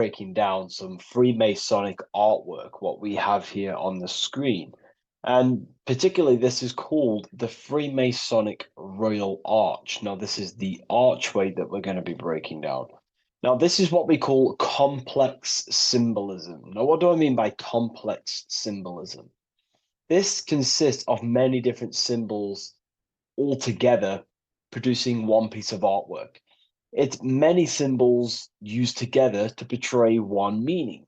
breaking down some Freemasonic artwork, what we have here on the screen. And particularly, this is called the Freemasonic Royal Arch. Now, this is the archway that we're going to be breaking down. Now, this is what we call complex symbolism. Now, what do I mean by complex symbolism? This consists of many different symbols all together producing one piece of artwork. It's many symbols used together to portray one meaning.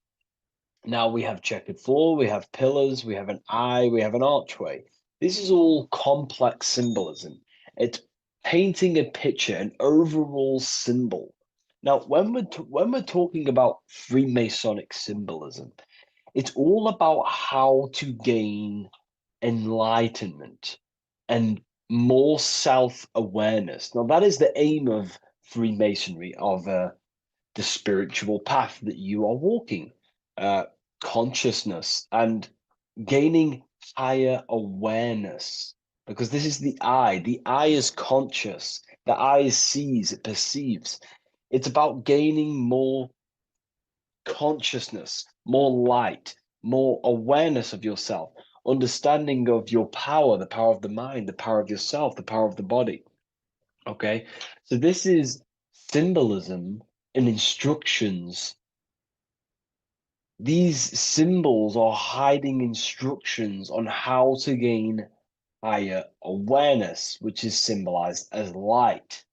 Now we have checkered floor, we have pillars, we have an eye, we have an archway. This is all complex symbolism. It's painting a picture, an overall symbol. Now, when we're talking about Freemasonic symbolism, it's all about how to gain enlightenment and more self-awareness. Now, that is the aim of Freemasonry, of the spiritual path that you are walking, uh, consciousness, and gaining higher awareness. Because this is the eye. The eye is conscious. The eye sees, it perceives. It's about gaining more consciousness, more light, more awareness of yourself, understanding of your power, the power of the mind, the power of yourself, the power of the body. Okay, so this is symbolism and instructions. These symbols are hiding instructions on how to gain higher awareness, which is symbolized as light.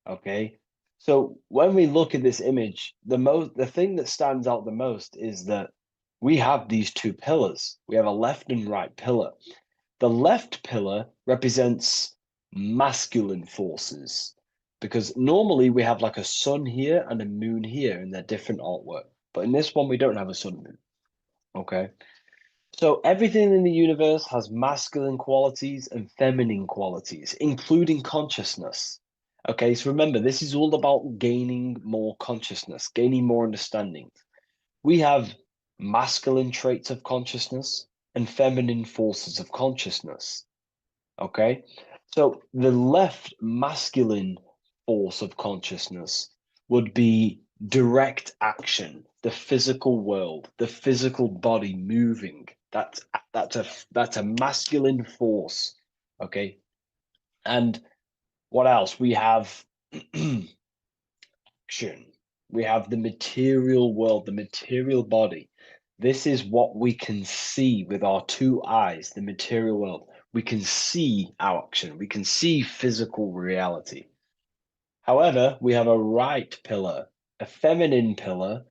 Okay, so when we look at this image, the thing that stands out the most is that we have these two pillars. We have a left and right pillar. The left pillar represents masculine forces because normally we have like a sun here and a moon here in their different artwork. But in this one, we don't have a sun and moon. Okay. So everything in the universe has masculine qualities and feminine qualities, including consciousness. Okay, so remember, this is all about gaining more consciousness, gaining more understanding. We have masculine traits of consciousness and feminine forces of consciousness. Okay, so the left masculine force of consciousness would be direct action, the physical world, the physical body moving. That's a masculine force. Okay, and what else? We have action. We have the material world, the material body. This is what we can see with our two eyes, the material world. We can see our action. We can see physical reality. However, we have a right pillar, a feminine pillar,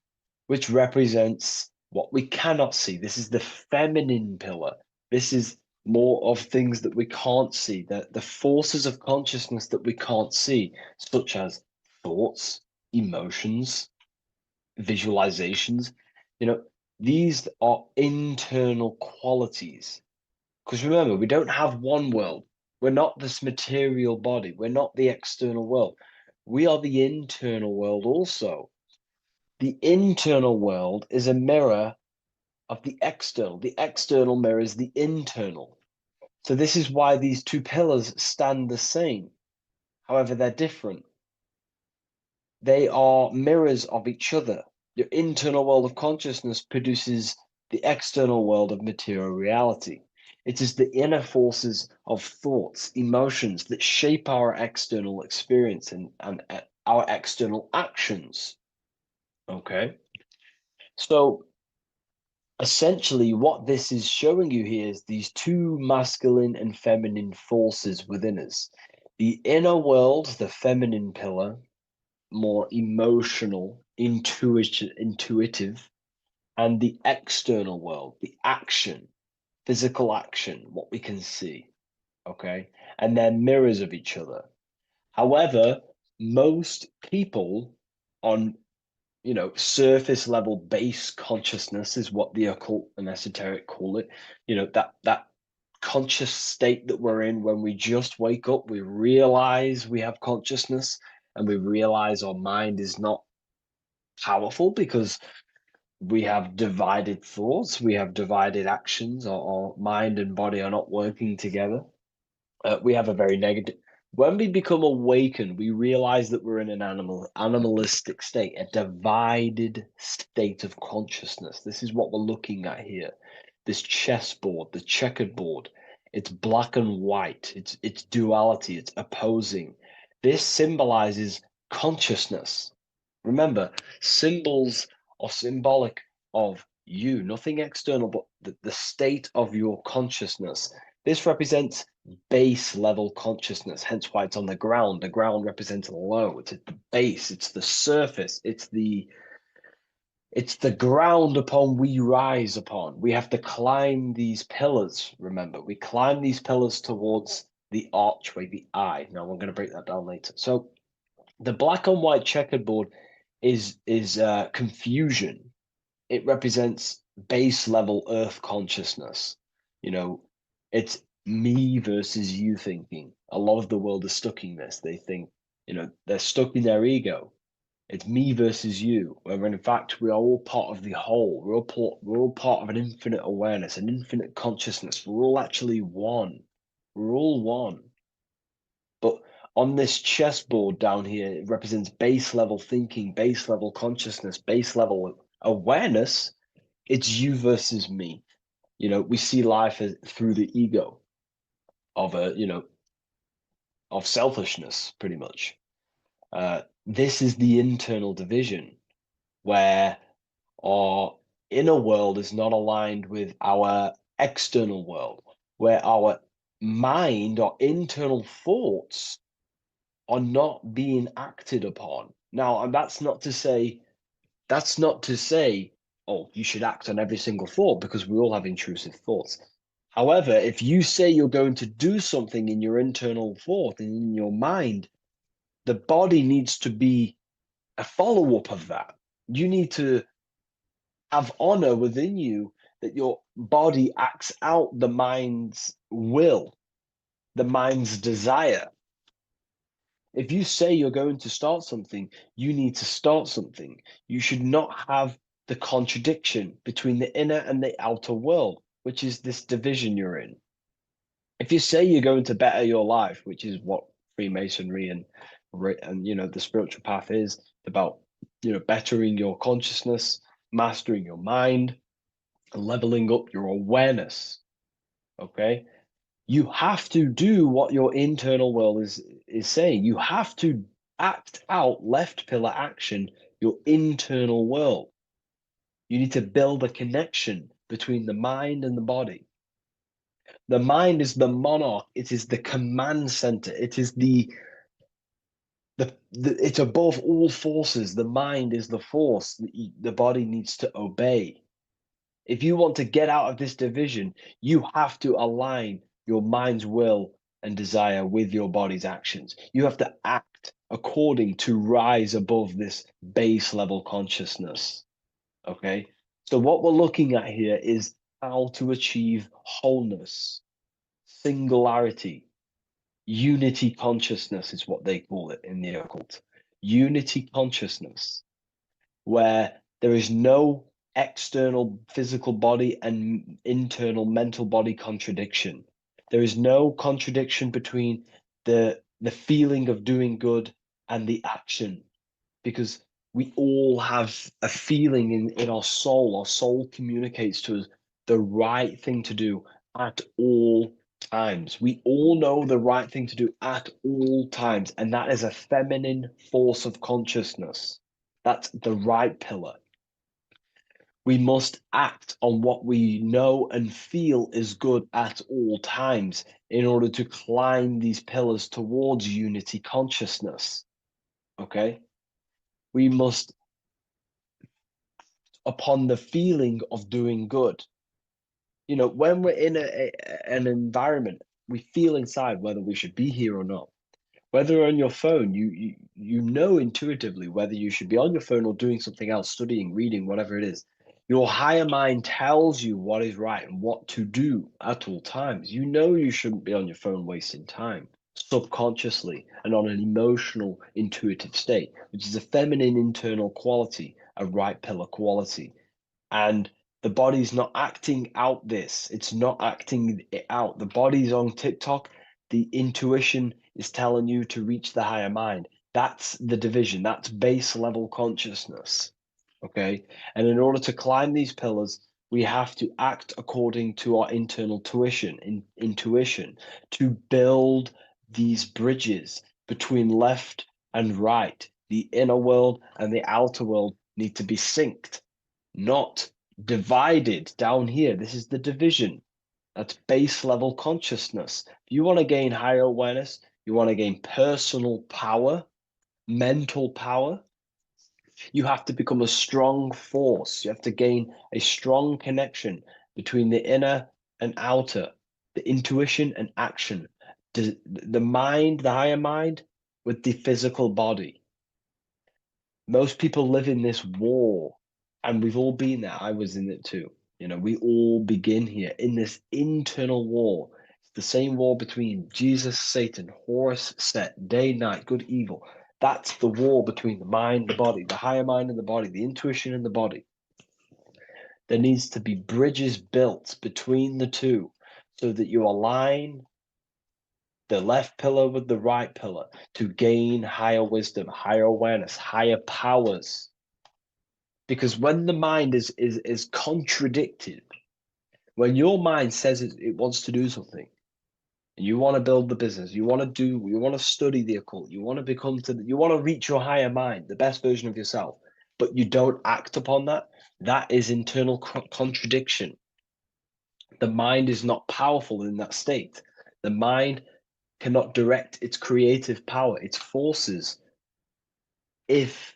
which represents what we cannot see. This is the feminine pillar. This is more of things that we can't see, the forces of consciousness that we can't see, such as thoughts, emotions, visualizations. You know, these are internal qualities. Because remember, we don't have one world. We're not this material body. We're not the external world. We are the internal world also. The internal world is a mirror of the external. The external mirrors the internal. So this is why these two pillars stand the same. However, they're different. They are mirrors of each other. Your internal world of consciousness produces the external world of material reality. It is the inner forces of thoughts, emotions that shape our external experience and our external actions. Okay. So essentially, what this is showing you here is these two masculine and feminine forces within us. The inner world, the feminine pillar, more emotional, intuitive, and the external world, the action, physical action, what we can see. Okay. And they're mirrors of each other. However, most people on surface level base consciousness is what the occult and esoteric call it. That conscious state that we're in when we just wake up, we realize we have consciousness and we realize our mind is not powerful because we have divided thoughts, we have divided actions, our mind and body are not working together. We have a very When we become awakened, we realize that we're in an animalistic state, a divided state of consciousness. This is what we're looking at here. This chessboard, the checkered board. It's black and white. It's duality. It's opposing. This symbolizes consciousness. Remember, symbols are symbolic of you, nothing external, but the state of your consciousness. This represents base level consciousness, hence why it's on the ground. The ground represents low. It's at the base, it's the surface, it's the ground upon we rise upon. We have to climb these pillars, remember. We climb these pillars towards the archway, the eye. Now I'm going to break that down later. So the black and white checkered board is confusion. It represents base level earth consciousness. You know, it's me versus you thinking. A lot of the world is stuck in this. They think, they're stuck in their ego. It's me versus you, where in fact we are all part of the whole. We're all part of an infinite awareness, an infinite consciousness. We're all actually one. We're all one. But on this chessboard down here, it represents base level thinking, base level consciousness, base level awareness. It's you versus me. We see life through the ego of of selfishness, pretty much. This is the internal division where our inner world is not aligned with our external world, where our mind, our internal thoughts are not being acted upon. Now, and that's not to say, oh, you should act on every single thought, because we all have intrusive thoughts. However, if you say you're going to do something in your internal thought and in your mind, the body needs to be a follow-up of that. You need to have honor within you that your body acts out the mind's will, the mind's desire. If you say you're going to start something, you need to start something. You should not have the contradiction between the inner and the outer world, which is this division you're in. If you say you're going to better your life, which is what Freemasonry and the spiritual path is about, bettering your consciousness, mastering your mind, and leveling up your awareness. Okay, you have to do what your internal world is saying. You have to act out left pillar action, your internal world. You need to build a connection between the mind and the body. The mind is the monarch. It is the command center. It is it's above all forces. The mind is the force that the body needs to obey. If you want to get out of this division, you have to align your mind's will and desire with your body's actions. You have to act according to rise above this base level consciousness. Okay. So what we're looking at here is how to achieve wholeness, singularity, unity consciousness is what they call it in the occult. Unity consciousness, where there is no external physical body and internal mental body contradiction. There is no contradiction between the feeling of doing good and the action, because we all have a feeling in our soul. Our soul communicates to us the right thing to do at all times. We all know the right thing to do at all times, and that is a feminine force of consciousness. That's the right pillar. We must act on what we know and feel is good at all times in order to climb these pillars towards unity consciousness. Okay? We must, upon the feeling of doing good. When we're in an environment, we feel inside whether we should be here or not. Whether on your phone, you know intuitively whether you should be on your phone or doing something else, studying, reading, whatever it is. Your higher mind tells you what is right and what to do at all times. You know you shouldn't be on your phone wasting time subconsciously and on an emotional, intuitive state, which is a feminine internal quality, a right pillar quality. And the body's not acting out this. It's not acting it out. The body's on TikTok. The intuition is telling you to reach the higher mind. That's the division. That's base level consciousness. Okay. And in order to climb these pillars, we have to act according to our internal intuition to build these bridges between left and right. The inner world and the outer world need to be synced, not divided down here. This is the division. That's base level consciousness. If you want to gain higher awareness, you want to gain personal power, mental power, you have to become a strong force. You have to gain a strong connection between the inner and outer, the intuition and action, the mind, the higher mind, with the physical body. Most people live in this war, and we've all been there. I was in it too. You know, we all begin here in this internal war. It's the same war between Jesus, Satan, Horus, Set, day, night, good, evil. That's the war between the mind, the body, the higher mind and the body, the intuition and the body. There needs to be bridges built between the two so that you align the left pillar with the right pillar to gain higher wisdom, higher awareness, higher powers. Because when the mind is contradicted, when your mind says it wants to do something, and you want to build the business, you want to study the occult, you want to reach your higher mind, the best version of yourself, but you don't act upon that, that is internal contradiction. The mind is not powerful in that state. The mind cannot direct its creative power, its forces, if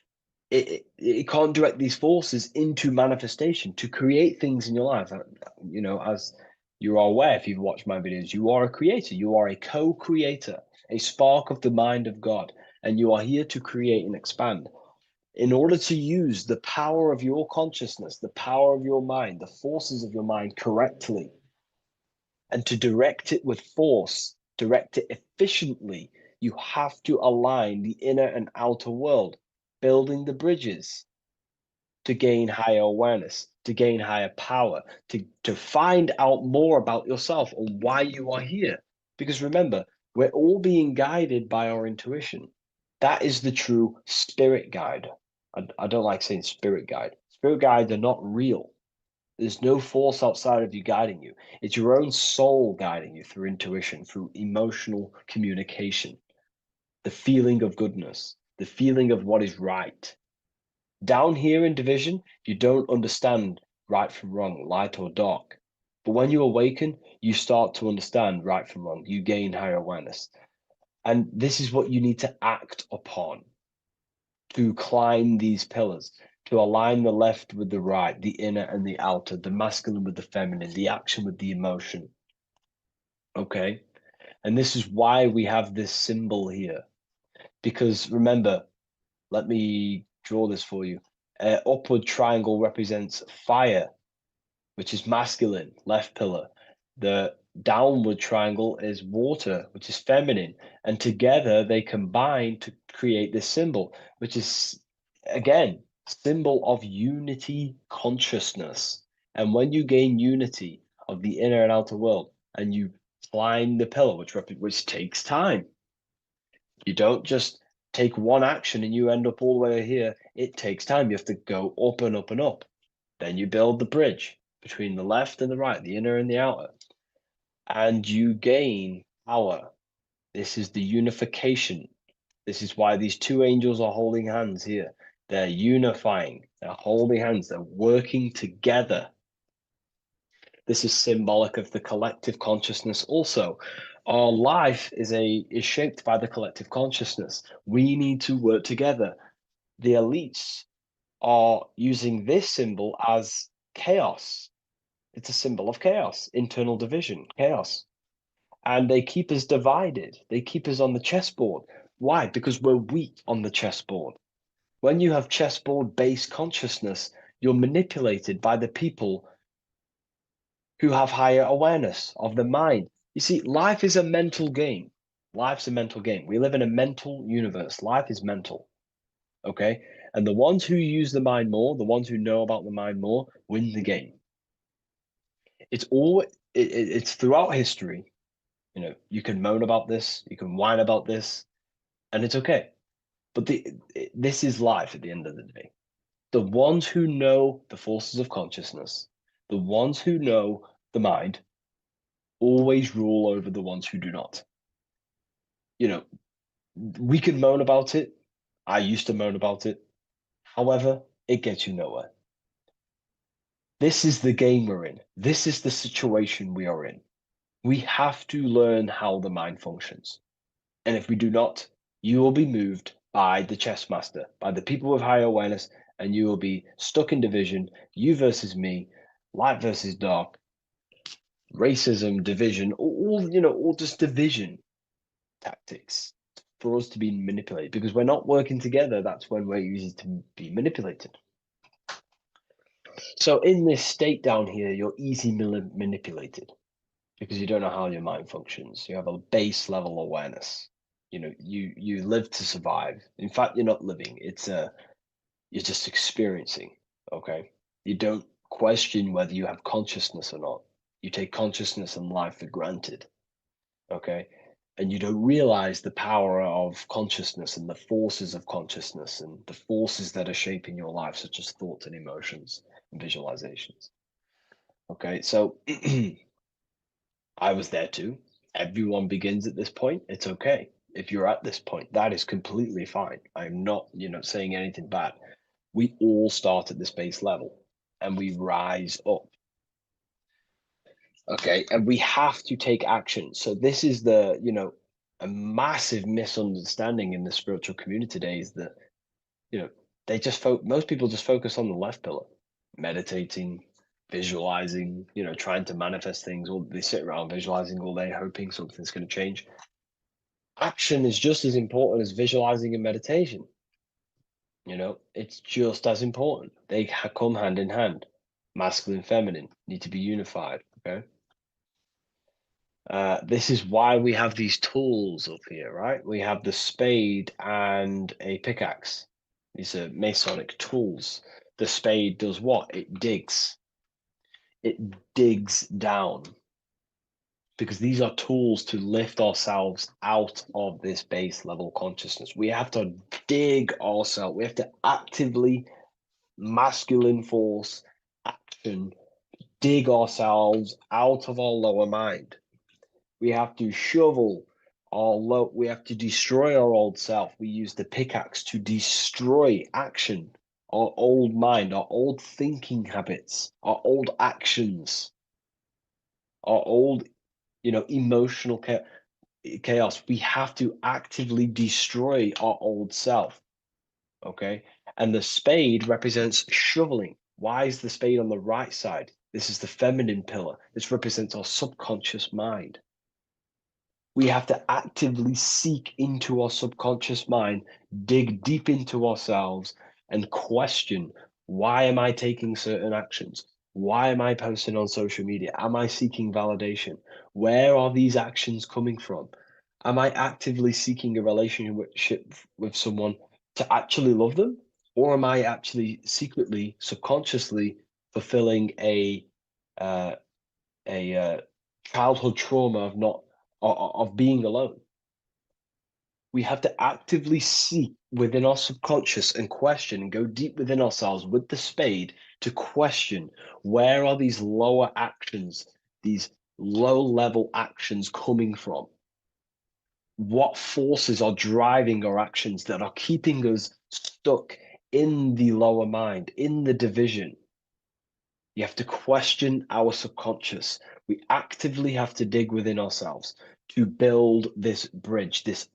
it can't direct these forces into manifestation to create things in your life. You know, as you are aware, if you've watched my videos, you are a creator, you are a co-creator, a spark of the mind of God, and you are here to create and expand. In order to use the power of your consciousness, the power of your mind, the forces of your mind correctly, and to direct it with force, direct it efficiently, you have to align the inner and outer world, building the bridges to gain higher awareness, to gain higher power, to find out more about yourself or why you are here. Because remember, we're all being guided by our intuition. That is the true spirit guide. I don't like saying spirit guide. Spirit guides are not real. There's no force outside of you guiding you. It's your own soul guiding you through intuition, through emotional communication, the feeling of goodness, the feeling of what is right. Down here in division, you don't understand right from wrong, light or dark. But when you awaken, you start to understand right from wrong. You gain higher awareness. And this is what you need to act upon to climb these pillars, to align the left with the right, the inner and the outer, the masculine with the feminine, the action with the emotion. Okay? And this is why we have this symbol here. Because remember, let me draw this for you. Upward triangle represents fire, which is masculine, left pillar. The downward triangle is water, which is feminine. And together they combine to create this symbol, which is, again, symbol of unity consciousness. And when you gain unity of the inner and outer world, and you climb the pillar, which takes time, you don't just take one action and you end up all the way here. It takes time. You have to go up and up and up. Then you build the bridge between the left and the right, the inner and the outer, and you gain power. This is the unification. This is why these two angels are holding hands here. They're unifying, they're holding hands, they're working together. This is symbolic of the collective consciousness also. Our life is shaped by the collective consciousness. We need to work together. The elites are using this symbol as chaos. It's a symbol of chaos, internal division, chaos. And they keep us divided. They keep us on the chessboard. Why? Because we're weak on the chessboard. When you have chessboard-based consciousness, you're manipulated by the people who have higher awareness of the mind. You see, life is a mental game. Life's a mental game. We live in a mental universe. Life is mental. Okay? And the ones who use the mind more, the ones who know about the mind more, win the game. It's throughout history. You know, you can moan about this, you can whine about this, and it's okay. But this is life at the end of the day. The ones who know the forces of consciousness, the ones who know the mind, always rule over the ones who do not. You know, we can moan about it. I used to moan about it. However, it gets you nowhere. This is the game we're in. This is the situation we are in. We have to learn how the mind functions. And if we do not, you will be moved by the chess master, by the people with higher awareness, and you will be stuck in division, you versus me, light versus dark, racism, division, all just division tactics for us to be manipulated. Because we're not working together, that's when we're easy to be manipulated. So in this state down here, you're easy manipulated because you don't know how your mind functions. You have a base level awareness. You know, you live to survive. In fact, you're not living. You're just experiencing. Okay. You don't question whether you have consciousness or not. You take consciousness and life for granted. Okay. And you don't realize the power of consciousness and the forces of consciousness and the forces that are shaping your life, such as thoughts and emotions and visualizations. Okay. So I was there too. Everyone begins at this point. It's okay. If you're at this point, that is completely fine. I'm not, saying anything bad. We all start at this base level and we rise up. Okay. And we have to take action. So this is a massive misunderstanding in the spiritual community today is that, they just most people just focus on the left pillar, meditating, visualizing, trying to manifest things, or they sit around visualizing all day, hoping something's going to change. Action is just as important as visualizing and meditation. It's just as important. They come hand in hand. Masculine, feminine need to be unified. Okay. This is why we have these tools up here, right? We have the spade and a pickaxe. These are Masonic tools. The spade does what? It digs. It digs down because these are tools to lift ourselves out of this base level consciousness. We have to dig ourselves. We have to actively, masculine force, action, dig ourselves out of our lower mind. We have to shovel we have to destroy our old self. We use the pickaxe to destroy action, our old mind, our old thinking habits, our old actions, our old, emotional chaos. We have to actively destroy our old self. Okay. And the spade represents shoveling. Why is the spade on the right side? This is the feminine pillar. This represents our subconscious mind. We have to actively seek into our subconscious mind, dig deep into ourselves, and question, why am I taking certain actions? Why am I posting on social media? Am I seeking validation? Where are these actions coming from? Am I actively seeking a relationship with someone to actually love them? Or am I actually secretly, subconsciously fulfilling a childhood trauma of not of being alone? We have to actively seek within our subconscious and question and go deep within ourselves with the spade to question, where are these lower actions, these low level actions coming from? What forces are driving our actions that are keeping us stuck in the lower mind, in the division? You have to question our subconscious. We actively have to dig within ourselves to build this bridge, this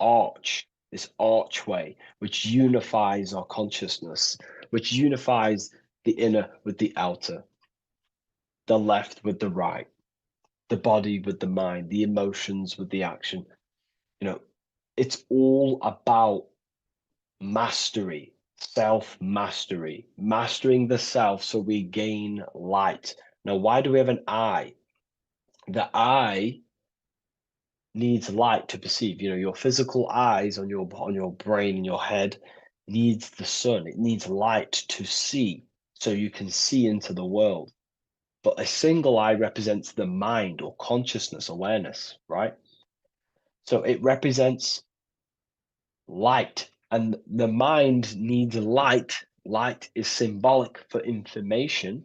archway, which unifies our consciousness, which unifies the inner with the outer, the left with the right, the body with the mind, the emotions with the action. It's all about mastery, self-mastery, mastering the self so we gain light. Now, why do we have an eye? The eye needs light to perceive. Your physical eyes on your brain and your head needs the sun. It needs light to see so you can see into the world. But a single eye represents the mind or consciousness, awareness, right? So it represents light, and the mind needs light. Light is symbolic for information.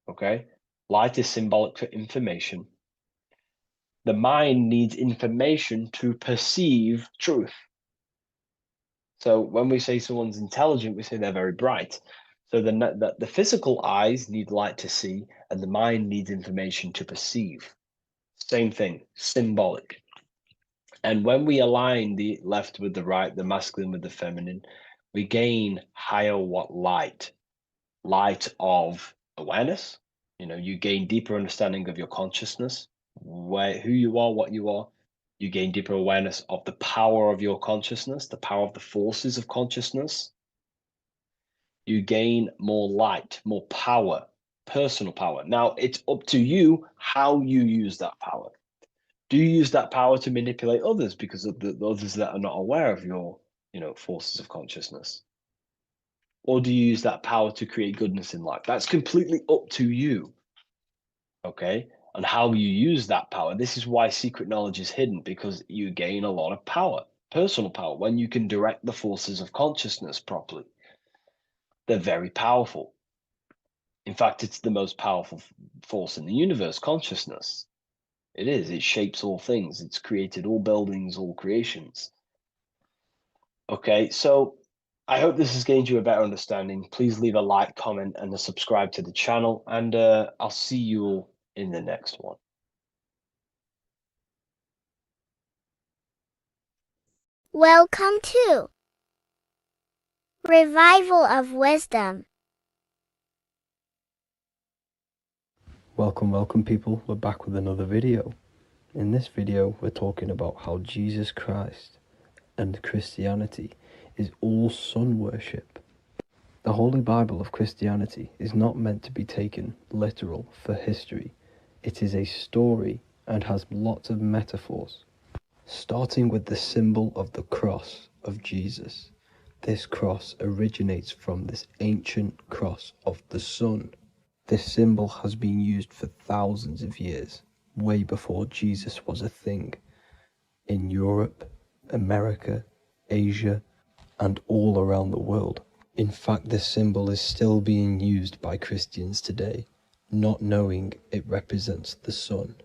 Okay? Light is symbolic for information. The mind needs information to perceive truth. So when we say someone's intelligent, we say they're very bright. So the physical eyes need light to see, and the mind needs information to perceive. Same thing, symbolic. And when we align the left with the right, the masculine with the feminine, we gain higher light of awareness. You gain deeper understanding of your consciousness, who you are, what you are. You gain deeper awareness of the power of your consciousness, the power of the forces of consciousness. You gain more light, more power, personal power. Now, it's up to you how you use that power. Do you use that power to manipulate others because of the others that are not aware of your, forces of consciousness? Or do you use that power to create goodness in life? That's completely up to you. Okay? And how you use that power. This is why secret knowledge is hidden, because you gain a lot of power, personal power, when you can direct the forces of consciousness properly. They're very powerful. In fact, it's the most powerful force in the universe, consciousness. It is. It shapes all things. It's created all buildings, all creations. Okay, so I hope this has gained you a better understanding. Please leave a like, comment, and a subscribe to the channel, and I'll see you all in the next one. Welcome to Revival of Wisdom. Welcome people, we're back with another video. In this video we're talking about how Jesus Christ and Christianity is all sun worship. The Holy Bible of Christianity is not meant to be taken literal for history. It is a story and has lots of metaphors. Starting with the symbol of the cross of Jesus. This cross originates from this ancient cross of the sun. This symbol has been used for thousands of years, way before Jesus was a thing, in Europe, America, Asia, and all around the world. In fact, this symbol is still being used by Christians today, not knowing it represents the sun.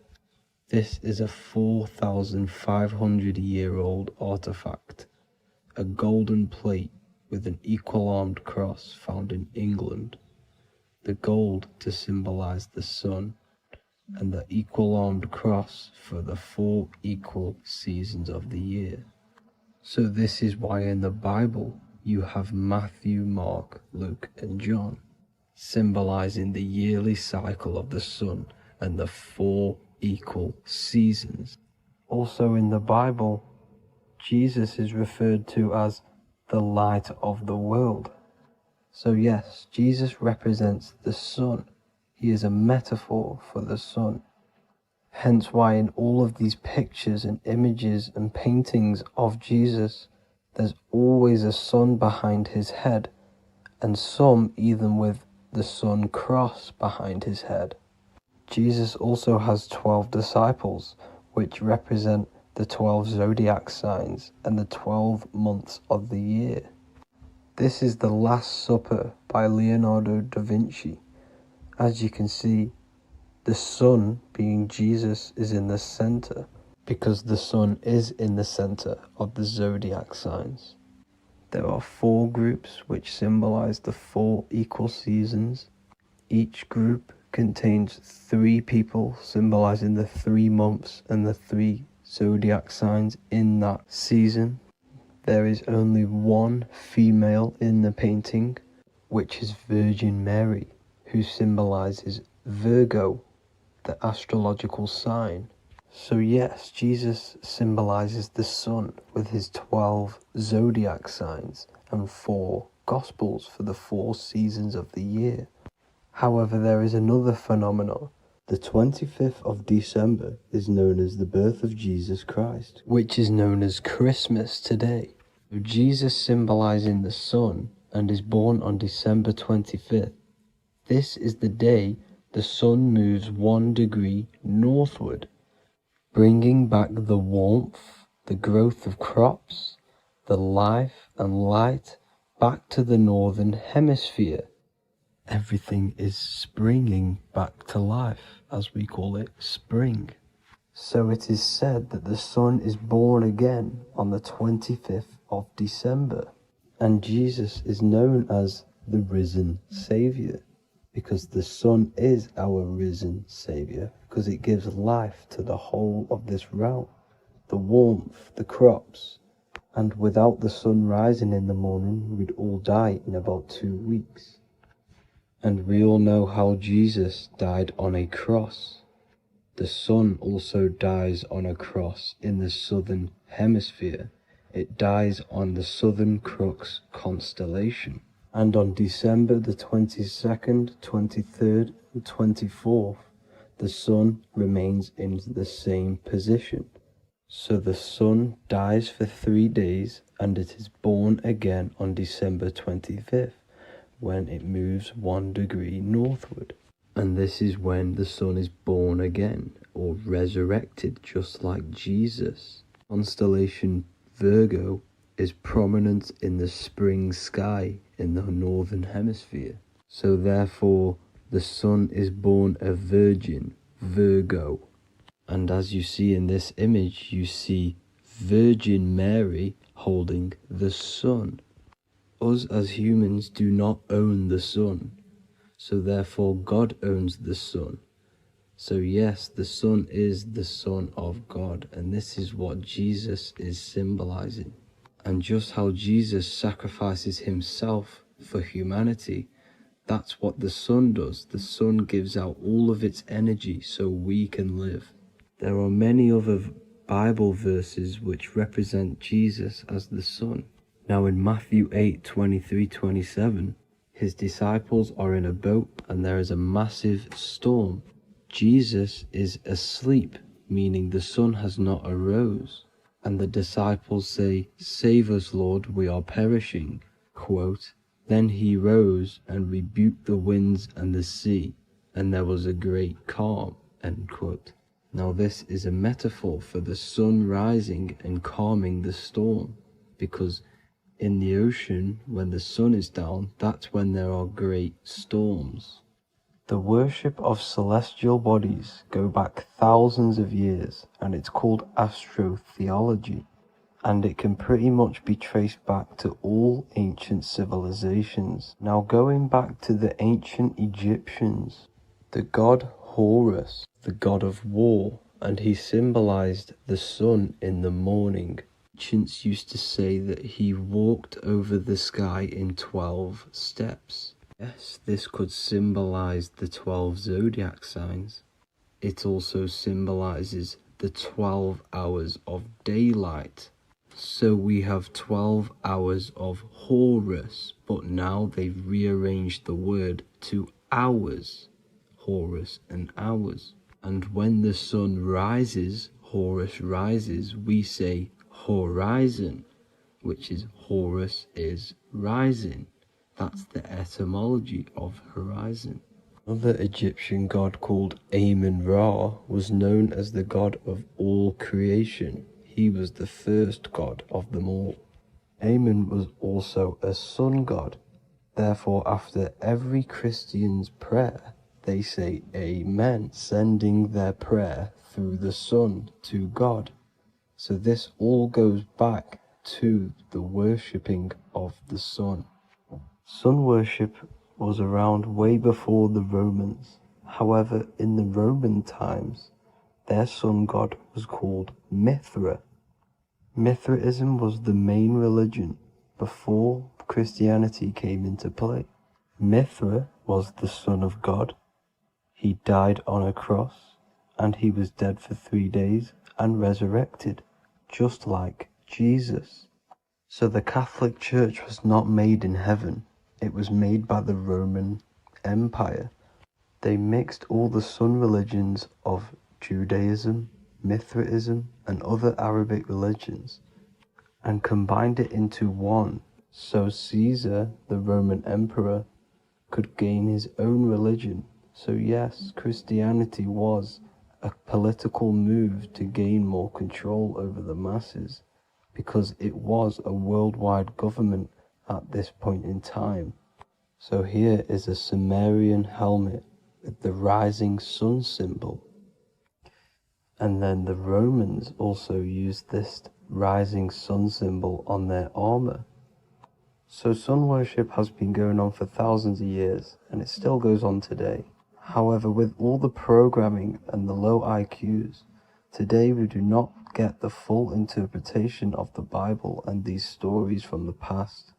This is a 4,500-year-old artifact, a golden plate with an equal-armed cross found in England. The gold to symbolize the sun, and the equal-armed cross for the 4 equal seasons of the year. So this is why in the Bible you have Matthew, Mark, Luke, and John, symbolizing the yearly cycle of the sun and the 4 equal seasons. Also in the Bible, Jesus is referred to as the light of the world. So yes, Jesus represents the sun. He is a metaphor for the sun. Hence why in all of these pictures and images and paintings of Jesus, there's always a sun behind his head, and some even with the sun cross behind his head. Jesus also has 12 disciples, which represent the 12 zodiac signs and the 12 months of the year. This is the Last Supper by Leonardo da Vinci. As you can see, the sun, being Jesus, is in the center, because the sun is in the center of the zodiac signs. There are 4 groups which symbolize the 4 equal seasons. Each group contains 3 people symbolizing the 3 months and the 3 zodiac signs in that season. There is only one female in the painting, which is Virgin Mary, who symbolizes Virgo, the astrological sign. So yes, Jesus symbolizes the sun with his 12 zodiac signs and 4 gospels for the 4 seasons of the year. However, there is another phenomenon. The 25th of December is known as the birth of Jesus Christ, which is known as Christmas today. So Jesus symbolizing the sun and is born on December 25th. This is the day the sun moves 1 degree northward. bringing back the warmth, the growth of crops, the life and light back to the northern hemisphere. Everything is springing back to life, as we call it, spring. So it is said that the sun is born again on the 25th of December, and Jesus is known as the risen Saviour, because the sun is our risen Saviour, because it gives life to the whole of this realm, the warmth, the crops, and without the sun rising in the morning, we'd all die in about 2 weeks. And we all know how Jesus died on a cross. The sun also dies on a cross in the southern hemisphere. It dies on the Southern Crux constellation. And on December the 22nd, 23rd, and 24th, the sun remains in the same position. So the sun dies for 3 days, and it is born again on December 25th, when it moves 1 degree northward. And this is when the sun is born again, or resurrected, just like Jesus. Constellation Virgo is prominent in the spring sky in the northern hemisphere. So therefore, the sun is born a virgin, Virgo. And as you see in this image, you see Virgin Mary holding the sun. Us as humans do not own the sun. So therefore God owns the sun. So yes, the sun is the Son of God, and this is what Jesus is symbolizing. And just how Jesus sacrifices himself for humanity, that's what the sun does. The sun gives out all of its energy so we can live. There are many other Bible verses which represent Jesus as the sun. Now in Matthew 8:23-27, his disciples are in a boat and there is a massive storm. Jesus is asleep, meaning the sun has not arose. And the disciples say, "Save us, Lord, we are perishing." Quote, "Then he rose and rebuked the winds and the sea, and there was a great calm." End quote. Now this is a metaphor for the sun rising and calming the storm, because in the ocean, when the sun is down, that's when there are great storms. The worship of celestial bodies go back thousands of years, and it's called Astrotheology, and it can pretty much be traced back to all ancient civilizations. Now going back to the ancient Egyptians, the god Horus, the god of war, and he symbolized the sun in the morning. Ancients used to say that he walked over the sky in 12 steps. Yes, this could symbolize the 12 zodiac signs. It also symbolizes the 12 hours of daylight. So we have 12 hours of Horus, but now they've rearranged the word to hours. Horus and hours. And when the sun rises, Horus rises, we say horizon, which is Horus is rising. That's the etymology of horizon. Another Egyptian god called Amun-Ra was known as the god of all creation. He was the first god of them all. Amun was also a sun god. Therefore, after every Christian's prayer, they say Amen, sending their prayer through the sun to God. So this all goes back to the worshipping of the sun. Sun worship was around way before the Romans. However, in the Roman times, their sun god was called Mithra. Mithraism was the main religion before Christianity came into play. Mithra was the son of God. He died on a cross, and he was dead for 3 days and resurrected, just like Jesus. So the Catholic Church was not made in heaven. It was made by the Roman Empire. They mixed all the sun religions of Judaism, Mithraism, and other Arabic religions, and combined it into one, so Caesar, the Roman emperor, could gain his own religion. So yes, Christianity was a political move to gain more control over the masses, because it was a worldwide government at this point in time. So here is a Sumerian helmet with the rising sun symbol. And then the Romans also used this rising sun symbol on their armor. So sun worship has been going on for thousands of years, and it still goes on today. However, with all the programming and the low IQs, today we do not get the full interpretation of the Bible and these stories from the past.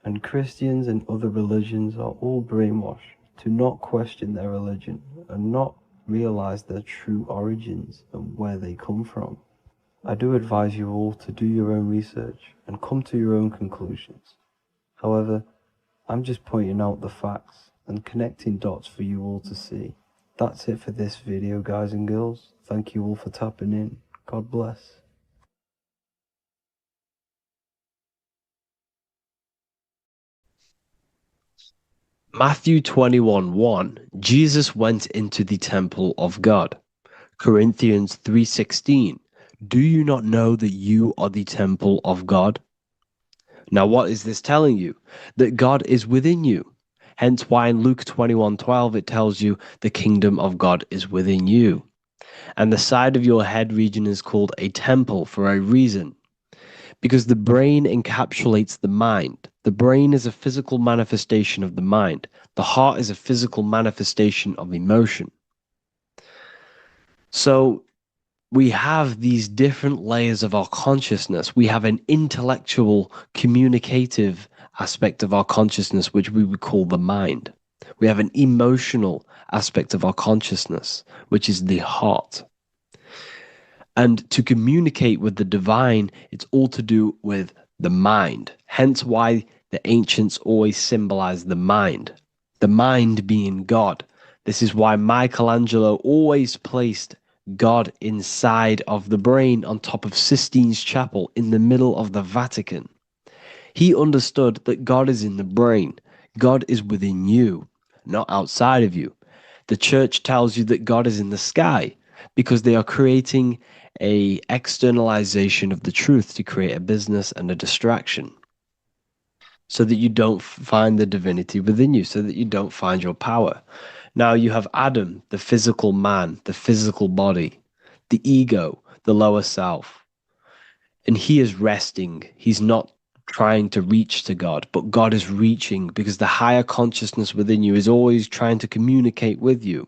And Christians and other religions are all brainwashed to not question their religion and not realize their true origins and where they come from. I do advise you all to do your own research and come to your own conclusions. However, I'm just pointing out the facts and connecting dots for you all to see. That's it for this video, guys and girls. Thank you all for tapping in. God bless. Matthew 21:1, Jesus went into the temple of God. Corinthians 3:16, do you not know that you are the temple of God? Now what is this telling you? That God is within you. Hence why in Luke 21:12 it tells you the kingdom of God is within you. And the side of your head region is called a temple for a reason. Because the brain encapsulates the mind. The brain is a physical manifestation of the mind. The heart is a physical manifestation of emotion. So we have these different layers of our consciousness. We have an intellectual, communicative aspect of our consciousness, which we would call the mind. We have an emotional aspect of our consciousness, which is the heart. And to communicate with the divine, it's all to do with the mind. Hence why the ancients always symbolize the mind being God. This is why Michelangelo always placed God inside of the brain on top of Sistine Chapel in the middle of the Vatican. He understood that God is in the brain. God is within you, not outside of you. The church tells you that God is in the sky because they are creating a externalization of the truth to create a business and a distraction so that you don't find the divinity within you, so that you don't find your power. Now you have Adam, the physical man, the physical body, the ego, the lower self, and he is resting. He's not trying to reach to God, but God is reaching because the higher consciousness within you is always trying to communicate with you.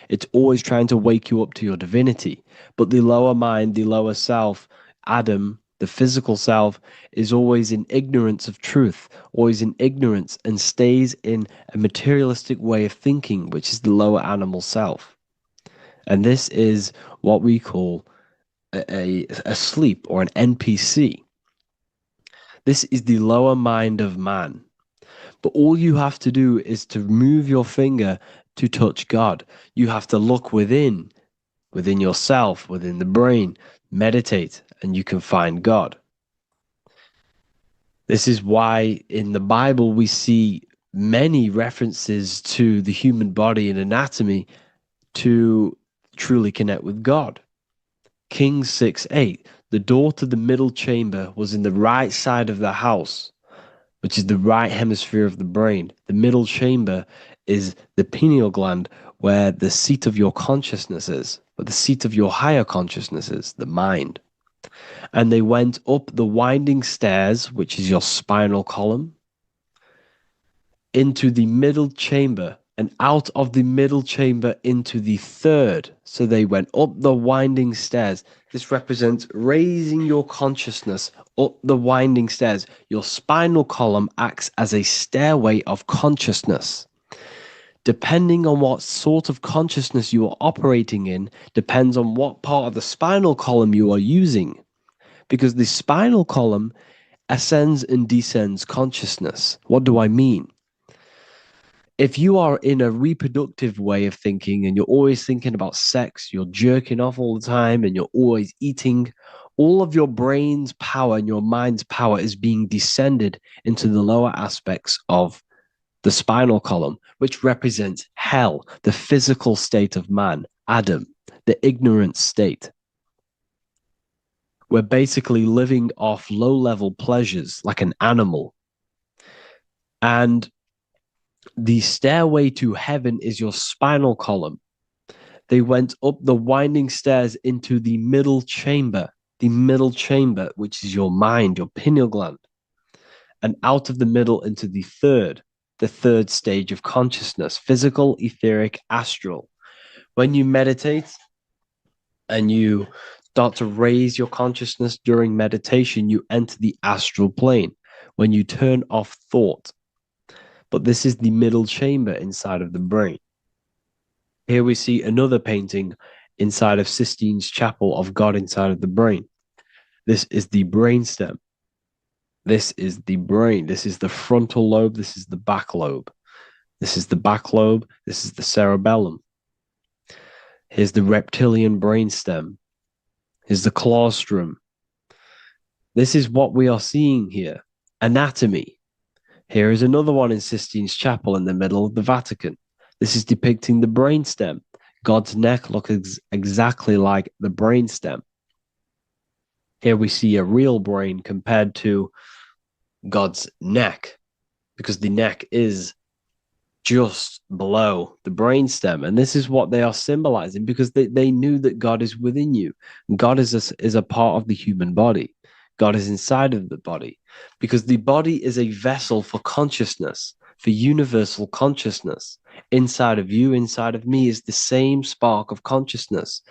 It's always trying to wake you up to your divinity. But the lower mind, the lower self, Adam, the physical self, is always in ignorance of truth, always in ignorance, and stays in a materialistic way of thinking, which is the lower animal self. And this is what we call a sleep or an NPC. This is the lower mind of man. But all you have to do is to move your finger to touch God. You have to look within yourself, within the brain, meditate, and you can find God. This is why in the Bible we see many references to the human body and anatomy to truly connect with God. Kings 6:8, the door to the middle chamber was in the right side of the house, which is the right hemisphere of the brain. The middle chamber is the pineal gland, where the seat of your consciousness is, where the seat of your higher consciousness is, the mind. And they went up the winding stairs, which is your spinal column, into the middle chamber, and out of the middle chamber into the third. So they went up the winding stairs. This represents raising your consciousness up the winding stairs. Your spinal column acts as a stairway of consciousness. Depending on what sort of consciousness you are operating in, depends on what part of the spinal column you are using. Because the spinal column ascends and descends consciousness. What do I mean? If you are in a reproductive way of thinking and you're always thinking about sex, you're jerking off all the time and you're always eating, all of your brain's power and your mind's power is being descended into the lower aspects of the spinal column, which represents hell, the physical state of man, Adam. the ignorant state. We're basically living off low-level pleasures like an animal. And the stairway to heaven is your spinal column. They went up the winding stairs into the middle chamber, which is your mind, your pineal gland, and out of the middle into the third stage of consciousness, physical, etheric, astral. When you meditate and you start to raise your consciousness during meditation, you enter the astral plane when you turn off thought. But this is the middle chamber inside of the brain. Here we see another painting inside of Sistine's chapel of God inside of the brain. This is the brainstem. This is the brain. This is the frontal lobe. This is the back lobe. This is the back lobe. This is the cerebellum. Here's the reptilian brainstem. Here's the claustrum. This is what we are seeing here. Anatomy. Here is another one in Sistine's chapel in the middle of the Vatican. This is depicting the brainstem. God's neck looks exactly like the brainstem. Here we see a real brain compared to God's neck, because the neck is just below the brainstem. And this is what they are symbolizing, because they knew that God is within you. God is a part of the human body. God is inside of the body, because the body is a vessel for consciousness, for universal consciousness. Inside of you, inside of me, is the same spark of consciousness.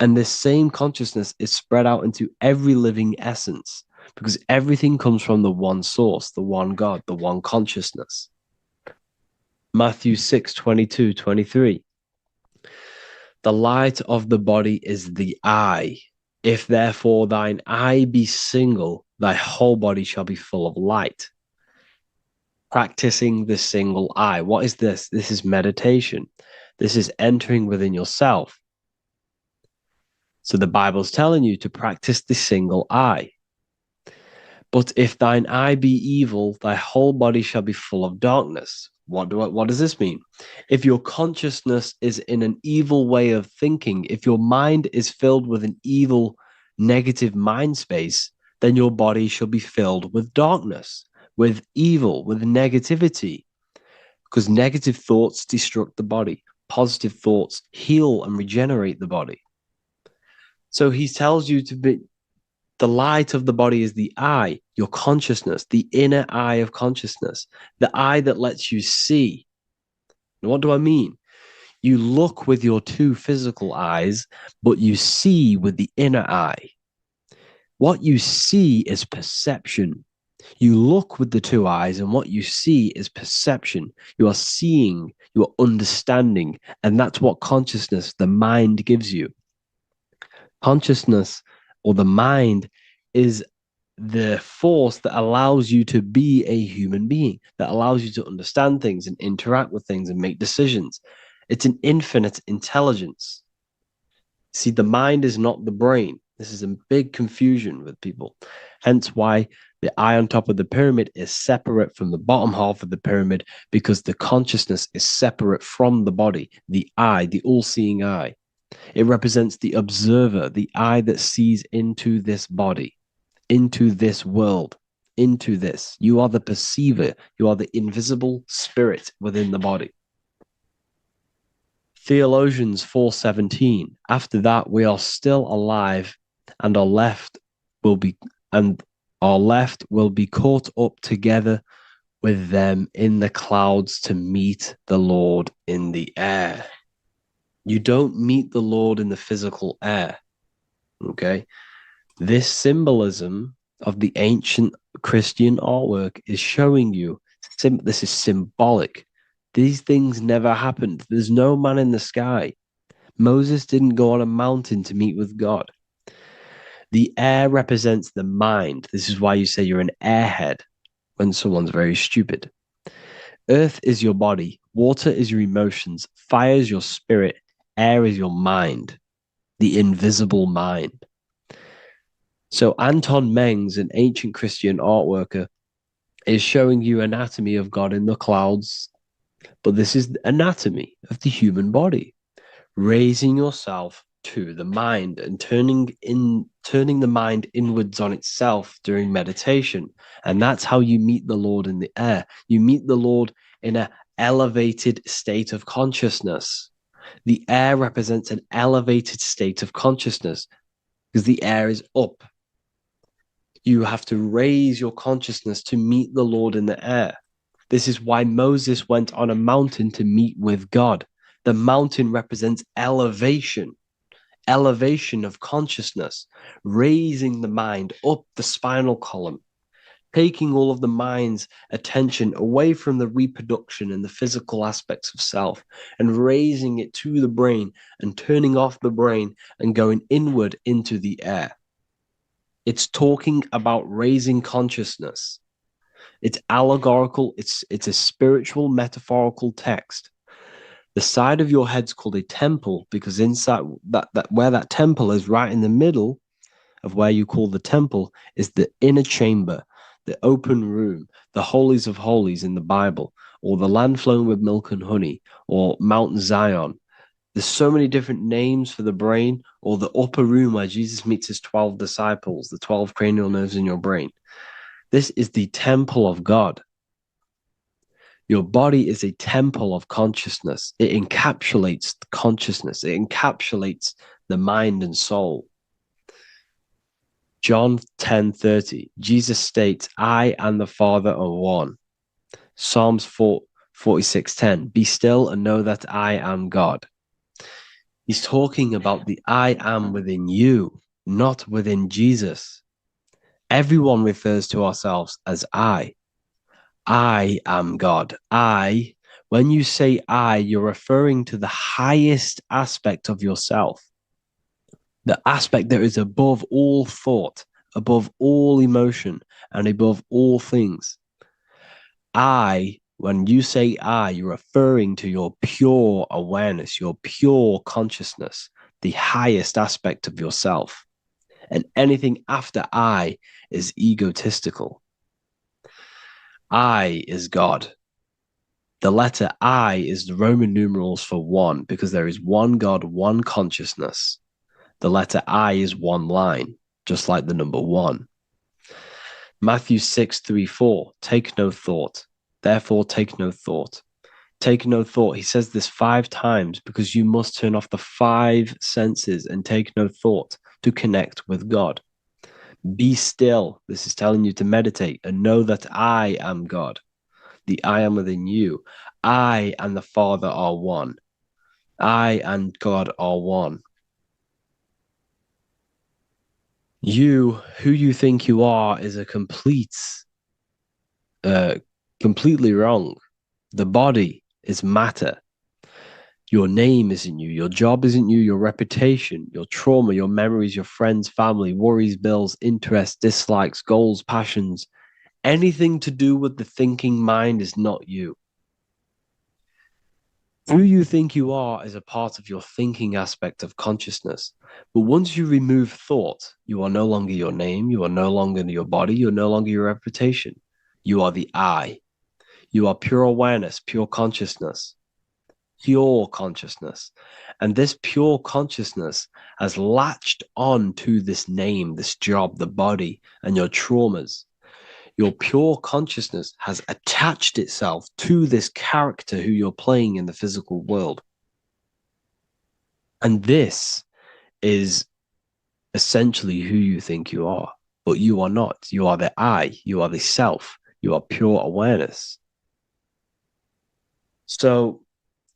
And this same consciousness is spread out into every living essence, because everything comes from the one source, the one God, the one consciousness. Matthew 6:22-23. The light of the body is the eye. If therefore thine eye be single, thy whole body shall be full of light. Practicing the single eye. What is this? This is meditation. This is entering within yourself. So the Bible's telling you to practice the single eye. But if thine eye be evil, thy whole body shall be full of darkness. What does this mean? If your consciousness is in an evil way of thinking, if your mind is filled with an evil, negative mind space, then your body shall be filled with darkness, with evil, with negativity. Because negative thoughts destruct the body. Positive thoughts heal and regenerate the body. So he tells you to be, the light of the body is the eye, your consciousness, the inner eye of consciousness, the eye that lets you see. And what do I mean? You look with your two physical eyes, but you see with the inner eye. What you see is perception. You look with the two eyes, and what you see is perception. You are seeing, you are understanding, and that's what consciousness, the mind, gives you. Consciousness, or the mind, is the force that allows you to be a human being, that allows you to understand things and interact with things and make decisions. It's an infinite intelligence. See, the mind is not the brain. This is a big confusion with people. Hence why the eye on top of the pyramid is separate from the bottom half of the pyramid, because the consciousness is separate from the body, the eye, the all-seeing eye. It represents the observer, the eye that sees into this body, into this world, into this. You are the perceiver. You are the invisible spirit within the body. Theologians 4:17. After that, we are still alive, and our left will be caught up together with them in the clouds to meet the Lord in the air. You don't meet the Lord in the physical air. Okay? This symbolism of the ancient Christian artwork is showing you this is symbolic. These things never happened. There's no man in the sky. Moses didn't go on a mountain to meet with God. The air represents the mind. This is why you say you're an airhead when someone's very stupid. Earth is your body. Water is your emotions. Fire is your spirit. Air is your mind, the invisible mind. So Anton Mengs, an ancient Christian art worker, is showing you anatomy of God in the clouds. But this is anatomy of the human body, raising yourself to the mind and turning the mind inwards on itself during meditation. And that's how you meet the Lord in the air. You meet the Lord in an elevated state of consciousness. The air represents an elevated state of consciousness because the air is up. You have to raise your consciousness to meet the Lord in the air. This is why Moses went on a mountain to meet with God. The mountain represents elevation of consciousness, raising the mind up the spinal column, taking all of the mind's attention away from the reproduction and the physical aspects of self and raising it to the brain and turning off the brain and going inward into the air. It's talking about raising consciousness. It's allegorical. It's a spiritual, metaphorical text. The side of your head's called a temple because inside that where that temple is, right in the middle of where you call the temple, is the inner chamber, the open room, the holies of holies in the Bible, or the land flowing with milk and honey, or Mount Zion. There's so many different names for the brain, or the upper room where Jesus meets his 12 disciples, the 12 cranial nerves in your brain. This is the temple of God. Your body is a temple of consciousness. It encapsulates consciousness. It encapsulates the mind and soul. John 10:30, Jesus states, I and the Father are one. Psalms 46:10, be still and know that I am God. He's talking about the I am within you, not within Jesus. Everyone refers to ourselves as I. I am God. When you say I, you're referring to the highest aspect of yourself, the aspect that is above all thought, above all emotion, and above all things. When you say I, you're referring to your pure awareness, your pure consciousness, the highest aspect of yourself. And anything after I is egotistical. I is God. The letter I is the Roman numerals for one, because there is one God, one consciousness. The letter I is one line, just like the number one. Matthew 6:3-4, take no thought. Therefore, take no thought. Take no thought. He says this 5 times because you must turn off the 5 senses and take no thought to connect with God. Be still. This is telling you to meditate and know that I am God. The I am within you. I and the Father are one. I and God are one. You, who you think you are, is a completely wrong. The body is matter. Your name isn't you. Your job isn't you. Your reputation, your trauma, your memories, your friends, family, worries, bills, interests, dislikes, goals, passions. Anything to do with the thinking mind is not you. Who you think you are is a part of your thinking aspect of consciousness. But once you remove thought, you are no longer your name. You are no longer your body. You're no longer your reputation. You are the I. You are pure awareness, pure consciousness. Pure consciousness. And this pure consciousness has latched on to this name, this job, the body, and your traumas. Your pure consciousness has attached itself to this character who you're playing in the physical world. And this is essentially who you think you are, but you are not. You are the I, you are the self, you are pure awareness. So,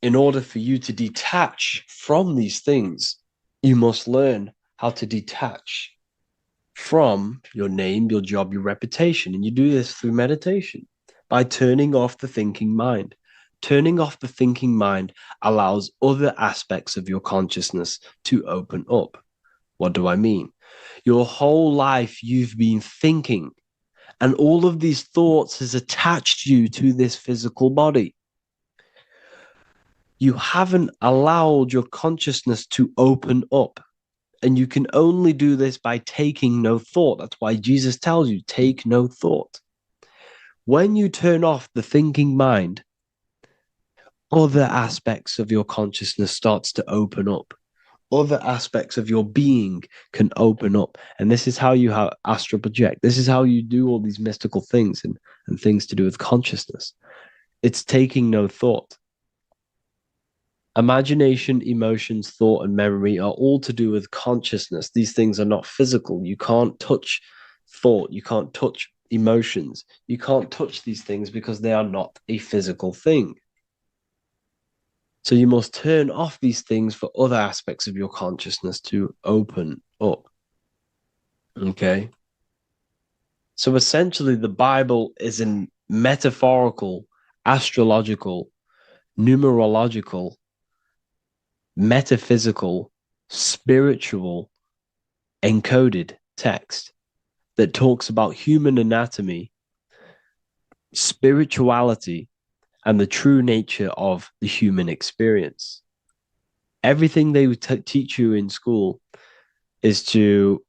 in order for you to detach from these things, you must learn how to detach from your name, your job, your reputation. And you do this through meditation by turning off the thinking mind. Turning off the thinking mind allows other aspects of your consciousness to open up. What do I mean? Your whole life you've been thinking, and all of these thoughts has attached you to this physical body. You haven't allowed your consciousness to open up. And you can only do this by taking no thought. That's why Jesus tells you, take no thought. When you turn off the thinking mind, other aspects of your consciousness starts to open up. other aspects of your being can open up. And this is how you astral project. This is how you do all these mystical things and things to do with consciousness. It's taking no thought. Imagination, emotions, thought, and memory are all to do with consciousness. These things are not physical. You can't touch thought. You can't touch emotions. You can't touch these things because they are not a physical thing. So you must turn off these things for other aspects of your consciousness to open up. Okay? So essentially, the Bible is a metaphorical, astrological, numerological, metaphysical, spiritual, encoded text that talks about human anatomy, spirituality, and the true nature of the human experience. Everything they would teach you in school is to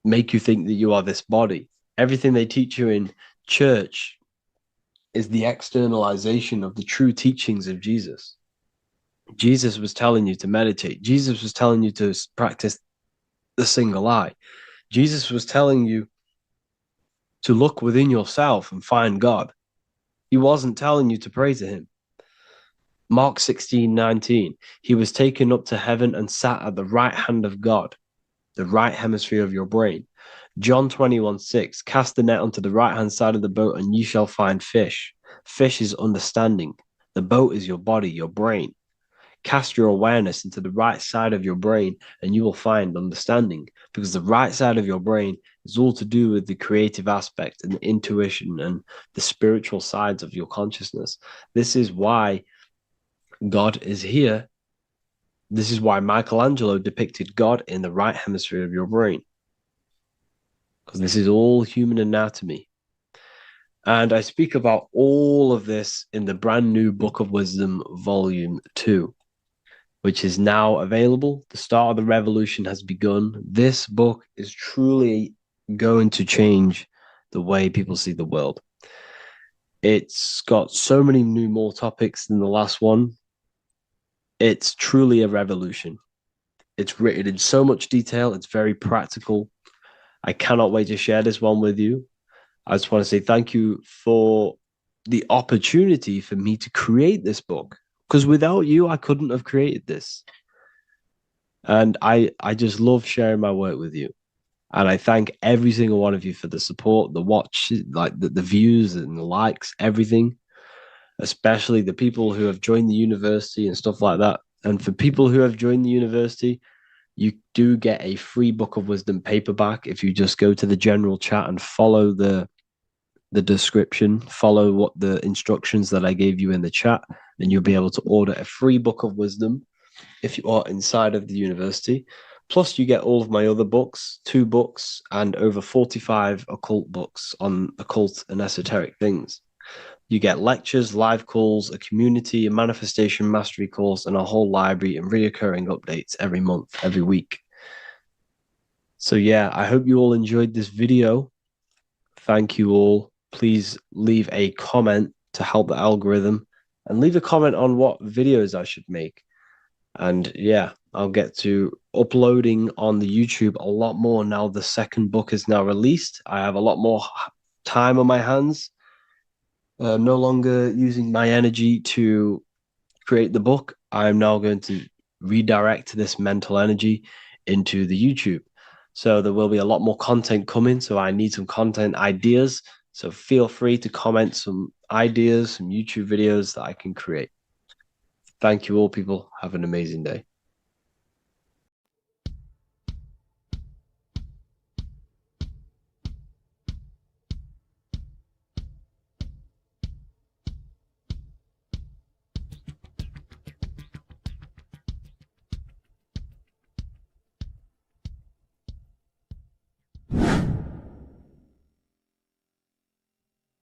make you think that you are this body. Everything they teach you in church is the externalization of the true teachings of Jesus. Jesus was telling you to meditate. Jesus was telling you to practice the single eye. Jesus was telling you to look within yourself and find God. He wasn't telling you to pray to him. Mark 16:19, he was taken up to heaven and sat at the right hand of God, the right hemisphere of your brain. John 21:6, cast the net onto the right-hand side of the boat and ye shall find fish. Fish is understanding. The boat is your body, your brain. Cast your awareness into the right side of your brain and you will find understanding, because the right side of your brain is all to do with the creative aspect and the intuition and the spiritual sides of your consciousness. This is why God is here. This is why Michelangelo depicted God in the right hemisphere of your brain, because this is all human anatomy. And I speak about all of this in the brand new Book of Wisdom, Volume 2, which is now available. The start of the revolution has begun. This book is truly going to change the way people see the world. It's got so many more topics than the last one. It's truly a revolution. It's written in so much detail. It's very practical. I cannot wait to share this one with you. I just want to say thank you for the opportunity for me to create this book, because without you, I couldn't have created this. And I just love sharing my work with you. And I thank every single one of you for the support, the watch, like the views and the likes, everything, especially the people who have joined the university and stuff like that. And for people who have joined the university, you do get a free Book of Wisdom paperback if you just go to the general chat and follow the description, follow what the instructions that I gave you in the chat, and you'll be able to order a free Book of Wisdom if you are inside of the university. Plus, you get all of my other books, 2 books, and over 45 occult books on occult and esoteric things. You get lectures, live calls, a community, a manifestation mastery course, and a whole library and reoccurring updates every month, every week. So yeah, I hope you all enjoyed this video. Thank you all. Please leave a comment to help the algorithm, and leave a comment on what videos I should make. And yeah, I'll get to uploading on the YouTube a lot more now. The second book is now released. I have a lot more time on my hands. No longer using my energy to create the book. I'm now going to redirect this mental energy into the YouTube. So there will be a lot more content coming. So I need some content ideas. So feel free to comment some ideas, some YouTube videos that I can create. Thank you all, people. Have an amazing day.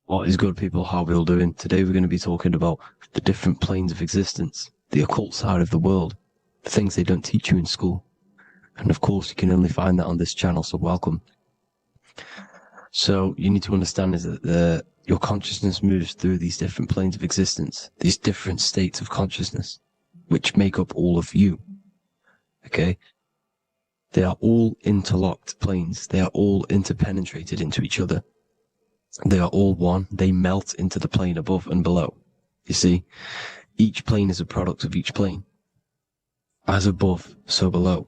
What is good, people? How are we all doing? Today we're going to be talking about the different planes of existence, the occult side of the world, the things they don't teach you in school. And of course, you can only find that on this channel, so welcome. So you need to understand is that your consciousness moves through these different planes of existence, these different states of consciousness, which make up all of you. Okay? They are all interlocked planes. They are all interpenetrated into each other. They are all one. They melt into the plane above and below. You see? Each plane is a product of each plane. As above, so below.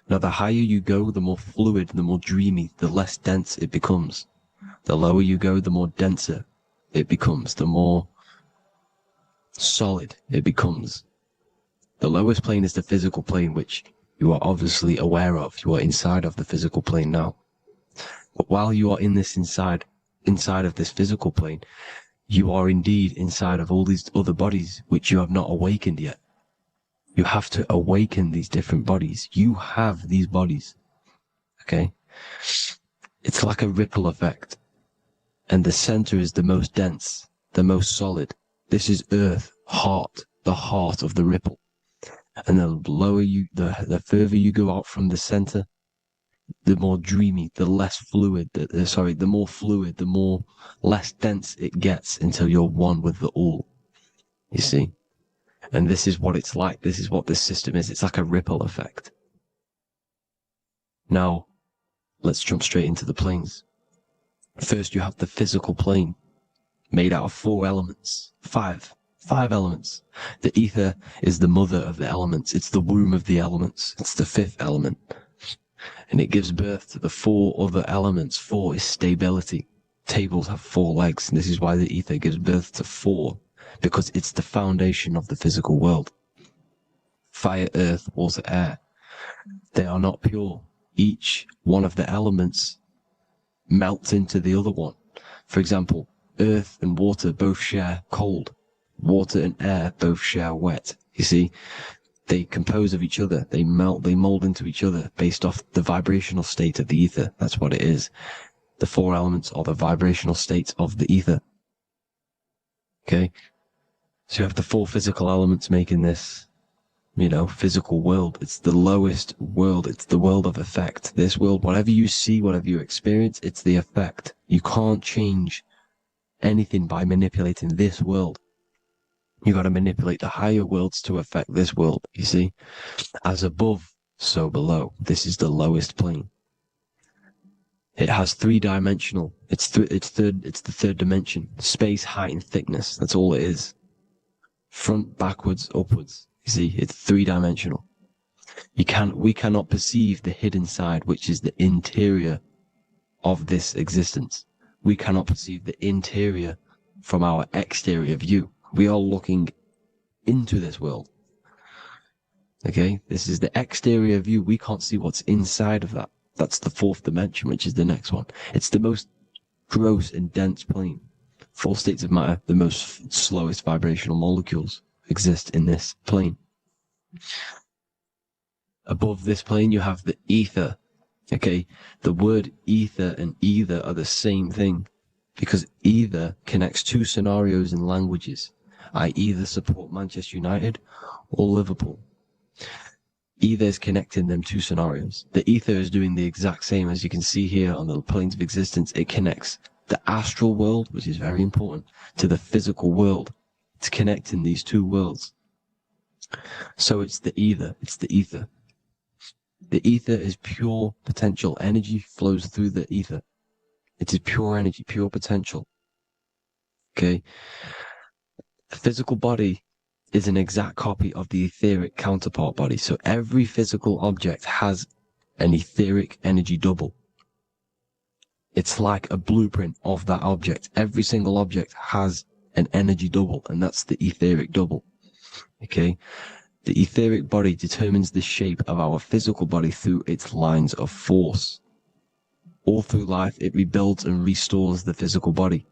Now, the higher you go, the more fluid, the more dreamy, the less dense it becomes. The lower you go, the more denser it becomes, the more solid it becomes. The lowest plane is the physical plane, which you are obviously aware of. You are inside of the physical plane now. But while you are in this inside of this physical plane, you are indeed inside of all these other bodies which you have not awakened yet. You have to awaken these different bodies. You have these bodies. Okay? It's like a ripple effect. And the center is the most dense, the most solid. This is Earth, heart, the heart of the ripple. And the lower you, the further you go out from the center, the more dreamy, the less fluid, the more fluid, the more less dense it gets until you're one with the all. You see? And this is what it's like. This is what this system is. It's like a ripple effect. Now, let's jump straight into the planes. First, you have the physical plane, made out of 4 elements. 5 elements. The ether is the mother of the elements. It's the womb of the elements. It's the 5th element. And it gives birth to the 4 other elements. 4 is stability. Tables have 4 legs, and this is why the ether gives birth to 4. Because it's the foundation of the physical world. Fire, earth, water, air. They are not pure. Each one of the elements melts into the other one. For example, earth and water both share cold. Water and air both share wet. You see, they compose of each other. They melt, they mold into each other based off the vibrational state of the ether. That's what it is. The 4 elements are the vibrational states of the ether. Okay? So you have the 4 physical elements making this, physical world. It's the lowest world. It's the world of effect. This world, whatever you see, whatever you experience, it's the effect. You can't change anything by manipulating this world. You got to manipulate the higher worlds to affect this world, you see? As above, so below. This is the lowest plane. It has 3-dimensional. It's the 3rd dimension. Space, height, and thickness. That's all it is. Front, backwards, upwards. You see, it's 3-dimensional. We cannot perceive the hidden side, which is the interior of this existence. We cannot perceive the interior from our exterior view. We are looking into this world. Okay? This is the exterior view. We can't see what's inside of that. That's the 4th dimension, which is the next one. It's the most gross and dense plane. 4 states of matter, the most slowest vibrational molecules, exist in this plane. Above this plane, you have the ether. Okay? The word ether and either are the same thing, because either connects 2 scenarios in languages. I either support Manchester United or Liverpool. Either is connecting them 2 scenarios. The ether is doing the exact same, as you can see here on the planes of existence. It connects the astral world, which is very important, to the physical world. It's connecting these 2 worlds. So it's the ether. It's the ether. The ether is pure potential. Energy flows through the ether. It is pure energy, pure potential. Okay? The physical body is an exact copy of the etheric counterpart body. So every physical object has an etheric energy double. It's like a blueprint of that object. Every single object has an energy double, and that's the etheric double. Okay? The etheric body determines the shape of our physical body through its lines of force. All through life, it rebuilds and restores the physical body.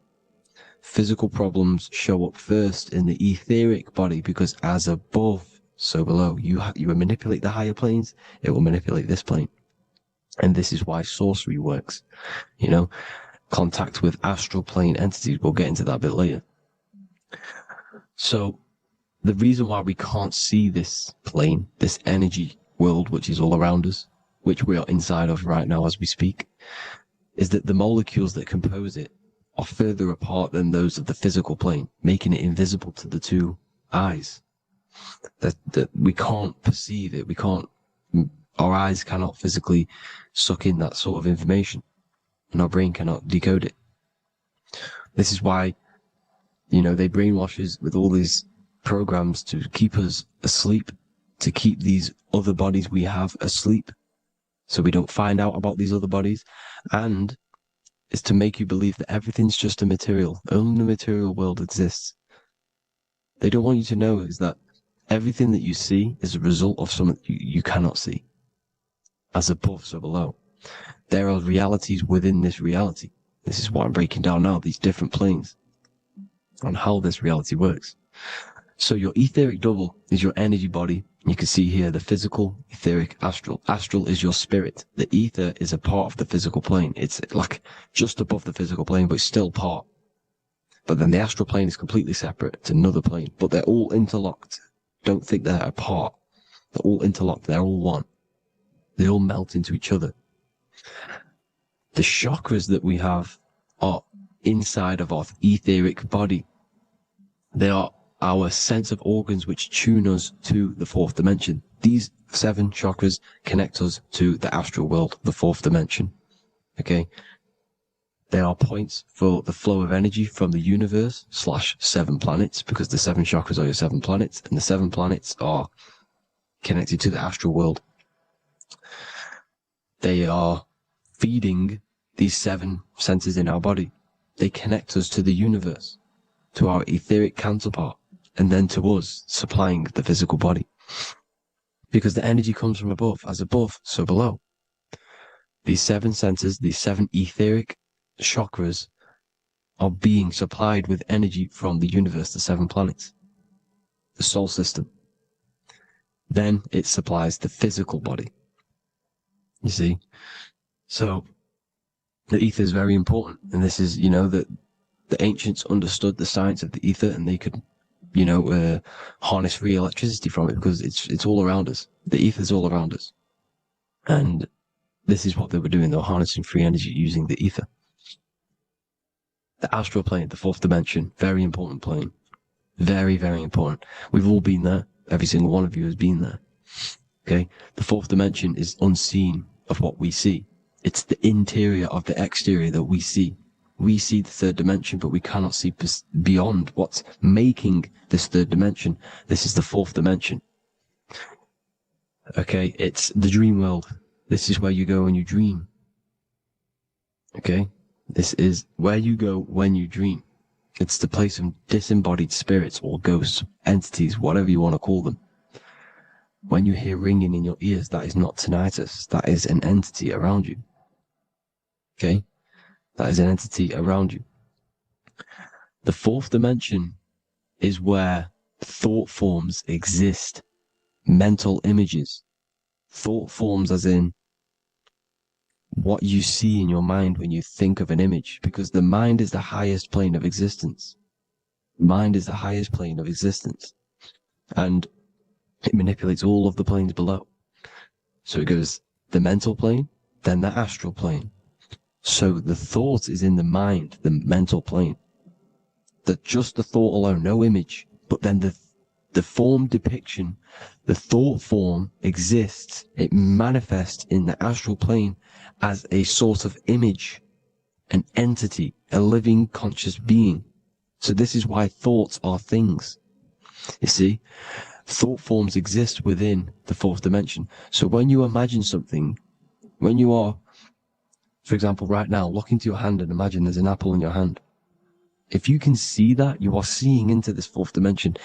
Physical problems show up first in the etheric body, because as above, so below. You manipulate the higher planes, it will manipulate this plane. And this is why sorcery works. Contact with astral plane entities. We'll get into that a bit later. So the reason why we can't see this plane, this energy world, which is all around us, which we are inside of right now as we speak, is that the molecules that compose it are further apart than those of the physical plane, making it invisible to the 2 eyes. That we can't perceive it. We can't Our eyes cannot physically suck in that sort of information, and our brain cannot decode it. This is why, you know, they brainwash us with all these programs to keep us asleep, to keep these other bodies we have asleep, so we don't find out about these other bodies, and it's to make you believe that everything's just a material. Only the material world exists. They don't want you to know is that everything that you see is a result of something you cannot see. As above, so below. There are realities within this reality. This is what I'm breaking down now, these different planes, on how this reality works. So your etheric double is your energy body. You can see here the physical, etheric, astral. Astral is your spirit. The ether is a part of the physical plane. It's like just above the physical plane, but it's still part. But then the astral plane is completely separate. It's another plane, but they're all interlocked. Don't think they're apart. They're all interlocked. They're all one. They all melt into each other. The chakras that we have are inside of our etheric body. They are our sense of organs which tune us to the fourth dimension. These 7 chakras connect us to the astral world, the fourth dimension. Okay? They are points for the flow of energy from the universe / 7 planets, because the 7 chakras are your 7 planets, and the 7 planets are connected to the astral world. They are feeding these 7 senses in our body. They connect us to the universe, to our etheric counterpart, and then to us, supplying the physical body. Because the energy comes from above. As above, so below. These 7 senses, these 7 etheric chakras, are being supplied with energy from the universe, the 7 planets, the solar system. Then it supplies the physical body. You see? So, the ether is very important. And this is, you know, that the ancients understood the science of the ether, and they could, you know, harness free electricity from it, because it's all around us. The ether is all around us. And this is what they were doing. They were harnessing free energy using the ether. The astral plane, the fourth dimension, very important plane. Very, very important. We've all been there. Every single one of you has been there. Okay? The fourth dimension is unseen of what we see. It's the interior of the exterior that we see. We see the third dimension, but we cannot see beyond what's making this third dimension. This is the fourth dimension. Okay? It's the dream world. This is where you go when you dream. Okay? This is where you go when you dream. It's the place of disembodied spirits or ghosts, entities, whatever you want to call them. When you hear ringing in your ears, that is not tinnitus. That is an entity around you. Okay? That is an entity around you. The fourth dimension is where thought forms exist. Mental images. Thought forms as in what you see in your mind when you think of an image, because the mind is the highest plane of existence. Mind is the highest plane of existence. And it manipulates all of the planes below. So it goes the mental plane, then the astral plane. So the thought is in the mind, the mental plane. That just the thought alone, no image, but then the form depiction, the thought form exists. It manifests in the astral plane as a sort of image, an entity, a living conscious being. So this is why thoughts are things. You see, thought forms exist within the fourth dimension. So when you imagine something, when you are, for example, right now, look into your hand and imagine there's an apple in your hand. If you can see that, you are seeing into this fourth dimension.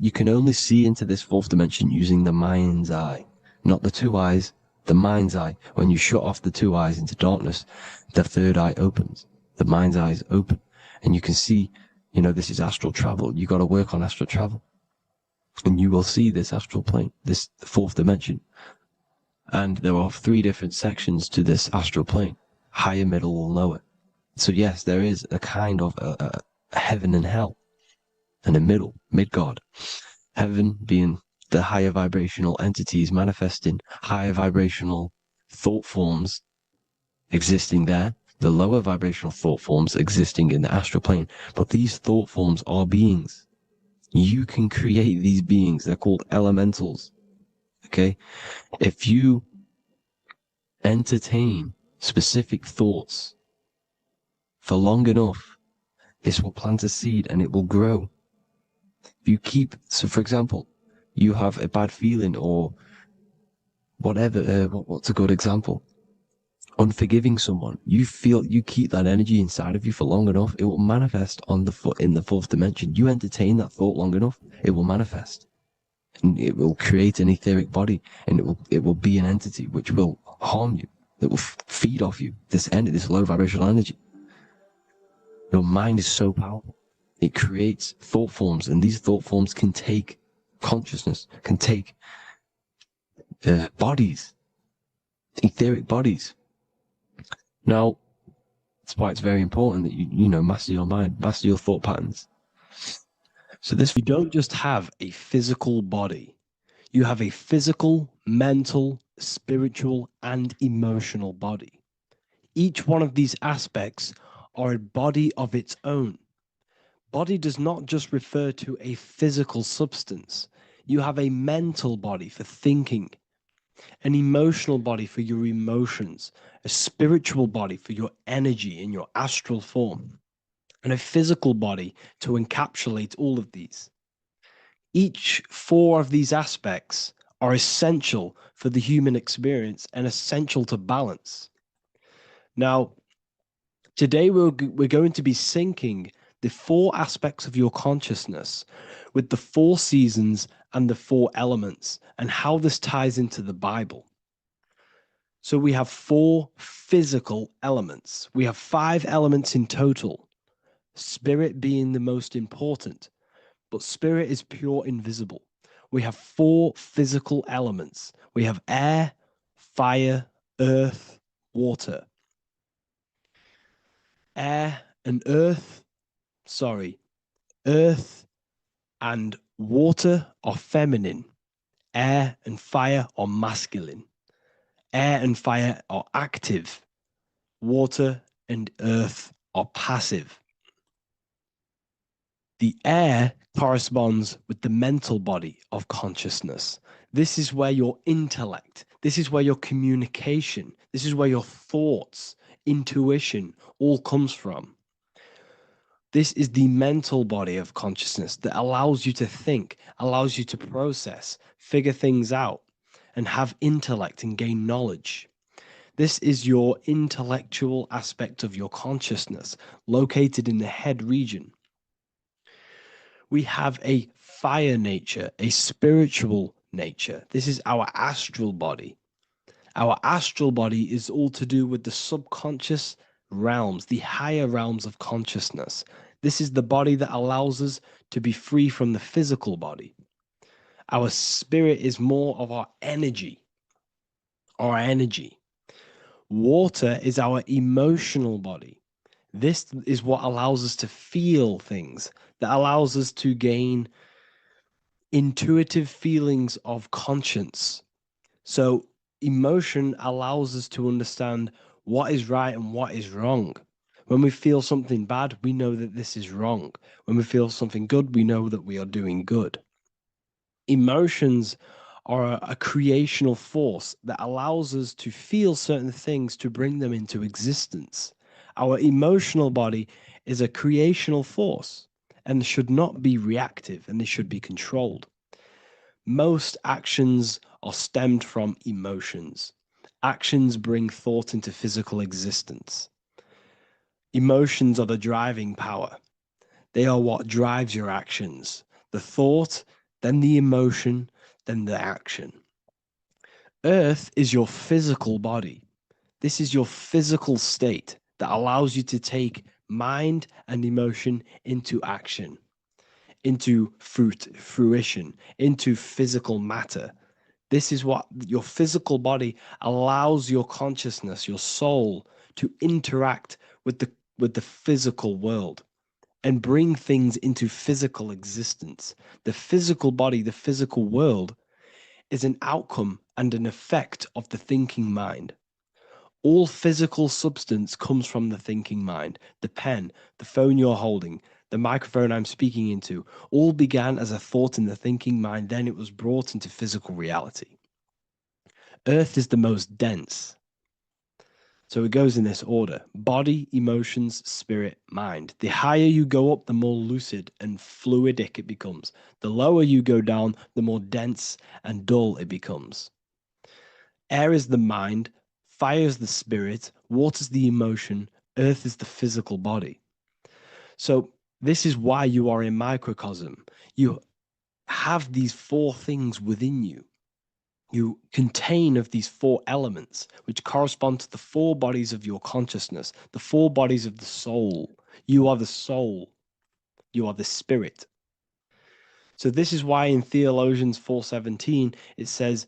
You can only see into this fourth dimension using the mind's eye, not the 2 eyes, the mind's eye. When you shut off the 2 eyes into darkness, the third eye opens. The mind's eye is open. And you can see, you know, this is astral travel. You got to work on astral travel. And you will see this astral plane, this fourth dimension. And there are 3 different sections to this astral plane. Higher, middle, or lower. So yes, there is a kind of a heaven and hell. And a middle, Midgard. Heaven being the higher vibrational entities manifesting higher vibrational thought forms existing there. The lower vibrational thought forms existing in the astral plane. But these thought forms are beings. You can create these beings. They're called elementals. Okay? If you entertain specific thoughts for long enough, this will plant a seed and it will grow. If you keep, so for example, you have a bad feeling or whatever, what's a good example? Unforgiving someone, you keep that energy inside of you for long enough, it will manifest in the fourth dimension. You entertain that thought long enough, it will manifest. And it will create an etheric body, and it will be an entity which will harm you, that will feed off you, this low vibrational energy. Your mind is so powerful. It creates thought forms, and these thought forms can take consciousness, can take bodies, etheric bodies. Now, that's why it's very important that you master your mind, master your thought patterns. So you don't just have a physical body. You have a physical, mental, spiritual, and emotional body. Each one of these aspects are a body of its own. Body does not just refer to a physical substance. You have a mental body for thinking, an emotional body for your emotions, a spiritual body for your energy in your astral form, and a physical body to encapsulate all of these. Each four of these aspects are essential for the human experience and essential to balance. Now, today we're going to be syncing the four aspects of your consciousness with the four seasons and the four elements and how this ties into the Bible. So we have four physical elements. We have 5 elements in total, spirit being the most important, but spirit is pure invisible. We have 4 physical elements. We have air, fire, earth, water. Earth and water are feminine. Air and fire are masculine. Air and fire are active. Water and earth are passive. The air corresponds with the mental body of consciousness. This is where your intellect, this is where your communication, this is where your thoughts, intuition all comes from. This is the mental body of consciousness that allows you to think, allows you to process, figure things out, and have intellect and gain knowledge. This is your intellectual aspect of your consciousness, located in the head region. We have a fire nature, a spiritual nature. This is our astral body. Our astral body is all to do with the subconscious realms, the higher realms of consciousness. This is the body that allows us to be free from the physical body. Our spirit is more of our energy. Water is our emotional body. This is what allows us to feel things, that allows us to gain intuitive feelings of conscience. So emotion allows us to understand what is right and what is wrong. When we feel something bad, we know that this is wrong. When we feel something good, we know that we are doing good. Emotions are a creational force that allows us to feel certain things to bring them into existence. Our emotional body is a creational force and should not be reactive, and they should be controlled. Most actions are stemmed from emotions. Actions bring thought into physical existence. Emotions are the driving power. They are what drives your actions. The thought, then the emotion, then the action. Earth is your physical body. This is your physical state that allows you to take mind and emotion into action, into fruition, into physical matter. This is what your physical body allows your consciousness, your soul, to interact with the physical world and bring things into physical existence. The physical body, the physical world, is an outcome and an effect of the thinking mind. All physical substance comes from the thinking mind. The pen, the phone you're holding, the microphone I'm speaking into, all began as a thought in the thinking mind, then it was brought into physical reality. Earth is the most dense. So it goes in this order: body, emotions, spirit, mind. The higher you go up, the more lucid and fluidic it becomes. The lower you go down, the more dense and dull it becomes. Air is the mind, fire is the spirit, water is the emotion, earth is the physical body. So this is why you are a microcosm. You have these four things within you. You contain of these four elements, which correspond to the four bodies of your consciousness, the four bodies of the soul. You are the soul. You are the spirit. So this is why in Theologians 4:17 it says,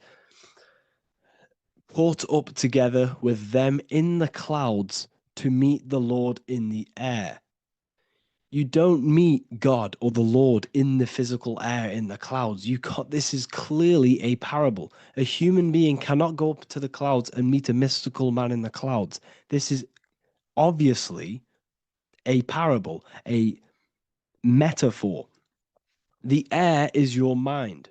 "Caught up together with them in the clouds to meet the Lord in the air." You don't meet God or the Lord in the physical air in the clouds. This is clearly a parable. A human being cannot go up to the clouds and meet a mystical man in the clouds. This is obviously a parable, a metaphor. The air is your mind.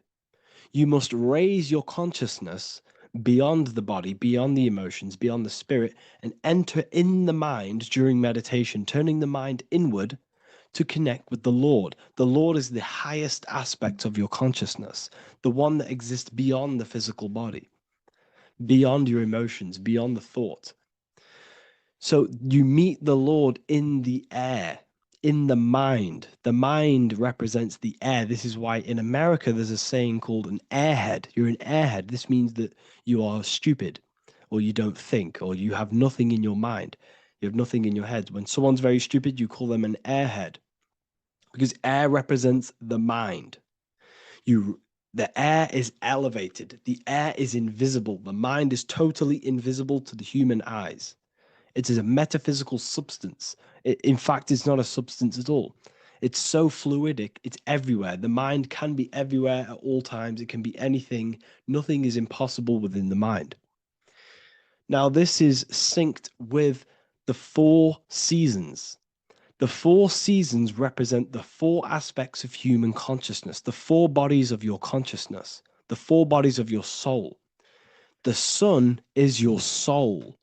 You must raise your consciousness beyond the body, beyond the emotions, beyond the spirit, and enter in the mind during meditation, turning the mind inward to connect with the Lord. The Lord is the highest aspect of your consciousness, the one that exists beyond the physical body, beyond your emotions, beyond the thought. So you meet the Lord in the air, in the mind. The mind represents the air. This is why in America there's a saying called an airhead. You're an airhead. This means that you are stupid, or you don't think, or you have nothing in your mind. You have nothing in your head. When someone's very stupid, you call them an airhead, because air represents the mind. The air is elevated. The air is invisible. The mind is totally invisible to the human eyes. It is a metaphysical substance. In fact, it's not a substance at all. It's so fluidic. It's everywhere. The mind can be everywhere at all times. It can be anything. Nothing is impossible within the mind. Now, this is synced with the four seasons. The four seasons represent the four aspects of human consciousness, the four bodies of your consciousness, the four bodies of your soul. The sun is your soul,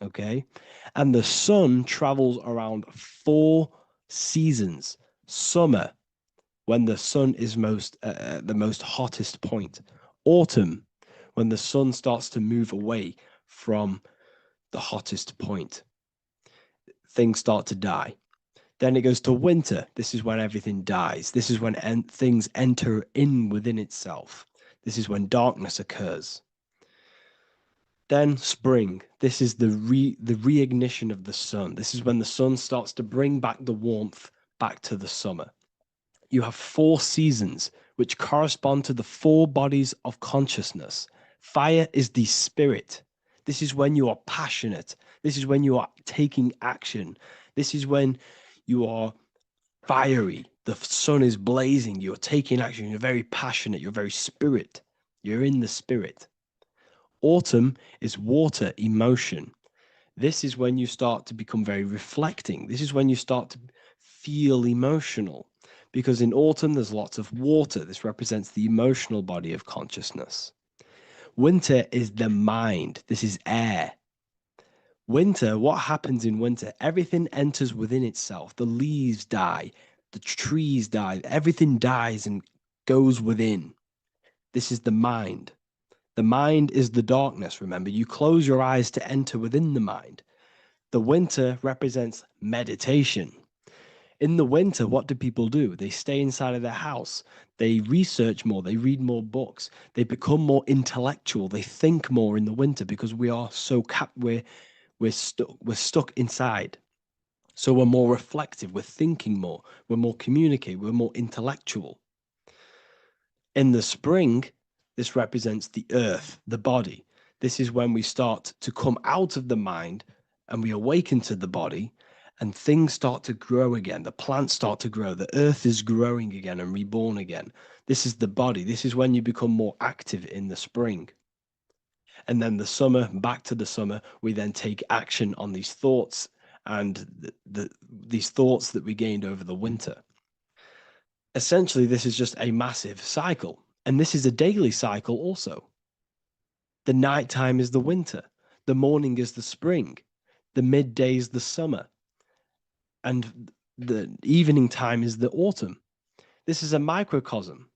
okay? And the sun travels around four seasons. Summer, when the sun is the most hottest point. Autumn, when the sun starts to move away from the hottest point. Things start to die. Then it goes to winter. This is when everything dies. This is when things enter in within itself. This is when darkness occurs. Then spring. This is the reignition of the sun. This is when the sun starts to bring back the warmth back to the summer. You have four seasons which correspond to the four bodies of consciousness. Fire is the spirit. This is when you are passionate. This is when you are taking action. This is when you are fiery. The sun is blazing. You're taking action. You're very passionate. You're very spirit. You're in the spirit. Autumn is water, emotion. This is when you start to become very reflecting. This is when you start to feel emotional, because in autumn there's lots of water. This represents the emotional body of consciousness. Winter is the mind. This is air. Winter, what happens in winter? Everything enters within itself. The leaves die, the trees die, everything dies and goes within. This is the mind. The mind is the darkness, remember. You close your eyes to enter within the mind. The winter represents meditation. In the winter, what do people do? They stay inside of their house. They research more. They read more books. They become more intellectual. They think more in the winter because we are so we're stuck inside. So we're more reflective. We're thinking more. We're more communicative. We're more intellectual. In the spring, this represents the earth, the body. This is when we start to come out of the mind and we awaken to the body, and things start to grow again. The plants start to grow. The earth is growing again and reborn again. This is the body. This is when you become more active in the spring. And then the summer, back to the summer, we then take action on these thoughts and these thoughts that we gained over the winter. Essentially, this is just a massive cycle. And this is a daily cycle also. The nighttime is the winter. The morning is the spring. The midday is the summer. And the evening time is the autumn. This is a microcosm.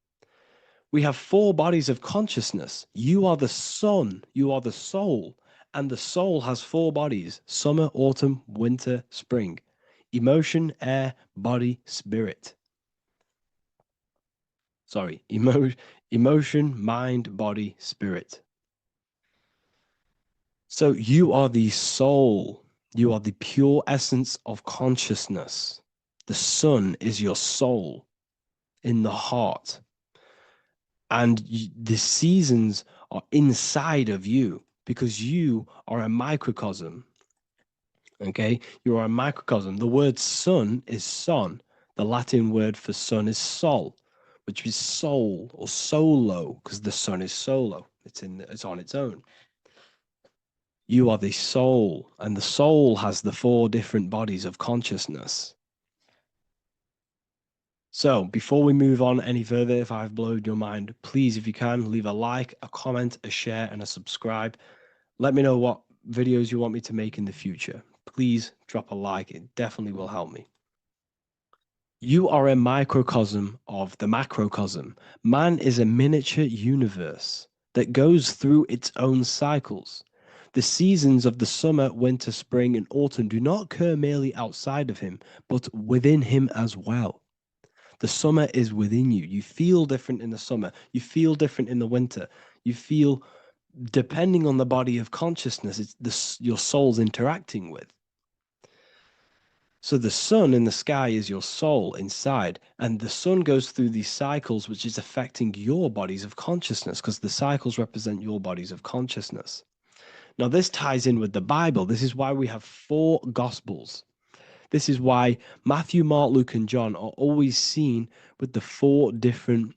We have 4 bodies of consciousness. You are the sun, you are the soul, and the soul has 4 bodies: summer, autumn, winter, spring. Emotion, air, body, spirit. Sorry, emotion, mind, body, spirit. So you are the soul. You are the pure essence of consciousness. The sun is your soul in the heart. And the seasons are inside of you because you are a microcosm. Okay? You are a microcosm. The word sun is son. The Latin word for sun is sol, which is soul or solo, because the sun is solo. It's on its own. You are the soul, and the soul has the 4 different bodies of consciousness. So before we move on any further, if I've blown your mind, please, if you can, leave a like, a comment, a share, and a subscribe. Let me know what videos you want me to make in the future. Please drop a like. It definitely will help me. You are a microcosm of the macrocosm. Man is a miniature universe that goes through its own cycles. The seasons of the summer, winter, spring, and autumn do not occur merely outside of him, but within him as well. The summer is within you. You feel different in the summer. You feel different in the winter. You feel, depending on the body of consciousness, your soul's interacting with. So the sun in the sky is your soul inside, and the sun goes through these cycles, which is affecting your bodies of consciousness, because the cycles represent your bodies of consciousness. Now, this ties in with the Bible. This is why we have 4 Gospels. This is why Matthew, Mark, Luke, and John are always seen with the 4 different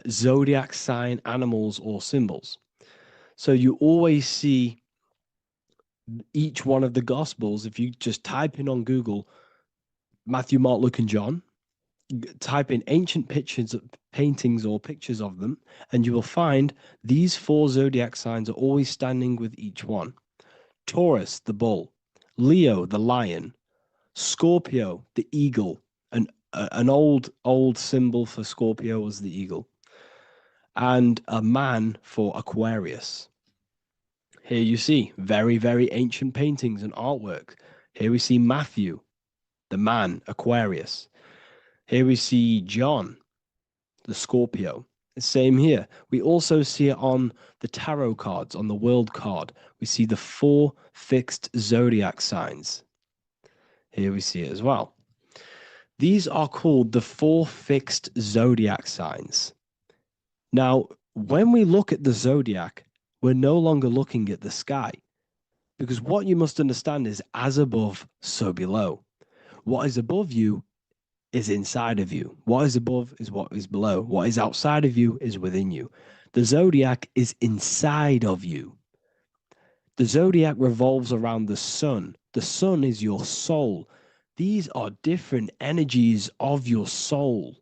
zodiac sign animals or symbols. So you always see each one of the Gospels. If you just type in on Google Matthew, Mark, Luke, and John, type in ancient pictures, paintings, or pictures of them, and you will find these 4 zodiac signs are always standing with each one. Taurus, the bull; Leo, the lion; Scorpio, the eagle. An old symbol for Scorpio was the eagle, and a man for Aquarius. Here you see very, very ancient paintings and artwork. Here we see Matthew, the man, Aquarius. Here we see John, the Scorpio. Same here. We also see it on the tarot cards, on the world card. We see the 4 fixed zodiac signs. Here we see it as well. These are called the 4 fixed zodiac signs. Now, when we look at the zodiac, we're no longer looking at the sky, because what you must understand is as above, so below. What is above you is inside of you. What is above is what is below. What is outside of you is within you. The zodiac is inside of you. The zodiac revolves around the sun. The sun is your soul. These are different energies of your soul.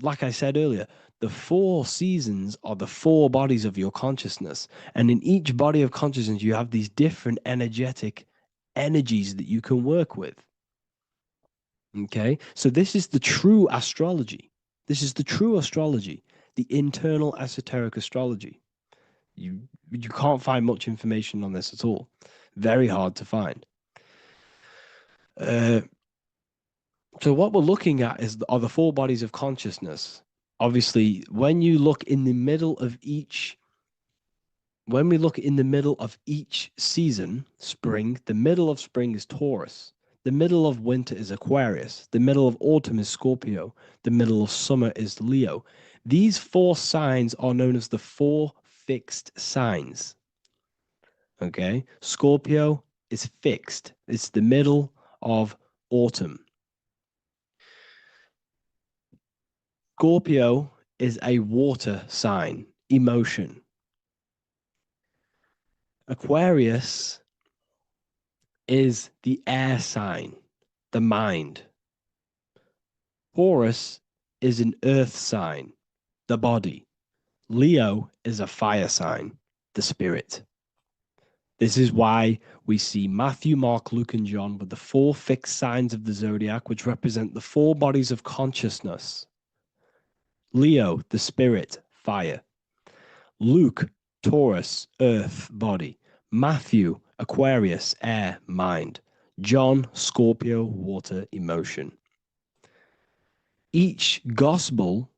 Like I said earlier, the 4 seasons are the 4 bodies of your consciousness. And in each body of consciousness, you have these different energetic energies that you can work with. Okay, so this is the true astrology. This is the true astrology, the internal esoteric astrology. You can't find much information on this at all. Very hard to find. So what we're looking at are the 4 bodies of consciousness. Obviously, when you look in the middle of each, when we look in the middle of each season, spring, the middle of spring is Taurus. The middle of winter is Aquarius. The middle of autumn is Scorpio. The middle of summer is Leo. These 4 signs are known as the 4 fixed signs. Okay, Scorpio is fixed. It's the middle of autumn. Scorpio is a water sign, emotion. Aquarius is the air sign, the mind. Taurus is an earth sign, the body. Leo is a fire sign, the spirit. This is why we see Matthew, Mark, Luke, and John with the 4 fixed signs of the zodiac, which represent the 4 bodies of consciousness. Leo, the spirit, fire. Luke, Taurus, earth, body. Matthew, Aquarius, air, mind. John, Scorpio, water, emotion. Each gospel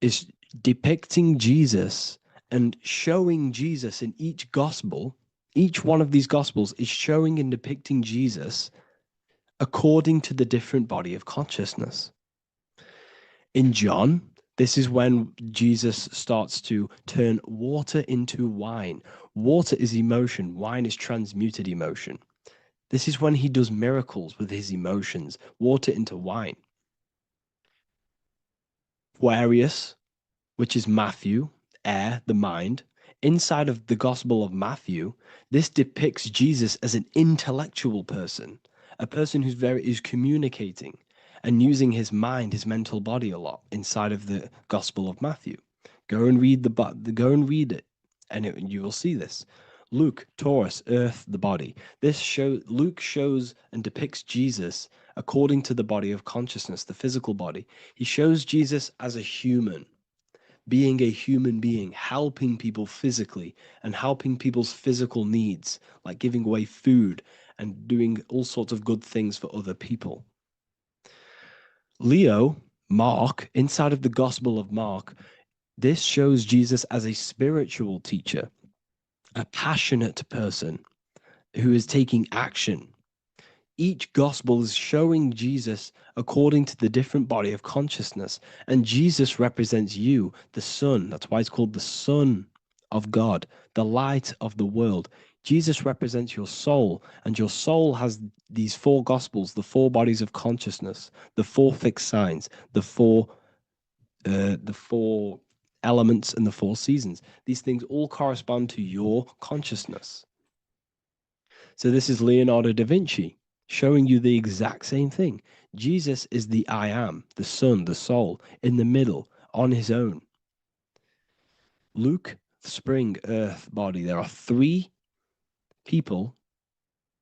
is depicting Jesus and showing Jesus in each gospel. Each one of these gospels is showing and depicting Jesus according to the different body of consciousness. In John, this is when Jesus starts to turn water into wine. Water is emotion, wine is transmuted emotion. This is when he does miracles with his emotions, water into wine. Aquarius, which is Matthew, air, the mind. Inside of the Gospel of Matthew, this depicts Jesus as an intellectual person, a person who's communicating and using his mind, his mental body a lot inside of the Gospel of Matthew. Go and read it, and you will see this. Luke, Taurus, earth, the body. Luke shows and depicts Jesus according to the body of consciousness, the physical body. He shows Jesus as a human, being a human being, helping people physically and helping people's physical needs, like giving away food and doing all sorts of good things for other people. Leo, Mark, inside of the Gospel of Mark, this shows Jesus as a spiritual teacher, a passionate person who is taking action. Each gospel is showing Jesus according to the different body of consciousness. And Jesus represents you, the Son. That's why it's called the Son of God, the light of the world. Jesus represents your soul, and your soul has these 4 gospels, the 4 bodies of consciousness, the 4 fixed signs, the 4 elements and the 4 seasons. These things all correspond to your consciousness. So this is Leonardo da Vinci showing you the exact same thing. Jesus is the I am, the Son, the soul, in the middle, on his own. Luke, spring, earth, body. There are 3 people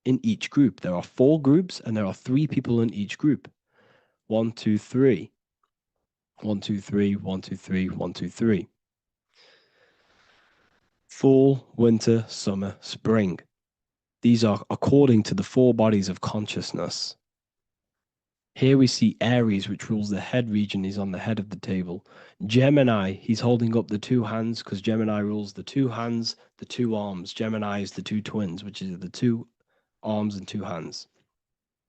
in each group. There are 4 groups, and there are 3 people in each group. 1, 2, 3. 1, 2, 3, 1, 2, 3, 1, 2, 3. Fall, winter, summer, spring. These are according to the 4 bodies of consciousness. Here we see Aries, which rules the head region. He's on the head of the table. Gemini, he's holding up the 2 hands because Gemini rules the 2 hands, the 2 arms. Gemini is the 2 twins, which is the 2 arms and 2 hands,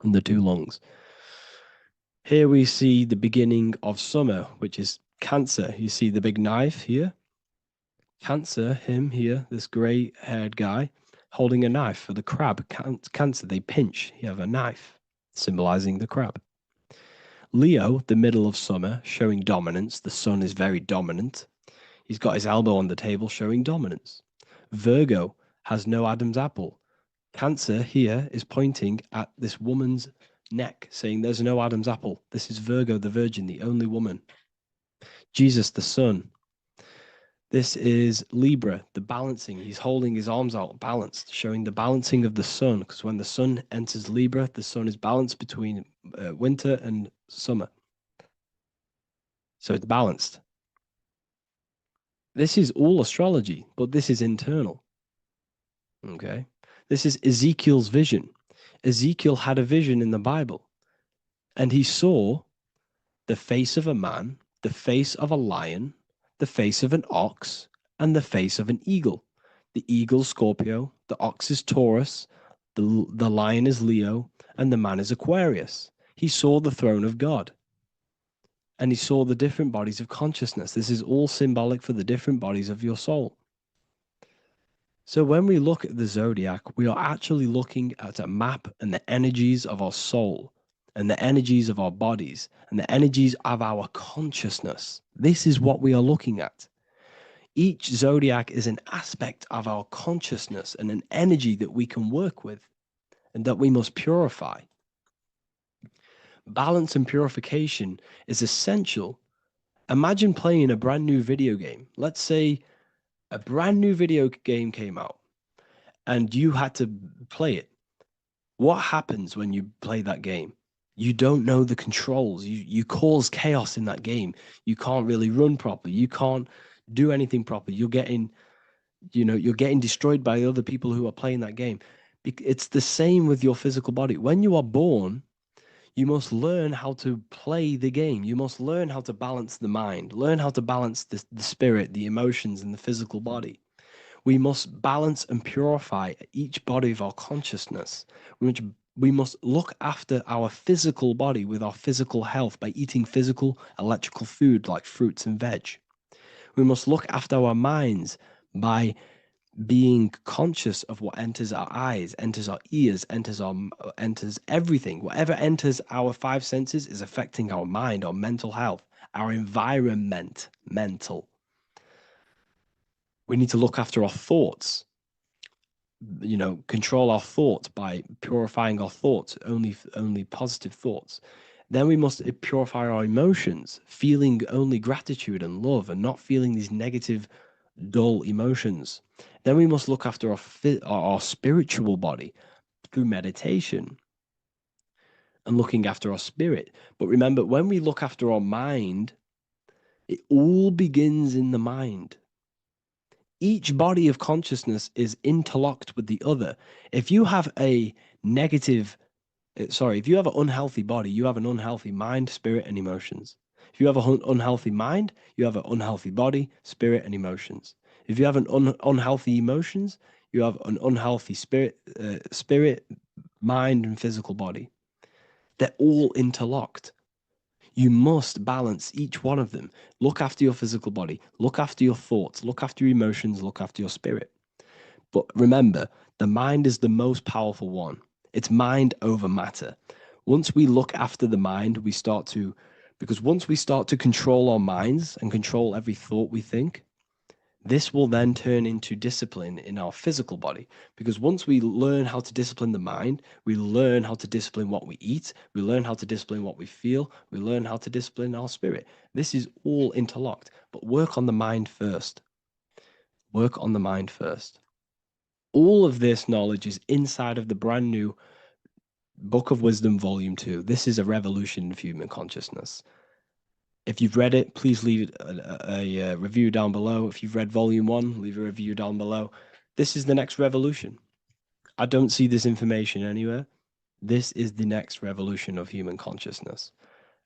and the 2 lungs. Here we see the beginning of summer, which is Cancer. You see the big knife here. Cancer, him here, this gray-haired guy, holding a knife for the crab. Cancer, they pinch. You have a knife, symbolizing the crab. Leo, the middle of summer, showing dominance. The sun is very dominant. He's got his elbow on the table, showing dominance. Virgo has no Adam's apple. Cancer here is pointing at this woman's neck, saying there's no Adam's apple. This is Virgo, the virgin, the only woman. Jesus, the sun. This is Libra, the balancing. He's holding his arms out, balanced, showing the balancing of the sun. Because when the sun enters Libra, the sun is balanced between winter and summer. So it's balanced. This is all astrology, but this is internal. Okay. This is Ezekiel's vision. Ezekiel had a vision in the Bible, and he saw the face of a man, the face of a lion, the face of an ox, and the face of an eagle. The eagle, Scorpio, the ox is Taurus, the lion is Leo, and the man is Aquarius. He saw the throne of God, and he saw the different bodies of consciousness. This is all symbolic for the different bodies of your soul. So when we look at the zodiac, we are actually looking at a map and the energies of our soul, and the energies of our bodies, and the energies of our consciousness. This is what we are looking at. Each zodiac is an aspect of our consciousness and an energy that we can work with and that we must purify. Balance and purification is essential. Imagine playing a brand new video game. Let's say a brand new video game came out, and you had to play it. What happens when you play that game? You don't know the controls. You cause chaos in that game. You can't really run properly. You can't do anything properly. You're getting destroyed by other people who are playing that game. It's the same with your physical body. When you are born, you must learn how to play the game. You must learn how to balance the mind, learn how to balance the spirit, the emotions, and the physical body. We must balance and purify each body of our consciousness, which we must look after our physical body with our physical health by eating physical, electrical food like fruits and veg. We must look after our minds by being conscious of what enters our eyes, enters our ears, enters everything. Whatever enters our five senses is affecting our mind, our mental health, our environment, mental. We need to look after our thoughts. Control our thoughts by purifying our thoughts, only positive thoughts. Then we must purify our emotions, feeling only gratitude and love and not feeling these negative, dull emotions. Then we must look after our spiritual body through meditation and looking after our spirit. But remember, when we look after our mind, it all begins in the mind. Each body of consciousness is interlocked with the other. If you have a negative, if you have an unhealthy body, you have an unhealthy mind, spirit, and emotions. If you have an unhealthy mind, you have an unhealthy body, spirit, and emotions. If you have an unhealthy emotions, you have an unhealthy spirit, mind, and physical body. They're all interlocked. You must balance each one of them. Look after your physical body, look after your thoughts, look after your emotions, look after your spirit. But remember, the mind is the most powerful one. It's mind over matter. Once we look after the mind, because once we start to control our minds and control every thought we think, this will then turn into discipline in our physical body. Because once we learn how to discipline the mind, we learn how to discipline what we eat, we learn how to discipline what we feel, we learn how to discipline our spirit. This is all interlocked, but work on the mind first. Work on the mind first. All of this knowledge is inside of the brand new Book of Wisdom, Volume 2. This is a revolution of human consciousness. If you've read it, please leave a review down below. If you've read Volume 1, leave a review down below. This is the next revolution. I don't see this information anywhere. This is the next revolution of human consciousness.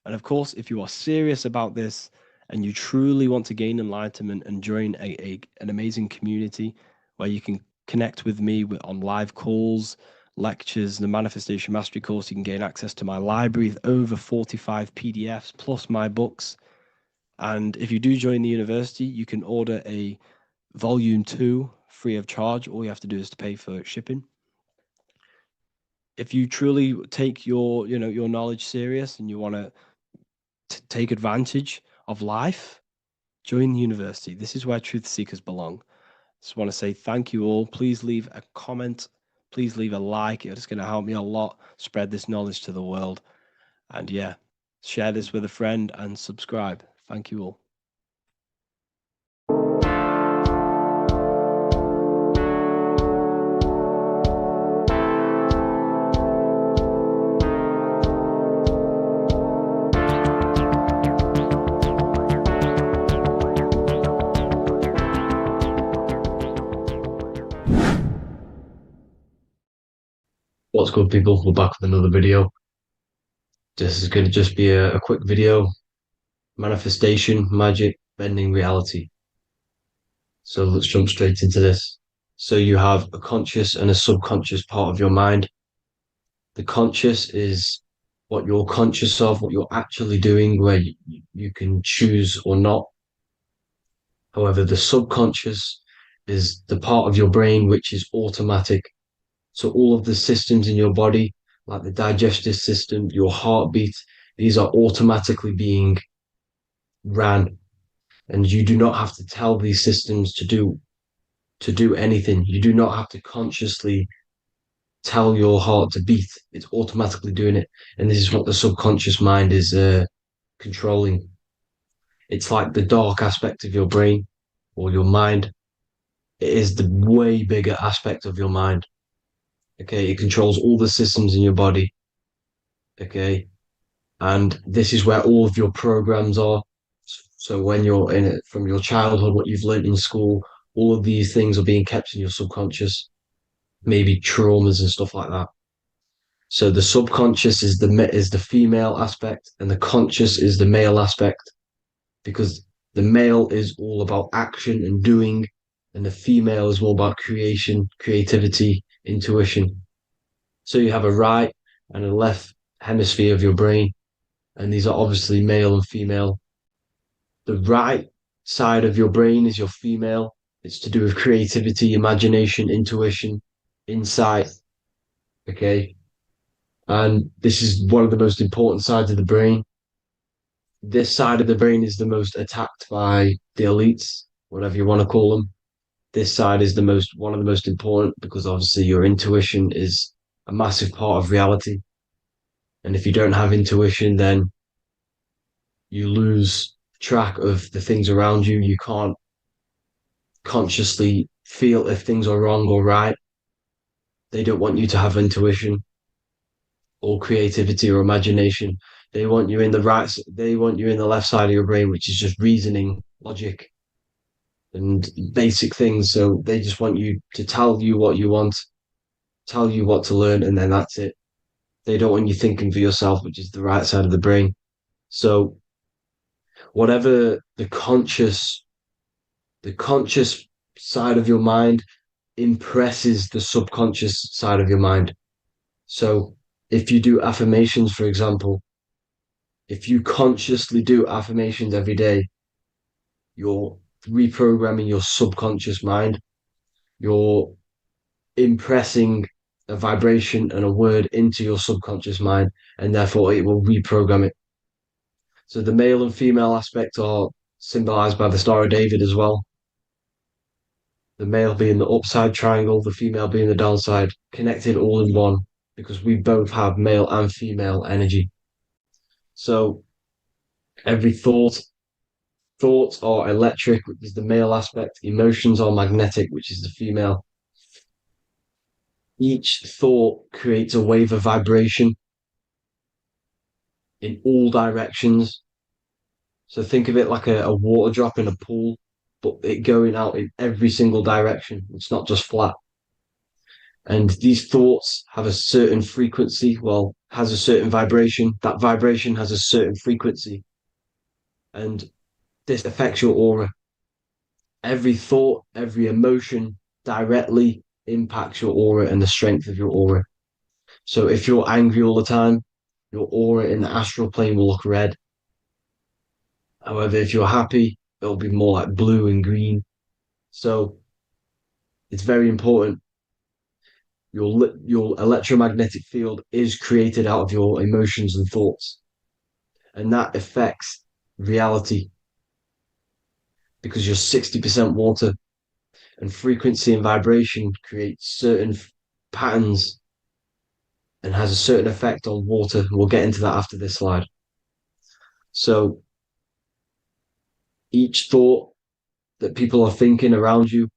And of course, if you are serious about this and you truly want to gain enlightenment and join an amazing community where you can connect with me on live calls, lectures, the Manifestation Mastery course, you can gain access to my library with over 45 PDFs plus my books. And if you do join the university, you can order a Volume 2 free of charge. All you have to do is to pay for shipping. If you truly take your knowledge serious and you want to take advantage of life, join the university. This is where truth seekers belong. Just want to say thank you all. Please leave a comment. Please leave a like. It's going to help me a lot spread this knowledge to the world. And yeah, share this with a friend and subscribe. Thank you all. What's good, people? We're back with another video. This is going to just be a quick video. Manifestation, magic, bending reality. So let's jump straight into this. So you have a conscious and a subconscious part of your mind. The conscious is what you're conscious of, what you're actually doing, where you can choose or not. However, the subconscious is the part of your brain which is automatic. So all of the systems in your body, like the digestive system, your heartbeat, these are automatically being ran. And you do not have to tell these systems to do anything. You do not have to consciously tell your heart to beat. It's automatically doing it. And this is what the subconscious mind is controlling. It's like the dark aspect of your brain or your mind. it is the way bigger aspect of your mind. Okay, it controls all the systems in your body. Okay, and this is where all of your programs are. So when you're in it from your childhood, what you've learned in school, all of these things are being kept in your subconscious, maybe traumas and stuff like that. So the subconscious is the female aspect, and the conscious is the male aspect, because the male is all about action and doing, and the female is more about creation, creativity, intuition. So you have a right and a left hemisphere of your brain, and these are obviously male and female. The right side of your brain is your female. It's to do with creativity, imagination, intuition, insight. Okay. And this is one of the most important sides of the brain. This side of the brain is the most attacked by the elites, whatever you want to call them. This side is one of the most important, because obviously your intuition is a massive part of reality. And if you don't have intuition, then you lose track of the things around you. You can't consciously feel if things are wrong or right. They don't want you to have intuition or creativity or imagination. They want you in the left side of your brain, which is just reasoning, logic, and basic things. So they just want you to tell you what you want, tell you what to learn, and then that's it. They don't want you thinking for yourself, which is the right side of the brain. So whatever the conscious side of your mind impresses the subconscious side of your mind. So if you do affirmations, for example, if you consciously do affirmations every day, you're reprogramming your subconscious mind. You're impressing a vibration and a word into your subconscious mind, and therefore it will reprogram it. So the male and female aspect are symbolized by the Star of David as well. The male being the upside triangle, the female being the downside, connected all in one, because we both have male and female energy. So every thoughts are electric, which is the male aspect. Emotions are magnetic, which is the female. Each thought creates a wave of vibration in all directions. So think of it like a water drop in a pool, but it going out in every single direction. It's not just flat. And these thoughts have a certain frequency, has a certain vibration. That vibration has a certain frequency. And this affects your aura. Every thought, every emotion directly impacts your aura and the strength of your aura. So if you're angry all the time, your aura in the astral plane will look red. However, if you're happy, it'll be more like blue and green. So it's very important. Your electromagnetic field is created out of your emotions and thoughts, and that affects reality, because you're 60% water, and frequency and vibration create certain patterns and has a certain effect on water. We'll get into that after this slide. So each thought that people are thinking around you,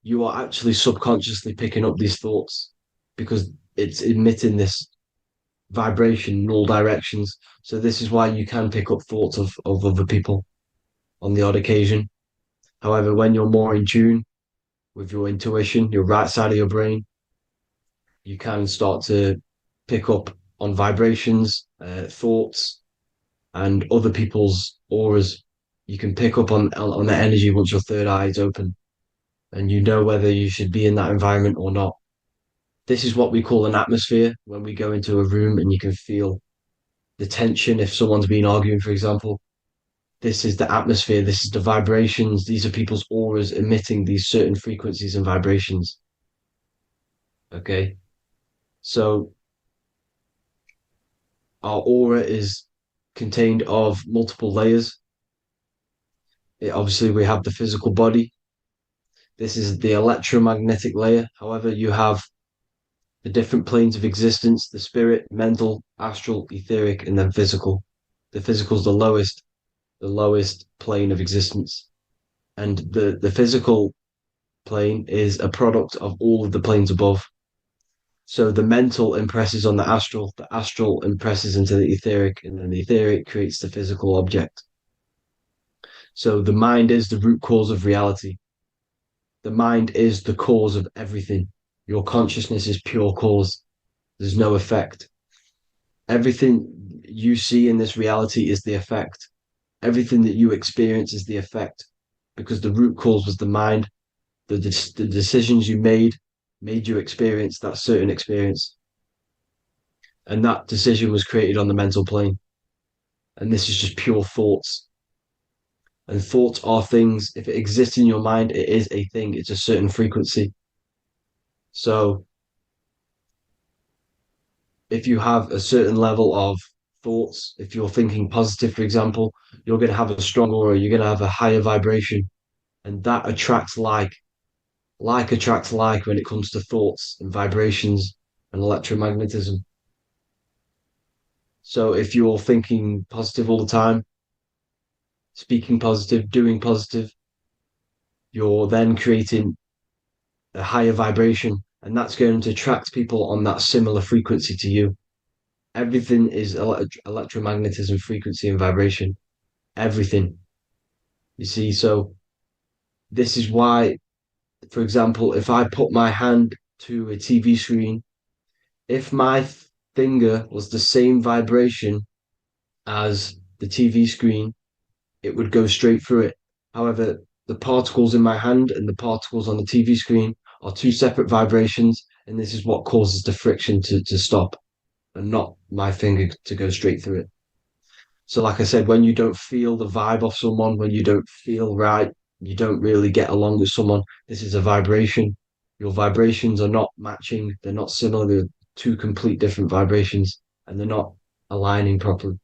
you are actually subconsciously picking up these thoughts, because it's emitting this vibration in all directions. So this is why you can pick up thoughts of other people on the odd occasion. However, when you're more in tune with your intuition, your right side of your brain, you can start to pick up on vibrations, thoughts, and other people's auras. You can pick up on the energy once your third eye is open, and you know whether you should be in that environment or not. This is what we call an atmosphere. When we go into a room and you can feel the tension, if someone's been arguing, for example, this is the atmosphere, this is the vibrations, these are people's auras emitting these certain frequencies and vibrations. Okay, so our aura is contained of multiple layers. Obviously, we have the physical body. This is the electromagnetic layer. However, you have the different planes of existence: the spirit, mental, astral, etheric, and then physical. The physical is the lowest plane of existence. And the physical plane is a product of all of the planes above. So the mental impresses on the astral impresses into the etheric, and then the etheric creates the physical object. So the mind is the root cause of reality. The mind is the cause of everything. Your consciousness is pure cause. There's no effect. Everything you see in this reality is the effect. Everything that you experience is the effect, because the root cause was the mind. The decisions you made you experience that certain experience. And that decision was created on the mental plane. And this is just pure thoughts. And thoughts are things. If it exists in your mind, it is a thing. It's a certain frequency. So if you have a certain level of thoughts, if you're thinking positive, for example, you're going to have a strong aura, you're going to have a higher vibration. And that attracts like. Like attracts like when it comes to thoughts and vibrations and electromagnetism. So if you're thinking positive all the time, speaking positive, doing positive, you're then creating a higher vibration, and that's going to attract people on that similar frequency to you. Everything is electromagnetism, frequency, and vibration. Everything. You see, so this is why, for example, if I put my hand to a TV screen, if my finger was the same vibration as the TV screen, it would go straight through it. However, the particles in my hand and the particles on the TV screen are two separate vibrations, and this is what causes the friction to stop and not my finger to go straight through it. So, like I said, when you don't feel the vibe of someone, when you don't feel right, you don't really get along with someone, this is a vibration. Your vibrations are not matching, they're not similar, they're two complete different vibrations, and they're not aligning properly.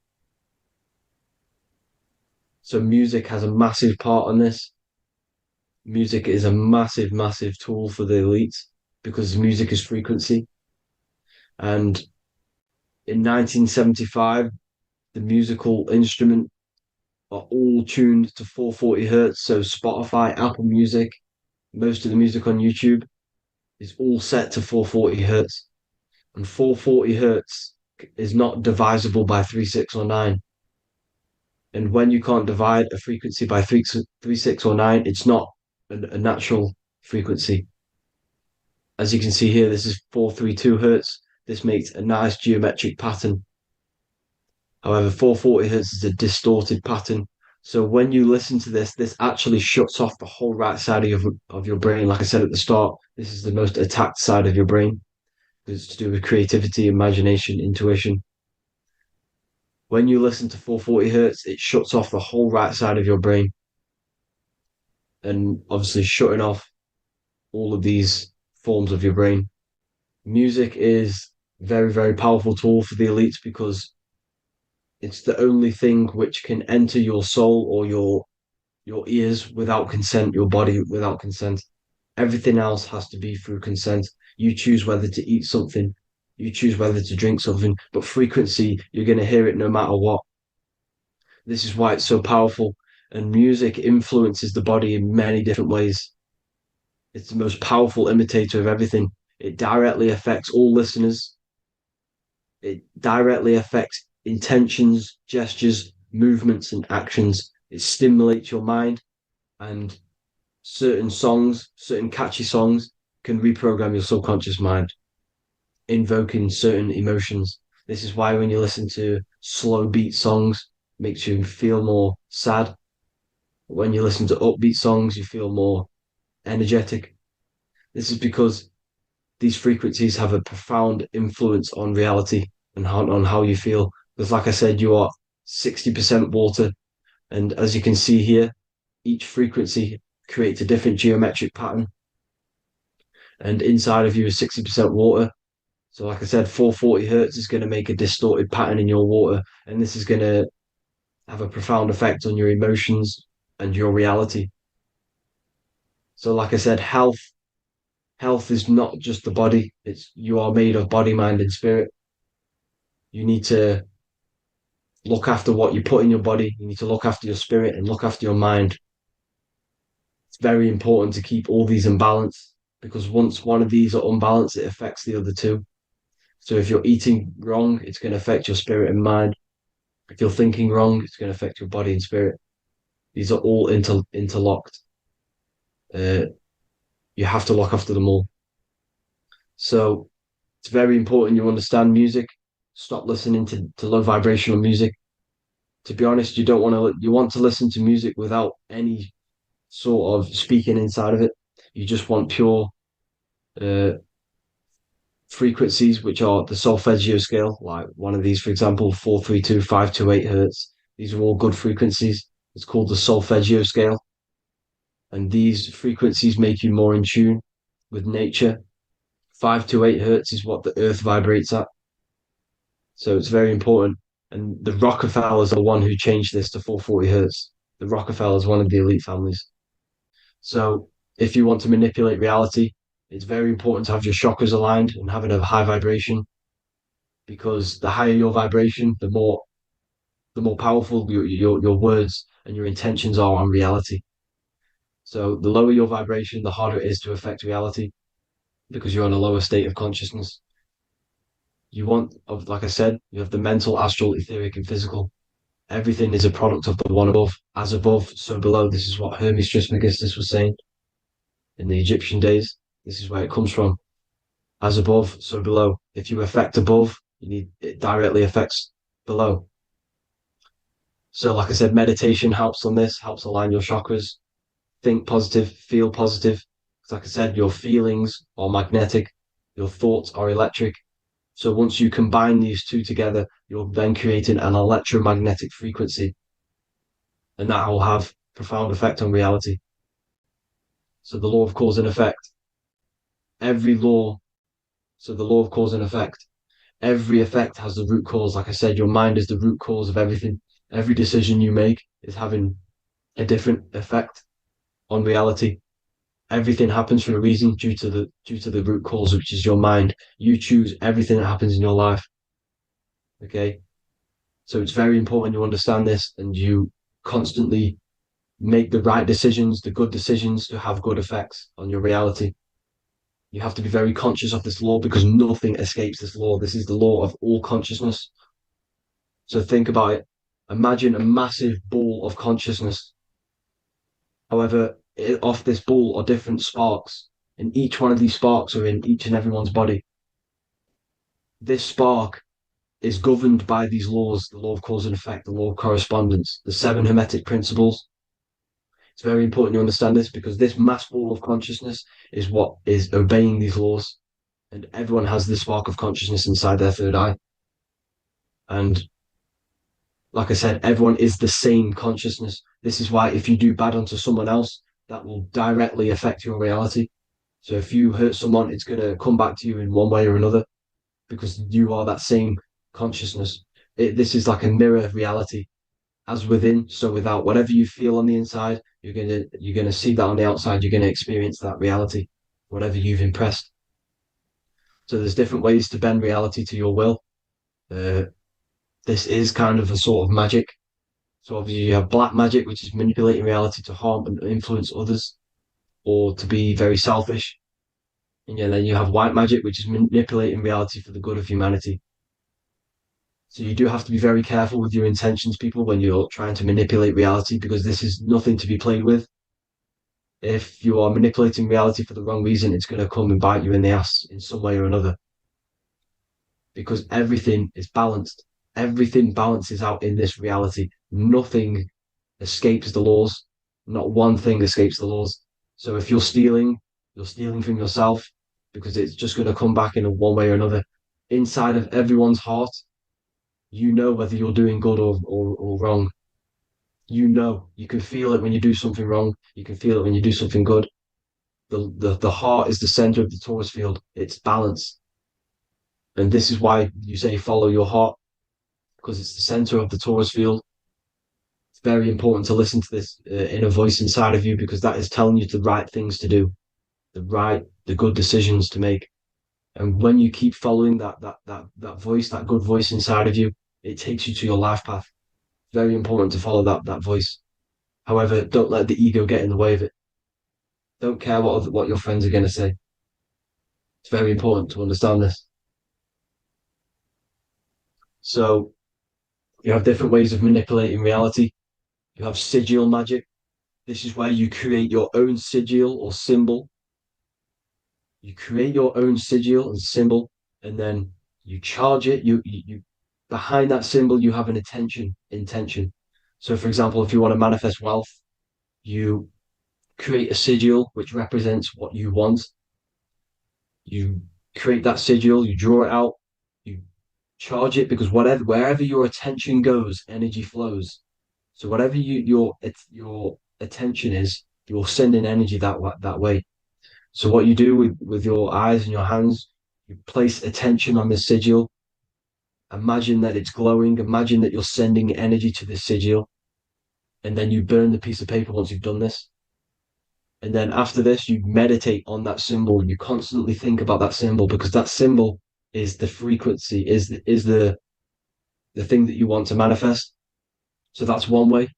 So music has a massive part on this. Music is a massive, massive tool for the elites because music is frequency. And in 1975, the musical instrument are all tuned to 440 hertz. So Spotify, Apple Music, most of the music on YouTube is all set to 440 hertz. And 440 hertz is not divisible by 3, 6, or 9. And when you can't divide a frequency by 3, 6, or 9, it's not a natural frequency. As you can see here, this is 432 hertz. This makes a nice geometric pattern. However, 440 hertz is a distorted pattern. So when you listen to this, this actually shuts off the whole right side of your brain. Like I said at the start, this is the most attacked side of your brain. It's to do with creativity, imagination, intuition. When you listen to 440 hertz, it shuts off the whole right side of your brain. And obviously shutting off all of these forms of your brain. Music is very, very powerful tool for the elites because it's the only thing which can enter your soul or your ears without consent, your body without consent. Everything else has to be through consent. You choose whether to eat something, you choose whether to drink something, but frequency, you're going to hear it no matter what. This is why it's so powerful. And music influences the body in many different ways. It's the most powerful imitator of everything. It directly affects all listeners. It directly affects intentions, gestures, movements, and actions. It stimulates your mind, and certain songs, certain catchy songs, can reprogram your subconscious mind, invoking certain emotions. This is why when you listen to slow beat songs, it makes you feel more sad. When you listen to upbeat songs, you feel more energetic. This is because these frequencies have a profound influence on reality and on how you feel. Because, like I said, you are 60% water. And as you can see here, each frequency creates a different geometric pattern. And inside of you is 60% water. So, like I said, 440 hertz is going to make a distorted pattern in your water. And this is going to have a profound effect on your emotions and your reality. So, like I said, health is not just the body. It's you are made of body, mind, and spirit. You need to look after what you put in your body. You need to look after your spirit and look after your mind It's very important to keep all these in balance because once one of these are unbalanced, it affects the other two. So if you're eating wrong, it's going to affect your spirit and mind. If you're thinking wrong, it's going to affect your body and spirit. These are all interlocked. Uh, you have to look after them all. So it's very important you understand music. Stop listening to low vibrational music. To be honest, you want to listen to music without any sort of speaking inside of it. You just want pure uh, frequencies, which are the solfeggio scale, like one of these, for example, 432, 528 hertz. These are all good frequencies. It's called the solfeggio scale. And these frequencies make you more in tune with nature. 528 hertz is what the earth vibrates at. So it's very important. And the Rockefellers are the one who changed this to 440 hertz. The Rockefellers, one of the elite families. So if you want to manipulate reality, it's very important to have your chakras aligned and having a high vibration, because the higher your vibration, the more powerful your words and your intentions are on reality. So the lower your vibration, the harder it is to affect reality because you're on a lower state of consciousness. Like I said, you have the mental, astral, etheric, and physical. Everything is a product of the one above. As above, so below. This is what Hermes Trismegistus was saying in the Egyptian days. This is where it comes from. As above, so below. If you affect above, it directly affects below. So, like I said, meditation helps on this, helps align your chakras. Think positive, feel positive. Like I said, your feelings are magnetic, your thoughts are electric. So once you combine these two together, you're then creating an electromagnetic frequency, and that will have profound effect on reality. So the law of cause and effect. The law of cause and effect. Every effect has the root cause. Like I said, your mind is the root cause of everything. Every decision you make is having a different effect on reality. Everything happens for a reason due to the root cause, which is your mind. You choose everything that happens in your life. Okay. So it's very important you understand this and you constantly make the right decisions, the good decisions to have good effects on your reality. You have to be very conscious of this law because nothing escapes this law. This is the law of all consciousness. So think about it. Imagine a massive ball of consciousness. However, off this ball are different sparks, and each one of these sparks are in each and everyone's body. This spark is governed by these laws, the law of cause and effect, the law of correspondence, the seven hermetic principles. It's very important you understand this because this mass ball of consciousness is what is obeying these laws, and everyone has this spark of consciousness inside their third eye. And like I said, everyone is the same consciousness. This is why if you do bad unto someone else, that will directly affect your reality. So if you hurt someone, it's going to come back to you in one way or another because you are that same consciousness. This is like a mirror of reality. As within, so without. Whatever you feel on the inside, you're gonna see that on the outside. You're gonna experience that reality, whatever you've impressed. So there's different ways to bend reality to your will. This is kind of a sort of magic. So obviously you have black magic, which is manipulating reality to harm and influence others, or to be very selfish. And then you have white magic, which is manipulating reality for the good of humanity. So you do have to be very careful with your intentions, people, when you're trying to manipulate reality, because this is nothing to be played with. If you are manipulating reality for the wrong reason, it's going to come and bite you in the ass in some way or another. Because everything is balanced. Everything balances out in this reality. Nothing escapes the laws. Not one thing escapes the laws. So if you're stealing from yourself because it's just going to come back in one way or another. Inside of everyone's heart, you know whether you're doing good or wrong. You can feel it when you do something wrong. You can feel it when you do something good. The heart is the center of the torus field. It's balance. And this is why you say follow your heart, because it's the center of the torus field. It's very important to listen to this inner voice inside of you, because that is telling you the right things to do, the good decisions to make. And when you keep following that voice, that good voice inside of you, it takes you to your life path. Very important to follow that voice. However, don't let the ego get in the way of it. Don't care what your friends are going to say. It's very important to understand this. So you have different ways of manipulating reality. You have sigil magic. This is where you create your own sigil or symbol. You create your own sigil and symbol, and then you charge it. You behind that symbol, you have an intention. So, for example, if you want to manifest wealth, you create a sigil which represents what you want. You create that sigil, you draw it out, you charge it, because wherever your attention goes, energy flows. So whatever your attention is, you're sending energy that way. So what you do with your eyes and your hands, you place attention on the sigil. Imagine that it's glowing. Imagine that you're sending energy to the sigil, and then you burn the piece of paper once you've done this. And then after this, you meditate on that symbol. You constantly think about that symbol, because that symbol is the frequency, is the thing that you want to manifest. So that's one way.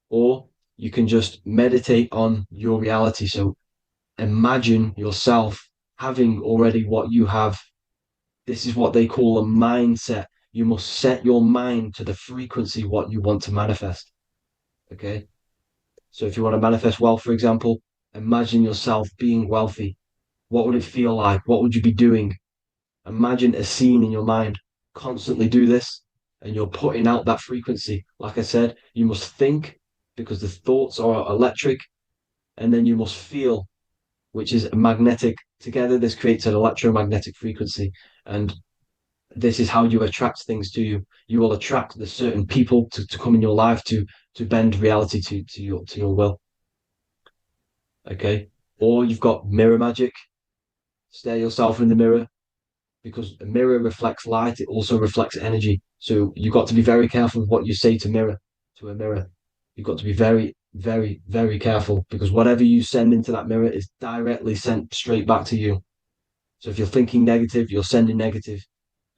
Or you can just meditate on your reality. So imagine yourself having already what you have. This is what they call a mindset. You must set your mind to the frequency what you want to manifest. Okay. So if you want to manifest wealth, for example, imagine yourself being wealthy. What would it feel like? What would you be doing? Imagine a scene in your mind. Constantly do this, and you're putting out that frequency. Like I said, you must think, because the thoughts are electric, and then you must feel, which is magnetic. Together, this creates an electromagnetic frequency, and this is how you attract things to you. You will attract the certain people to come in your life to bend reality to your will. Okay. Or you've got mirror magic. Stare yourself in the mirror, because a mirror reflects light. It also reflects energy. So you've got to be very careful with what you say to a mirror. You've got to be very, very, very careful, because whatever you send into that mirror is directly sent straight back to you. So if you're thinking negative, you're sending negative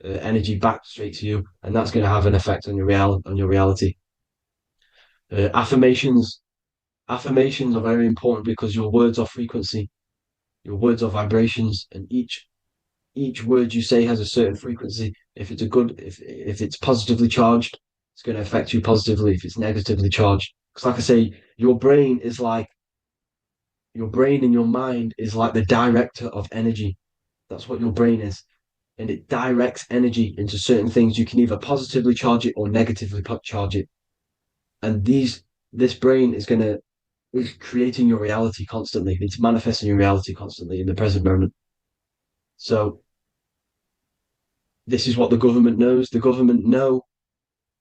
energy back straight to you, and that's going to have an effect on your reality. Affirmations are very important, because your words are frequency, your words are vibrations, and each word you say has a certain frequency. If it's positively charged, it's going to affect you positively. If it's negatively charged, because like I say, your brain and your mind is like the director of energy. That's what your brain is. And it directs energy into certain things. You can either positively charge it or negatively charge it. And this brain is creating your reality constantly. It's manifesting your reality constantly in the present moment. So this is what the government knows. The government know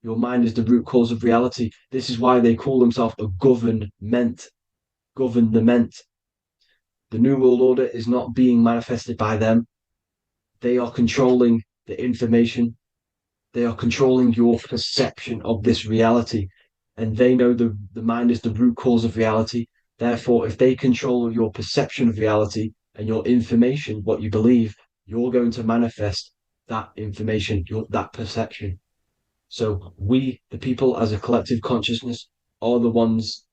your mind is the root cause of reality. This is why they call themselves a government. Government. The New World Order is not being manifested by them. They are controlling the information. They are controlling your perception of this reality. And they know the mind is the root cause of reality. Therefore, if they control your perception of reality and your information, what you believe, you're going to manifest that information, that perception. So we, the people as a collective consciousness, are the ones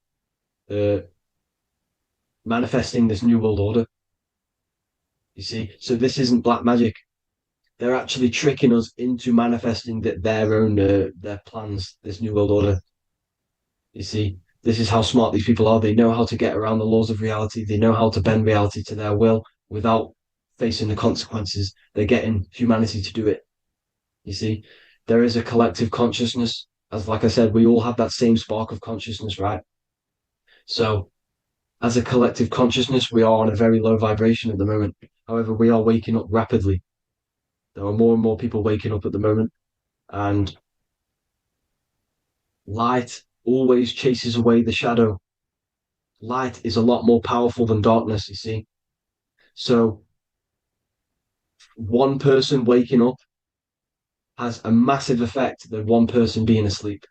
manifesting this New World Order. You see, so this isn't black magic. They're actually tricking us into manifesting their own their plans, this New World Order. You see, this is how smart these people are. They know how to get around the laws of reality. They know how to bend reality to their will without facing the consequences. They're getting humanity to do it. You see, there is a collective consciousness. As like I said, we all have that same spark of consciousness, right? So as a collective consciousness, we are on a very low vibration at the moment. However, we are waking up rapidly. There are more and more people waking up at the moment, and light always chases away the shadow. Light is a lot more powerful than darkness, you see. So one person waking up has a massive effect than one person being asleep.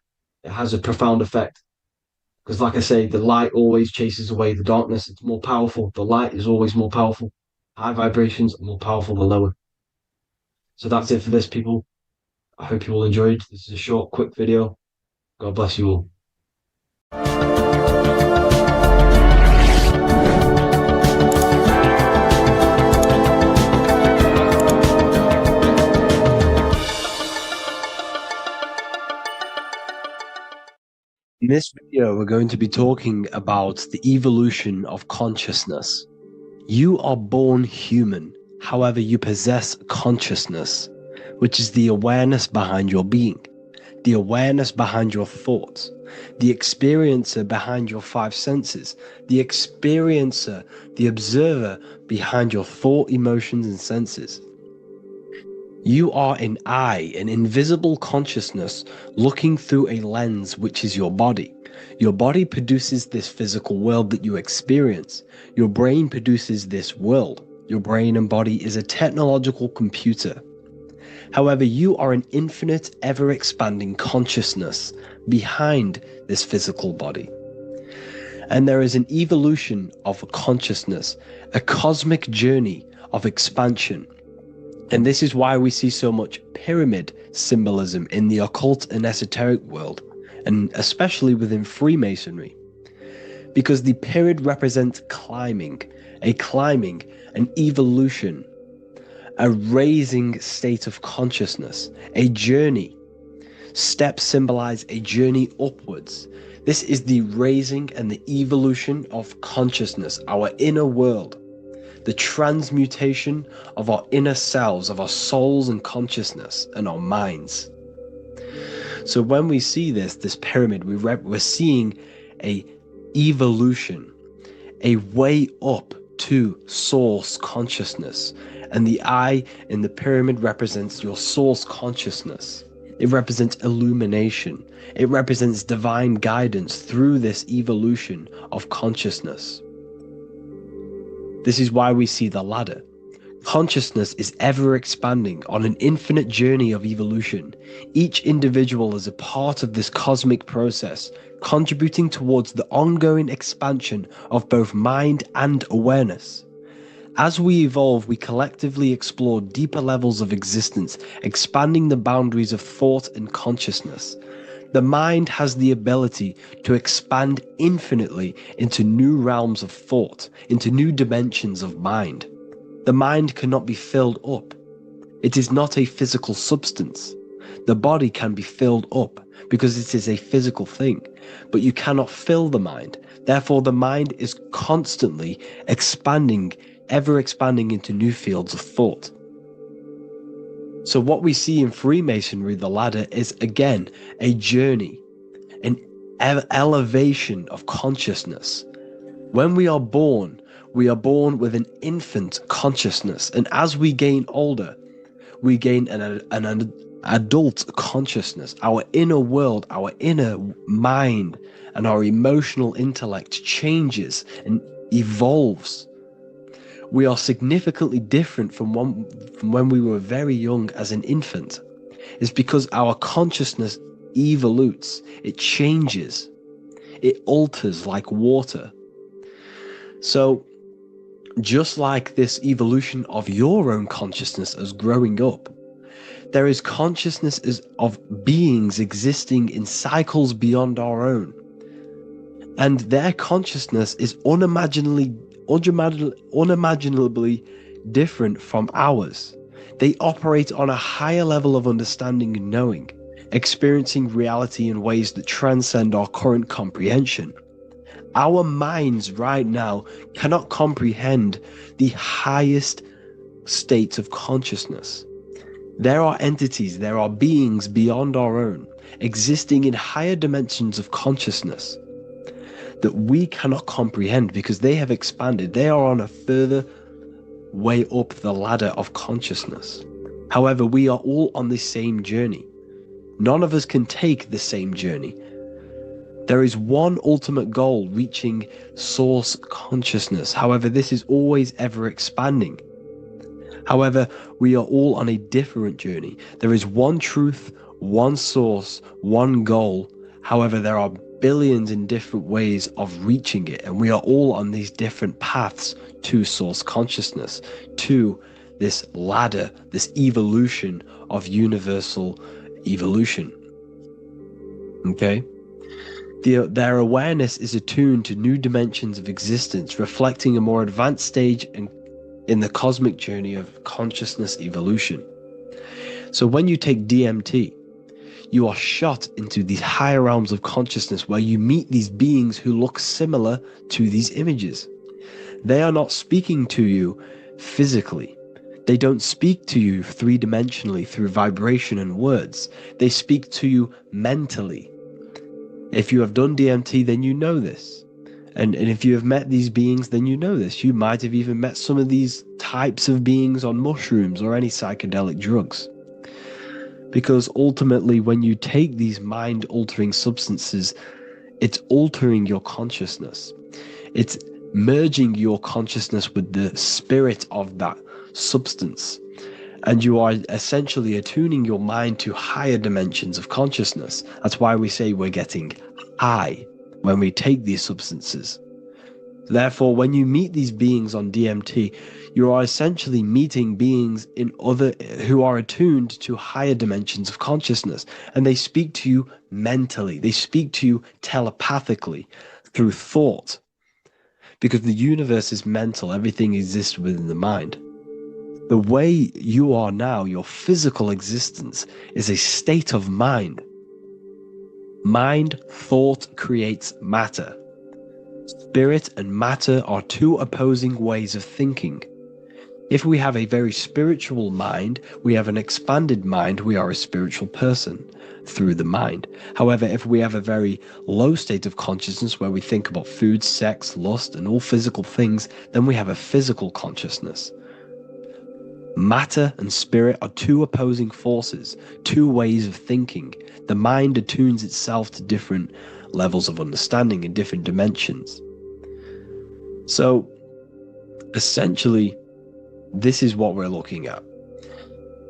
It has a profound effect. Because like I say, the light always chases away the darkness. It's more powerful. The light is always more powerful. High vibrations are more powerful than lower. So that's it for this, people. I hope you all enjoyed. This is a short, quick video. God bless you all. In this video, we're going to be talking about the evolution of consciousness. You are born human, however, you possess consciousness, which is the awareness behind your being, the awareness behind your thoughts, the experiencer behind your five senses, the experiencer, the observer behind your thought, emotions, and senses. You are an eye, an invisible consciousness looking through a lens, which is your body. Your body produces this physical world that you experience. Your brain produces this world. Your brain and body is a technological computer. However, you are an infinite, ever-expanding consciousness behind this physical body. And there is an evolution of consciousness, a cosmic journey of expansion. And this is why we see so much pyramid symbolism in the occult and esoteric world, and especially within Freemasonry. Because the pyramid represents climbing, an evolution, a raising state of consciousness, a journey. Steps symbolize a journey upwards. This is the raising and the evolution of consciousness, our inner world. The transmutation of our inner selves, of our souls and consciousness and our minds. So when we see this pyramid, we're seeing a evolution, a way up to source consciousness. And the eye in the pyramid represents your source consciousness. It represents illumination. It represents divine guidance through this evolution of consciousness. This is why we see the ladder. Consciousness is ever expanding on an infinite journey of evolution. Each individual is a part of this cosmic process, contributing towards the ongoing expansion of both mind and awareness. As we evolve, we collectively explore deeper levels of existence, expanding the boundaries of thought and consciousness. The mind has the ability to expand infinitely into new realms of thought, into new dimensions of mind. The mind cannot be filled up. It is not a physical substance. The body can be filled up because it is a physical thing, but you cannot fill the mind. Therefore, the mind is constantly expanding, ever expanding into new fields of thought. So what we see in Freemasonry, the ladder, is again a journey, an elevation of consciousness. When we are born with an infant consciousness, and as we gain older, we gain an adult consciousness. Our inner world, our inner mind, and our emotional intellect changes and evolves. We are significantly different from when we were very young as an infant. It's because our consciousness evolutes, it changes, it alters like water. So just like this evolution of your own consciousness as growing up, there is consciousness of beings existing in cycles beyond our own. And their consciousness is unimaginably different from ours. They operate on a higher level of understanding and knowing, experiencing reality in ways that transcend our current comprehension. Our minds right now cannot comprehend the highest states of consciousness. There are entities, there are beings beyond our own, existing in higher dimensions of consciousness that we cannot comprehend because they have expanded. They are on a further way up the ladder of consciousness. However, we are all on the same journey. None of us can take the same journey. There is one ultimate goal, reaching source consciousness. However, this is always ever expanding. However, we are all on a different journey. There is one truth, one source, one goal. However, there are billions in different ways of reaching it, and we are all on these different paths to source consciousness, to this ladder, this evolution of universal evolution. Okay? Their awareness is attuned to new dimensions of existence, reflecting a more advanced stage in the cosmic journey of consciousness evolution. So when you take DMT, you are shot into these higher realms of consciousness where you meet these beings who look similar to these images. They are not speaking to you physically. They don't speak to you three-dimensionally through vibration and words. They speak to you mentally. If you have done DMT, then you know this. And if you have met these beings, then you know this. You might have even met some of these types of beings on mushrooms or any psychedelic drugs. Because ultimately, when you take these mind-altering substances, it's altering your consciousness. It's merging your consciousness with the spirit of that substance. And you are essentially attuning your mind to higher dimensions of consciousness. That's why we say we're getting high when we take these substances. Therefore, when you meet these beings on DMT, you are essentially meeting beings who are attuned to higher dimensions of consciousness, and they speak to you mentally. They speak to you telepathically through thought, because the universe is mental. Everything exists within the mind. The way you are now, your physical existence, is a state of mind. Mind, thought creates matter. Spirit and matter are two opposing ways of thinking. If we have a very spiritual mind, we have an expanded mind, we are a spiritual person through the mind. However, if we have a very low state of consciousness where we think about food, sex, lust, and all physical things, then we have a physical consciousness. Matter and spirit are two opposing forces, two ways of thinking. The mind attunes itself to different levels of understanding in different dimensions. So, essentially, this is what we're looking at.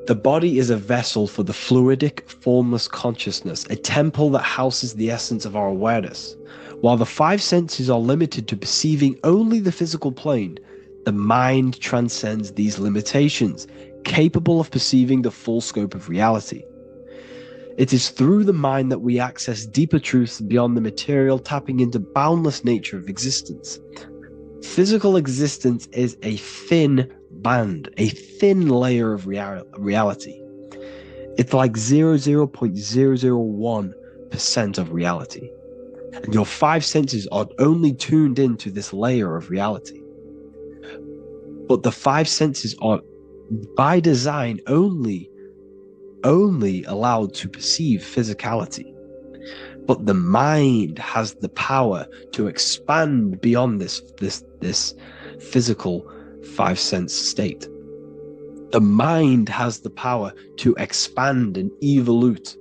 The body is a vessel for the fluidic, formless consciousness, a temple that houses the essence of our awareness. While the five senses are limited to perceiving only the physical plane, the mind transcends these limitations, capable of perceiving the full scope of reality. It is through the mind that we access deeper truths beyond the material, tapping into boundless nature of existence. Physical existence is a thin band, a thin layer of reality. It's like 0.001% of reality. And your five senses are only tuned into this layer of reality. But the five senses are, by design, only allowed to perceive physicality. But the mind has the power to expand beyond this physical five sense state. The mind has the power to expand and evolute.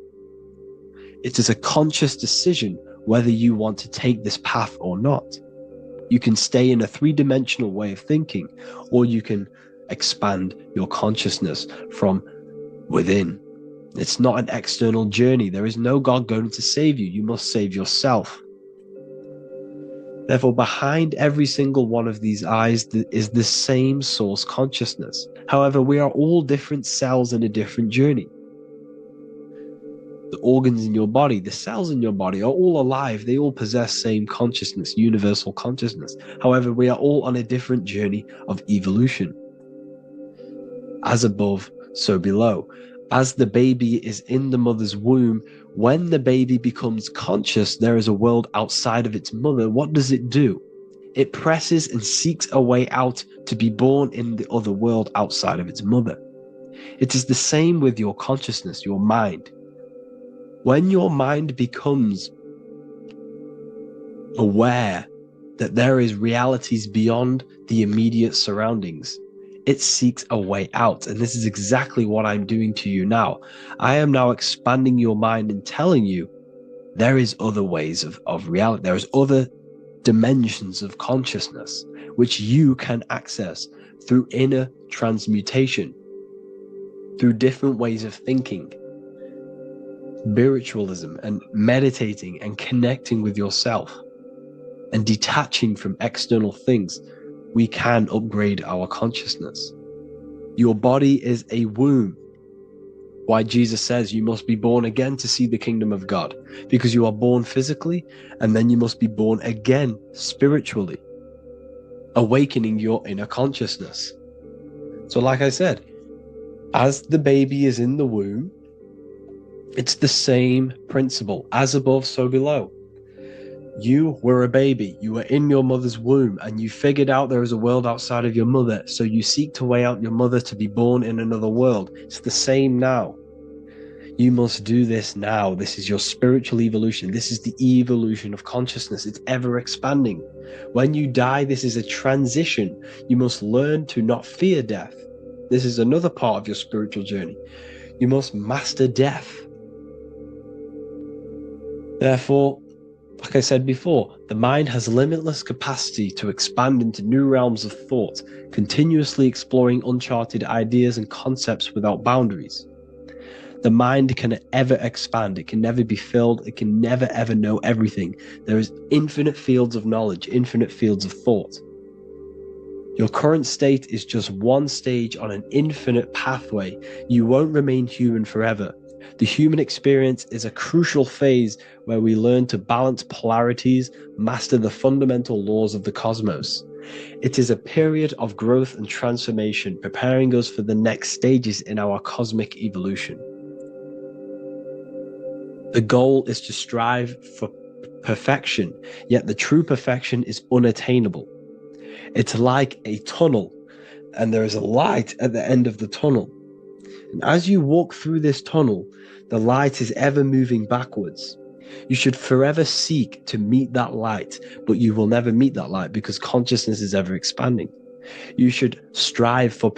It is a conscious decision whether you want to take this path or not. You can stay in a three-dimensional way of thinking, or you can expand your consciousness from within. It's not an external journey. There is no God going to save you. You must save yourself. Therefore, behind every single one of these eyes is the same source consciousness. However, we are all different cells in a different journey. The organs in your body, the cells in your body are all alive. They all possess same consciousness, universal consciousness. However, we are all on a different journey of evolution. As above, so below. As the baby is in the mother's womb, when the baby becomes conscious, there is a world outside of its mother. What does it do? It presses and seeks a way out to be born in the other world outside of its mother. It is the same with your consciousness, your mind. When your mind becomes aware that there is realities beyond the immediate surroundings, it seeks a way out. And this is exactly what I'm doing to you now. I am now expanding your mind and telling you there is other ways of reality. There is other dimensions of consciousness which you can access through inner transmutation, through different ways of thinking, spiritualism, and meditating and connecting with yourself and detaching from external things. We can upgrade our consciousness. Your body is a womb. Why Jesus says you must be born again to see the kingdom of God, because you are born physically and then you must be born again spiritually, awakening your inner consciousness. So like I said, as the baby is in the womb, It's the same principle. As above, so below. You were a baby. You were in your mother's womb, and you figured out there is a world outside of your mother. So you seek to weigh out your mother to be born in another world. It's the same now. You must do this now. This is your spiritual evolution. This is the evolution of consciousness. It's ever expanding. When you die, this is a transition. You must learn to not fear death. This is another part of your spiritual journey. You must master death. Therefore, like I said before, the mind has limitless capacity to expand into new realms of thought, continuously exploring uncharted ideas and concepts without boundaries. The mind can ever expand. It can never be filled. It can never ever know everything. There is infinite fields of knowledge, infinite fields of thought. Your current state is just one stage on an infinite pathway. You won't remain human forever. The human experience is a crucial phase where we learn to balance polarities, master the fundamental laws of the cosmos. It is a period of growth and transformation, preparing us for the next stages in our cosmic evolution. The goal is to strive for perfection, yet the true perfection is unattainable. It's like a tunnel, and there is a light at the end of the tunnel. And as you walk through this tunnel, the light is ever moving backwards. You should forever seek to meet that light, but you will never meet that light because consciousness is ever expanding. You should strive for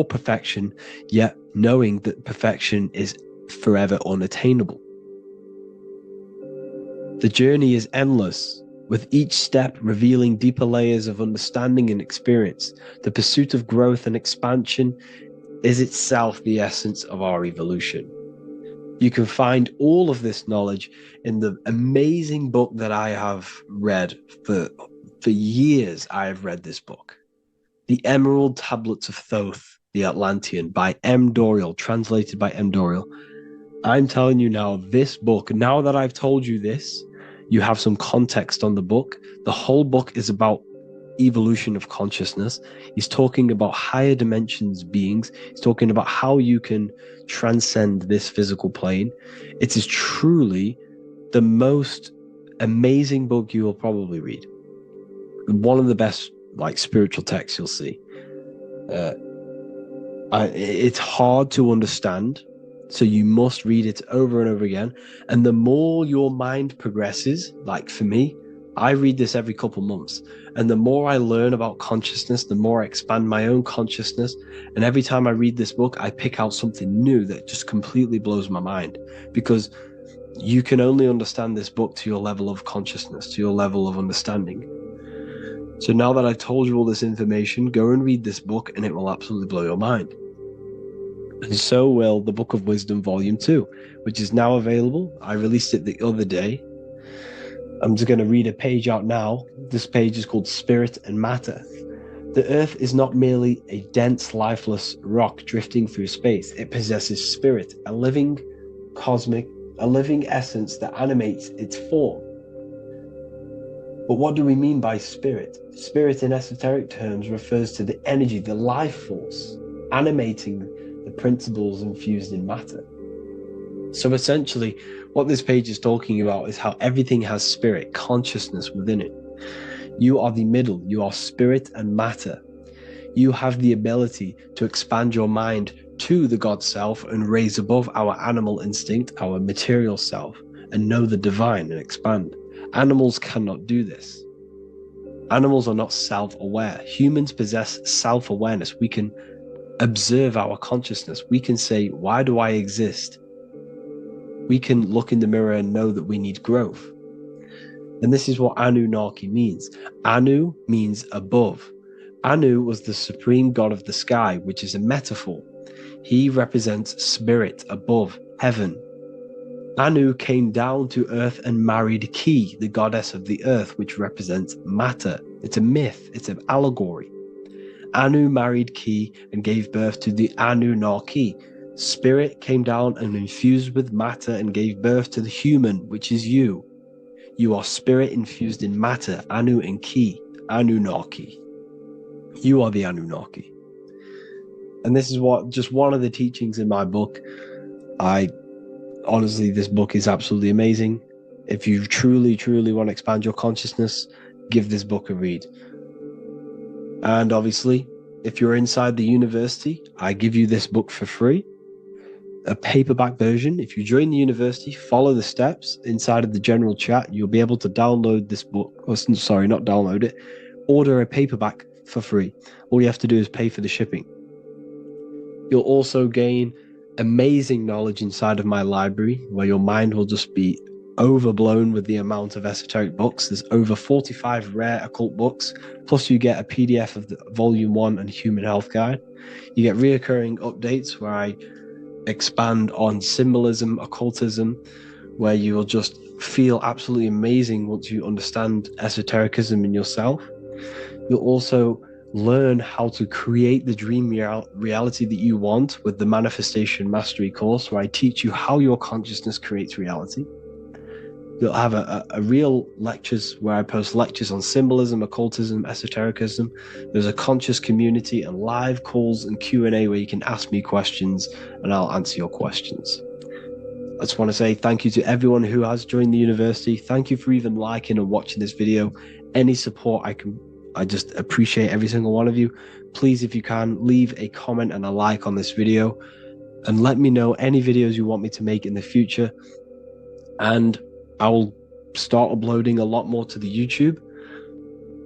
perfection, yet knowing that perfection is forever unattainable. The journey is endless, with each step revealing deeper layers of understanding and experience. The pursuit of growth and expansion is itself the essence of our evolution. You can find all of this knowledge in the amazing book that I have read for years. I have read this book, The Emerald Tablets of Thoth, the Atlantean, by M. Dorial, translated by M. Dorial. I'm telling you now, this book, now that I've told you this, you have some context on the book. The whole book is about evolution of consciousness. He's talking about higher dimensions beings. He's talking about how you can transcend this physical plane. It is truly the most amazing book you will probably read. One of the best spiritual texts you'll see. It's hard to understand, so you must read it over and over again. And the more your mind progresses, like for me, I read this every couple months. And the more I learn about consciousness, the more I expand my own consciousness. And every time I read this book, I pick out something new that just completely blows my mind. Because you can only understand this book to your level of consciousness, to your level of understanding. So now that I've told you all this information, go and read this book and it will absolutely blow your mind. And so will the Book of Wisdom Volume 2, which is now available. I released it the other day. I'm just going to read a page out now. This page is called Spirit and Matter. The Earth is not merely a dense, lifeless rock drifting through space. It possesses spirit, a living essence that animates its form. But what do we mean by spirit? Spirit in esoteric terms refers to the energy, the life force, animating the principles infused in matter. So essentially, what this page is talking about is how everything has spirit, consciousness within it. You are the middle, you are spirit and matter. You have the ability to expand your mind to the God self and raise above our animal instinct, our material self, and know the divine and expand. Animals cannot do this. Animals are not self-aware. Humans possess self-awareness. We can observe our consciousness. We can say, why do I exist? We can look in the mirror and know that we need growth. And this is what Anunnaki means. Anu means above. Anu was the supreme god of the sky, which is a metaphor. He represents spirit above, heaven. Anu came down to earth and married Ki, the goddess of the earth, which represents matter. It's a myth, it's an allegory. Anu married Ki and gave birth to the Anunnaki. Spirit came down and infused with matter and gave birth to the human, which is you. You are spirit infused in matter, Anu and Ki, Anunnaki. You are the Anunnaki. And this is just one of the teachings in my book. I honestly, this book is absolutely amazing. If you truly, truly want to expand your consciousness, give this book a read. And obviously, if you're inside the university, I give you this book for free, a paperback version. If you join the university, follow the steps inside of the general chat, you'll be able to download this book. Or, sorry, not download it, order a paperback for free. All you have to do is pay for the shipping. You'll also gain amazing knowledge inside of my library, where your mind will just be overblown with the amount of esoteric books. There's over 45 rare occult books, plus you get a PDF of the Volume 1 and Human Health Guide. You get reoccurring updates where I expand on symbolism, occultism, where you will just feel absolutely amazing once you understand esotericism in yourself. You'll also learn how to create the dream reality that you want with the Manifestation Mastery course, where I teach you how your consciousness creates reality. You'll have a real lectures where I post lectures on symbolism, occultism, esotericism. There's a conscious community and live calls and Q&A where you can ask me questions and I'll answer your questions. I just want to say thank you to everyone who has joined the university. Thank you for even liking and watching this video. Any support I just appreciate every single one of you. Please, if you can, leave a comment and a like on this video and let me know any videos you want me to make in the future. And I will start uploading a lot more to the YouTube.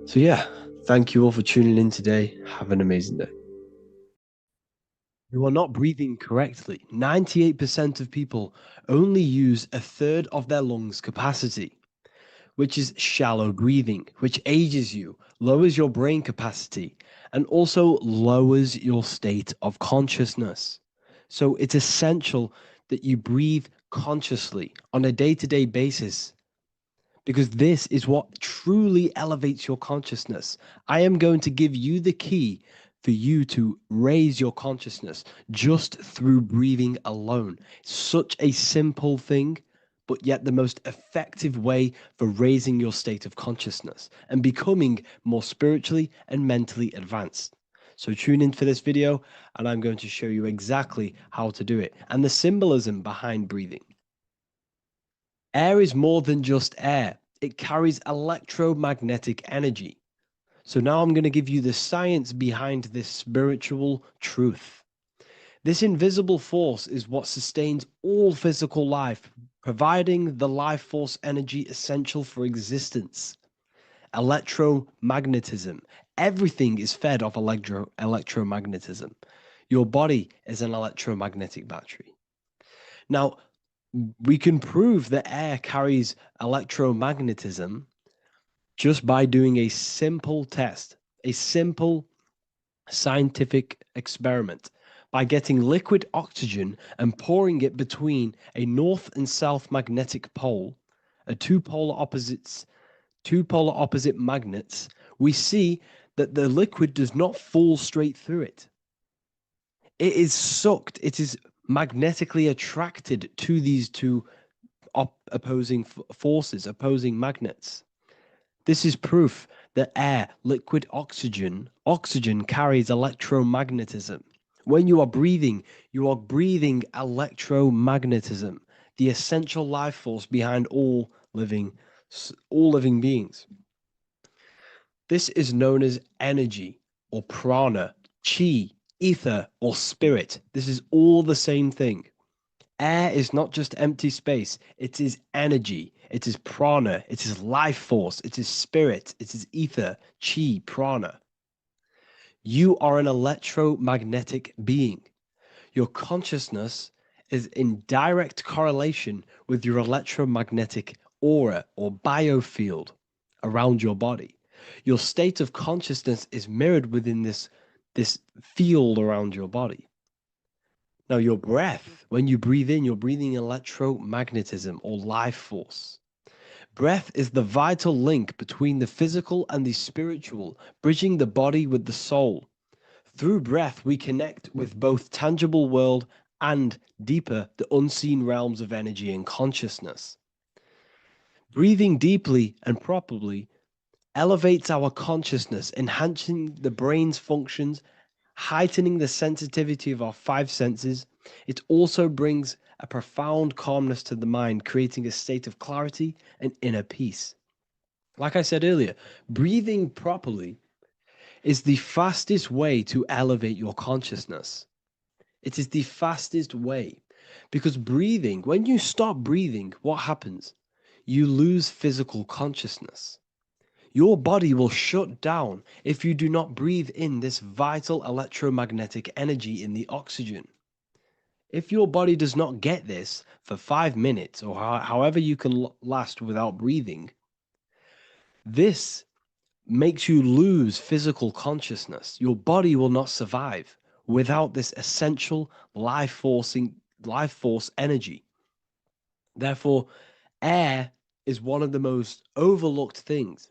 So yeah, thank you all for tuning in today. Have an amazing day. You are not breathing correctly. 98% of people only use a third of their lungs capacity, which is shallow breathing, which ages you, lowers your brain capacity, and also lowers your state of consciousness. So it's essential that you breathe consciously on a day-to-day basis, because this is what truly elevates your consciousness. I am going to give you the key for you to raise your consciousness just through breathing alone. Such a simple thing, but yet the most effective way for raising your state of consciousness and becoming more spiritually and mentally advanced. So tune in for this video and I'm going to show you exactly how to do it and the symbolism behind breathing. Air is more than just air. It carries electromagnetic energy. So now I'm going to give you the science behind this spiritual truth. This invisible force is what sustains all physical life, providing the life force energy essential for existence. Electromagnetism. Everything is fed off electromagnetism. Your body is an electromagnetic battery. Now, we can prove that air carries electromagnetism just by doing a simple test, a simple scientific experiment, by getting liquid oxygen and pouring it between a north and south magnetic pole, two polar opposite magnets. We see that the liquid does not fall straight through it. It is sucked. It is magnetically attracted to these two opposing forces, opposing magnets. This is proof that air, liquid oxygen carries electromagnetism. When you are breathing electromagnetism, the essential life force behind all living beings. This is known as energy or prana, chi, ether, or spirit. This is all the same thing. Air is not just empty space. It is energy. It is prana. It is life force. It is spirit. It is ether, chi, prana. You are an electromagnetic being. Your consciousness is in direct correlation with your electromagnetic aura or biofield around your body. Your state of consciousness is mirrored within this field around your body. Now, your breath, when you breathe in, you're breathing electromagnetism or life force. Breath is the vital link between the physical and the spiritual, bridging the body with the soul. Through breath, we connect with both tangible world and deeper, the unseen realms of energy and consciousness. Breathing deeply and properly elevates our consciousness, enhancing the brain's functions, heightening the sensitivity of our five senses. It also brings a profound calmness to the mind, creating a state of clarity and inner peace. Like I said earlier, breathing properly is the fastest way to elevate your consciousness. It is the fastest way because breathing, when you stop breathing, what happens? You lose physical consciousness. Your body will shut down if you do not breathe in this vital electromagnetic energy in the oxygen. If your body does not get this for 5 minutes or however you can last without breathing, this makes you lose physical consciousness. Your body will not survive without this essential life force energy. Therefore, air is one of the most overlooked things.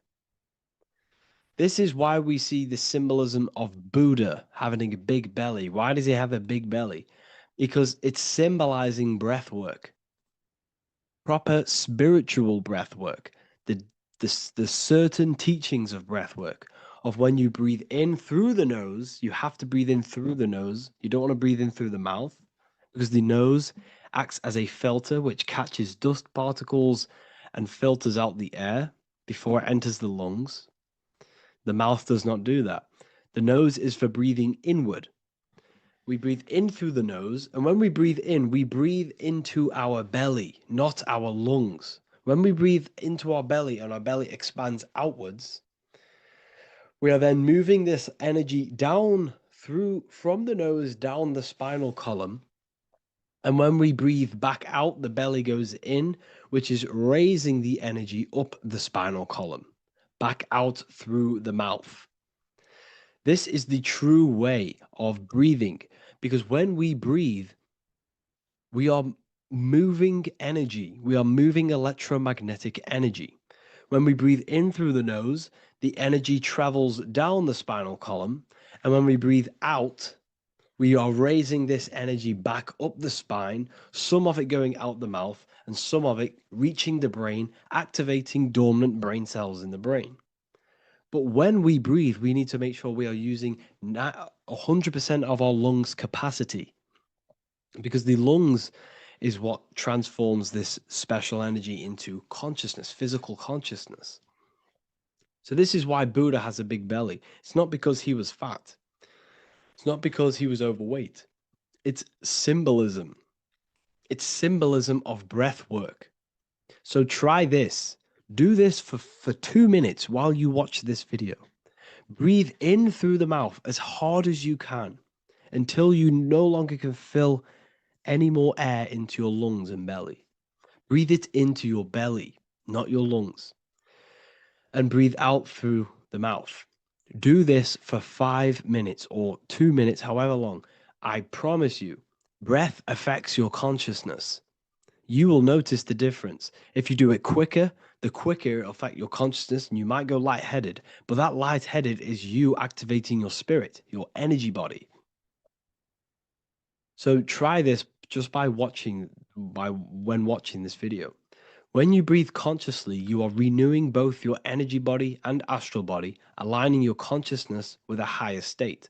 This is why we see the symbolism of Buddha having a big belly. Why does he have a big belly? Because it's symbolizing breath work, proper spiritual breath work, the certain teachings of breath work, of when you breathe in through the nose, you have to breathe in through the nose. You don't want to breathe in through the mouth because the nose acts as a filter which catches dust particles and filters out the air before it enters the lungs. The mouth does not do that. The nose is for breathing inward. We breathe in through the nose, and when we breathe in, we breathe into our belly, not our lungs. When we breathe into our belly and our belly expands outwards, we are then moving this energy down from the nose down the spinal column. And when we breathe back out, the belly goes in, which is raising the energy up the spinal column, back out through the mouth. This is the true way of breathing, because when we breathe, we are moving energy. We are moving electromagnetic energy. When we breathe in through the nose, the energy travels down the spinal column. And when we breathe out, we are raising this energy back up the spine, some of it going out the mouth, and some of it reaching the brain, activating dormant brain cells in the brain. But when we breathe, we need to make sure we are using 100% of our lungs' capacity, because the lungs is what transforms this special energy into consciousness, physical consciousness. So this is why Buddha has a big belly. It's not because he was fat. It's not because he was overweight. It's symbolism. It's symbolism of breath work. So try this. Do this for 2 minutes while you watch this video. Breathe in through the mouth as hard as you can until you no longer can fill any more air into your lungs and belly. Breathe it into your belly, not your lungs. And breathe out through the mouth. Do this for 5 minutes or 2 minutes, however long. I promise you, breath affects your consciousness. You will notice the difference. If you do it quicker, the quicker it'll affect your consciousness and you might go lightheaded. But that lightheaded is you activating your spirit, your energy body. So try this just when watching this video. When you breathe consciously, you are renewing both your energy body and astral body, aligning your consciousness with a higher state.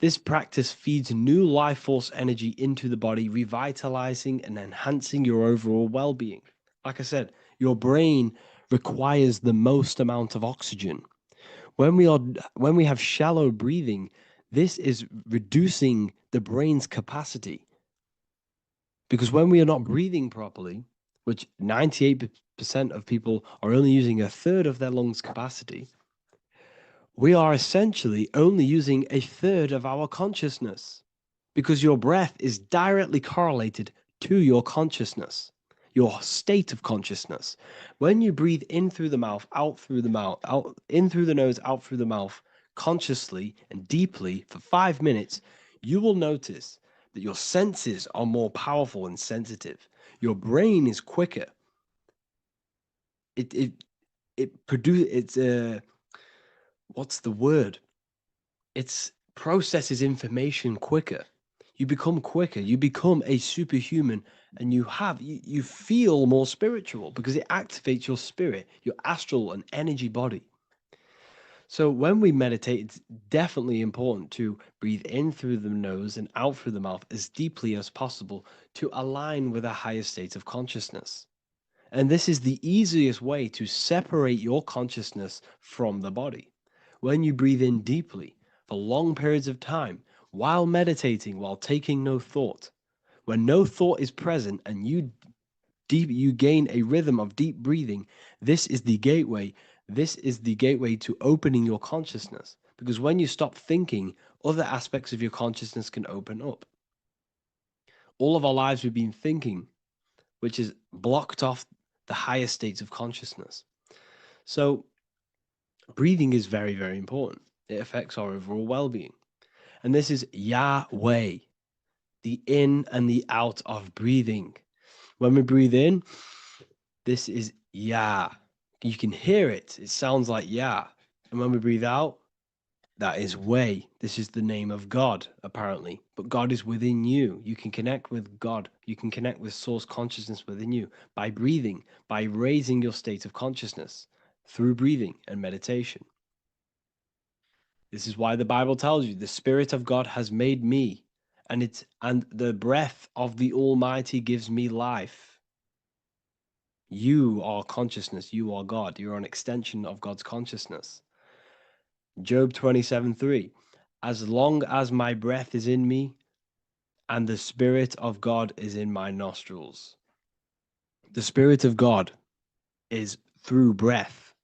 This practice feeds new life force energy into the body, revitalizing and enhancing your overall well-being. Like I said, your brain requires the most amount of oxygen. When we have shallow breathing, this is reducing the brain's capacity. Because when we are not breathing properly, which 98% of people are only using a third of their lungs capacity, we are essentially only using a third of our consciousness, because your breath is directly correlated to your consciousness, your state of consciousness. When you breathe in through the mouth, out through the mouth, out in through the nose, out through the mouth, consciously and deeply for 5 minutes, you will notice that your senses are more powerful and sensitive. Your brain is quicker. What's the word? It processes information quicker. You become quicker. You become a superhuman, and you feel more spiritual because it activates your spirit, your astral and energy body. So when we meditate, it's definitely important to breathe in through the nose and out through the mouth as deeply as possible to align with a higher state of consciousness. And this is the easiest way to separate your consciousness from the body. When you breathe in deeply for long periods of time, while meditating, while taking no thought, when no thought is present and you gain a rhythm of deep breathing, this is the gateway. This is the gateway to opening your consciousness. Because when you stop thinking, other aspects of your consciousness can open up. All of our lives we've been thinking, which is blocked off the higher states of consciousness. So breathing is very, very important. It affects our overall well-being. And this is Yahweh, the in and the out of breathing. When we breathe in, this is Yah. You can hear it. It sounds like Yah. And when we breathe out, that is Way. This is the name of God, apparently. But God is within you. You can connect with God. You can connect with source consciousness within you by breathing, by raising your state of consciousness through breathing and meditation. This is why the Bible tells you the Spirit of God has made me, and the breath of the Almighty gives me life. You are consciousness. You are God. You're an extension of God's consciousness. Job 27:3. As long as my breath is in me and the Spirit of God is in my nostrils. The Spirit of God is through breath.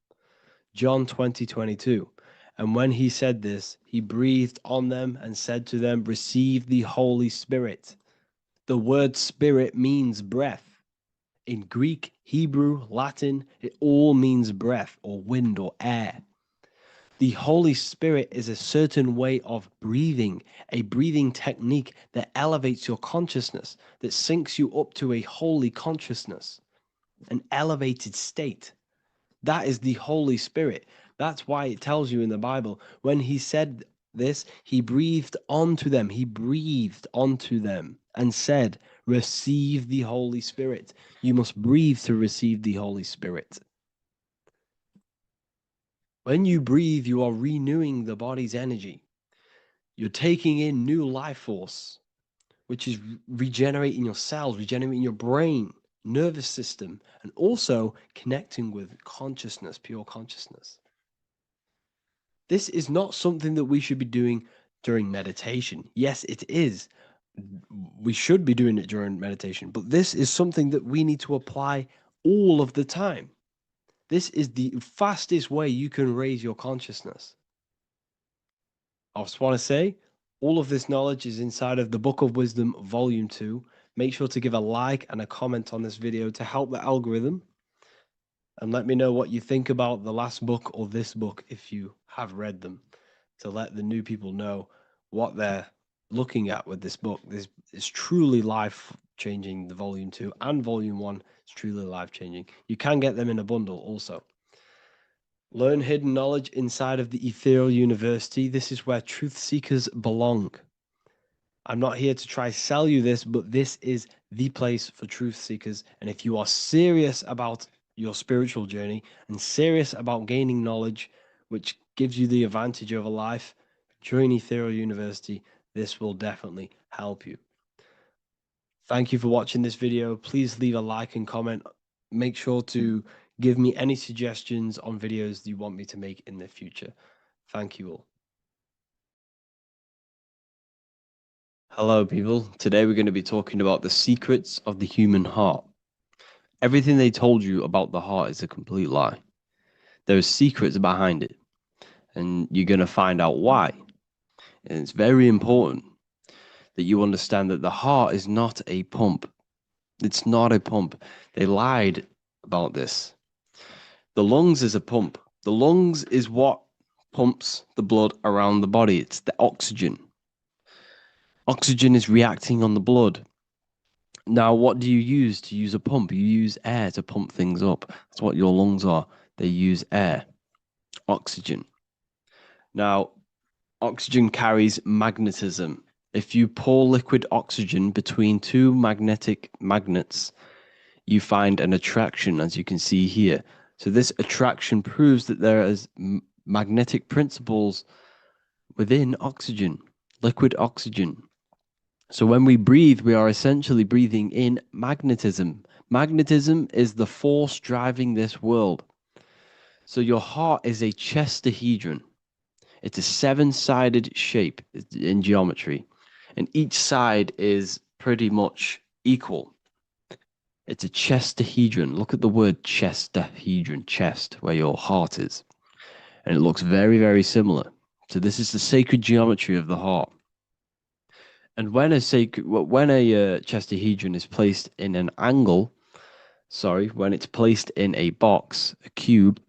John 20:22. And when he said this, he breathed on them and said to them, receive the Holy Spirit. The word spirit means breath. In Greek, Hebrew, Latin, it all means breath or wind or air. The Holy Spirit is a certain way of breathing, a breathing technique that elevates your consciousness, that syncs you up to a holy consciousness, an elevated state. That is the Holy Spirit. That's why it tells you in the Bible, when he said this, he breathed onto them. He breathed onto them and said, receive the Holy Spirit. You must breathe to receive the Holy Spirit. When you breathe, you are renewing the body's energy. You're taking in new life force, which is regenerating your cells, regenerating your brain, nervous system, and also connecting with consciousness, pure consciousness. This is not something that we should be doing during meditation. Yes, it is. We should be doing it during meditation, but this is something that we need to apply all of the time. This is the fastest way you can raise your consciousness. I just want to say, all of this knowledge is inside of the Book of Wisdom, Volume 2. Make sure to give a like and a comment on this video to help the algorithm. And let me know what you think about the last book or this book if you have read them, to let the new people know what they're looking at with this book. This is truly life-changing, the Volume 2 and Volume 1 is truly life-changing. You can get them in a bundle also. Learn hidden knowledge inside of the Ethereal University. This is where truth seekers belong. I'm not here to try sell you this, but this is the place for truth seekers. And if you are serious about your spiritual journey and serious about gaining knowledge, which gives you the advantage over life, join Ethereal University. This will definitely help you. Thank you for watching this video. Please leave a like and comment. Make sure to give me any suggestions on videos you want me to make in the future. Thank you all. Hello, people. Today we're going to be talking about the secrets of the human heart. Everything they told you about the heart is a complete lie. There are secrets behind it, and you're going to find out why. And it's very important that you understand that the heart is not a pump. It's not a pump. They lied about this. The lungs is a pump. The lungs is what pumps the blood around the body. It's the oxygen. Oxygen is reacting on the blood. Now, what do you use to use a pump? You use air to pump things up. That's what your lungs are. They use air, oxygen. Now, oxygen carries magnetism. If you pour liquid oxygen between two magnetic magnets, you find an attraction, as you can see here. So this attraction proves that there is magnetic principles within oxygen, liquid oxygen. So when we breathe, we are essentially breathing in magnetism. Magnetism is the force driving this world. So your heart is a chestahedron. It's a seven-sided shape in geometry, and each side is pretty much equal. It's a chestahedron. Look at the word chestahedron, chest, where your heart is. And it looks very, very similar. So this is the sacred geometry of the heart. And when a chestahedron is placed in an angle, when it's placed in a box, a cube,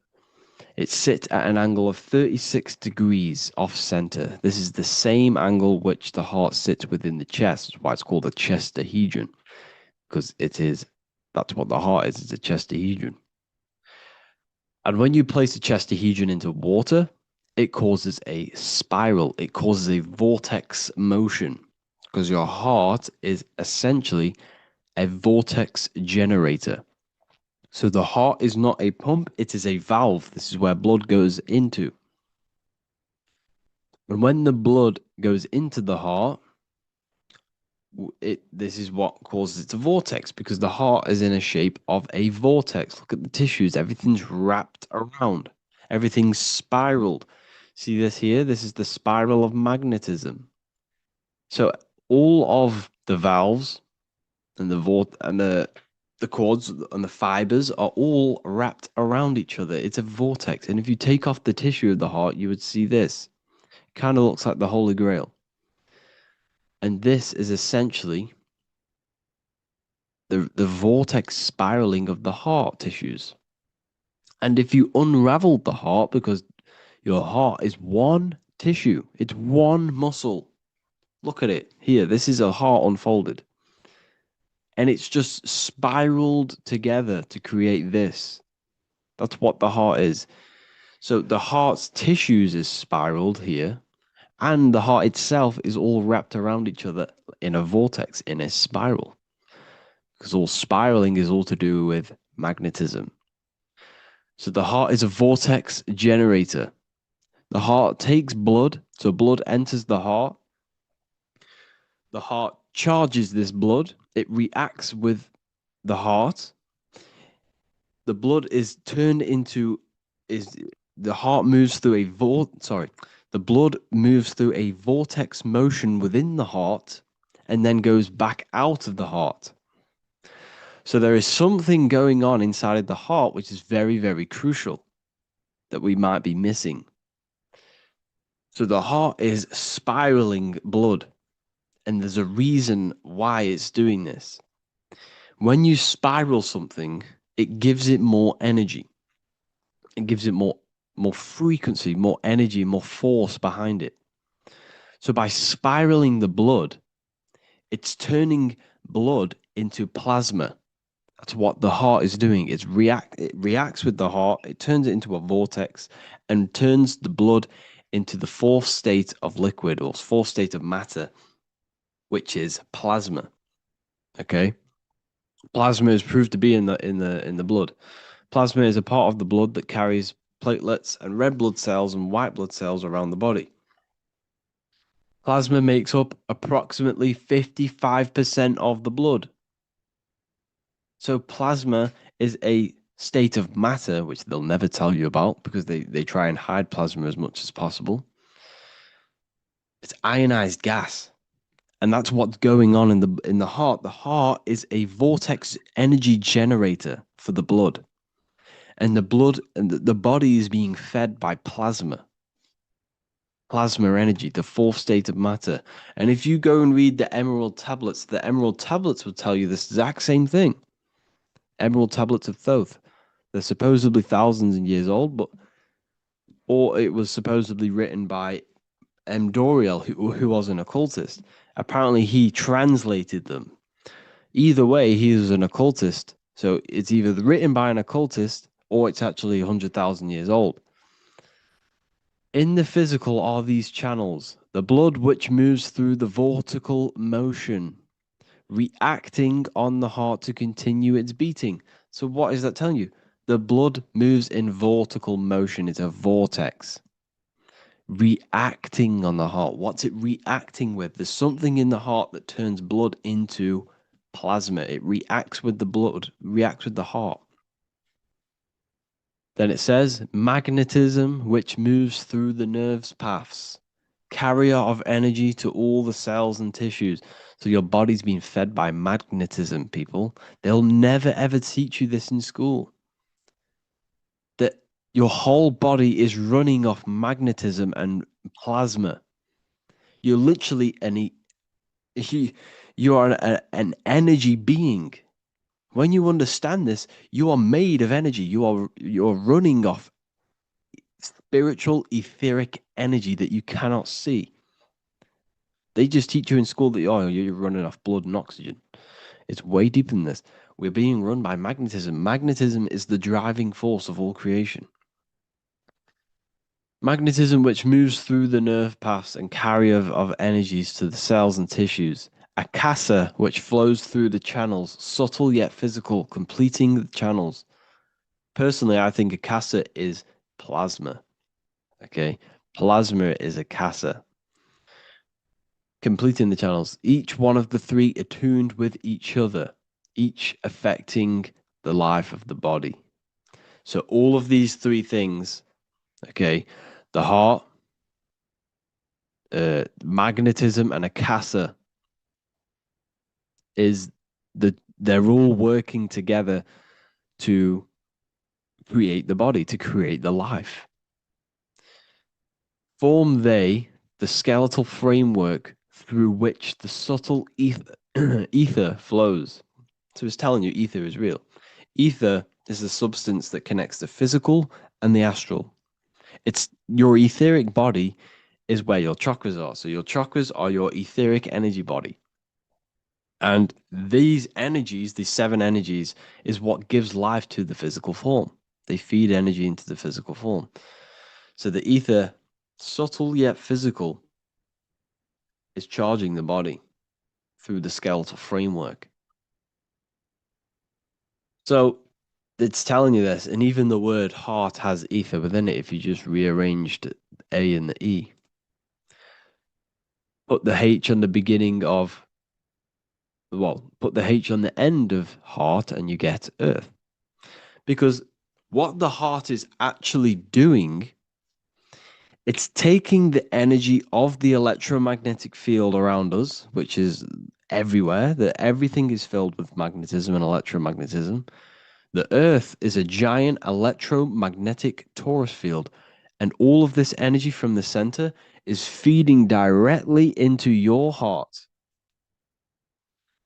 it sits at an angle of 36 degrees off center. This is the same angle which the heart sits within the chest. That's why it's called a chestahedron, because that's what the heart is. It's a chestahedron. And when you place a chestahedron into water, it causes a spiral. It causes a vortex motion, because your heart is essentially a vortex generator. So the heart is not a pump, it is a valve. This is where blood goes into. And when the blood goes into the heart, this is what causes it to vortex, because the heart is in a shape of a vortex. Look at the tissues, everything's wrapped around, everything's spiraled. See this here? This is the spiral of magnetism. So all of the valves and the cords and the fibers are all wrapped around each other. It's a vortex. And if you take off the tissue of the heart, you would see this. It kind of looks like the Holy Grail. And this is essentially the vortex spiraling of the heart tissues. And if you unraveled the heart, because your heart is one tissue, it's one muscle. Look at it here. This is a heart unfolded. And it's just spiraled together to create this. That's what the heart is. So the heart's tissues is spiraled here, and the heart itself is all wrapped around each other in a vortex, in a spiral. Because all spiraling is all to do with magnetism. So the heart is a vortex generator. The heart takes blood, so blood enters the heart. The heart charges this blood. It reacts with the heart. The blood is turned into the heart moves through the blood moves through a vortex motion within the heart and then goes back out of the heart. So there is something going on inside of the heart which is very, very crucial that we might be missing. So the heart is spiraling blood, and there's a reason why it's doing this. When you spiral something, it gives it more energy. It gives it more frequency, more energy, more force behind it. So by spiraling the blood, it's turning blood into plasma. That's what the heart is doing. It reacts with the heart, it turns it into a vortex and turns the blood into the fourth state of liquid, or fourth state of matter, which is plasma. Okay? Plasma is proved to be in the blood. Plasma is a part of the blood that carries platelets and red blood cells and white blood cells around the body. Plasma makes up approximately 55% of the blood. So plasma is a state of matter, which they'll never tell you about because they try and hide plasma as much as possible. It's ionized gas. And that's what's going on in the heart. The heart is a vortex energy generator for the blood. And the body is being fed by plasma. Plasma energy, the fourth state of matter. And if you go and read the Emerald tablets will tell you this exact same thing. Emerald tablets of Thoth. They're supposedly thousands of years old, or it was supposedly written by Doriel, who was an occultist. Apparently, he translated them. Either way, he was an occultist. So it's either written by an occultist or it's actually 100,000 years old. In the physical are these channels, the blood which moves through the vortical motion, reacting on the heart to continue its beating. So what is that telling you? The blood moves in vortical motion. It's a vortex. reacting on the heart. What's it reacting with? There's something in the heart that turns blood into plasma. It reacts with the blood, reacts with the heart. Then it says magnetism, which moves through the nerves paths, carrier of energy to all the cells and tissues. So your body's being fed by magnetism, people. They'll never ever teach you this in school. That your whole body is running off magnetism and plasma. You're literally you are an energy being. When you understand this, you are made of energy. You're running off spiritual etheric energy that you cannot see. They just teach you in school that you're running off blood and oxygen. It's way deeper than this. We're being run by magnetism. Magnetism is the driving force of all creation. Magnetism, which moves through the nerve paths and carrier of energies to the cells and tissues. Akasa, which flows through the channels, subtle yet physical, completing the channels. Personally, I think Akasa is plasma. Okay, plasma is Akasa. Completing the channels. Each one of the three attuned with each other, each affecting the life of the body. So all of these three things, okay, the heart, magnetism, and Akasa they're all working together to create the body, to create the life. Form they the skeletal framework through which the subtle ether flows. So it's telling you ether is real. Ether is the substance that connects the physical and the astral. It's your etheric body is where your chakras are. So your chakras are your etheric energy body. And these energies, these 7 energies, is what gives life to the physical form. They feed energy into the physical form. So the ether, subtle yet physical, is charging the body through the skeletal framework. So it's telling you this, and even the word heart has ether within it if you just rearranged A and the E. Put the H on the beginning of, put the H on the end of heart and you get earth. Because what the heart is actually doing, it's taking the energy of the electromagnetic field around us, which is everywhere, that everything is filled with magnetism and electromagnetism. The Earth is a giant electromagnetic torus field, and all of this energy from the center is feeding directly into your heart.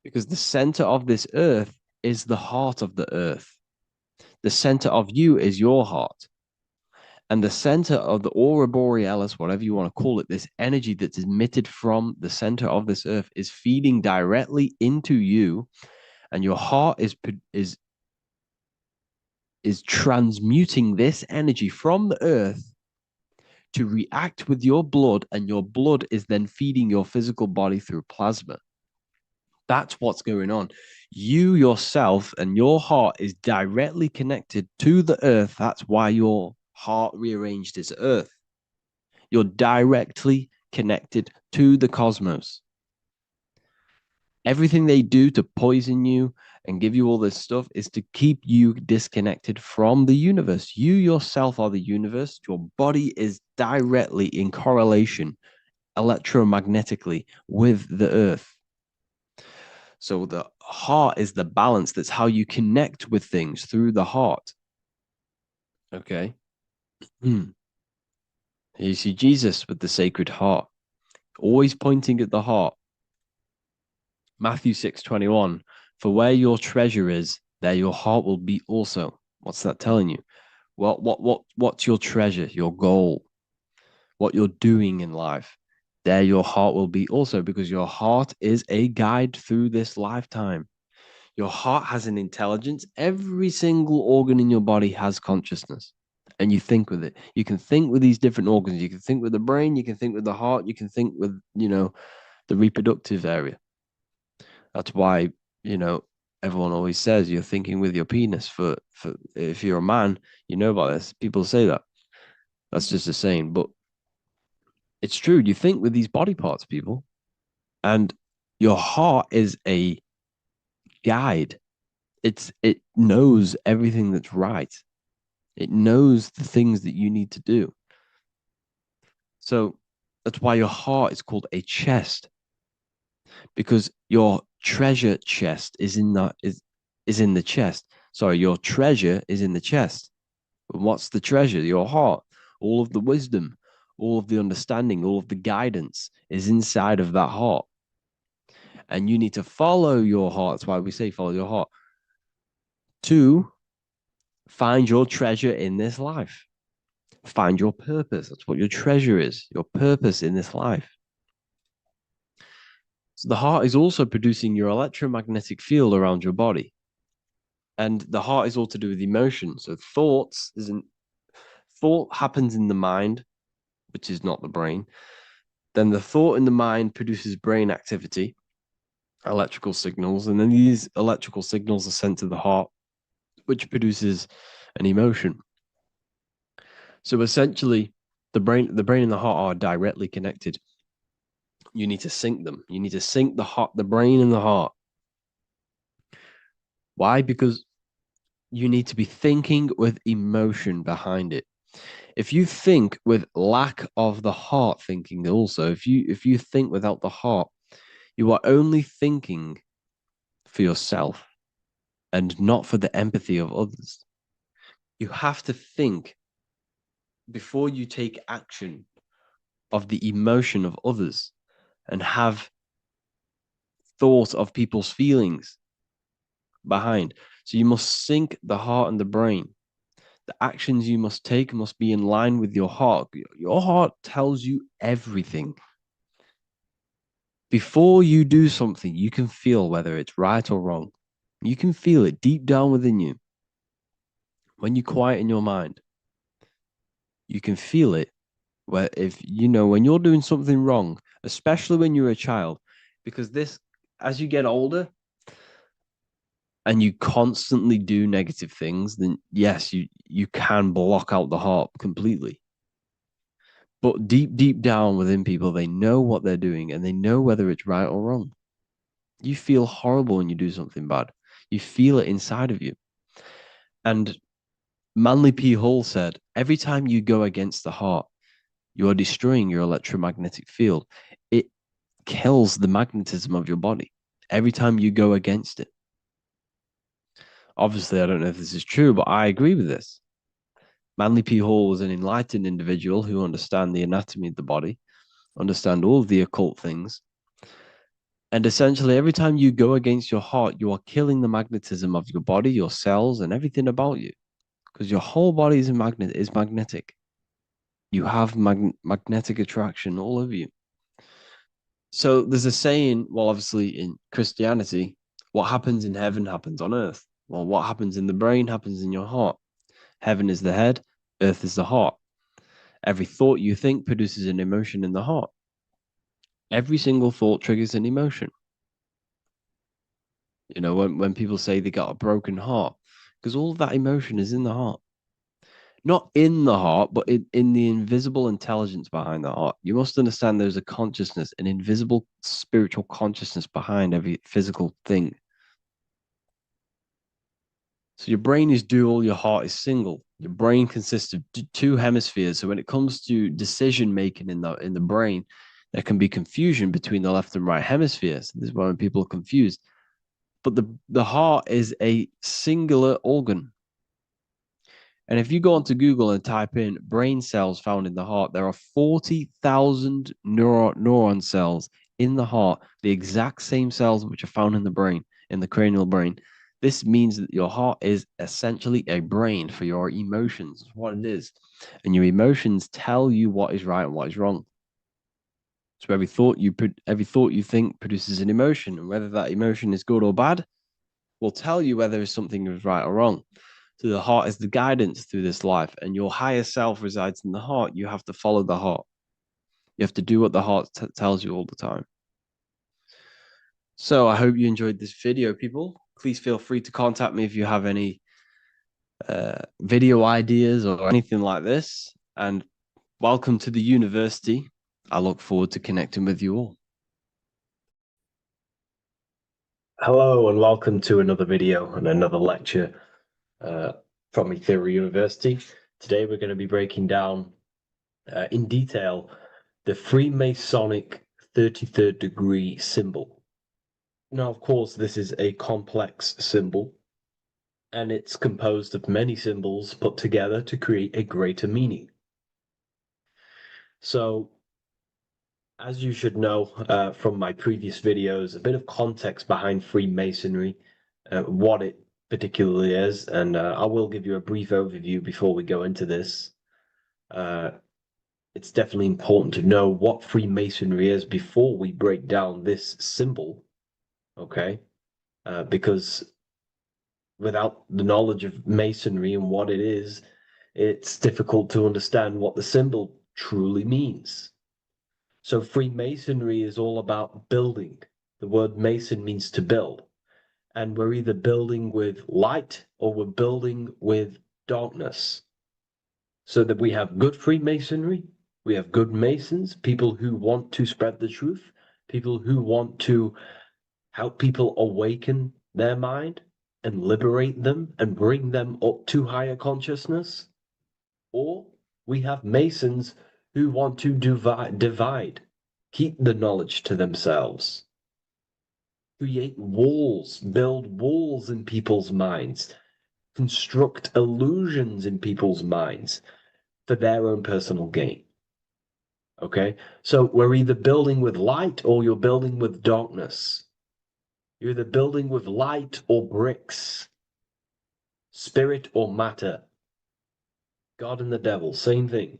Because the center of this Earth is the heart of the Earth. The center of you is your heart. And the center of the aurora borealis, whatever you want to call it, this energy that's emitted from the center of this Earth is feeding directly into you, and your heart is transmuting this energy from the Earth to react with your blood, and your blood is then feeding your physical body through plasma. That's what's going on. You yourself and your heart is directly connected to the Earth. That's why your heart rearranged is Earth. You're directly connected to the cosmos. Everything they do to poison you and give you all this stuff is to keep you disconnected from the universe. You yourself are the universe. Your body is directly in correlation electromagnetically with the Earth. So the heart is the balance. That's how you connect with things, through the heart. Okay. You see Jesus with the Sacred Heart, always pointing at the heart. Matthew 6:21, for where your treasure is, there your heart will be also. What's that telling you? What's your treasure, your goal, what you're doing in life? There your heart will be also, because your heart is a guide through this lifetime. Your heart has an intelligence. Every single organ in your body has consciousness, and you think with it. You can think with these different organs. You can think with the brain, you can think with the heart, you can think with, the reproductive area. That's why, everyone always says you're thinking with your penis. For if you're a man, you know about this. People say that. That's just a saying. But It's true. You think with these body parts, people, and your heart is a guide. It knows everything that's right. It knows the things that you need to do. So that's why your heart is called a chest, because your treasure chest is in the chest. Sorry, your treasure is in the chest. And what's the treasure? Your heart. All of the wisdom, all of the understanding, all of the guidance is inside of that heart. And you need to follow your heart. That's why we say follow your heart to find your treasure in this life. Find your purpose. That's what your treasure is, your purpose in this life. So the heart is also producing your electromagnetic field around your body. And the heart is all to do with emotion. So thought happens in the mind, which is not the brain. Then the thought in the mind produces brain activity, electrical signals, and then these electrical signals are sent to the heart, which produces an emotion. So essentially, the brain and the heart are directly connected. You need to sync them. You need to sync the brain and the heart. Why? Because you need to be thinking with emotion behind it. If you think with lack of the heart thinking also, if you think without the heart, you are only thinking for yourself and not for the empathy of others. You have to think before you take action of the emotion of others and have thought of people's feelings behind. So you must sync the heart and the brain. The actions you must take must be in line with your heart. Your heart tells you everything. Before you do something, you can feel whether it's right or wrong. You can feel it deep down within you. When you quieten your mind, you can feel it. Where when you're doing something wrong, especially when you're a child, because as you get older and you constantly do negative things, then yes, you can block out the heart completely. But deep down within people, they know what they're doing and they know whether it's right or wrong. You feel horrible when you do something bad. You feel it inside of you. And Manly P. Hall said, every time you go against the heart, you are destroying your electromagnetic field. It kills the magnetism of your body every time you go against it. Obviously, I don't know if this is true, but I agree with this. Manly P. Hall was an enlightened individual who understands the anatomy of the body, understand all of the occult things. And essentially, every time you go against your heart, you are killing the magnetism of your body, your cells, and everything about you. Because your whole body is magnetic. You have magnetic attraction all over you. So there's a saying, well, obviously in Christianity, what happens in heaven happens on earth. Well, what happens in the brain happens in your heart. Heaven is the head, earth is the heart. Every thought you think produces an emotion in the heart. Every single thought triggers an emotion. When people say they got a broken heart, because all of that emotion is in the heart. Not in the heart, but in the invisible intelligence behind the heart. You must understand there's a consciousness, an invisible spiritual consciousness behind every physical thing. So your brain is dual, your heart is single. Your brain consists of two hemispheres. So when it comes to decision making in the brain, there can be confusion between the left and right hemispheres. This is why when people are confused. But the heart is a singular organ. And if you go onto Google and type in brain cells found in the heart, there are 40,000 neuron cells in the heart, the exact same cells which are found in the brain, in the cranial brain. This means that your heart is essentially a brain for your emotions. That's what it is. And your emotions tell you what is right and what is wrong. So every thought you think produces an emotion, and whether that emotion is good or bad will tell you whether something is right or wrong. So the heart is the guidance through this life, and your higher self resides in the heart. You have to follow the heart. You have to do what the heart tells you all the time. So I hope you enjoyed this video, people. Please feel free to contact me if you have any video ideas or anything like this. And welcome to the university. I look forward to connecting with you all. Hello and welcome to another video and another lecture from Ethereal University. Today we're going to be breaking down in detail the Freemasonic 33rd degree symbol. Now, of course, this is a complex symbol, and it's composed of many symbols put together to create a greater meaning. So, as you should know from my previous videos, a bit of context behind Freemasonry, what it particularly is, and I will give you a brief overview before we go into this. It's definitely important to know what Freemasonry is before we break down this symbol, okay? Because without the knowledge of Masonry and what it is, it's difficult to understand what the symbol truly means. So Freemasonry is all about building. The word Mason means to build. And we're either building with light or we're building with darkness. So that we have good Freemasonry, we have good Masons, people who want to spread the truth, people who want to help people awaken their mind and liberate them and bring them up to higher consciousness. Or we have Masons who want to divide, keep the knowledge to themselves, create walls, build walls in people's minds, construct illusions in people's minds for their own personal gain. Okay, so we're either building with light or you're building with darkness. You're either building with light or bricks, spirit or matter. God and the devil, same thing.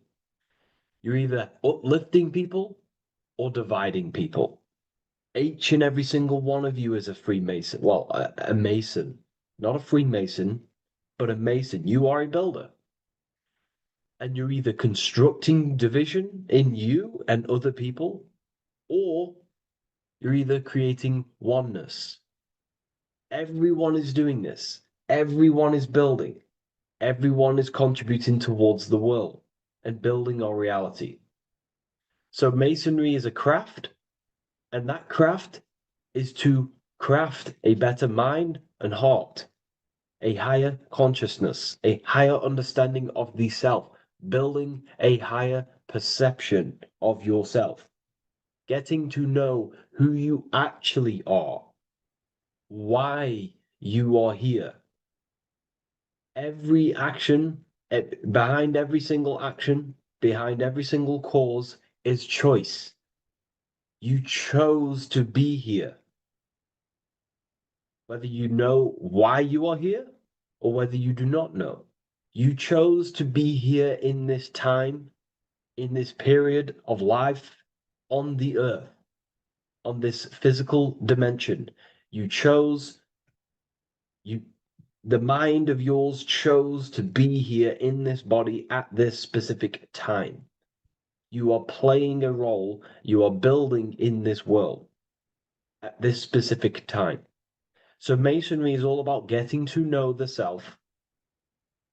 You're either uplifting people or dividing people. Each and every single one of you is a Freemason. Well, a Mason. Not a Freemason, but a Mason. You are a builder. And you're either constructing division in you and other people, or you're either creating oneness. Everyone is doing this. Everyone is building. Everyone is contributing towards the world and building our reality. So Masonry is a craft, and that craft is to craft a better mind and heart, a higher consciousness, a higher understanding of the self, building a higher perception of yourself, getting to know who you actually are, why you are here. Every action, behind every single action, behind every single cause is choice. You chose to be here. Whether you know why you are here or whether you do not know. You chose to be here in this time, in this period of life on the earth, on this physical dimension. The mind of yours chose to be here in this body at this specific time. You are playing a role, you are building in this world at this specific time. So Masonry is all about getting to know the self,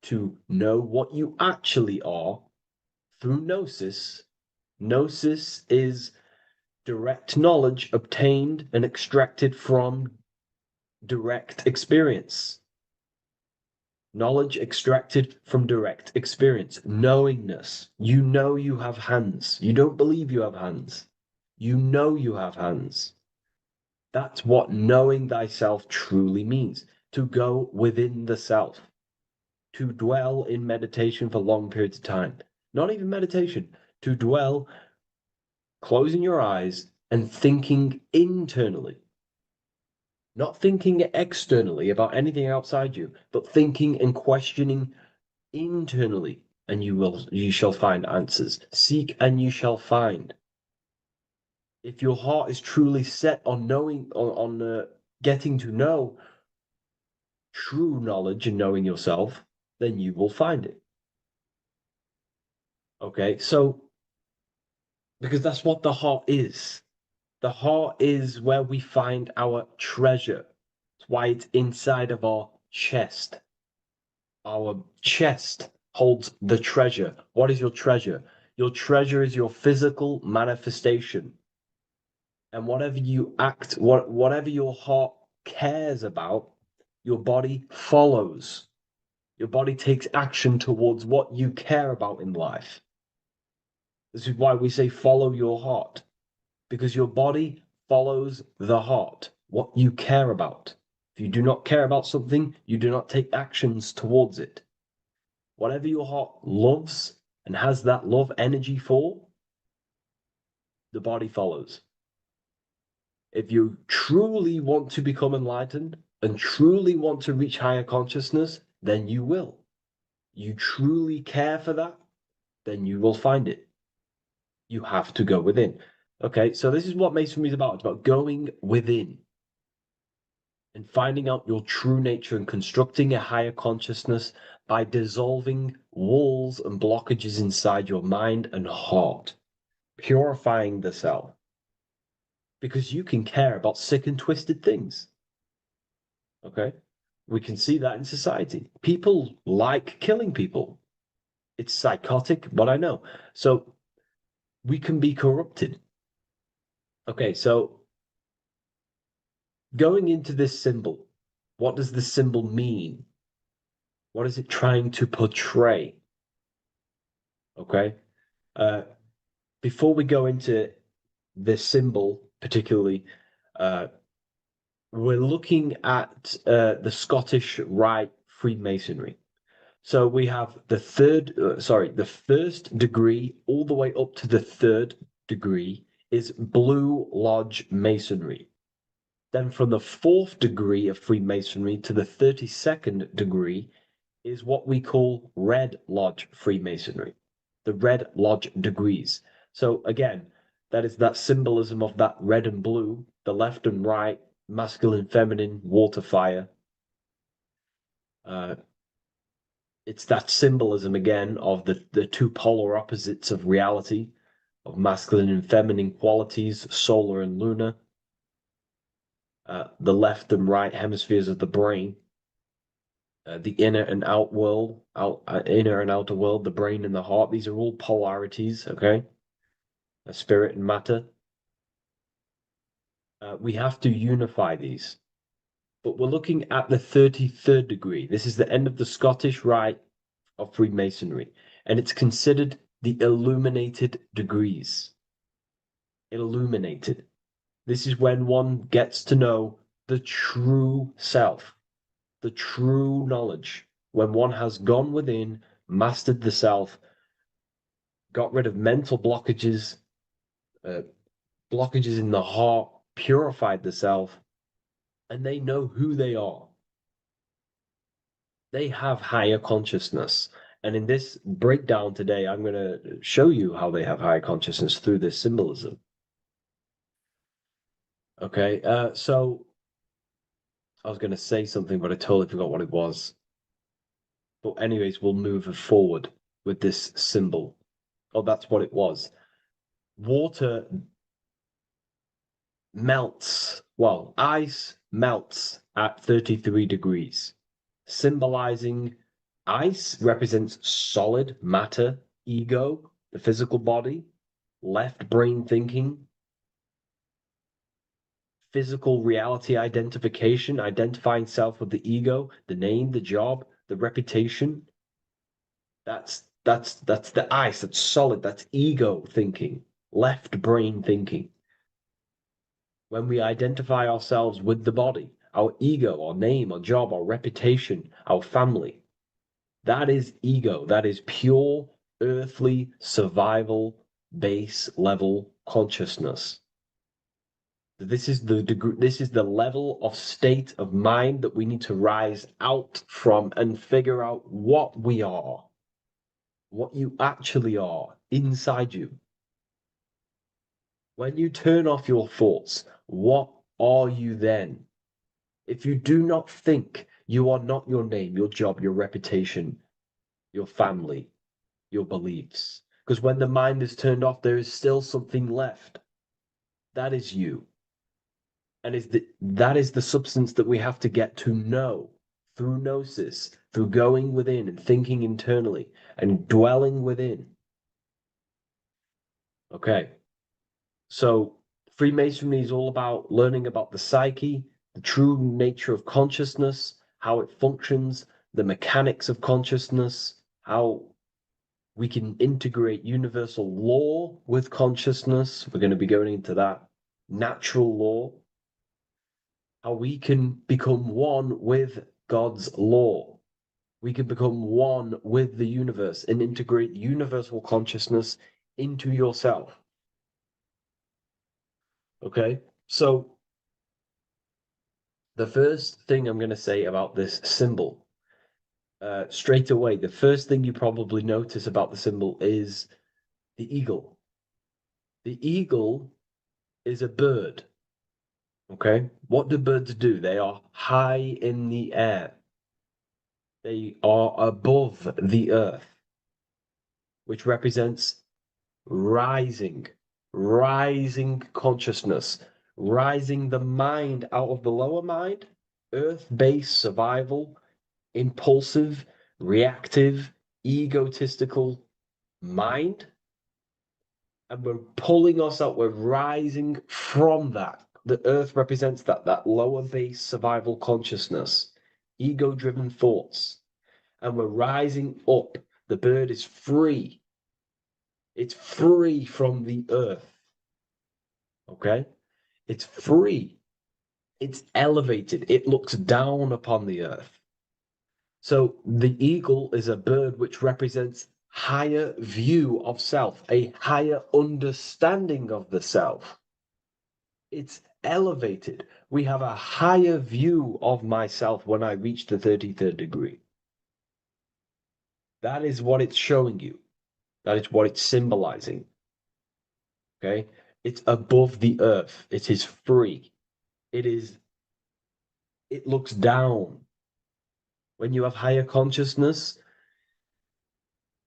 to know what you actually are through gnosis. Gnosis is direct knowledge obtained and extracted from direct experience. Knowledge extracted from direct experience. Knowingness. You know you have hands. You don't believe you have hands. You know you have hands. That's what knowing thyself truly means. To go within the self. To dwell in meditation for long periods of time. Not even meditation. To dwell, closing your eyes and thinking internally. Not thinking externally about anything outside you, but thinking and questioning internally, and you shall find answers. Seek and you shall find. If your heart is truly set on knowing, on getting to know true knowledge and knowing yourself, then you will find it. Okay, so because that's what the heart is. The heart is where we find our treasure. That's why it's inside of our chest. Our chest holds the treasure. What is your treasure? Your treasure is your physical manifestation. And whatever you act, whatever your heart cares about, your body follows. Your body takes action towards what you care about in life. This is why we say follow your heart, because your body follows the heart, what you care about. If you do not care about something, you do not take actions towards it. Whatever your heart loves and has that love energy for, the body follows. If you truly want to become enlightened and truly want to reach higher consciousness, then you will. You truly care for that, then you will find it. You have to go within. Okay, so this is what Masonry is about. It's about going within and finding out your true nature and constructing a higher consciousness by dissolving walls and blockages inside your mind and heart, purifying the self. Because you can care about sick and twisted things. Okay? We can see that in society. People like killing people. It's psychotic, but I know. So we can be corrupted. Okay, so going into this symbol, what does this symbol mean? What is it trying to portray? Okay? Before we go into this symbol, particularly, we're looking at the Scottish Rite Freemasonry. So we have the first degree all the way up to the third degree is Blue Lodge Masonry. Then from the fourth degree of Freemasonry to the 32nd degree is what we call Red Lodge Freemasonry, the Red Lodge degrees. So again, that is that symbolism of that red and blue, the left and right, masculine, feminine, water, fire. It's that symbolism again of the two polar opposites of reality, of masculine and feminine qualities, solar and lunar. The left and right hemispheres of the brain, the inner and out world, inner and outer world, the brain and the heart. These are all polarities, okay? Spirit and matter. We have to unify these. But we're looking at the 33rd degree. This is the end of the Scottish Rite of Freemasonry, and it's considered the illuminated degrees. Illuminated. This is when one gets to know the true self, the true knowledge, when one has gone within, mastered the self, got rid of mental blockages, blockages in the heart, purified the self, and they know who they are. They have higher consciousness. And in this breakdown today, I'm going to show you how they have higher consciousness through this symbolism. Okay, so I was going to say something, but I totally forgot what it was. But anyways, we'll move forward with this symbol. Oh, that's what it was. Water melts, well, ice melts at 33 degrees, symbolizing ice represents solid matter, ego, the physical body, left brain thinking, physical reality identification, identifying self with the ego, the name, the job, the reputation. That's the ice, that's solid, that's ego thinking, left brain thinking. When we identify ourselves with the body, our ego, our name, our job, our reputation, our family, that is ego. That is pure earthly survival base level consciousness. This is the degree, this is the level of state of mind that we need to rise out from and figure out what we are, what you actually are inside you. When you turn off your thoughts, what are you then? If you do not think, you are not your name, your job, your reputation, your family, your beliefs. Because when the mind is turned off, there is still something left. That is you. And that is the substance that we have to get to know through gnosis, through going within and thinking internally and dwelling within. Okay. So Freemasonry is all about learning about the psyche, the true nature of consciousness, how it functions, the mechanics of consciousness, how we can integrate universal law with consciousness. We're going to be going into that. Natural law, how we can become one with God's law. We can become one with the universe and integrate universal consciousness into yourself. Okay, so the first thing I'm going to say about this symbol, straight away, the first thing you probably notice about the symbol is the eagle. The eagle is a bird. Okay, what do birds do? They are high in the air. They are above the earth, which represents rising, rising consciousness, rising the mind out of the lower mind, earth-based survival, impulsive, reactive, egotistical mind. And we're pulling us out, we're rising from that. The earth represents that lower base survival consciousness, ego-driven thoughts. And we're rising up. The bird is free. It's free from the earth. Okay? It's free. It's elevated. It looks down upon the earth. So the eagle is a bird which represents higher view of self, a higher understanding of the self. It's elevated. We have a higher view of myself when I reach the 33rd degree. That is what it's showing you. That is what it's symbolizing. Okay? It's above the earth. It is free. It looks down. When you have higher consciousness,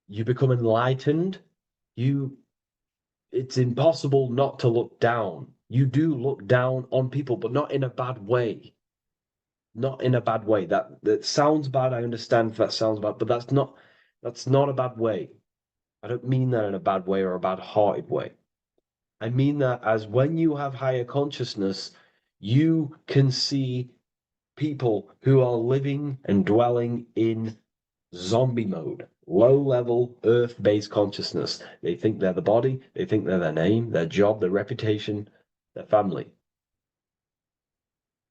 you become enlightened. It's impossible not to look down. You do look down on people, but not in a bad way. Not in a bad way. That sounds bad. I understand if that sounds bad, but that's not a bad way. I don't mean that in a bad way or a bad-hearted way. I mean that as when you have higher consciousness, you can see people who are living and dwelling in zombie mode, low level earth based consciousness. They think they're the body, they think they're their name, their job, their reputation, their family.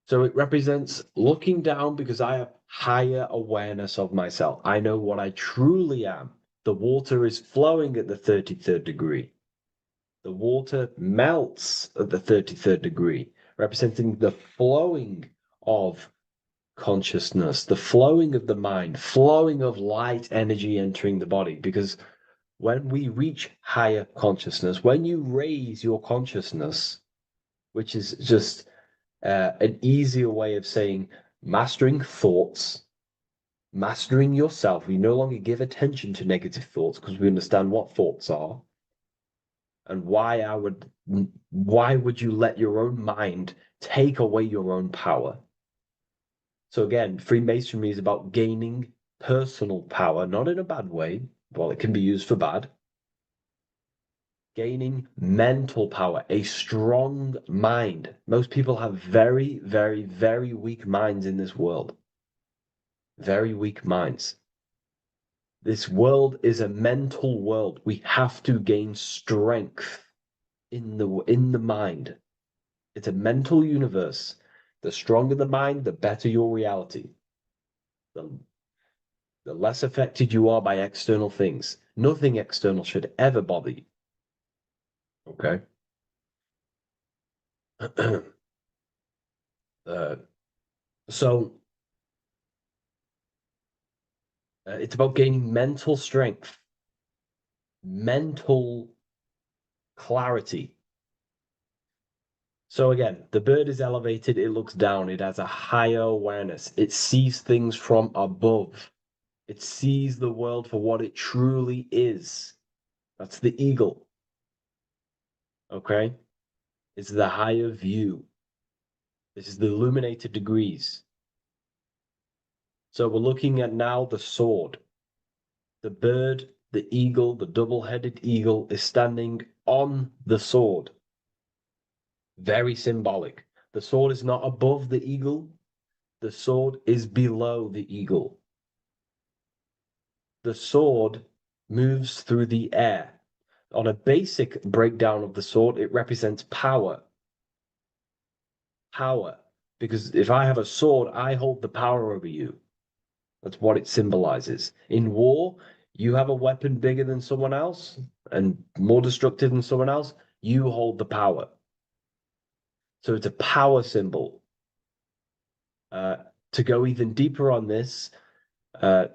So it represents looking down because I have higher awareness of myself. I know what I truly am. The water is flowing at the 33rd degree. The water melts at the 33rd degree, representing the flowing of consciousness, the flowing of the mind, flowing of light energy entering the body. Because when we reach higher consciousness, when you raise your consciousness, which is just an easier way of saying mastering thoughts, mastering yourself, we no longer give attention to negative thoughts because we understand what thoughts are and why would you let your own mind take away your own power? So again, Freemasonry is about gaining personal power, not in a bad way. Well, it can be used for bad. Gaining mental power, a strong mind. Most people have very, very, very weak minds in this world. Very weak minds. This world is a mental world. We have to gain strength in the mind. It's a mental universe. The stronger the mind, the better your reality. The less affected you are by external things. Nothing external should ever bother you. Okay? So it's about gaining mental strength, mental clarity. So again, the bird is elevated, it looks down, it has a higher awareness, it sees things from above, it sees the world for what it truly is. That's the eagle. Okay? It's the higher view. This is the illuminated degrees. So we're looking at now the sword. The bird the eagle, the double-headed eagle, is standing on the sword. Very symbolic. The sword is not above the eagle. The sword is below the eagle. The sword moves through the air. On a basic breakdown of the sword, it represents power. Power. Because if I have a sword, I hold the power over you. That's what it symbolizes. In war, you have a weapon bigger than someone else and more destructive than someone else, you hold the power. So it's a power symbol. To go even deeper on this, on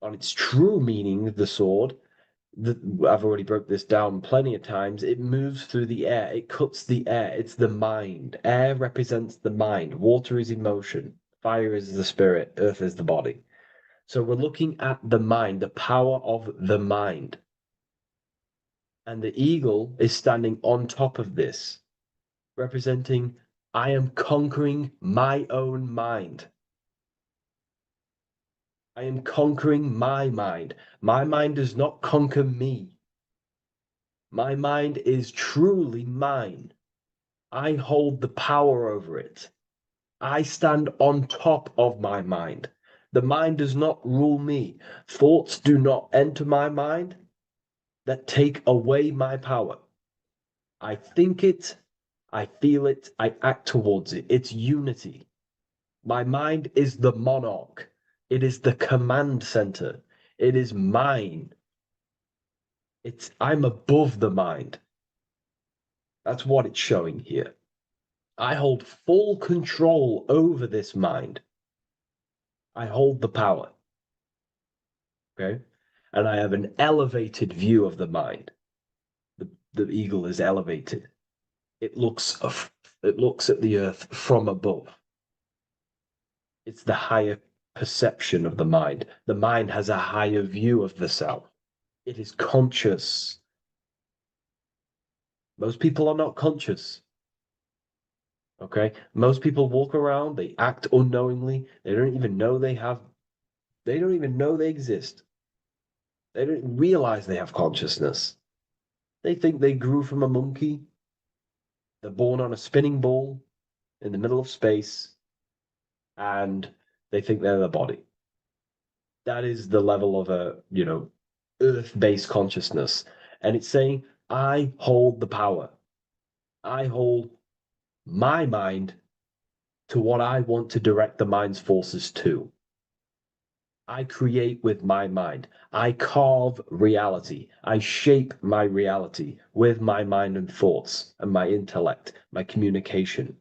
its true meaning, the sword, I've already broke this down plenty of times. It moves through the air. It cuts the air. It's the mind. Air represents the mind. Water is emotion. Fire is the spirit. Earth is the body. So we're looking at the mind, the power of the mind. And the eagle is standing on top of this, representing, I am conquering my own mind. I am conquering my mind. My mind does not conquer me. My mind is truly mine. I hold the power over it. I stand on top of my mind. The mind does not rule me. Thoughts do not enter my mind that take away my power. I think it, I feel it, I act towards it. It's unity. My mind is the monarch. It is the command center. It is mine. I'm above the mind. That's what it's showing here. I hold full control over this mind. I hold the power. Okay? And I have an elevated view of the mind. The eagle is elevated. It looks at the earth from above. It's the higher perception of the mind. The mind has a higher view of the self. It is conscious. Most people are not conscious. Okay? Most people walk around, they act unknowingly, they don't even know they exist. They don't realize they have consciousness. They think they grew from a monkey. They're born on a spinning ball in the middle of space, and they think they're the body. That is the level of earth-based consciousness. And it's saying, I hold the power. I hold my mind to what I want to direct the mind's forces to. I create with my mind. I carve reality. I shape my reality with my mind and thoughts and my intellect, my communication.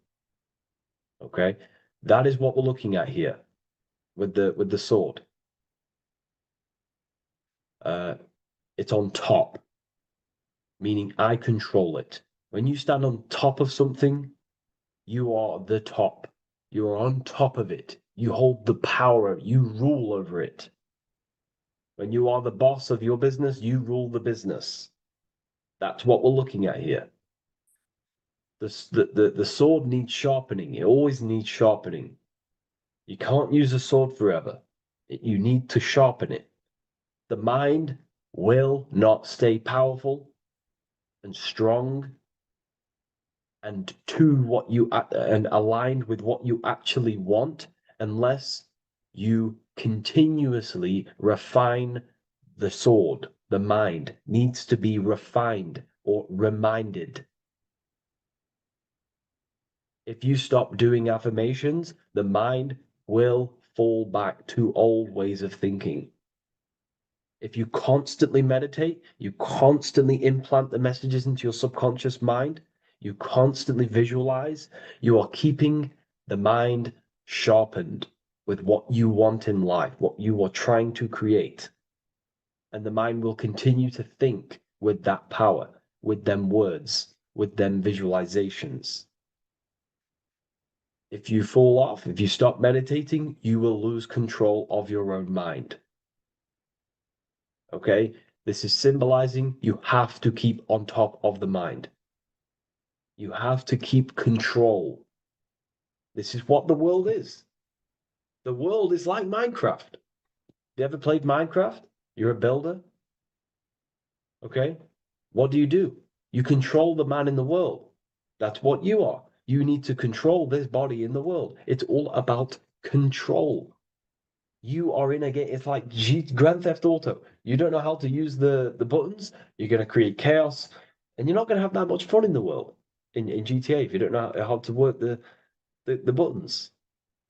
Okay? That is what we're looking at here with the sword. It's on top, meaning I control it. When you stand on top of something, you are the top. You are on top of it. You hold the power. You rule over it. When you are the boss of your business, you rule the business. That's what we're looking at here. The sword needs sharpening. It always needs sharpening. You can't use a sword forever. You need to sharpen it. The mind will not stay powerful and strong and aligned with what you actually want unless you continuously refine the sword. The mind needs to be refined or reminded. If you stop doing affirmations, the mind will fall back to old ways of thinking. If you constantly meditate, you constantly implant the messages into your subconscious mind, you constantly visualize, you are keeping the mind sharpened with what you want in life, what you are trying to create. And the mind will continue to think with that power, with them words, with them visualizations. If you fall off, if you stop meditating, you will lose control of your own mind. Okay? This is symbolizing you have to keep on top of the mind. You have to keep control. This is what the world is. The world is like Minecraft. You ever played Minecraft? You're a builder. Okay. What do? You control the man in the world. That's what you are. You need to control this body in the world. It's all about control. You are in a game. It's like Grand Theft Auto. You don't know how to use the buttons. You're going to create chaos, and you're not going to have that much fun in the world in GTA if you don't know how to work the buttons.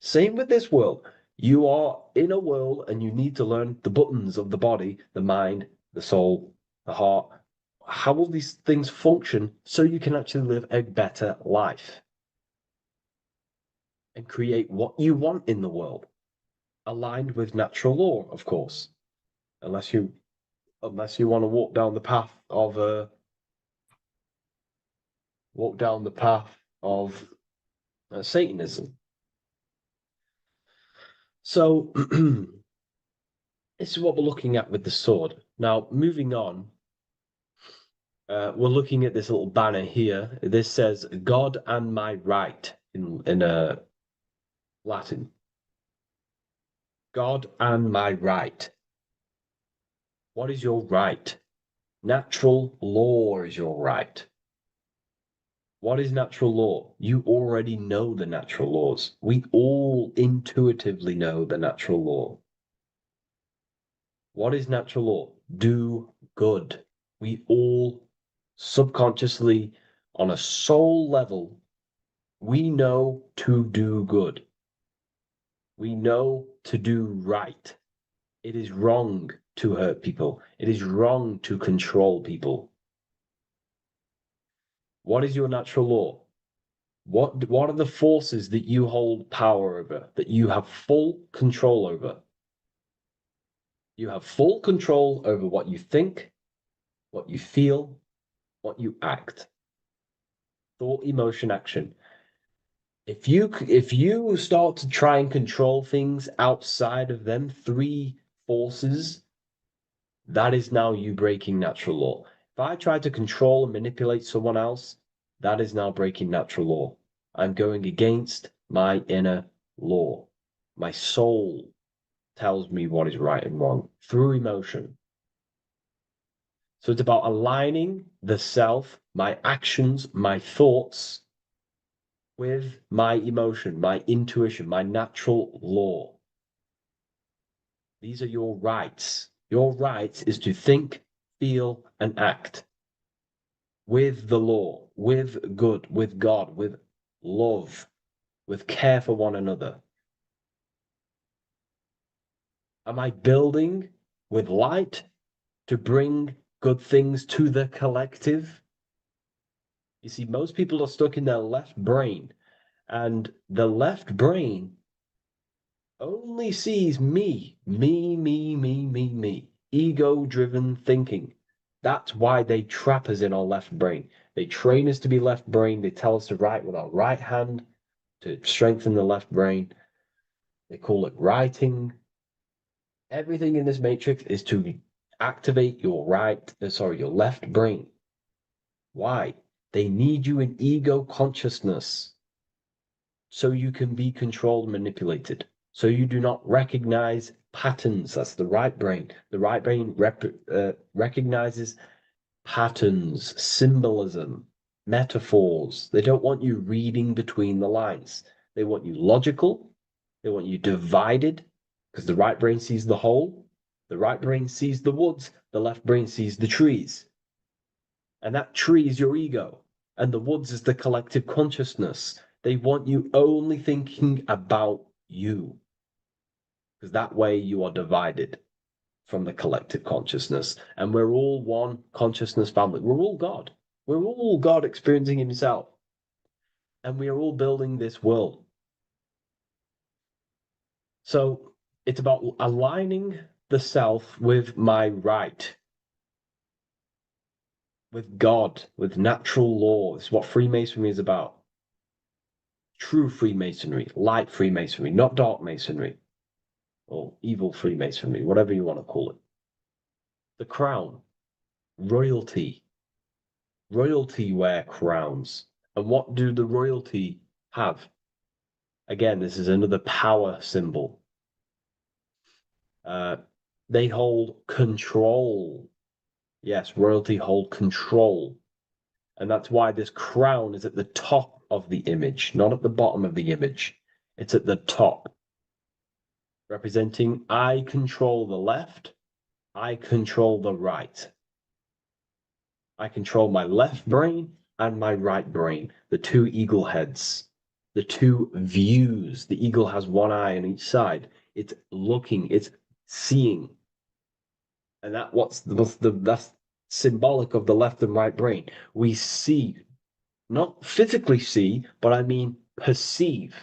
Same with this world. You are in a world, and you need to learn the buttons of the body, the mind, the soul, the heart. How will these things function so you can actually live a better life and create what you want in the world, aligned with natural law, of course, unless you want to walk down the path of Satanism. So this is what we're looking at with the sword. Now, moving on, we're looking at this little banner here. This says "God and my right" in Latin. God and my right. What is your right? Natural law is your right. What is natural law? You already know the natural laws. We all intuitively know the natural law. What is natural law? Do good. We all subconsciously, on a soul level, we know to do good. We know to do right. It is wrong to hurt people. It is wrong to control people. What is your natural law? What are the forces that you hold power over, that you have full control over? You have full control over what you think, what you feel, what you act. Thought, emotion, action. If you start to try and control things outside of them three forces, that is now you breaking natural law. If I try to control and manipulate someone else, that is now breaking natural law. I'm going against my inner law. My soul tells me what is right and wrong through emotion. So it's about aligning the self, my actions, my thoughts with my emotion, my intuition, my natural law. These are your rights. Your rights is to think, feel, and act with the law, with good, with God, with love, with care for one another. Am I building with light to bring good things to the collective? You see, most people are stuck in their left brain, and the left brain only sees me, ego-driven thinking. That's why they trap us in our left brain. They train us to be left brain. They tell us to write with our right hand to strengthen the left brain. They call it writing. Everything in this matrix is to activate your your left brain. Why? They need you in ego consciousness so you can be controlled and manipulated. So you do not recognize patterns. That's the right brain. The right brain recognizes patterns, symbolism, metaphors. They don't want you reading between the lines. They want you logical. They want you divided, because the right brain sees the whole. The right brain sees the woods. The left brain sees the trees. And that tree is your ego. And the woods is the collective consciousness. They want you only thinking about you, because that way you are divided from the collective consciousness. And we're all one consciousness family. We're all God. We're all God experiencing himself. And we are all building this world. So it's about aligning the self with my right, with God, with natural law. It's what Freemasonry is about. True Freemasonry, light Freemasonry, not dark Masonry or evil Freemasonry, whatever you want to call it. The crown, royalty. Royalty wear crowns. And what do the royalty have? Again, this is another power symbol. They hold control. Yes, royalty hold control. And that's why this crown is at the top of the image, not at the bottom of the image. It's at the top, representing I control the left, I control the right. I control my left brain and my right brain, the two eagle heads, the two views. The eagle has one eye on each side. It's looking, it's seeing. And that's symbolic of the left and right brain. We see, not physically see, but I mean perceive.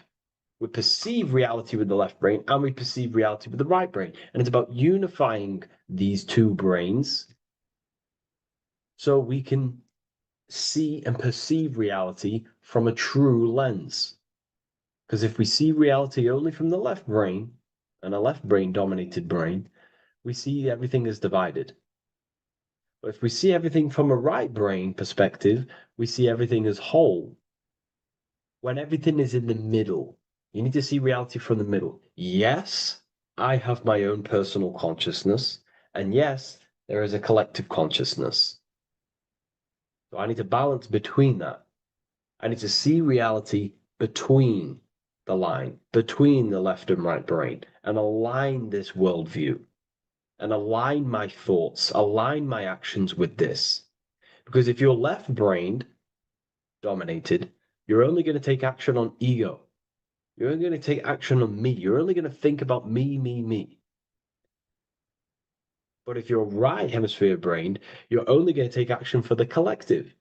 We perceive reality with the left brain and we perceive reality with the right brain. And it's about unifying these two brains so we can see and perceive reality from a true lens. Because if we see reality only from the left brain, and a left brain dominated brain, we see everything as divided. But if we see everything from a right brain perspective, we see everything as whole. When everything is in the middle, you need to see reality from the middle. Yes, I have my own personal consciousness, and yes, there is a collective consciousness. So I need to balance between that. I need to see reality between the line, between the left and right brain, and align this worldview, and align my thoughts, align my actions with this. Because if you're left-brained dominated, you're only going to take action on ego. You're only going to take action on me. You're only going to think about me, me, me. But if you're right hemisphere brained, you're only going to take action for the collective,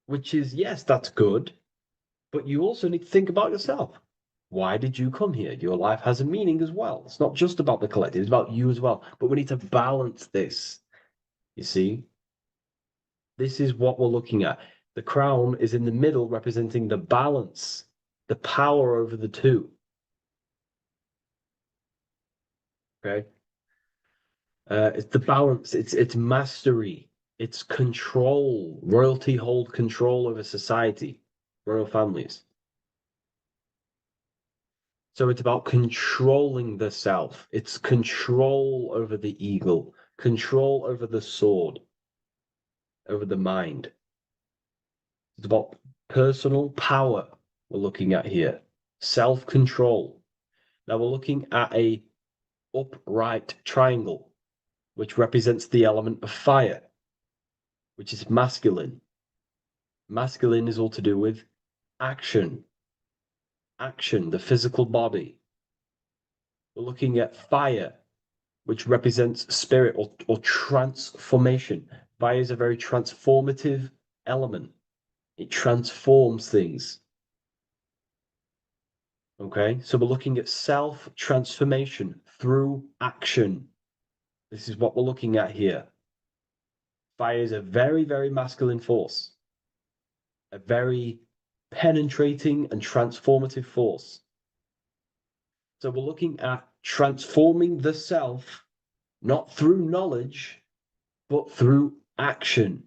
which is, yes, that's good, but you also need to think about yourself. Why did you come here? Your life has a meaning as well. It's not just about the collective, it's about you as well. But we need to balance this. You see? This is what we're looking at. The crown is in the middle, representing the balance, the power over the two. Okay? It's the balance, it's mastery, it's control. Royalty hold control over society, royal families. So it's about controlling the self. It's control over the eagle, control over the sword, over the mind. It's about personal power we're looking at here, self-control. Now we're looking at a upright triangle, which represents the element of fire, which is masculine. Masculine is all to do with action, the physical body. We're looking at fire, which represents spirit or transformation. Fire is a very transformative element. It transforms things. Okay, so we're looking at self-transformation through action. This is what we're looking at here. Fire is a very, very masculine force, a very penetrating and transformative force. So we're looking at transforming the self, not through knowledge, but through action.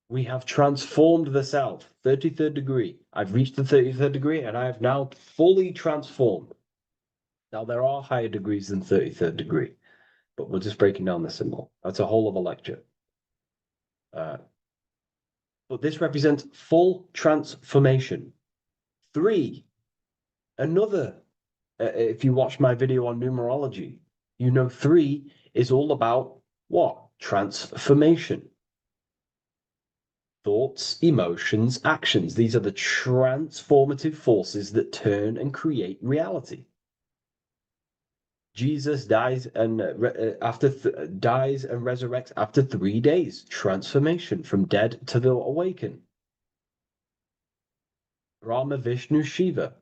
We have transformed the self, 33rd degree. I've reached the 33rd degree and I have now fully transformed. Now, there are higher degrees than 33rd degree, but we're just breaking down the symbol. That's a whole of a lecture. But this represents full transformation. 3, another, if you watch my video on numerology, you know 3 is all about what? Transformation. Thoughts, emotions, actions. These are the transformative forces that turn and create reality. Jesus dies and dies and resurrects after 3 days. Transformation from dead to the awakened. Brahma, Vishnu, Shiva.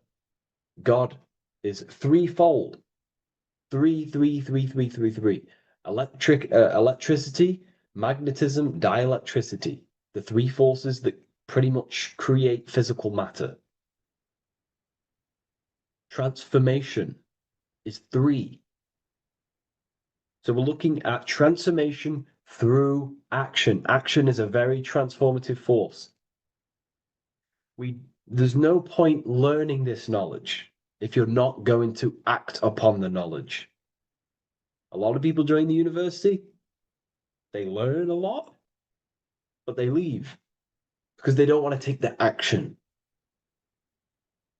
God is threefold. 3, 3, 3, 3, 3, 3. Electricity, magnetism, dielectricity. The 3 forces that pretty much create physical matter. Transformation is 3. So we're looking at transformation through action. Action is a very transformative force. There's no point learning this knowledge if you're not going to act upon the knowledge. A lot of people join the university, they learn a lot, but they leave because they don't want to take the action.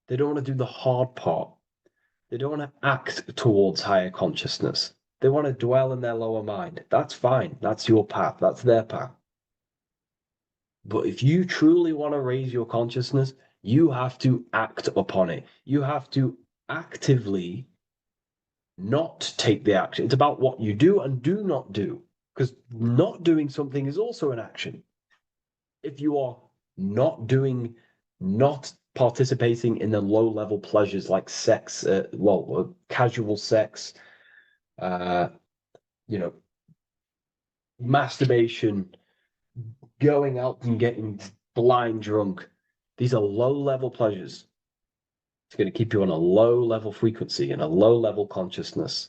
They don't want to do the hard part. They don't want to act towards higher consciousness. They want to dwell in their lower mind. That's fine. That's your path. That's their path. But if you truly want to raise your consciousness, you have to act upon it. You have to actively not take the action. It's about what you do and do not do, because not doing something is also an action. If you are not participating in the low level pleasures like sex, casual sex, masturbation, going out and getting blind drunk. These are low level pleasures. It's going to keep you on a low level frequency and a low level consciousness.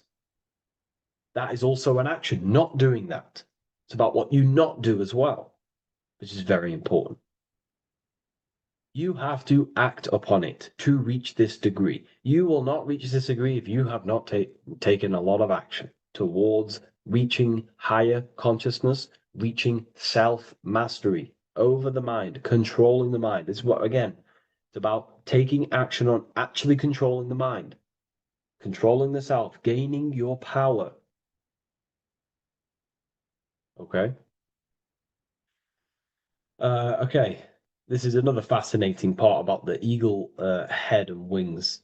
That is also an action, not doing that. It's about what you not do as well, which is very important. You have to act upon it to reach this degree. You will not reach this degree if you have not taken a lot of action towards reaching higher consciousness, reaching self-mastery over the mind, controlling the mind. This is what, again, it's about taking action on actually controlling the mind, controlling the self, gaining your power. Okay? Okay. This is another fascinating part about the eagle head and wings.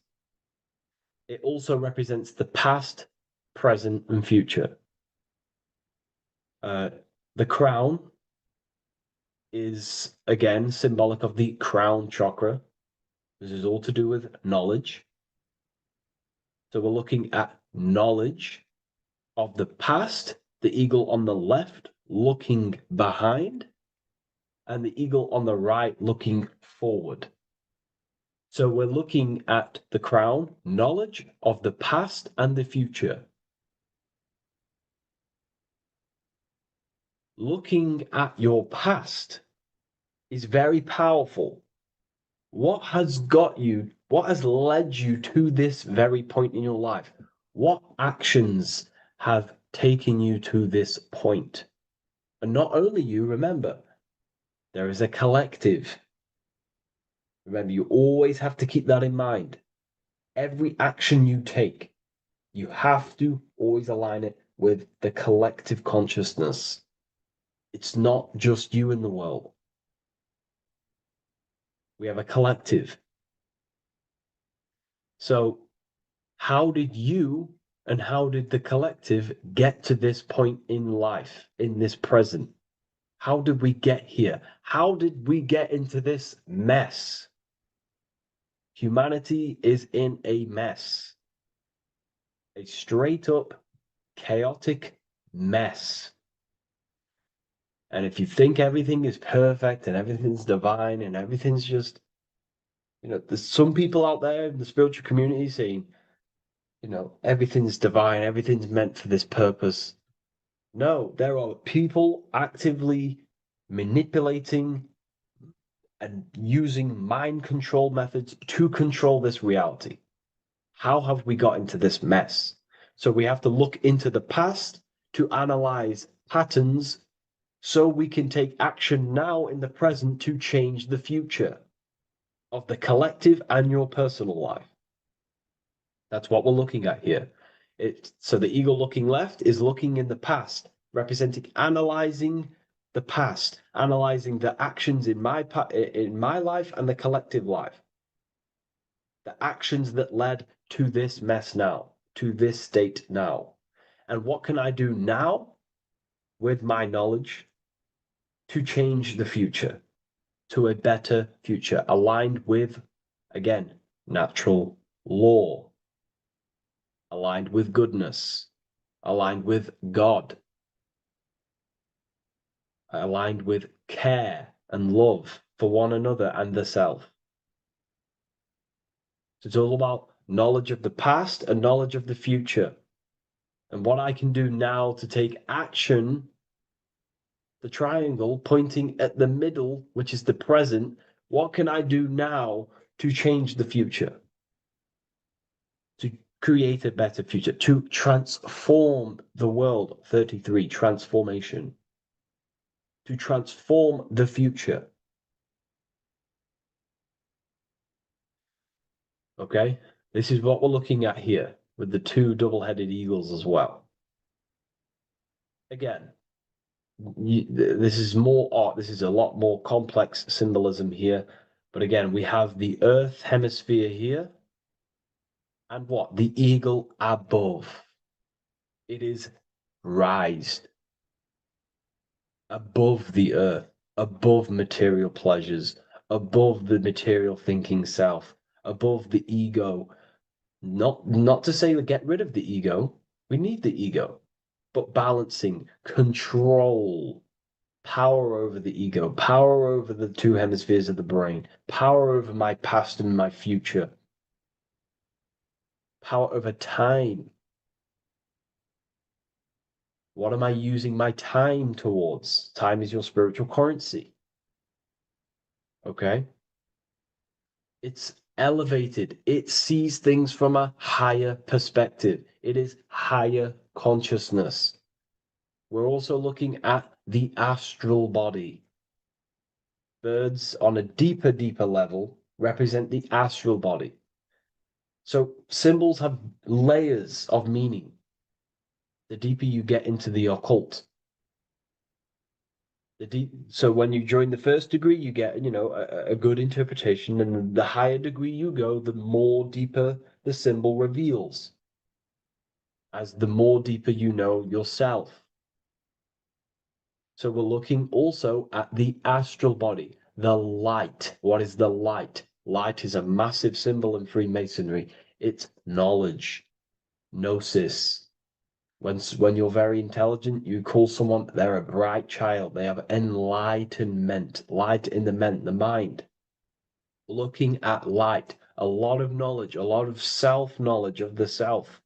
It also represents the past, present, and future. The crown is, again, symbolic of the crown chakra. This is all to do with knowledge. So we're looking at knowledge of the past, the eagle on the left looking behind, and the eagle on the right looking forward. So we're looking at the crown, knowledge of the past and the future. Looking at your past is very powerful. What has led you to this very point in your life? What actions have taken you to this point? And not only you, remember, there is a collective. Remember, you always have to keep that in mind. Every action you take, you have to always align it with the collective consciousness. It's not just you in the world. We have a collective. So how did you and how did the collective get to this point in life, in this present? How did we get here? How did we get into this mess? Humanity is in a mess. A straight up chaotic mess. And if you think everything is perfect and everything's divine and everything's just, there's some people out there in the spiritual community saying, everything's divine, everything's meant for this purpose. No, there are people actively manipulating and using mind control methods to control this reality. How have we got into this mess? So we have to look into the past to analyze patterns so we can take action now in the present to change the future of the collective and your personal life. That's what we're looking at here. So the eagle looking left is looking in the past, representing analyzing the past, analyzing the actions in my life and the collective life. The actions that led to this mess now, to this state now. And what can I do now with my knowledge to change the future to a better future, aligned with, again, natural law, aligned with goodness, aligned with God, aligned with care and love for one another and the self. So it's all about knowledge of the past and knowledge of the future. And what I can do now to take action, the triangle pointing at the middle, which is the present, what can I do now to change the future? To create a better future, to transform the world. 33, transformation. To transform the future. Okay, this is what we're looking at here with the two double-headed eagles as well. Again, this is more art. This is a lot more complex symbolism here. But again, we have the Earth hemisphere here. And what? The eagle above. It is raised above the earth, above material pleasures, above the material thinking self, above the ego. Not to say we get rid of the ego. We need the ego. But balancing, control, power over the ego, power over the two hemispheres of the brain, power over my past and my future, power over time. What am I using my time towards? Time is your spiritual currency. Okay? It's elevated. It sees things from a higher perspective. It is higher consciousness. We're also looking at the astral body. Birds on a deeper level represent the astral body. So symbols have layers of meaning. The deeper you get into the occult. So when you join the first degree, you get, a good interpretation, and the higher degree you go, the more deeper the symbol reveals. As the more deeper you know yourself. So we're looking also at the astral body, the light. What is the light? Light is a massive symbol in Freemasonry. It's knowledge, gnosis. When you're very intelligent, you call someone, they're a bright child. They have enlightenment, light in the mind. Looking at light, a lot of knowledge, a lot of self-knowledge of the self,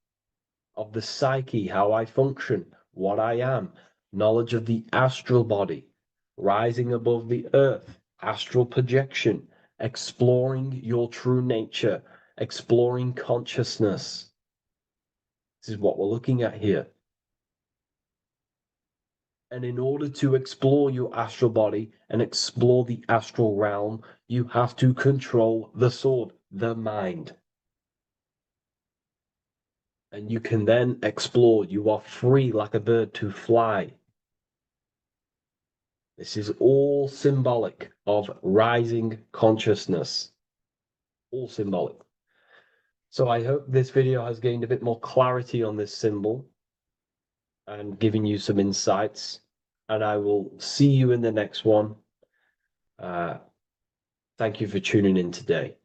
of the psyche, how I function, what I am, knowledge of the astral body, rising above the earth, astral projection, exploring your true nature, exploring consciousness. This is what we're looking at here. And in order to explore your astral body and explore the astral realm, you have to control the sword, the mind. And you can then explore. You are free like a bird to fly. This is all symbolic of rising consciousness. All symbolic. So I hope this video has gained a bit more clarity on this symbol and giving you some insights. And I will see you in the next one. Thank you for tuning in today.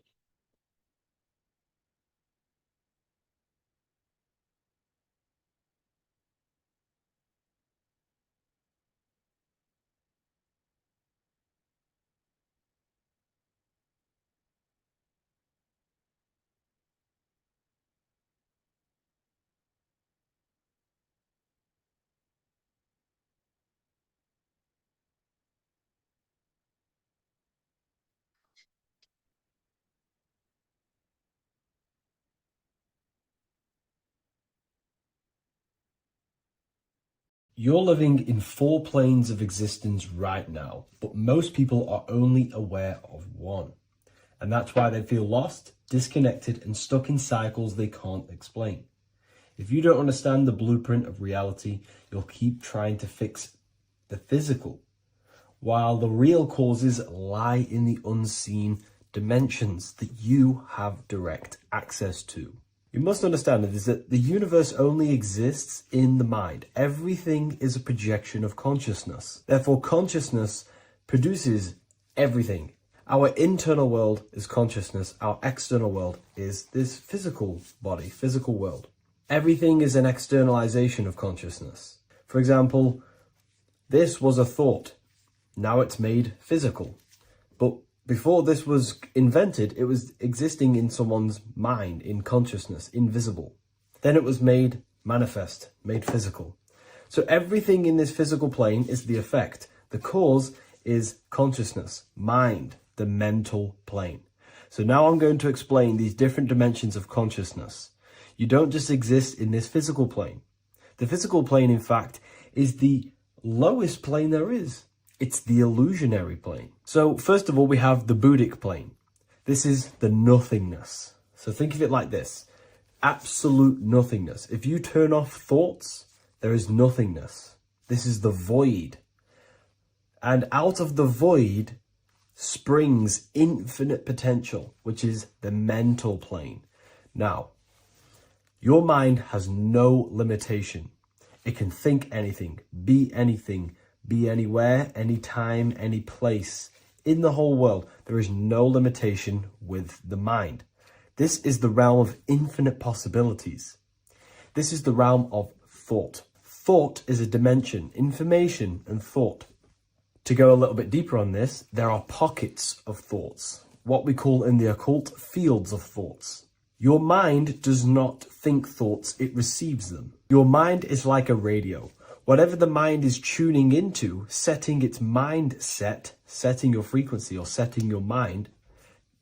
You're living in 4 planes of existence right now, but most people are only aware of one. And that's why they feel lost, disconnected, and stuck in cycles they can't explain. If you don't understand the blueprint of reality, you'll keep trying to fix the physical, while the real causes lie in the unseen dimensions that you have direct access to. You must understand that the universe only exists in the mind. Everything is a projection of consciousness. Therefore, consciousness produces everything. Our internal world is consciousness. Our external world is this physical body, physical world. Everything is an externalization of consciousness. For example, this was a thought. Now it's made physical. But before this was invented, it was existing in someone's mind, in consciousness, invisible. Then it was made manifest, made physical. So everything in this physical plane is the effect. The cause is consciousness, mind, the mental plane. So now I'm going to explain these different dimensions of consciousness. You don't just exist in this physical plane. The physical plane, in fact, is the lowest plane there is. It's the illusionary plane. So first of all, we have the Buddhic plane. This is the nothingness. So think of it like this. Absolute nothingness. If you turn off thoughts, there is nothingness. This is the void. And out of the void springs infinite potential, which is the mental plane. Now, your mind has no limitation. It can think anything, be anywhere, anytime, any place. In the whole world, there is no limitation with the mind. This is the realm of infinite possibilities. This is the realm of thought. Thought is a dimension, information and thought. To go a little bit deeper on this, there are pockets of thoughts, what we call in the occult fields of thoughts. Your mind does not think thoughts, it receives them. Your mind is like a radio. Whatever the mind is tuning into, setting its mindset, setting your frequency or setting your mind,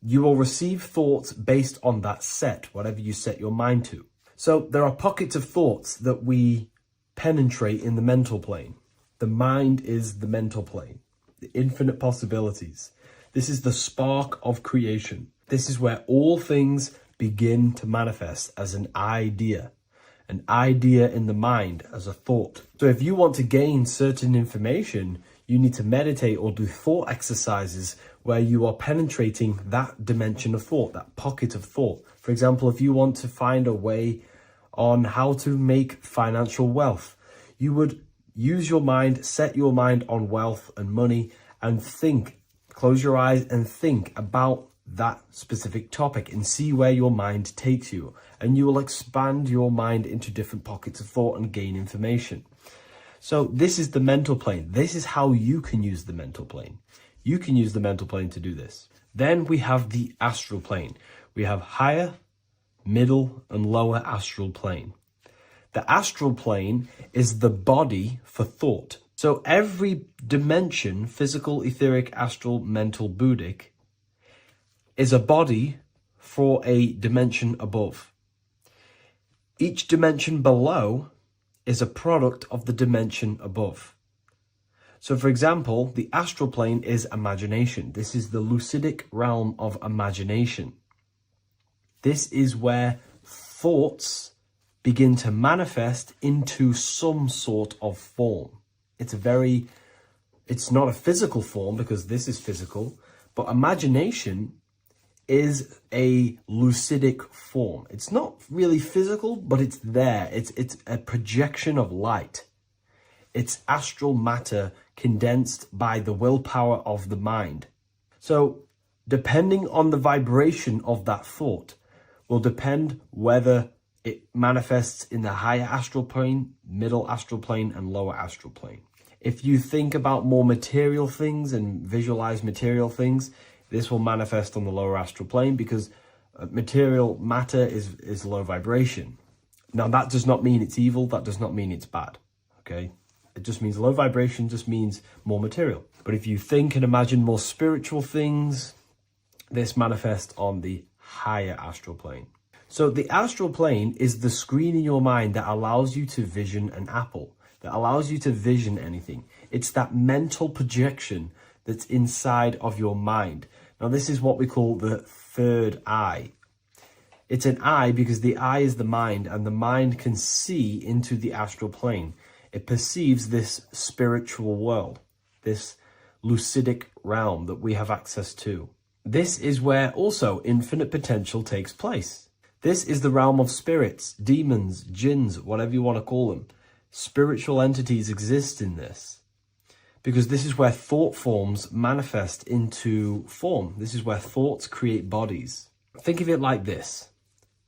you will receive thoughts based on that set, whatever you set your mind to. So there are pockets of thoughts that we penetrate in the mental plane. The mind is the mental plane, the infinite possibilities. This is the spark of creation. This is where all things begin to manifest as an idea in the mind as a thought. So if you want to gain certain information, you need to meditate or do thought exercises where you are penetrating that dimension of thought, that pocket of thought. For example, if you want to find a way on how to make financial wealth, you would use your mind, set your mind on wealth and money and think, close your eyes and think about that specific topic and see where your mind takes you. And you will expand your mind into different pockets of thought and gain information. So this is the mental plane. This is how you can use the mental plane. You can use the mental plane to do this. Then we have the astral plane. We have higher, middle, and lower astral plane. The astral plane is the body for thought. So every dimension, physical, etheric, astral, mental, Buddhic, is a body for a dimension above. Each dimension below is a product of the dimension above. So for example, the astral plane is imagination. This is the lucidic realm of imagination. This is where thoughts begin to manifest into some sort of form. It's not a physical form because this is physical, but imagination is a lucidic form. It's not really physical, but it's there. It's a projection of light. It's astral matter condensed by the willpower of the mind. So depending on the vibration of that thought will depend whether it manifests in the higher astral plane, middle astral plane, and lower astral plane. If you think about more material things and visualize material things, this will manifest on the lower astral plane because material matter is low vibration. Now, that does not mean it's evil. That does not mean it's bad. Okay? It just means low vibration just means more material. But if you think and imagine more spiritual things, this manifests on the higher astral plane. So the astral plane is the screen in your mind that allows you to vision an apple, that allows you to vision anything. It's that mental projection that's inside of your mind. Now, this is what we call the third eye. It's an eye because the eye is the mind, and the mind can see into the astral plane. It perceives this spiritual world, this lucidic realm that we have access to. This is where also infinite potential takes place. This is the realm of spirits, demons, jinns, whatever you want to call them. Spiritual entities exist in this because this is where thought forms manifest into form. This is where thoughts create bodies. Think of it like this.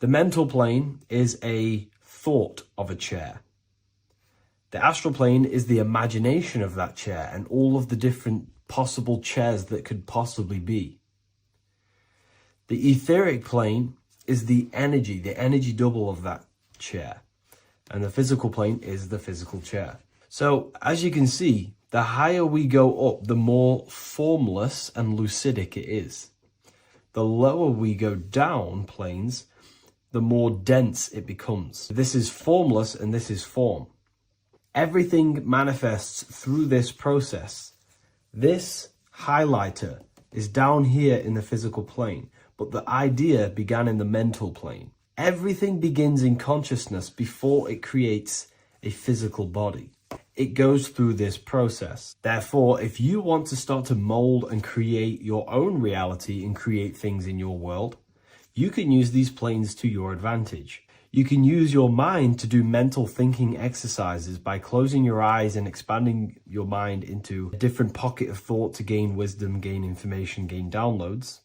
The mental plane is a thought of a chair. The astral plane is the imagination of that chair and all of the different possible chairs that could possibly be. The etheric plane is the energy double of that chair. And the physical plane is the physical chair. So as you can see, the higher we go up, the more formless and lucidic it is. The lower we go down planes, the more dense it becomes. This is formless and this is form. Everything manifests through this process. This highlighter is down here in the physical plane, but the idea began in the mental plane. Everything begins in consciousness before it creates a physical body. It goes through this process. Therefore, if you want to start to mold and create your own reality and create things in your world, you can use these planes to your advantage. You can use your mind to do mental thinking exercises by closing your eyes and expanding your mind into a different pocket of thought to gain wisdom, gain information, gain downloads.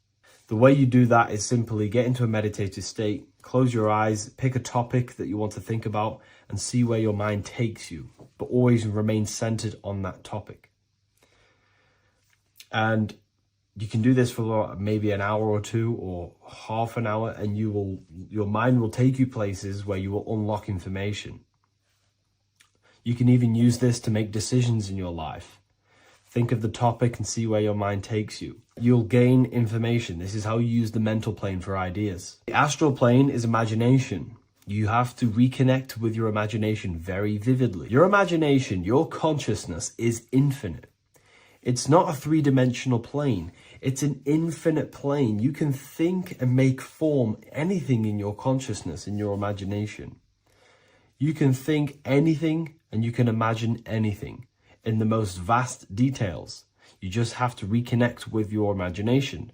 The way you do that is simply get into a meditative state, close your eyes, pick a topic that you want to think about, and see where your mind takes you, but always remain centered on that topic. And you can do this for maybe an hour or two or half an hour, and your mind will take you places where you will unlock information. You can even use this to make decisions in your life. Think of the topic and see where your mind takes you. You'll gain information. This is how you use the mental plane for ideas. The astral plane is imagination. You have to reconnect with your imagination very vividly. Your imagination, your consciousness is infinite. It's not a three-dimensional plane. It's an infinite plane. You can think and make form anything in your consciousness, in your imagination. You can think anything and you can imagine anything in the most vast details. You just have to reconnect with your imagination.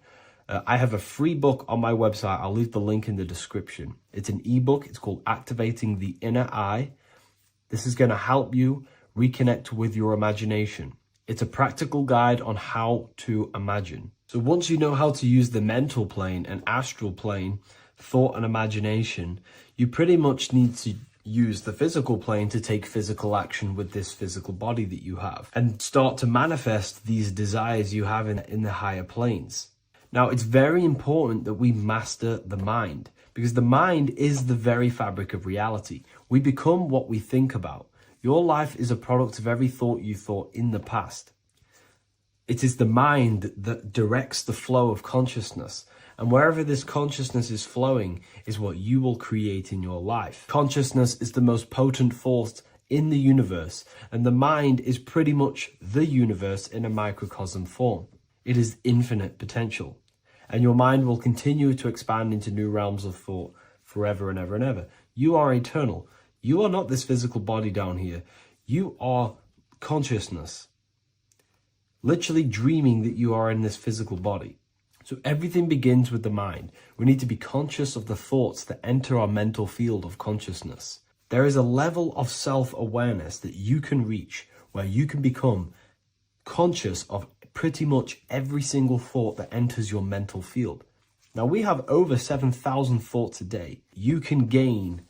I have a free book on my website. I'll leave the link in the description. It's an ebook. It's called Activating the Inner Eye. This is going to help you reconnect with your imagination. It's a practical guide on how to imagine. So once you know how to use the mental plane and astral plane, thought and imagination, you pretty much need to use the physical plane to take physical action with this physical body that you have and start to manifest these desires you have in the higher planes. Now, it's very important that we master the mind, because the mind is the very fabric of reality. We become what we think about. Your life is a product of every thought you thought in the past. It is the mind that directs the flow of consciousness. And wherever this consciousness is flowing is what you will create in your life. Consciousness is the most potent force in the universe, and the mind is pretty much the universe in a microcosm form. It is infinite potential. And your mind will continue to expand into new realms of thought forever and ever and ever. You are eternal. You are not this physical body down here. You are consciousness. Literally dreaming that you are in this physical body. So everything begins with the mind. We need to be conscious of the thoughts that enter our mental field of consciousness. There is a level of self-awareness that you can reach where you can become conscious of pretty much every single thought that enters your mental field. Now, we have over 7,000 thoughts a day. You can gain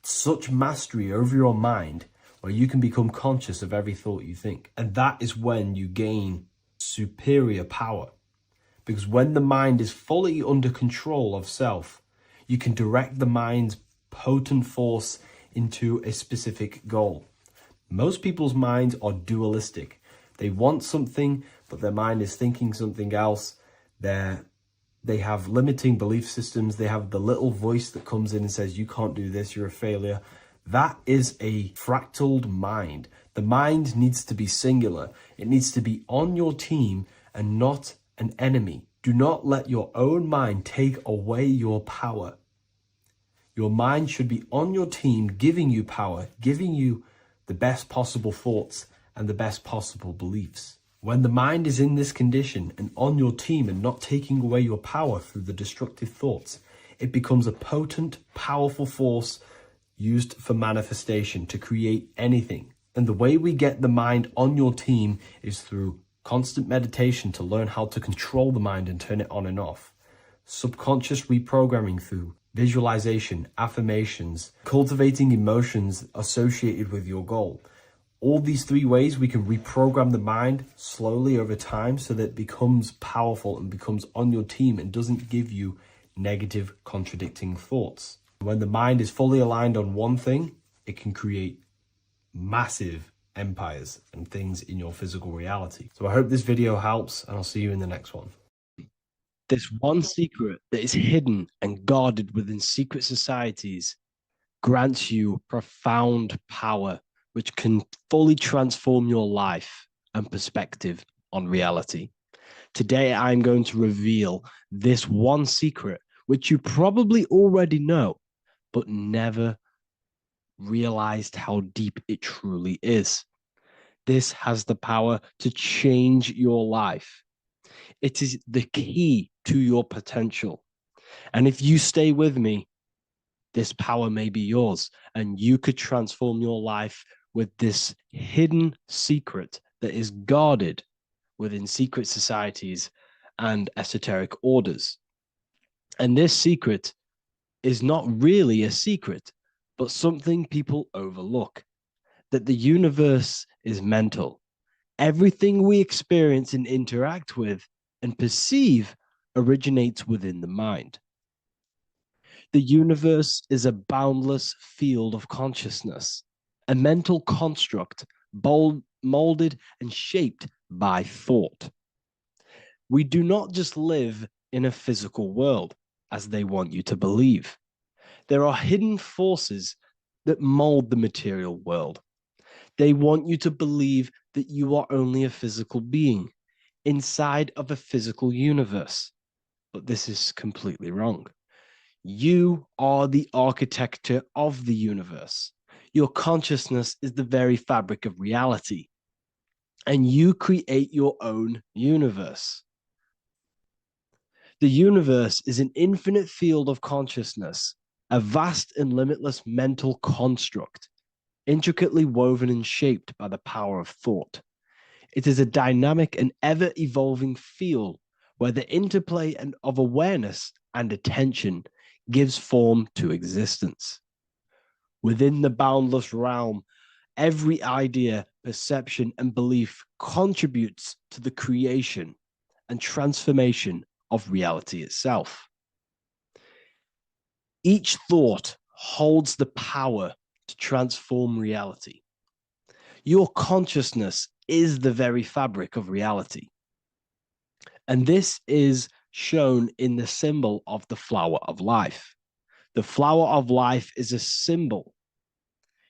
such mastery over your mind where you can become conscious of every thought you think. And that is when you gain superior power. Because when the mind is fully under control of self, you can direct the mind's potent force into a specific goal. Most people's minds are dualistic. They want something, but their mind is thinking something else. They have limiting belief systems. They have the little voice that comes in and says, you can't do this, you're a failure. That is a fractaled mind. The mind needs to be singular. It needs to be on your team and not an enemy. Do not let your own mind take away your power. Your mind should be on your team, giving you power, giving you the best possible thoughts and the best possible beliefs. When the mind is in this condition and on your team and not taking away your power through the destructive thoughts, it becomes a potent, powerful force used for manifestation to create anything. And the way we get the mind on your team is through constant meditation to learn how to control the mind and turn it on and off. Subconscious reprogramming through visualization, affirmations, cultivating emotions associated with your goal. All these three ways we can reprogram the mind slowly over time so that it becomes powerful and becomes on your team and doesn't give you negative contradicting thoughts. When the mind is fully aligned on one thing, it can create massive empires and things in your physical reality. So I hope this video helps, and I'll see you in the next one. This one secret that is hidden and guarded within secret societies grants you profound power, which can fully transform your life and perspective on reality. Today, I'm going to reveal this one secret, which you probably already know, but never realized how deep it truly is. This has the power to change your life. It is the key to your potential. And if you stay with me, this power may be yours, and you could transform your life with this hidden secret that is guarded within secret societies and esoteric orders. And this secret is not really a secret, but something people overlook, that the universe is mental. Everything we experience and interact with and perceive originates within the mind. The universe is a boundless field of consciousness, a mental construct molded and shaped by thought. We do not just live in a physical world, as they want you to believe. There are hidden forces that mold the material world. They want you to believe that you are only a physical being inside of a physical universe. But this is completely wrong. You are the architecture of the universe. Your consciousness is the very fabric of reality, and you create your own universe. The universe is an infinite field of consciousness, a vast and limitless mental construct, intricately woven and shaped by the power of thought. It is a dynamic and ever-evolving field where the interplay of awareness and attention gives form to existence. Within the boundless realm, every idea, perception, and belief contributes to the creation and transformation of reality itself. Each thought holds the power to transform reality. Your consciousness is the very fabric of reality. And this is shown in the symbol of the flower of life. The flower of life is a symbol.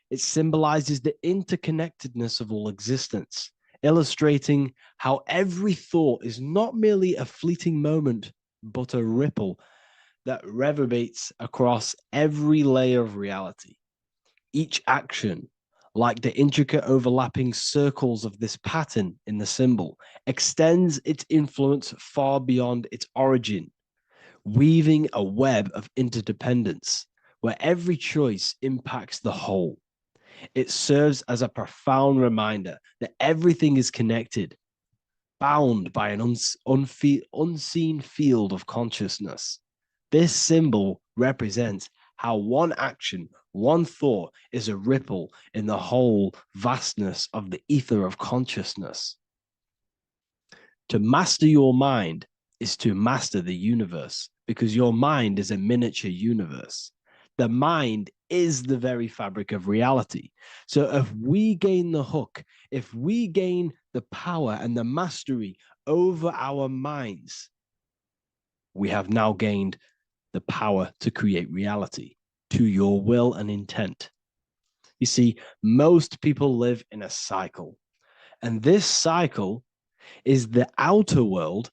It symbolizes the interconnectedness of all existence, illustrating how every thought is not merely a fleeting moment, but a ripple that reverberates across every layer of reality. Each action, like the intricate overlapping circles of this pattern in the symbol, extends its influence far beyond its origin, weaving a web of interdependence where every choice impacts the whole. It serves as a profound reminder that everything is connected, bound by an unseen field of consciousness. This symbol represents how one action, one thought is a ripple in the whole vastness of the ether of consciousness. To master your mind is to master the universe, because your mind is a miniature universe. The mind is the very fabric of reality. So if we gain the hook, if we gain the power and the mastery over our minds, we have now gained the power to create reality to your will and intent. You see, most people live in a cycle, and this cycle is the outer world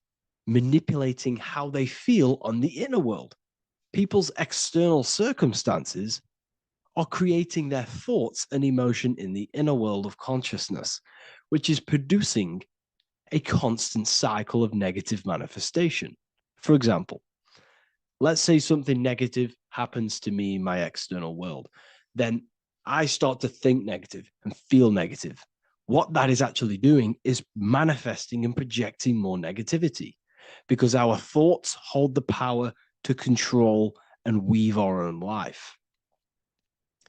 manipulating how they feel on the inner world. People's external circumstances are creating their thoughts and emotion in the inner world of consciousness, which is producing a constant cycle of negative manifestation. For example, let's say something negative happens to me in my external world. Then I start to think negative and feel negative. What that is actually doing is manifesting and projecting more negativity, because our thoughts hold the power to control and weave our own life.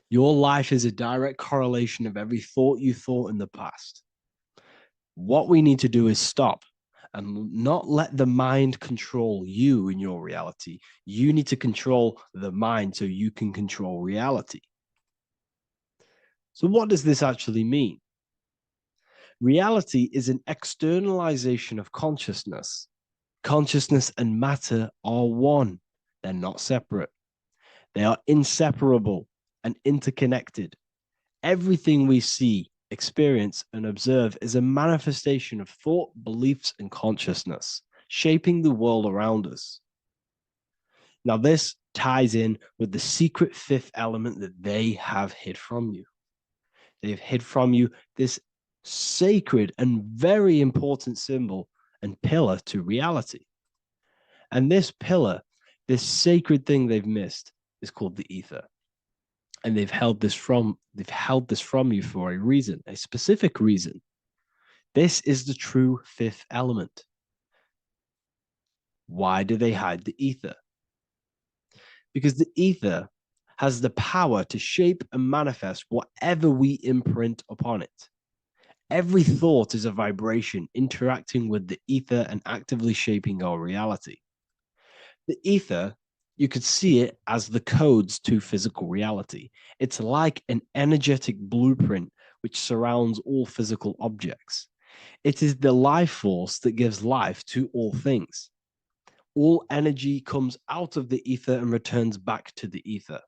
Your life is a direct correlation of every thought you thought in the past. What we need to do is stop and not let the mind control you in your reality. You need to control the mind so you can control reality. So what does this actually mean? Reality is an externalization of consciousness. Consciousness and matter are one. They're not separate. They are inseparable and interconnected. Everything we see, experience, and observe is a manifestation of thought, beliefs, and consciousness, shaping the world around us. Now, this ties in with the secret fifth element that they have hid from you. They've hid from you this sacred and very important symbol and pillar to reality. And this pillar, this sacred thing they've missed, is called the ether. And they've held this from you for a reason, a specific reason. This is the true fifth element. Why do they hide the ether? Because the ether has the power to shape and manifest whatever we imprint upon it. Every thought is a vibration interacting with the ether and actively shaping our reality. The ether, you could see it as the codes to physical reality. It's like an energetic blueprint which surrounds all physical objects. It is the life force that gives life to all things. All energy comes out of the ether and returns back to the ether.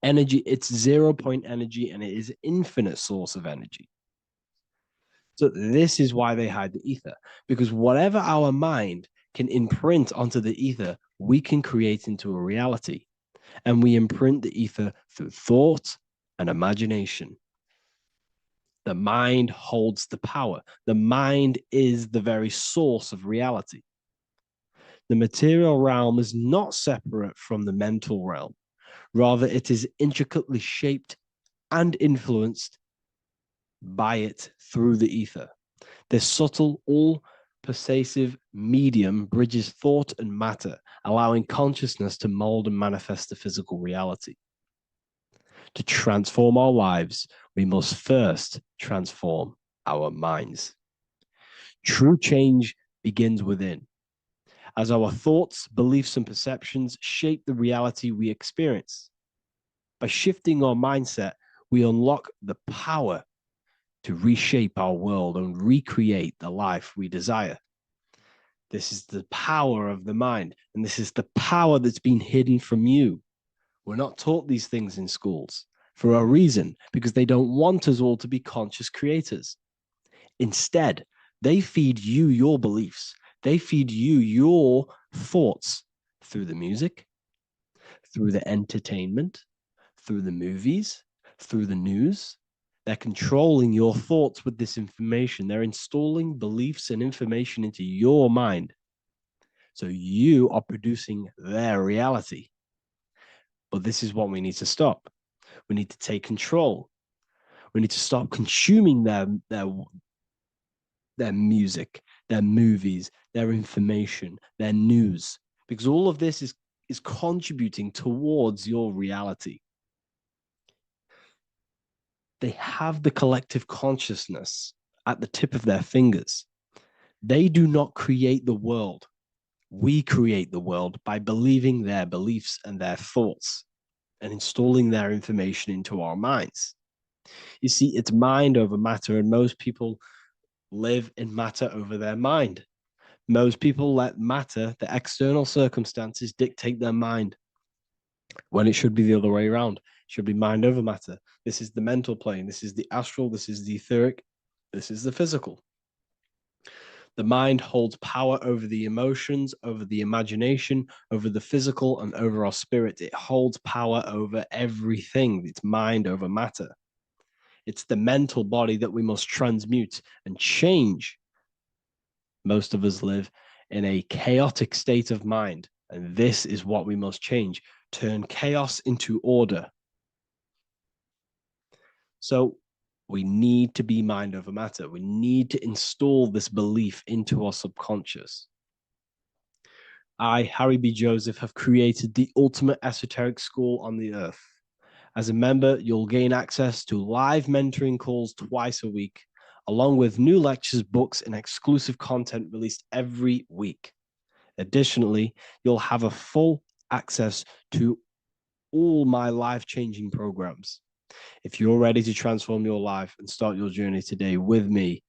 Energy, it's 0-point energy, and it is an infinite source of energy. So this is why they hide the ether, because whatever our mind can imprint onto the ether, we can create into a reality. And we imprint the ether through thought and imagination. The mind holds the power. The mind is the very source of reality. The material realm is not separate from the mental realm. Rather, it is intricately shaped and influenced by it through the ether. This subtle, all-pervasive medium bridges thought and matter, allowing consciousness to mold and manifest the physical reality. To transform our lives, we must first transform our minds. True change begins within, as our thoughts, beliefs, and perceptions shape the reality we experience. By shifting our mindset, we unlock the power to reshape our world and recreate the life we desire. This is the power of the mind, and this is the power that's been hidden from you. We're not taught these things in schools for a reason, because they don't want us all to be conscious creators. Instead, they feed you your beliefs. They feed you your thoughts through the music, through the entertainment, through the movies, through the news. They're controlling your thoughts with this information. They're installing beliefs and information into your mind. So you are producing their reality. But this is what we need to stop. We need to take control. We need to stop consuming their music, their movies, their information, their news, because all of this is contributing towards your reality. They have the collective consciousness at the tip of their fingers. They do not create the world. We create the world by believing their beliefs and their thoughts and installing their information into our minds. You see, it's mind over matter, and most people live in matter over their mind. Most people let matter, the external circumstances, dictate their mind, when it should be the other way around. It should be mind over matter. This is the mental plane. This is the astral. This is the etheric. This is the physical. The mind holds power over the emotions, over the imagination, over the physical, and over our spirit. It holds power over everything. It's mind over matter. It's the mental body that we must transmute and change. Most of us live in a chaotic state of mind, and this is what we must change. Turn chaos into order. So we need to be mind over matter. We need to install this belief into our subconscious. I, Harry B. Joseph, have created the ultimate esoteric school on the earth. As a member, you'll gain access to live mentoring calls twice a week, along with new lectures, books, and exclusive content released every week. Additionally, you'll have a full access to all my life-changing programs. If you're ready to transform your life and start your journey today with me,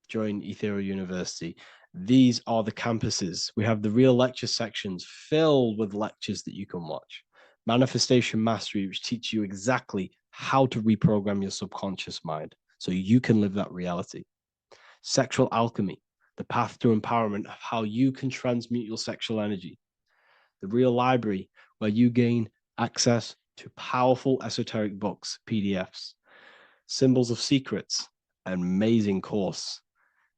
join Ethereal University These are the campuses. We have the real lecture sections filled with lectures that you can watch. Manifestation Mastery, which teach you exactly how to reprogram your subconscious mind so you can live that reality. Sexual Alchemy, the path to empowerment of how you can transmute your sexual energy. The Real Library, where you gain access to powerful esoteric books, PDFs. Symbols of Secrets, an amazing course.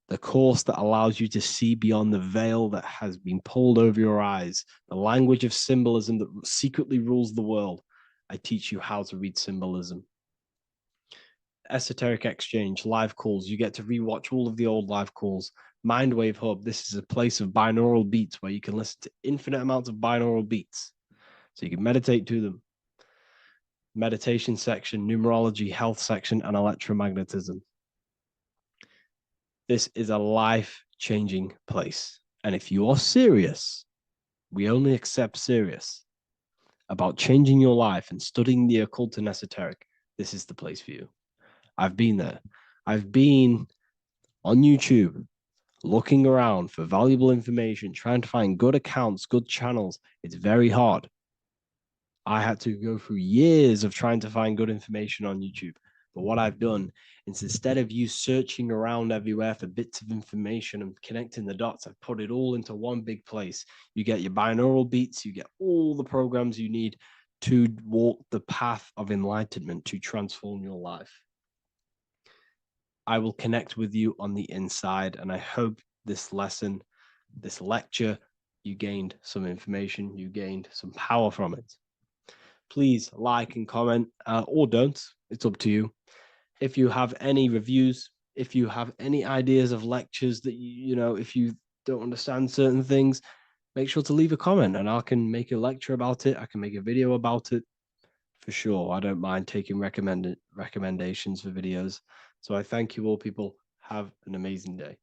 The course that allows you to see beyond the veil that has been pulled over your eyes, the language of symbolism that secretly rules the world. I teach you how to read symbolism. Esoteric Exchange, live calls. You get to rewatch all of the old live calls. Mindwave Hub, this is a place of binaural beats where you can listen to infinite amounts of binaural beats. So you can meditate to them. Meditation section, numerology, health section, and electromagnetism. This is a life-changing place. And if you are serious, we only accept serious about changing your life and studying the occult and esoteric, this is the place for you. I've been there. I've been on YouTube looking around for valuable information, trying to find good accounts, good channels. It's very hard. I had to go through years of trying to find good information on YouTube. But what I've done is instead of you searching around everywhere for bits of information and connecting the dots, I've put it all into one big place. You get your binaural beats, you get all the programs you need to walk the path of enlightenment to transform your life. I will connect with you on the inside, and I hope this lesson, this lecture, you gained some information, you gained some power from it. Please like and comment, or don't. It's up to you. If you have any reviews, if you have any ideas of lectures that you know, if you don't understand certain things, make sure to leave a comment and I can make a lecture about it. I can make a video about it for sure. I don't mind taking recommendations for videos. So I thank you all, people. Have an amazing day.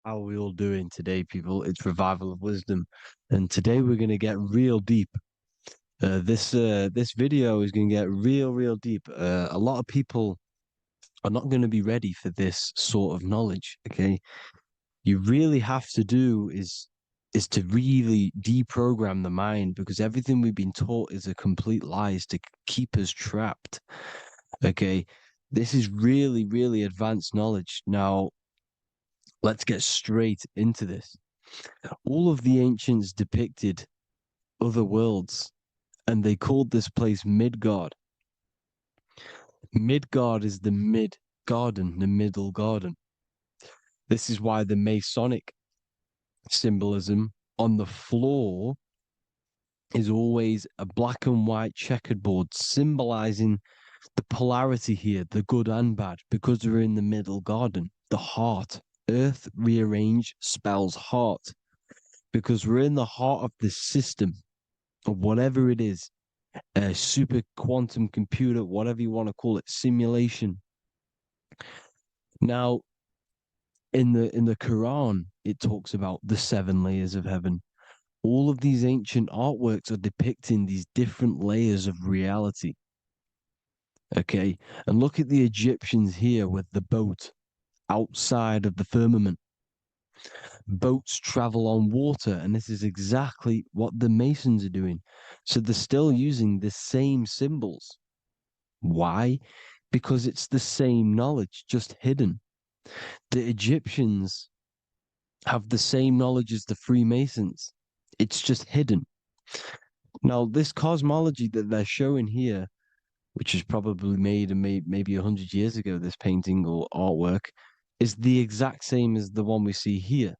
How are we all doing today, people? It's Revival of Wisdom, and today we're going to get real deep. This video is going to get real deep. A lot of people are not going to be ready for this sort of knowledge. Okay, you really have to do is to really deprogram the mind, because everything we've been taught is a complete lie, is to keep us trapped. Okay, this is really advanced knowledge. Now, let's get straight into this. All of the ancients depicted other worlds, and they called this place Midgard. Midgard is the mid-garden, the middle garden. This is why the Masonic symbolism on the floor is always a black and white checkered board, symbolizing the polarity here, the good and bad, because we're in the middle garden, the heart. Earth rearranged spells heart, because we're in the heart of this system, of whatever it is, a super quantum computer, whatever you want to call it, simulation. Now, in the Quran, it talks about the 7 layers of heaven. All of these ancient artworks are depicting these different layers of reality. Okay, and look at the Egyptians here with the boat outside of the firmament. Boats travel on water, and this is exactly what the Masons are doing. So they're still using the same symbols. Why? Because it's the same knowledge, just hidden. The Egyptians have the same knowledge as the Freemasons. It's just hidden. Now, this cosmology that they're showing here, which is probably made maybe 100 years ago, this painting or artwork, is the exact same as the one we see here,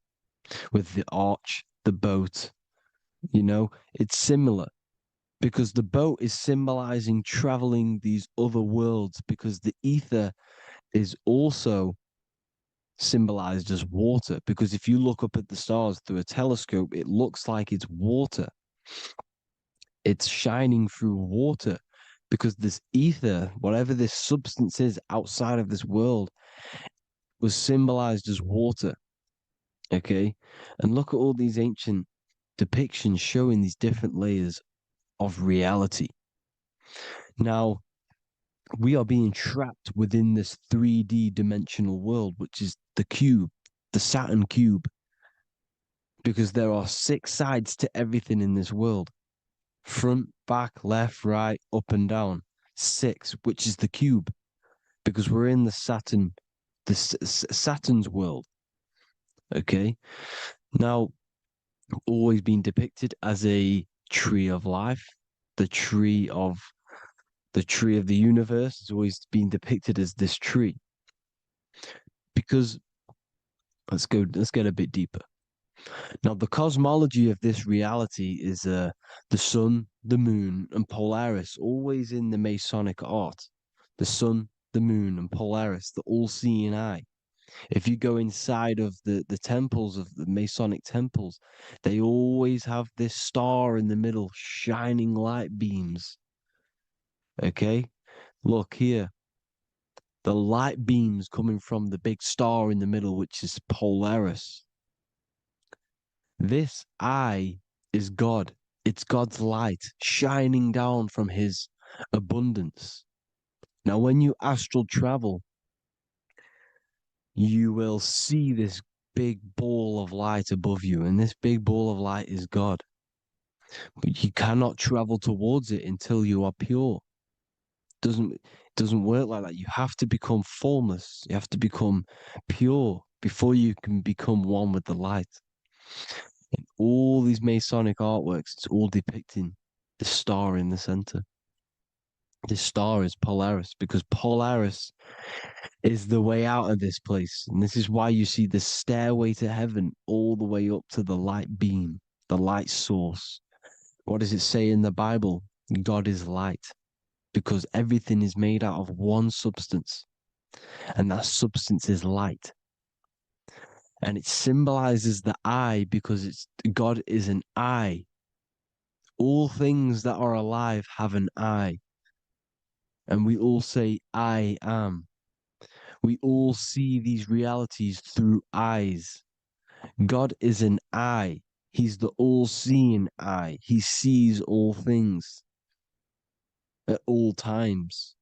with the arch, the boat. You know, it's similar, because the boat is symbolizing traveling these other worlds, because the ether is also symbolized as water, because if you look up at the stars through a telescope, it looks like it's water. It's shining through water, because this ether, whatever this substance is outside of this world, was symbolized as water. Okay. And look at all these ancient depictions showing these different layers of reality. Now, we are being trapped within this 3D dimensional world, which is the cube, the Saturn cube, because there are 6 sides to everything in this world: front, back, left, right, up and down. 6, which is the cube, because we're in the Saturn, Saturn's world. Okay. Now, always been depicted as a tree of life, the tree of the universe has always been depicted as this tree. Because let's get a bit deeper. Now, the cosmology of this reality is the sun, the moon, and Polaris, always in the Masonic art. The sun, the moon, and Polaris, the all-seeing eye. If you go inside of the temples, of the Masonic temples, they always have this star in the middle, shining light beams. Okay? Look here. The light beams coming from the big star in the middle, which is Polaris. This eye is God. It's God's light shining down from his abundance. Now, when you astral travel, you will see this big ball of light above you, and this big ball of light is God. But you cannot travel towards it until you are pure. It doesn't work like that. You have to become formless. You have to become pure before you can become one with the light. In all these Masonic artworks, it's all depicting the star in the center. This star is Polaris, because Polaris is the way out of this place. And this is why you see the stairway to heaven all the way up to the light beam, the light source. What does it say in the Bible? God is light, because everything is made out of one substance, and that substance is light. And it symbolizes the eye because God is an eye. All things that are alive have an eye. And we all say, I am. We all see these realities through eyes. God is an eye. He's the all-seeing eye. He sees all things at all times.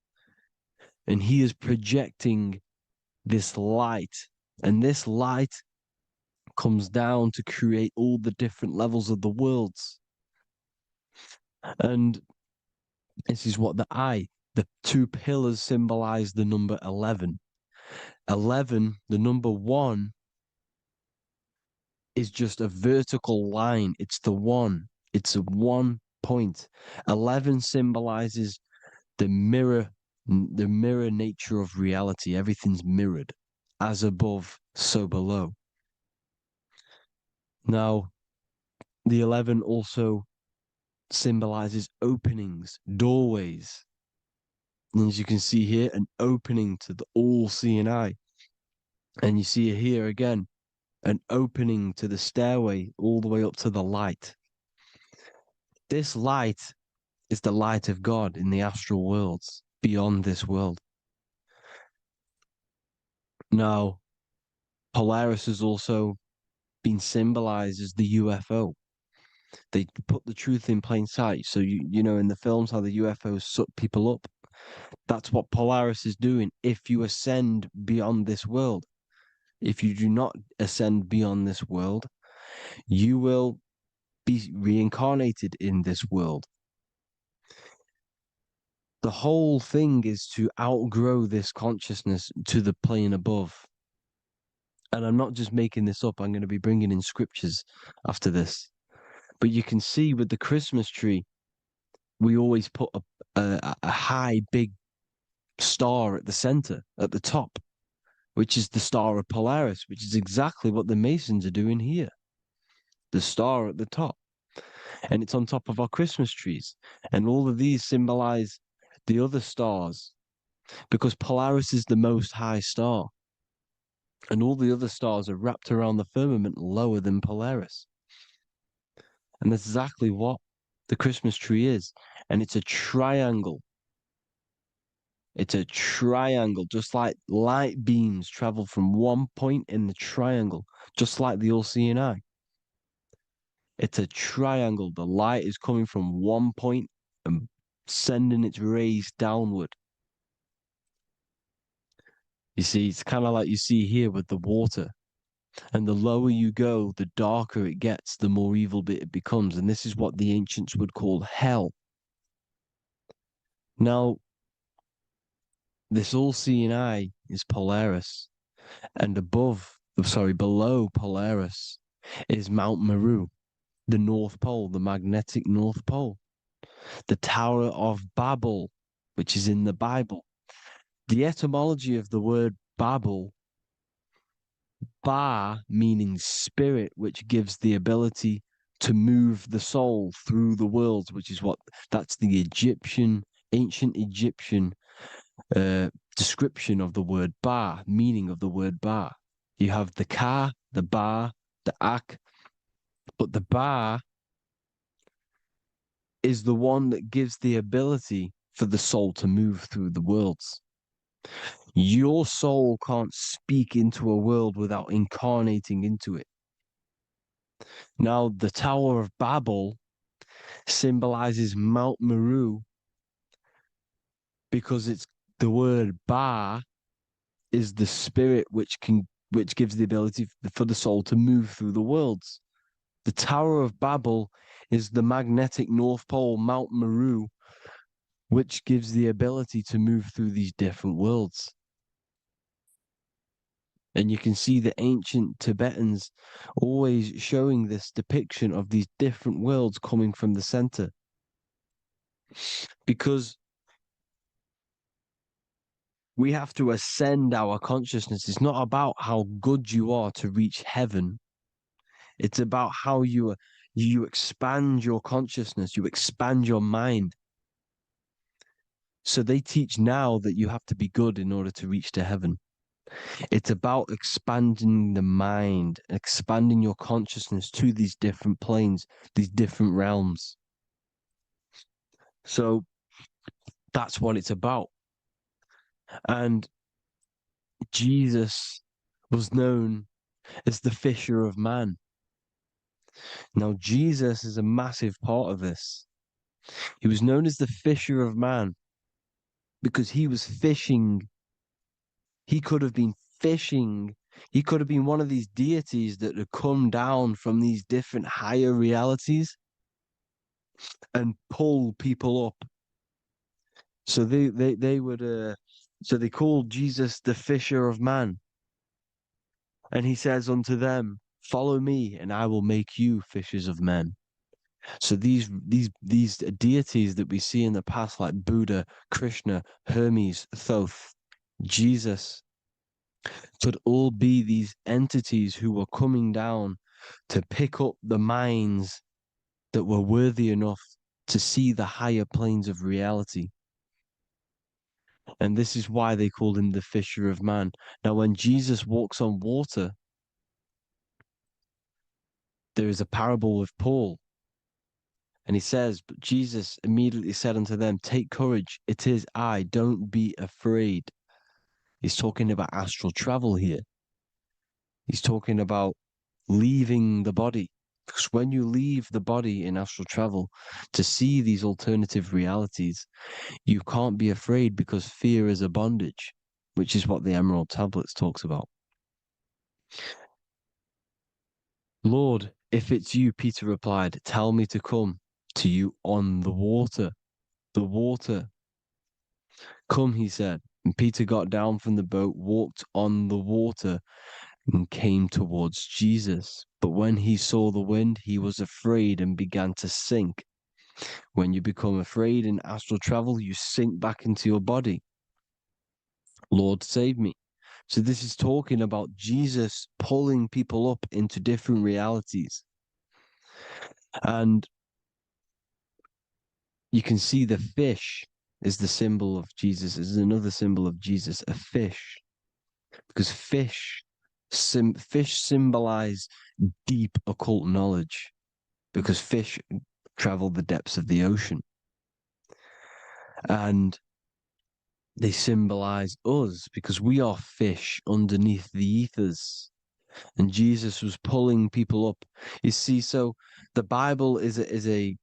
And he is projecting this light. And this light comes down to create all the different levels of the worlds. And this is what the 2 pillars symbolize the number 11. 11, the number 1, is just a vertical line. It's the 1. It's a 1 point. 11 symbolizes the mirror nature of reality. Everything's mirrored. As above, so below. Now, the 11 also symbolizes openings, doorways. And as you can see here, an opening to the all-seeing eye. And you see here again, an opening to the stairway all the way up to the light. This light is the light of God in the astral worlds, beyond this world. Now, Polaris has also been symbolized as the UFO. They put the truth in plain sight. So, you know, in the films, how the UFOs suck people up. That's what Polaris is doing if you ascend beyond this world. If you do not ascend beyond this world, you will be reincarnated in this world. The whole thing is to outgrow this consciousness to the plane above. And I'm not just making this up. I'm going to be bringing in scriptures after this. But you can see with the Christmas tree, we always put a high, big star at the center, at the top, which is the star of Polaris, which is exactly what the Masons are doing here. The star at the top. And it's on top of our Christmas trees. And all of these symbolize the other stars, because Polaris is the most high star. And all the other stars are wrapped around the firmament lower than Polaris. And that's exactly what the Christmas tree is. And it's a triangle. It's a triangle, just like light beams travel from one point in the triangle, just like the all-seeing eye. It's a triangle. The light is coming from one point and sending its rays downward. You see, it's kind of like you see here with the water. And the lower you go, the darker it gets, the more evil it becomes. And this is what the ancients would call hell. Now, this all-seeing eye is Polaris. And below Polaris is Mount Meru, the North Pole, the magnetic North Pole. The Tower of Babel, which is in the Bible. The etymology of the word Babel, Ba meaning spirit, which gives the ability to move the soul through the worlds, which is that's the ancient Egyptian description of the word Ba, meaning of the word Ba. You have the Ka, the Ba, the Ak, but the Ba is the one that gives the ability for the soul to move through the worlds. Your soul can't speak into a world without incarnating into it. Now, the Tower of Babel symbolizes Mount Meru because it's the word Ba is the spirit which gives the ability for the soul to move through the worlds. The Tower of Babel is the magnetic North Pole, Mount Meru, which gives the ability to move through these different worlds. And you can see the ancient Tibetans always showing this depiction of these different worlds coming from the center. Because we have to ascend our consciousness. It's not about how good you are to reach heaven. It's about how you expand your consciousness, you expand your mind. So they teach now that you have to be good in order to reach to heaven. It's about expanding the mind, expanding your consciousness to these different planes, these different realms. So that's what it's about. And Jesus was known as the fisher of man. Now, Jesus is a massive part of this. He was known as the fisher of man because he was fishing. He could have been fishing. He could have been one of these deities that had come down from these different higher realities and pull people up. So they would so they called Jesus the fisher of man. And he says unto them, follow me and I will make you fishers of men. So these deities that we see in the past, like Buddha, Krishna, Hermes, Thoth, Jesus, could all be these entities who were coming down to pick up the minds that were worthy enough to see the higher planes of reality. And this is why they called him the fisher of man. Now, when Jesus walks on water, there is a parable with Paul. And he says, but Jesus immediately said unto them, take courage, it is I, don't be afraid. He's talking about astral travel here. He's talking about leaving the body. Because when you leave the body in astral travel to see these alternative realities, you can't be afraid because fear is a bondage, which is what the Emerald Tablets talks about. Lord, if it's you, Peter replied, tell me to come to you on the water. The water. Come, he said. And Peter got down from the boat, walked on the water, and came towards Jesus. But when he saw the wind, he was afraid and began to sink. When you become afraid in astral travel, you sink back into your body. Lord, save me. So this is talking about Jesus pulling people up into different realities. And you can see the fish is the symbol of Jesus. Is another symbol of Jesus, a fish. Because fish symbolize deep occult knowledge. Because fish travel the depths of the ocean. And They symbolize us because we are fish underneath the ethers. And Jesus was pulling people up. You see, so the Bible is a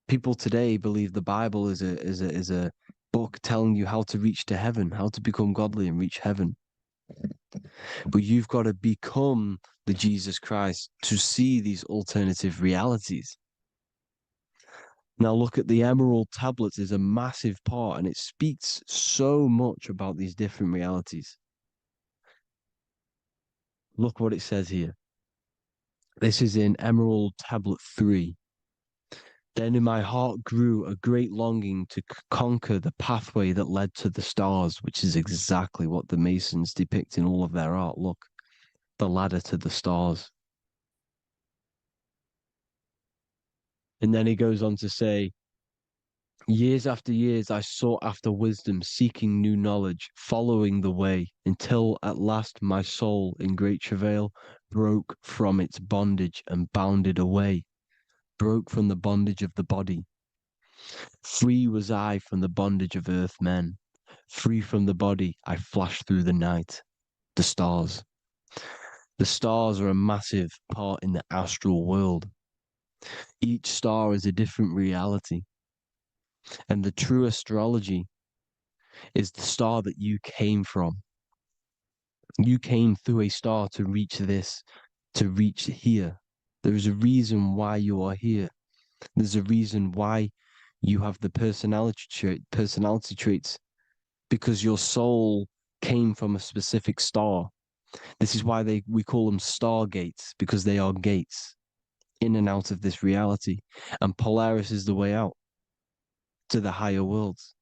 people today believe the Bible is a book telling you how to reach to heaven, how to become godly and reach heaven. But you've got to become the Jesus Christ to see these alternative realities. Now look at the Emerald tablets is a massive part, and it speaks so much about these different realities. Look what it says here. This is in Emerald Tablet 3. Then in my heart grew a great longing to conquer the pathway that led to the stars, which is exactly what the Masons depict in all of their art. Look, the ladder to the stars. And then he goes on to say, years after years, I sought after wisdom, seeking new knowledge, following the way, until at last my soul, in great travail, broke from its bondage and bounded away, broke from the bondage of the body. Free was I from the bondage of earth men. Free from the body, I flashed through the night. The stars. The stars are a massive part in the astral world. Each star is a different reality. And the true astrology is the star that you came from. You came through a star to reach this, to reach here. There is a reason why you are here. There's a reason why you have the personality traits, because your soul came from a specific star. This is why we call them stargates, because they are gates in and out of this reality. And Polaris is the way out to the higher worlds.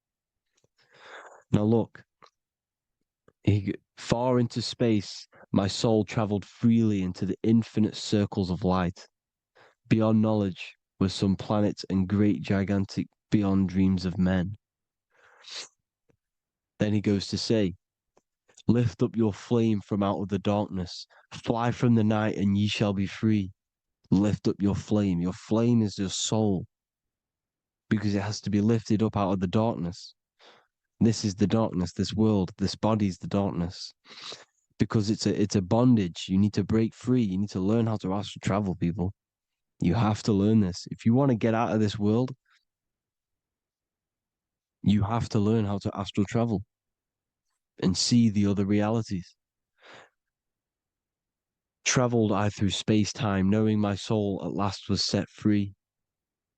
Now look, far into space, my soul traveled freely into the infinite circles of light. Beyond knowledge were some planets and great gigantic beyond dreams of men. Then he goes to say, lift up your flame from out of the darkness, fly from the night and ye shall be free. Lift up your flame. Your flame is your soul, because it has to be lifted up out of the darkness. This is the darkness, this world, this body's the darkness. Because it's a bondage. You need to break free. You need to learn how to astral travel, people. You have to learn this. If you want to get out of this world, you have to learn how to astral travel and see the other realities. Traveled I through space-time, knowing my soul at last was set free,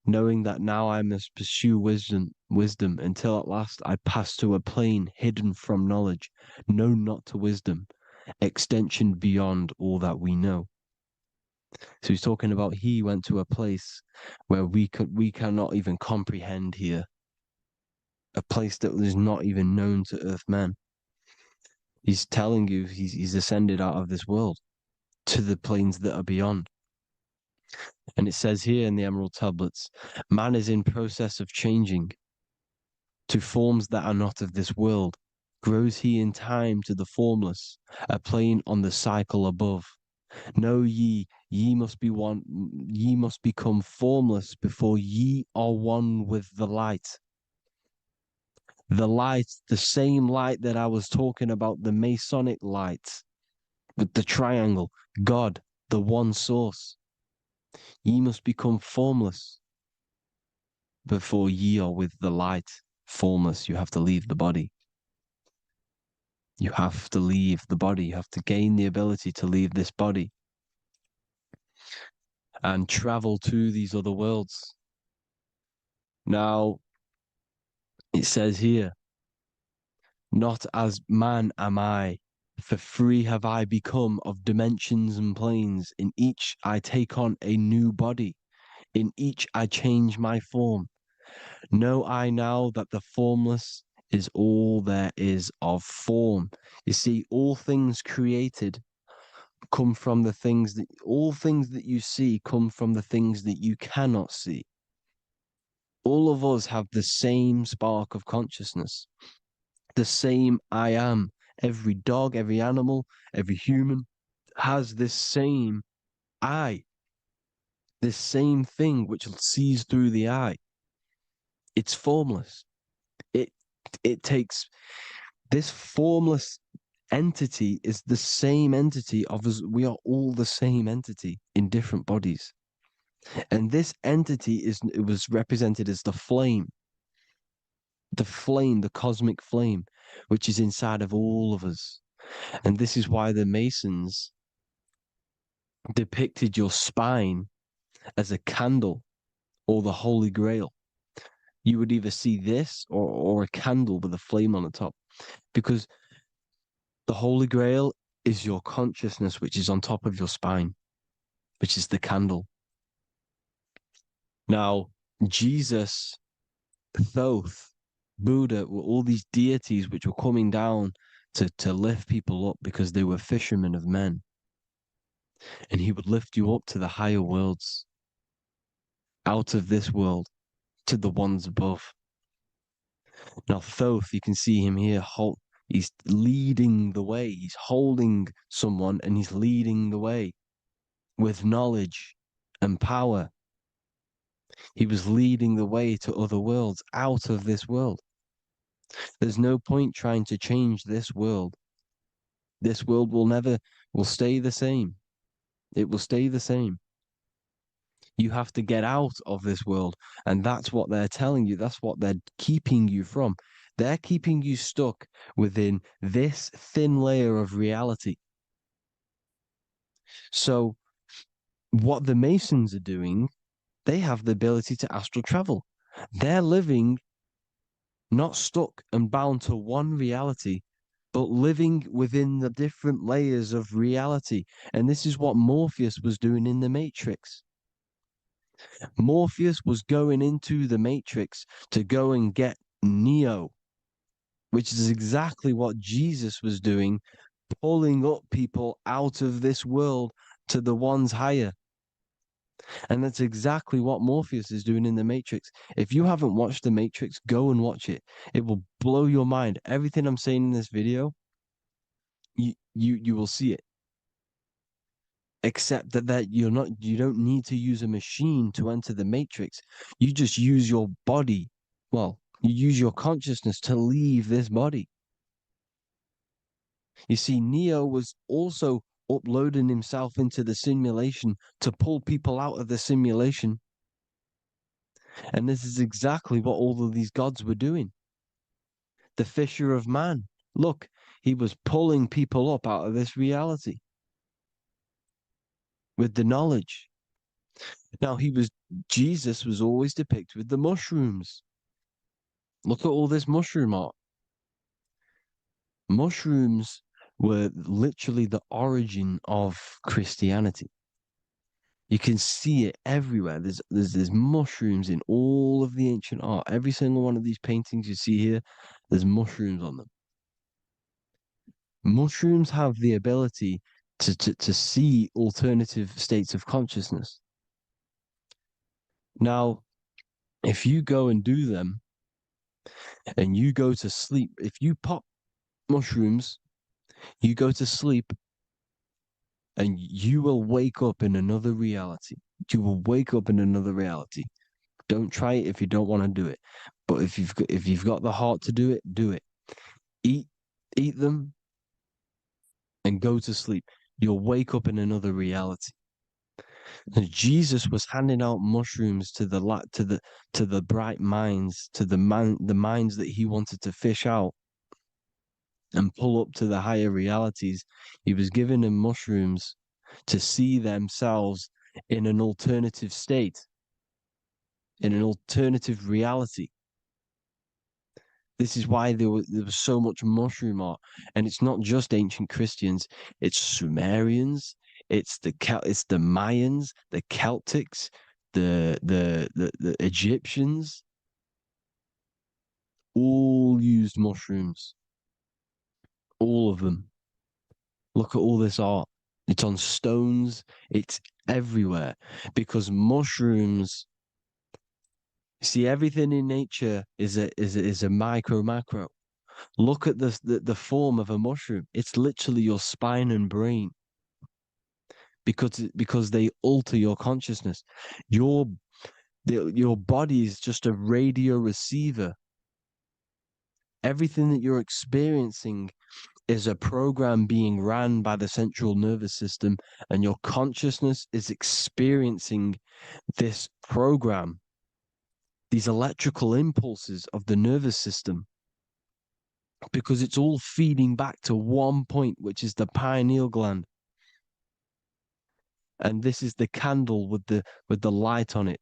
knowing that now I must pursue wisdom until at last I pass to a plane hidden from knowledge, known not to wisdom, extension beyond all that we know. So he's talking about he went to a place where we cannot even comprehend here, a place that is not even known to earth men. He's telling you he's ascended out of this world to the planes that are beyond. And it says here in the Emerald Tablets, man is in process of changing to forms that are not of this world. Grows he in time to the formless, a plane on the cycle above. Know ye must be one, ye must become formless before ye are one with the light. The light, the same light that I was talking about, the Masonic light, with the triangle, God, the one source. Ye must become formless before ye are with the light. Formless, you have to leave the body. You have to leave the body. You have to gain the ability to leave this body and travel to these other worlds. Now, it says here, not as man am I, for free have I become of dimensions and planes. In each I take on a new body. In each I change my form. Know I now that the formless is all there is of form. You see, all things created come from the things that, all things that you see come from the things that you cannot see. All of us have the same spark of consciousness, the same I am. Every dog, every animal, every human has this same I, this same thing which sees through the eye. It's formless. it takes this formless entity is the same entity of us. We are all the same entity in different bodies. And this entity it was represented as the flame, the cosmic flame, which is inside of all of us. And this is why the Masons depicted your spine as a candle or the Holy Grail. You would either see this or a candle with a flame on the top, because the Holy Grail is your consciousness, which is on top of your spine, which is the candle. Now, Jesus, Thoth, Buddha were all these deities which were coming down to lift people up because they were fishermen of men. And he would lift you up to the higher worlds, out of this world, to the ones above. Now, Thoth, you can see him here, he's leading the way. He's holding someone and he's leading the way with knowledge and power. He was leading the way to other worlds, out of this world. There's no point trying to change this world. This world will stay the same. It will stay the same. You have to get out of this world. And that's what they're telling you. That's what they're keeping you from. They're keeping you stuck within this thin layer of reality. So what the Masons are doing, they have the ability to astral travel. They're living not stuck and bound to one reality, but living within the different layers of reality. And this is what Morpheus was doing in the Matrix. Morpheus was going into the Matrix to go and get Neo, which is exactly what Jesus was doing, pulling up people out of this world to the ones higher. And that's exactly what Morpheus is doing in the Matrix. If you haven't watched the Matrix, go and watch it. It will blow your mind. Everything I'm saying in this video, you will see it. Except that you don't need to use a machine to enter the Matrix. You just use your body. Well, you use your consciousness to leave this body. You see, Neo was also uploading himself into the simulation to pull people out of the simulation. And this is exactly what all of these gods were doing. The fisher of man. Look, he was pulling people up out of this reality with the knowledge. Now, Jesus was always depicted with the mushrooms. Look at all this mushroom art. Mushrooms were literally the origin of Christianity. You can see it everywhere. There's mushrooms in all of the ancient art. Every single one of these paintings you see here, there's mushrooms on them. Mushrooms have the ability to see alternative states of consciousness. Now, if you go and do them and you go to sleep, if you pop mushrooms, you go to sleep and you will wake up in another reality. You will wake up in another reality. Don't try it if you don't want to do it. But if you've got the heart to do it, do it. Eat them and go to sleep. You'll wake up in another reality. And Jesus was handing out mushrooms to the bright minds, to the minds that he wanted to fish out and pull up to the higher realities. He was giving them mushrooms to see themselves in an alternative state, in an alternative reality. This is why there was so much mushroom art. And it's not just ancient Christians, it's Sumerians, it's the Mayans, the Celtics, the Egyptians, all used mushrooms. All of them. Look at all this art. It's on stones. It's everywhere. Because mushrooms, see, everything in nature is a macro. Look at the form of a mushroom. It's literally your spine and brain. Because they alter your consciousness. Your body is just a radio receiver Everything that you're experiencing is a program being ran by the central nervous system, and your consciousness is experiencing this program, these electrical impulses of the nervous system, because it's all feeding back to one point, which is the pineal gland. And this is the candle with the light on it.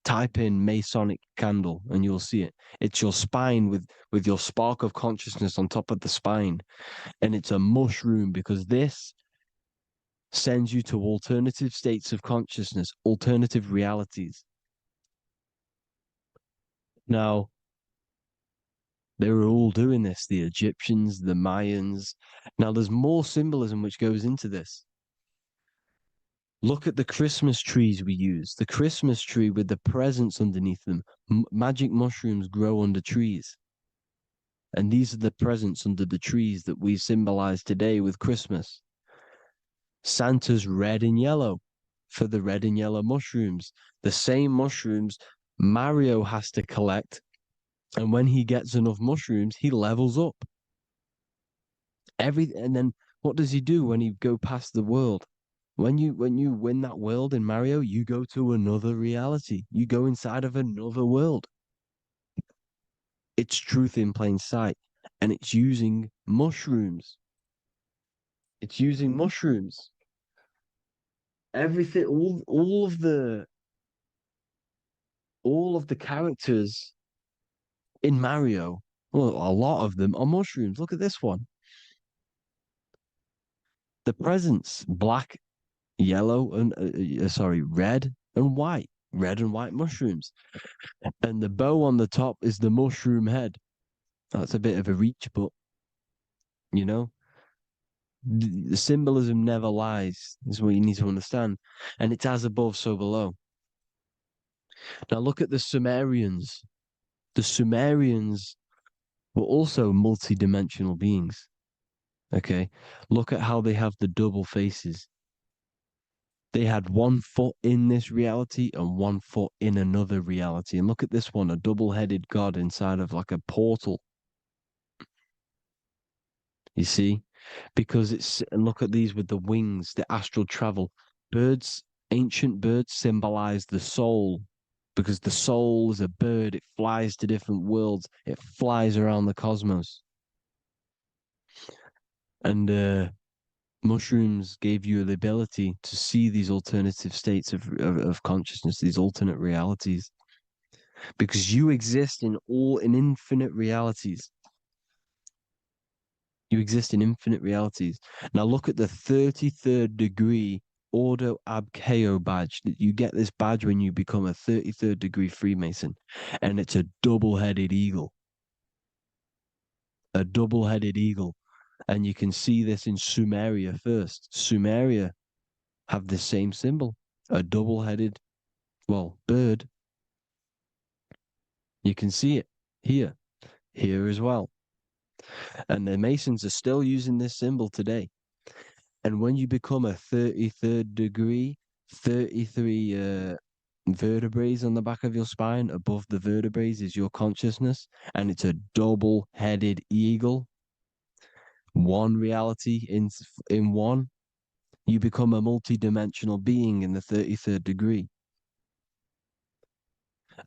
Type in Masonic candle and you'll see it. It's your spine with your spark of consciousness on top of the spine. And it's a mushroom, because this sends you to alternative states of consciousness, alternative realities. Now, they were all doing this, the Egyptians, the Mayans. Now, there's more symbolism which goes into this. Look at the Christmas trees we use. The Christmas tree with the presents underneath them. Magic mushrooms grow under trees. And these are the presents under the trees that we symbolize today with Christmas. Santa's red and yellow for the red and yellow mushrooms. The same mushrooms Mario has to collect. And when he gets enough mushrooms, he levels up. And then what does he do when he go past the world? When you win that world in Mario, you go to another reality. You go inside of another world. It's truth in plain sight. And it's using mushrooms. It's using mushrooms. Everything, all of the characters in Mario, well, a lot of them are mushrooms. Look at this one. The presents, black, yellow, and red and white. Red and white mushrooms. And the bow on the top is the mushroom head. That's a bit of a reach, but you know, the symbolism never lies, is what you need to understand. And it's as above, so below. Now look at the Sumerians. The Sumerians were also multi-dimensional beings. Okay, look at how they have the double faces. They had 1 foot in this reality and 1 foot in another reality. And look at this one, a double-headed god inside of like a portal. You see? Because and look at these with the wings, the astral travel. Birds, ancient birds symbolize the soul, because the soul is a bird. It flies to different worlds. It flies around the cosmos. And mushrooms gave you the ability to see these alternative states of consciousness, these alternate realities, because you exist in infinite realities. You exist in infinite realities. Now look at the 33rd degree Ordo Ab Chao badge. You get this badge when you become a 33rd degree Freemason, and it's a double-headed eagle. A double-headed eagle. And you can see this in Sumeria first. Sumeria have the same symbol, a double-headed, bird. You can see it here as well. And the Masons are still using this symbol today. And when you become a 33rd degree, 33 vertebrae on the back of your spine, above the vertebrae is your consciousness, and it's a double-headed eagle. One reality in one. You become a multi-dimensional being in the 33rd degree.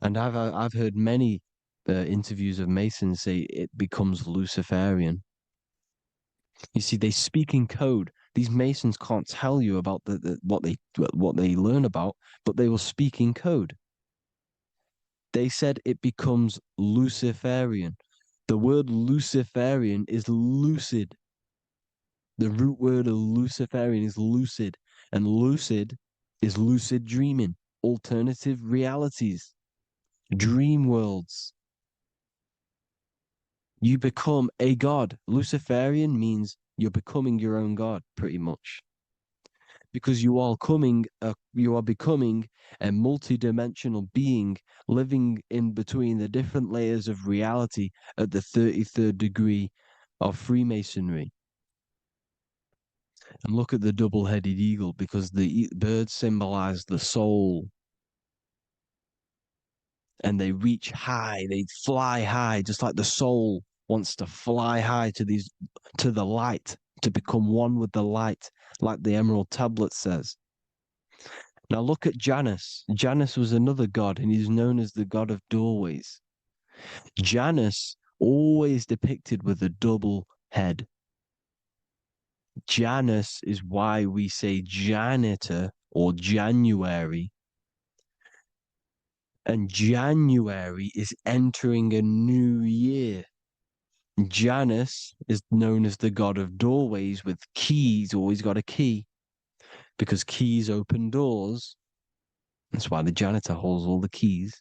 And I've heard many interviews of Masons say it becomes Luciferian. You see, they speak in code. These Masons can't tell you about what they learn about, but they will speak in code. They said it becomes Luciferian. The word Luciferian is lucid. The root word of Luciferian is lucid, and lucid is lucid dreaming, alternative realities, dream worlds. You become a god. Luciferian means you're becoming your own god, pretty much. Because you are becoming a multi-dimensional being living in between the different layers of reality at the 33rd degree of Freemasonry. And look at the double-headed eagle, because the birds symbolize the soul. and they reach high, they fly high, just like the soul wants to fly high to the light, to become one with the light, like the Emerald Tablet says. Now look at Janus. Janus was another god, and he's known as the god of doorways. Janus always depicted with a double head. Janus is why we say janitor or January. And January is entering a new year. Janus is known as the god of doorways with keys, always got a key, because keys open doors. That's why the janitor holds all the keys.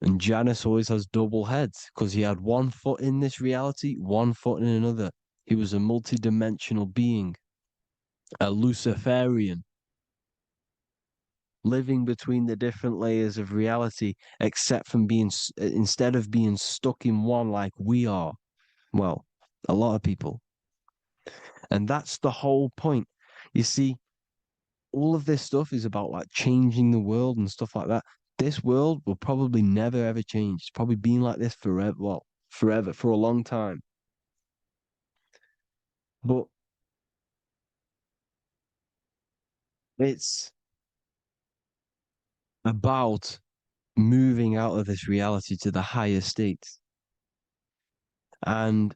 And Janus always has double heads because he had one foot in this reality, one foot in another. He was a multi-dimensional being, a Luciferian, living between the different layers of reality, except from instead of being stuck in one like we are. Well, a lot of people. And that's the whole point. You see, all of this stuff is about like changing the world and stuff like that. This world will probably never ever change. It's probably been like this forever. Well, forever, for a long time. But it's about moving out of this reality to the higher states. And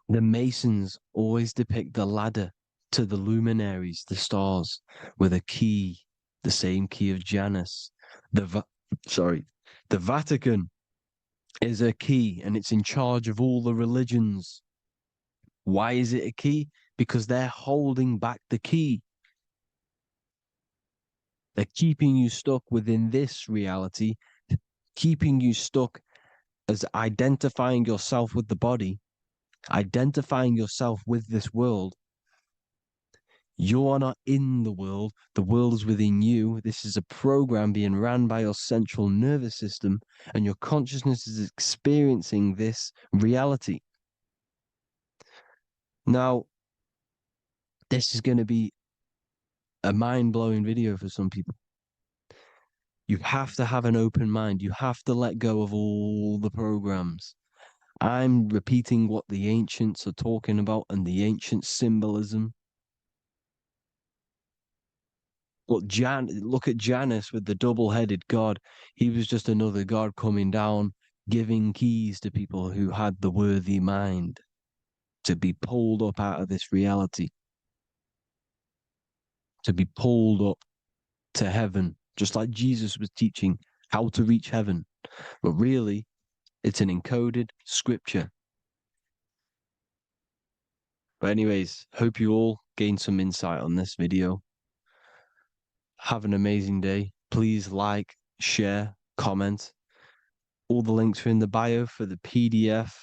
the Masons always depict the ladder to the luminaries, the stars, with a key, the same key of Janus. The Vatican is a key, and it's in charge of all the religions. Why is it a key? Because they're holding back the key. They're keeping you stuck within this reality, keeping you stuck as identifying yourself with the body, identifying yourself with this world. You are not in the world is within you. This is a program being ran by your central nervous system, and your consciousness is experiencing this reality. Now, this is going to be a mind-blowing video for some people. You have to have an open mind. You have to let go of all the programs. I'm repeating what the ancients are talking about and the ancient symbolism. Look at Janus with the double-headed god. He was just another god coming down, giving keys to people who had the worthy mind to be pulled up out of this reality, to be pulled up to heaven, just like Jesus was teaching how to reach heaven. But really, it's an encoded scripture. But anyways, hope you all gained some insight on this video. Have an amazing day. Please like, share, comment. All the links are in the bio for the PDF,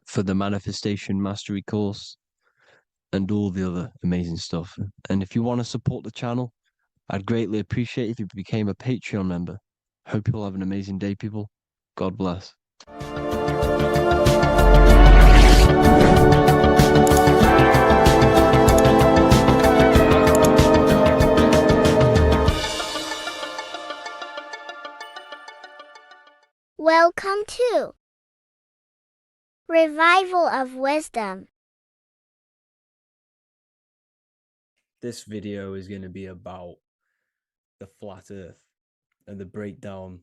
for the Manifestation Mastery course, and all the other amazing stuff. And if you want to support the channel, I'd greatly appreciate it if you became a Patreon member. Hope you'll have an amazing day, people. God bless. Welcome to Revival of Wisdom. This video is going to be about the flat earth and the breakdown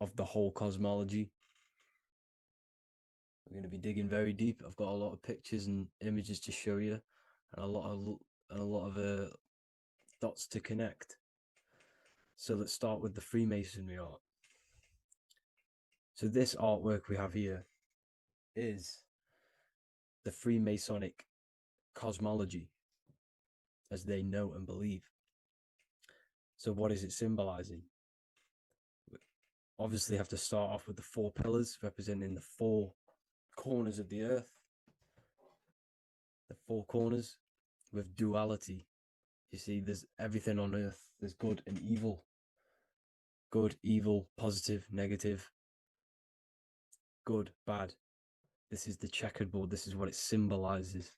of the whole cosmology. I'm going to be digging very deep. I've got a lot of pictures and images to show you, and a lot of dots to connect. So let's start with the Freemasonry art. So this artwork we have here is the Freemasonic cosmology, as they know and believe. So what is it symbolizing? We obviously have to start off with the 4 pillars representing the 4 corners of the earth. The 4 corners with duality. You see, there's everything on earth. There's good and evil. Good, evil, positive, negative. Good, bad. This is the checkerboard. This is what it symbolizes.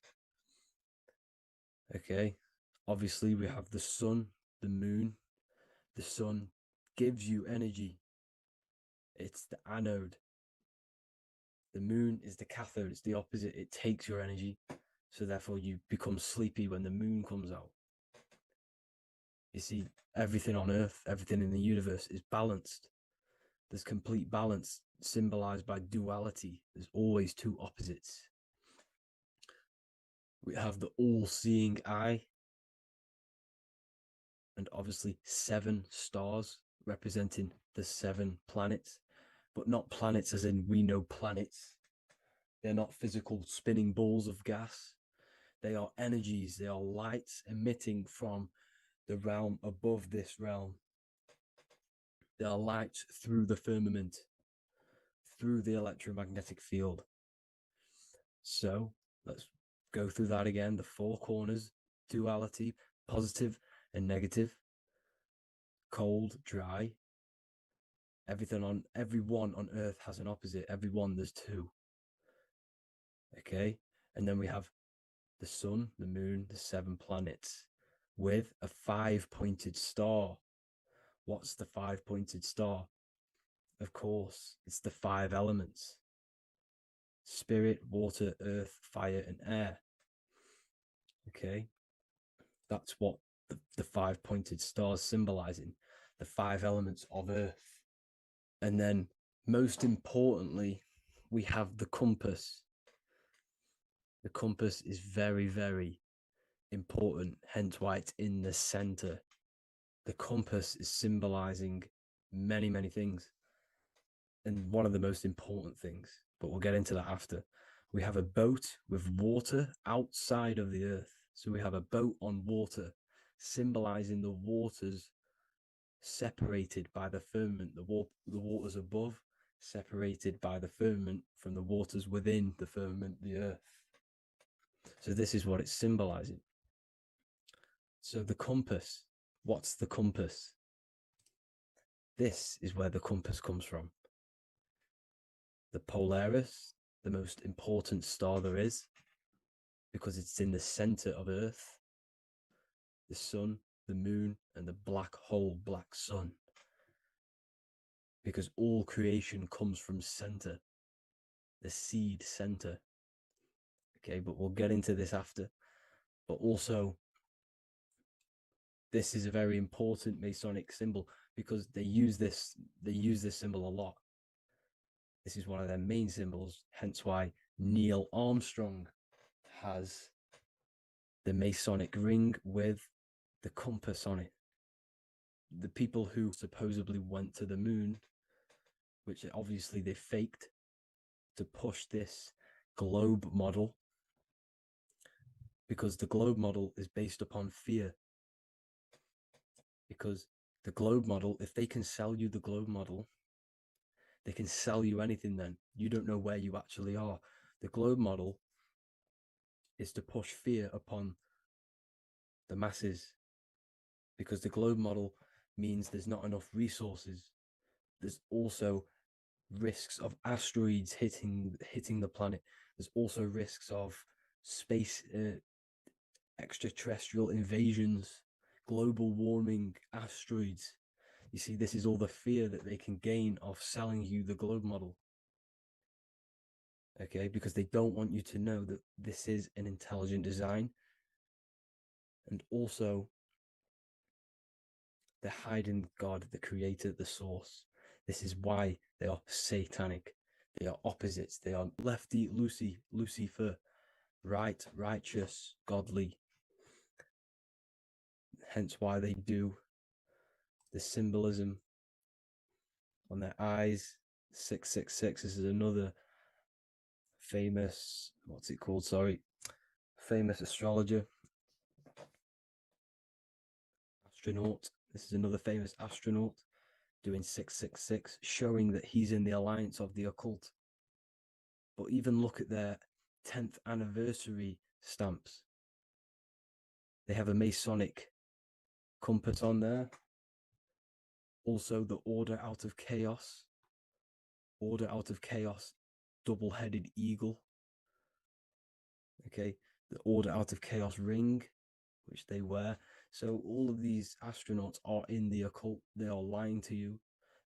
Okay. Obviously, we have the sun, the moon. The sun gives you energy. It's the anode. The moon is the cathode. It's the opposite. It takes your energy. So therefore you become sleepy when the moon comes out. You see, everything on Earth, everything in the universe is balanced. There's complete balance symbolized by duality. There's always two opposites. We have the all-seeing eye, and obviously 7 stars representing the 7 planets, but not planets as in we know planets. They're not physical spinning balls of gas. They are energies. They are lights emitting from the realm above this realm. They are lights through the firmament, through the electromagnetic field. So let's go through that again. The 4 corners, duality, positive and negative, cold, dry. Everyone on Earth has an opposite. Everyone, there's 2. Okay, and then we have the sun, the moon, the 7 planets with a 5-pointed star. What's the 5-pointed star? Of course, it's the 5 elements: spirit, water, earth, fire, and air. Okay, that's what the 5-pointed star is symbolizing, the 5 elements of Earth. And then, most importantly, we have the compass. The compass is very, very important, hence why it's in the center. The compass is symbolizing many, many things. And one of the most important things, but we'll get into that after. We have a boat with water outside of the Earth. So we have a boat on water, symbolizing the waters separated by the firmament, the waters above, separated by the firmament from the waters within the firmament, the Earth. So this is what it's symbolizing. So the compass, what's the compass? This is where the compass comes from. The Polaris, the most important star there is, because it's in the center of Earth. The sun, the moon, and the black hole, black sun. Because all creation comes from center, the seed center. Okay, but we'll get into this after. But also, this is a very important Masonic symbol because they use this symbol a lot. This is one of their main symbols, hence why Neil Armstrong has the Masonic ring with the compass on it. The people who supposedly went to the moon, which obviously they faked to push this globe model, because the globe model is based upon fear. Because the globe model, if they can sell you the globe model, they can sell you anything then. You don't know where you actually are. The globe model is to push fear upon the masses, because the globe model means there's not enough resources. There's also risks of asteroids hitting the planet. There's also risks of space extraterrestrial invasions, global warming, asteroids. You see, this is all the fear that they can gain off selling you the globe model. Okay, because they don't want you to know that this is an intelligent design. And also, they're hiding God, the creator, the source. This is why they are satanic. They are opposites. They are lefty, Lucifer, right, righteous, godly. Hence why they do the symbolism on their eyes. 666. This is another famous, famous astrologer. Astronaut. This is another famous astronaut doing 666, showing that he's in the alliance of the occult. But even look at their 10th anniversary stamps. They have a Masonic compass on there. Also, the Order Out of Chaos. Order Out of Chaos, double-headed eagle. Okay, the Order Out of Chaos ring, which they wear. So all of these astronauts are in the occult. They are lying to you.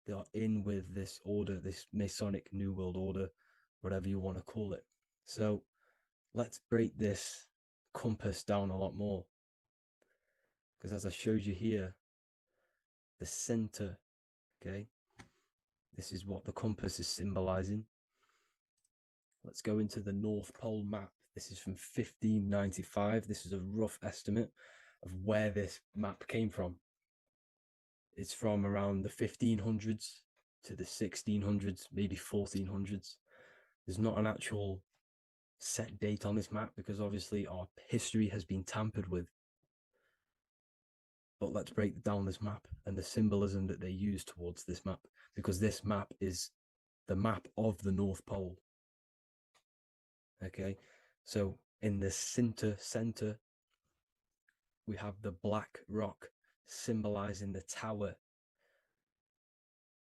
They are in with this order, this Masonic New World Order, whatever you want to call it. So let's break this compass down a lot more. Because as I showed you here, the center, okay, this is what the compass is symbolizing. Let's go into the North Pole map. This is from 1595. This is a rough estimate of where this map came from. It's from around the 1500s to the 1600s, maybe 1400s. There's not an actual set date on this map because obviously our history has been tampered with. But let's break down this map and the symbolism that they use towards this map, because this map is the map of the North Pole. Okay, so in the center, we have the black rock symbolizing the tower,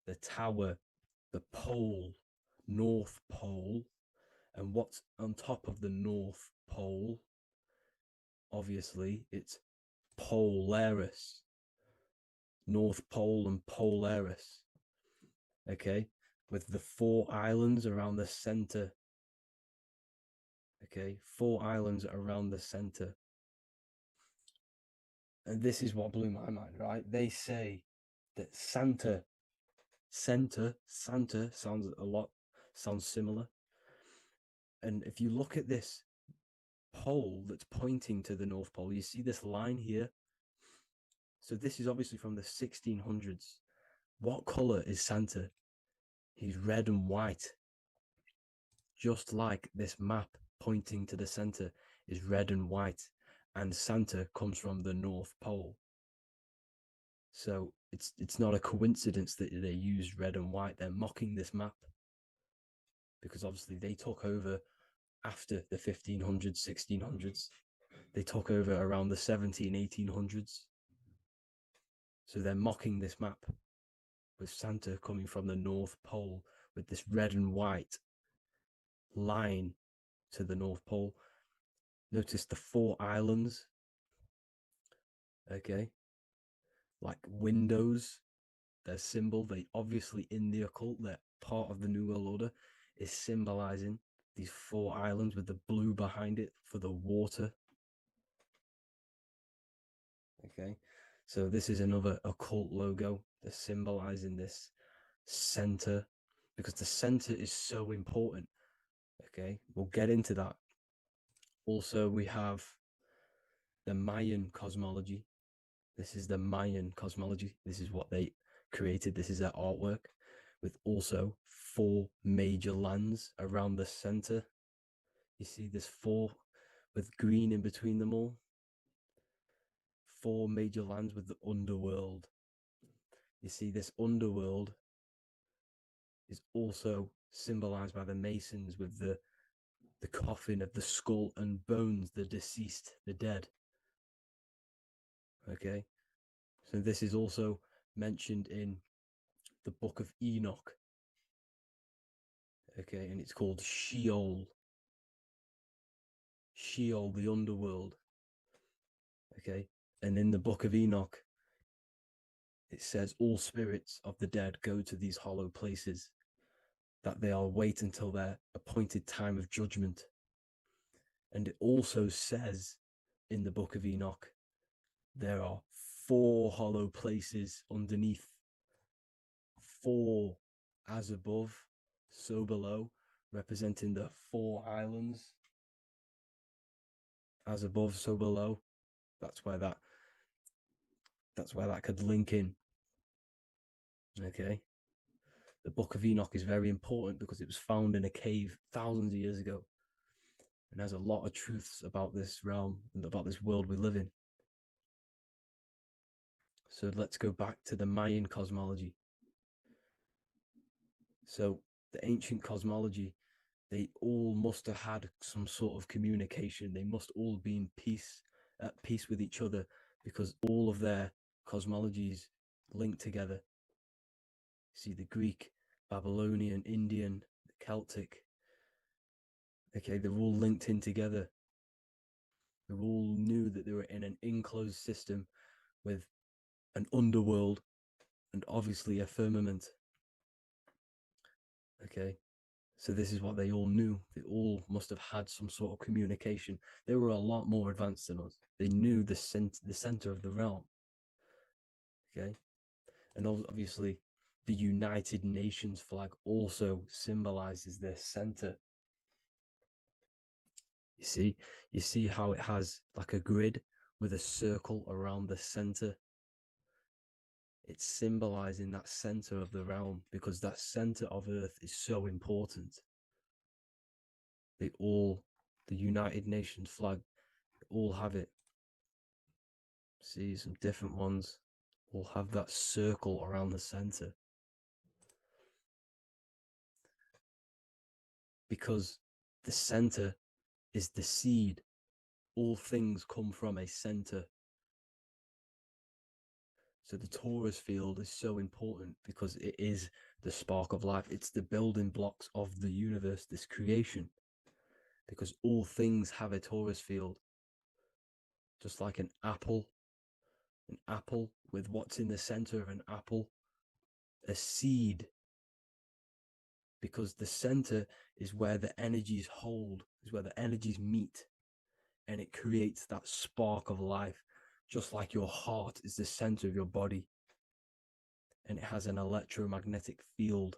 the pole, North Pole. And what's on top of the North Pole? Obviously, it's Polaris. North Pole and Polaris. Okay, with the 4 islands around the center. Okay, 4 islands around the center. And this is what blew my mind, right? They say that Santa sounds similar. And if you look at this pole that's pointing to the North Pole, you see this line here. So this is obviously from the 1600s. What color is Santa? He's red and white. Just like this map pointing to the center is red and white, and Santa comes from the North Pole. So it's not a coincidence that they use red and white. They're mocking this map because obviously they took over after the 1500s, 1600s. They took over around the 17, 1800s. So they're mocking this map with Santa coming from the North Pole with this red and white line to the North Pole. Notice the 4 islands, okay, like windows, their symbol, they obviously in the occult, they're part of the New World Order, is symbolizing these 4 islands with the blue behind it for the water. Okay, so this is another occult logo. They're symbolizing this center because the center is so important. Okay, we'll get into that. Also, we have the Mayan cosmology. This is the Mayan cosmology. This is what they created. This is their artwork, with also 4 major lands around the center. You see this 4 with green in between them all. 4 major lands with the underworld. You see this underworld is also symbolized by the Masons with the coffin of the skull and bones, the deceased, the dead. Okay, so this is also mentioned in the Book of Enoch. Okay, and it's called Sheol. Sheol, the underworld. Okay, and in the Book of Enoch, it says all spirits of the dead go to these hollow places, that they will wait until their appointed time of judgment. And it also says in the Book of Enoch, there are 4 hollow places underneath. 4 as above, so below, representing the 4 islands. As above, so below. That's where that could link in. Okay. The Book of Enoch is very important because it was found in a cave thousands of years ago and has a lot of truths about this realm and about this world we live in. So let's go back to the Mayan cosmology. So the ancient cosmology, they all must have had some sort of communication. They must all be at peace with each other, because all of their cosmologies linked together. See, the Greek, Babylonian, Indian, the Celtic. Okay, they're all linked in together. They all knew that they were in an enclosed system with an underworld and obviously a firmament. Okay, so this is what they all knew. They all must have had some sort of communication. They were a lot more advanced than us. They knew the center of the realm. Okay, and obviously the United Nations flag also symbolizes their center. You see how it has like a grid with a circle around the center. It's symbolizing that center of the realm, because that center of Earth is so important. The United Nations flag, all have it. See, some different ones will have that circle around the center. Because the center is the seed. All things come from a center. So the torus field is so important because it is the spark of life. It's the building blocks of the universe, this creation. Because all things have a torus field. Just like an apple with what's in the center of an apple, a seed. Because the center is where the energies hold, is where the energies meet, and it creates that spark of life. Just like your heart is the center of your body, and it has an electromagnetic field.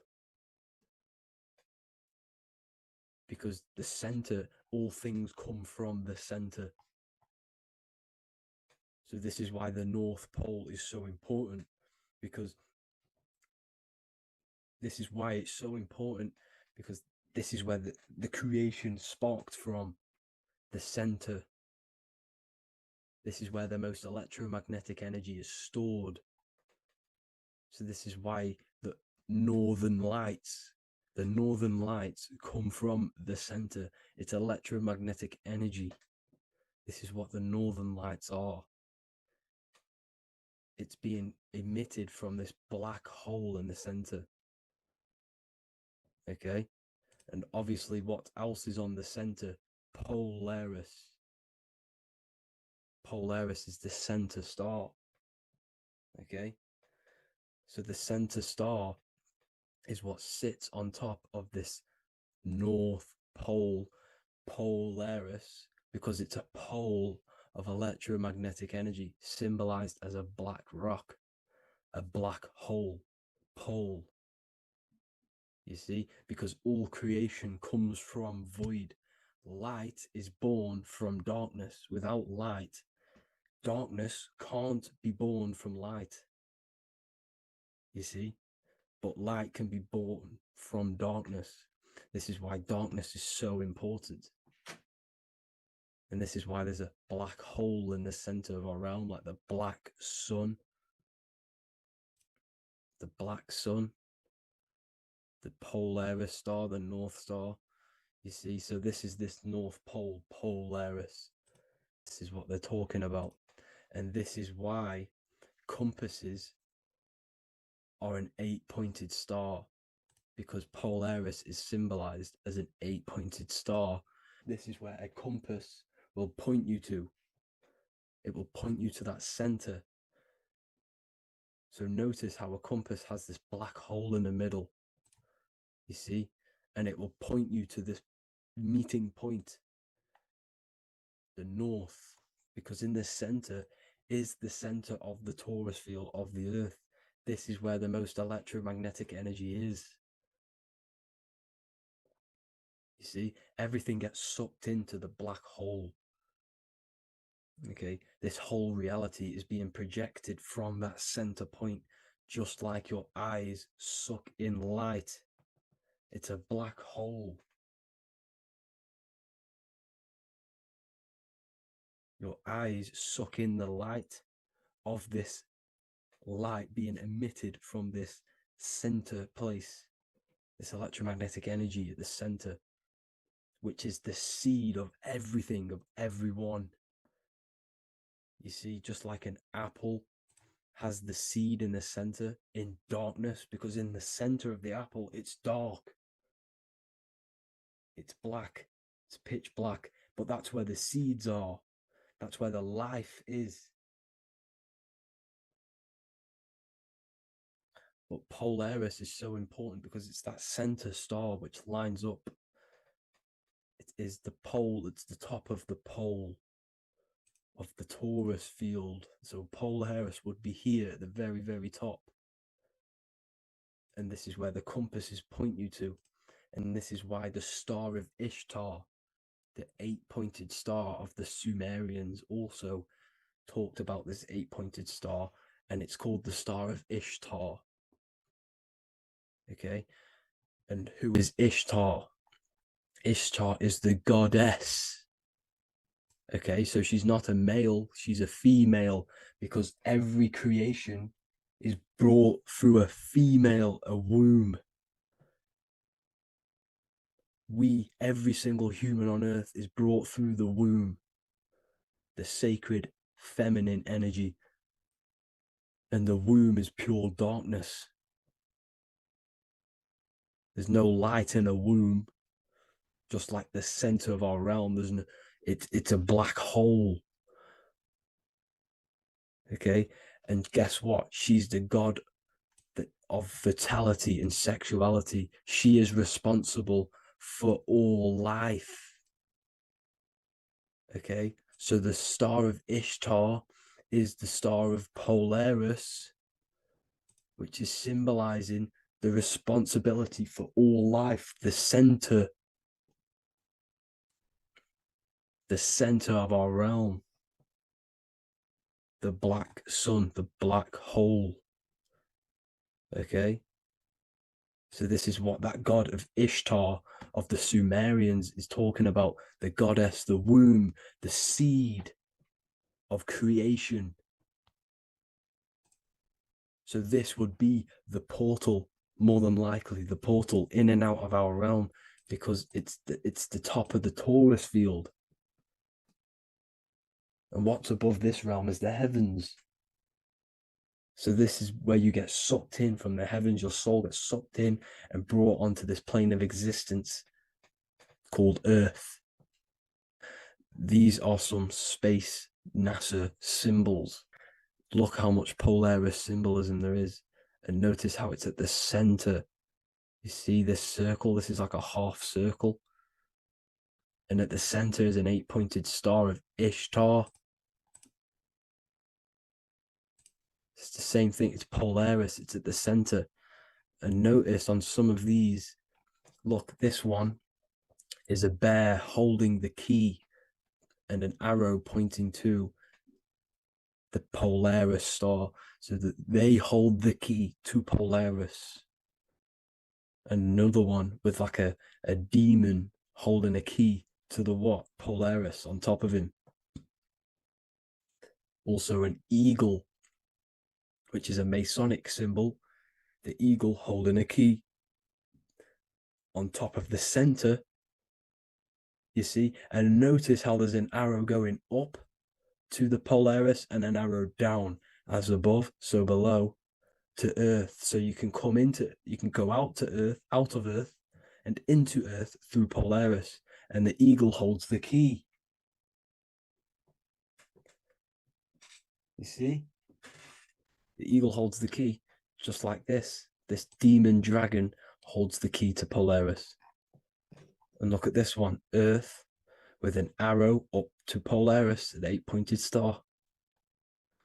Because the center, all things come from the center. So this is why the North Pole is so important, because this is why it's so important, because this is where the creation sparked from, the center. This is where the most electromagnetic energy is stored. So this is why the northern lights come from the center. It's electromagnetic energy. This is what the northern lights are. It's being emitted from this black hole in the center. Okay, and obviously what else is on the center? Polaris. Polaris is the center star. Okay, so the center star is what sits on top of this North Pole, Polaris, because it's a pole of electromagnetic energy, symbolized as a black rock, a black hole, pole. You see, because all creation comes from void. Light is born from darkness. Without light, darkness can't be born from light. You see, but light can be born from darkness. This is why darkness is so important. And this is why there's a black hole in the center of our realm, like the black sun. The black sun, the Polaris star, the North Star. You see, so this is this North Pole, Polaris. This is what they're talking about. And this is why compasses are an 8-pointed star, because Polaris is symbolized as an 8-pointed star. This is where a compass will point you to. It will point you to that center. So notice how a compass has this black hole in the middle. You see, and it will point you to this meeting point, the north, because in the center is the center of the torus field of the earth. This is where the most electromagnetic energy is. You see, everything gets sucked into the black hole. Okay, this whole reality is being projected from that center point, just like your eyes suck in light. It's a black hole. Your eyes suck in the light of this light being emitted from this center place, this electromagnetic energy at the center, which is the seed of everything, of everyone. You see, just like an apple has the seed in the center in darkness, because in the center of the apple, it's dark. It's black. It's pitch black. But that's where the seeds are. That's where the life is. But Polaris is so important because it's that center star which lines up. It is the pole, it's the top of the pole of the Taurus field. So Polaris would be here at the very, very top. And this is where the compasses point you to. And this is why the Star of Ishtar, the 8-pointed star of the Sumerians, also talked about this 8-pointed star, and it's called the Star of Ishtar. Okay, and who is Ishtar? Ishtar is the goddess. Okay, so she's not a male, she's a female, because every creation is brought through a female, a womb. Every single human on earth is brought through the womb, the sacred feminine energy. And the womb is pure darkness. There's no light in a womb, just like the center of our realm. It's a black hole. Okay, and guess what? She's the god of vitality and sexuality. She is responsible for all life. Okay, so the Star of Ishtar is the Star of Polaris, which is symbolizing the responsibility for all life, the center of our realm, the black sun, the black hole. Okay, so this is what that god of Ishtar of the Sumerians is talking about, the goddess, the womb, the seed of creation. So this would be the portal, more than likely the portal in and out of our realm, because it's the top of the Taurus field. And what's above this realm is the heavens. So this is where you get sucked in from the heavens. Your soul gets sucked in and brought onto this plane of existence called Earth. These are some space NASA symbols. Look how much Polaris symbolism there is. And notice how it's at the center. You see this circle? This is like a half circle. And at the center is an 8-pointed star of Ishtar. It's the same thing. It's Polaris. It's at the center. And notice on some of these, look, this one is a bear holding the key and an arrow pointing to the Polaris star, so that they hold the key to Polaris. Another one with like a demon holding a key to the what? Polaris on top of him. Also an eagle, which is a Masonic symbol, the eagle holding a key on top of the center, you see. And notice how there's an arrow going up to the Polaris and an arrow down, as above, so below, to Earth. So you can go out to Earth, out of Earth, and into Earth through Polaris. And the eagle holds the key. You see? The eagle holds the key, just like this. This demon dragon holds the key to Polaris. And look at this one, Earth, with an arrow up to Polaris, an 8-pointed star.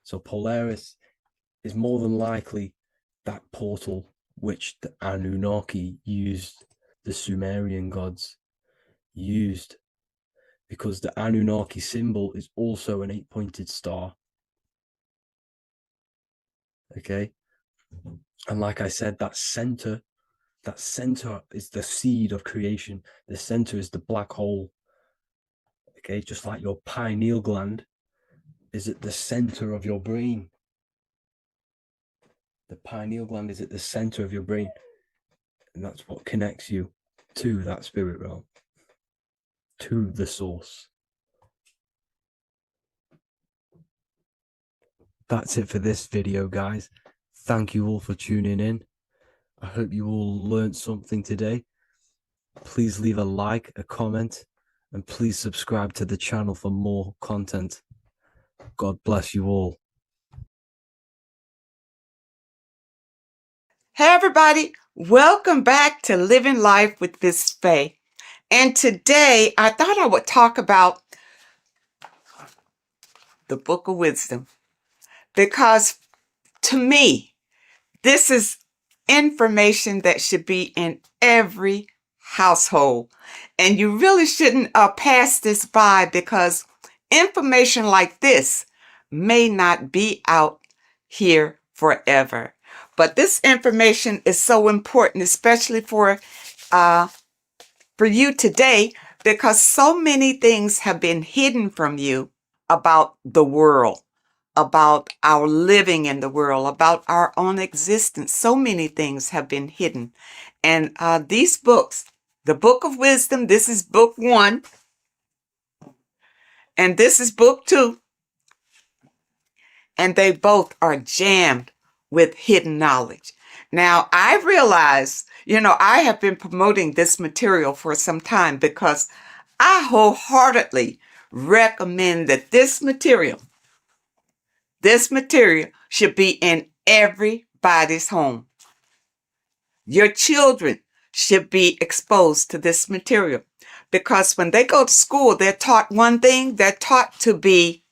So Polaris is more than likely that portal which the Anunnaki used, the Sumerian gods used, because the Anunnaki symbol is also an 8-pointed star. Okay, and like I said, that center is the seed of creation. The center is the black hole. Okay, just like your pineal gland is at the center of your brain. The pineal gland is at the center of your brain, and that's what connects you to that spirit realm, to the source. That's it for this video, guys. Thank you all for tuning in. I hope you all learned something today. Please leave a like, a comment, and please subscribe to the channel for more content. God bless you all. Hey everybody, welcome back to Living Life with Miss Faye. And today I thought I would talk about the Book of Wisdom because to me, this is information that should be in every household. And you really shouldn't pass this by because information like this may not be out here forever. But this information is so important, especially for you today, because so many things have been hidden from you about the world, about our living in the world, about our own existence. So many things have been hidden. And these books, the Book of Wisdom, this is book 1, and this is book 2, and they both are jammed with hidden knowledge. Now, I realize, I have been promoting this material for some time because I wholeheartedly recommend that this material should be in everybody's home. Your children should be exposed to this material because when they go to school, they're taught one thing. They're taught to be,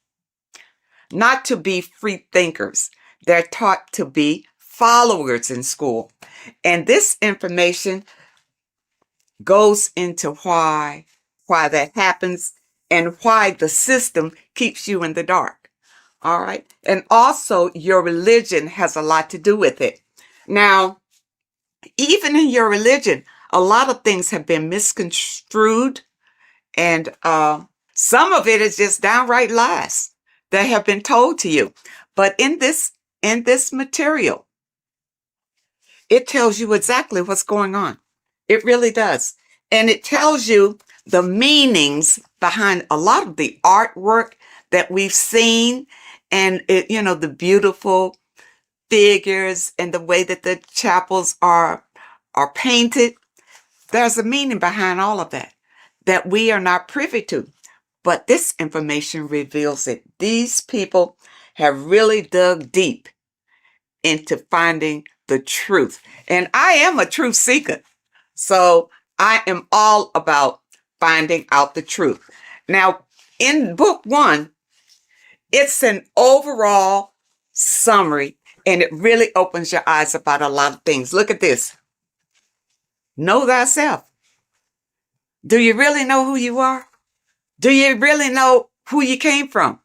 not to be free thinkers. They're taught to be followers in school. And this information goes into why that happens and why the system keeps you in the dark. All right. And also your religion has a lot to do with it. Now, even in your religion, a lot of things have been misconstrued, and some of it is just downright lies that have been told to you. But in this material, it tells you exactly what's going on. It really does. And it tells you the meanings behind a lot of the artwork that we've seen, and the beautiful figures and the way that the chapels are painted. There's a meaning behind all of that we are not privy to. But this information reveals it. These people have really dug deep into finding the truth. And I am a truth seeker. So I am all about finding out the truth. Now, in book 1, it's an overall summary, and it really opens your eyes about a lot of things. Look at this. Know thyself. Do you really know who you are? Do you really know who you came from?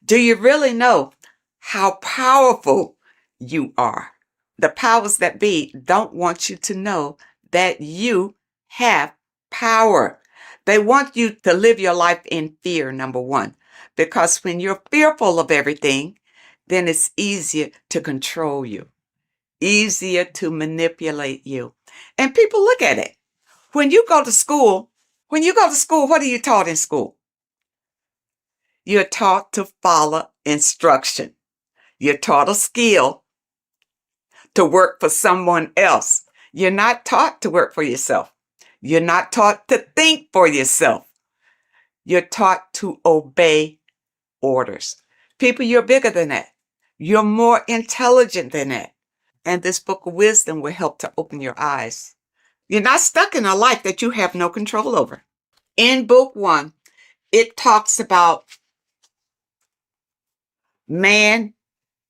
Do you really know how powerful you are? The powers that be don't want you to know that you have power. They want you to live your life in fear, number 1, because when you're fearful of everything, then it's easier to control you, easier to manipulate you. And people look at it. When you go to school, what are you taught in school? You're taught to follow instruction. You're taught a skill to work for someone else. You're not taught to work for yourself. You're not taught to think for yourself. You're taught to obey orders. People, you're bigger than that. You're more intelligent than that. And this book of wisdom will help to open your eyes. You're not stuck in a life that you have no control over. In book 1, it talks about man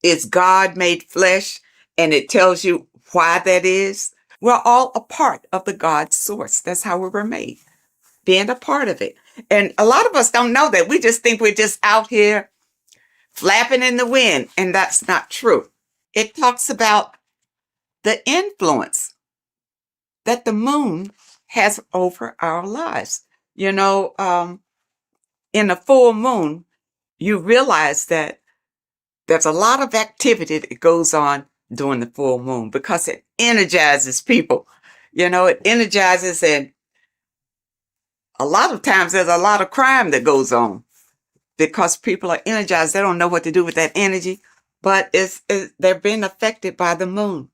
is God made flesh, and it tells you why that is. We're all a part of the God source. That's how we were made, being a part of it. And a lot of us don't know that. We just think we're just out here flapping in the wind, and that's not true. It talks about the influence that the moon has over our lives. In a full moon, you realize that there's a lot of activity that goes on during the full moon because it energizes people. It energizes, and a lot of times there's a lot of crime that goes on because people are energized. They don't know what to do with that energy, but they're being affected by the moon.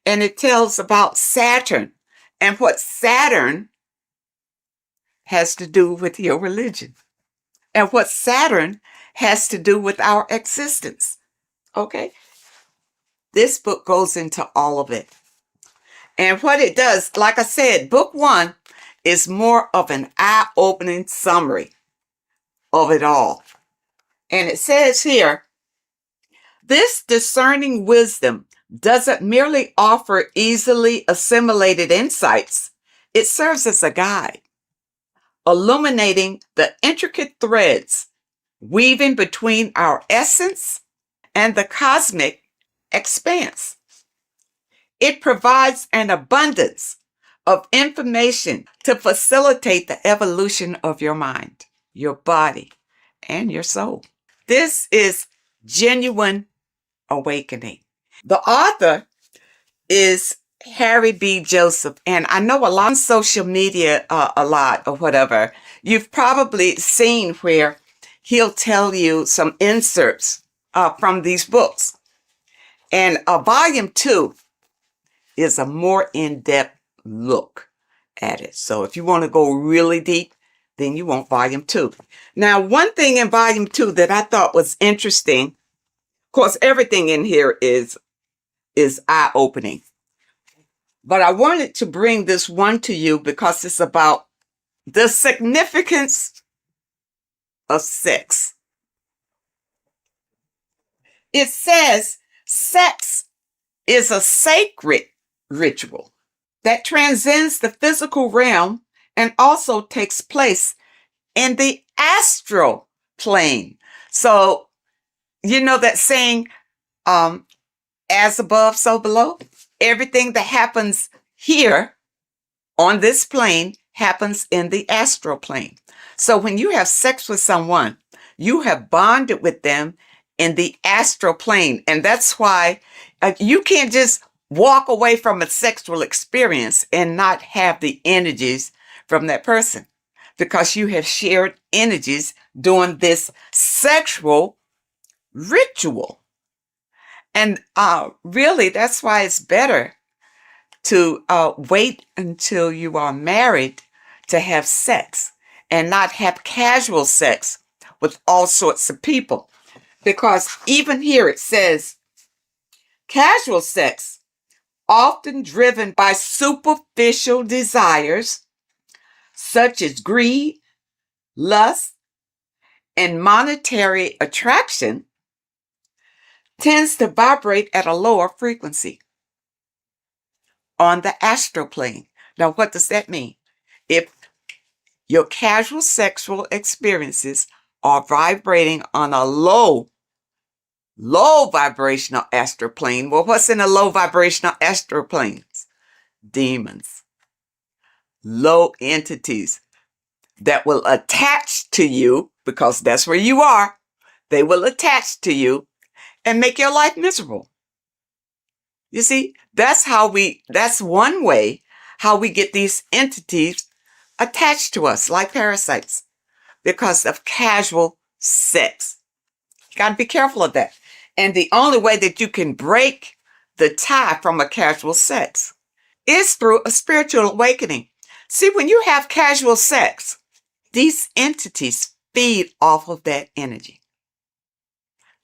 And it tells about Saturn and what Saturn has to do with your religion, and what Saturn has to do with our existence. Okay? This book goes into all of it. And what it does, like I said, book 1 is more of an eye-opening summary of it all. And it says here, this discerning wisdom doesn't merely offer easily assimilated insights. It serves as a guide, illuminating the intricate threads weaving between our essence and the cosmic expanse. It provides an abundance of information to facilitate the evolution of your mind, your body, and your soul. This is genuine awakening. The author is Harry B. Joseph, and I know a lot on social media, a lot or whatever. You've probably seen where he'll tell you some inserts from these books. And volume 2 is a more in-depth look at it. So if you want to go really deep, then you want volume 2. Now, one thing in volume 2 that I thought was interesting, of course, everything in here is eye-opening. But I wanted to bring this one to you because it's about the significance of sex. It says sex is a sacred ritual that transcends the physical realm and also takes place in the astral plane. So, you know that saying, as above, so below? Everything that happens here on this plane happens in the astral plane. So when you have sex with someone, you have bonded with them in the astral plane. And that's why you can't just walk away from a sexual experience and not have the energies from that person, because you have shared energies doing this sexual ritual. And really, that's why it's better to wait until you are married to have sex and not have casual sex with all sorts of people. Because even here it says, casual sex, often driven by superficial desires such as greed, lust, and monetary attraction, tends to vibrate at a lower frequency on the astral plane. Now, what does that mean? If your casual sexual experiences are vibrating on a low vibrational astral plane, well, what's in a low vibrational astral plane? Demons, low entities that will attach to you, because that's where you are. They will attach to you and make your life miserable. You see, that's one way how we get these entities attached to us like parasites, because of casual sex. You got to be careful of that. And the only way that you can break the tie from a casual sex is through a spiritual awakening. See, when you have casual sex, these entities feed off of that energy.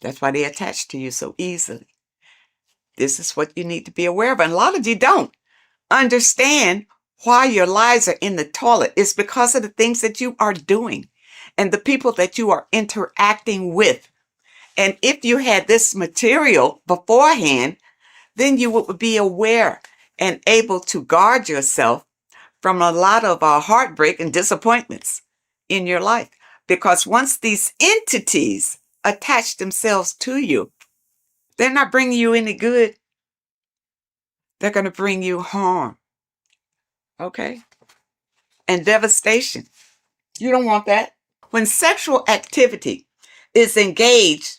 That's why they attach to you so easily. This is what you need to be aware of. And a lot of you don't understand why your lives are in the toilet. It's because of the things that you are doing and the people that you are interacting with. And if you had this material beforehand, then you would be aware and able to guard yourself from a lot of heartbreak and disappointments in your life. Because once these entities attach themselves to you, they're not bringing you any good. They're going to bring you harm. Okay? And devastation. You don't want that. When sexual activity is engaged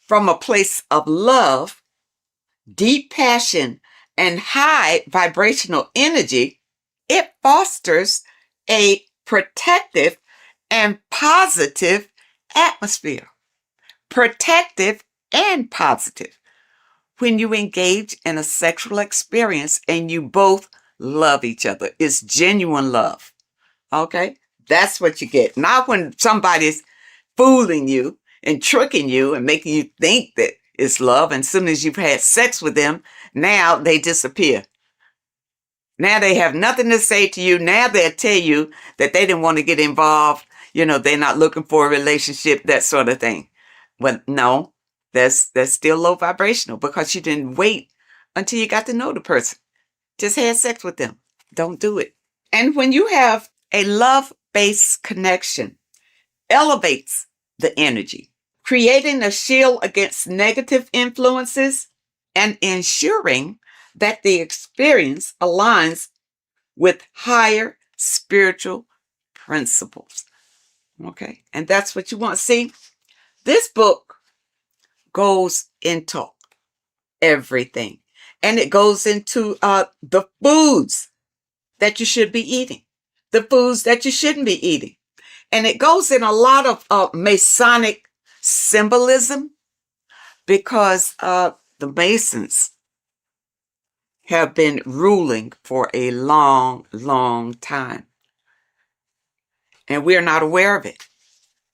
from a place of love, deep passion, and high vibrational energy, it fosters a protective and positive atmosphere. Protective and positive. When you engage in a sexual experience and you both love each other, it's genuine love. Okay? That's what you get. Not when somebody's fooling you and tricking you and making you think that it's love. And as soon as you've had sex with them, now they disappear. Now they have nothing to say to you. Now they'll tell you that they didn't want to get involved. You know, they're not looking for a relationship, that sort of thing. Well, no, that's still low vibrational because you didn't wait until you got to know the person. Just had sex with them. Don't do it. And when you have a love-based connection, elevates the energy, creating a shield against negative influences and ensuring that the experience aligns with higher spiritual principles. Okay, and that's what you want. See, this book goes into everything, and it goes into the foods that you should be eating, the foods that you shouldn't be eating, and it goes in a lot of Masonic symbolism because the Masons have been ruling for a long, long time. And we're not aware of it.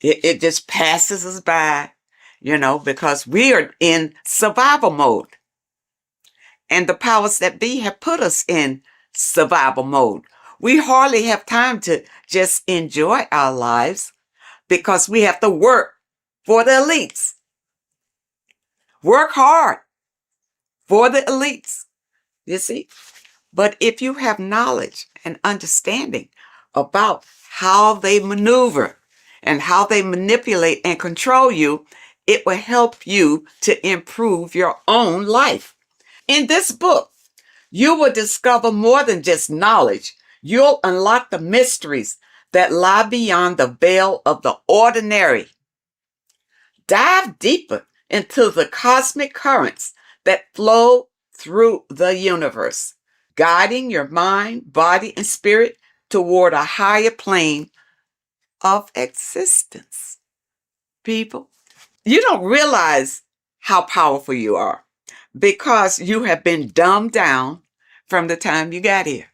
It just passes us by, you know, because we are in survival mode. And the powers that be have put us in survival mode. We hardly have time to just enjoy our lives because we have to work for the elites. Work hard for the elites, you see. But if you have knowledge and understanding about how they maneuver and how they manipulate and control you, it will help you to improve your own life. In this book, you will discover more than just knowledge. You'll unlock the mysteries that lie beyond the veil of the ordinary. Dive deeper into the cosmic currents that flow through the universe, guiding your mind, body, and spirit toward a higher plane of existence. People, you don't realize how powerful you are because you have been dumbed down from the time you got here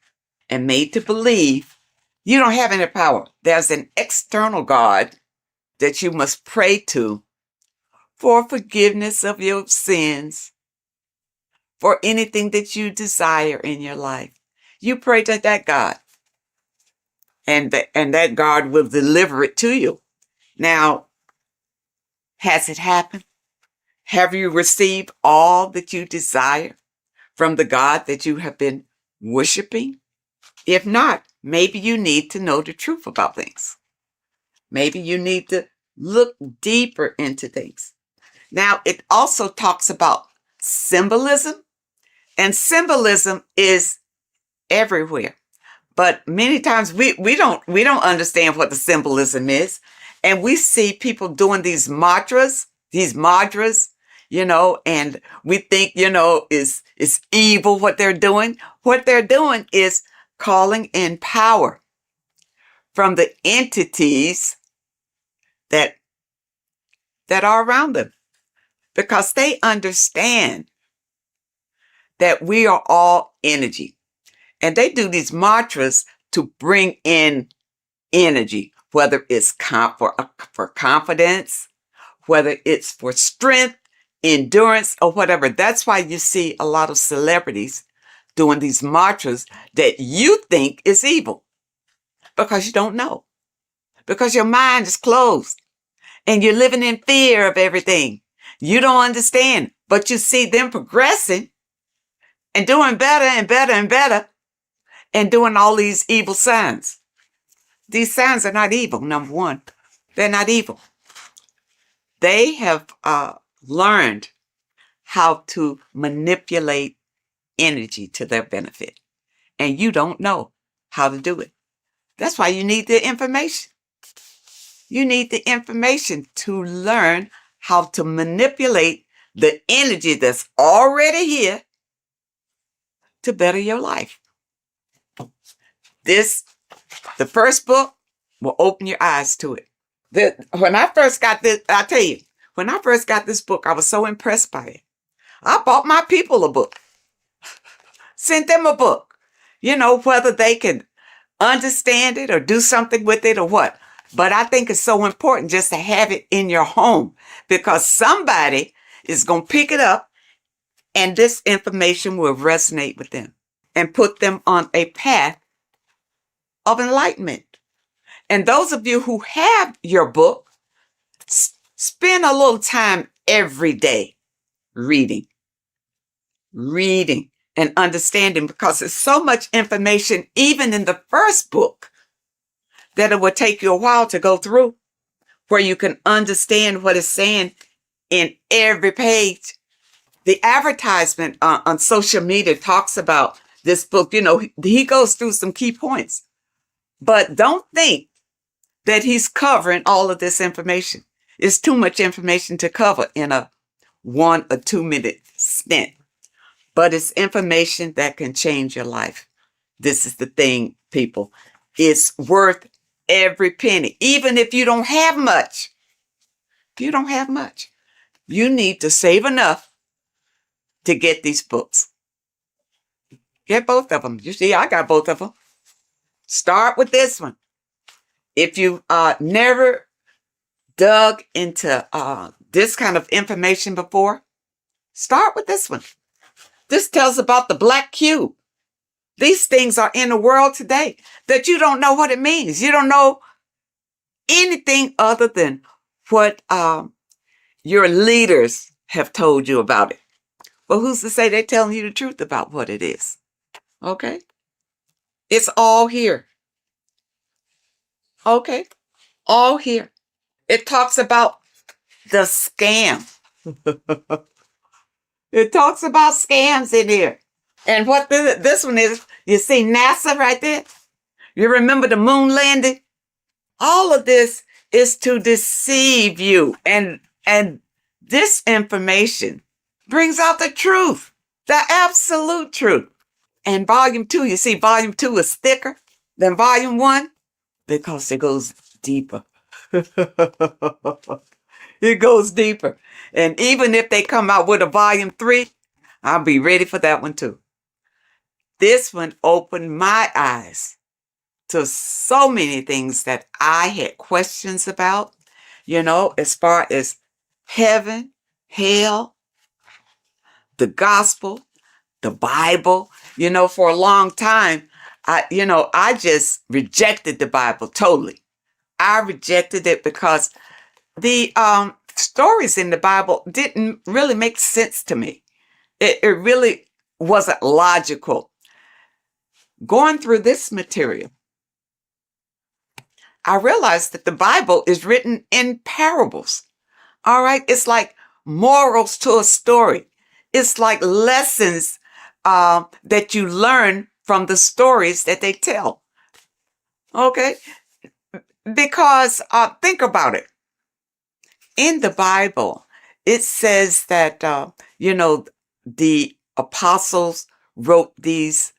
and made to believe you don't have any power. There's an external God that you must pray to for forgiveness of your sins, for anything that you desire in your life. You pray to that God, and that God will deliver it to you. Now, has it happened? Have you received all that you desire from the God that you have been worshiping? If not, maybe you need to know the truth about things. Maybe you need to look deeper into things. Now, it also talks about symbolism, and symbolism is everywhere. But many times we don't understand what the symbolism is. And we see people doing these mantras, you know, and we think, you know, it's evil what they're doing. What they're doing is calling in power from the entities that are around them, because they understand that we are all energy. And they do these mantras to bring in energy, whether it's for confidence, whether it's for strength, endurance, or whatever. That's why you see a lot of celebrities doing these mantras that you think is evil, because you don't know, because your mind is closed and you're living in fear of everything. You don't understand, but you see them progressing and doing better and better and better and doing all these evil signs. These signs are not evil, number one. They're not evil. They have learned how to manipulate energy to their benefit. And you don't know how to do it. That's why you need the information. You need the information to learn how to manipulate the energy that's already here to better your life. The first book will open your eyes to it. When I first got this, I tell you, when I first got this book, I was so impressed by it. I bought my people a book, sent them a book, you know, whether they can understand it or do something with it or what. But I think it's so important just to have it in your home, because somebody is going to pick it up and this information will resonate with them and put them on a path of enlightenment. And those of you who have your book, spend a little time every day reading and understanding, because there's so much information, even in the first book, that it will take you a while to go through, where you can understand what it's saying in every page. The advertisement on social media talks about this book. He goes through some key points, but don't think that he's covering all of this information. It's too much information to cover in a 1 or 2 minute stint, but it's information that can change your life. This is the thing, people. It's worth every penny, even if you don't have much. If you don't have much, you need to save enough to get these books. Get both of them. You see, I got both of them. Start with this one. If you never dug into this kind of information before, start with this one. This tells about the black cube. These things are in the world today that you don't know what it means. You don't know anything other than what your leaders have told you about it. Well, who's to say they're telling you the truth about what it is? Okay? It's all here. Okay? All here. It talks about the scam. It talks about scams in here. And what this one is, you see NASA right there? You remember the moon landing? All of this is to deceive you. And this information brings out the truth, the absolute truth. And volume 2, you see volume 2 is thicker than volume 1 because it goes deeper. It goes deeper. And even if they come out with a volume 3, I'll be ready for that one too. This one opened my eyes to so many things that I had questions about, as far as heaven, hell, the gospel, the Bible. For a long time, I just rejected the Bible totally. I rejected it because the stories in the Bible didn't really make sense to me. It really wasn't logical. Going through this material, I realized that the Bible is written in parables. All right. It's like morals to a story. It's like lessons that you learn from the stories that they tell. Okay. Because think about it. In the Bible, it says that, the apostles wrote these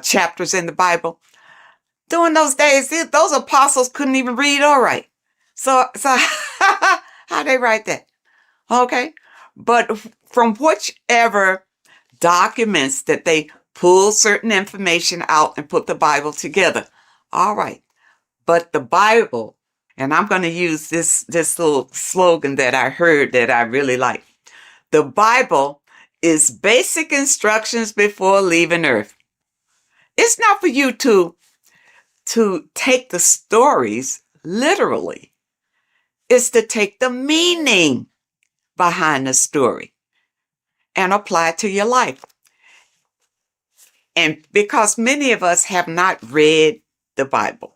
chapters in the Bible. During those days, those apostles couldn't even read or write. So how they write that? Okay. But from whichever documents that they pull certain information out and put the Bible together. All right. But the Bible, and I'm going to use this little slogan that I heard that I really like. The Bible is basic instructions before leaving Earth. It's not for you to take the stories literally. It's to take the meaning behind the story and apply it to your life. And because many of us have not read the Bible,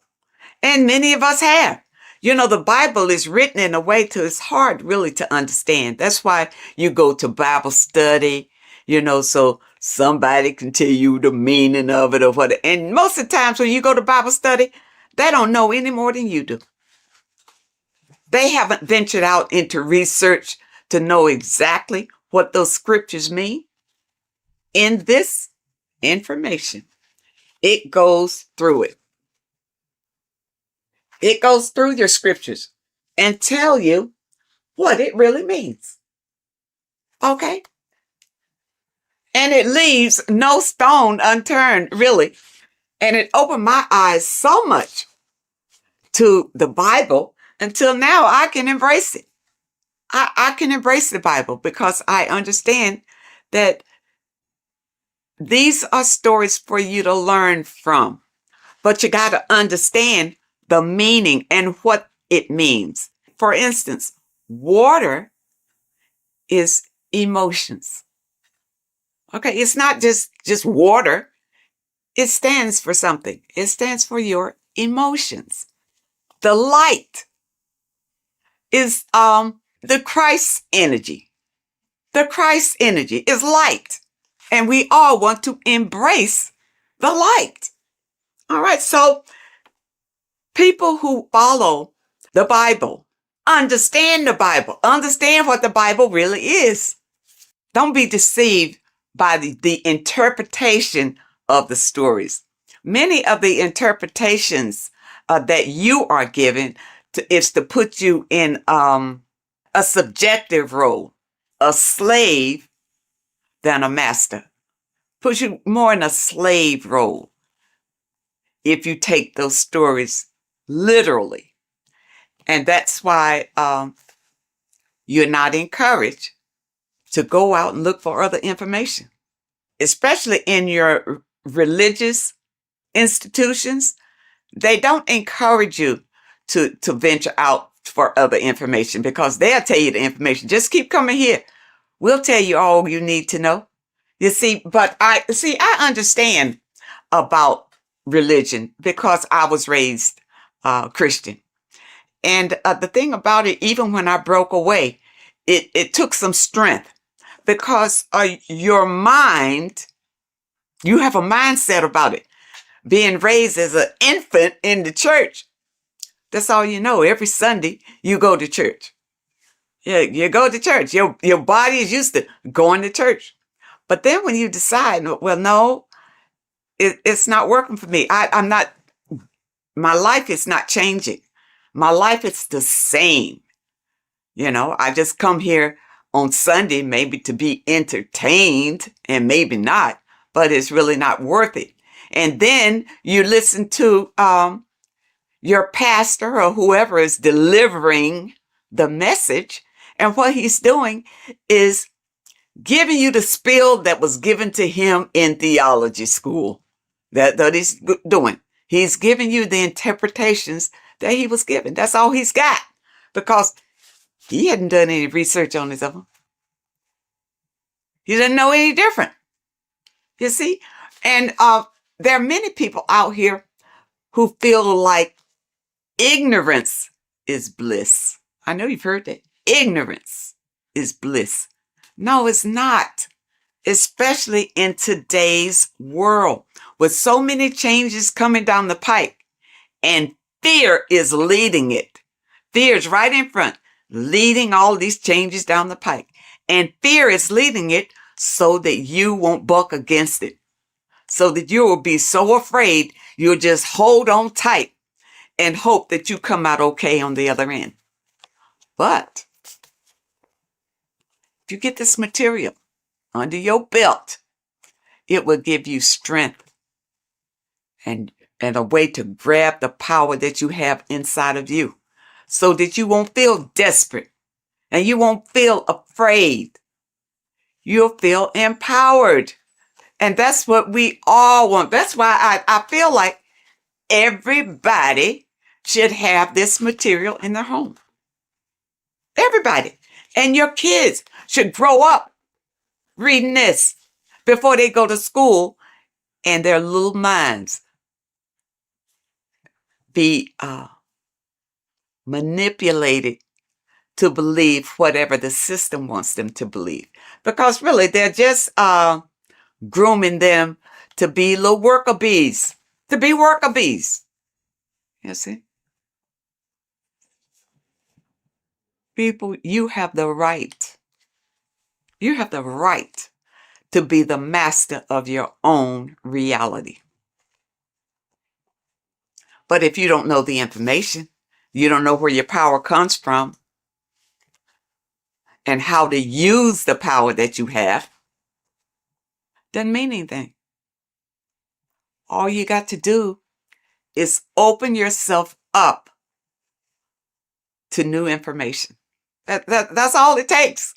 and many of us have, the Bible is written in a way to it's hard really to understand. That's why you go to Bible study, so somebody can tell you the meaning of it or what. And most of the times when you go to Bible study, they don't know any more than you do. They haven't ventured out into research to know exactly what those scriptures mean. In this information, it goes through it. It goes through your scriptures and tell you what it really means. Okay? And it leaves no stone unturned, really. And it opened my eyes so much to the Bible until now I can embrace it. I can embrace the Bible because I understand that these are stories for you to learn from. But you got to understand the meaning and what it means. For instance, water is emotions. Okay, it's not just water. It stands for something. It stands for your emotions. The light is the Christ energy. The Christ energy is light. And we all want to embrace the light. All right, so people who follow the Bible, understand the Bible, understand what the Bible really is. Don't be deceived by the interpretation of the stories. Many of the interpretations that you are given is to put you in a subjective role, a slave than a master. Puts you more in a slave role if you take those stories literally. And that's why you're not encouraged to go out and look for other information, especially in your religious institutions. They don't encourage you to venture out for other information because they'll tell you the information. Just keep coming here. We'll tell you all you need to know. You see, but I understand about religion because I was raised Christian. And the thing about it, even when I broke away, it took some strength because your mind, you have a mindset about it. Being raised as an infant in the church, that's all you know. Every Sunday, you go to church. Yeah, you go to church. Your body is used to going to church. But then when you decide, well, no, it's not working for me. I'm not, my life is not changing. My life is the same. You know, I just come here on Sunday, maybe to be entertained and maybe not, but it's really not worth it. And then you listen to your pastor or whoever is delivering the message. And what he's doing is giving you the spiel that was given to him in theology school. That he's doing. He's giving you the interpretations that he was given. That's all he's got. Because he hadn't done any research on his own. He didn't know any different. You see? And there are many people out here who feel like ignorance is bliss. I know you've heard that. Ignorance is bliss. No, it's not. Especially in today's world with so many changes coming down the pike and fear is leading it. Fear is right in front, leading all these changes down the pike. And fear is leading it so that you won't buck against it. So that you will be so afraid, you'll just hold on tight and hope that you come out okay on the other end. But if you get this material under your belt, it will give you strength and a way to grab the power that you have inside of you so that you won't feel desperate and you won't feel afraid. You'll feel empowered. And that's what we all want. That's why I feel like everybody should have this material in their home. Everybody. And your kids should grow up reading this before they go to school and their little minds be manipulated to believe whatever the system wants them to believe. Because really, they're just grooming them to be little worker bees, to be worker bees. You see? People, you have the right. You have the right to be the master of your own reality. But if you don't know the information, you don't know where your power comes from and how to use the power that you have, doesn't mean anything. All you got to do is open yourself up to new information. That's all it takes.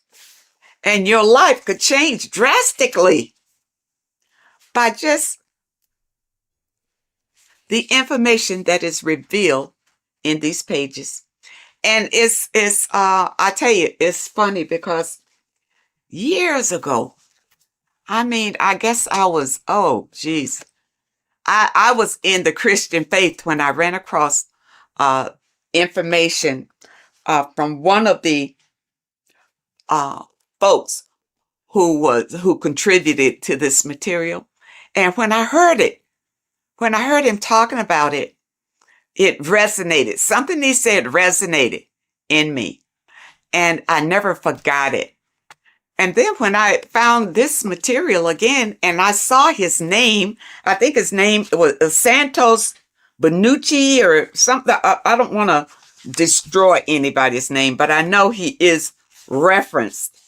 And your life could change drastically by just the information that is revealed in these pages. And I tell you, it's funny because years ago, I guess I was, I was in the Christian faith when I ran across information from one of the folks who contributed to this material. And when I heard him talking about it, it resonated. Something he said resonated in me, and I never forgot it. And then when I found this material again and I saw his name, I think his name was Santos Benucci or something. I don't want to destroy anybody's name, but I know he is referenced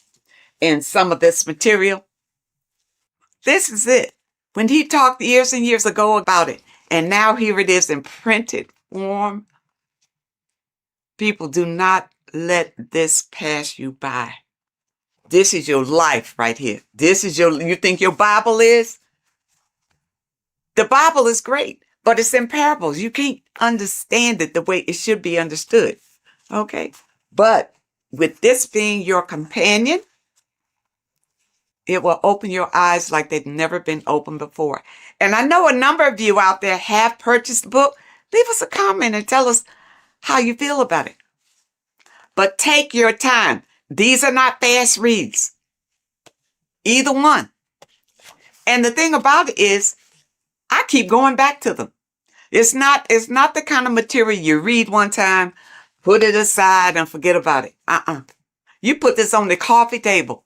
in some of this material. This is it. When he talked years and years ago about it, and now here it is in printed form. People, do not let this pass you by. This is your life right here. You think your Bible is? The Bible is great, but it's in parables. You can't understand it the way it should be understood. Okay? But with this being your companion, it will open your eyes like they've never been opened before. And I know a number of you out there have purchased the book. Leave us a comment and tell us how you feel about it. But take your time. These are not fast reads. Either one. And the thing about it is, I keep going back to them. It's not the kind of material you read one time, put it aside and forget about it. You put this on the coffee table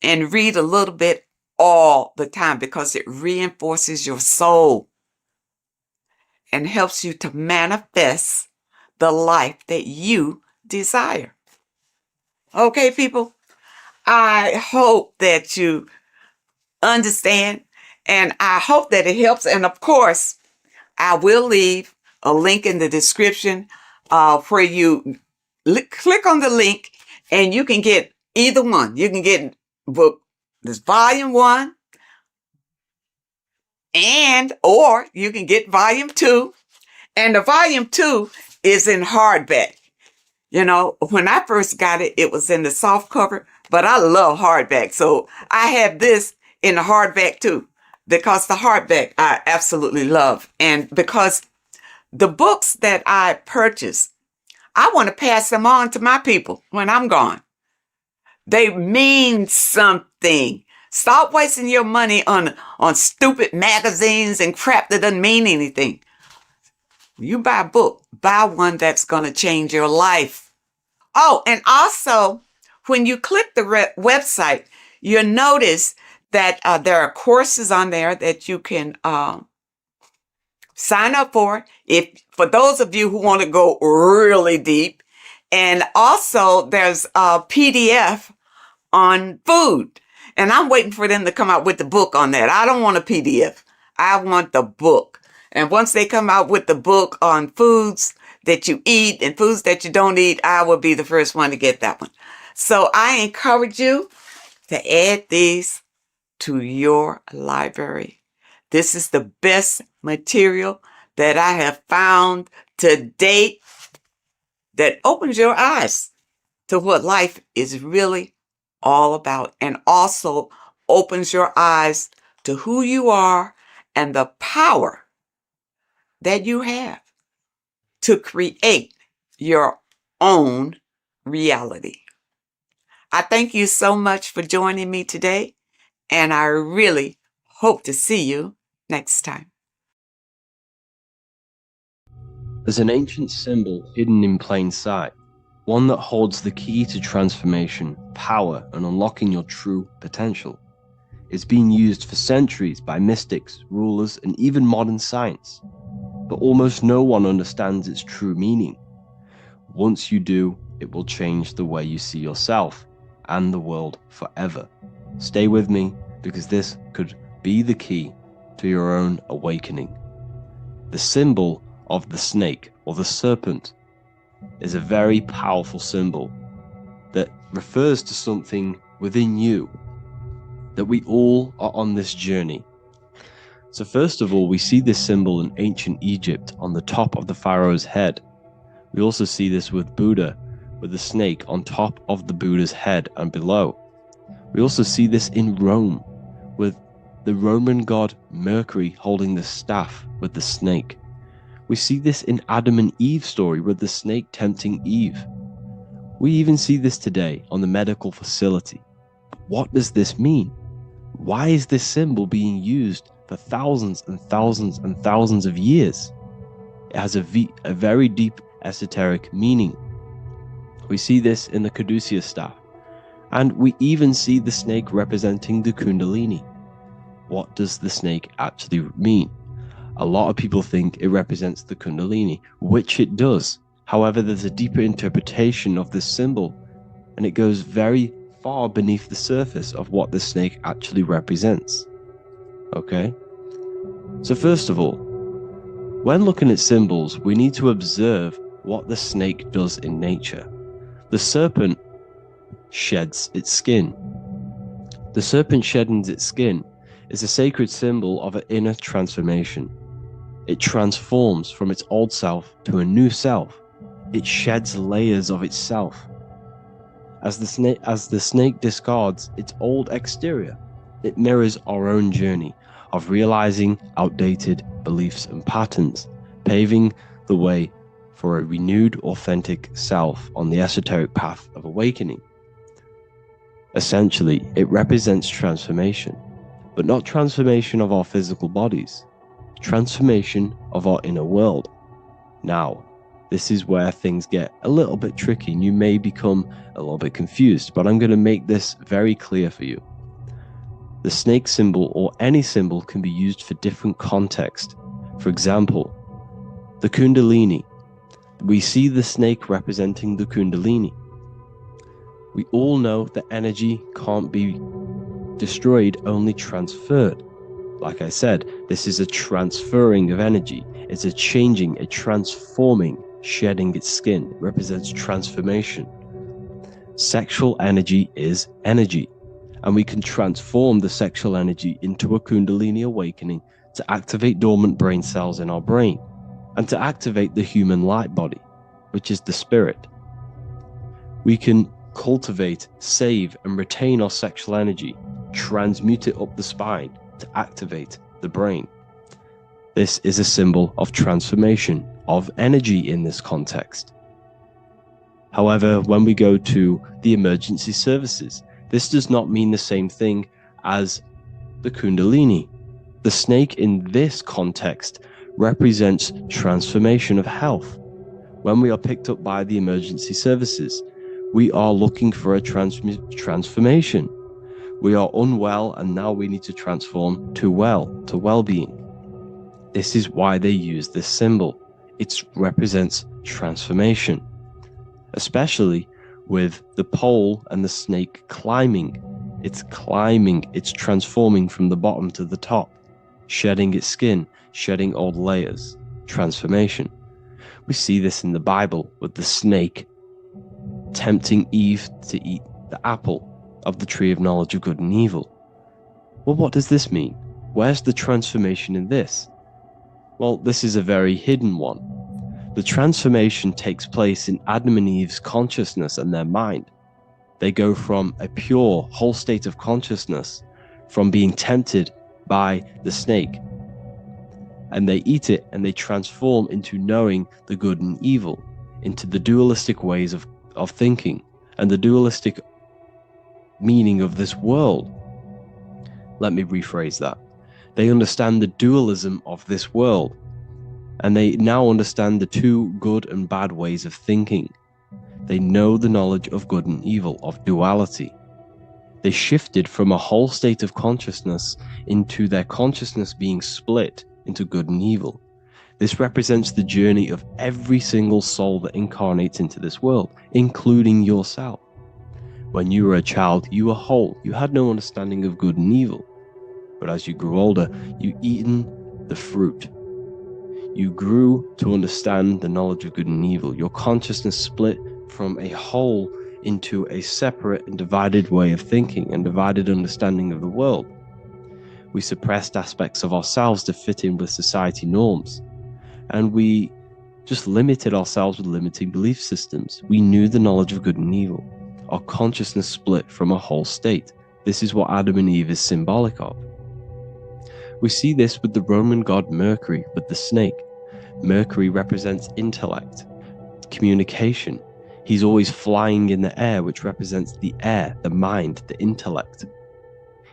and read a little bit all the time because it reinforces your soul and helps you to manifest the life that you desire. Okay, people? I hope that you understand, and I hope that it helps. And of course, I will leave a link in the description where you click on the link and you can get either one. You can get book, this volume 1, or you can get volume 2. And the volume 2 is in hardback. You know, when I first got it, it was in the soft cover, but I love hardback. So I have this in the hardback too, because the hardback I absolutely love. And because the books that I purchase, I want to pass them on to my people when I'm gone. They mean something. Stop wasting your money on stupid magazines and crap that doesn't mean anything. You buy a book, buy one that's going to change your life. Oh, and also, when you click the website, you'll notice that there are courses on there that you can sign up for for those of you who want to go really deep. And also, there's a PDF on food. And I'm waiting for them to come out with the book on that. I don't want a PDF. I want the book. And once they come out with the book on foods that you eat and foods that you don't eat, I will be the first one to get that one. So I encourage you to add these to your library. This is the best material that I have found to date that opens your eyes to what life is really all about, and also opens your eyes to who you are and the power that you have to create your own reality. I thank you so much for joining me today, and I really hope to see you next time. There's an ancient symbol hidden in plain sight, one that holds the key to transformation, power, and unlocking your true potential. It's been used for centuries by mystics, rulers, and even modern science, but almost no one understands its true meaning. Once you do, it will change the way you see yourself and the world forever. Stay with me, because this could be the key to your own awakening. The symbol of the snake, or the serpent, is a very powerful symbol that refers to something within you, that we all are on this journey. So first of all, we see this symbol in ancient Egypt on the top of the pharaoh's head. We also see this with Buddha, with the snake on top of the Buddha's head and below. We also see this in Rome, with the Roman god Mercury holding the staff with the snake. We see this in Adam and Eve story with the snake tempting Eve. We even see this today on the medical facility. What does this mean? Why is this symbol being used for thousands and thousands and thousands of years? It has a very deep esoteric meaning. We see this in the caduceus staff, and we even see the snake representing the Kundalini. What does the snake actually mean? A lot of people think it represents the Kundalini, which it does. However, there's a deeper interpretation of this symbol, and it goes very far beneath the surface of what the snake actually represents. Okay? So first of all, when looking at symbols, we need to observe what the snake does in nature. The serpent sheds its skin. The serpent shedding its skin is a sacred symbol of an inner transformation. It transforms from its old self to a new self. It sheds layers of itself. As the snake discards its old exterior, it mirrors our own journey of realizing outdated beliefs and patterns, paving the way for a renewed, authentic self on the esoteric path of awakening. Essentially, it represents transformation, but not transformation of our physical bodies, transformation of our inner world. Now, this is where things get a little bit tricky and you may become a little bit confused, but I'm going to make this very clear for you. The snake symbol or any symbol can be used for different context. For example, the Kundalini. We see the snake representing the Kundalini. We all know that energy can't be destroyed, only transferred. Like I said, this is a transferring of energy. It's a changing, a transforming, shedding its skin. It represents transformation. Sexual energy is energy, and we can transform the sexual energy into a Kundalini awakening to activate dormant brain cells in our brain and to activate the human light body, which is the spirit. We can cultivate, save, and retain our sexual energy, transmute it up the spine to activate the brain. This is a symbol of transformation, of energy in this context. However, when we go to the emergency services, this does not mean the same thing as the Kundalini. The snake in this context represents transformation of health. When we are picked up by the emergency services, we are looking for a transformation. We are unwell and now we need to transform to well-being. This is why they use this symbol. It represents transformation, especially with the pole and the snake climbing. It's climbing, it's transforming from the bottom to the top, shedding its skin, shedding old layers, transformation. We see this in the Bible with the snake tempting Eve to eat the apple of the tree of knowledge of good and evil. Well, what does this mean? Where's the transformation in this? Well, this is a very hidden one. The transformation takes place in Adam and Eve's consciousness and their mind. They go from a pure, whole state of consciousness, from being tempted by the snake, and they eat it and they transform into knowing the good and evil, into the dualistic ways of thinking and the dualistic meaning of this world. Let me rephrase that. They understand the dualism of this world, and they now understand the two good and bad ways of thinking. They know the knowledge of good and evil, of duality. They shifted from a whole state of consciousness into their consciousness being split into good and evil. This represents the journey of every single soul that incarnates into this world, including yourself. When you were a child, you were whole. You had no understanding of good and evil. But as you grew older, you've eaten the fruit. You grew to understand the knowledge of good and evil. Your consciousness split from a whole into a separate and divided way of thinking and divided understanding of the world. We suppressed aspects of ourselves to fit in with society norms, and we just limited ourselves with limiting belief systems. We knew the knowledge of good and evil. Our consciousness split from a whole state. This is what Adam and Eve is symbolic of. We see this with the Roman god Mercury, with the snake. Mercury represents intellect, communication. He's always flying in the air, which represents the air, the mind, the intellect.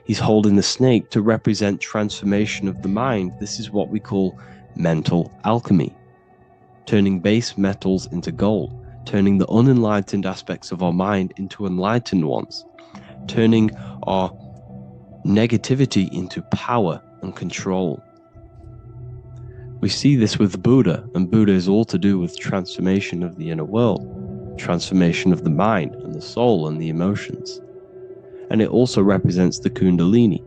He's holding the snake to represent transformation of the mind. This is what we call mental alchemy. Turning base metals into gold, turning the unenlightened aspects of our mind into enlightened ones, turning our negativity into power and control. We see this with Buddha, and Buddha is all to do with transformation of the inner world, transformation of the mind and the soul and the emotions. And it also represents the Kundalini.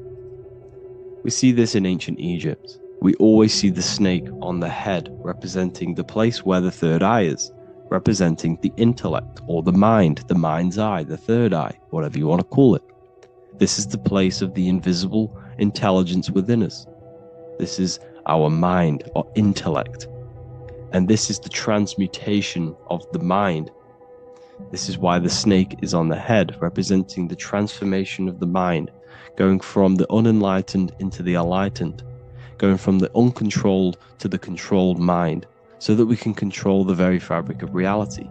We see this in ancient Egypt. We always see the snake on the head, representing the place where the third eye is, representing the intellect or the mind's eye, the third eye, whatever you want to call it. This is the place of the invisible intelligence within us. This is our mind or intellect. And this is the transmutation of the mind. This is why the snake is on the head, representing the transformation of the mind, going from the unenlightened into the enlightened, going from the uncontrolled to the controlled mind, so that we can control the very fabric of reality.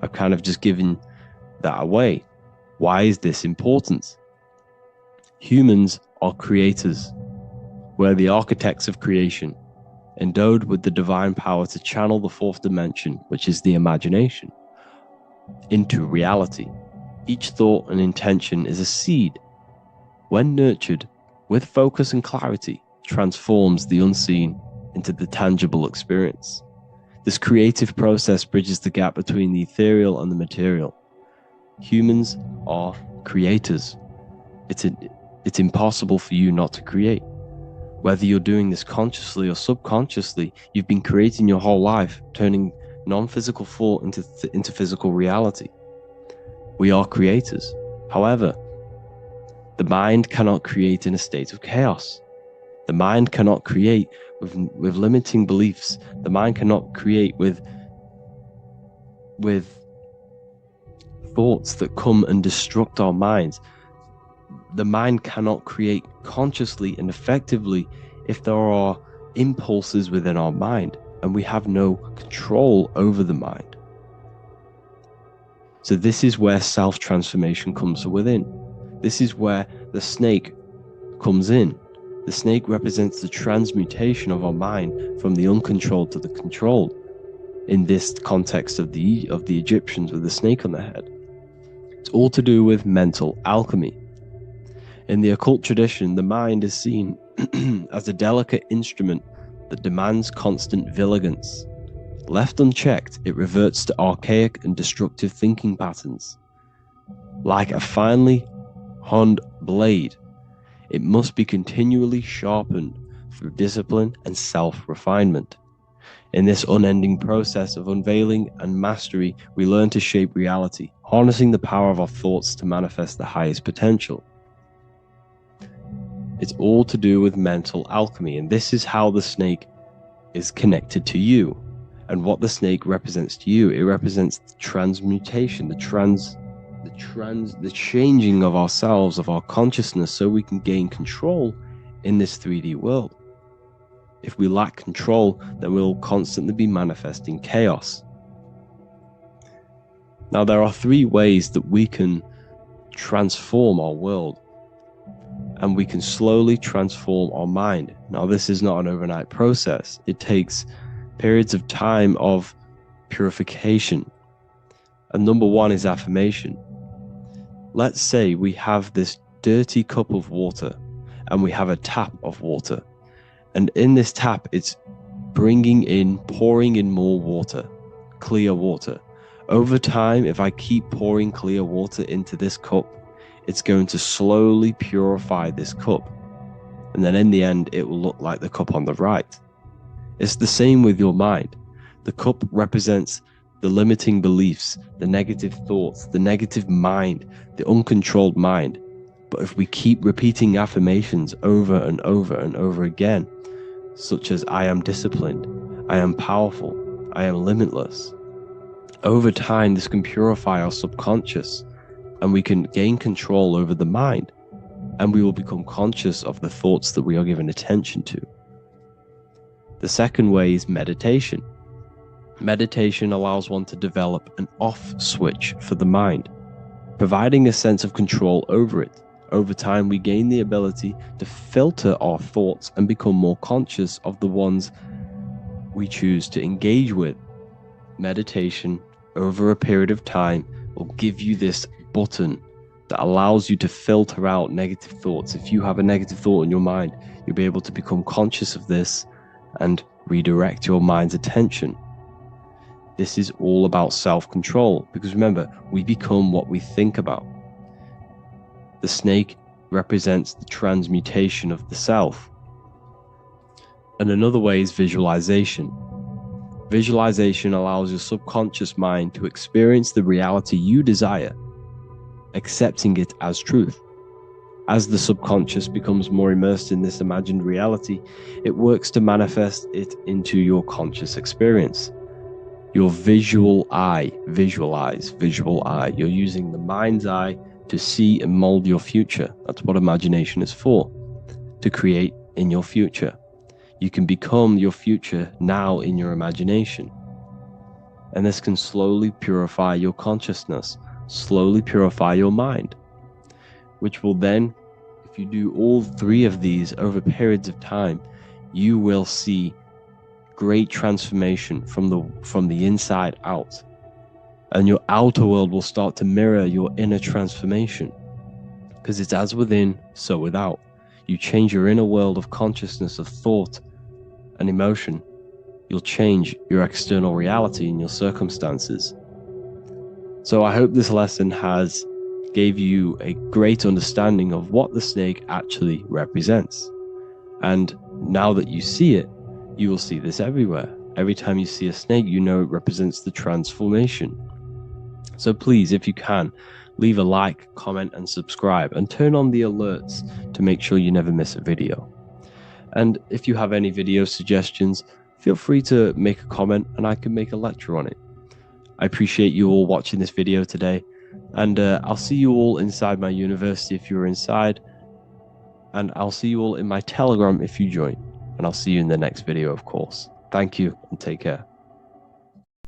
I've kind of just given that away. Why is this important? Humans are creators. We're the architects of creation, endowed with the divine power to channel the fourth dimension, which is the imagination, into reality. Each thought and intention is a seed. When nurtured with focus and clarity, transforms the unseen into the tangible experience. This creative process bridges the gap between the ethereal and the material. Humans are creators. It's impossible for you not to create. Whether you're doing this consciously or subconsciously, you've been creating your whole life, turning non-physical thought into physical reality. We are creators. However, the mind cannot create in a state of chaos. The mind cannot create with limiting beliefs. The mind cannot create with thoughts that come and destruct our minds. The mind cannot create consciously and effectively if there are impulses within our mind and we have no control over the mind. So this is where self-transformation comes from within. This is where the snake comes in. The snake represents the transmutation of our mind from the uncontrolled to the controlled. In this context of the Egyptians with the snake on their head. It's all to do with mental alchemy. In the occult tradition, the mind is seen as a delicate instrument that demands constant vigilance. Left unchecked, it reverts to archaic and destructive thinking patterns. Like a finely honed blade, it must be continually sharpened through discipline and self-refinement. In this unending process of unveiling and mastery, we learn to shape reality, harnessing the power of our thoughts to manifest the highest potential. It's all to do with mental alchemy, and this is how the snake is connected to you. And what the snake represents to you, it represents the transmutation, the changing of ourselves, of our consciousness, so we can gain control in this 3D world. If we lack control, then we'll constantly be manifesting chaos. Now, there are 3 ways that we can transform our world, and we can slowly transform our mind. Now, this is not an overnight process. It takes periods of time of purification. And number 1 is affirmation. Let's say we have this dirty cup of water and we have a tap of water. And in this tap, it's pouring in more water, clear water. Over time, if I keep pouring clear water into this cup, it's going to slowly purify this cup. And then in the end, it will look like the cup on the right. It's the same with your mind. The cup represents the limiting beliefs, the negative thoughts, the negative mind, the uncontrolled mind. But if we keep repeating affirmations over and over and over again, such as I am disciplined, I am powerful, I am limitless, over time this can purify our subconscious and we can gain control over the mind, and we will become conscious of the thoughts that we are giving attention to. The second way is meditation. Meditation allows one to develop an off switch for the mind, providing a sense of control over it. Over time, we gain the ability to filter our thoughts and become more conscious of the ones we choose to engage with. Meditation, over a period of time, will give you this button that allows you to filter out negative thoughts. If you have a negative thought in your mind, you'll be able to become conscious of this and redirect your mind's attention. This is all about self-control, because remember, we become what we think about. The snake represents the transmutation of the self. And another way is visualization. Visualization allows your subconscious mind to experience the reality you desire, accepting it as truth. As the subconscious becomes more immersed in this imagined reality, it works to manifest it into your conscious experience. Your visual eye, visualize, visual eye. You're using the mind's eye to see and mold your future. That's what imagination is for, to create in your future. You can become your future now in your imagination. And this can slowly purify your consciousness, slowly purify your mind, which will then, if you do all three of these over periods of time, you will see great transformation from the inside out. And your outer world will start to mirror your inner transformation, because it's as within, so without. You change your inner world of consciousness, of thought and emotion, you'll change your external reality and your circumstances. So I hope this lesson has gave you a great understanding of what the snake actually represents. And now that you see it, you will see this everywhere. Every time you see a snake, you know it represents the transformation. So please, if you can, leave a like, comment, and subscribe, and turn on the alerts to make sure you never miss a video. And if you have any video suggestions, feel free to make a comment and I can make a lecture on it. I appreciate you all watching this video today, and I'll see you all inside my university if you're inside, and I'll see you all in my Telegram if you join, and I'll see you in the next video, of course. Thank you and take care.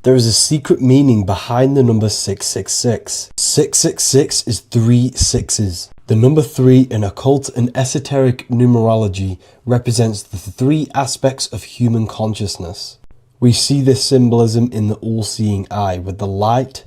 There is a secret meaning behind the number 666. 666 is 3 sixes. The number 3 in occult and esoteric numerology represents the 3 aspects of human consciousness. We see this symbolism in the all-seeing eye with the light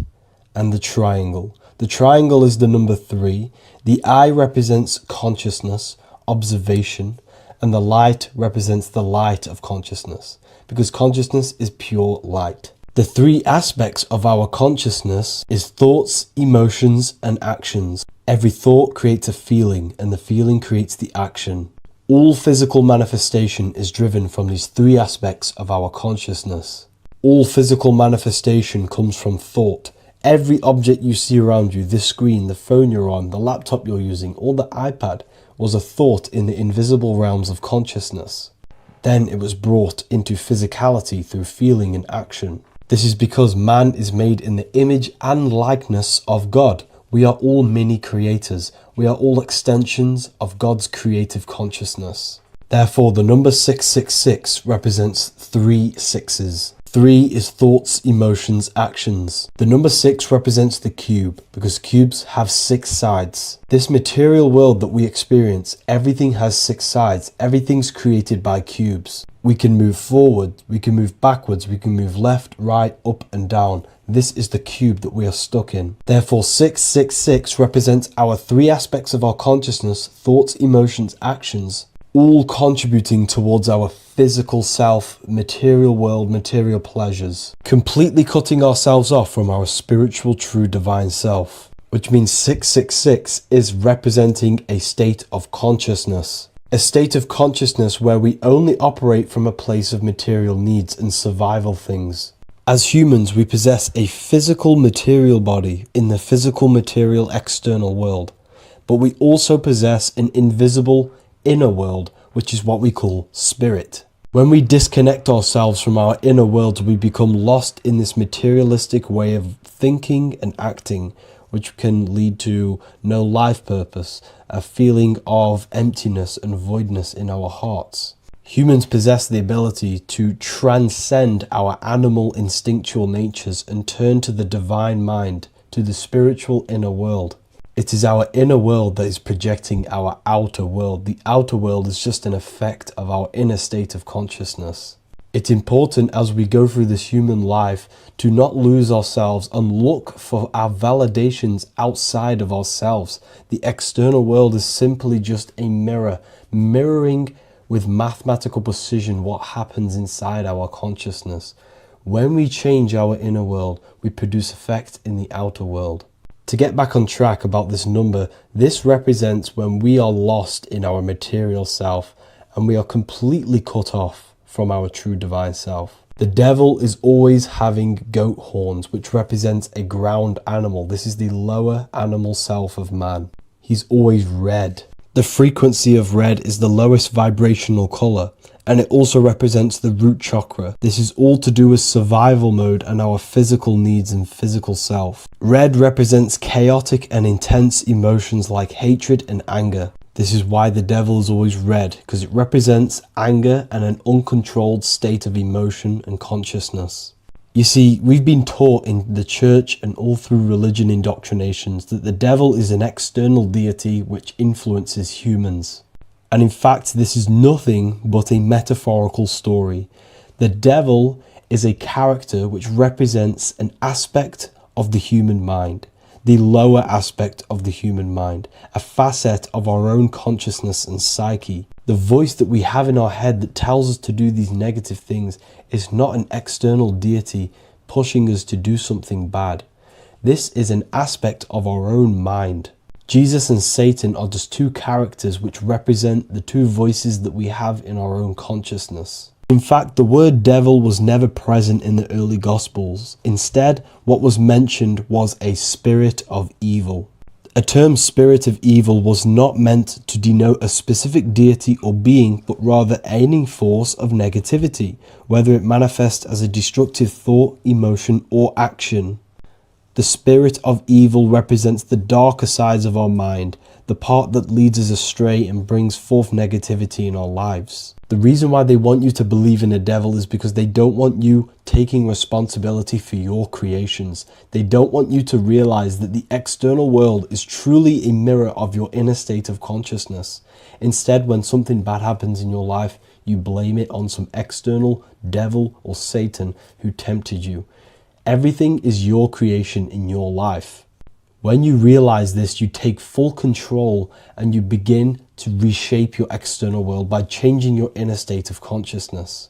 and the triangle. The triangle is the number 3. The eye represents consciousness, observation, and the light represents the light of consciousness, because consciousness is pure light. The 3 aspects of our consciousness is thoughts, emotions, and actions. Every thought creates a feeling, and the feeling creates the action. All physical manifestation is driven from these 3 aspects of our consciousness. All physical manifestation comes from thought. Every object you see around you, this screen, the phone you're on, the laptop you're using, or the iPad, was a thought in the invisible realms of consciousness. Then it was brought into physicality through feeling and action. This is because man is made in the image and likeness of God. We are all mini creators. We are all extensions of God's creative consciousness. Therefore, the number 666 represents 3 sixes. 3 is thoughts, emotions, actions. The number 6 represents the cube, because cubes have 6 sides. This material world that we experience, everything has 6 sides. Everything's created by cubes. We can move forward, we can move backwards, we can move left, right, up and down. This is the cube that we are stuck in. Therefore, 666 represents our 3 aspects of our consciousness, thoughts, emotions, actions, all contributing towards our physical self, material world, material pleasures, completely cutting ourselves off from our spiritual, true, divine self, which means 666 is representing a state of consciousness. a state of consciousness where we only operate from a place of material needs and survival things. As humans, we possess a physical material body in the physical material external world, but we also possess an invisible inner world, which is what we call spirit. When we disconnect ourselves from our inner worlds, we become lost in this materialistic way of thinking and acting, which can lead to no life purpose, a feeling of emptiness and voidness in our hearts. Humans possess the ability to transcend our animal instinctual natures and turn to the divine mind, to the spiritual inner world. It is our inner world that is projecting our outer world. The outer world is just an effect of our inner state of consciousness. It's important as we go through this human life to not lose ourselves and look for our validations outside of ourselves. The external world is simply just a mirror, mirroring with mathematical precision what happens inside our consciousness. When we change our inner world, we produce effect in the outer world. To get back on track about this number, this represents when we are lost in our material self and we are completely cut off from our true divine self. The devil is always having goat horns, which represents a ground animal. This is the lower animal self of man. He's always red. The frequency of red is the lowest vibrational color, and it also represents the root chakra. This is all to do with survival mode and our physical needs and physical self. Red represents chaotic and intense emotions like hatred and anger. This is why the devil is always red, because it represents anger and an uncontrolled state of emotion and consciousness. You see, we've been taught in the church and all through religion indoctrinations that the devil is an external deity which influences humans. And in fact, this is nothing but a metaphorical story. The devil is a character which represents an aspect of the human mind, the lower aspect of the human mind, a facet of our own consciousness and psyche. The voice that we have in our head that tells us to do these negative things is not an external deity pushing us to do something bad. This is an aspect of our own mind. Jesus and Satan are just two characters which represent the two voices that we have in our own consciousness. In fact, the word devil was never present in the early Gospels. Instead, what was mentioned was a spirit of evil. A term spirit of evil was not meant to denote a specific deity or being, but rather any force of negativity, whether it manifests as a destructive thought, emotion, or action. The spirit of evil represents the darker sides of our mind, the part that leads us astray and brings forth negativity in our lives. The reason why they want you to believe in a devil is because they don't want you taking responsibility for your creations. They don't want you to realize that the external world is truly a mirror of your inner state of consciousness. Instead, when something bad happens in your life, you blame it on some external devil or Satan who tempted you. Everything is your creation in your life. When you realize this, you take full control and you begin to reshape your external world by changing your inner state of consciousness.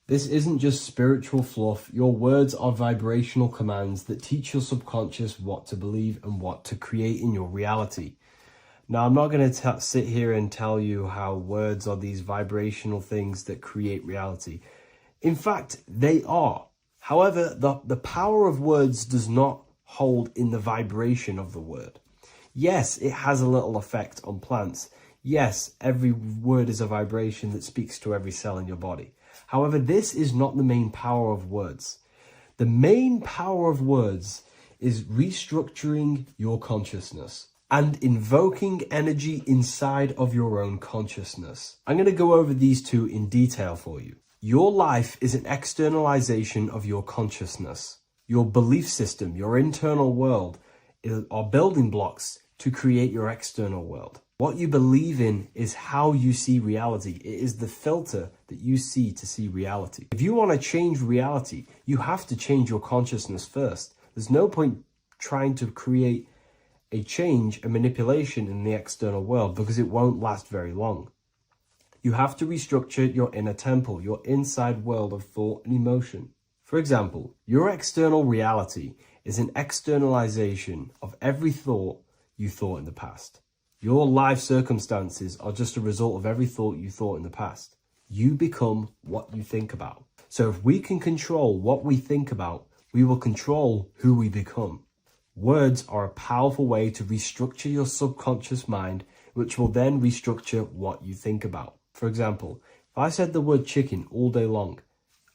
This isn't just spiritual fluff. Your words are vibrational commands that teach your subconscious what to believe and what to create in your reality. Now, I'm not going to sit here and tell you how words are these vibrational things that create reality. In fact, they are. However, the power of words does not hold in the vibration of the word. Yes, it has a little effect on plants. Yes, every word is a vibration that speaks to every cell in your body. However, this is not the main power of words. The main power of words is restructuring your consciousness and invoking energy inside of your own consciousness. I'm going to go over these two in detail for you. Your life is an externalization of your consciousness. Your belief system, your internal world, are building blocks to create your external world. What you believe in is how you see reality. It is the filter that you see to see reality. If you want to change reality, you have to change your consciousness first. There's no point trying to create a change, a manipulation in the external world, because it won't last very long. You have to restructure your inner temple, your inside world of thought and emotion. For example, your external reality is an externalization of every thought you thought in the past. Your life circumstances are just a result of every thought you thought in the past. You become what you think about. So if we can control what we think about, we will control who we become. Words are a powerful way to restructure your subconscious mind, which will then restructure what you think about. For example, if I said the word chicken all day long,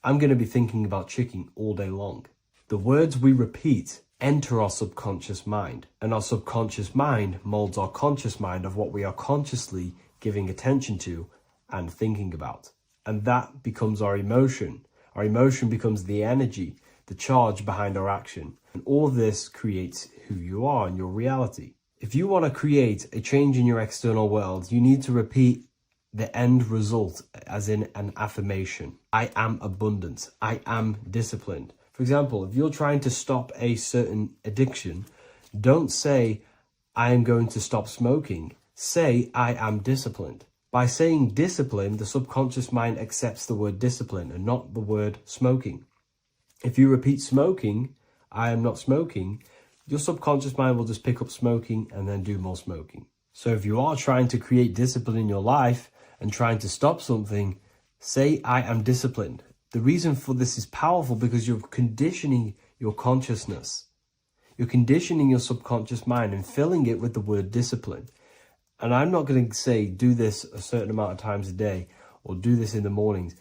I'm going to be thinking about chicken all day long. The words we repeat enter our subconscious mind, and our subconscious mind molds our conscious mind of what we are consciously giving attention to and thinking about. And that becomes our emotion. Our emotion becomes the energy, the charge behind our action. And all of this creates who you are and your reality. If you want to create a change in your external world, you need to repeat the end result as in an affirmation. I am abundant. I am disciplined. For example, if you're trying to stop a certain addiction, don't say, I am going to stop smoking. Say, I am disciplined. By saying discipline, the subconscious mind accepts the word discipline and not the word smoking. If you repeat smoking, I am not smoking, your subconscious mind will just pick up smoking and then do more smoking. So if you are trying to create discipline in your life and trying to stop something, say, I am disciplined. The reason for this is powerful because you're conditioning your consciousness. You're conditioning your subconscious mind and filling it with the word discipline. And I'm not going to say do this a certain amount of times a day or do this in the mornings.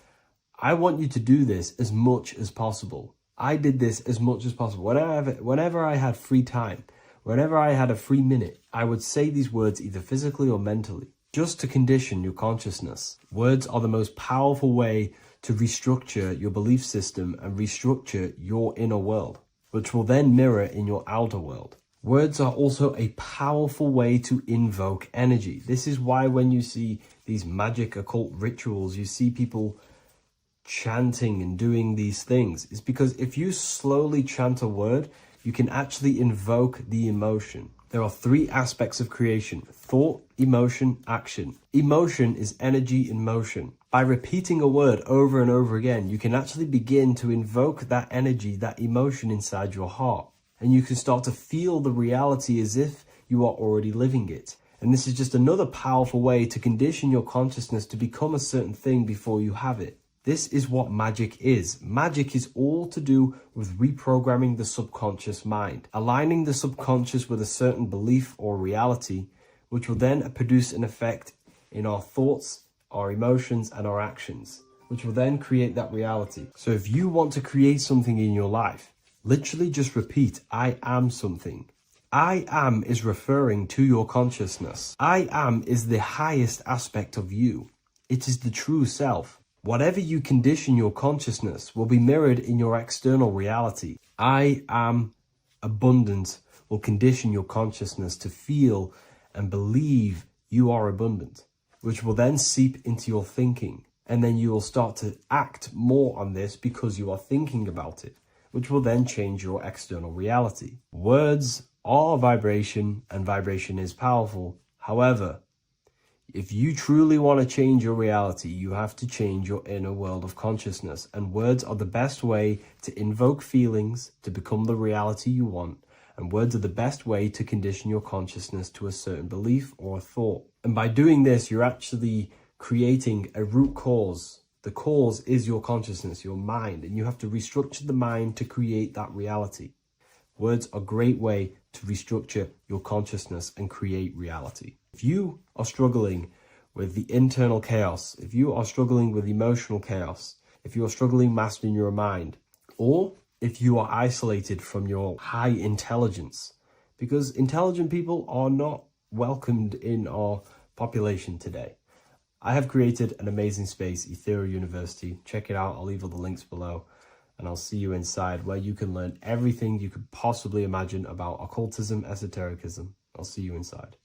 I want you to do this as much as possible. I did this as much as possible. Whenever I had free time, whenever I had a free minute, I would say these words either physically or mentally, just to condition your consciousness. Words are the most powerful way to restructure your belief system and restructure your inner world, which will then mirror in your outer world. Words are also a powerful way to invoke energy. This is why when you see these magic occult rituals, you see people chanting and doing these things. It's because if you slowly chant a word, you can actually invoke the emotion. There are three aspects of creation: thought, emotion, action. Emotion is energy in motion. By repeating a word over and over again, you can actually begin to invoke that energy, that emotion inside your heart. And you can start to feel the reality as if you are already living it. And this is just another powerful way to condition your consciousness to become a certain thing before you have it. This is what magic is. Magic is all to do with reprogramming the subconscious mind, aligning the subconscious with a certain belief or reality, which will then produce an effect in our thoughts, our emotions, and our actions, which will then create that reality. So if you want to create something in your life, literally just repeat, I am something. I am is referring to your consciousness. I am is the highest aspect of you. It is the true self. Whatever you condition your consciousness will be mirrored in your external reality. I am abundant will condition your consciousness to feel and believe you are abundant, which will then seep into your thinking. And then you will start to act more on this because you are thinking about it, which will then change your external reality. Words are vibration, and vibration is powerful. However, if you truly want to change your reality, you have to change your inner world of consciousness. And words are the best way to invoke feelings to become the reality you want. And words are the best way to condition your consciousness to a certain belief or a thought. And by doing this, you're actually creating a root cause. The cause is your consciousness, your mind, and you have to restructure the mind to create that reality. Words are a great way to restructure your consciousness and create reality. If you are struggling with the internal chaos, if you are struggling with emotional chaos, if you are struggling mastering your mind, or if you are isolated from your high intelligence, because intelligent people are not welcomed in our population today. I have created an amazing space, Ethereal University. Check it out. I'll leave all the links below. And I'll see you inside, where you can learn everything you could possibly imagine about occultism, esotericism. I'll see you inside.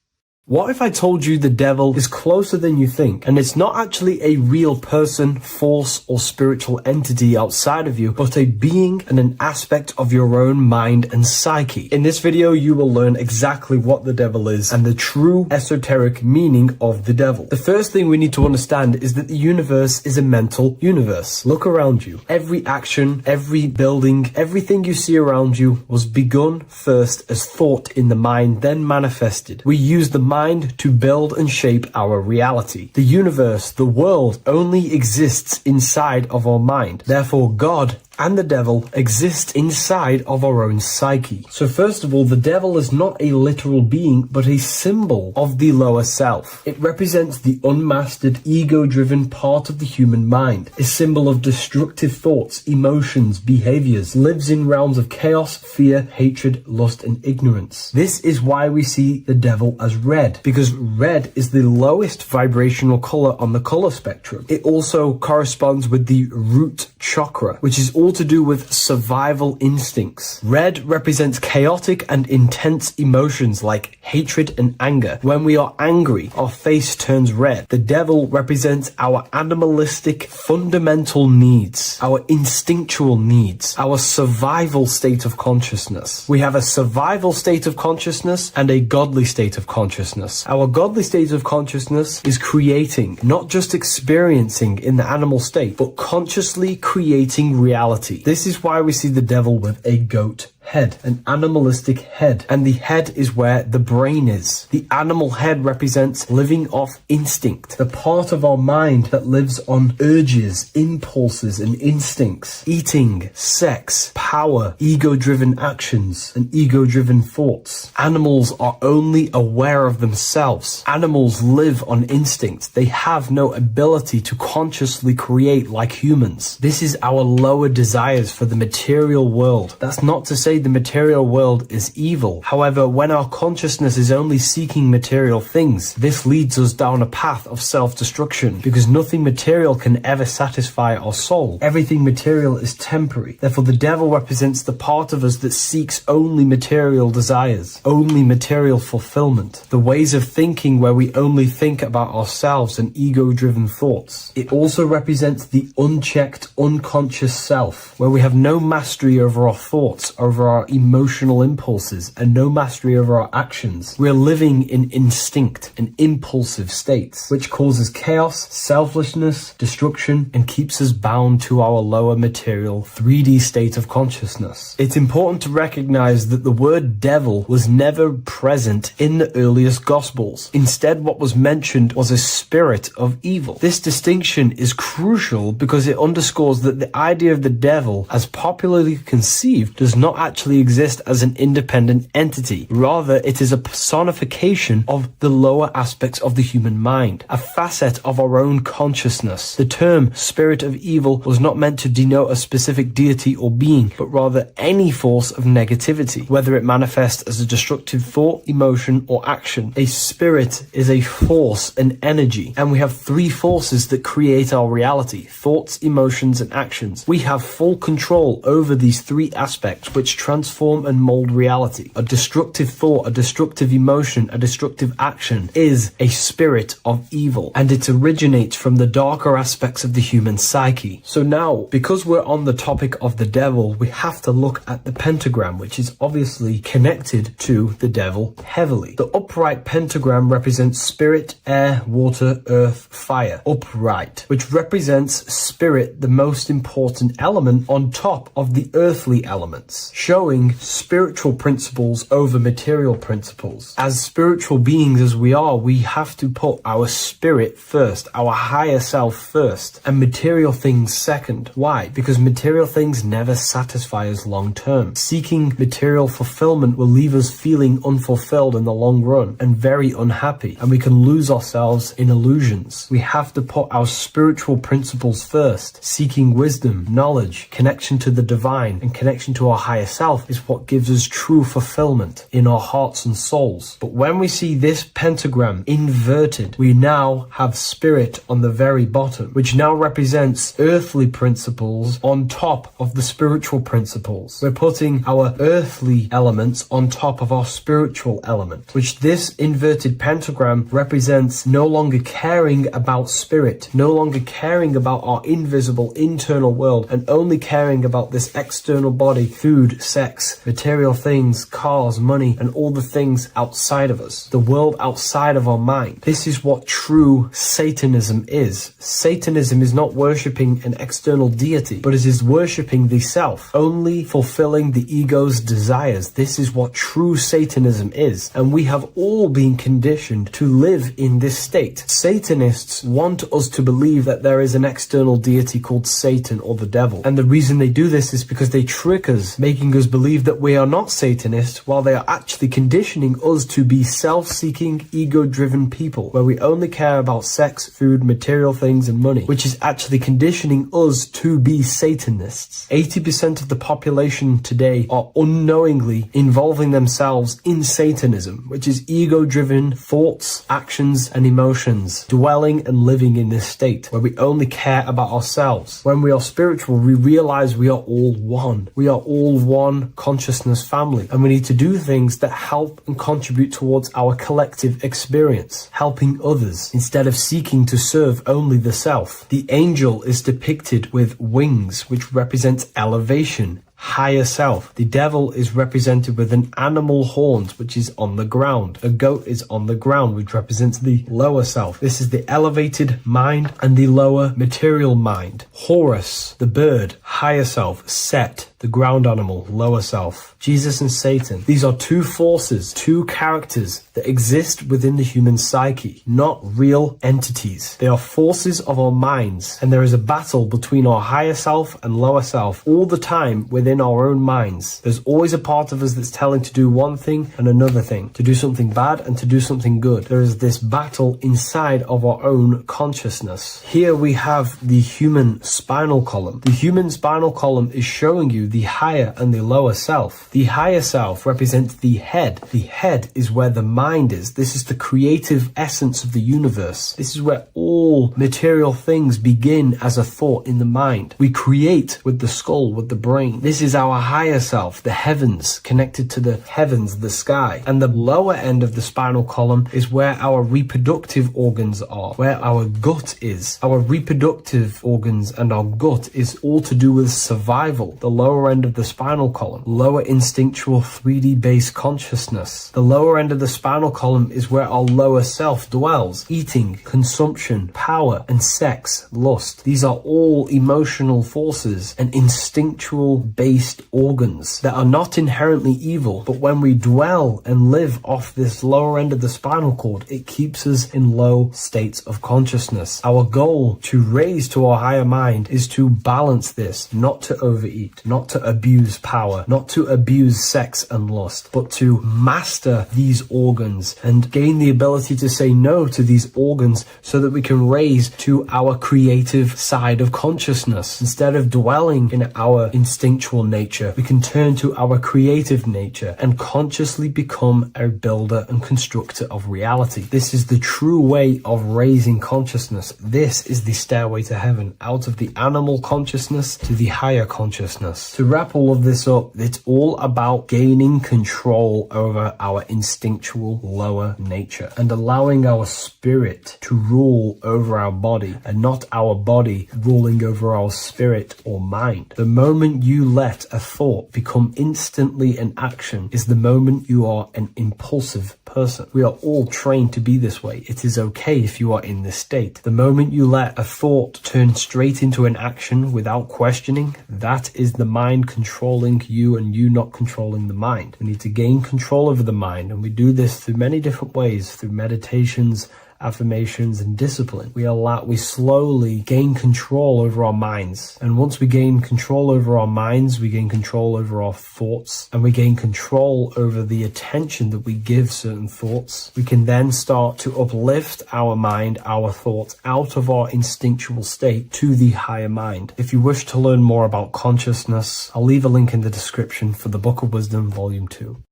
What if I told you the devil is closer than you think, and it's not actually a real person, force, or spiritual entity outside of you, but a being and an aspect of your own mind and psyche? In this video, you will learn exactly what the devil is and the true esoteric meaning of the devil. The first thing we need to understand is that the universe is a mental universe. Look around you. Every action, every building, everything you see around you was begun first as thought in the mind, then manifested. We use the mind to build and shape our reality. The universe, the world, only exists inside of our mind. Therefore, God and the devil exist inside of our own psyche. So first of all, the devil is not a literal being, but a symbol of the lower self. It represents the unmastered, ego-driven part of the human mind, a symbol of destructive thoughts, emotions, behaviors, lives in realms of chaos, fear, hatred, lust, and ignorance. This is why we see the devil as red, because red is the lowest vibrational color on the color spectrum. It also corresponds with the root chakra, which is all to do with survival instincts. Red represents chaotic and intense emotions like hatred and anger. When we are angry, our face turns red. The devil represents our animalistic fundamental needs, our instinctual needs, our survival state of consciousness. We have a survival state of consciousness and a godly state of consciousness. Our godly state of consciousness is creating, not just experiencing in the animal state, but consciously creating reality. This is why we see the devil with a goat head, an animalistic head, and the head is where the brain is. The animal head represents living off instinct, the part of our mind that lives on urges, impulses, and instincts, eating, sex, power, ego-driven actions, and ego-driven thoughts. Animals are only aware of themselves. Animals live on instinct. They have no ability to consciously create like humans. This is our lower desires for the material world. That's not to say the material world is evil. However, when our consciousness is only seeking material things, this leads us down a path of self-destruction, because nothing material can ever satisfy our soul. Everything material is temporary. Therefore, the devil represents the part of us that seeks only material desires, only material fulfillment, the ways of thinking where we only think about ourselves and ego-driven thoughts. It also represents the unchecked, unconscious self, where we have no mastery over our thoughts, over our emotional impulses, and no mastery over our actions. We're living in instinct and impulsive states, which causes chaos, selflessness, destruction, and keeps us bound to our lower material 3D state of consciousness. It's important to recognize that the word devil was never present in the earliest Gospels. Instead, what was mentioned was a spirit of evil. This distinction is crucial because it underscores that the idea of the devil, as popularly conceived, does not actually exist as an independent entity. Rather, it is a personification of the lower aspects of the human mind, a facet of our own consciousness. The term spirit of evil was not meant to denote a specific deity or being, but rather any force of negativity, whether it manifests as a destructive thought, emotion, or action. A spirit is a force, an energy, and we have three forces that create our reality: thoughts, emotions, and actions. We have full control over these three aspects, which transform and mold reality. A destructive thought, a destructive emotion, a destructive action is a spirit of evil, and it originates from the darker aspects of the human psyche. So now, because we're on the topic of the devil, we have to look at the pentagram, which is obviously connected to the devil heavily. The upright pentagram represents spirit, air, water, earth, fire. Upright, which represents spirit, the most important element on top of the earthly elements, showing spiritual principles over material principles. As spiritual beings as we are, we have to put our spirit first, our higher self first, and material things second. Why? Because material things never satisfy us long term. Seeking material fulfillment will leave us feeling unfulfilled in the long run and very unhappy, and we can lose ourselves in illusions. We have to put our spiritual principles first, seeking wisdom, knowledge, connection to the divine, and connection to our higher self is what gives us true fulfillment in our hearts and souls. But when we see this pentagram inverted, we now have spirit on the very bottom, which now represents earthly principles on top of the spiritual principles. We're putting our earthly elements on top of our spiritual element, which this inverted pentagram represents no longer caring about spirit, no longer caring about our invisible internal world, and only caring about this external body, food, sex, material things, cars, money, and all the things outside of us, the world outside of our mind. This is what true Satanism is. Satanism is not worshipping an external deity, but it is worshipping the self, only fulfilling the ego's desires. This is what true Satanism is, and we have all been conditioned to live in this state. Satanists want us to believe that there is an external deity called Satan or the devil, and the reason they do this is because they trick us, making us believe that we are not Satanists, while they are actually conditioning us to be self-seeking, ego-driven people, where we only care about sex, food, material things, and money, which is actually conditioning us to be Satanists. 80% of the population today are unknowingly involving themselves in Satanism, which is ego-driven thoughts, actions, and emotions, dwelling and living in this state where we only care about ourselves. When we are spiritual, we realize we are all one. We are all one consciousness family, and we need to do things that help and contribute towards our collective experience, helping others instead of seeking to serve only the self. The angel is depicted with wings, which represents elevation, higher self. The devil is represented with an animal horns, which is on the ground. A goat is on the ground, which represents the lower self. This is the elevated mind and the lower material mind. Horus, the bird, higher self. Set, the ground animal, lower self. Jesus and Satan. These are two forces, two characters that exist within the human psyche, not real entities. They are forces of our minds, and there is a battle between our higher self and lower self all the time within our own minds. There's always a part of us that's telling to do one thing and another thing, to do something bad and to do something good. There is this battle inside of our own consciousness. Here we have the human spinal column. The human spinal column is showing you the higher and the lower self. The higher self represents the head. The head is where the mind is. This is the creative essence of the universe. This is where all material things begin as a thought in the mind. We create with the skull, with the brain. This is our higher self, the heavens, connected to the heavens, the sky. And the lower end of the spinal column is where our reproductive organs are, where our gut is. Our reproductive organs and our gut is all to do with survival. The lower end of the spinal column, lower instinctual 3D based consciousness. The lower end of the spinal column is where our lower self dwells. Eating, consumption, power, and sex, lust. These are all emotional forces and instinctual based organs that are not inherently evil, but when we dwell and live off this lower end of the spinal cord, it keeps us in low states of consciousness. Our goal to raise to our higher mind is to balance this, not to overeat, not to abuse power, not to abuse sex and lust, but to master these organs and gain the ability to say no to these organs so that we can raise to our creative side of consciousness. Instead of dwelling in our instinctual nature, we can turn to our creative nature and consciously become a builder and constructor of reality. This is the true way of raising consciousness. This is the stairway to heaven, out of the animal consciousness to the higher consciousness. To wrap all of this up, it's all about gaining control over our instinctual lower nature and allowing our spirit to rule over our body and not our body ruling over our spirit or mind. The moment you let a thought become instantly an action is the moment you are an impulsive person. We are all trained to be this way. It is okay if you are in this state. The moment you let a thought turn straight into an action without questioning, that is the mind controlling you and you not controlling the mind. We need to gain control over the mind, and we do this through many different ways, through meditations affirmations, and discipline, we slowly gain control over our minds. And once we gain control over our minds, we gain control over our thoughts, and we gain control over the attention that we give certain thoughts. We can then start to uplift our mind, our thoughts, out of our instinctual state to the higher mind. If you wish to learn more about consciousness, I'll leave a link in the description for the Book of Wisdom, Volume 2.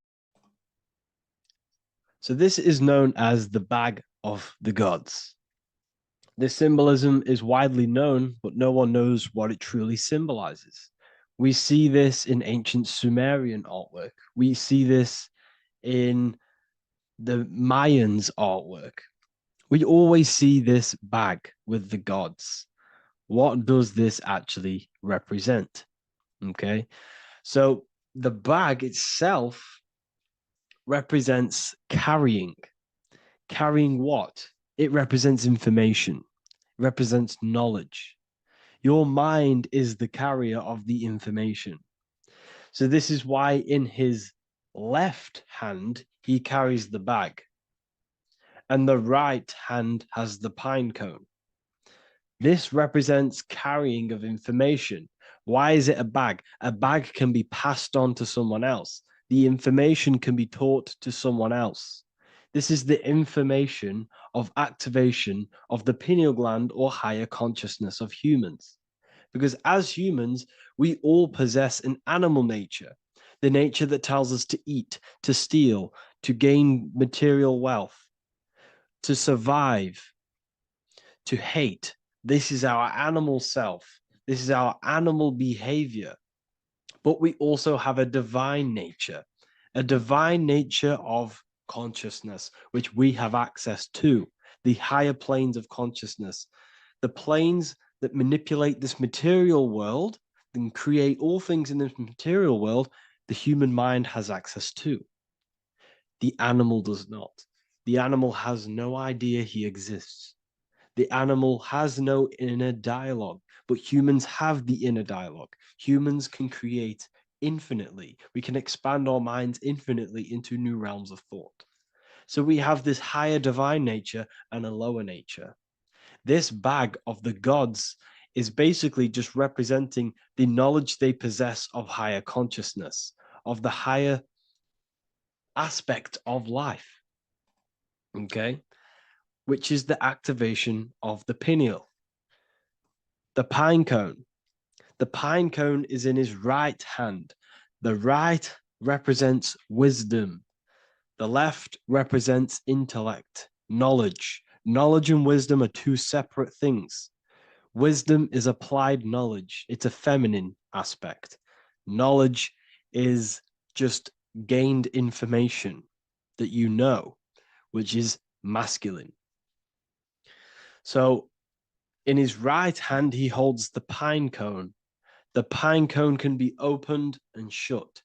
So this is known as the bag of the gods. This symbolism is widely known, but no one knows what it truly symbolizes. We see this in ancient Sumerian artwork. We see this in the Mayans' artwork. We always see this bag with the gods. What does this actually represent? Okay, so the bag itself represents carrying. Carrying what? It represents information. It represents knowledge. Your mind is the carrier of the information. So this is why in his left hand, he carries the bag. And the right hand has the pine cone. This represents carrying of information. Why is it a bag? A bag can be passed on to someone else. The information can be taught to someone else. This is the information of activation of the pineal gland or higher consciousness of humans. Because as humans, we all possess an animal nature, the nature that tells us to eat, to steal, to gain material wealth, to survive, to hate. This is our animal self. This is our animal behavior. But we also have a divine nature of consciousness, which we have access to, the higher planes of consciousness, the planes that manipulate this material world and create all things in this material world. The human mind has access to. The animal does not. The animal has no idea he exists. The animal has no inner dialogue, but humans have the inner dialogue. Humans can create infinitely. We can expand our minds infinitely into new realms of thought. So we have this higher divine nature and a lower nature. This bag of the gods is basically just representing the knowledge they possess of higher consciousness, of the higher aspect of life, okay? Which is the activation of the pineal. The pine cone. The pine cone is in his right hand. The right represents wisdom. The left represents intellect, knowledge. Knowledge and wisdom are two separate things. Wisdom is applied knowledge. It's a feminine aspect. Knowledge is just gained information that you know, which is masculine. So in his right hand, he holds the pine cone. The pine cone can be opened and shut.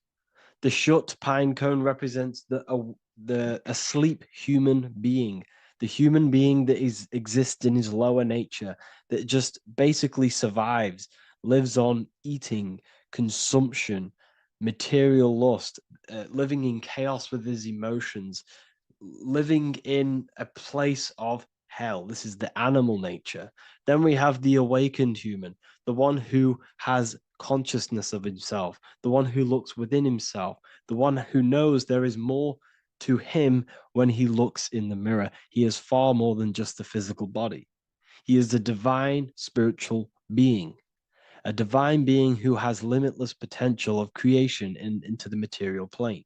The shut pine cone represents the asleep human being, the human being that exists in his lower nature, that just basically survives, lives on eating, consumption, material lust, living in chaos with his emotions, living in a place of hell. This is the animal nature. Then we have the awakened human, the one who has consciousness of himself, the one who looks within himself, the one who knows there is more to him when he looks in the mirror. He is far more than just the physical body. He is a divine spiritual being, a divine being who has limitless potential of creation into the material plane.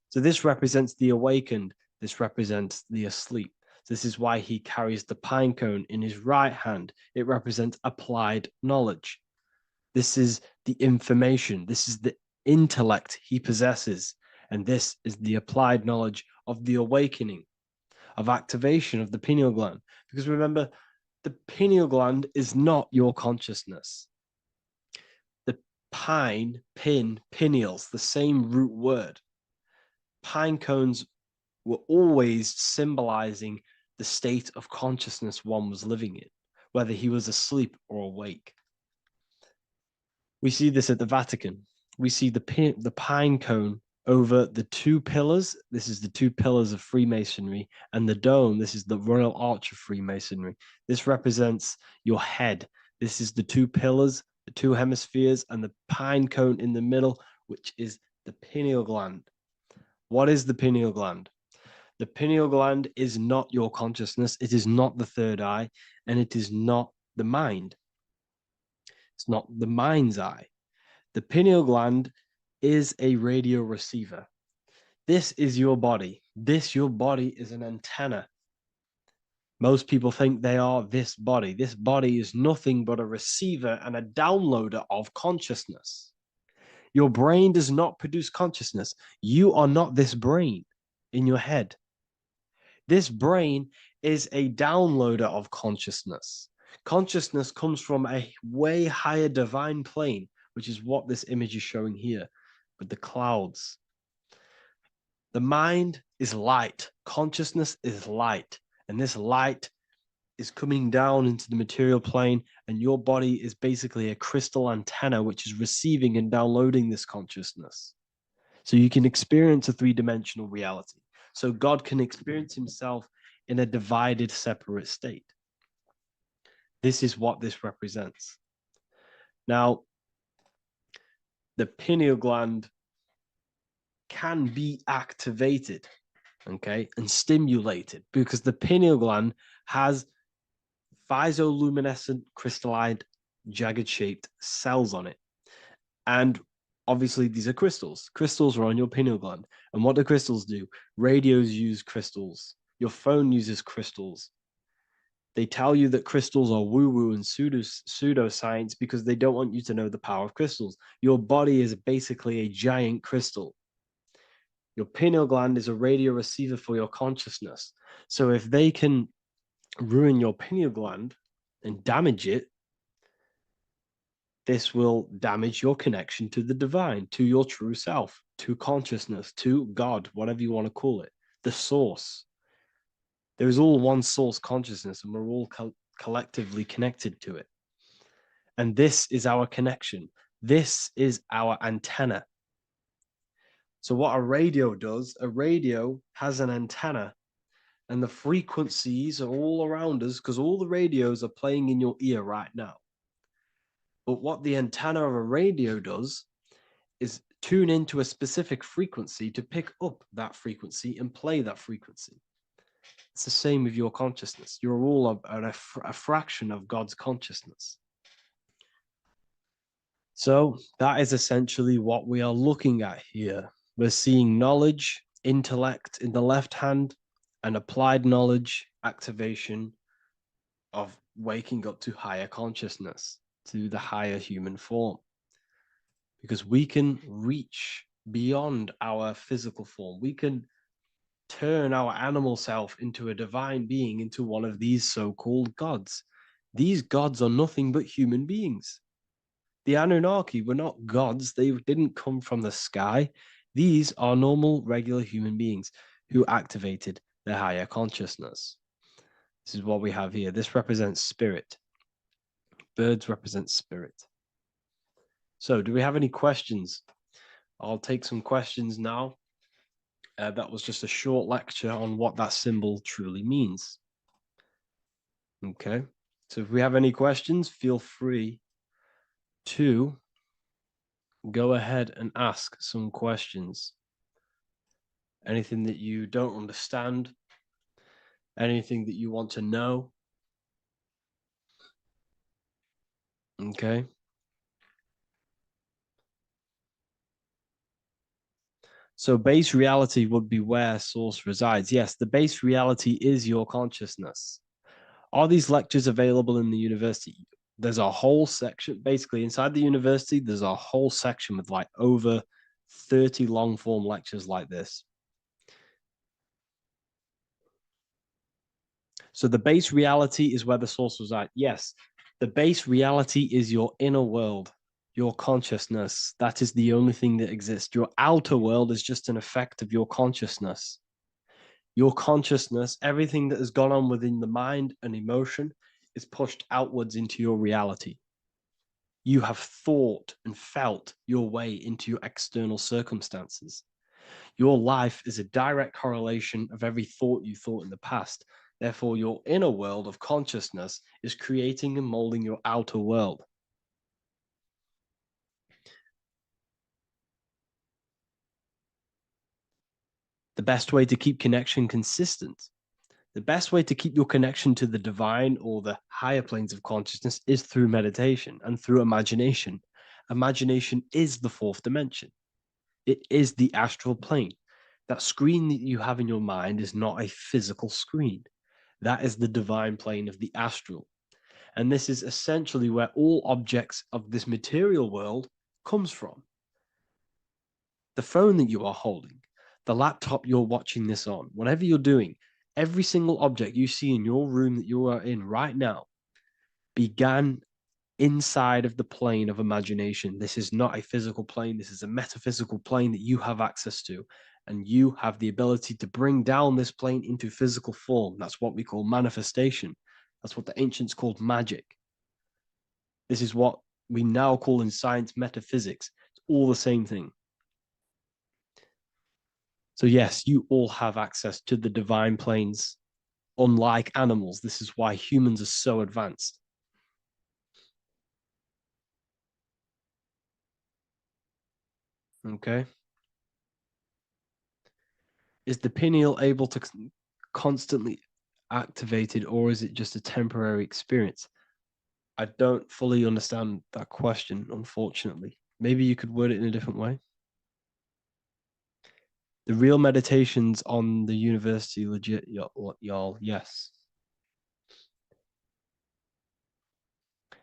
So this represents the awakened. This represents the asleep. This is why he carries the pine cone in his right hand. It represents applied knowledge. This is the information. This is the intellect he possesses. And this is the applied knowledge of the awakening, of activation of the pineal gland. Because remember, the pineal gland is not your consciousness. The pine, pineals, the same root word. Pine cones were always symbolizing the state of consciousness one was living in, whether he was asleep or awake. We see this at the Vatican. We see the pine cone over the two pillars. This is the two pillars of Freemasonry, and the dome. This is the Royal Arch of Freemasonry. This represents your head. This is the two pillars, the two hemispheres, and the pine cone in the middle, which is the pineal gland. What is the pineal gland? The pineal gland is not your consciousness. It is not the third eye, and it is not the mind. It's not the mind's eye. The pineal gland is a radio receiver. This is your body. Your body is an antenna. Most people think they are this body. This body is nothing but a receiver and a downloader of consciousness. Your brain does not produce consciousness. You are not this brain in your head. This brain is a downloader of consciousness. Consciousness comes from a way higher divine plane, which is what this image is showing here with the clouds. The mind is light. Consciousness is light. And this light is coming down into the material plane, and your body is basically a crystal antenna which is receiving and downloading this consciousness. So you can experience a three-dimensional reality. So God can experience himself in a divided, separate state. This is what this represents. Now, the pineal gland can be activated, okay, and stimulated, because the pineal gland has physioluminescent crystalline jagged shaped cells on it. And obviously these are crystals. Crystals are on your pineal gland. And what do crystals do? Radios use crystals. Your phone uses crystals. They tell you that crystals are woo-woo and pseudoscience because they don't want you to know the power of crystals. Your body is basically a giant crystal. Your pineal gland is a radio receiver for your consciousness. So if they can ruin your pineal gland and damage it, this will damage your connection to the divine, to your true self, to consciousness, to God, whatever you want to call it, the source. There is all one source consciousness, and we're all collectively connected to it. And this is our connection. This is our antenna. So what a radio does, a radio has an antenna, and the frequencies are all around us because all the radios are playing in your ear right now. But what the antenna of a radio does is tune into a specific frequency to pick up that frequency and play that frequency. It's the same with your consciousness. You're all a fraction of God's consciousness. So that is essentially what we are looking at here. We're seeing knowledge, intellect in the left hand, and applied knowledge, activation of waking up to higher consciousness, to the higher human form. Because we can reach beyond our physical form. We can turn our animal self into a divine being, into one of these so-called gods. These gods are nothing but human beings. The Anunnaki were not gods. They didn't come from the sky. These are normal, regular human beings who activated their higher consciousness. This is what we have here. This represents spirit. Birds represent spirit. So do we have any questions? I'll take some questions now. That was just a short lecture on what that symbol truly means. Okay, so if we have any questions, feel free to go ahead and ask some questions. Anything that you don't understand, anything that you want to know. Okay. So base reality would be where source resides. Yes, the base reality is your consciousness. Are these lectures available in the university? There's a whole section, basically inside the university, there's a whole section with like over 30 long form lectures like this. So the base reality is where the source resides. Yes, the base reality is your inner world, your consciousness. That is the only thing that exists. Your outer world is just an effect of your consciousness. Your consciousness, everything that has gone on within the mind and emotion is pushed outwards into your reality. You have thought and felt your way into your external circumstances. Your life is a direct correlation of every thought you thought in the past. Therefore, your inner world of consciousness is creating and molding your outer world. The best way to keep connection consistent, the best way to keep your connection to the divine or the higher planes of consciousness is through meditation and through imagination. Imagination is the fourth dimension. It is the astral plane. That screen that you have in your mind is not a physical screen. That is the divine plane of the astral. And this is essentially where all objects of this material world comes from. The phone that you are holding, the laptop you're watching this on, whatever you're doing, every single object you see in your room that you are in right now began inside of the plane of imagination. This is not a physical plane. This is a metaphysical plane that you have access to. And you have the ability to bring down this plane into physical form. That's what we call manifestation. That's what the ancients called magic. This is what we now call in science metaphysics. It's all the same thing. So yes, you all have access to the divine planes. Unlike animals, this is why humans are so advanced. Okay. Is the pineal able to constantly activated, or is it just a temporary experience? I don't fully understand that question, unfortunately. Maybe you could word it in a different way. The real meditations on the university legit, y'all, yes.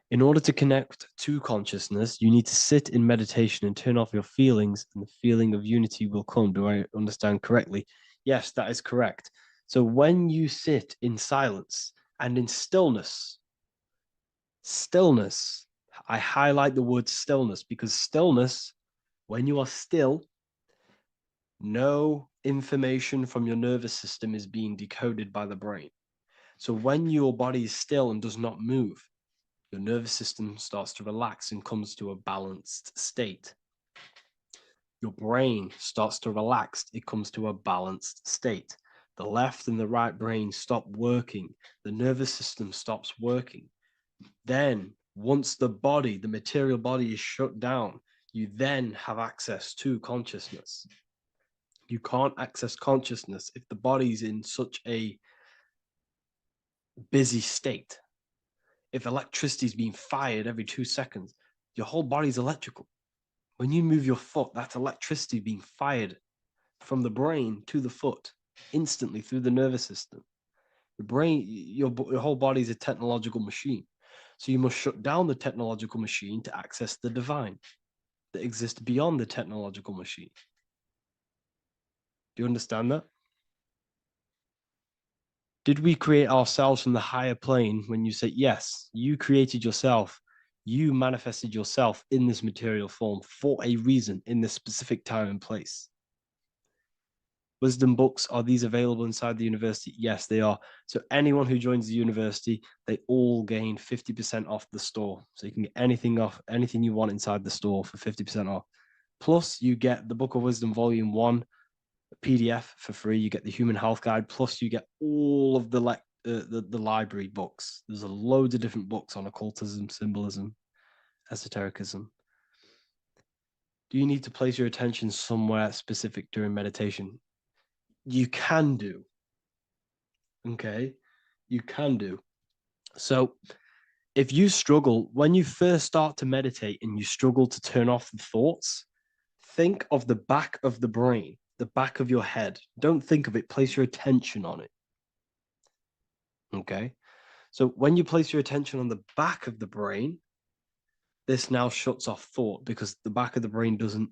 In order to connect to consciousness, you need to sit in meditation and turn off your feelings, and the feeling of unity will come. Do I understand correctly? Yes, that is correct. So when you sit in silence and in stillness, I highlight the word stillness because stillness, when you are still, no information from your nervous system is being decoded by the brain. So when your body is still and does not move, your nervous system starts to relax and comes to a balanced state. Your brain starts to relax, it comes to a balanced state. The left and the right brain stop working. The nervous system stops working. Then, once the body, the material body is shut down, you then have access to consciousness. You can't access consciousness if the body's in such a busy state. If electricity is being fired every 2 seconds, your whole body's electrical. When you move your foot, that's electricity being fired from the brain to the foot instantly through the nervous system. The brain, your whole body is a technological machine. So you must shut down the technological machine to access the divine that exists beyond the technological machine. Do you understand that? Did we create ourselves from the higher plane? When you say yes, you created yourself, you manifested yourself in this material form for a reason in this specific time and place. Wisdom books, are these available inside the university? Yes, they are. So anyone who joins the university, they all gain 50% off the store. So you can get anything off, anything you want inside the store for 50% off. Plus you get the Book of Wisdom Volume 1 PDF for free. You get the Human Health Guide. Plus you get all of the library books. There's a load of different books on occultism, symbolism, esotericism. Do you need to place your attention somewhere specific during meditation? You can do. Okay, you can do. So if you struggle, when you first start to meditate and you struggle to turn off the thoughts, think of the back of the brain, the back of your head. Don't think of it, place your attention on it. Okay, so when you place your attention on the back of the brain, this now shuts off thought because the back of the brain doesn't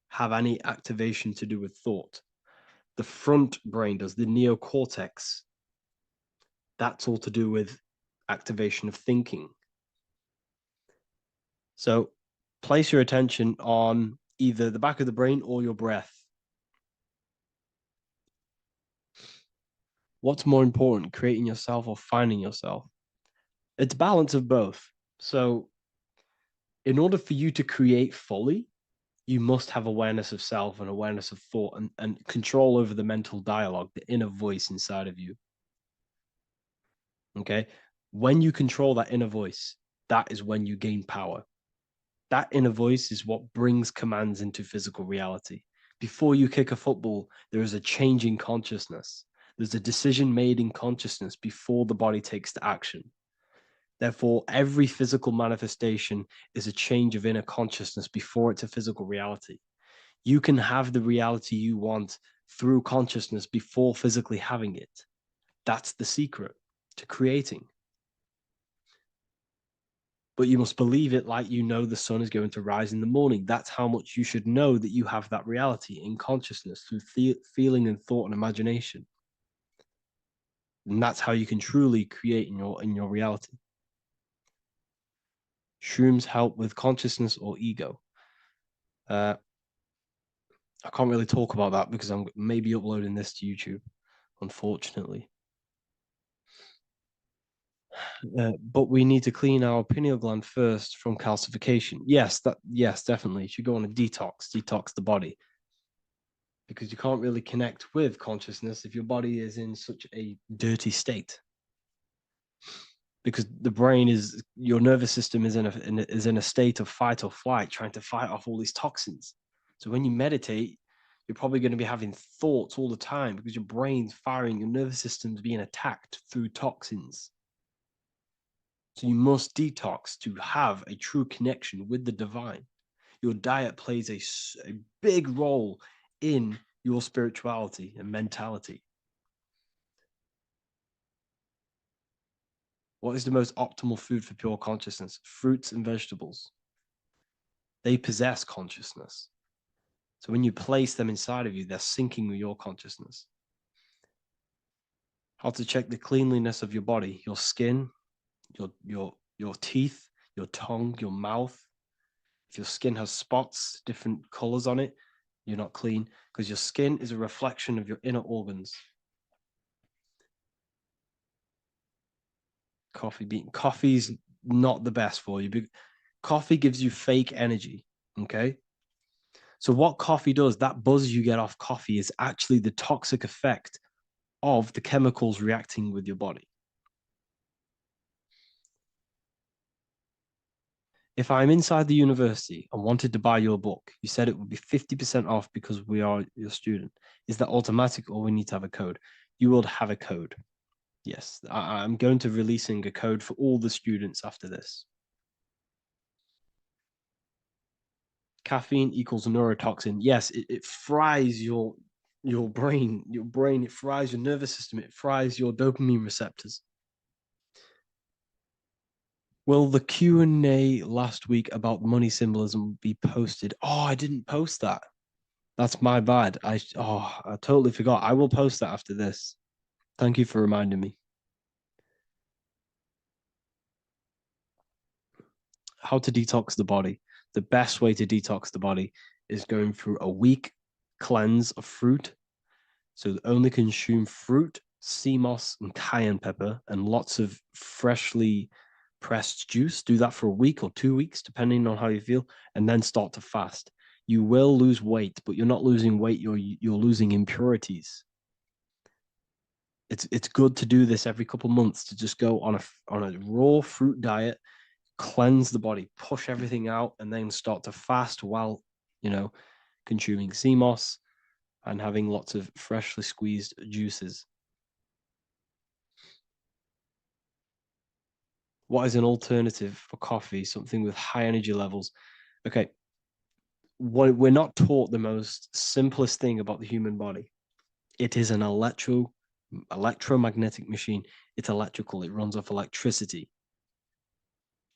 have any activation to do with thought. The front brain does, the neocortex. That's all to do with activation of thinking. So place your attention on either the back of the brain or your breath. What's more important, creating yourself or finding yourself? It's balance of both. So in order for you to create fully, you must have awareness of self and awareness of thought and control over the mental dialogue, the inner voice inside of you. Okay. When you control that inner voice, that is when you gain power. That inner voice is what brings commands into physical reality. Before you kick a football, there is a change in consciousness. There's a decision made in consciousness before the body takes to action. Therefore, every physical manifestation is a change of inner consciousness before it's a physical reality. You can have the reality you want through consciousness before physically having it. That's the secret to creating. But you must believe it like you know the sun is going to rise in the morning. That's how much you should know that you have that reality in consciousness through feeling and thought and imagination. And that's how you can truly create in your reality. Shrooms help with consciousness or ego. I can't really talk about that because I'm maybe uploading this to YouTube, unfortunately. But we need to clean our pineal gland first from calcification. Yes, definitely. You should go on a detox the body. Because you can't really connect with consciousness if your body is in such a dirty state. Because the brain is, your nervous system is in a state of fight or flight, trying to fight off all these toxins. So when you meditate, you're probably going to be having thoughts all the time because your brain's firing, your nervous system's being attacked through toxins. So you must detox to have a true connection with the divine. Your diet plays a big role in your spirituality and mentality. What is the most optimal food for pure consciousness? Fruits and vegetables. They possess consciousness. So when you place them inside of you, they're syncing with your consciousness. How to check the cleanliness of your body, your skin, your teeth, your tongue, your mouth. If your skin has spots, different colors on it, you're not clean because your skin is a reflection of your inner organs. Coffee's not the best for you. Coffee gives you fake energy. Okay. So what coffee does, that buzz you get off coffee is actually the toxic effect of the chemicals reacting with your body. If I'm inside the university and wanted to buy your book, you said it would be 50% off because we are your student. Is that automatic or we need to have a code? You will have a code. Yes, I'm going to releasing a code for all the students after this. Caffeine equals neurotoxin. Yes, it fries your brain, it fries your nervous system, it fries your dopamine receptors. Will the Q&A last week about money symbolism be posted? Oh, I didn't post that. That's my bad. I totally forgot. I will post that after this. Thank you for reminding me. How to detox the body. The best way to detox the body is going through a week cleanse of fruit. So only consume fruit, sea moss, and cayenne pepper, and lots of freshly pressed juice. Do that for a week or 2 weeks, depending on how you feel, and then start to fast. You will lose weight, but you're not losing weight. You're losing impurities. It's good to do this every couple of months, to just go on a raw fruit diet, cleanse the body, push everything out, and then start to fast while consuming sea moss and having lots of freshly squeezed juices. What is an alternative for coffee? Something with high energy levels. Okay. We're not taught the most simplest thing about the human body. It is an electromagnetic machine. It's electrical. It runs off electricity.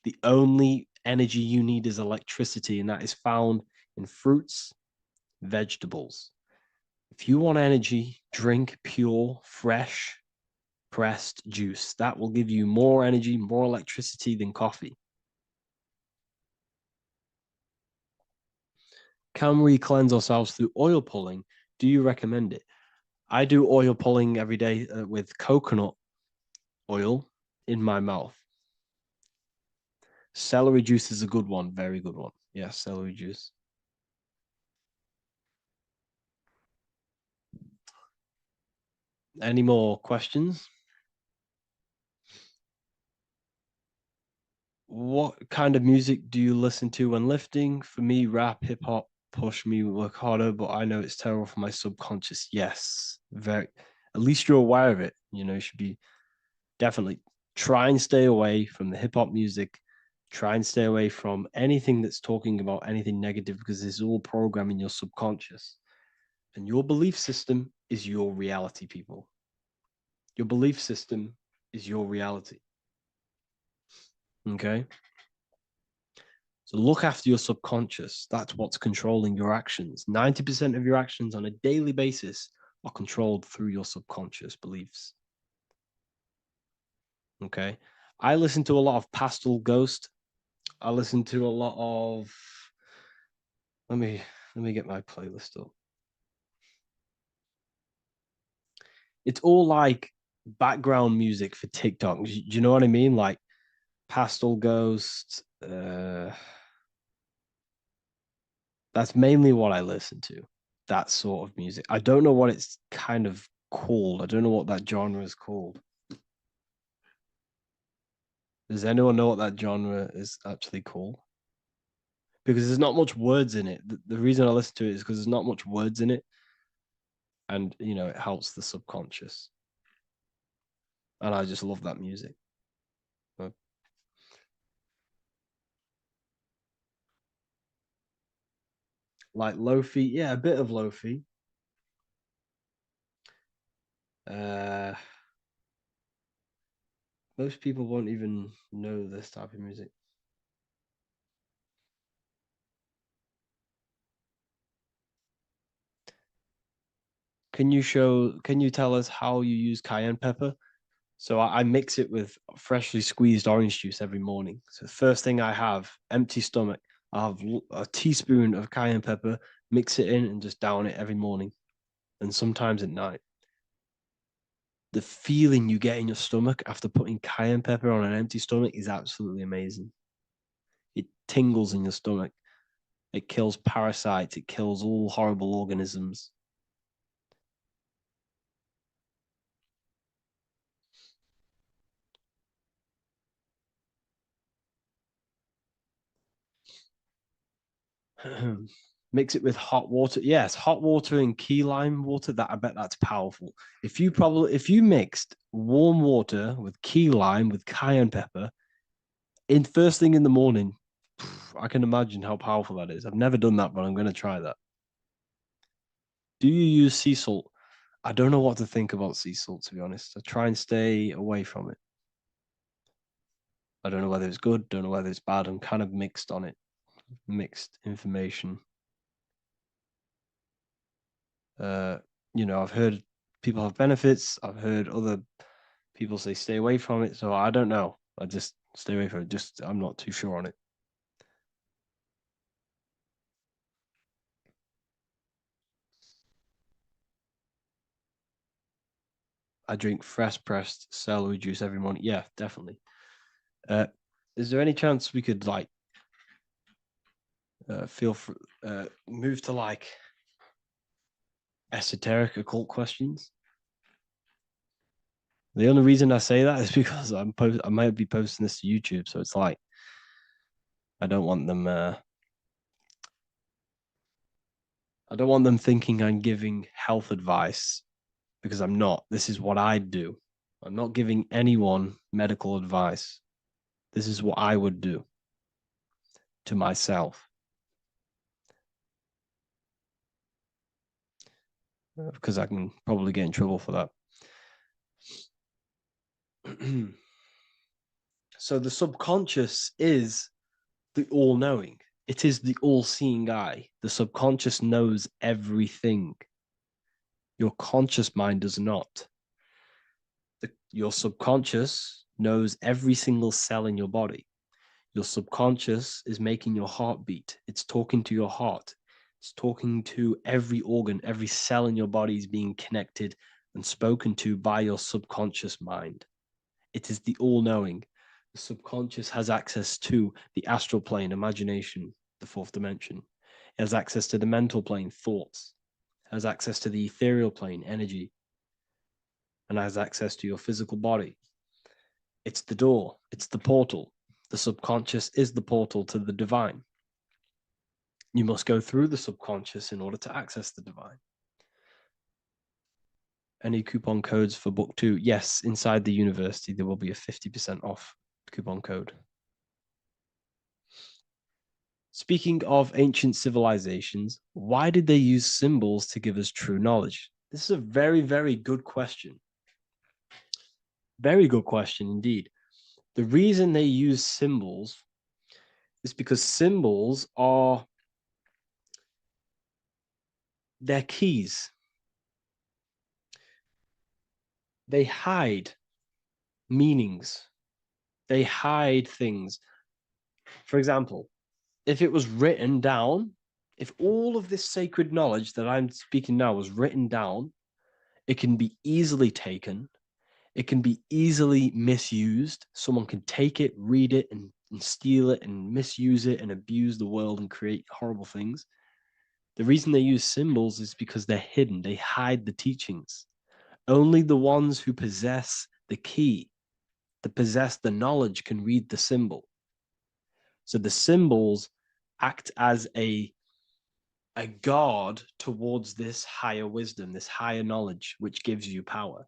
The only energy you need is electricity, and that is found in fruits, vegetables. If you want energy, drink pure, fresh, pressed juice. That will give you more energy, more electricity than coffee. Can we cleanse ourselves through oil pulling? Do you recommend it? I do oil pulling every day with coconut oil in my mouth. Celery juice is a good one, very good one. Yeah, celery juice. Any more questions? What kind of music do you listen to when lifting? For me, rap, hip hop push me work harder, but I know it's terrible for my subconscious. Yes, very. At least you're aware of it. You know, you should be definitely try and stay away from the hip hop music. Try and stay away from anything that's talking about anything negative because it's all programming your subconscious. And your belief system is your reality, people. Your belief system is your reality. Okay. So look after your subconscious. That's what's controlling your actions. 90% of your actions on a daily basis are controlled through your subconscious beliefs. Okay. I listen to a lot of Pastel Ghost. I listen to a lot of let me get my playlist up. It's all like background music for TikTok. Do you know what I mean? Like Pastel Ghost. That's mainly what I listen to. That sort of music. I don't know what it's kind of called. I don't know what that genre is called. Does anyone know what that genre is actually called? Because there's not much words in it. The reason I listen to it is because there's not much words in it. And, you know, it helps the subconscious. And I just love that music. Like lo-fi, yeah, a bit of lo-fi. Most people won't even know this type of music. Can you tell us how you use cayenne pepper? So I mix it with freshly squeezed orange juice every morning. So the first thing I have, empty stomach, I have a teaspoon of cayenne pepper, mix it in and just down it every morning. And sometimes at night. The feeling you get in your stomach after putting cayenne pepper on an empty stomach is absolutely amazing. It tingles in your stomach. It kills parasites. It kills all horrible organisms. Mix it with hot water. Yes, hot water and key lime water. That I bet that's powerful. If you mixed warm water with key lime with cayenne pepper in first thing in the morning, I can imagine how powerful that is. I've never done that, but I'm going to try that. Do you use sea salt? I don't know what to think about sea salt, to be honest. I try and stay away from it. I don't know whether it's good, don't know whether it's bad. I'm kind of mixed on it. Mixed information. You know, I've heard people have benefits. I've heard other people say stay away from it. So I don't know. I just stay away from it. Just I'm not too sure on it. I drink fresh pressed celery juice every morning. Yeah, definitely. Is there any chance we could like move to like esoteric occult questions? The only reason I say that is because I might be posting this to YouTube, so it's like I don't want them thinking I'm giving health advice because I'm not. This is what I do. I'm not giving anyone medical advice. This is what I would do to myself. Because I can probably get in trouble for that. So the subconscious is the all-knowing. It is the all-seeing eye. The subconscious knows everything. Your conscious mind does not. Your subconscious knows every single cell in your body. Your subconscious is making your heart beat. It's talking to your heart. It's talking to every organ, every cell in your body is being connected and spoken to by your subconscious mind. It is the all-knowing. The subconscious has access to the astral plane, imagination, the fourth dimension. It has access to the mental plane, thoughts. It has access to the ethereal plane, energy. and has access to your physical body. It's the door, it's the portal. The subconscious is the portal to the divine. You must go through the subconscious in order to access the divine. Any coupon codes for book 2? Yes, inside the university, there will be a 50% off coupon code. Speaking of ancient civilizations, why did they use symbols to give us true knowledge? This is a very, very good question. Very good question indeed. The reason they use symbols is because symbols are their keys. They hide meanings. They hide things. For example, if it was written down, if all of this sacred knowledge that I'm speaking now was written down, it can be easily taken. It can be easily misused. Someone can take it, read it, and steal it and misuse it and abuse the world and create horrible things. The reason they use symbols is because they're hidden. They hide the teachings. Only the ones who possess the key, that possess the knowledge, can read the symbol. So the symbols act as a guard towards this higher wisdom, this higher knowledge, which gives you power.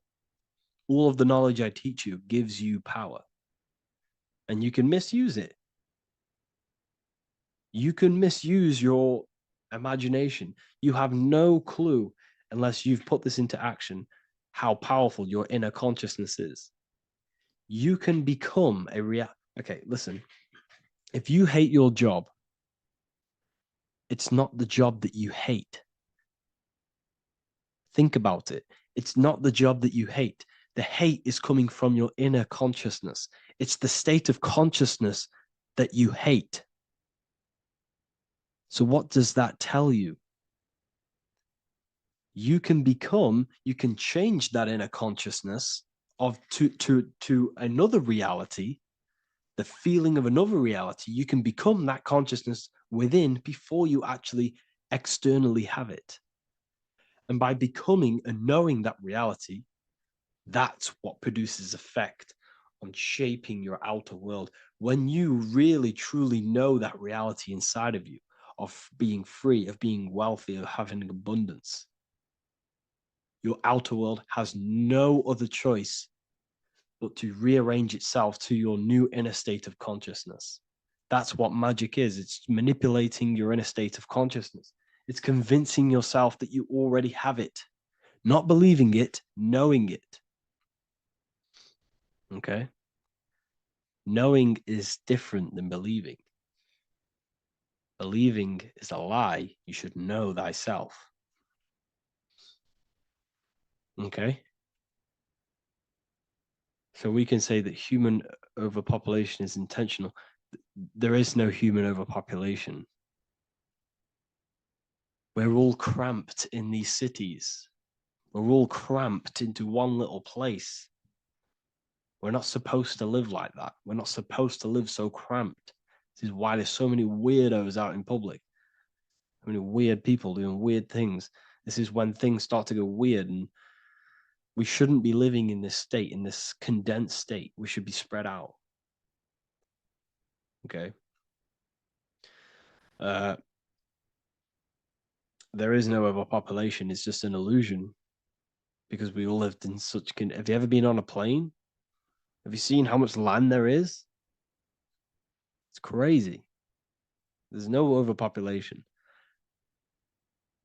All of the knowledge I teach you gives you power. And you can misuse it. You can misuse your imagination. You have no clue, unless you've put this into action, how powerful your inner consciousness is. You can become a Okay, listen. If you hate your job, it's not the job that you hate. Think about it. It's not the job that you hate. The hate is coming from your inner consciousness. It's the state of consciousness that you hate. So what does that tell you? You can change that inner consciousness to another reality, the feeling of another reality. You can become that consciousness within before you actually externally have it. And by becoming and knowing that reality, that's what produces effect on shaping your outer world. When you really, truly know that reality inside of you, of being free, of being wealthy, of having abundance, your outer world has no other choice but to rearrange itself to your new inner state of consciousness. That's what magic is. It's manipulating your inner state of consciousness. It's convincing yourself that you already have it, not believing it, knowing it. Okay? Knowing is different than believing. Believing is a lie. You should know thyself. Okay? So we can say that human overpopulation is intentional. There is no human overpopulation. We're all cramped in these cities. We're all cramped into one little place. We're not supposed to live like that. We're not supposed to live so cramped. This is why there's so many weirdos out in public. So many weird people doing weird things. This is when things start to go weird, and we shouldn't be living in this state, in this condensed state. We should be spread out. Okay. There is no overpopulation. It's just an illusion, because we all lived in such. Have you ever been on a plane? Have you seen how much land there is? It's crazy. There's no overpopulation.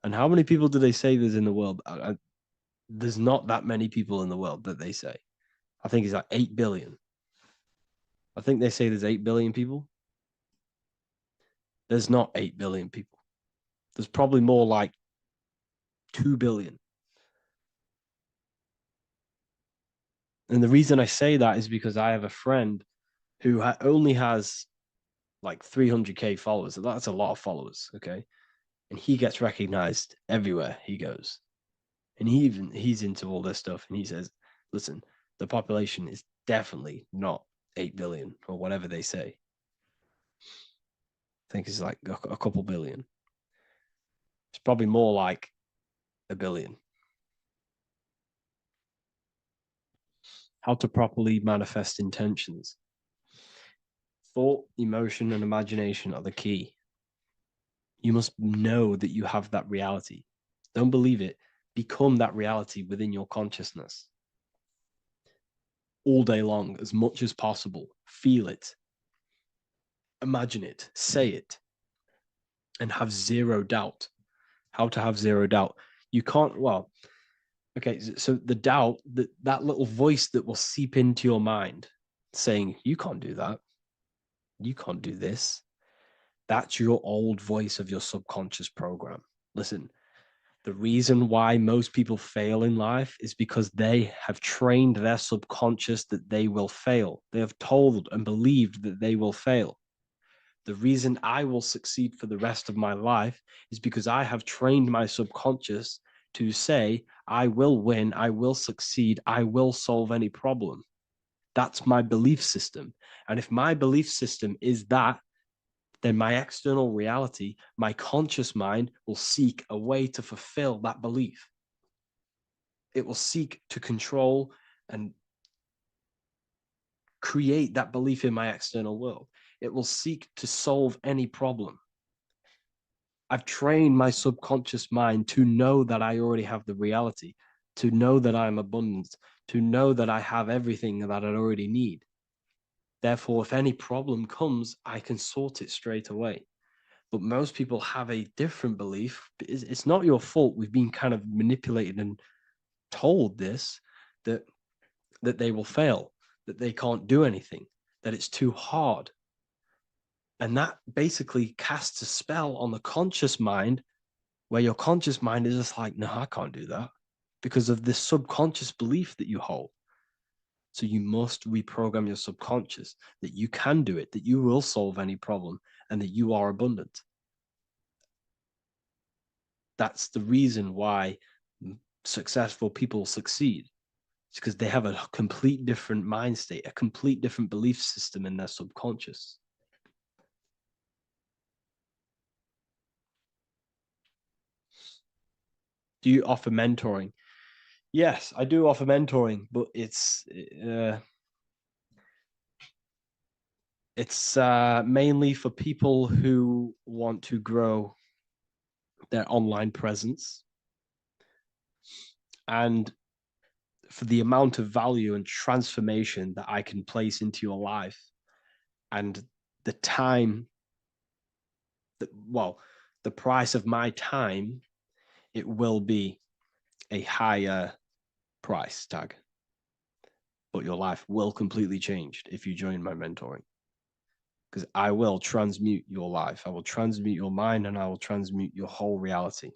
And how many people do they say there's in the world? There's not that many people in the world that they say. I think it's like 8 billion. I think they say there's 8 billion people. There's not 8 billion people. There's probably more like 2 billion. And the reason I say that is because I have a friend who only has like 300K followers. That's a lot of followers, okay? And he gets recognized everywhere he goes. And he's into all this stuff. And he says, listen, the population is definitely not 8 billion or whatever they say. I think it's like a couple billion. It's probably more like 1 billion. How to properly manifest intentions. Thought, emotion, and imagination are the key. You must know that you have that reality. Don't believe it. Become that reality within your consciousness. All day long, as much as possible. Feel it. Imagine it. Say it. And have zero doubt. How to have zero doubt. You can't, well, okay, so the doubt, that little voice that will seep into your mind saying, you can't do that. You can't do this. That's your old voice of your subconscious program. Listen, the reason why most people fail in life is because they have trained their subconscious that they will fail. They have told and believed that they will fail. The reason I will succeed for the rest of my life is because I have trained my subconscious to say, I will win, I will succeed, I will solve any problem. That's my belief system. And if my belief system is that, then my external reality, my conscious mind will seek a way to fulfill that belief. It will seek to control and create that belief in my external world. It will seek to solve any problem. I've trained my subconscious mind to know that I already have the reality, to know that I'm abundant, to know that I have everything that I already need. Therefore, if any problem comes, I can sort it straight away. But most people have a different belief. It's not your fault. We've been kind of manipulated and told this, that they will fail, that they can't do anything, that it's too hard. And that basically casts a spell on the conscious mind, where your conscious mind is just like, no, I can't do that, because of this subconscious belief that you hold. So you must reprogram your subconscious that you can do it, that you will solve any problem, and that you are abundant. That's the reason why successful people succeed. It's because they have a complete different mind state, a complete different belief system in their subconscious. Do you offer mentoring? Yes, I do offer mentoring, but it's mainly for people who want to grow their online presence, and for the amount of value and transformation that I can place into your life, and the time that, well, the price of my time, it will be a higher price tag, but your life will completely change if you join my mentoring, because I will transmute your life. I will transmute your mind, and I will transmute your whole reality,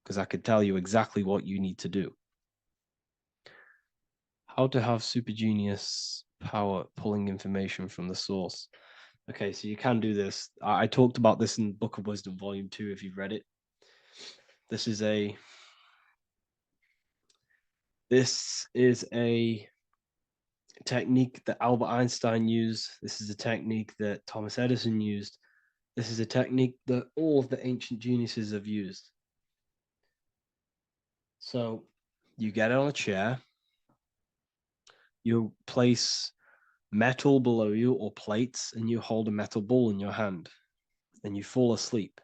because I could tell you exactly what you need to do. How to have super genius power pulling information from the source. Okay, so you can do this. I talked about this in Book of Wisdom, Volume 2, if you've read it. This is a technique that Albert Einstein used. This is a technique that Thomas Edison used. This is a technique that all of the ancient geniuses have used. So you get on a chair, you place metal below you or plates, and you hold a metal ball in your hand, and you fall asleep.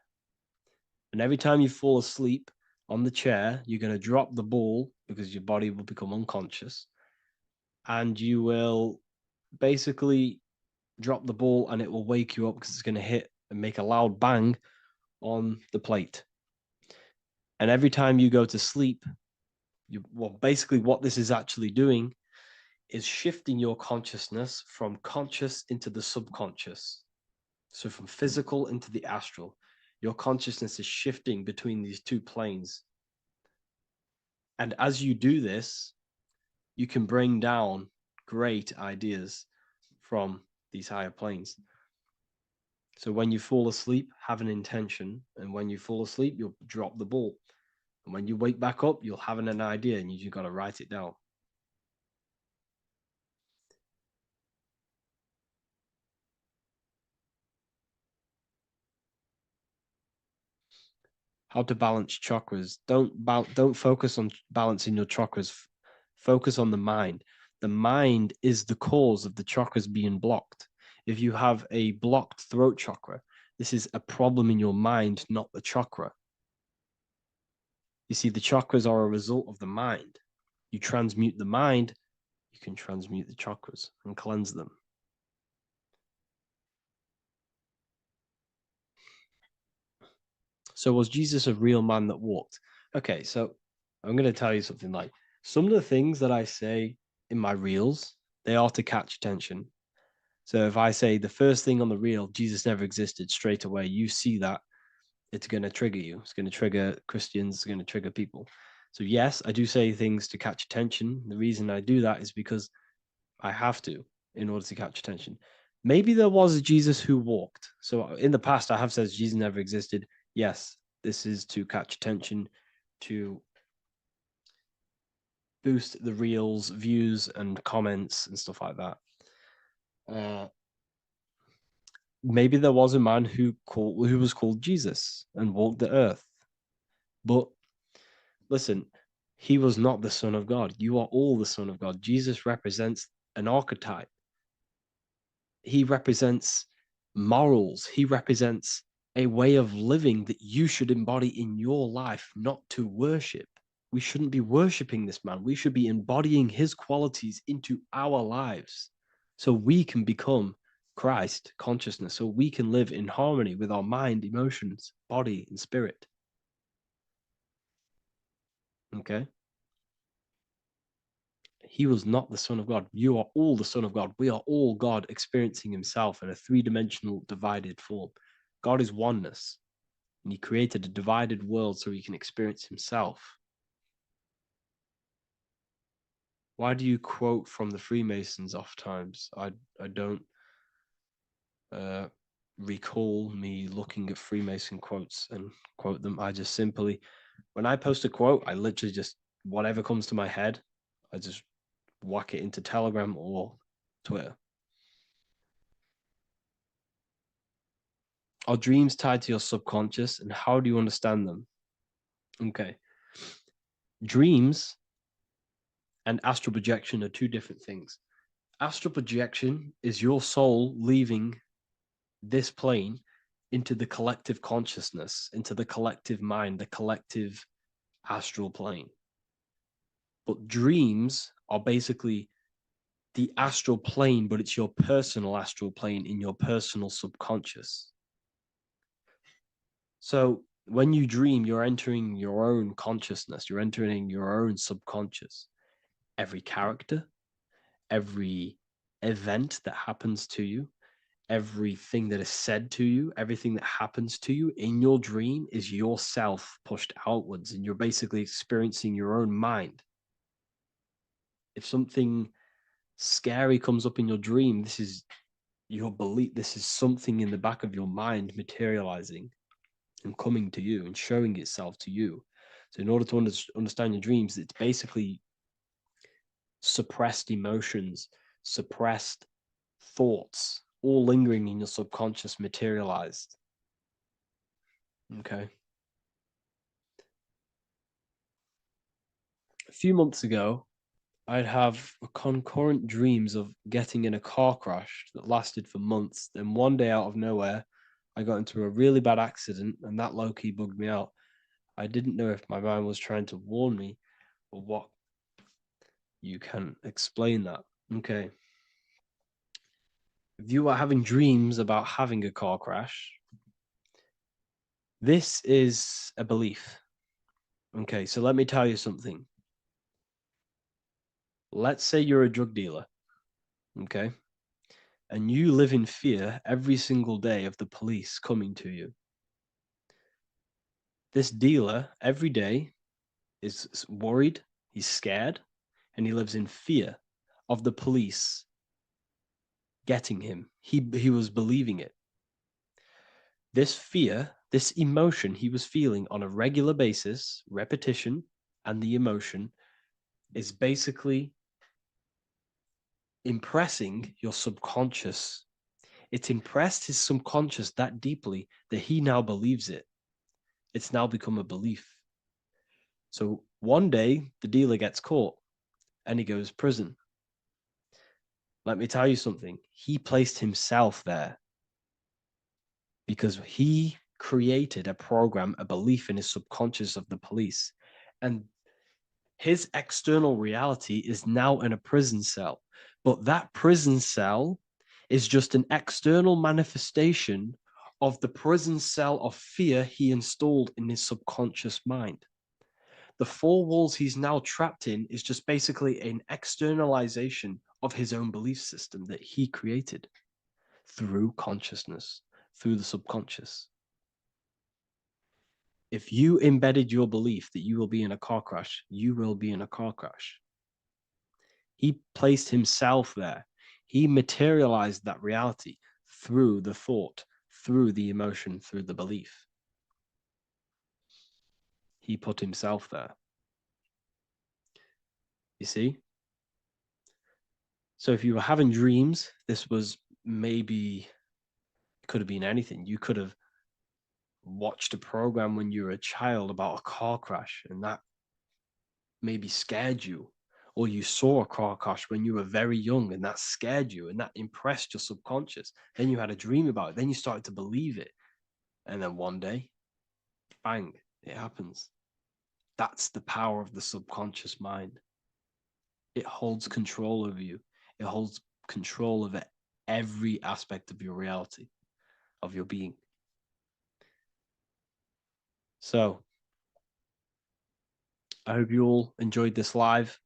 And every time you fall asleep on the chair, you're going to drop the ball, because your body will become unconscious, and you will basically drop the ball, and it will wake you up because it's going to hit and make a loud bang on the plate. And every time you go to sleep, basically what this is actually doing is shifting your consciousness from conscious into the subconscious. So from physical into the astral, your consciousness is shifting between these two planes. And as you do this, you can bring down great ideas from these higher planes. So when you fall asleep, have an intention. And when you fall asleep, you'll drop the ball. And when you wake back up, you'll have an idea, and you just got to write it down. How to balance chakras. Don't focus on balancing your chakras Focus on the mind. The mind is the cause of the chakras being blocked. If you have a blocked throat chakra, this is a problem in your mind, not the chakra. You see, the chakras are a result of the mind. You transmute the mind, you can transmute the chakras and cleanse them. So was Jesus a real man that walked? Okay, so I'm going to tell you something. Like, some of the things that I say in my reels, they are to catch attention. So if I say the first thing on the reel, Jesus never existed, straight away, you see that, it's going to trigger you. It's going to trigger Christians. It's going to trigger people. So yes, I do say things to catch attention. The reason I do that is because I have to in order to catch attention. Maybe there was a Jesus who walked. So in the past, I have said Jesus never existed. Yes, this is to catch attention, to boost the reels, views, and comments and stuff like that. Maybe there was a man who was called Jesus and walked the earth. But listen, he was not the Son of God. You are all the Son of God. Jesus represents an archetype. He represents morals. He represents a way of living that you should embody in your life, not to worship. We shouldn't be worshiping this man. We should be embodying his qualities into our lives so we can become Christ consciousness, so we can live in harmony with our mind, emotions, body, and spirit. Okay? He was not the Son of God. You are all the Son of God. We are all God experiencing himself in a three-dimensional divided form. God is oneness, and he created a divided world so he can experience himself. Why do you quote from the Freemasons oft times? I don't recall me looking at Freemason quotes and quote them. I just simply, when I post a quote, I literally just, whatever comes to my head, I just whack it into Telegram or Twitter. Are dreams tied to your subconscious, and how do you understand them? Okay. Dreams and astral projection are two different things. Astral projection is your soul leaving this plane into the collective consciousness, into the collective mind, the collective astral plane. But dreams are basically the astral plane, but it's your personal astral plane in your personal subconscious. So when you dream, you're entering your own consciousness, you're entering your own subconscious. Every character, every event that happens to you, everything that is said to you, everything that happens to you in your dream is yourself pushed outwards, and you're basically experiencing your own mind. If something scary comes up in your dream, this is your belief, this is something in the back of your mind materializing and coming to you and showing itself to you. So in order to understand your dreams, it's basically suppressed emotions, suppressed thoughts, all lingering in your subconscious materialized. Okay. A few months ago, I'd have concurrent dreams of getting in a car crash that lasted for months. Then one day out of nowhere, I got into a really bad accident, and that low-key bugged me out. I didn't know if my mind was trying to warn me or what. You can explain that. Okay. If you are having dreams about having a car crash, this is a belief. Okay, so let me tell you something. Let's say you're a drug dealer, okay? And you live in fear every single day of the police coming to you. This dealer every day is worried, he's scared, and he lives in fear of the police getting him. He was believing it. This fear, this emotion he was feeling on a regular basis, repetition, and the emotion is basically impressing your subconscious. It's impressed his subconscious that deeply that he now believes it. It's now become a belief. So one day the dealer gets caught and he goes, prison. Let me tell you something. He placed himself there because he created a program, a belief in his subconscious of the police. And his external reality is now in a prison cell. But that prison cell is just an external manifestation of the prison cell of fear he installed in his subconscious mind. The four walls he's now trapped in is just basically an externalization of his own belief system that he created through consciousness, through the subconscious. If you embedded your belief that you will be in a car crash, you will be in a car crash. He placed himself there. He materialized that reality through the thought, through the emotion, through the belief. He put himself there. You see? So if you were having dreams, this was maybe, it could have been anything. You could have watched a program when you were a child about a car crash, and that maybe scared you. Or you saw a car crash when you were very young, and that scared you, and that impressed your subconscious. Then you had a dream about it. Then you started to believe it. And then one day, bang, it happens. That's the power of the subconscious mind. It holds control over you. It holds control over every aspect of your reality, of your being. So, I hope you all enjoyed this live.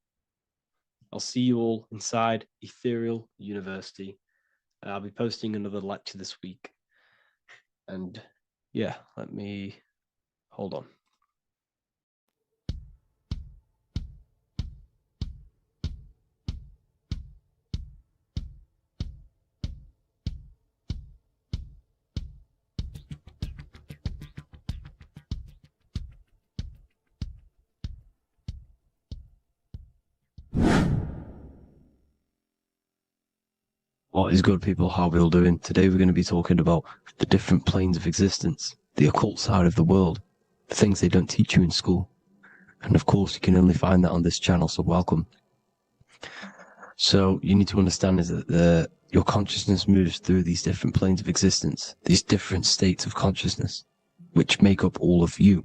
I'll see you all inside Ethereal University. I'll be posting another lecture this week. And yeah, let me hold on. What is good, people? How are we all doing? Today we're going to be talking about the different planes of existence, the occult side of the world, the things they don't teach you in school. And of course, you can only find that on this channel, so welcome. So you need to understand is that your consciousness moves through these different planes of existence, these different states of consciousness, which make up all of you.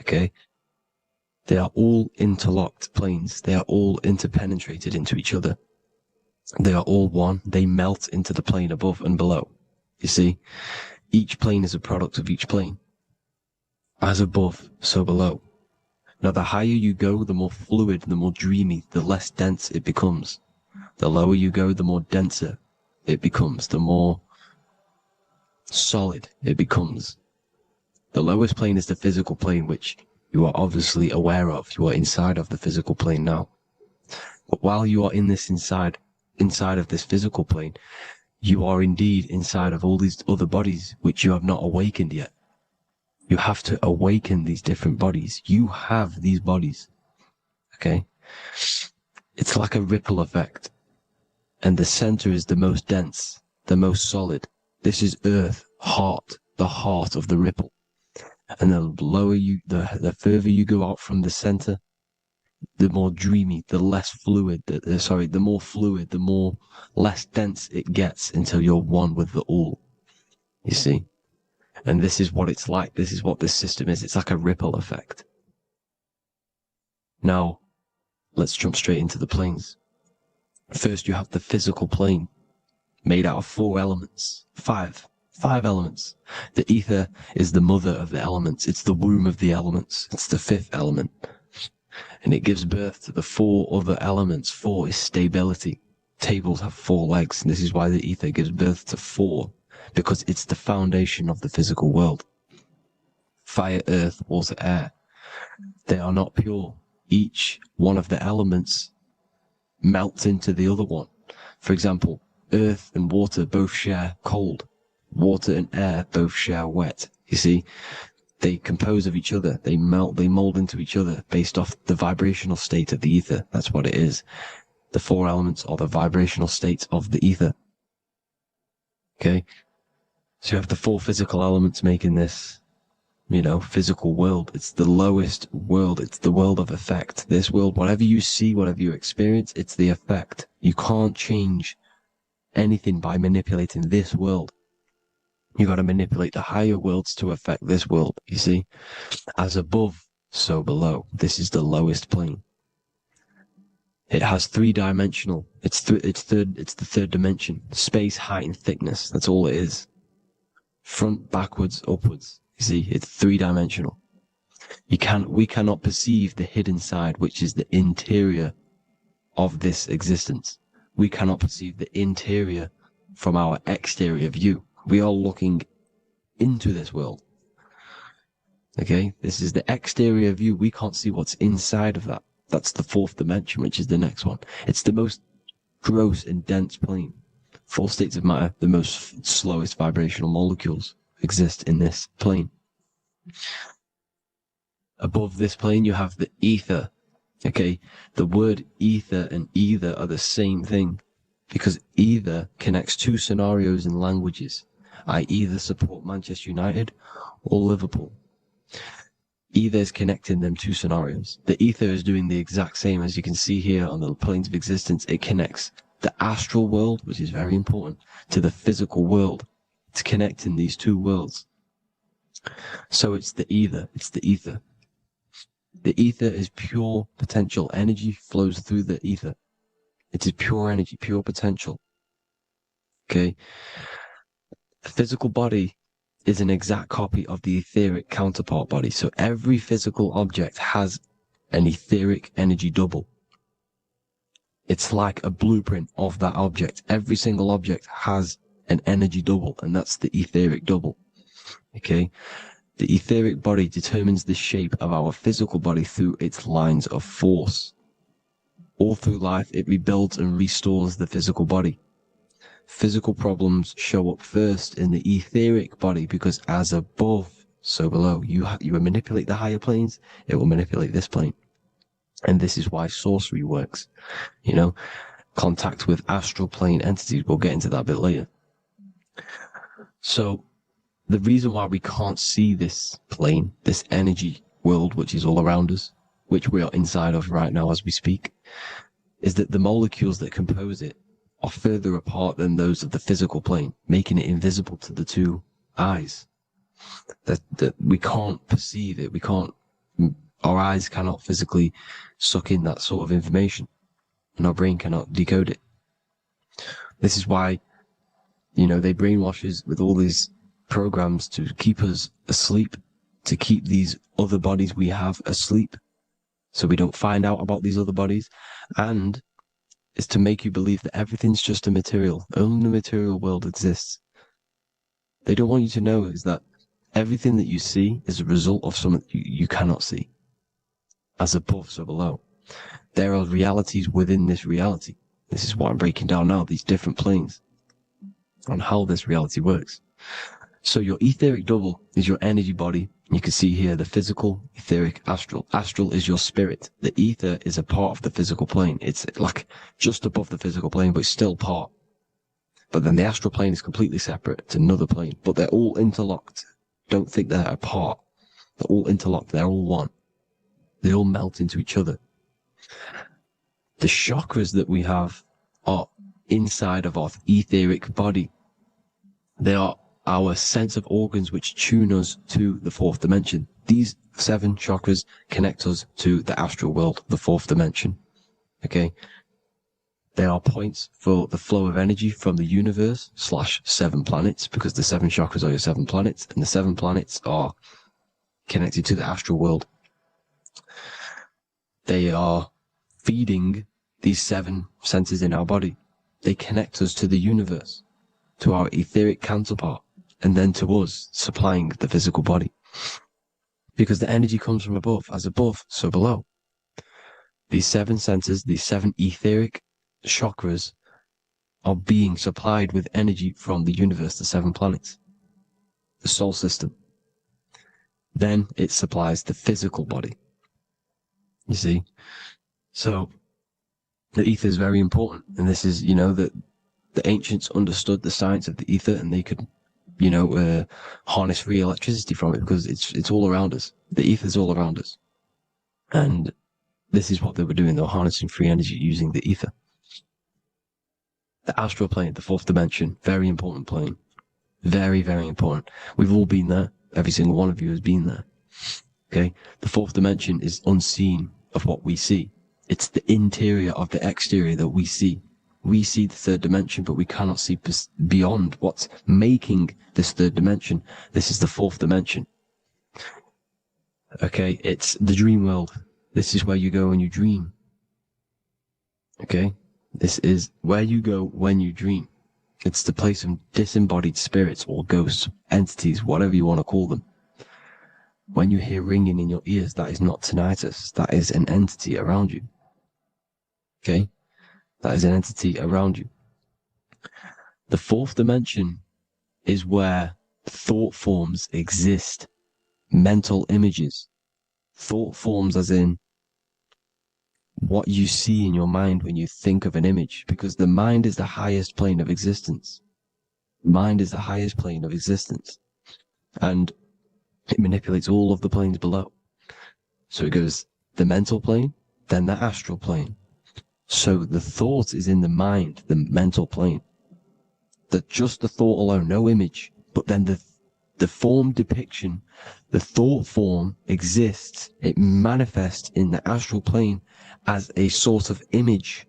Okay? They are all interlocked planes. They are all interpenetrated into each other. They are all one. They melt into the plane above and below. You see, each plane is a product of each plane. As above, so below. Now, the higher you go, the more fluid, the more dreamy, the less dense it becomes. The lower you go, the more denser it becomes, the more solid it becomes. The lowest plane is the physical plane, which you are obviously aware of. You are inside of the physical plane now. But while you are in this inside of this physical plane, you are indeed inside of all these other bodies which you have not awakened yet. You have to awaken these different bodies. You have these bodies. Okay? It's like a ripple effect. And the center is the most dense, the most solid. This is Earth, heart, the heart of the ripple. And the lower you, the further you go out from the center, the more dreamy, the less fluid, the more fluid, the more less dense it gets until you're one with the all. You see? And this is what it's like. This is what this system is. It's like a ripple effect. Now, let's jump straight into the planes. First, you have the physical plane, made out of 4 elements. 5 elements. The ether is the mother of the elements. It's the womb of the elements. It's the 5th element. And it gives birth to the 4 other elements. 4 is stability. Tables have 4 legs, and this is why the ether gives birth to 4, because it's the foundation of the physical world. Fire, earth, water, air. They are not pure. Each one of the elements melts into the other one. For example, earth and water both share cold. Water and air both share wet. You see? They compose of each other. They melt, they mold into each other based off the vibrational state of the ether. That's what it is. The 4 elements are the vibrational states of the ether. Okay? So you have the 4 physical elements making this physical world. It's the lowest world. It's the world of effect. This world, whatever you see, whatever you experience, it's the effect. You can't change anything by manipulating this world. You got to manipulate the higher worlds to affect this world. You see, as above, so below. This is the lowest plane. It has three-dimensional. It's the third dimension. Space, height, and thickness. That's all it is. Front, backwards, upwards. You see, it's three-dimensional. We cannot perceive the hidden side, which is the interior of this existence. We cannot perceive the interior from our exterior view. We are looking into this world. Okay, this is the exterior view. We can't see what's inside of that. That's the fourth dimension, which is the next one. It's the most gross and dense plane. 4 states of matter, the most slowest vibrational molecules exist in this plane. Above this plane, you have the ether. Okay, the word ether and either are the same thing, because either connects 2 scenarios in languages. I either support Manchester United or Liverpool. Either is connecting them 2 scenarios. The ether is doing the exact same, as you can see here on the planes of existence. It connects the astral world, which is very important, to the physical world. It's connecting these 2 worlds. So it's the ether. It's the ether. The ether is pure potential. Energy flows through the ether. It is pure energy, pure potential. Okay? The physical body is an exact copy of the etheric counterpart body. So every physical object has an etheric energy double. It's like a blueprint of that object. Every single object has an energy double, and that's the etheric double. Okay? The etheric body determines the shape of our physical body through its lines of force. All through life, it rebuilds and restores the physical body. Physical problems show up first in the etheric body, because as above, so below. You manipulate the higher planes, it will manipulate this plane. And this is why sorcery works. Contact with astral plane entities. We'll get into that a bit later. So, the reason why we can't see this plane, this energy world, which is all around us, which we are inside of right now as we speak, is that the molecules that compose it are further apart than those of the physical plane, making it invisible to the 2 eyes. That we can't perceive it. Our eyes cannot physically suck in that sort of information, and our brain cannot decode it. This is why, they brainwash us with all these programs to keep us asleep, to keep these other bodies we have asleep, so we don't find out about these other bodies, and is to make you believe that everything's just a material. Only the material world exists. They don't want you to know is that everything that you see is a result of something you cannot see. As above, so below. There are realities within this reality. This is what I'm breaking down now, these different planes, on how this reality works. So your etheric double is your energy body. You can see here the physical, etheric, astral. Astral is your spirit. The ether is a part of the physical plane. It's like just above the physical plane, but it's still part. But then the astral plane is completely separate. It's another plane, but they're all interlocked. Don't think they're apart. They're all interlocked. They're all one. They all melt into each other. The chakras that we have are inside of our etheric body. They are our sense of organs which tune us to the 4th dimension. These 7 chakras connect us to the astral world, the 4th dimension. Okay? They are points for the flow of energy from the universe / 7 planets, because the 7 chakras are your 7 planets, and the 7 planets are connected to the astral world. They are feeding these 7 senses in our body. They connect us to the universe, to our etheric counterpart, and then to us, supplying the physical body. Because the energy comes from above. As above, so below. These 7 senses, these 7 etheric chakras, are being supplied with energy from the universe, the 7 planets, the solar system. Then it supplies the physical body. You see? So, the ether is very important. And this is, that the ancients understood the science of the ether, and they could harness free electricity from it, because it's all around us. The ether's all around us. And this is what they were doing. They were harnessing free energy using the ether. The astral plane, the fourth dimension, very important plane. Very, very important. We've all been there. Every single one of you has been there. Okay? The fourth dimension is unseen of what we see. It's the interior of the exterior that we see. We see the third dimension, but we cannot see beyond what's making this third dimension. This is the fourth dimension. Okay? It's the dream world. This is where you go when you dream. Okay? This is where you go when you dream. It's the place of disembodied spirits or ghosts, entities, whatever you want to call them. When you hear ringing in your ears, that is not tinnitus. That is an entity around you. Okay? That is an entity around you. The fourth dimension is where thought forms exist. Mental images. Thought forms as in what you see in your mind when you think of an image, because the mind is the highest plane of existence. Mind is the highest plane of existence. And it manipulates all of the planes below. So it goes the mental plane, then the astral plane. So the thought is in the mind, the mental plane. That just the thought alone, no image, but then the form depiction, the thought form exists. It manifests in the astral plane as a sort of image,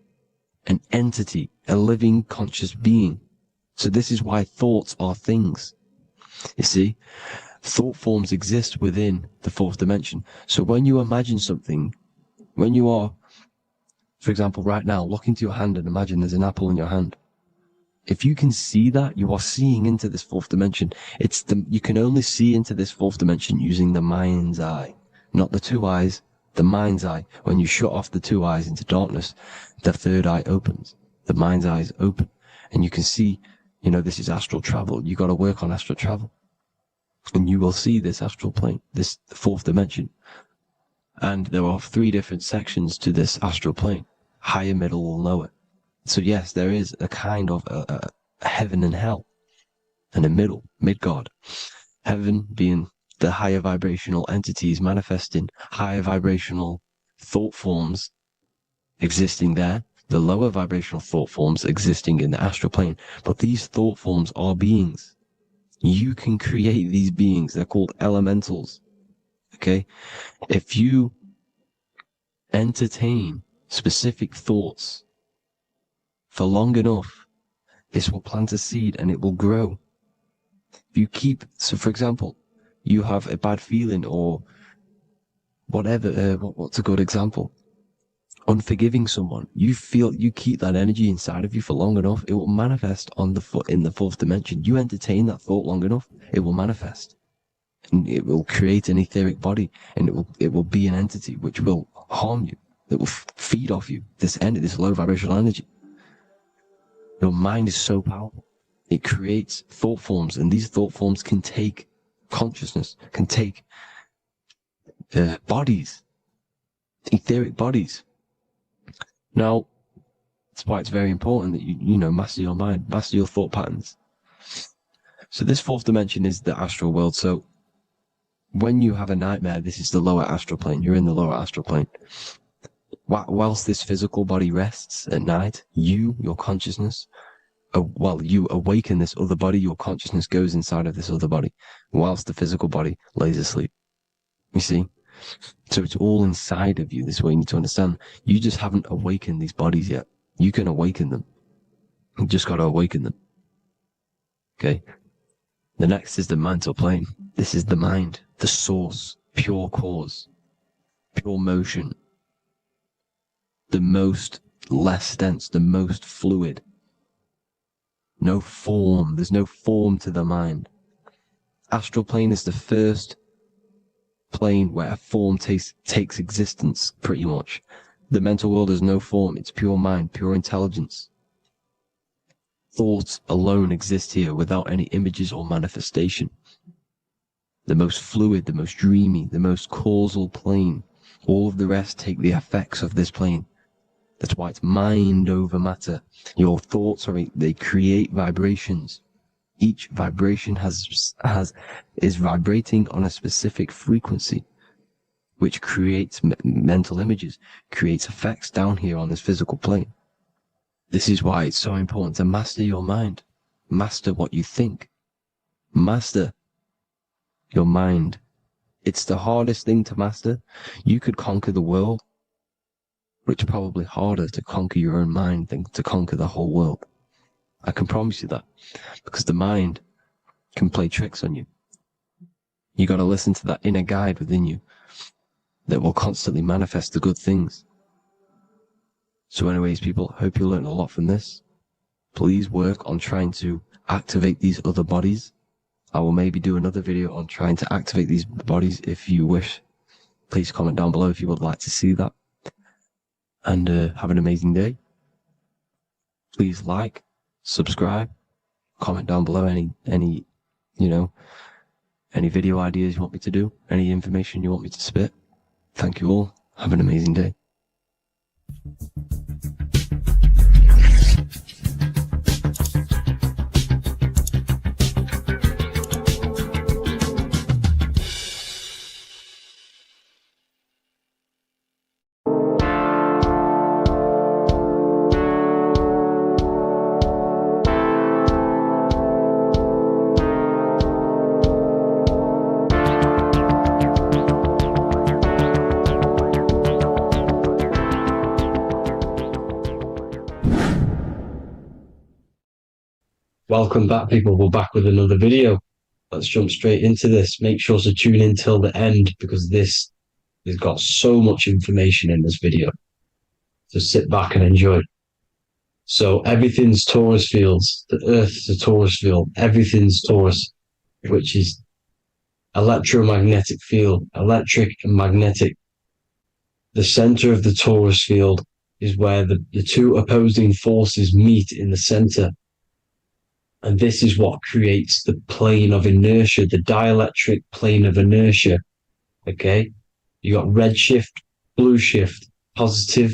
an entity, a living conscious being. So this is why thoughts are things. You see, thought forms exist within the fourth dimension. So when you imagine something, when you are, for example, right now, look into your hand and imagine there's an apple in your hand. If you can see that, you are seeing into this fourth dimension. You can only see into this fourth dimension using the mind's eye, not the two eyes, the mind's eye. When you shut off the two eyes into darkness, the third eye opens. The mind's eye is open. And you can see, this is astral travel. You got to work on astral travel. And you will see this astral plane, this fourth dimension. And there are 3 different sections to this astral plane. Higher, middle, or lower. So yes, there is a kind of a heaven and hell. And a mid-God. Heaven being the higher vibrational entities manifesting higher vibrational thought forms existing there. The lower vibrational thought forms existing in the astral plane. But these thought forms are beings. You can create these beings. They're called elementals. Okay? If you entertain specific thoughts for long enough, this will plant a seed and it will grow. If you keep, so for example, you have a bad feeling or whatever, what's a good example? Unforgiving someone. You keep that energy inside of you for long enough, it will manifest in the fourth dimension. You entertain that thought long enough, it will manifest. And it will create an etheric body, and it will be an entity which will harm you. It will feed off you, this low vibrational energy. Your mind is so powerful. It creates thought forms, and these thought forms can take consciousness, can take bodies, etheric bodies. Now, that's why it's very important that you master your mind, master your thought patterns. So this fourth dimension is the astral world. So when you have a nightmare, this is the lower astral plane. You're in the lower astral plane. Whilst this physical body rests at night, your consciousness, you awaken this other body, your consciousness goes inside of this other body, whilst the physical body lays asleep. You see? So it's all inside of you. This is what you need to understand. You just haven't awakened these bodies yet. You can awaken them. You just got to awaken them. Okay? The next is the mental plane. This is the mind, the source, pure cause, pure motion. The most less dense, the most fluid. No form. There's no form to the mind. Astral plane is the first plane where a form takes existence, pretty much. The mental world has no form. It's pure mind, pure intelligence. Thoughts alone exist here without any images or manifestation. The most fluid, the most dreamy, the most causal plane. All of the rest take the effects of this plane. That's why it's mind over matter. Your thoughts they create vibrations. Each vibration is vibrating on a specific frequency, which creates mental images, creates effects down here on this physical plane. This is why it's so important to master your mind. Master what you think. Master your mind. It's the hardest thing to master. You could conquer the world, but it's probably harder to conquer your own mind than to conquer the whole world. I can promise you that, because the mind can play tricks on you. You got to listen to that inner guide within you that will constantly manifest the good things. So anyways, people, hope you learned a lot from this. Please work on trying to activate these other bodies. I will maybe do another video on trying to activate these bodies if you wish. Please comment down below if you would like to see that. And have an amazing day. Please like, subscribe, comment down below any video ideas you want me to do, any information you want me to spit. Thank you all. Have an amazing day. Welcome back, people. We're back with another video. Let's jump straight into this. Make sure to tune in till the end, because this has got so much information in this video. So sit back and enjoy. So everything's torus fields. The Earth's a torus field. Everything's torus, which is electromagnetic field, electric and magnetic. The center of the torus field is where the two opposing forces meet in the center. And this is what creates the plane of inertia, the dielectric plane of inertia. Okay? You got red shift, blue shift, positive,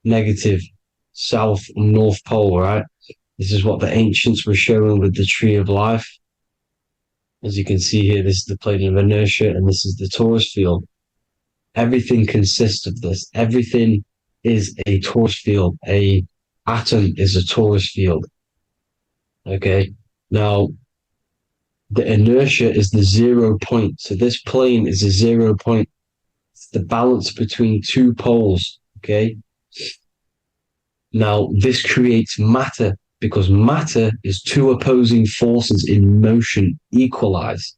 negative, south and north pole, right? This is what the ancients were showing with the tree of life. As you can see here, this is the plane of inertia, and this is the torus field. Everything consists of this. Everything is a torus field. A atom is a torus field. Okay, now the inertia is the 0 point. So this plane is a 0 point. It's the balance between two poles. Okay, now this creates matter, because matter is two opposing forces in motion equalized.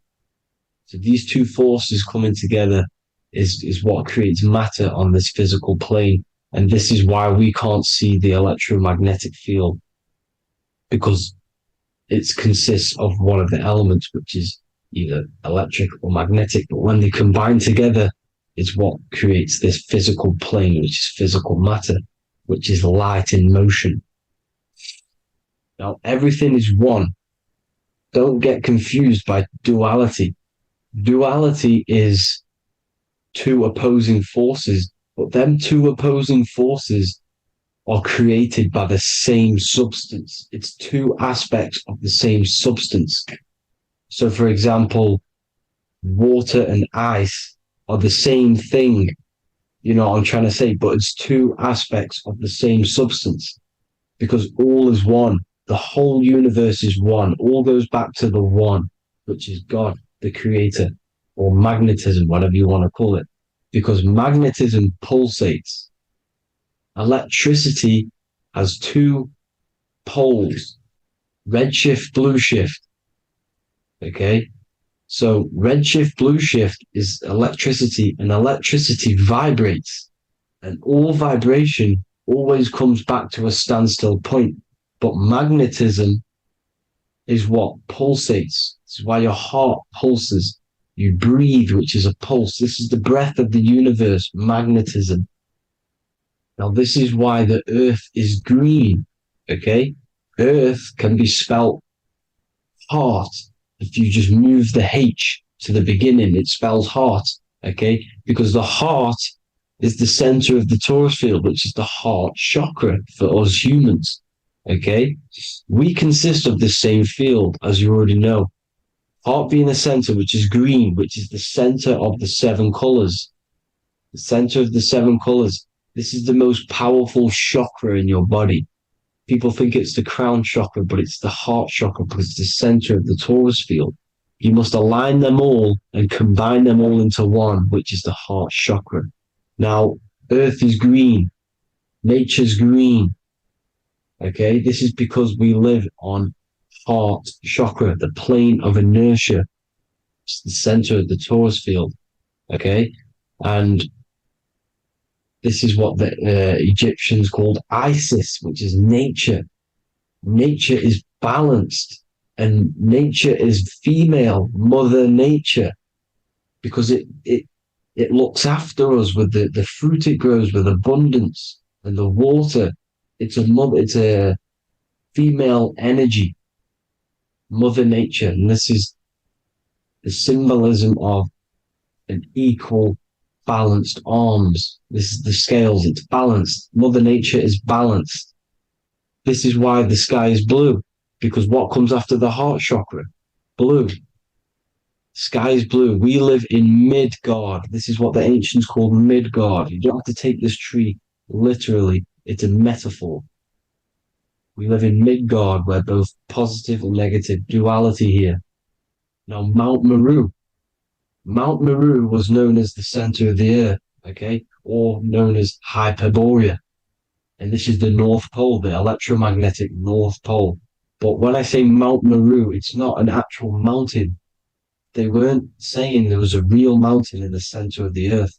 So these two forces coming together is what creates matter on this physical plane. And this is why we can't see the electromagnetic field, because it consists of one of the elements, which is either electric or magnetic. But when they combine together, it's what creates this physical plane, which is physical matter, which is light in motion. Now, everything is one. Don't get confused by duality. Duality is two opposing forces, but them two opposing forces are created by the same substance. It's two aspects of the same substance. So, for example, water and ice are the same thing, you know what I'm trying to say, but it's two aspects of the same substance, because all is one. The whole universe is one. All goes back to the one, which is God, the creator, or magnetism, whatever you want to call it, because magnetism pulsates. Electricity has two poles, red shift, blue shift. Okay, so red shift, blue shift is electricity, and electricity vibrates, and all vibration always comes back to a standstill point. But magnetism is what pulsates. This is why your heart pulses. You breathe, which is a pulse. This is the breath of the universe, magnetism. Now, this is why the earth is green, okay? Earth can be spelt heart. If you just move the H to the beginning, it spells heart, okay? Because the heart is the center of the torus field, which is the heart chakra for us humans. Okay? We consist of the same field, as you already know. Heart being the center, which is green, which is the center of the 7 colors. The center of the 7 colors. This is the most powerful chakra in your body. People think it's the crown chakra, but it's the heart chakra because it's the center of the torus field. You must align them all and combine them all into one, which is the heart chakra. Now, Earth is green. Nature's green. Okay, this is because we live on heart chakra, the plane of inertia. It's the center of the torus field. Okay, and this is what the Egyptians called Isis, which is nature. Nature is balanced, and nature is female, Mother Nature, because it looks after us with the fruit it grows with abundance and the water. It's a female energy, Mother Nature, and this is the symbolism of an equal, balanced arms. This is the scales, it's balanced. Mother Nature is balanced. This is why the sky is blue, because what comes after the heart chakra? Blue. Sky is blue. We live in Midgard. This is what the ancients called Midgard. You don't have to take this tree literally. It's a metaphor. We live in Midgard, where both positive and negative duality here. Now, Mount Meru. Mount Meru was known as the center of the earth, okay, or known as Hyperborea. And this is the North Pole, the electromagnetic North Pole. But when I say Mount Meru, it's not an actual mountain. They weren't saying there was a real mountain in the center of the earth,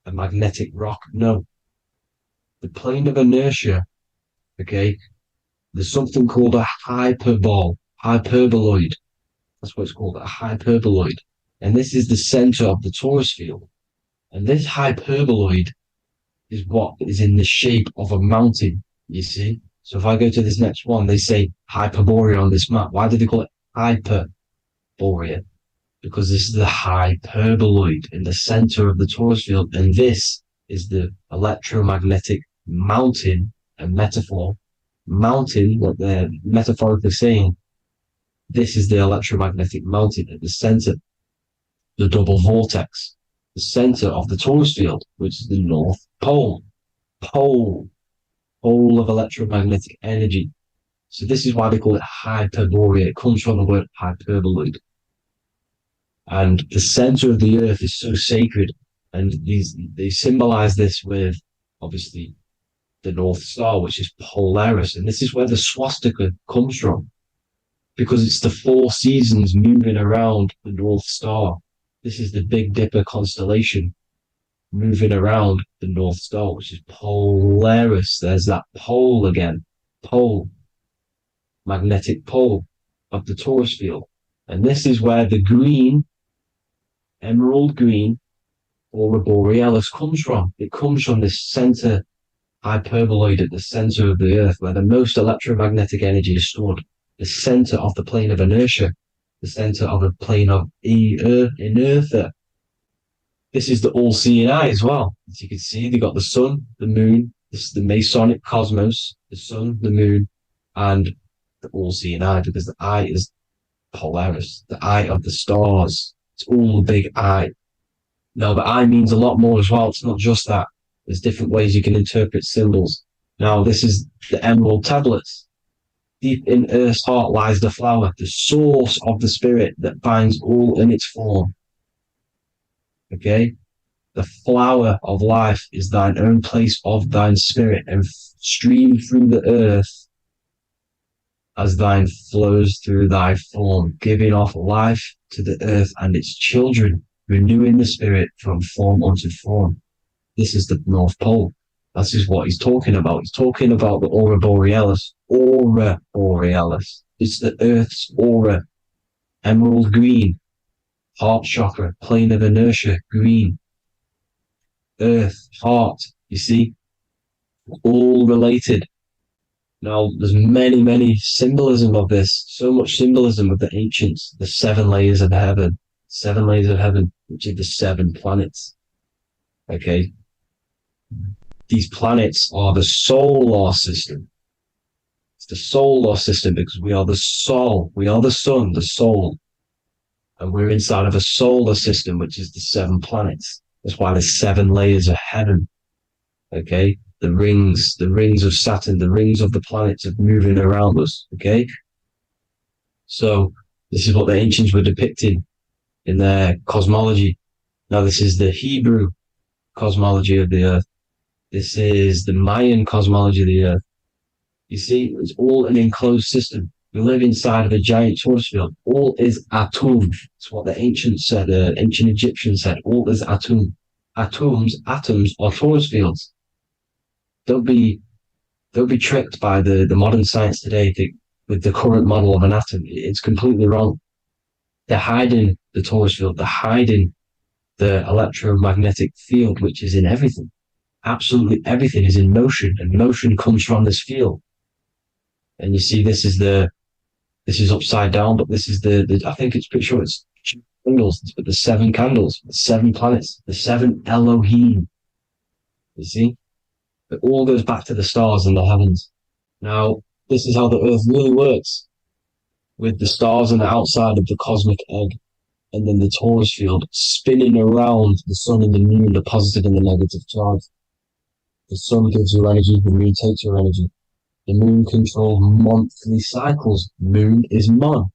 a magnetic rock. No. The plane of inertia, okay, there's something called a hyperboloid. That's what it's called, a hyperboloid. And this is the center of the torus field. And this hyperboloid is what is in the shape of a mountain, you see? So if I go to this next one, they say Hyperborea on this map. Why do they call it Hyperborea? Because this is the hyperboloid in the center of the torus field. And this is the electromagnetic mountain, a metaphor. Mountain, what they're metaphorically saying, this is the electromagnetic mountain at the center, the double vortex, the center of the torus field, which is the North Pole. Pole of electromagnetic energy. So this is why they call it Hyperborea. It comes from the word hyperboloid. And the center of the earth is so sacred. And they symbolize this with, obviously, the North Star, which is Polaris. And this is where the swastika comes from, because it's the 4 seasons moving around the North Star. This is the Big Dipper constellation moving around the North Star, which is Polaris. There's that pole again. Pole. Magnetic pole of the torus field. And this is where the green, emerald green, aurora borealis comes from. It comes from this center hyperboloid at the center of the earth, where the most electromagnetic energy is stored. The center of the plane of inertia. The center of the plane of inertia. This is the all-seeing eye as well. As you can see, they got the sun, the moon. This is the Masonic cosmos, the sun, the moon, and the all-seeing eye, because the eye is Polaris, the eye of the stars. It's all a big eye. Now, the eye means a lot more as well. It's not just that. There's different ways you can interpret symbols. Now, this is the emerald tablets. Deep in Earth's heart lies the flower, the source of the spirit that binds all in its form. Okay? The flower of life is thine own place of thine spirit, and stream through the earth as thine flows through thy form, giving off life to the earth and its children, renewing the spirit from form unto form. This is the North Pole. That is what he's talking about. He's talking about the aurora borealis. Aurora borealis. It's the Earth's aura. Emerald green. Heart chakra. Plane of inertia. Green. Earth. Heart. You see? All related. Now, there's many symbolism of this. So much symbolism of the ancients. The 7 layers of heaven. 7 layers of heaven, which are the 7 planets. Okay? These planets are the solar system. It's the solar system because we are the soul. We are the sun, the soul. And we're inside of a solar system, which is the 7 planets. That's why there's 7 layers of heaven. Okay? The rings of Saturn, the rings of the planets are moving around us. Okay? So this is what the ancients were depicting in their cosmology. Now this is the Hebrew cosmology of the earth. This is the Mayan cosmology of the earth. You see, it's all an enclosed system. We live inside of a giant torus field. All is atum. That's what the ancients said, ancient Egyptians said. All is atum. Atoms are torus fields. Don't be tricked by the modern science today with the current model of an atom. It's completely wrong. They're hiding the torus field. They're hiding the electromagnetic field, which is in everything. Absolutely everything is in motion, and motion comes from this field. And you see, this is upside down, but this is I think it's pretty sure it's candles, but the 7 candles, the 7 planets, the 7 Elohim. You see? It all goes back to the stars and the heavens. Now, this is how the earth really works, with the stars on the outside of the cosmic egg, and then the torus field spinning around the sun and the moon, the positive and the negative charge. The sun gives you energy, the moon takes your energy. The moon controls monthly cycles. Moon is mon.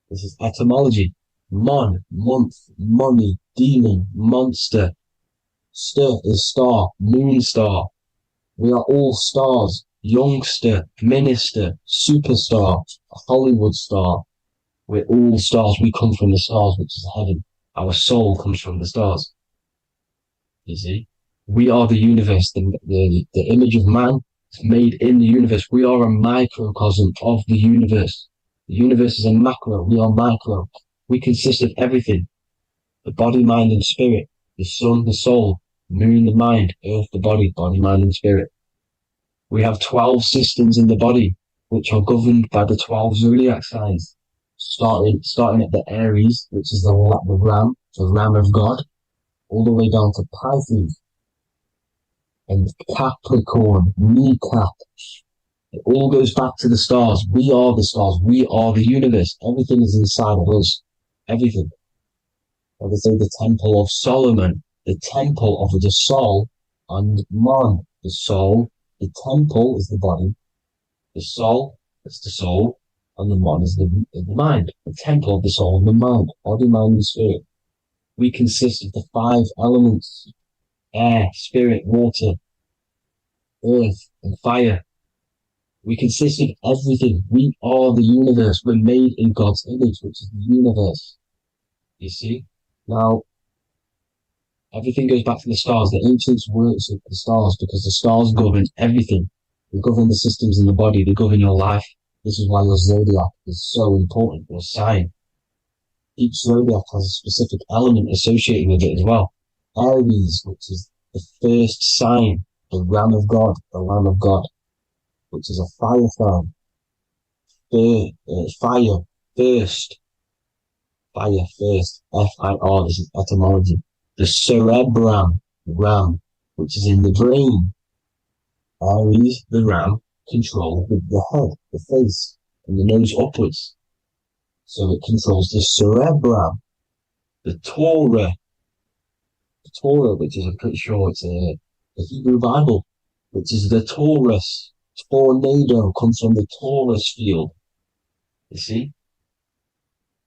This is etymology. Mon, month, money, demon, monster. Stir is star, moon star. We are all stars. Youngster, minister, superstar, Hollywood star. We're all stars. We come from the stars, which is heaven. Our soul comes from the stars. You see? We are the universe, the image of man made in the universe. We are a microcosm of the universe. The universe is a macro. We are micro. We consist of everything. The body, mind, and spirit. The sun, the soul. Moon, the mind. Earth, the body. Body, mind, and spirit. We have 12 systems in the body, which are governed by the 12 Zodiac signs. Starting at the Aries, which is the ram, the ram of God, all the way down to Pisces. And Capricorn, kneecap. It all goes back to the stars. We are the stars. We are the universe. Everything is inside of us. Everything. Like I say, the Temple of Solomon, the Temple of the soul, and man. The soul, the temple is the body. The soul is the soul, and the man is the mind. The temple of the soul and the mind. Body, mind, and spirit. We consist of the 5 elements. Air, spirit, water, earth, and fire. We consist of everything. We are the universe. We're made in God's image, which is the universe. You see? Now, everything goes back to the stars. The ancients worship the stars because the stars govern everything. They govern the systems in the body. They govern your life. This is why your zodiac is so important, your sign. Each zodiac has a specific element associated with it as well. Aries, which is the first sign, the Ram of God, the Lamb of God, which is a fire sign. Fire, first. Fire, first. F-I-R, this is etymology. The cerebrum, ram, which is in the brain. Aries, the ram, controls the head, the face, and the nose upwards. So it controls the cerebrum. The Torah, which is, I'm pretty sure it's the Hebrew Bible, which is the Taurus. Tornado comes from the Taurus field. You see?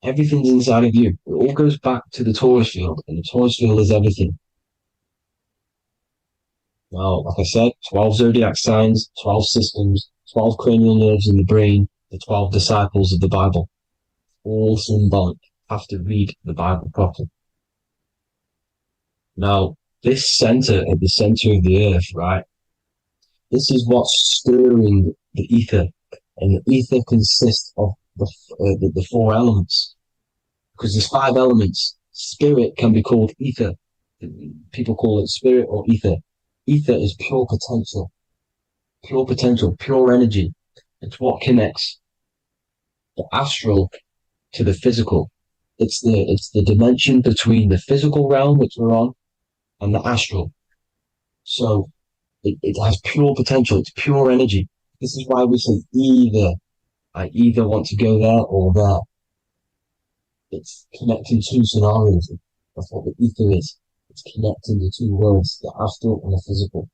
Everything's inside of you. It all goes back to the Taurus field, and the Taurus field is everything. Now, like I said, 12 zodiac signs, 12 systems, 12 cranial nerves in the brain, the 12 disciples of the Bible. All symbolic. Have to read the Bible properly. Now, this center, at the center of the earth, right? This is what's stirring the ether. And the ether consists of the 4 elements. Because there's 5 elements. Spirit can be called ether. People call it spirit or ether. Ether is pure potential, pure energy. It's what connects the astral to the physical. It's the dimension between the physical realm, which we're on, and the astral. So it has pure potential. It's pure energy. This is why we say either. I either want to go there or there. It's connecting two scenarios. That's what the ether is. It's connecting the two worlds, the astral and the physical.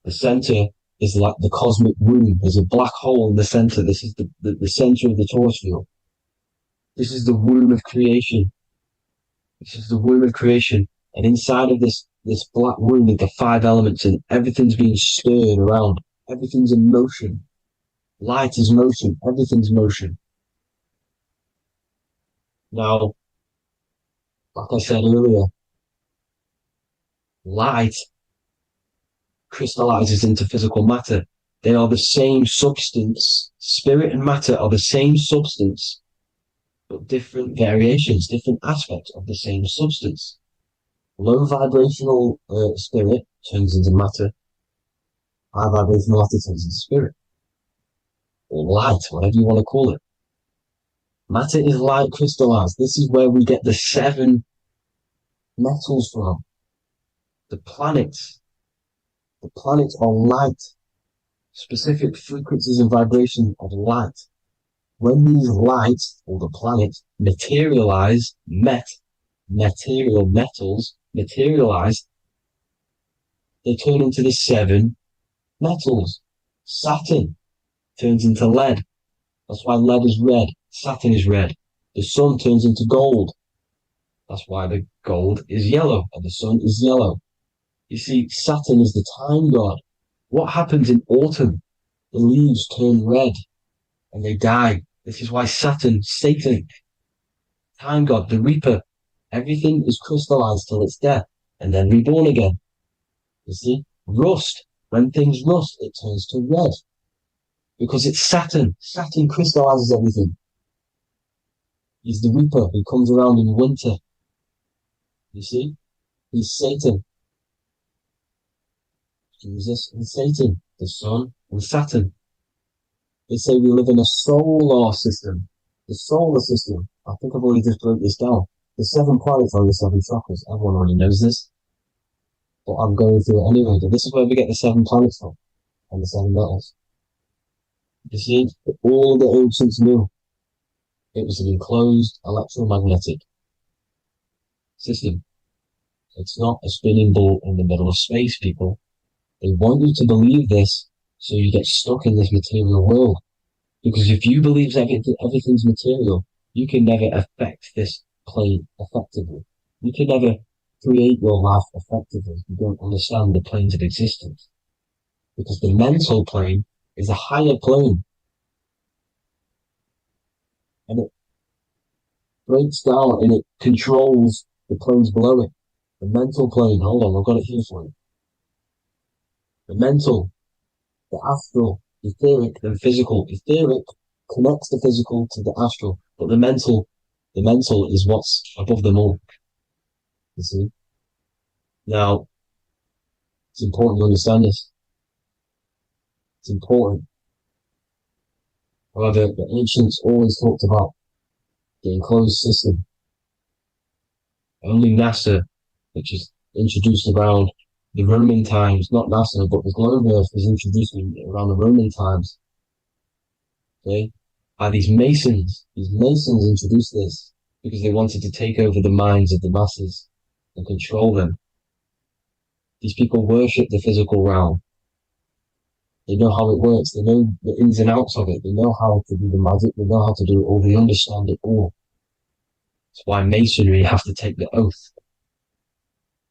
The center is like the cosmic womb. There's a black hole in the center. This is the center of the torus field. This is the womb of creation. This is the womb of creation. And inside of this black womb with the 5 elements, and everything's being stirred around. Everything's in motion. Light is motion. Everything's motion. Now, like I said earlier, light crystallizes into physical matter. They are the same substance. Spirit and matter are the same substance, but different variations, different aspects of the same substance. Low vibrational spirit turns into matter. High vibrational matter turns into spirit. Or light, whatever you want to call it. Matter is light crystallized. This is where we get the 7 metals from. The planets are light, specific frequencies and vibrations of light. When these lights, or the planets, materialize, material metals materialize, they turn into the 7 metals. Saturn turns into lead. That's why lead is red. Saturn is red. The sun turns into gold. That's why the gold is yellow and the sun is yellow. You see, Saturn is the time god. What happens in autumn? The leaves turn red and they die. This is why Saturn, Satan, time god, the reaper, everything is crystallized till it's death and then reborn again. You see, rust, when things rust, it turns to red because it's Saturn. Saturn crystallizes everything. He's the reaper who comes around in winter. You see, he's Satan. Jesus and Satan, the sun and Saturn. They say we live in a solar system. The solar system, I think I've already just broke this down. The 7 planets are the 7 chakras. Everyone already knows this. But I'm going through it anyway. But this is where we get the 7 planets from. And the 7 metals. You see, all the ancients knew it was an enclosed electromagnetic system. It's not a spinning ball in the middle of space, people. They want you to believe this so you get stuck in this material world. Because if you believe everything's material, you can never affect this plane effectively. You can never create your life effectively if you don't understand the planes of existence. Because the mental plane is a higher plane. And it breaks down and it controls the planes below it. The mental plane, hold on, I've got it here for you. The mental, the astral, etheric, then physical. Etheric connects the physical to the astral, but the mental is what's above them all. You see? Now, it's important to understand this. It's important. However, the ancients always talked about the enclosed system. Only NASA, which is introduced around the Roman times, not NASA, but the globe Earth was introduced around the Roman times. Okay? By these Masons. These Masons introduced this because they wanted to take over the minds of the masses and control them. These people worship the physical realm. They know how it works. They know the ins and outs of it. They know how to do the magic. They know how to do it all. They understand it all. That's why Masonry have to take the oath.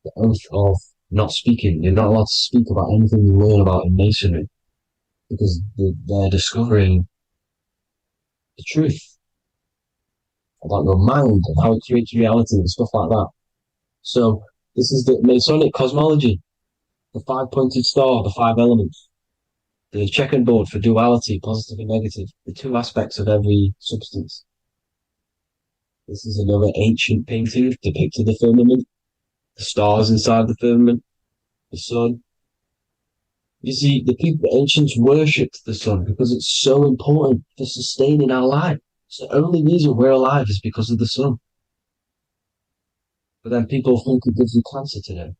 The oath of not speaking. You're not allowed to speak about anything you learn about in Masonry because they're discovering the truth about your mind and how it creates reality and stuff like that. So this is the Masonic cosmology, the 5-pointed star, the 5 elements, the checkerboard for duality, positive and negative, the 2 aspects of every substance. This is another ancient painting depicting the firmament, the stars inside the firmament, the sun. You see, the ancients worshipped the sun because it's so important for sustaining our life. It's the only reason we're alive is because of the sun. But then people think it gives you cancer today.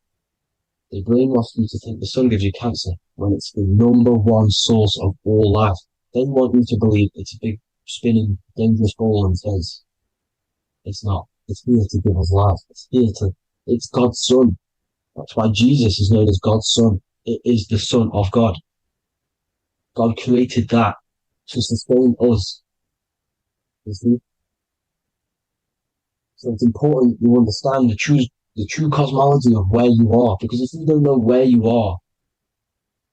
They brainwash you to think the sun gives you cancer when it's the number one source of all life. They want you to believe it's a big, spinning, dangerous ball in space. It's not. It's here to give us life. It's God's son. That's why Jesus is known as God's son. It is the son of God. God created that to sustain us. You see? So it's important you understand the true cosmology of where you are, because if you don't know where you are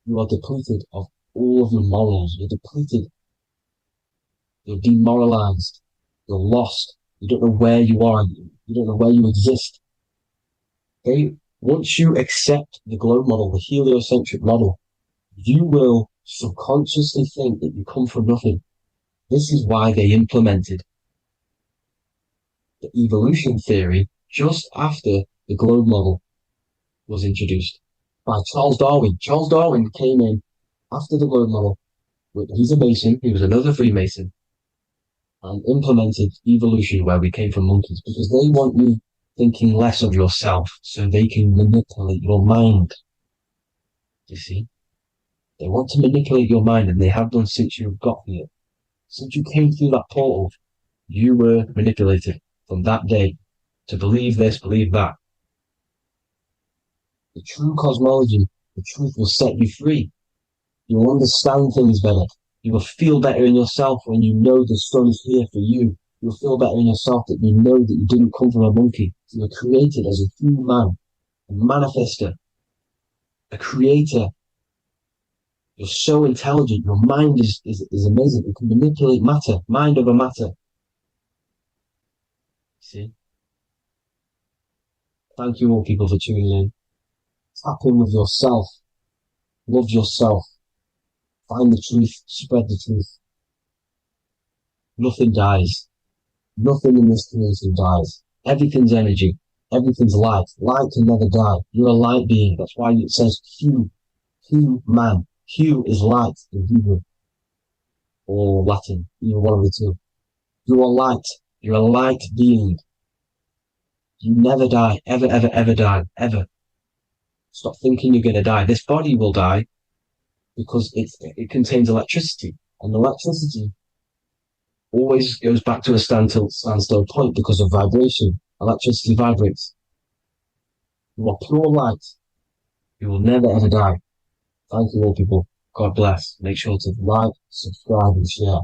depleted of all of your morals. You're depleted. You're demoralized. You're lost. You don't know where you are. You don't know where you exist. Okay? Once you accept the globe model, the heliocentric model, you will subconsciously think that you come from nothing. This is why they implemented the evolution theory just after the globe model was introduced by Charles Darwin. Charles Darwin came in after the globe model. He's a Mason. He was another Freemason, and implemented evolution where we came from monkeys, because they want you thinking less of yourself so they can manipulate your mind. You see? They want to manipulate your mind, and they have done since you got here. Since you came through that portal, you were manipulated from that day to believe this, believe that. The true cosmology, the truth will set you free. You will understand things better. You will feel better in yourself when you know the sun is here for you. You'll feel better in yourself that you know that you didn't come from a monkey. You were created as a human, a manifester, a creator. You're so intelligent. Your mind is amazing. You can manipulate matter, mind over matter. See? Thank you all people for tuning in. Tap in with yourself. Love yourself. Find the truth. Spread the truth. Nothing dies. Nothing in this creation dies. Everything's energy. Everything's light. Light can never die. You're a light being. That's why it says Hugh. Hugh man. Hugh is light in Hebrew or Latin. You're one of the two. You are light. You're a light being. You never die. Ever, ever, ever die. Ever. Stop thinking you're going to die. This body will die because it contains electricity. And electricity always goes back to a standstill point because of vibration. Electricity vibrates. You are pure light. You will never ever die. Thank you all people. God bless. Make sure to like, subscribe and share.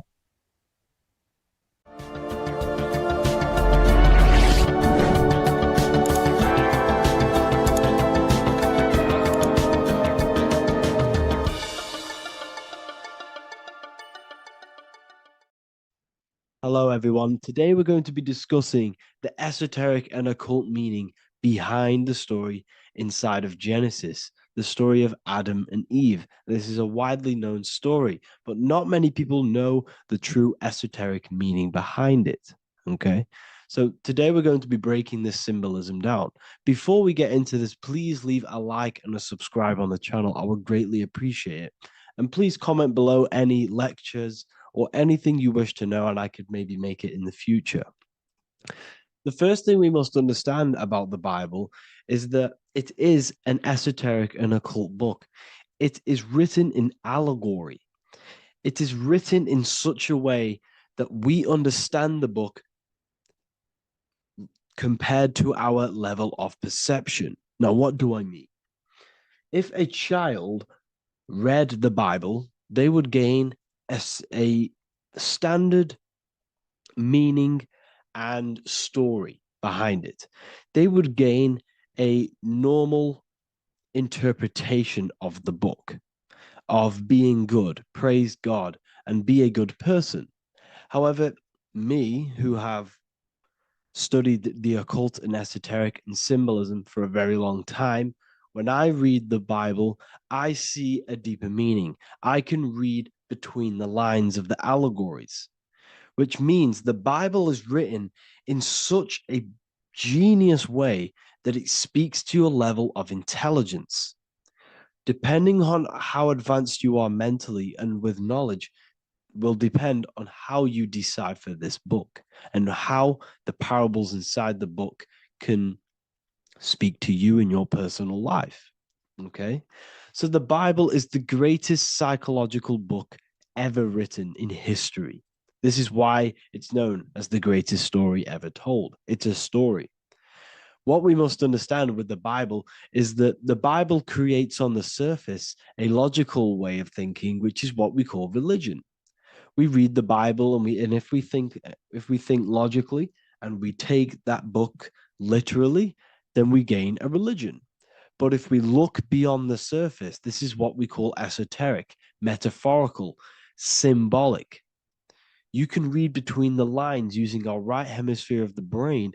Hello, everyone. Today we're going to be discussing the esoteric and occult meaning behind the story inside of Genesis, the story of Adam and Eve. This is a widely known story, but not many people know the true esoteric meaning behind it. Okay, so today we're going to be breaking this symbolism down. Before we get into this, please leave a like and a subscribe on the channel. I would greatly appreciate it. And please comment below any lectures or anything you wish to know, and I could maybe make it in the future. The first thing we must understand about the Bible is that it is an esoteric and occult book. It is written in allegory. It is written in such a way that we understand the book compared to our level of perception. Now, what do I mean? If a child read the Bible, they would gain a standard meaning and story behind it. They would gain a normal interpretation of the book, of being good, praise God, and be a good person. However, me, who have studied the occult and esoteric and symbolism for a very long time, when I read the Bible, I see a deeper meaning. I can read between the lines of the allegories, which means the Bible is written in such a genius way that it speaks to your level of intelligence. Depending on how advanced you are mentally and with knowledge, will depend on how you decipher this book and how the parables inside the book can speak to you in your personal life. Okay. So the Bible is the greatest psychological book ever written in history. This is why it's known as the greatest story ever told. It's a story. What we must understand with the Bible is that the Bible creates on the surface a logical way of thinking, which is what we call religion. We read the Bible and if we think logically and we take that book literally, then we gain a religion. But if we look beyond the surface, this is what we call esoteric, metaphorical, symbolic. You can read between the lines using our right hemisphere of the brain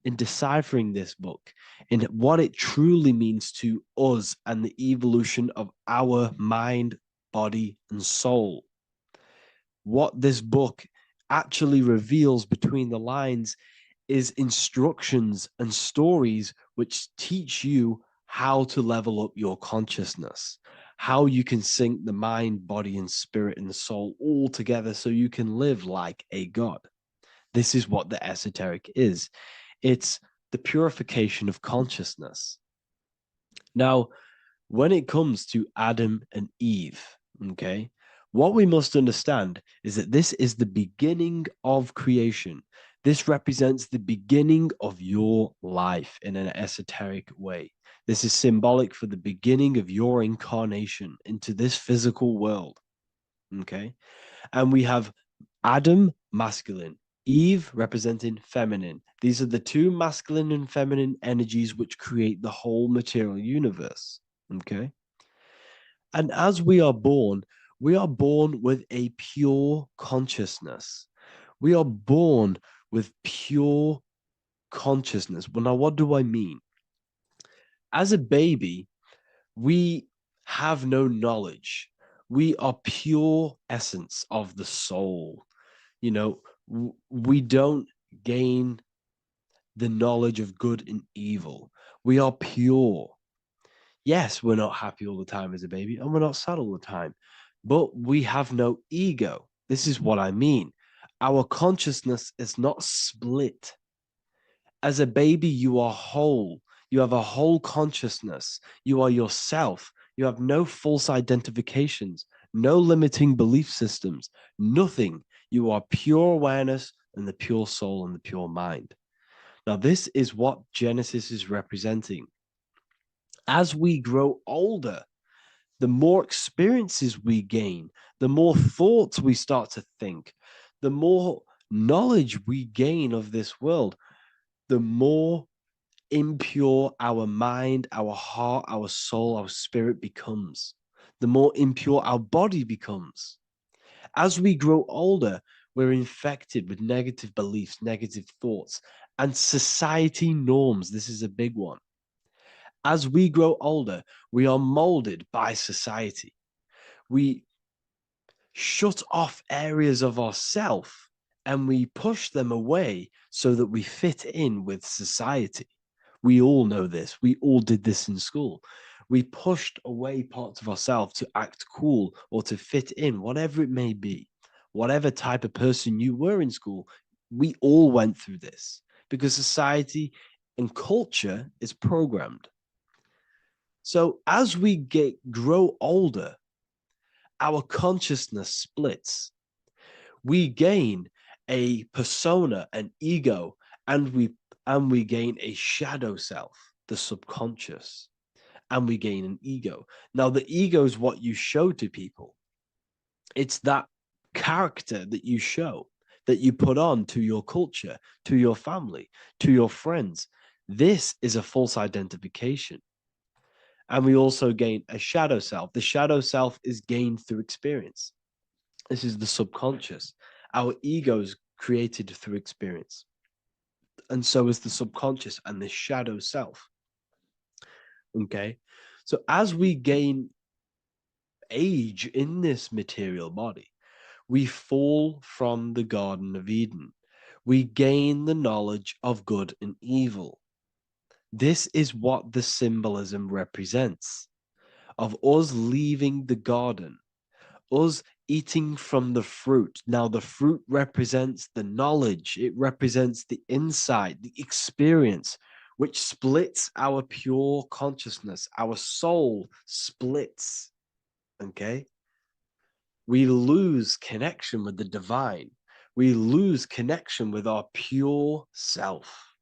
in deciphering this book and what it truly means to us and the evolution of our mind, body, and soul. What this book actually reveals between the lines is instructions and stories which teach you how to level up your consciousness, how you can sync the mind, body, and spirit and the soul all together so you can live like a god. This is what the esoteric is. It's the purification of consciousness. Now, when it comes to Adam and Eve, okay, what we must understand is that this is the beginning of creation. This represents the beginning of your life in an esoteric way. This is symbolic for the beginning of your incarnation into this physical world. Okay. And we have Adam, masculine, Eve representing feminine. These are the two masculine and feminine energies which create the whole material universe. Okay. And as we are born with a pure consciousness. We are born with pure consciousness. Well, now, what do I mean? As a baby, we have no knowledge. We are pure essence of the soul. You know, we don't gain the knowledge of good and evil. We are pure. Yes, we're not happy all the time as a baby, and we're not sad all the time, but we have no ego. This is what I mean. Our consciousness is not split. As a baby, you are whole. You have a whole consciousness. You are yourself. You have no false identifications, no limiting belief systems, nothing. You are pure awareness and the pure soul and the pure mind. Now, this is what Genesis is representing. As we grow older, the more experiences we gain, the more thoughts we start to think, the more knowledge we gain of this world, the more impure our mind, our heart, our soul, our spirit becomes, the more impure our body becomes. As we grow older, we're infected with negative beliefs, negative thoughts, and society norms. This is a big one. As we grow older, we are molded by society. We shut off areas of ourself and we push them away so that we fit in with society. We all know this. We all did this in school. We pushed away parts of ourselves to act cool or to fit in, whatever it may be. Whatever type of person you were in school, we all went through this because society and culture is programmed. So as we grow older, our consciousness splits. We gain a persona, an ego, and we gain a shadow self, the subconscious, and we gain an ego. Now, the ego is what you show to people. It's that character that you show, that you put on to your culture, to your family, to your friends. This is a false identification. And we also gain a shadow self. The shadow self is gained through experience. This is the subconscious. Our ego is created through experience. And so is the subconscious and the shadow self. Okay. So as we gain age in this material body, we fall from the Garden of Eden. We gain the knowledge of good and evil. This is what the symbolism represents of us leaving the garden, us eating from the fruit. Now, the fruit represents the knowledge, it represents the insight, the experience. which splits our pure consciousness. Our soul splits. Okay? We lose connection with the divine. We lose connection with our pure self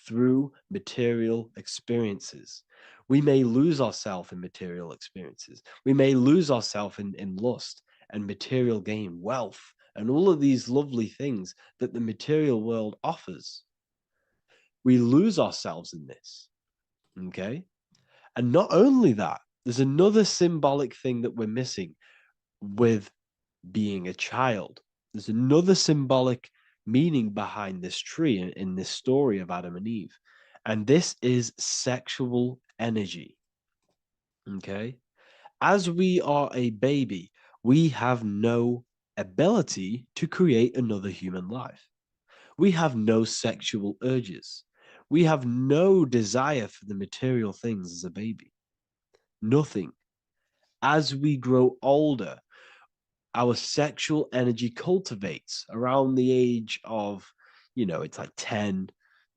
through material experiences. We may lose ourselves in material experiences. We may lose ourselves in lust and material gain, wealth, and all of these lovely things that the material world offers. We lose ourselves in this. Okay? And not only that, there's another symbolic thing that we're missing with being a child. There's another symbolic meaning behind this tree in this story of Adam and Eve. And this is sexual energy. Okay? As we are a baby, we have no ability to create another human life. We have no sexual urges. We have no desire for the material things as a baby. Nothing. As we grow older, our sexual energy cultivates around the age of, it's like 10,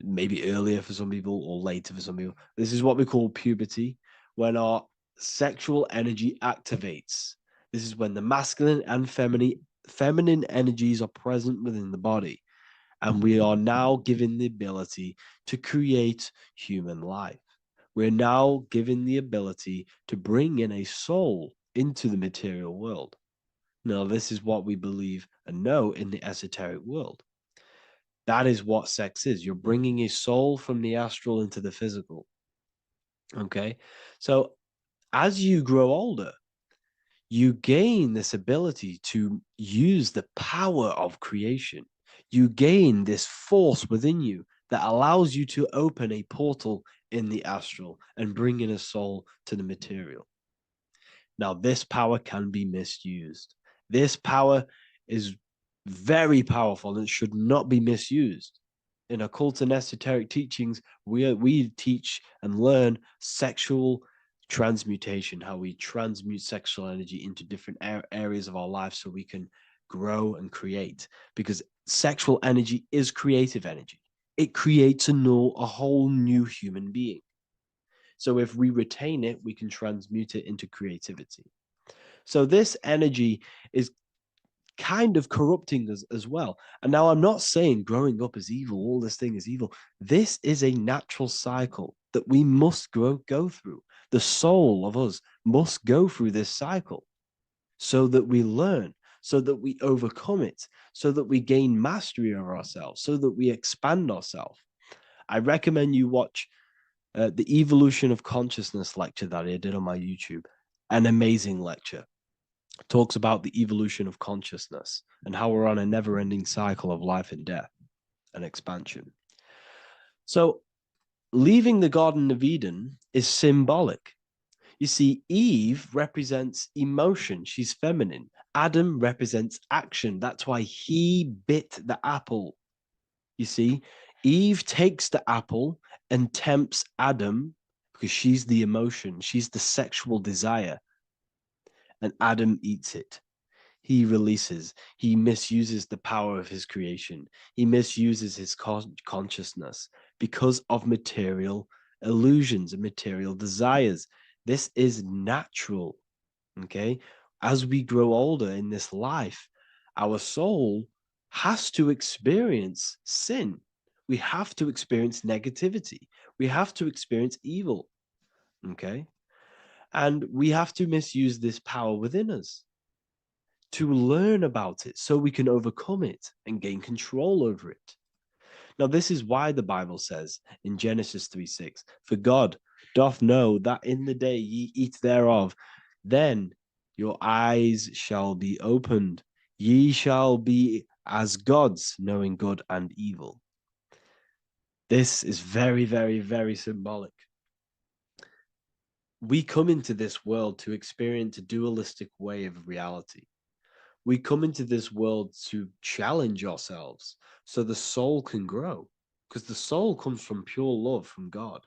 maybe earlier for some people or later for some people. This is what we call puberty, when our sexual energy activates. This is when the masculine and feminine energies are present within the body. And we are now given the ability to create human life. We're now given the ability to bring in a soul into the material world. Now, this is what we believe and know in the esoteric world. That is what sex is. You're bringing a soul from the astral into the physical. Okay? So as you grow older, you gain this ability to use the power of creation. You gain this force within you that allows you to open a portal in the astral and bring in a soul to the material. Now, this power can be misused. This power is very powerful and should not be misused. In occult and esoteric teachings, we teach and learn sexual transmutation, how we transmute sexual energy into different areas of our life so we can grow and create. Because sexual energy is creative energy. It creates a whole new human being. So if we retain it, we can transmute it into creativity. So this energy is kind of corrupting us as well. And now I'm not saying growing up is evil, all this thing is evil. This is a natural cycle that we must go through. The soul of us must go through this cycle so that we learn, so that we overcome it, so that we gain mastery over ourselves, so that we expand ourselves. I recommend you watch the Evolution of Consciousness lecture that I did on my YouTube. An amazing lecture. It talks about the evolution of consciousness and how we're on a never-ending cycle of life and death and expansion. So leaving the Garden of Eden is symbolic. You see, Eve represents emotion. She's feminine. Adam represents action. That's why he bit the apple. You see, Eve takes the apple and tempts Adam because she's the emotion. She's the sexual desire. And Adam eats it. He releases. He misuses the power of his creation. He misuses his consciousness because of material illusions and material desires. This is natural, okay? As we grow older in this life, our soul has to experience sin. We have to experience negativity. We have to experience evil, okay? And we have to misuse this power within us to learn about it so we can overcome it and gain control over it. Now, this is why the Bible says in Genesis 3:6, "For God doth know that in the day ye eat thereof, then your eyes shall be opened. Ye shall be as gods, knowing good and evil." This is very, very, very symbolic. We come into this world to experience a dualistic way of reality. We come into this world to challenge ourselves so the soul can grow, because the soul comes from pure love from God.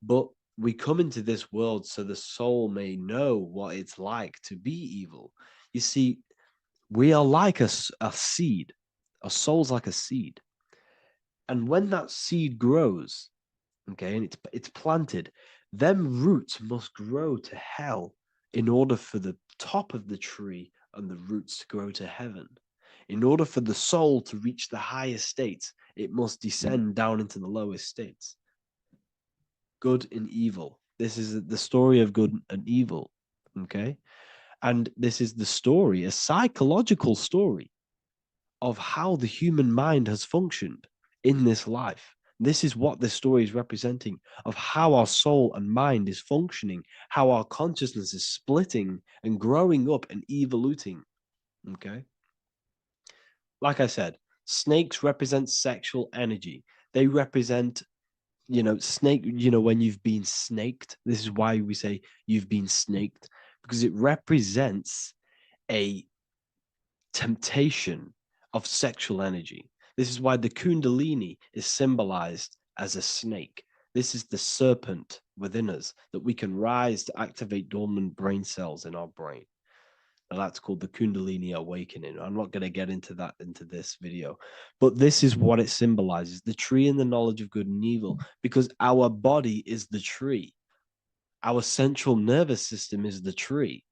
But we come into this world so the soul may know what it's like to be evil. You see, we are like a seed. Our soul's like a seed. And when that seed grows, Okay, and it's planted. Them roots must grow to hell in order for the top of the tree and the roots to grow to heaven. In order for the soul to reach the higher states, it must descend down into the lowest states. Good and evil. This is the story of good and evil. Okay, and this is the story, a psychological story of how the human mind has functioned in this life. This is what this story is representing, of how our soul and mind is functioning, how our consciousness is splitting and growing up and evoluting. Okay. Like I said, snakes represent sexual energy. They represent, snake, when you've been snaked. This is why we say you've been snaked, because it represents a temptation of sexual energy. This is why the Kundalini is symbolized as a snake. This is the serpent within us that we can rise to activate dormant brain cells in our brain. Now that's called the Kundalini awakening. I'm not going to get into that into this video, but this is what it symbolizes, the tree and the knowledge of good and evil, because our body is the tree. Our central nervous system is the tree.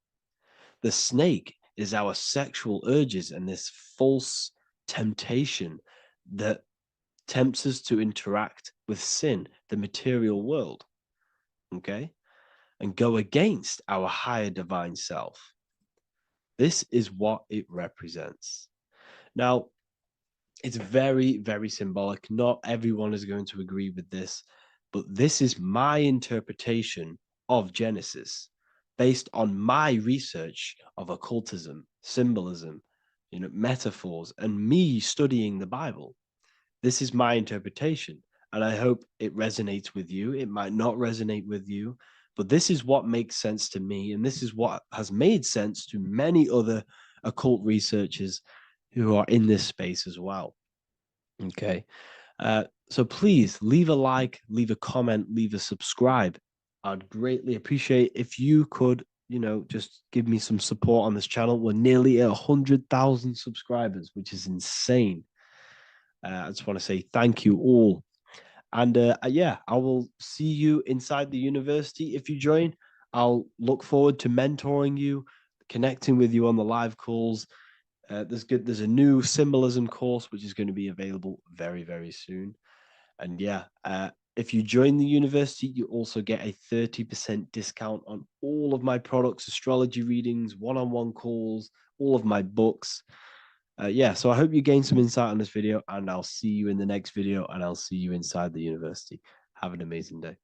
The snake is our sexual urges and this false temptation that tempts us to interact with sin, the material world, okay, and go against our higher divine self. This is what it represents. Now, it's very, very symbolic. Not everyone is going to agree with this, but this is my interpretation of Genesis based on my research of occultism, symbolism, metaphors, and me studying the Bible. This is my interpretation, and I hope it resonates with you. It might not resonate with you, but this is what makes sense to me, and this is what has made sense to many other occult researchers who are in this space as well. Okay, so please leave a like, leave a comment, leave a subscribe. I'd greatly appreciate if you could, just give me some support on this channel. We're nearly at 100,000 subscribers, which is insane. I just want to say thank you all. And I will see you inside the university. If you join, I'll look forward to mentoring you, connecting with you on the live calls. There's a new symbolism course, which is going to be available very, very soon. And if you join the university, you also get a 30% discount on all of my products, astrology readings, one-on-one calls, all of my books. So I hope you gain some insight on this video, and I'll see you in the next video, and I'll see you inside the university. Have an amazing day.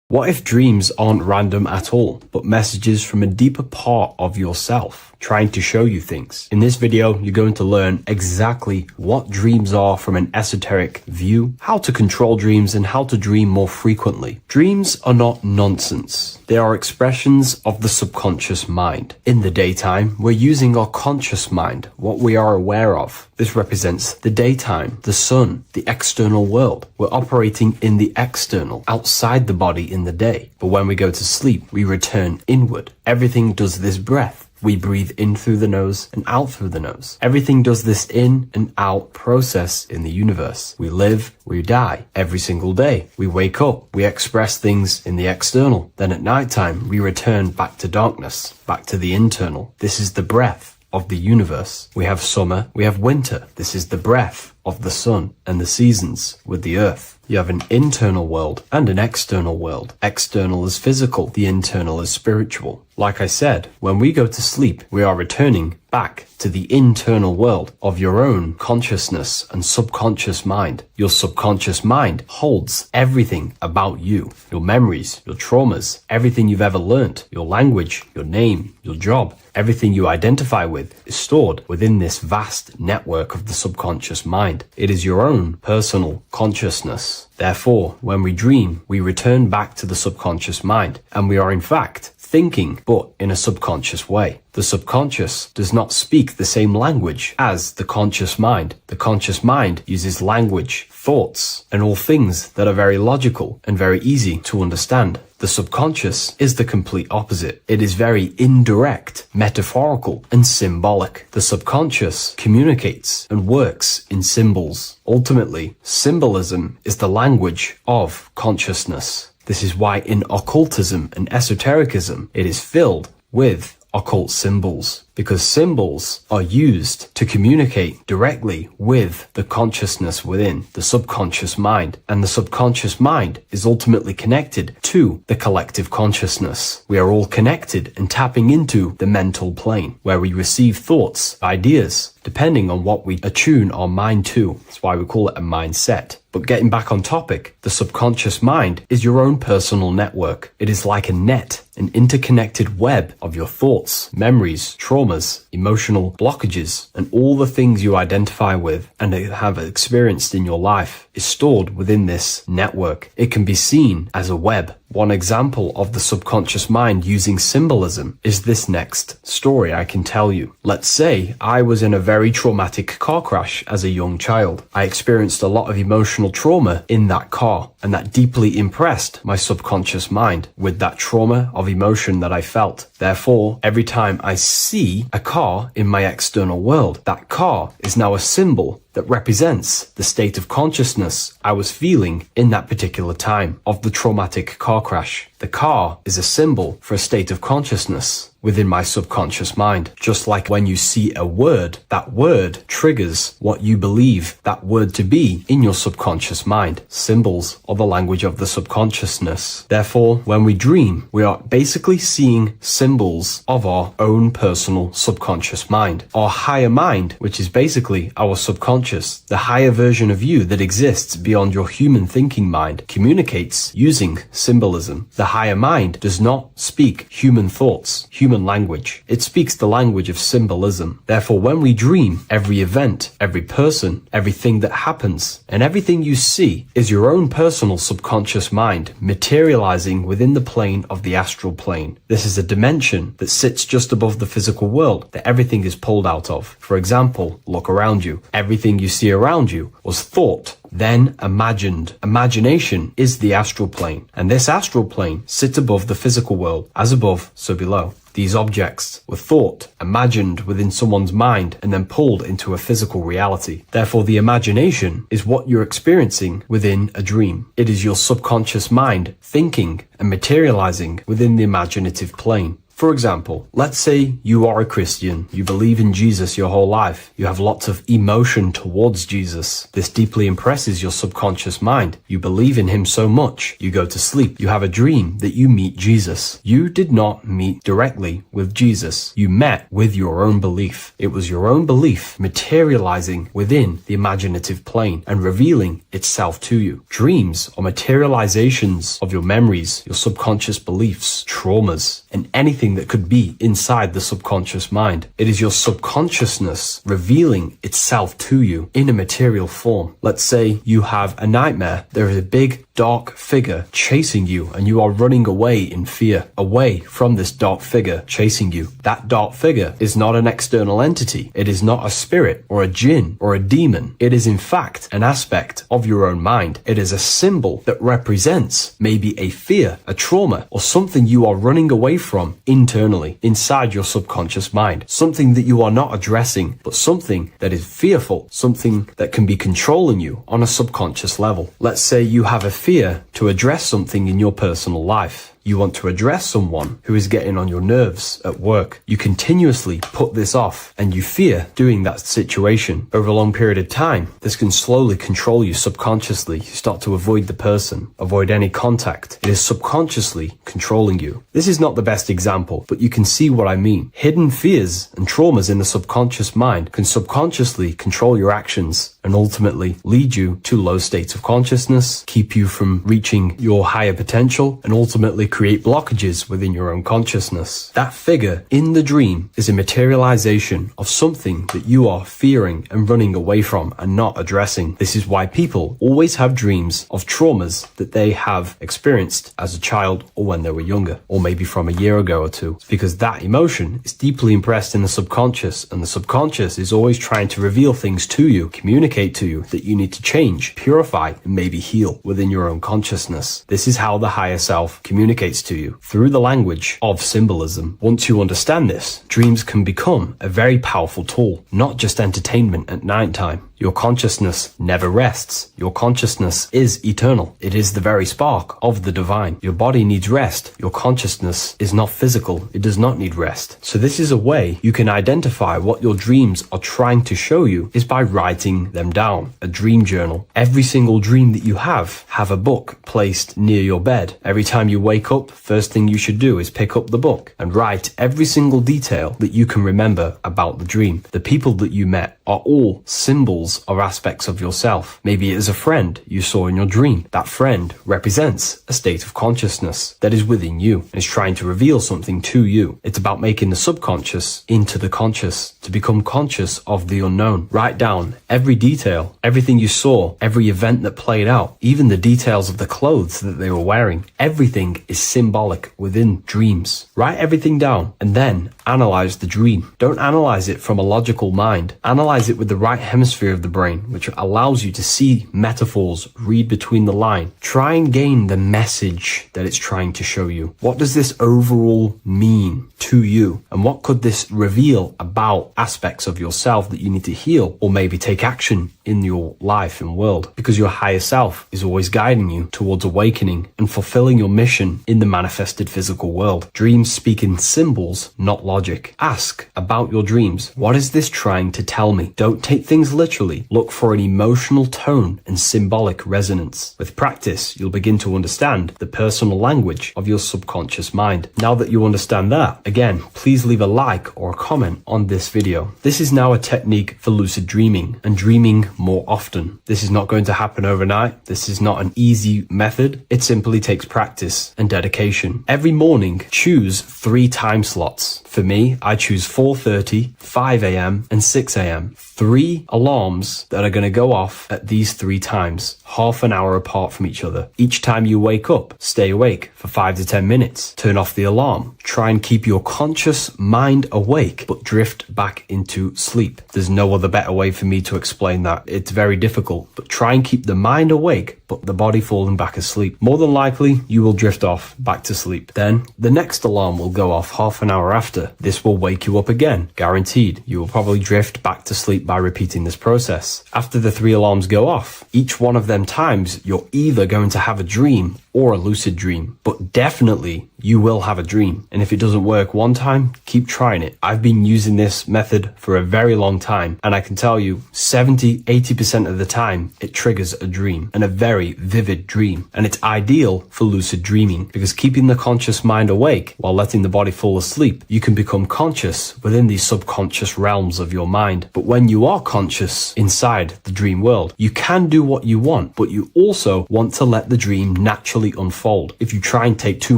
What if dreams aren't random at all, but messages from a deeper part of yourself, trying to show you things? In this video, you're going to learn exactly what dreams are from an esoteric view, how to control dreams, and how to dream more frequently. Dreams are not nonsense. They are expressions of the subconscious mind. In the daytime, we're using our conscious mind, what we are aware of. This represents the daytime, the sun, the external world. We're operating in the external, outside the body in the day. But when we go to sleep, we return inward. Everything does this breath. We breathe in through the nose and out through the nose. Everything does this in and out process in the universe. We live, we die every single day. We wake up, we express things in the external. Then at nighttime, we return back to darkness, back to the internal. This is the breath of the universe. We have summer, we have winter. This is the breath of the sun and the seasons with the earth. You have an internal world and an external world. External is physical, the internal is spiritual. Like I said, when we go to sleep, we are returning back to the internal world of your own consciousness and subconscious mind. Your subconscious mind holds everything about you, your memories, your traumas, everything you've ever learnt, your language, your name, your job, everything you identify with is stored within this vast network of the subconscious mind. It is your own personal consciousness. Therefore, when we dream, we return back to the subconscious mind, and we are in fact thinking, but in a subconscious way. The subconscious does not speak the same language as the conscious mind. The conscious mind uses language, thoughts, and all things that are very logical and very easy to understand. The subconscious is the complete opposite. It is very indirect, metaphorical, and symbolic. The subconscious communicates and works in symbols. Ultimately, symbolism is the language of consciousness. This is why in occultism and esotericism, it is filled with occult symbols, because symbols are used to communicate directly with the consciousness within, the subconscious mind, and the subconscious mind is ultimately connected to the collective consciousness. We are all connected and tapping into the mental plane, where we receive thoughts, ideas, depending on what we attune our mind to. That's why we call it a mindset. But getting back on topic, the subconscious mind is your own personal network. It is like a net, an interconnected web of your thoughts, memories, traumas, emotional blockages, and all the things you identify with and have experienced in your life is stored within this network. It can be seen as a web. One example of the subconscious mind using symbolism is this next story I can tell you. Let's say I was in a very traumatic car crash as a young child. I experienced a lot of emotional trauma in that car, and that deeply impressed my subconscious mind with that trauma of emotion that I felt. Therefore, every time I see a car in my external world, that car is now a symbol that represents the state of consciousness I was feeling in that particular time of the traumatic car crash. The car is a symbol for a state of consciousness within my subconscious mind. Just like when you see a word, that word triggers what you believe that word to be in your subconscious mind. Symbols are the language of the subconsciousness. Therefore, when we dream, we are basically seeing symbols of our own personal subconscious mind. Our higher mind, which is basically our subconscious, the higher version of you that exists beyond your human thinking mind, communicates using symbolism. The higher mind does not speak human thoughts, human language. It speaks the language of symbolism. Therefore, when we dream, every event, every person, everything that happens, and everything you see is your own personal subconscious mind materializing within the plane of the astral plane. This is a dimension that sits just above the physical world that everything is pulled out of. For example, look around you. Everything you see around you was thought, then imagined. Imagination is the astral plane, and this astral plane sits above the physical world. As above, so below. These objects were thought, imagined within someone's mind, and then pulled into a physical reality. Therefore, the imagination is what you're experiencing within a dream. It is your subconscious mind thinking and materializing within the imaginative plane. For example, let's say you are a Christian, you believe in Jesus your whole life, you have lots of emotion towards Jesus. This deeply impresses your subconscious mind. You believe in him so much, you go to sleep, you have a dream that you meet Jesus. You did not meet directly with Jesus. You met with your own belief. It was your own belief materializing within the imaginative plane and revealing itself to you. Dreams are materializations of your memories, your subconscious beliefs, traumas, and anything that could be inside the subconscious mind. It is your subconsciousness revealing itself to you in a material form. Let's say you have a nightmare. There is a big dark figure chasing you and you are running away in fear, away from this dark figure chasing you. That dark figure is not an external entity. It is not a spirit or a jinn or a demon. It is in fact an aspect of your own mind. It is a symbol that represents maybe a fear, a trauma, or something you are running away from internally, inside your subconscious mind. Something that you are not addressing, but something that is fearful, something that can be controlling you on a subconscious level. Let's say you have a fear to address something in your personal life. You want to address someone who is getting on your nerves at work. You continuously put this off and you fear doing that situation. Over a long period of time, this can slowly control you subconsciously. You start to avoid the person, avoid any contact. It is subconsciously controlling you. This is not the best example, but you can see what I mean. Hidden fears and traumas in the subconscious mind can subconsciously control your actions and ultimately lead you to low states of consciousness, keep you from reaching your higher potential, and ultimately create blockages within your own consciousness. That figure in the dream is a materialization of something that you are fearing and running away from and not addressing. This is why people always have dreams of traumas that they have experienced as a child or when they were younger, or maybe from a year ago or two. It's because that emotion is deeply impressed in the subconscious, and the subconscious is always trying to reveal things to you, communicate to you that you need to change, purify, and maybe heal within your own consciousness. This is how the higher self communicates to you, through the language of symbolism. Once you understand this, dreams can become a very powerful tool, not just entertainment at night time. Your consciousness never rests. Your consciousness is eternal. It is the very spark of the divine. Your body needs rest. Your consciousness is not physical. It does not need rest. So this is a way you can identify what your dreams are trying to show you, is by writing them down. A dream journal. Every single dream that you have a book placed near your bed. Every time you wake up, first thing you should do is pick up the book and write every single detail that you can remember about the dream. The people that you met are all symbols or aspects of yourself. Maybe it is a friend you saw in your dream. That friend represents a state of consciousness that is within you and is trying to reveal something to you. It's about making the subconscious into the conscious, to become conscious of the unknown. Write down every detail, everything you saw, every event that played out, even the details of the clothes that they were wearing. Everything is symbolic within dreams. Write everything down and then analyze the dream. Don't analyze it from a logical mind. Analyze it with the right hemisphere of the brain, which allows you to see metaphors, read between the line. Try and gain the message that it's trying to show you. What does this overall mean to you? And what could this reveal about aspects of yourself that you need to heal or maybe take action in your life and world? Because your higher self is always guiding you towards awakening and fulfilling your mission in the manifested physical world. Dreams speak in symbols, not logic. Ask about your dreams. What is this trying to tell me? Don't take things literally. Look for an emotional tone and symbolic resonance. With practice, you'll begin to understand the personal language of your subconscious mind. Now that you understand that, again, please leave a like or a comment on this video. This is now a technique for lucid dreaming and dreaming more often. This is not going to happen overnight. This is not an easy method. It simply takes practice and dedication. Every morning, choose 3 time slots. For me, I choose 4:30, 5 a.m. and 6 a.m. 3 alarms that are going to go off at these 3 times, half an hour apart from each other. Each time you wake up, stay awake for 5 to 10 minutes. Turn off the alarm. Try and keep your conscious mind awake, but drift back into sleep. There's no other better way for me to explain that. It's very difficult, but try and keep the mind awake, but the body falling back asleep. More than likely, you will drift off back to sleep. Then the next alarm will go off half an hour after. This will wake you up again, guaranteed. You will probably drift back to sleep by repeating this process. After the 3 alarms go off, each one of them times, you're either going to have a dream or a lucid dream, but definitely you will have a dream. And if it doesn't work one time, keep trying it. I've been using this method for a very long time, and I can tell you 70-80% of the time it triggers a dream, and a very vivid dream. And it's ideal for lucid dreaming because keeping the conscious mind awake while letting the body fall asleep, you can become conscious within these subconscious realms of your mind. But when you are conscious inside the dream world, you can do what you want, but you also want to let the dream naturally unfold. If you try and take too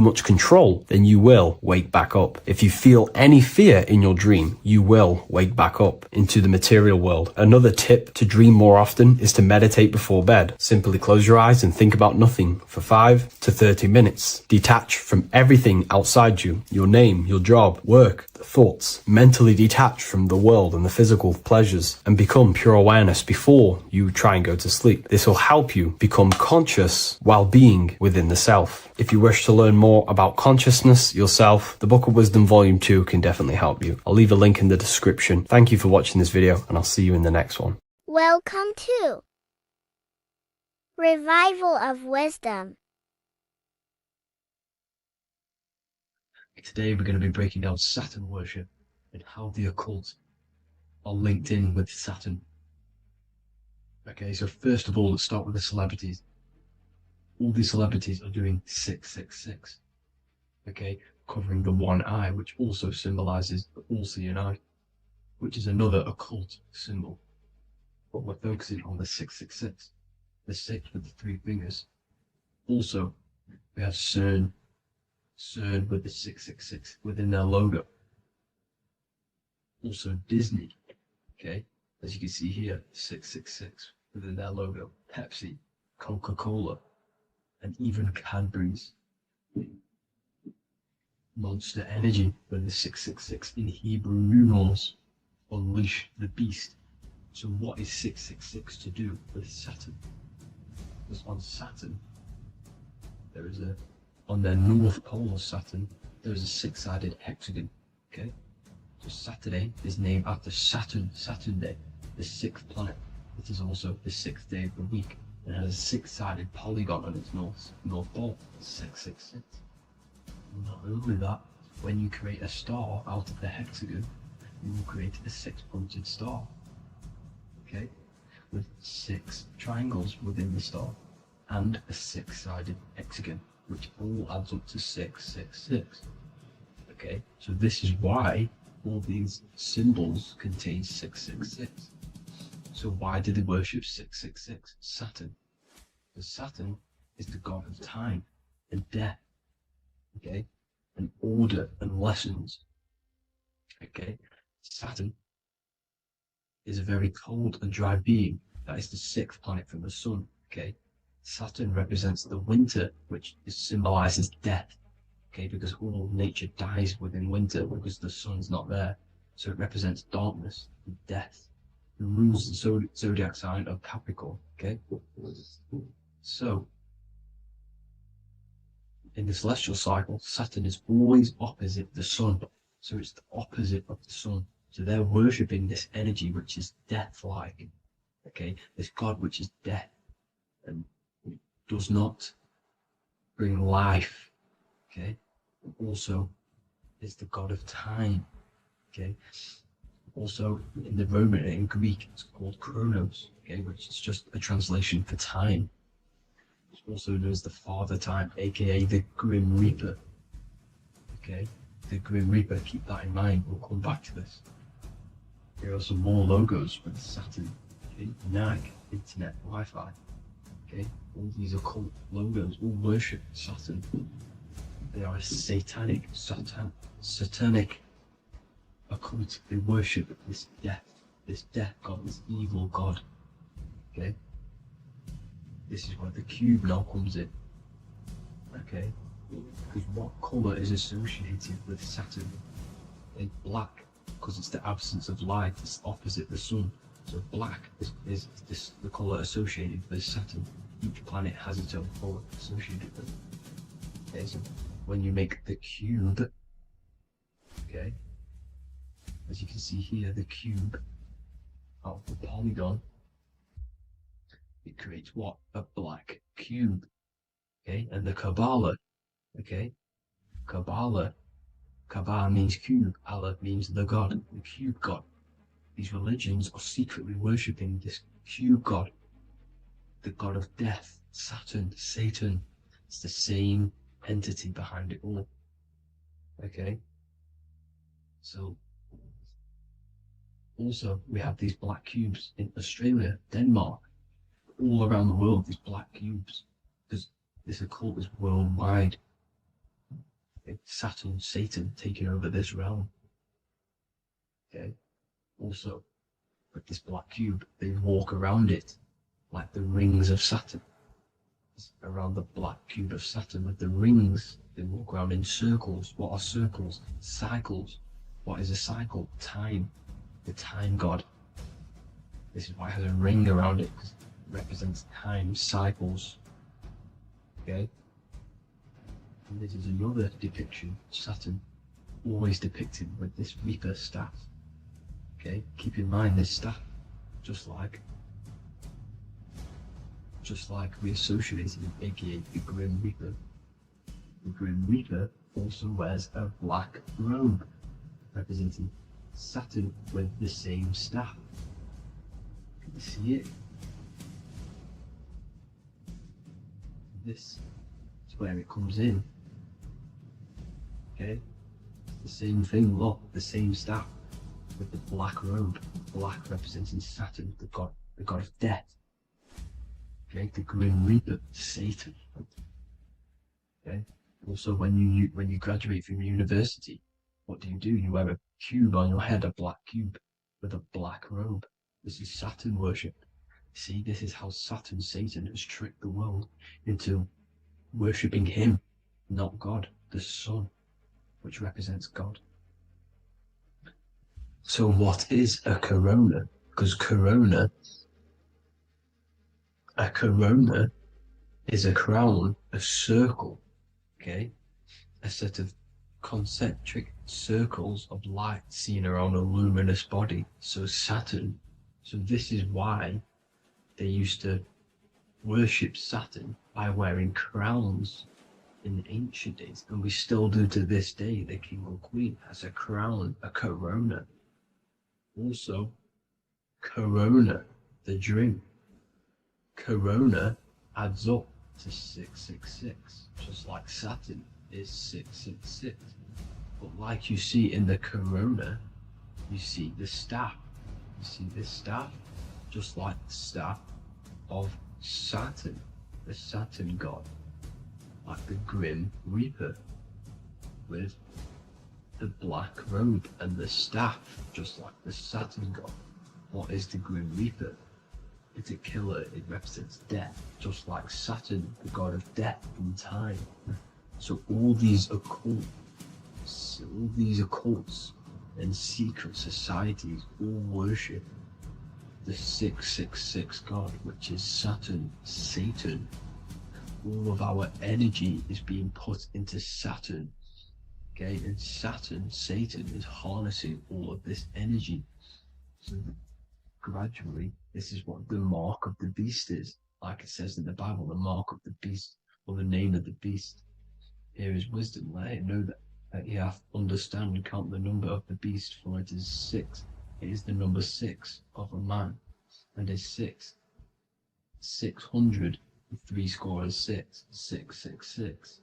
much control, then you will wake back up. If you feel any fear in your dream, you will wake back up into the material world. Another tip to dream more often is to meditate before bed. Simply close your eyes and think about nothing for 5 to 30 minutes. Detach from everything outside you, your name, your job, work, thoughts. Mentally detach from the world and the physical pleasures and become pure awareness before you try and go to sleep. This will help you become conscious while being within the self. If you wish to learn more about consciousness, yourself, the Book of Wisdom Volume 2 can definitely help you. I'll leave a link in the description. Thank you for watching this video, and I'll see you in the next one. Welcome to Revival of Wisdom. Today we're going to be breaking down Saturn worship and how the occult are linked in with Saturn. Okay, so first of all, let's start with the celebrities. All these celebrities are doing 666. Okay, covering the one eye, which also symbolizes the all-seeing eye, which is another occult symbol. But we're focusing on the 666, the 6 with the 3 fingers. Also, we have CERN, CERN with the 666 within their logo. Also Disney, okay, as you can see here, 666 within their logo. Pepsi, Coca-Cola, and even Cadbury's. Monster Energy with the 666 in Hebrew numerals. Unleash the beast. So what is 666 to do with Saturn? Because on Saturn, there is on their north pole of Saturn, there is a six-sided hexagon, okay? So Saturday is named after Saturn Day, the sixth planet. It is also the sixth day of the week, and has a six-sided polygon on its north pole, 666. Not only that, when you create a star out of the hexagon, you will create a six-pointed star, okay, with six triangles within the star, and a six-sided hexagon, which all adds up to 666. Okay, so this is why all these symbols contain 666. So why do they worship 666? Saturn. Because Saturn is the god of time and death, okay, and order and lessons. Okay, Saturn is a very cold and dry being. That is the sixth planet from the sun. Okay, Saturn represents the winter, which symbolizes death. Okay, because all nature dies within winter because the sun's not there. So it represents darkness and death. It rules the zodiac sign of Capricorn. Okay, so in the celestial cycle, Saturn is always opposite the sun. So it's the opposite of the sun. So they're worshipping this energy which is death-like. Okay, this god which is death and does not bring life. Okay, also is the god of time. Okay, also in the Roman and in Greek it's called Chronos. Okay, which is just a translation for time. It's also known as the Father Time, aka the Grim Reaper. Okay, the Grim Reaper. Keep that in mind. We'll come back to this. Here are some more logos with Saturn. Okay, NAG, Internet, Wi-Fi. Okay, all these occult logos all worship Saturn. They are a satanic occult. They worship this death god, this evil god. Okay, this is where the cube now comes in. Okay, because what color is associated with Saturn? It's black, because it's the absence of light. It's opposite the sun. So black is the color associated with Saturn. Each planet has its own color associated with it. Okay, so when you make the cube, okay, as you can see here, the cube out of the polygon, it creates what? A black cube. Okay, and the Kabbalah, okay, Kabbalah means cube, Allah means the god, the cube god. These religions are secretly worshipping this cube god, the god of death, Saturn, Satan. It's the same entity behind it all. Okay, so also we have these black cubes in Australia, Denmark, all around the world, these black cubes, because this occult is worldwide. It's Saturn, Satan taking over this realm. Okay, also with this black cube, they walk around it like the rings of Saturn. Around the black cube of Saturn with the rings, they walk around in circles. What are circles? Cycles. What is a cycle? Time. The time god. This is why it has a ring around it, because it represents time, cycles. Okay, and this is another depiction. Saturn, always depicted with this Reaper staff. Okay, keep in mind this staff, just like we associated with, aka the Grim Reaper. The Grim Reaper also wears a black robe, representing Saturn with the same staff. Can you see it? This is where it comes in. Okay, it's the same thing. Look, the same staff with the black robe. Black representing Saturn, the god of death. Okay, the Grim Reaper, Satan. Okay, Also, when you graduate from university, what do? You wear a cube on your head, a black cube with a black robe. This is Saturn worship. See, this is how Satan has tricked the world into worshipping him, not God, the sun, which represents God. So what is a corona? Because a corona is a crown, a circle, okay? A set of concentric circles of light seen around a luminous body. So Saturn. So this is why they used to worship Saturn by wearing crowns in ancient days, and we still do to this day. The king or queen has a crown, a corona. Also, corona, the drink. Corona adds up to 666, just like Saturn is 666. But like you see in the corona, you see the staff. You see this staff, just like the staff of Saturn, the Saturn god, like the Grim Reaper, with the black robe and the staff, just like the Saturn god. What is the Grim Reaper? It's a killer. It represents death, just like Saturn, the god of death and time. So all these occults and secret societies all worship the 666 god, which is Saturn, Satan. All of our energy is being put into Saturn, okay? And Saturn, Satan, is harnessing all of this energy. So gradually, this is what the mark of the beast is. Like it says in the Bible, the mark of the beast, or the name of the beast. Here is wisdom. Let him know that you have to understand and count the number of the beast, for it is 6. It is the number 6 of a man, and is 600, 3 score is 6, 666.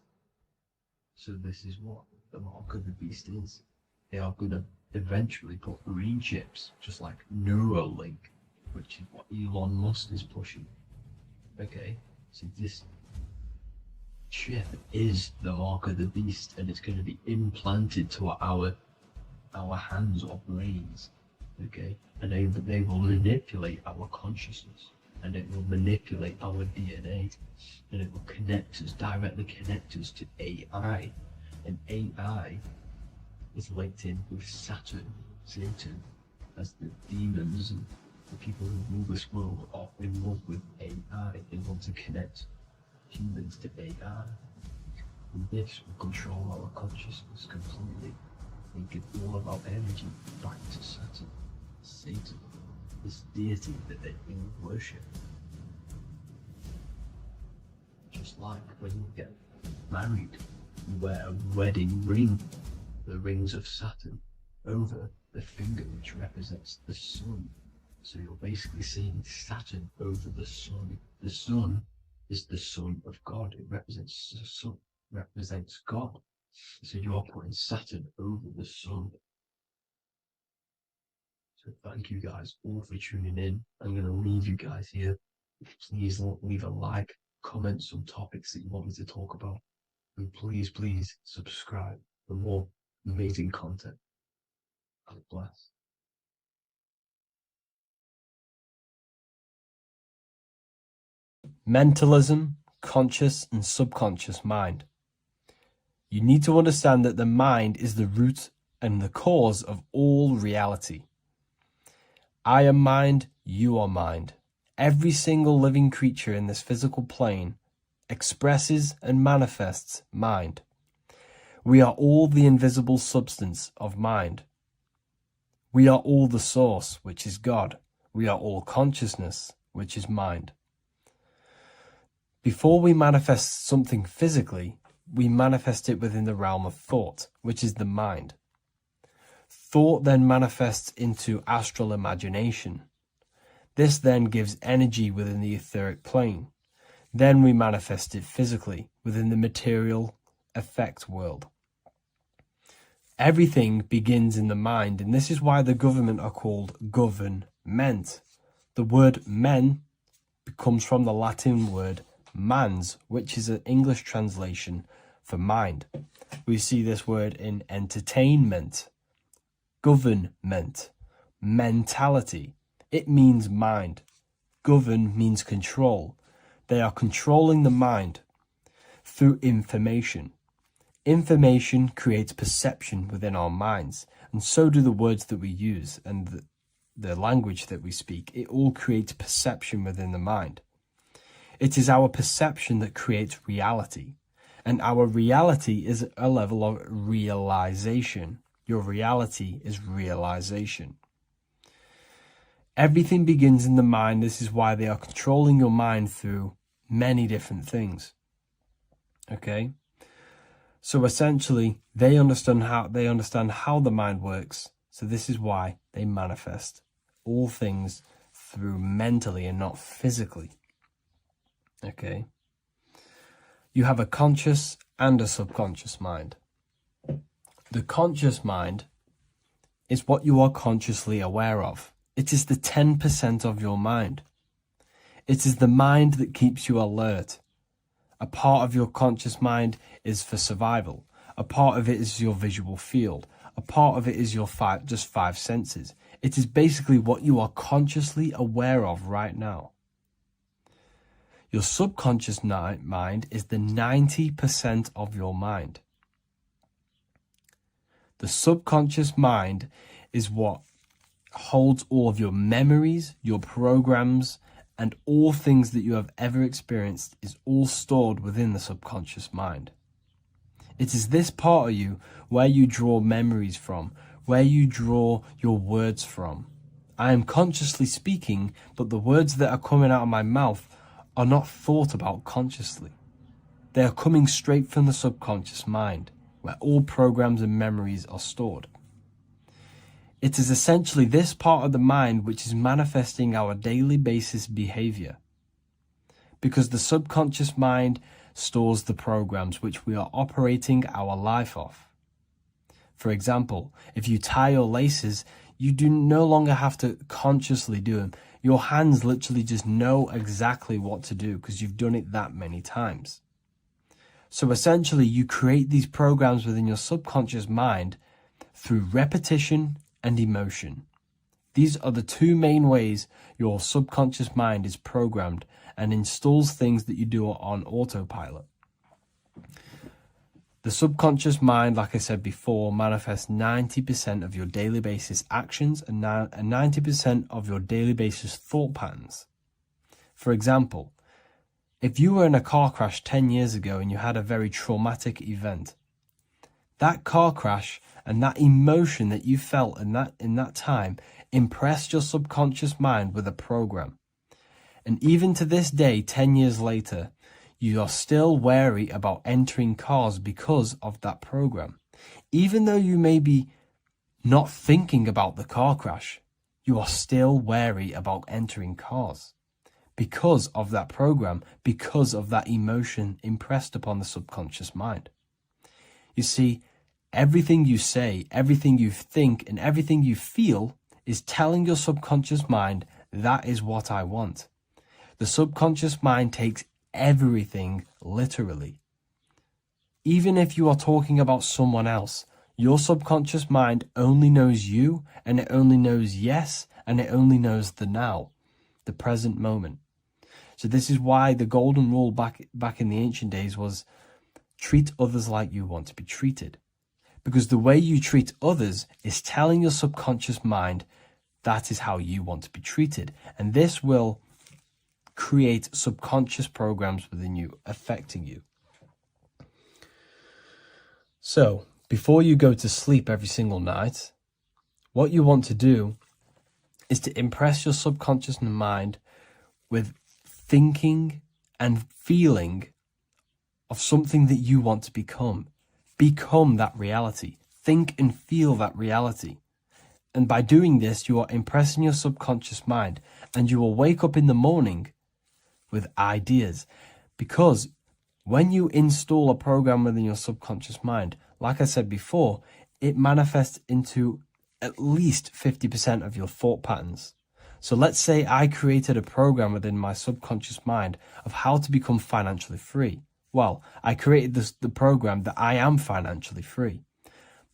So this is what the mark of the beast is. They are going to eventually put green chips, just like Neuralink, which is what Elon Musk is pushing. Okay, so this chip is the mark of the beast, and it's going to be implanted to our hands or brains. Okay, and they will manipulate our consciousness, and it will manipulate our DNA, and it will directly connect us to AI, and AI is linked in with Saturn, Satan, as the demons and the people who rule this world are in love with AI. They want to connect humans to AI, and this will control our consciousness completely and give all of our energy back to Saturn, Satan, this deity that they all worship. Just like when you get married, you wear a wedding ring, the rings of Saturn, over the finger, which represents the sun. So you're basically seeing Saturn over the sun. The sun is the son of God. It represents the sun, represents God. So you are putting Saturn over the sun. So thank you guys all for tuning in. I'm going to leave you guys here. Please leave a like, comment some topics that you want me to talk about. And please subscribe for more amazing content. God bless. Mentalism, conscious and subconscious mind. You need to understand that the mind is the root and the cause of all reality. I am mind, you are mind. Every single living creature in this physical plane expresses and manifests mind. We are all the invisible substance of mind. We are all the source, which is God. We are all consciousness, which is mind. Before we manifest something physically, we manifest it within the realm of thought, which is the mind. Thought then manifests into astral imagination. This then gives energy within the etheric plane. Then we manifest it physically within the material effect world. Everything begins in the mind, and this is why the government are called government. The word men comes from the Latin word mans, which is an English translation for mind. We see this word in entertainment, government, mentality. It means mind. Govern means control. They are controlling the mind through information. Information creates perception within our minds, and so do the words that we use and the language that we speak. It all creates perception within the mind. It is our perception that creates reality, and our reality is a level of realization. Your reality is realization. Everything begins in the mind. This is why they are controlling your mind through many different things. Okay? So essentially, they understand how the mind works. So this is why they manifest all things through mentally and not physically. Okay? You have a conscious and a subconscious mind. The conscious mind is what you are consciously aware of. It is the 10% of your mind. It is the mind that keeps you alert. A part of your conscious mind is for survival. A part of it is your visual field. A part of it is your just five senses. It is basically what you are consciously aware of right now. Your subconscious mind is the 90% of your mind. The subconscious mind is what holds all of your memories, your programs, and all things that you have ever experienced is all stored within the subconscious mind. It is this part of you where you draw memories from, where you draw your words from. I am consciously speaking, but the words that are coming out of my mouth are not thought about consciously. They are coming straight from the subconscious mind, where all programs and memories are stored. It is essentially this part of the mind which is manifesting our daily basis behavior, because the subconscious mind stores the programs which we are operating our life off. For example, if you tie your laces, you do no longer have to consciously do them. Your hands literally just know exactly what to do because you've done it that many times. So essentially, you create these programs within your subconscious mind through repetition and emotion. These are the two main ways your subconscious mind is programmed and installs things that you do on autopilot. The subconscious mind, like I said before, manifests 90% of your daily basis actions and 90% of your daily basis thought patterns. For example, if you were in a car crash 10 years ago and you had a very traumatic event, that car crash and that emotion that you felt in that time impressed your subconscious mind with a program. And even to this day, 10 years later, you are still wary about entering cars because of that program. Even though you may be not thinking about the car crash, you are still wary about entering cars because of that program, because of that emotion impressed upon the subconscious mind. You see, everything you say, everything you think, and everything you feel is telling your subconscious mind, that is what I want. The subconscious mind takes everything literally. Even if you are talking about someone else, your subconscious mind only knows you, and it only knows yes, and it only knows the now, the present moment. So this is why the golden rule back in the ancient days was treat others like you want to be treated. Because the way you treat others is telling your subconscious mind that is how you want to be treated. And this will create subconscious programs within you, affecting you. So, before you go to sleep every single night, what you want to do is to impress your subconscious mind with thinking and feeling of something that you want to become. Become that reality. Think and feel that reality. And by doing this, you are impressing your subconscious mind, and you will wake up in the morning with ideas. Because when you install a program within your subconscious mind, like I said before, it manifests into at least 50% of your thought patterns. So let's say I created a program within my subconscious mind of how to become financially free. Well, I created the program that I am financially free.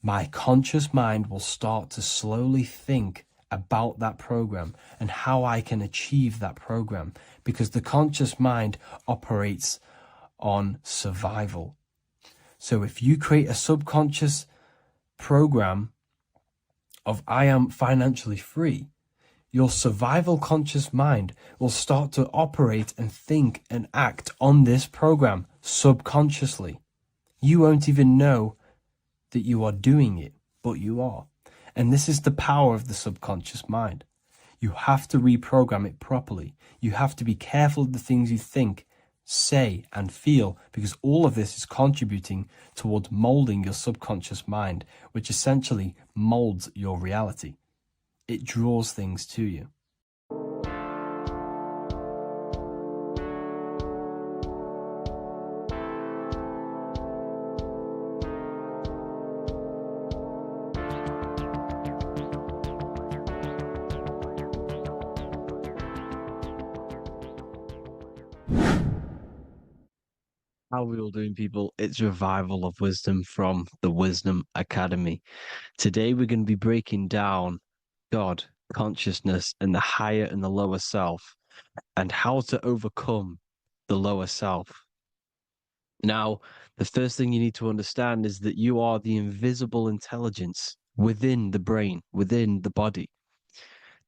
My conscious mind will start to slowly think about that program and how I can achieve that program, because the conscious mind operates on survival. So if you create a subconscious program of I am financially free, your survival conscious mind will start to operate and think and act on this program subconsciously. You won't even know that you are doing it, but you are. And this is the power of the subconscious mind. You have to reprogram it properly. You have to be careful of the things you think, say, and feel, because all of this is contributing towards molding your subconscious mind, which essentially molds your reality. It draws things to you. How are we all doing, people? It's Revival of Wisdom from the Wisdom Academy. Today, we're going to be breaking down God, consciousness, and the higher and the lower self, and how to overcome the lower self. Now, the first thing you need to understand is that you are the invisible intelligence within the brain, within the body.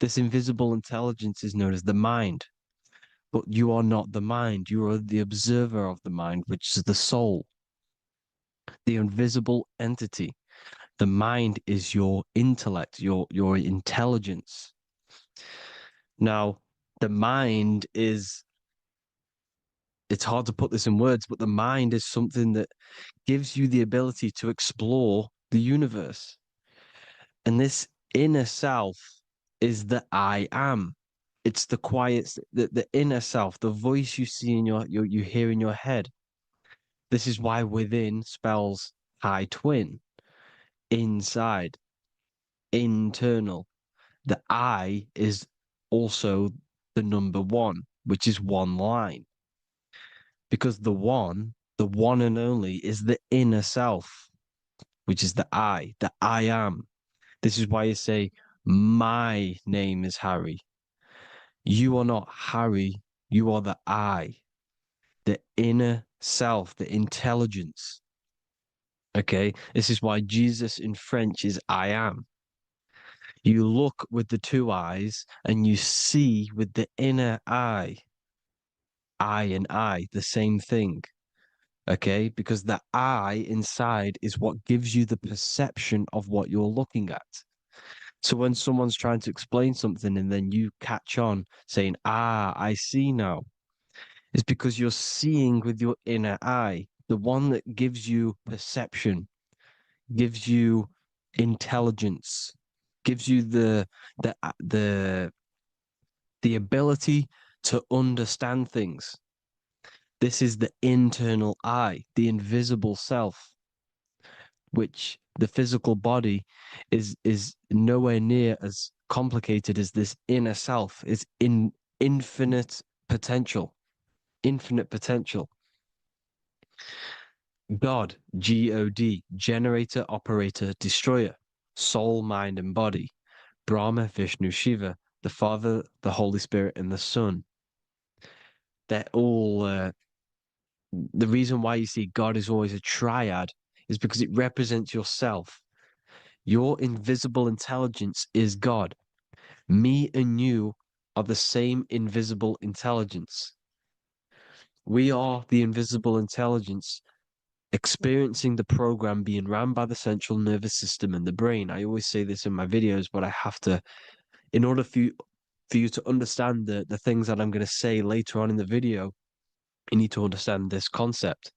This invisible intelligence is known as the mind. But you are not the mind. You are the observer of the mind, which is the soul, the invisible entity. The mind is your intellect, your intelligence. Now, the mind is, it's hard to put this in words, but the mind is something that gives you the ability to explore the universe. And this inner self is the I am. It's the quiet, the inner self, the voice you see in you hear in your head. This is why within spells high twin, inside, internal. The I is also the number one, which is one line. Because the one and only, is the inner self, which is the I am. This is why you say, my name is Harry. You are not Harry, you are the I, the inner self, the intelligence. Okay, this is why Jesus in French is I am. You look with the two eyes and you see with the inner eye. I and I, the same thing. Okay, because the I inside is what gives you the perception of what you're looking at. So when someone's trying to explain something and then you catch on saying, I see now, it's because you're seeing with your inner eye, the one that gives you perception, gives you intelligence, gives you the ability to understand things. This is the internal eye, the invisible self, which the physical body is nowhere near as complicated as this inner self. Is in infinite potential, infinite potential. God, God, generator, operator, destroyer, soul, mind, and body. Brahma, Vishnu, Shiva, the Father, the Holy Spirit, and the Son. They're all, the reason why you see God is always a triad is because it represents yourself. Your invisible intelligence is God. Me and you are the same invisible intelligence. We are the invisible intelligence experiencing the program being ran by the central nervous system and the brain. I always say this in my videos, but I have to, in order for you to understand the things that I'm going to say later on in the video, you need to understand this concept,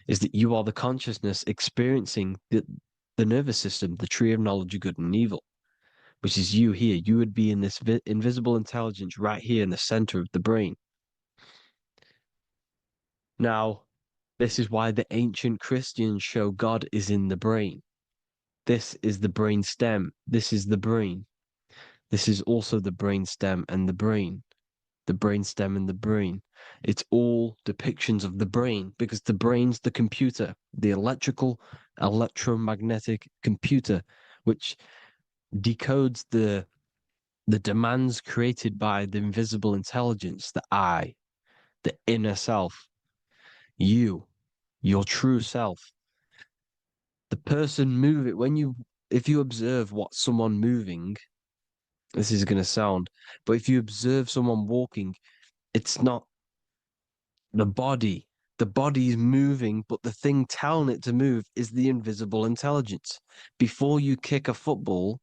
is that you are the consciousness experiencing the nervous system, the tree of knowledge of good and evil, which is you here. You would be in this invisible intelligence right here in the center of the brain. Now, this is why the ancient Christians show God is in the brain. This is the brain stem. This is the brain. This is also the brain stem and the brain. the brainstem and the brain. It's all depictions of the brain because the brain's the computer, the electromagnetic computer, which decodes the demands created by the invisible intelligence, the I, the inner self, you, your true self. The person moving, if you observe what someone moving, this is going to sound, but if you observe someone walking, it's not the body. The body is moving, but the thing telling it to move is the invisible intelligence. Before you kick a football,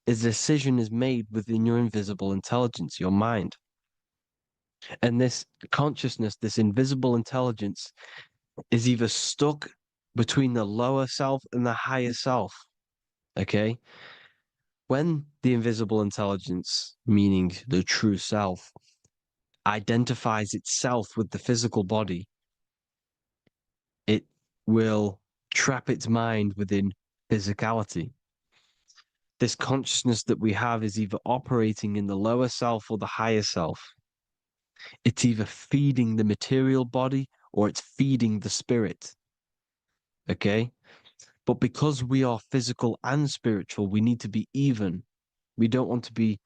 a decision is made within your invisible intelligence, your mind. And this consciousness, this invisible intelligence, is either stuck between the lower self and the higher self. Okay? When the invisible intelligence, meaning the true self, identifies itself with the physical body, it will trap its mind within physicality. This consciousness that we have is either operating in the lower self or the higher self. It's either feeding the material body or it's feeding the spirit. Okay? But because we are physical and spiritual, we need to be even. We don't want to be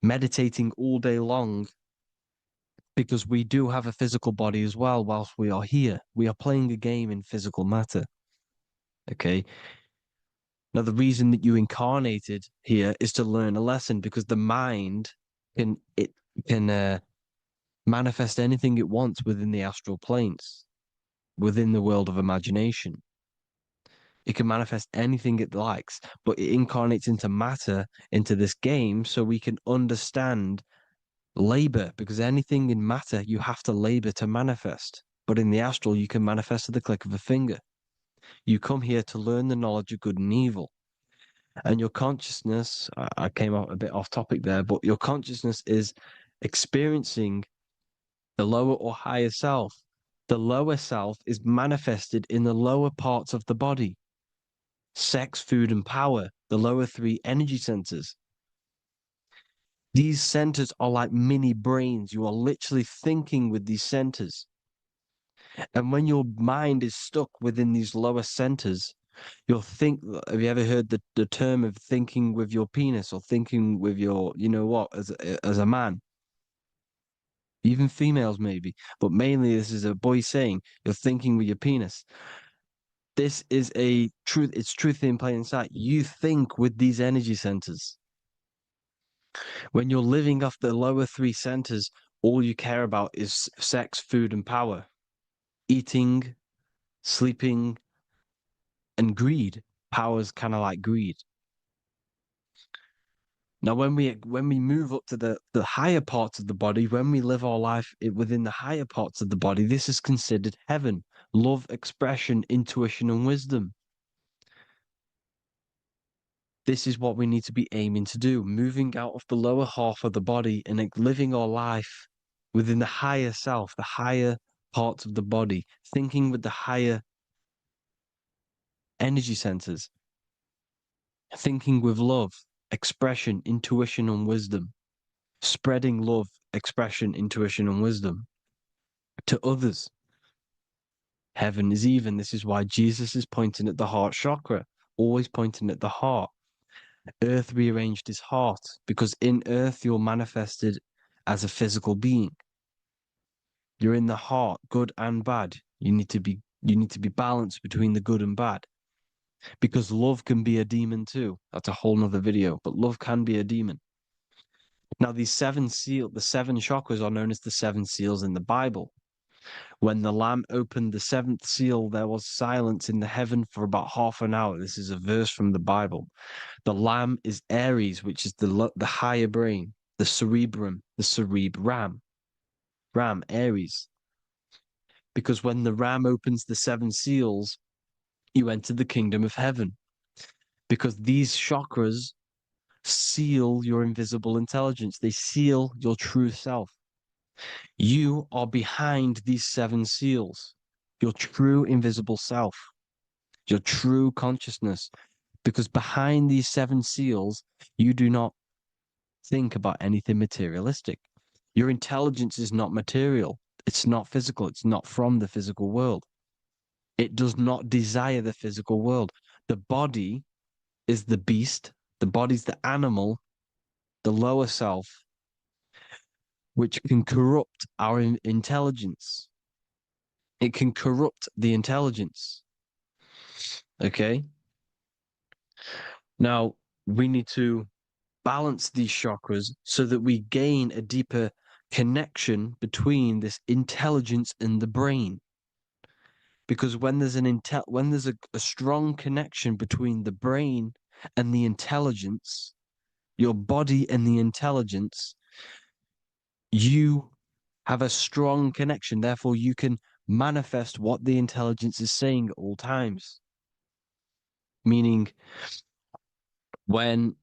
meditating all day long because we do have a physical body as well whilst we are here. We are playing a game in physical matter. Okay? Now, the reason that you incarnated here is to learn a lesson because the mind can manifest anything it wants within the astral planes, within the world of imagination. It can manifest anything it likes, but it incarnates into matter, into this game, so we can understand labor, because anything in matter, you have to labor to manifest. But in the astral, you can manifest at the click of a finger. You come here to learn the knowledge of good and evil. And your consciousness, I came out a bit off topic there, but your consciousness is experiencing the lower or higher self. The lower self is manifested in the lower parts of the body. Sex, food, and power, the lower three energy centers. These centers are like mini brains. You are literally thinking with these centers. And when your mind is stuck within these lower centers, you'll think, have you ever heard the term of thinking with your penis or thinking with your, you know what, as a man? Even females maybe, but mainly this is a boy saying, you're thinking with your penis. This is a truth. It's truth in plain sight. You think with these energy centers. When you're living off the lower three centers, all you care about is sex, food, and power. Eating, sleeping, and greed. Power's kind of like greed. Now, when we move up to the higher parts of the body, when we live our life within the higher parts of the body, this is considered heaven. Love, expression, intuition, and wisdom. This is what we need to be aiming to do, moving out of the lower half of the body and living our life within the higher self, the higher parts of the body, thinking with the higher energy centers, thinking with love, expression, intuition, and wisdom, spreading love, expression, intuition, and wisdom to others. Heaven is even. This is why Jesus is pointing at the heart chakra, always pointing at the heart. Earth rearranged his heart because in earth you're manifested as a physical being. You're in the heart, good and bad. You need to be balanced between the good and bad. Because love can be a demon too. That's a whole nother video, but love can be a demon. Now, the seven chakras are known as the seven seals in the Bible. When the Lamb opened the seventh seal, there was silence in the heaven for about half an hour. This is a verse from the Bible. The Lamb is Aries, which is the higher brain, the cerebrum, Ram, Aries. Because when the Ram opens the seven seals, you enter the kingdom of heaven. Because these chakras seal your invisible intelligence. They seal your true self. You are behind these seven seals, your true invisible self, your true consciousness. Because behind these seven seals, you do not think about anything materialistic. Your intelligence is not material. It's not physical. It's not from the physical world. It does not desire the physical world. The body is the beast. The body's the animal, the lower self, which can corrupt our intelligence. It can corrupt the intelligence. Okay? Now, we need to balance these chakras so that we gain a deeper connection between this intelligence and the brain. Because when there's a strong connection between the brain and the intelligence, your body and the intelligence, you have a strong connection. Therefore, you can manifest what the intelligence is saying at all times. Meaning, when,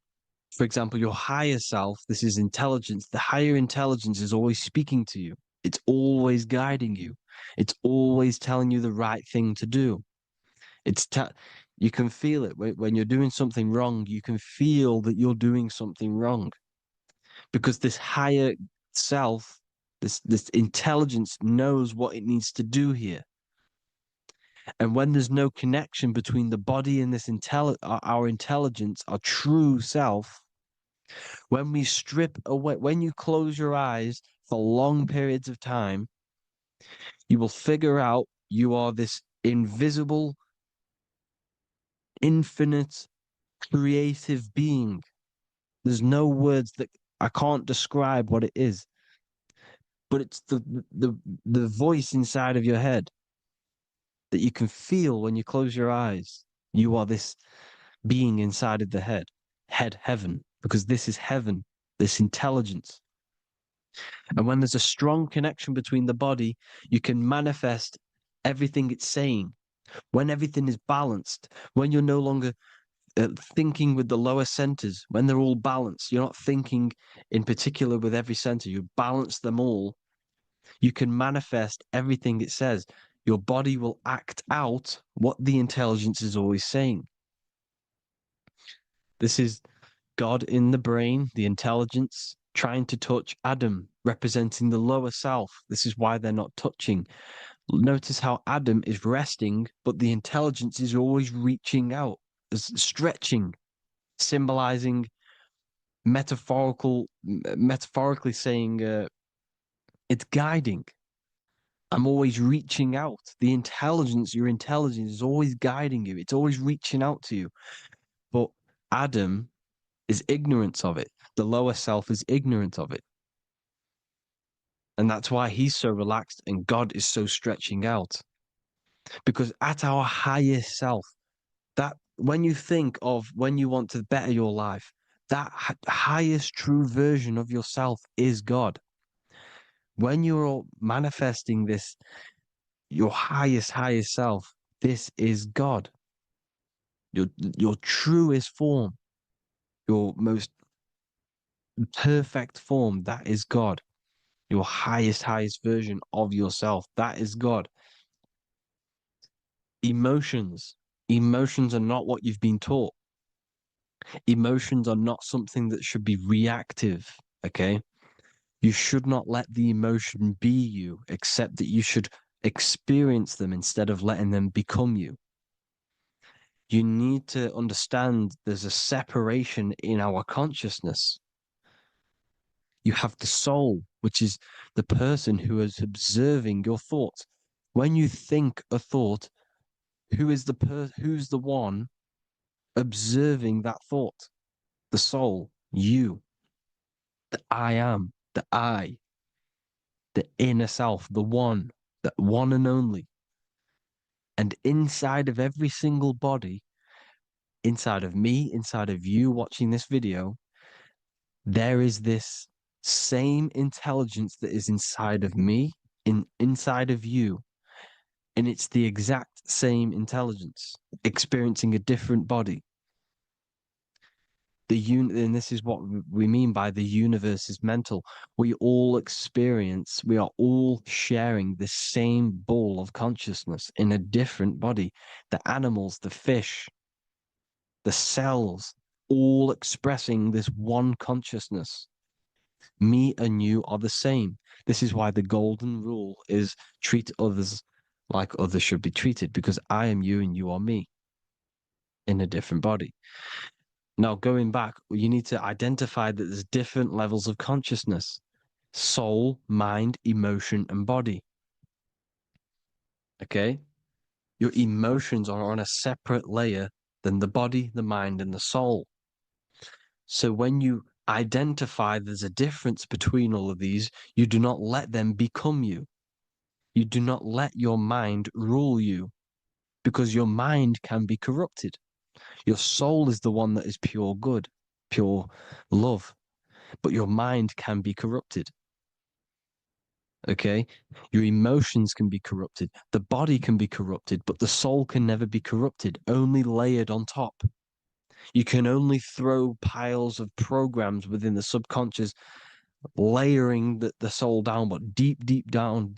for example, your higher self, this is intelligence, the higher intelligence is always speaking to you. It's always guiding you. It's always telling you the right thing to do. You can feel it when you're doing something wrong. You can feel that you're doing something wrong because this higher self, this intelligence knows what it needs to do here. And when there's no connection between the body and our intelligence, our true self, when we strip away, when you close your eyes for long periods of time, you will figure out you are this invisible, infinite, creative being. There's no words that I can't describe what it is, but it's the voice inside of your head that you can feel when you close your eyes. You are this being inside of the heaven, because this is heaven, this intelligence. And when there's a strong connection between the body, you can manifest everything it's saying. When everything is balanced, when you're no longer thinking with the lower centers, when they're all balanced, you're not thinking in particular with every center, you balance them all, you can manifest everything it says. Your body will act out what the intelligence is always saying. This is God in the brain, the intelligence, trying to touch Adam, representing the lower self. This is why they're not touching. Notice how Adam is resting, but the intelligence is always reaching out, stretching, symbolizing metaphorically saying it's guiding. I'm always reaching out. The intelligence, your intelligence is always guiding you. It's always reaching out to you. But Adam is ignorant of it. The lower self is ignorant of it. And that's why he's so relaxed and God is so stretching out. Because at our highest self, that when you think of when you want to better your life, that highest true version of yourself is God. When you're manifesting this, your highest self, this is God. Your truest form, your most perfect form, that is God. Your highest version of yourself, that is God. Emotions are not what you've been taught. Emotions are not something that should be reactive, okay? You should not let the emotion be you, except that you should experience them instead of letting them become you. You need to understand there's a separation in our consciousness. You have the soul, which is the person who is observing your thoughts. When you think a thought, who's the one observing that thought? The soul, you, the I am, the I, the inner self, the one and only. And inside of every single body, inside of me, inside of you watching this video, there is this same intelligence that is inside of me, inside of you. And it's the exact same intelligence, experiencing a different body. And this is what we mean by the universe is mental. We are all sharing the same ball of consciousness in a different body. The animals, the fish, the cells, all expressing this one consciousness. Me and you are the same. This is why the golden rule is treat others like others should be treated, because I am you and you are me in a different body. Now, going back, you need to identify that there's different levels of consciousness: soul, mind, emotion, and body. Okay? Your emotions are on a separate layer than the body, the mind, and the soul. So when you identify there's a difference between all of these, you do not let them become you. You do not let your mind rule you, because your mind can be corrupted. Your soul is the one that is pure good, pure love, but your mind can be corrupted. Okay? Your emotions can be corrupted. The body can be corrupted, but the soul can never be corrupted, only layered on top. You can only throw piles of programs within the subconscious, layering the soul down, but deep, deep down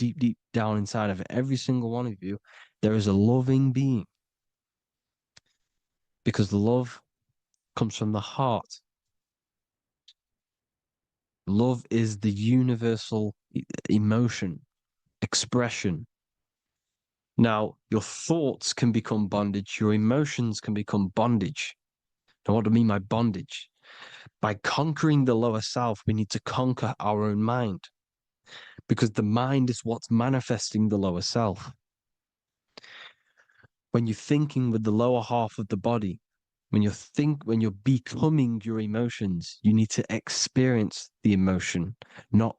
inside of every single one of you, there is a loving being. Because the love comes from the heart. Love is the universal emotion, expression. Now, your thoughts can become bondage, your emotions can become bondage. Now, what do I mean by bondage? By conquering the lower self, we need to conquer our own mind, because the mind is what's manifesting the lower self. When you're thinking with the lower half of the body, when you're becoming your emotions, you need to experience the emotion, not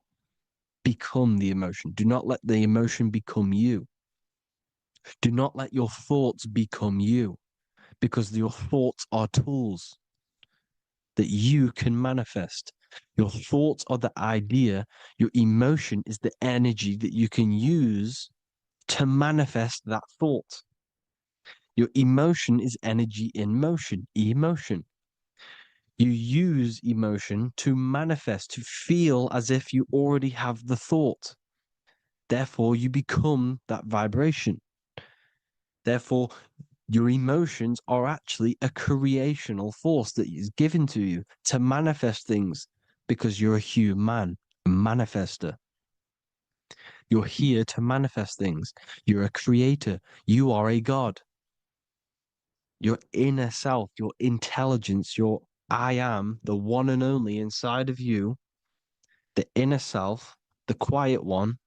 become the emotion. Do not let the emotion become you. Do not let your thoughts become you, because your thoughts are tools that you can manifest. Your thoughts are the idea. Your emotion is the energy that you can use to manifest that thought. Your emotion is energy in motion, emotion. You use emotion to manifest, to feel as if you already have the thought. Therefore, you become that vibration. Therefore, your emotions are actually a creational force that is given to you to manifest things, because you're a human, a manifester. You're here to manifest things. You're a creator. You are a god. Your inner self, your intelligence, your I am, the one and only inside of you, the inner self, the quiet one,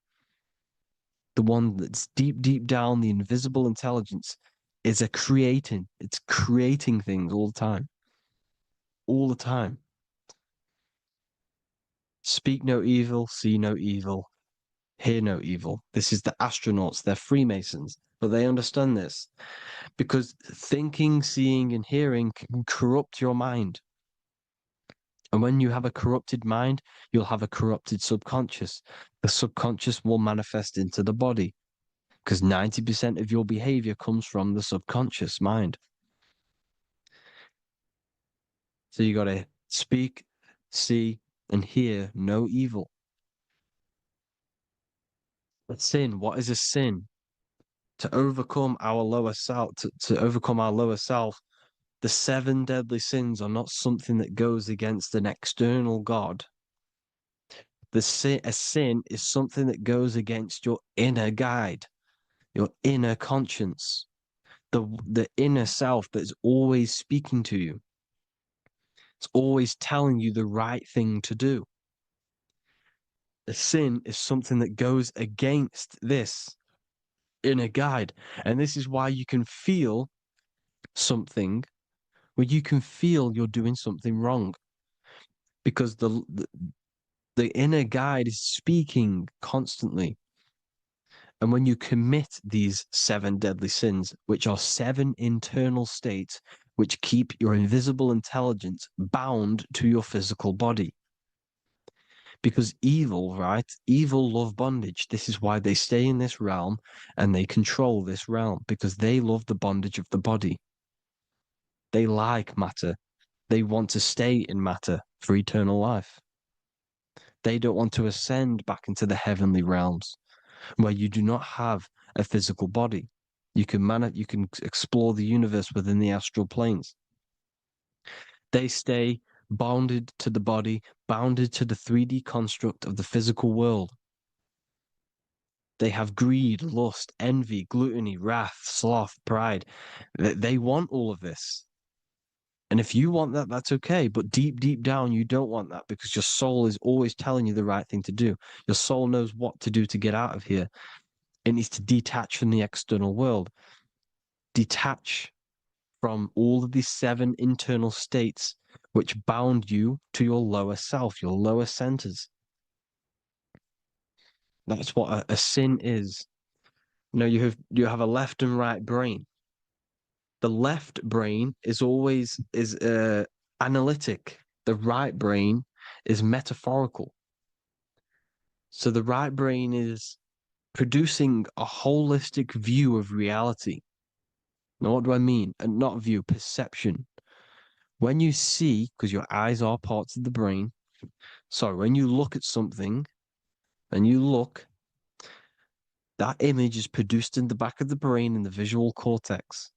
the one that's deep, deep down, the invisible intelligence, is it's creating things all the time. All the time. Speak no evil, see no evil, hear no evil. This is the astronauts, they're Freemasons, but they understand this, because thinking, seeing, and hearing can corrupt your mind. And when you have a corrupted mind, you'll have a corrupted subconscious. The subconscious will manifest into the body, because 90% of your behavior comes from the subconscious mind. So you got to speak, see, and hear no evil. But sin, what is a sin? To overcome our lower self, to overcome our lower self, the 7 deadly sins are not something that goes against an external God. A sin is something that goes against your inner guide, your inner conscience, the inner self that is always speaking to you. It's always telling you the right thing to do. A sin is something that goes against this inner guide. And this is why you can feel something where you can feel you're doing something wrong, because the inner guide is speaking constantly. And when you commit these 7 deadly sins, which are 7 internal states which keep your invisible intelligence bound to your physical body. Because evil, right? Evil love bondage. This is why they stay in this realm and they control this realm, because they love the bondage of the body. They like matter. They want to stay in matter for eternal life. They don't want to ascend back into the heavenly realms, where you do not have a physical body. You can explore the universe within the astral planes. They stay bounded to the body, bounded to the 3D construct of the physical world. They have greed, lust, envy, gluttony, wrath, sloth, pride. They want all of this. And if you want that, that's okay. But deep, deep down, you don't want that because your soul is always telling you the right thing to do. Your soul knows what to do to get out of here. It needs to detach from the external world. Detach from all of these 7 internal states which bound you to your lower self, your lower centers. That's what a sin is. You have a left and right brain. The left brain is always analytic. The right brain is metaphorical. So the right brain is producing a holistic view of reality. Now, what do I mean? And not view, perception. When you see, because your eyes are parts of the brain, when you look at something and you look, that image is produced in the back of the brain in the visual cortex.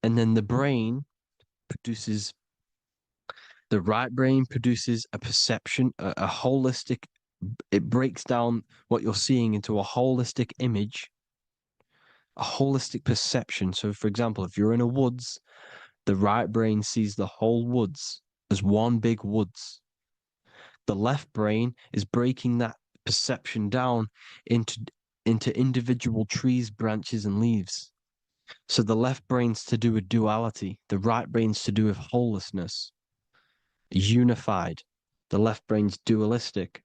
And then the right brain produces a perception, a holistic, it breaks down what you're seeing into a holistic image, a holistic perception. So, for example, if you're in a woods, the right brain sees the whole woods as one big woods. The left brain is breaking that perception down into individual trees, branches, and leaves. So the left brain's to do with duality, the right brain's to do with wholeness, unified. The left brain's dualistic,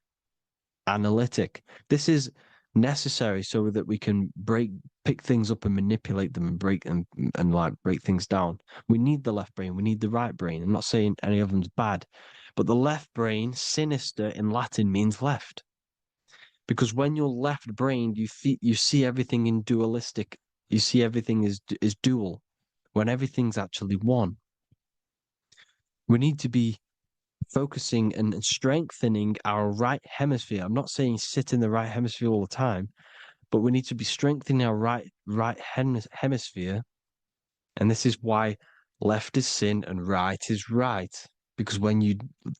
analytic. This is necessary so that we can pick things up and manipulate them and break things down. We need the left brain, we need the right brain. I'm not saying any of them's bad, but the left brain, sinister in Latin, means left. Because when you're left-brained, you see everything in dualistic. You see everything is dual, when everything's actually one. We need to be focusing and strengthening our right hemisphere. I'm not saying sit in the right hemisphere all the time, but we need to be strengthening our right hemisphere. And this is why left is sin and right is right. Because when you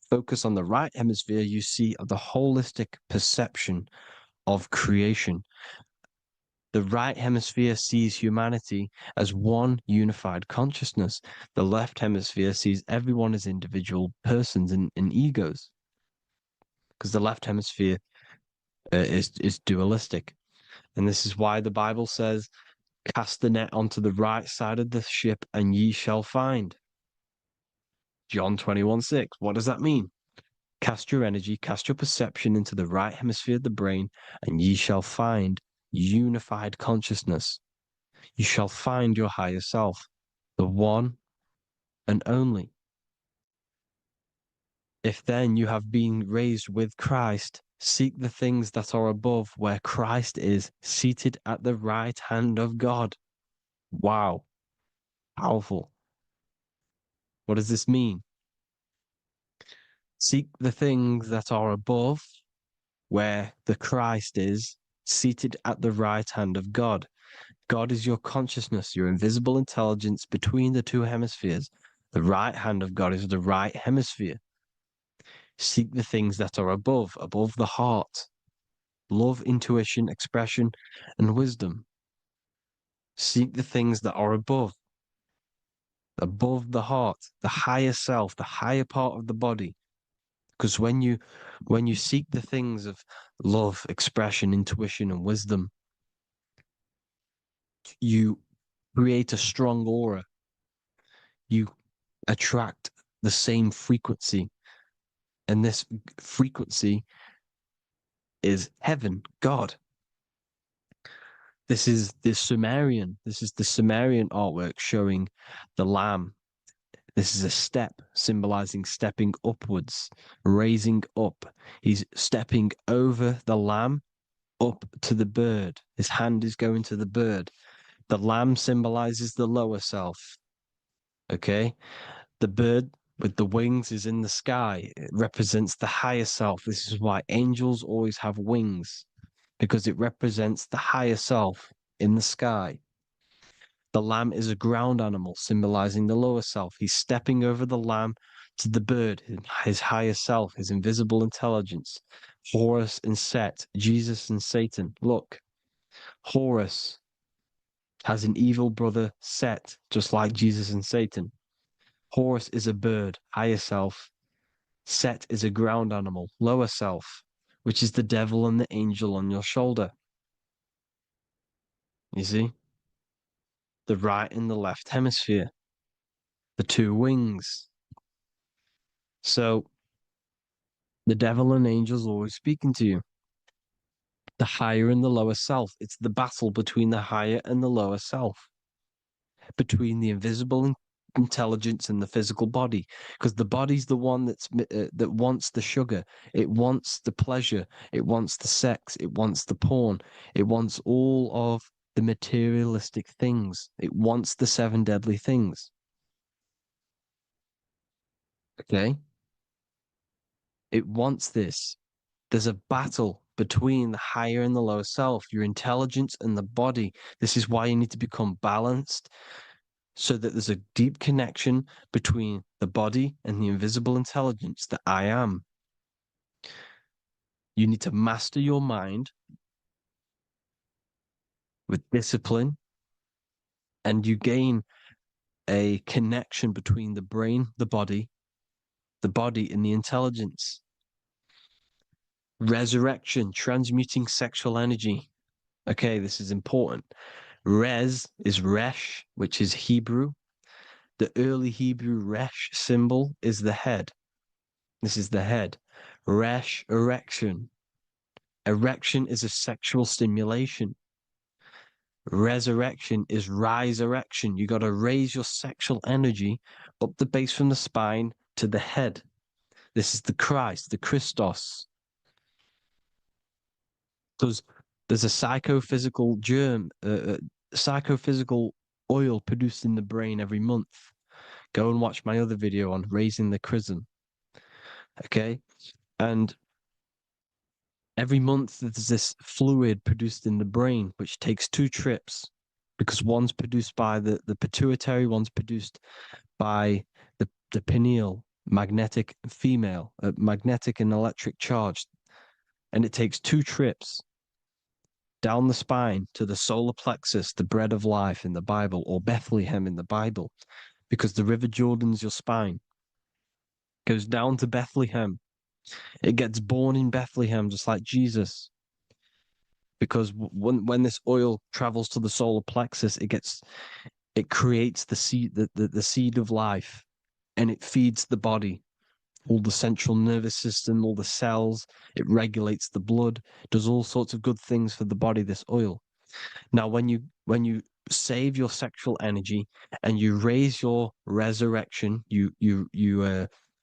focus on the right hemisphere, you see the holistic perception of creation. The right hemisphere sees humanity as one unified consciousness. The left hemisphere sees everyone as individual persons and egos. Because the left hemisphere is dualistic. And this is why the Bible says, cast the net onto the right side of the ship and ye shall find. John 21:6. What does that mean? Cast your energy, cast your perception into the right hemisphere of the brain, and ye shall find unified consciousness. You shall find your higher self, the one and only. If then you have been raised with Christ, seek the things that are above, where Christ is seated at the right hand of God. Wow. Powerful. What does this mean? Seek the things that are above, where the Christ is seated at the right hand of God. God is your consciousness, your invisible intelligence between the 2 hemispheres. The right hand of God is the right hemisphere. Seek the things that are above the heart. Love, intuition, expression, and wisdom. Seek the things that are above the heart, the higher self, the higher part of the body. Because when you seek the things of love, expression, intuition, and wisdom, you create a strong aura. You attract the same frequency. And this frequency is heaven, God. This is the Sumerian artwork showing the Lamb. This is a step symbolizing stepping upwards, raising up. He's stepping over the Lamb up to the bird. His hand is going to the bird. The Lamb symbolizes the lower self. Okay? The bird with the wings is in the sky. It represents the higher self. This is why angels always have wings, because it represents the higher self in the sky. The lamb is a ground animal, symbolizing the lower self. He's stepping over the lamb to the bird, his higher self, his invisible intelligence, Horus and Set, Jesus and Satan. Look, Horus has an evil brother, Set, just like Jesus and Satan. Horus is a bird, higher self. Set is a ground animal, lower self, which is the devil and the angel on your shoulder. You see? The right and the left hemisphere, the two wings. So the devil and angels always speaking to you. The higher and the lower self. It's the battle between the higher and the lower self, between the invisible intelligence and the physical body, because the body's the one that wants the sugar, it wants the pleasure, it wants the sex, it wants the porn, it wants all of the materialistic things, it wants the 7 deadly things. Okay, it wants this. There's a battle between the higher and the lower self, your intelligence and the body. This is why you need to become balanced, so that there's a deep connection between the body and the invisible intelligence, the I am. You need to master your mind with discipline, and you gain a connection between the brain, the body and the intelligence. Resurrection, transmuting sexual energy. Okay, this is important. Res is Resh, which is Hebrew. The early Hebrew Resh symbol is the head. This is the head. Resh, erection. Erection is a sexual stimulation. Resurrection is rise erection. You got to raise your sexual energy up the base from the spine to the head. This is the Christ, the Christos. Because there's a psychophysical germ, psychophysical oil produced in the brain every month. Go and watch my other video on raising the chrism. Okay? And every month there's this fluid produced in the brain, which takes 2 trips, because one's produced by the pituitary, one's produced by the pineal, magnetic female, magnetic and electric charge. And it takes 2 trips down the spine to the solar plexus, the bread of life in the Bible, or Bethlehem in the Bible, because the River Jordan's your spine. Goes down to Bethlehem. It gets born in Bethlehem, just like Jesus. Because when this oil travels to the solar plexus, it creates the seed, the seed of life, and it feeds the body, all the central nervous system, all the cells. It regulates the blood, does all sorts of good things for the body, this oil. Now, when you save your sexual energy and you raise your resurrection, you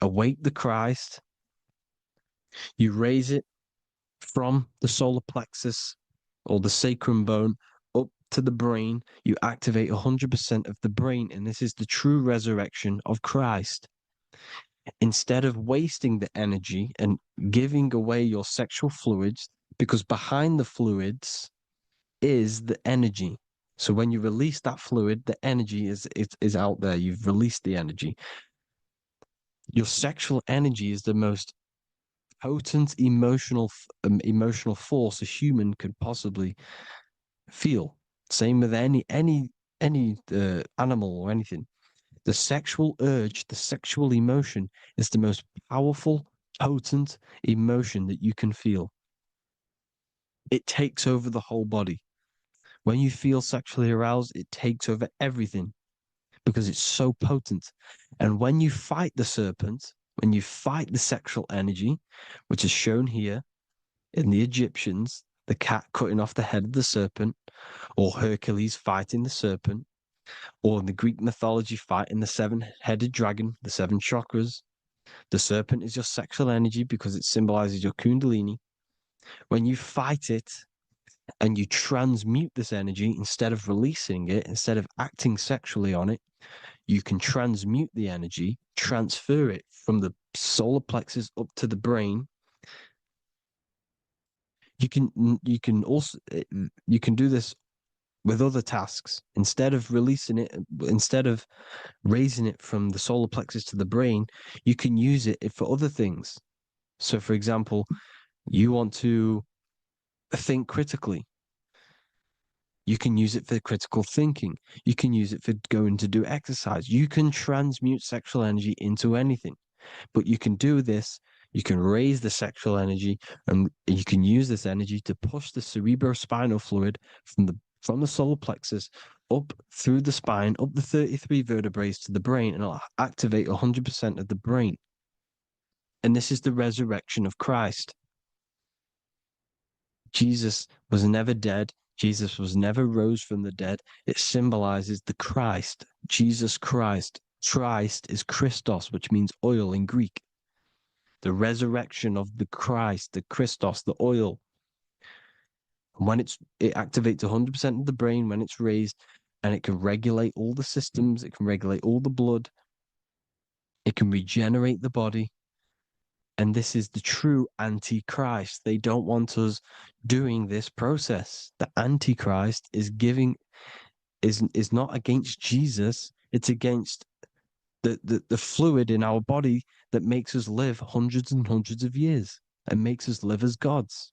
awake the Christ, you raise it from the solar plexus or the sacrum bone up to the brain, you activate 100% of the brain, and this is the true resurrection of Christ. Instead of wasting the energy and giving away your sexual fluids, because behind the fluids is the energy. So when you release that fluid, the energy is out there. You've released the energy. Your sexual energy is the most potent emotional force a human could possibly feel. Same with any animal or anything. The sexual urge, the sexual emotion is the most powerful, potent emotion that you can feel. It takes over the whole body. When you feel sexually aroused, it takes over everything because it's so potent. And when you fight the serpent, when you fight the sexual energy, which is shown here in the Egyptians, the cat cutting off the head of the serpent, or Hercules fighting the serpent, or in the Greek mythology fighting the 7-headed dragon, the 7 chakras. The serpent is your sexual energy because it symbolizes your kundalini. When you fight it and you transmute this energy, instead of releasing it, instead of acting sexually on it, you can transmute the energy, transfer it from the solar plexus up to the brain. You can do this with other tasks. Instead of releasing it, instead of raising it from the solar plexus to the brain, you can use it for other things. So, for example, you want to think critically. You can use it for critical thinking. You can use it for going to do exercise. You can transmute sexual energy into anything. But you can do this. You can raise the sexual energy, and you can use this energy to push the cerebrospinal fluid from the solar plexus up through the spine, up the 33 vertebrae to the brain, and it'll activate 100% of the brain. And this is the resurrection of Christ. Jesus was never dead. Jesus was never rose from the dead. It symbolizes the Christ, Jesus Christ. Christ is Christos, which means oil in Greek. The resurrection of the Christ, the Christos, the oil. When it activates 100% of the brain when it's raised, and it can regulate all the systems, it can regulate all the blood, it can regenerate the body. And this is the true Antichrist. They don't want us doing this process. The Antichrist is not against Jesus, it's against the fluid in our body that makes us live hundreds and hundreds of years and makes us live as gods.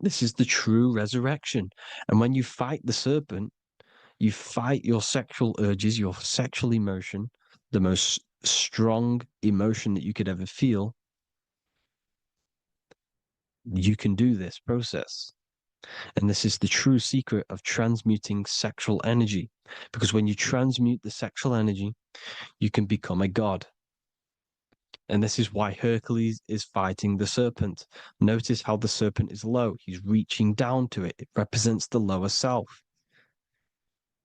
This is the true resurrection. And when you fight the serpent, you fight your sexual urges, your sexual emotion, the most strong emotion that you could ever feel. You can do this process. And this is the true secret of transmuting sexual energy. Because when you transmute the sexual energy, you can become a god. And this is why Hercules is fighting the serpent. Notice how the serpent is low. He's reaching down to it. It represents the lower self.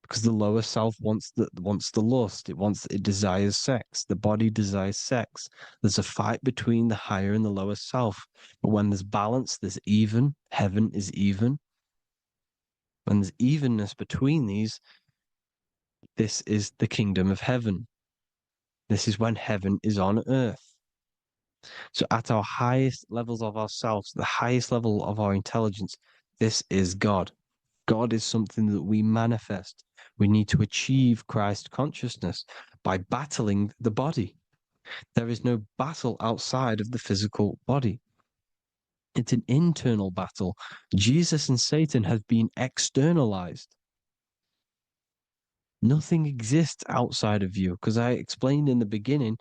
Because the lower self wants the lust. It desires sex. The body desires sex. There's a fight between the higher and the lower self. But when there's balance, there's even. Heaven is even. When there's evenness between these, this is the kingdom of heaven. This is when heaven is on earth. So at our highest levels of ourselves, the highest level of our intelligence, this is God. God is something that we manifest. We need to achieve Christ consciousness by battling the body. There is no battle outside of the physical body. It's an internal battle. Jesus and Satan have been externalized. Nothing exists outside of you, because I explained in the beginning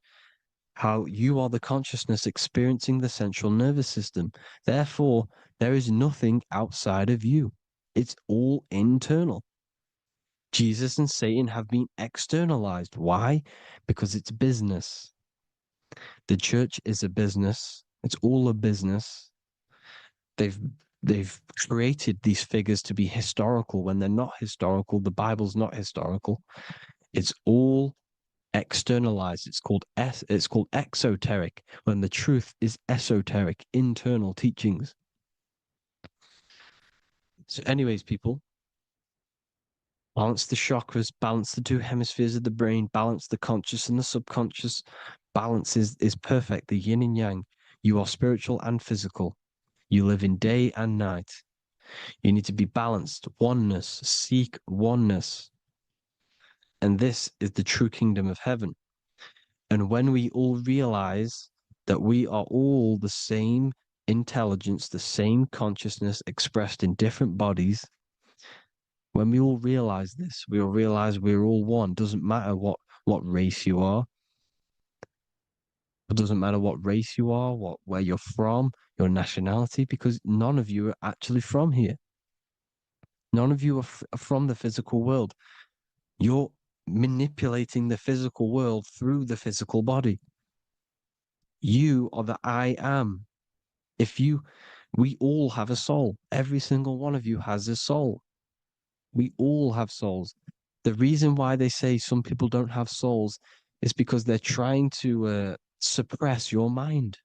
how you are the consciousness experiencing the central nervous system. Therefore, there is nothing outside of you. It's all internal. Jesus and Satan have been externalized. Why? Because it's business. The church is a business. It's all a business. They've created these figures to be historical when they're not historical. The Bible's not historical. It's all externalized. It's called exoteric, when the truth is esoteric, internal teachings. So anyways, people, balance the chakras, balance the two hemispheres of the brain, balance the conscious and the subconscious. Balance is perfect, the yin and yang. You are spiritual and physical. You live in day and night. You need to be balanced. Oneness. Seek oneness. And this is the true kingdom of heaven. And when we all realize that we are all the same intelligence, the same consciousness expressed in different bodies, when we all realize this, we all realize we're all one. Doesn't matter what race you are. It doesn't matter what race you are, where you're from, your nationality, because none of you are actually from here. None of you are from the physical world. You're manipulating the physical world through the physical body. You are the I am. We all have a soul. Every single one of you has a soul. We all have souls. The reason why they say some people don't have souls is because they're trying to suppress your mind.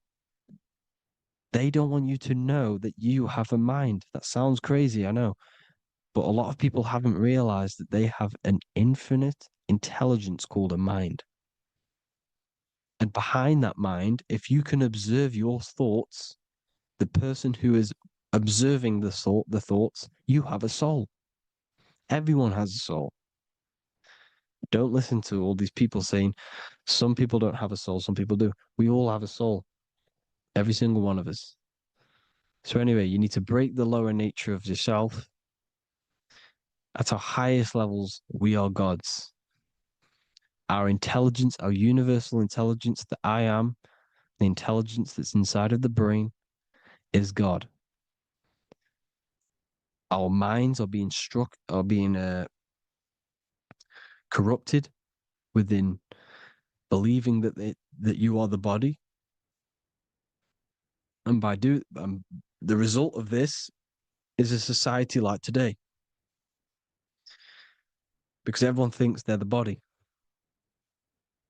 They don't want you to know that you have a mind. That sounds crazy, I know. But a lot of people haven't realized that they have an infinite intelligence called a mind. And behind that mind, if you can observe your thoughts, the person who is observing the thoughts, you have a soul. Everyone has a soul. Don't listen to all these people saying some people don't have a soul, some people do. We all have a soul. Every single one of us. So anyway, you need to break the lower nature of yourself. At our highest levels, we are gods. Our intelligence, our universal intelligence, the I am, the intelligence that's inside of the brain, is God. Our minds are being corrupted within believing that you are the body, and by the result of this is a society like today, because everyone thinks they're the body,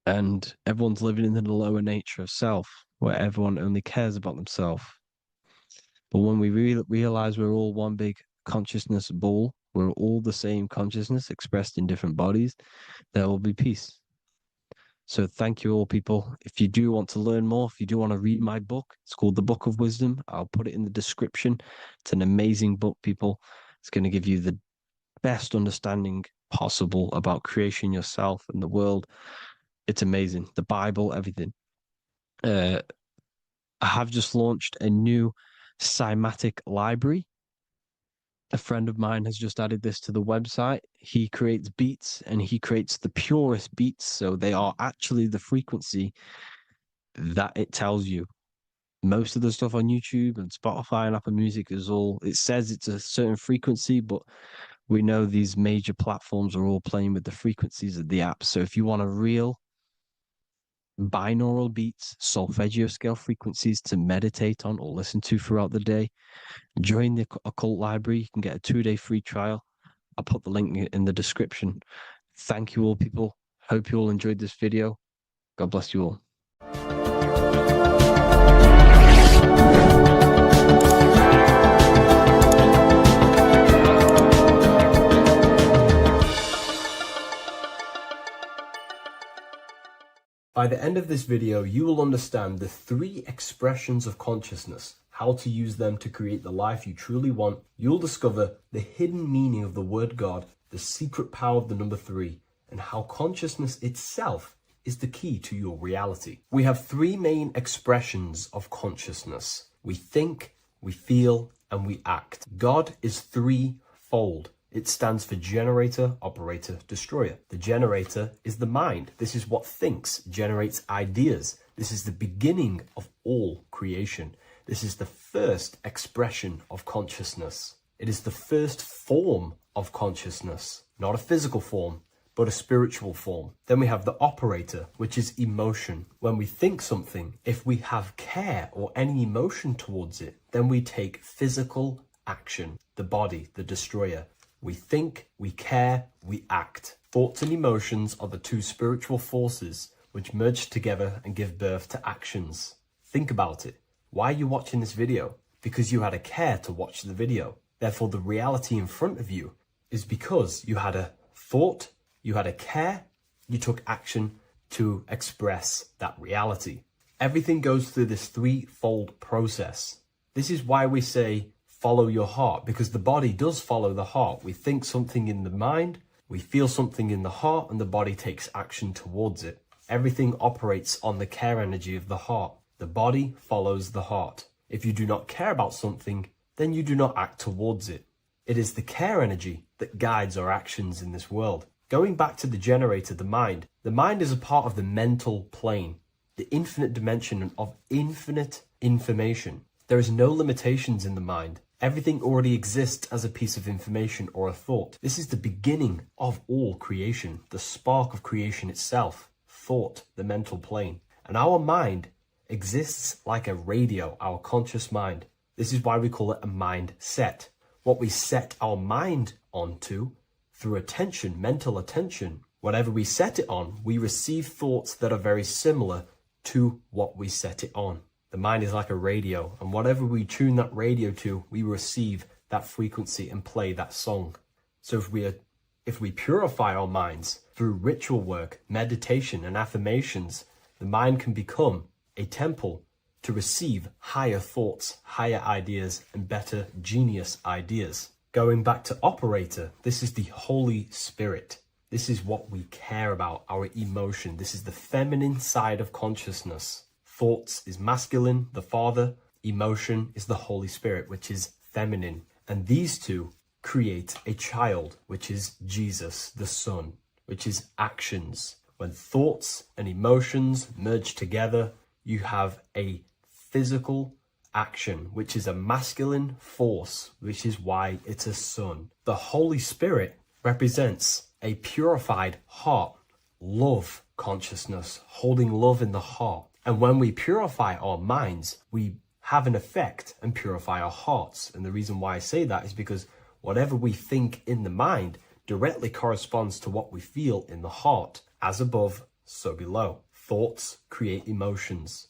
and everyone's living in the lower nature of self, where everyone only cares about themselves. But when we realize we're all one big consciousness ball, we're all the same consciousness expressed in different bodies, there will be peace. So thank you all, people. If you do want to learn more, if you do want to read my book, it's called The Book of Wisdom. I'll put it in the description. It's an amazing book, people. It's going to give you the best understanding possible about creation, yourself, and the world. It's amazing. The Bible, everything. I have just launched a new cymatic library. A friend of mine has just added this to the website. He creates beats, and he creates the purest beats. So they are actually the frequency that it tells you. Most of the stuff on YouTube and Spotify and Apple Music it says it's a certain frequency, but we know these major platforms are all playing with the frequencies of the app. So if you want a real binaural beats, solfeggio scale frequencies to meditate on or listen to throughout the day, join the Occult Library. You can get a 2-day free trial. I'll put the link in the description. Thank you all, people. Hope you all enjoyed this video. God bless you all. By the end of this video, you will understand the 3 expressions of consciousness, how to use them to create the life you truly want. You'll discover the hidden meaning of the word God, the secret power of the number 3, and how consciousness itself is the key to your reality. We have 3 main expressions of consciousness. We think, we feel, and we act. God is 3-fold. It stands for generator, operator, destroyer. The generator is the mind. This is what thinks, generates ideas. This is the beginning of all creation. This is the first expression of consciousness. It is the first form of consciousness, not a physical form, but a spiritual form. Then we have the operator, which is emotion. When we think something, if we have care or any emotion towards it, then we take physical action, the body, the destroyer. We think, we care, we act. Thoughts and emotions are the 2 spiritual forces which merge together and give birth to actions. Think about it. Why are you watching this video? Because you had a care to watch the video. Therefore, the reality in front of you is because you had a thought, you had a care, you took action to express that reality. Everything goes through this 3-fold process. This is why we say, follow your heart, because the body does follow the heart. We think something in the mind, we feel something in the heart, and the body takes action towards it. Everything operates on the care energy of the heart. The body follows the heart. If you do not care about something, then you do not act towards it. It is the care energy that guides our actions in this world. Going back to the generator, the mind is a part of the mental plane, the infinite dimension of infinite information. There is no limitations in the mind. Everything already exists as a piece of information or a thought. This is the beginning of all creation, the spark of creation itself, thought, the mental plane. And our mind exists like a radio, our conscious mind. This is why we call it a mindset. What we set our mind onto through attention, mental attention, whatever we set it on, we receive thoughts that are very similar to what we set it on. The mind is like a radio, and whatever we tune that radio to, we receive that frequency and play that song. So if we purify our minds through ritual work, meditation, and affirmations, the mind can become a temple to receive higher thoughts, higher ideas, and better genius ideas. Going back to operator, this is the Holy Spirit. This is what we care about, our emotion. This is the feminine side of consciousness. Thoughts is masculine, the Father. Emotion is the Holy Spirit, which is feminine. And these two create a child, which is Jesus, the Son, which is actions. When thoughts and emotions merge together, you have a physical action, which is a masculine force, which is why it's a son. The Holy Spirit represents a purified heart, love consciousness, holding love in the heart. And when we purify our minds, we have an effect and purify our hearts. And the reason why I say that is because whatever we think in the mind directly corresponds to what we feel in the heart. As above, so below. Thoughts create emotions.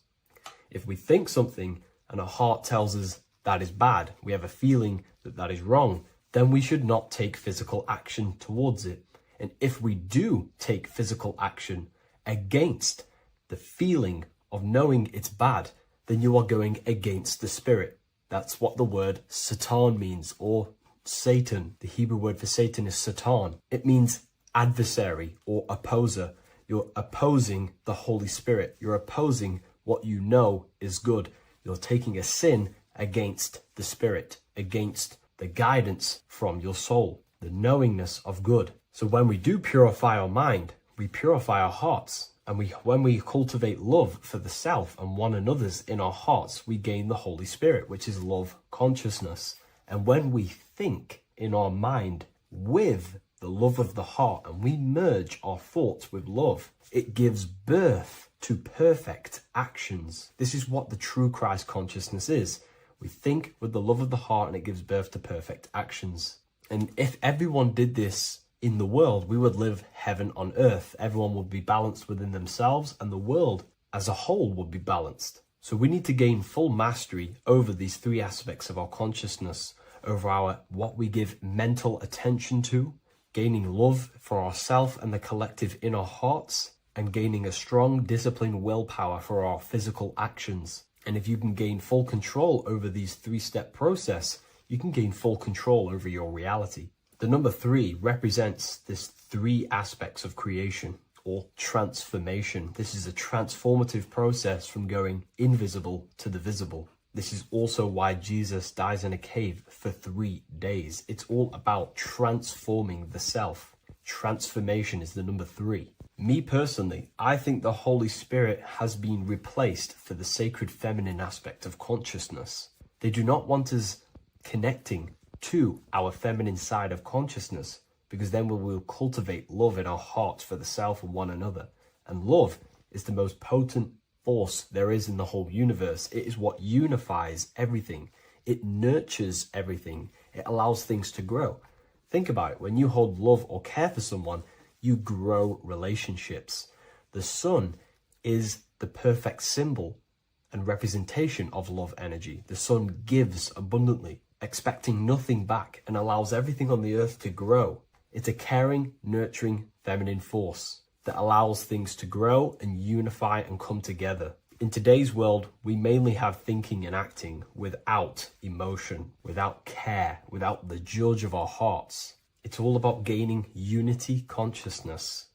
If we think something and our heart tells us that is bad, we have a feeling that that is wrong, then we should not take physical action towards it. And if we do take physical action against the feeling of knowing it's bad, then you are going against the spirit. That's what the word Satan means, or Satan. The Hebrew word for Satan is Satan. It means adversary or opposer. You're opposing the Holy Spirit. You're opposing what you know is good. You're taking a sin against the spirit, against the guidance from your soul, the knowingness of good. So when we do purify our mind, we purify our hearts. And when we cultivate love for the self and one another's in our hearts, we gain the Holy Spirit, which is love consciousness. And when we think in our mind with the love of the heart and we merge our thoughts with love, it gives birth to perfect actions. This is what the true Christ consciousness is. We think with the love of the heart and it gives birth to perfect actions. And if everyone did this in the world, we would live heaven on earth. Everyone would be balanced within themselves and the world as a whole would be balanced. So we need to gain full mastery over these three aspects of our consciousness, over our what we give mental attention to, gaining love for ourselves and the collective in our hearts, and gaining a strong disciplined willpower for our physical actions. And if you can gain full control over these three-step process, you can gain full control over your reality. The number 3 represents this 3 aspects of creation or transformation. This is a transformative process from going invisible to the visible. This is also why Jesus dies in a cave for 3 days. It's all about transforming the self. Transformation is the number 3. Me personally, I think the Holy Spirit has been replaced for the sacred feminine aspect of consciousness. They do not want us connecting to our feminine side of consciousness, because then we will cultivate love in our hearts for the self and one another. And love is the most potent force there is in the whole universe. It is what unifies everything. It nurtures everything. It allows things to grow. Think about it. When you hold love or care for someone, you grow relationships. The sun is the perfect symbol and representation of love energy. The sun gives abundantly, expecting nothing back, and allows everything on the earth to grow. It's a caring, nurturing, feminine force that allows things to grow and unify and come together. In today's world, we mainly have thinking and acting without emotion, without care, without the judge of our hearts. It's all about gaining unity consciousness.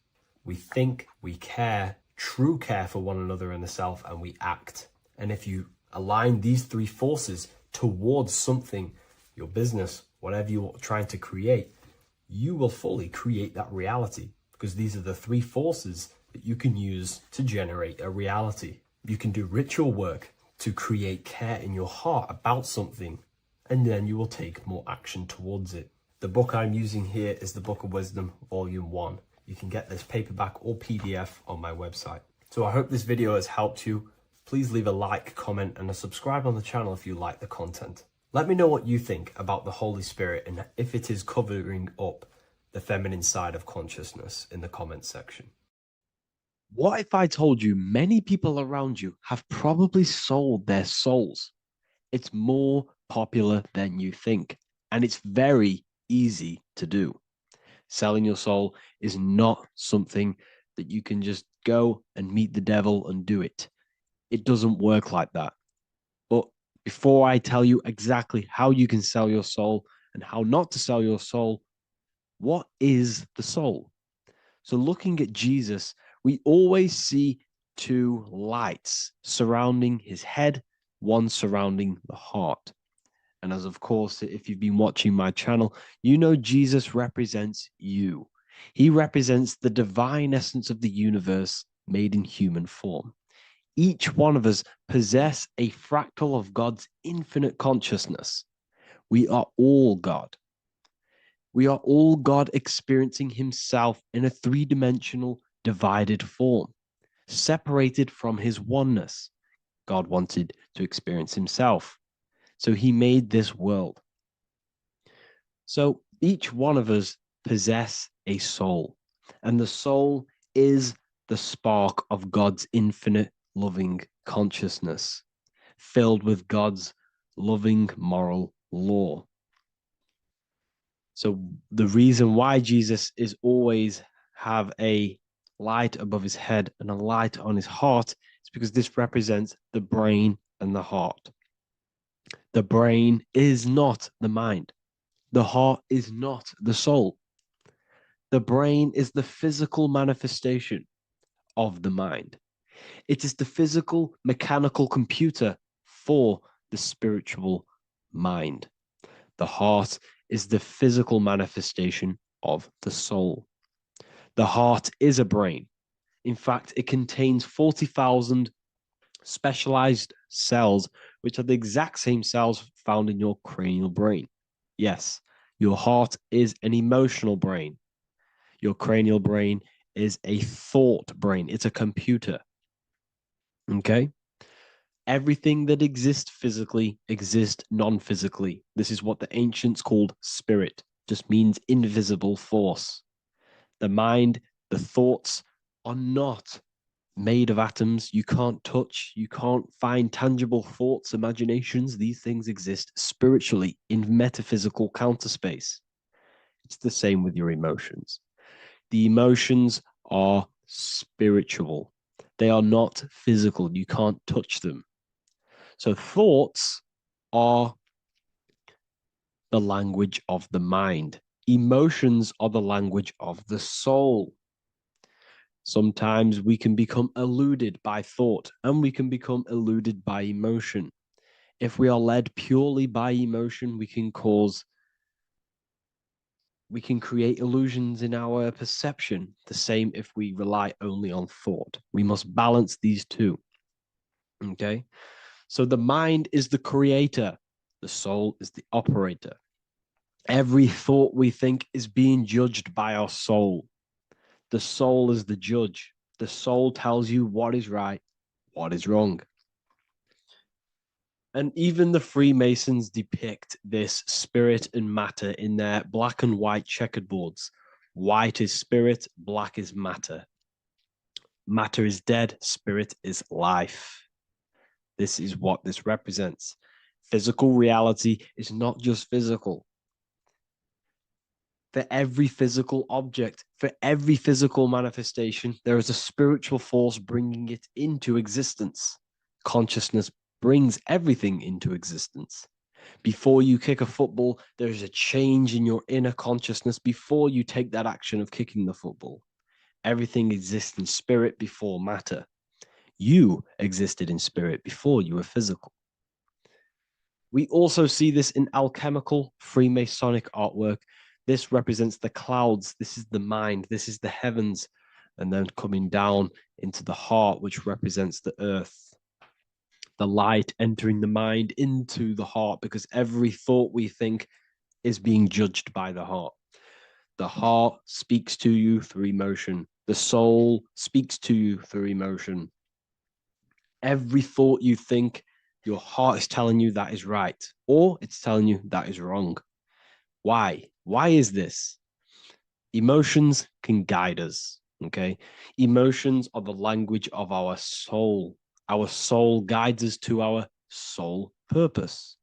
We think, we care, true care for one another and the self, and we act. And if you align these 3 forces towards something, your business, whatever you're trying to create, you will fully create that reality, because these are the 3 forces that you can use to generate a reality. You can do ritual work to create care in your heart about something, and then you will take more action towards it. The book I'm using here is the Book of Wisdom, Volume 1. You can get this paperback or PDF on my website. So I hope this video has helped you. Please leave a like, comment, and a subscribe on the channel if you like the content. Let me know what you think about the Holy Spirit and if it is covering up the feminine side of consciousness in the comments section. What if I told you many people around you have probably sold their souls? It's more popular than you think, and it's very easy to do. Selling your soul is not something that you can just go and meet the devil and do it. It doesn't work like that. But before I tell you exactly how you can sell your soul, and how not to sell your soul. What is the soul? So looking at Jesus, we always see two lights surrounding his head, one surrounding the heart. And as of course, if you've been watching my channel, you know Jesus represents you. He represents the divine essence of the universe made in human form. Each one of us possess a fractal of God's infinite consciousness. We are all God. We are all God experiencing himself in a three-dimensional divided form, separated from his oneness. God wanted to experience himself, so he made this world. So each one of us possess a soul, and the soul is the spark of God's infinite loving consciousness, filled with God's loving moral law. So the reason why Jesus is always have a light above his head and a light on his heart is because this represents the brain and the heart. The brain is not the mind. The heart is not the soul. The brain is the physical manifestation of the mind. It is the physical mechanical computer for the spiritual mind. The heart is the physical manifestation of the soul. The heart is a brain. In fact, it contains 40,000 specialized cells, which are the exact same cells found in your cranial brain. Yes, your heart is an emotional brain. Your cranial brain is a thought brain. It's a computer. Okay? Everything that exists physically exists non-physically. This is what the ancients called spirit, just means invisible force. The mind, the thoughts are not made of atoms. You can't touch, you can't find tangible thoughts, imaginations. These things exist spiritually in metaphysical counterspace. It's the same with your emotions. The emotions are spiritual. They are not physical. You can't touch them. So thoughts are the language of the mind. Emotions are the language of the soul. Sometimes we can become eluded by thought and we can become eluded by emotion. If we are led purely by emotion, we can create illusions in our perception. The same if we rely only on thought. We must balance these two. Okay? So the mind is the creator. The soul is the operator. Every thought we think is being judged by our soul. The soul is the judge. The soul tells you what is right, what is wrong. And even the Freemasons depict this spirit and matter in their black and white checkered boards. White is spirit, black is matter. Matter is dead, spirit is life. This is what this represents. Physical reality is not just physical. For every physical object, for every physical manifestation, there is a spiritual force bringing it into existence. Consciousness brings everything into existence. Before you kick a football, there's a change in your inner consciousness before you take that action of kicking the football. Everything exists in spirit before matter. You existed in spirit before you were physical. We also see this in alchemical Freemasonic artwork. This represents the clouds. This is the mind. This is the heavens. And then coming down into the heart, which represents the earth. The light entering the mind into the heart, because every thought we think is being judged by the heart. The heart speaks to you through emotion. The soul speaks to you through emotion. Every thought you think, your heart is telling you that is right, or it's telling you that is wrong. Why? Why is this? Emotions can guide us, okay? Emotions are the language of our soul. Our soul guides us to our soul purpose.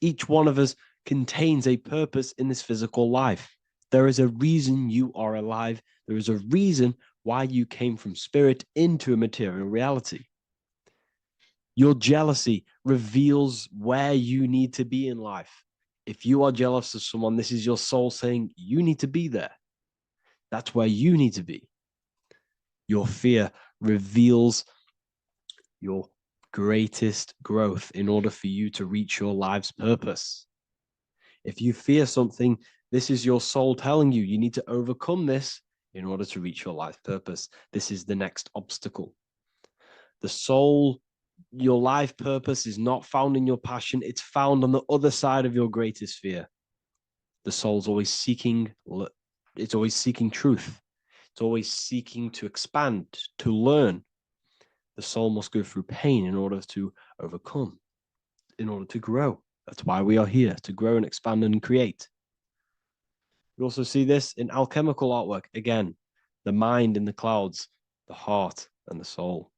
Each one of us contains a purpose in this physical life. There is a reason you are alive. There is a reason why you came from spirit into a material reality. Your jealousy reveals where you need to be in life. If you are jealous of someone, this is your soul saying you need to be there. That's where you need to be. Your fear reveals your greatest growth in order for you to reach your life's purpose. If you fear something, this is your soul telling you you need to overcome this in order to reach your life purpose. This is the next obstacle. The soul, your life purpose is not found in your passion. It's found on the other side of your greatest fear. The soul's always seeking, it's always seeking truth. It's always seeking to expand, to learn. The soul must go through pain in order to overcome, in order to grow. That's why we are here, to grow and expand and create. We also see this in alchemical artwork. Again, the mind in the clouds, the heart and the soul.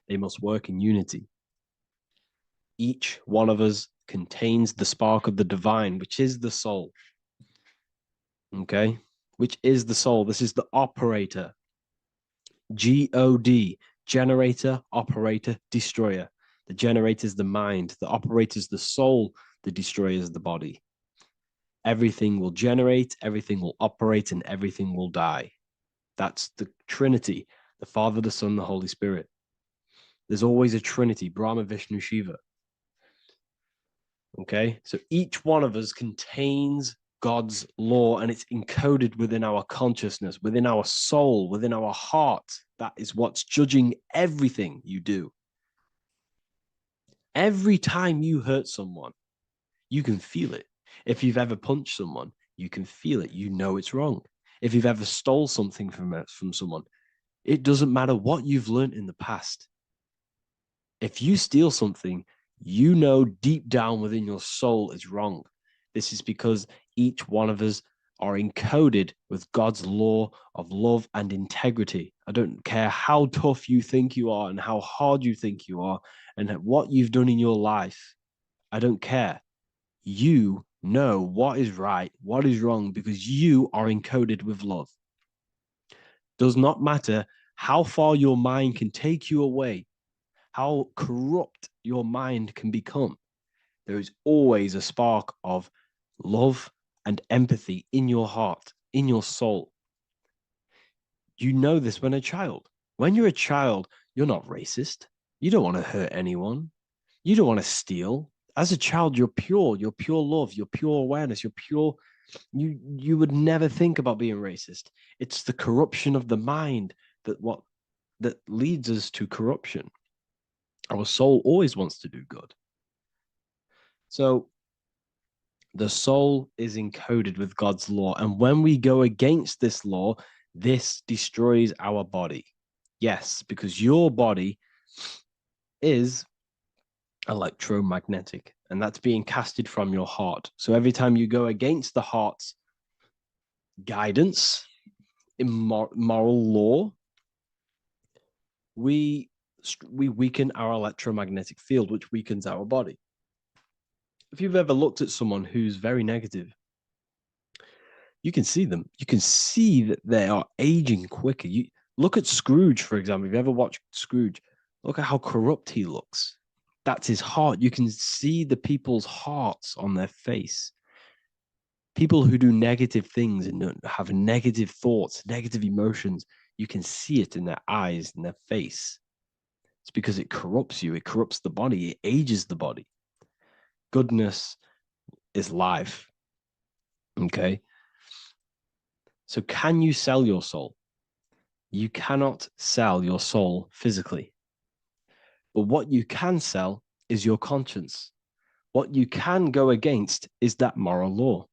They must work in unity. Each one of us contains the spark of the divine, which is the soul. Okay? Which is the soul. This is the operator. God, generator, operator, destroyer. The generator is the mind. The operator is the soul. The destroyer is the body. Everything will generate, everything will operate, and everything will die. That's the Trinity, the Father, the Son, the Holy Spirit. There's always a Trinity, Brahma, Vishnu, Shiva. Okay, so each one of us contains God's law, and it's encoded within our consciousness, within our soul, within our heart. That is what's judging everything you do. Every time you hurt someone, you can feel it. If you've ever punched someone, you can feel it. You know it's wrong. If you've ever stole something from someone, it doesn't matter what you've learned in the past. If you steal something, you know deep down within your soul it's wrong. This is because each one of us are encoded with God's law of love and integrity. I don't care how tough you think you are and how hard you think you are and what you've done in your life. I don't care. You know what is right, what is wrong, because you are encoded with love. Does not matter how far your mind can take you away, how corrupt your mind can become. There is always a spark of love and empathy in your heart, in your soul. You know this when a child. When you're a child, you're not racist. You don't want to hurt anyone. You don't want to steal. As a child, you're pure love, you're pure awareness, you're pure. You would never think about being racist. It's the corruption of the mind that leads us to corruption. Our soul always wants to do good. So the soul is encoded with God's law. And when we go against this law, this destroys our body. Yes, because your body is electromagnetic, and that's being casted from your heart. So every time you go against the heart's guidance in moral law, we weaken our electromagnetic field, which weakens our body. If you've ever looked at someone who's very negative, you can see them. You can see that they are aging quicker. You look at Scrooge, for example. If you ever watched Scrooge, look at how corrupt he looks. That's his heart. You can see the people's hearts on their face. People who do negative things and have negative thoughts, negative emotions, you can see it in their eyes and their face. It's because it corrupts you. It corrupts the body. It ages the body. Goodness is life. Okay? So can you sell your soul? You cannot sell your soul physically. But what you can sell is your conscience. What you can go against is that moral law.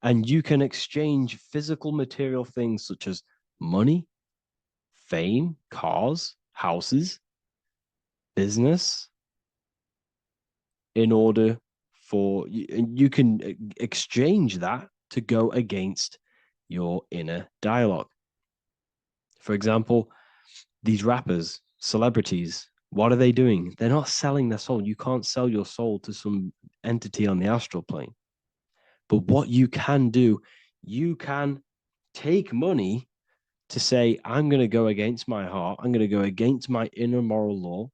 And you can exchange physical material things such as money, fame, cars, houses, business, in order for you can exchange that to go against your inner dialogue. For example, these rappers, celebrities, what are they doing? They're not selling their soul. You can't sell your soul to some entity on the astral plane. But what you can do, you can take money to say, I'm going to go against my heart. I'm going to go against my inner moral law.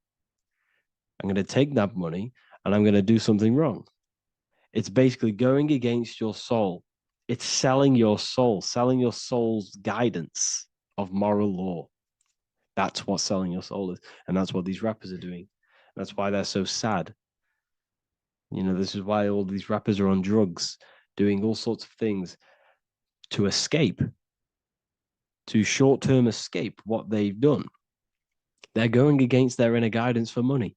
I'm going to take that money and I'm going to do something wrong. It's basically going against your soul. It's selling your soul, selling your soul's guidance of moral law. That's what selling your soul is. And that's what these rappers are doing. That's why they're so sad. You know, this is why all these rappers are on drugs, doing all sorts of things to escape, to short-term escape what they've done. They're going against their inner guidance for money.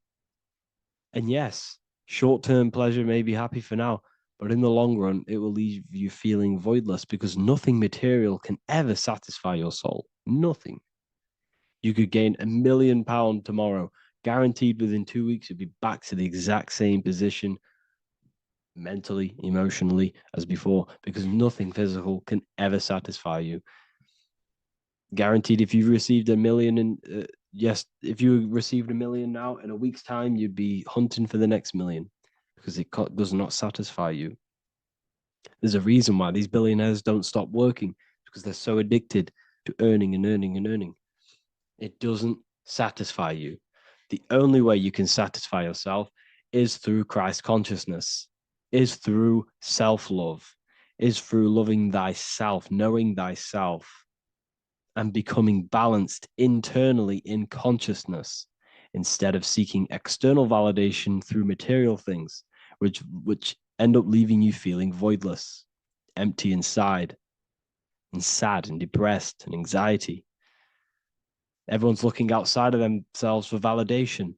And yes, short-term pleasure may be happy for now, but in the long run, it will leave you feeling voidless because nothing material can ever satisfy your soul. Nothing. You could gain £1 million tomorrow, guaranteed within 2 weeks, you'll be back to the exact same position mentally, emotionally as before, because nothing physical can ever satisfy you. Guaranteed, if you received $1 million in, yes, if you received $1 million now, in a week's time, you'd be hunting for the next million because it does not satisfy you. There's a reason why these billionaires don't stop working, because they're so addicted to earning and earning and earning. It doesn't satisfy you. The only way you can satisfy yourself is through Christ consciousness, is through self-love, is through loving thyself, knowing thyself, and becoming balanced internally in consciousness instead of seeking external validation through material things, which end up leaving you feeling voidless, empty inside, and sad and depressed and anxiety. Everyone's looking outside of themselves for validation,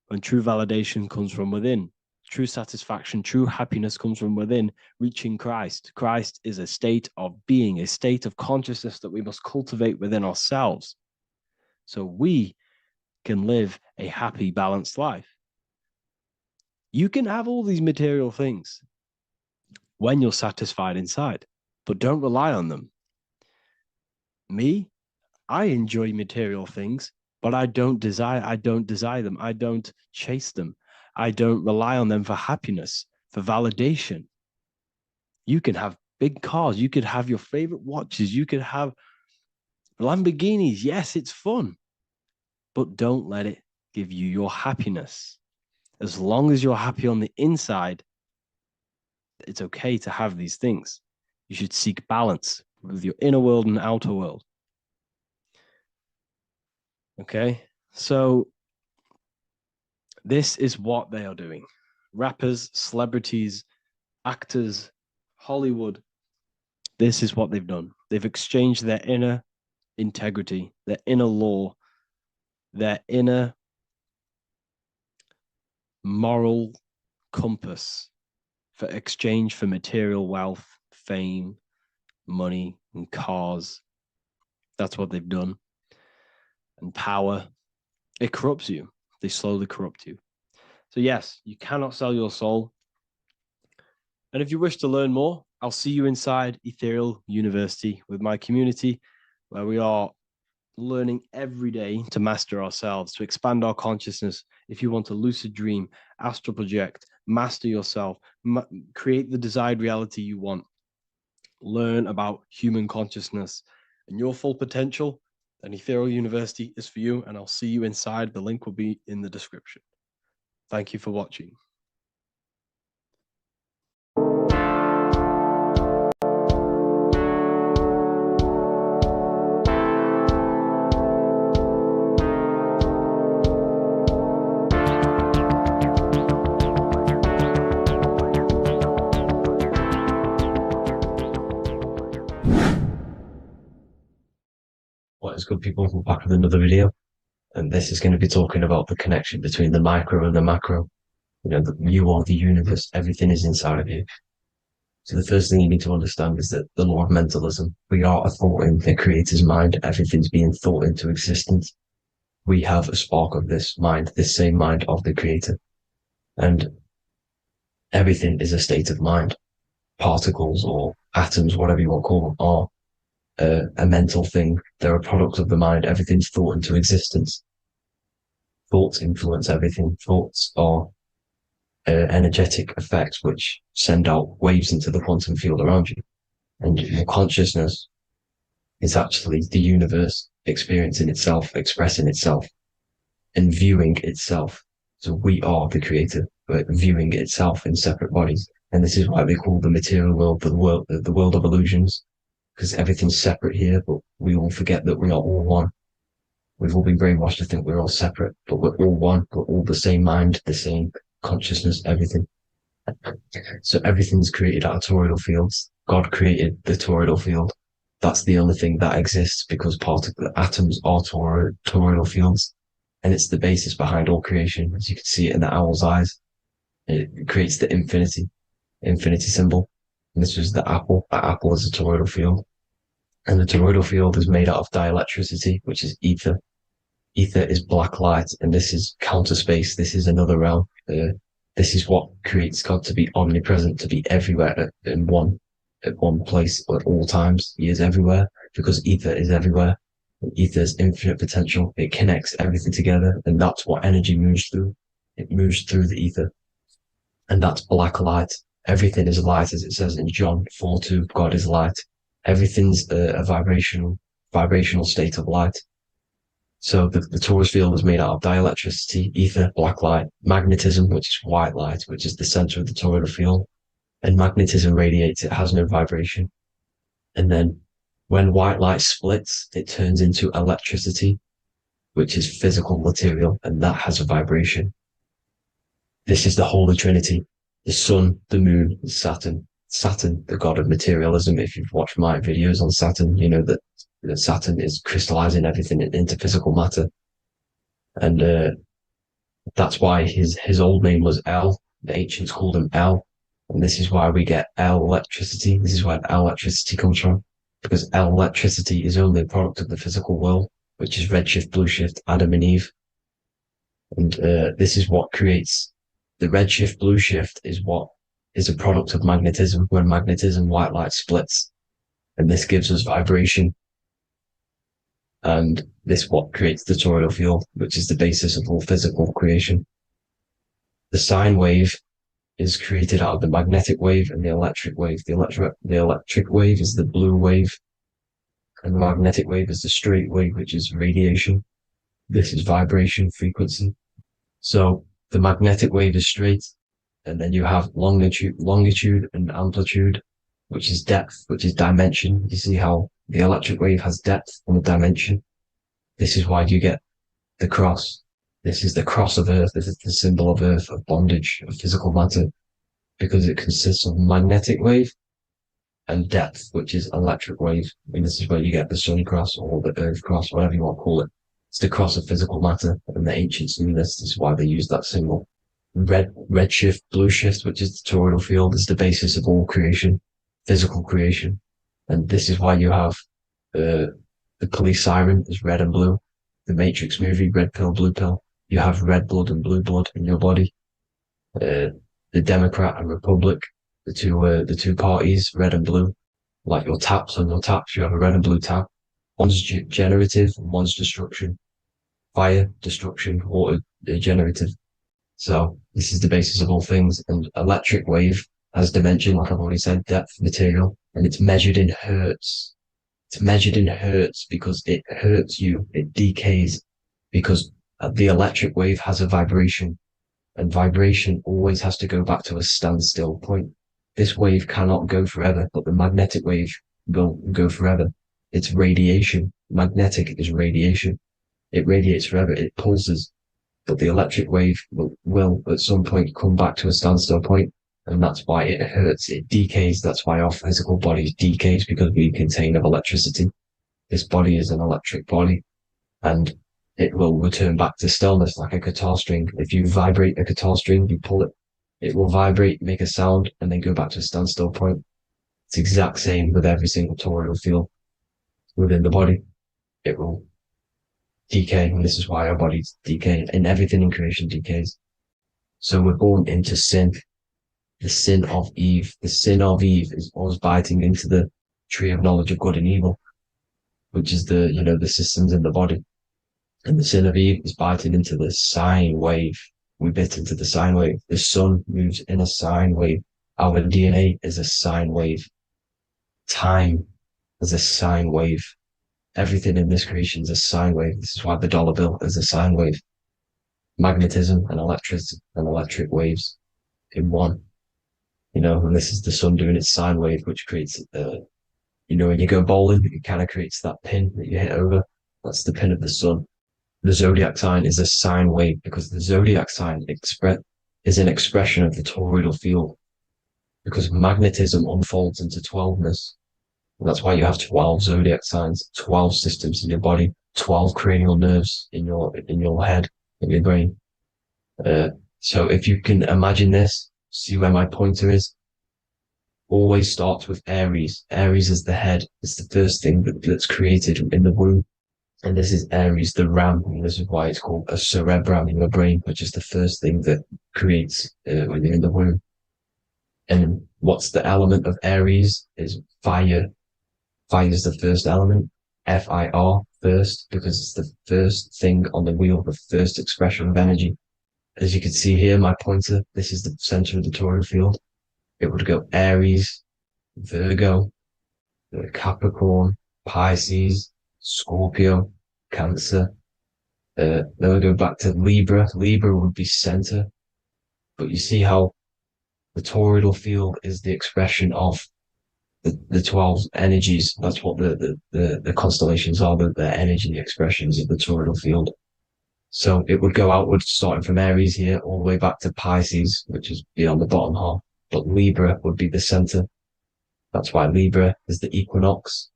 when true validation comes from within. True satisfaction, true happiness comes from within, reaching Christ. Christ is a state of being, a state of consciousness that we must cultivate within ourselves so we can live a happy, balanced life. You can have all these material things when you're satisfied inside, but don't rely on them. Me, I enjoy material things, but I don't desire them. I don't chase them. I don't rely on them for happiness, for validation. You can have big cars. You could have your favorite watches. You could have Lamborghinis. Yes, it's fun, but don't let it give you your happiness. As long as you're happy on the inside, it's okay to have these things. You should seek balance with your inner world and outer world. Okay, so this is what they are doing. Rappers, celebrities, actors, Hollywood. This is what they've done. They've exchanged their inner integrity, their inner law, their inner moral compass for exchange for material wealth, fame, money, and cars. That's what they've done. And power. It corrupts you. They slowly corrupt you. So yes, you cannot sell your soul. And if you wish to learn more, I'll see you inside Ethereal University with my community, where we are learning every day to master ourselves, to expand our consciousness. If you want to lucid dream, astral project, master yourself, create the desired reality you want, learn about human consciousness and your full potential, then Ethereal University is for you, and I'll see you inside. The link will be in the description. Thank you for watching. What is good, people? We're back with another video, and this is going to be talking about the connection between the micro and the macro. You know, you are the universe, everything is inside of you. So the first thing you need to understand is that the law of mentalism, we are a thought in the creator's mind, everything's being thought into existence. We have a spark of this mind, this same mind of the creator, and everything is a state of mind. Particles or atoms, whatever you want to call them, are a mental thing. They're a product of the mind. Everything's thought into existence. Thoughts influence everything. Thoughts are energetic effects which send out waves into the quantum field around you. And your consciousness is actually the universe experiencing itself, expressing itself, and viewing itself. So we are the creator viewing itself in separate bodies. And this is why they call the material world the world of illusions, because everything's separate here, but we all forget that we're not all one. We've all been brainwashed to think we're all separate, but we're all one. We're all the same mind, the same consciousness, everything. So everything's created out of toroidal fields. God created the toroidal field. That's the only thing that exists because atoms are toroidal fields. And it's the basis behind all creation. As you can see it in the owl's eyes. It creates the infinity symbol. And this was the apple. That apple is a toroidal field. And the toroidal field is made out of dielectricity, which is ether. Ether is black light, and this is counter space. This is another realm. This is what creates God to be omnipresent, to be everywhere at one place at all times. He is everywhere because ether is everywhere. Ether is infinite potential. It connects everything together, and that's what energy moves through. It moves through the ether, and that's black light. Everything is light, as it says in John 4:2. God is light. Everything's a vibrational state of light. So the torus field is made out of dielectricity, ether, black light, magnetism, which is white light, which is the center of the toroidal field. And magnetism radiates, it has no vibration. And then when white light splits, it turns into electricity, which is physical material, and that has a vibration. This is the Holy Trinity, the sun, the moon, Saturn. Saturn, the god of materialism. If you've watched my videos on Saturn, you know that Saturn is crystallizing everything into physical matter. And that's why his old name was El. The ancients called him El. And this is why we get El electricity. This is where El electricity comes from. Because El electricity is only a product of the physical world, which is redshift, blueshift, Adam and Eve. And this is what creates the redshift, blueshift is what is a product of magnetism. When magnetism, white light splits. And this gives us vibration. And this what creates the toroidal field, which is the basis of all physical creation. The sine wave is created out of the magnetic wave and the electric wave. The electric wave is the blue wave, and the magnetic wave is the straight wave, which is radiation. This is vibration frequency. So the magnetic wave is straight, and then you have longitude and amplitude, which is depth, which is dimension. You see how the electric wave has depth and a dimension. This is why you get the cross. This is the cross of Earth. This is the symbol of Earth, of bondage, of physical matter, because it consists of magnetic wave and depth, which is electric wave. And this is where you get the sun cross or the Earth cross, whatever you want to call it. It's the cross of physical matter, and the ancients knew this. This is why they used that symbol. Red shift, blue shift, which is the toroidal field, is the basis of all creation, physical creation. And this is why you have the police siren is red and blue. The Matrix movie, red pill, blue pill. You have red blood and blue blood in your body. The Democrat and Republic, the two parties, red and blue. Like your taps on your taps, you have a red and blue tap. One's generative, and one's destruction. Fire, destruction, water, generative. So this is the basis of all things. And electric wave has dimension, like I've already said, depth, material, and it's measured in hertz. It's measured in hertz because it hurts you. It decays because the electric wave has a vibration, and vibration always has to go back to a standstill point. This wave cannot go forever, but the magnetic wave will go forever. It's radiation. Magnetic is radiation. It radiates forever. It pulses, but the electric wave will at some point come back to a standstill point. And that's why it hurts, it decays. That's why our physical body decays, because we contain of electricity. This body is an electric body, and it will return back to stillness like a guitar string. If you vibrate a guitar string, you pull it, it will vibrate, make a sound, and then go back to a standstill point. It's the exact same with every single toroidal field within the body. It will decay, and this is why our bodies decay, and everything in creation decays. So we're born into sin. The sin of Eve. The sin of Eve is us biting into the tree of knowledge of good and evil, which is the systems in the body. And the sin of Eve is biting into the sine wave. We bit into the sine wave. The sun moves in a sine wave. Our DNA is a sine wave. Time is a sine wave. Everything in this creation is a sine wave. This is why the dollar bill is a sine wave. Magnetism and electric waves. in one, and this is the sun doing its sine wave, which creates, when you go bowling, it kind of creates that pin that you hit over. That's the pin of the sun. The zodiac sign is a sine wave because the zodiac sign is an expression of the toroidal field, because magnetism unfolds into 12ness. And that's why you have 12 zodiac signs, 12 systems in your body, 12 cranial nerves in your head, in your brain. So if you can imagine this, see where my pointer is. Always starts with Aries. Aries is the head. It's the first thing that's created in the womb. And this is Aries, the ram. And this is why it's called a cerebrum in your brain, which is the first thing that creates when you're in the womb. And what's the element of Aries is fire. Fire is the first element. F-I-R, first, because it's the first thing on the wheel, the first expression of energy. As you can see here, my pointer, this is the center of the toroidal field. It would go Aries, Virgo, Capricorn, Pisces, Scorpio, Cancer. Then we go back to Libra. Libra would be center. But you see how the toroidal field is the expression of the 12 energies. That's what the constellations are, the energy expressions of the toroidal field. So it would go outwards, starting from Aries here, all the way back to Pisces, which is beyond the bottom half. But Libra would be the center. That's why Libra is the equinox.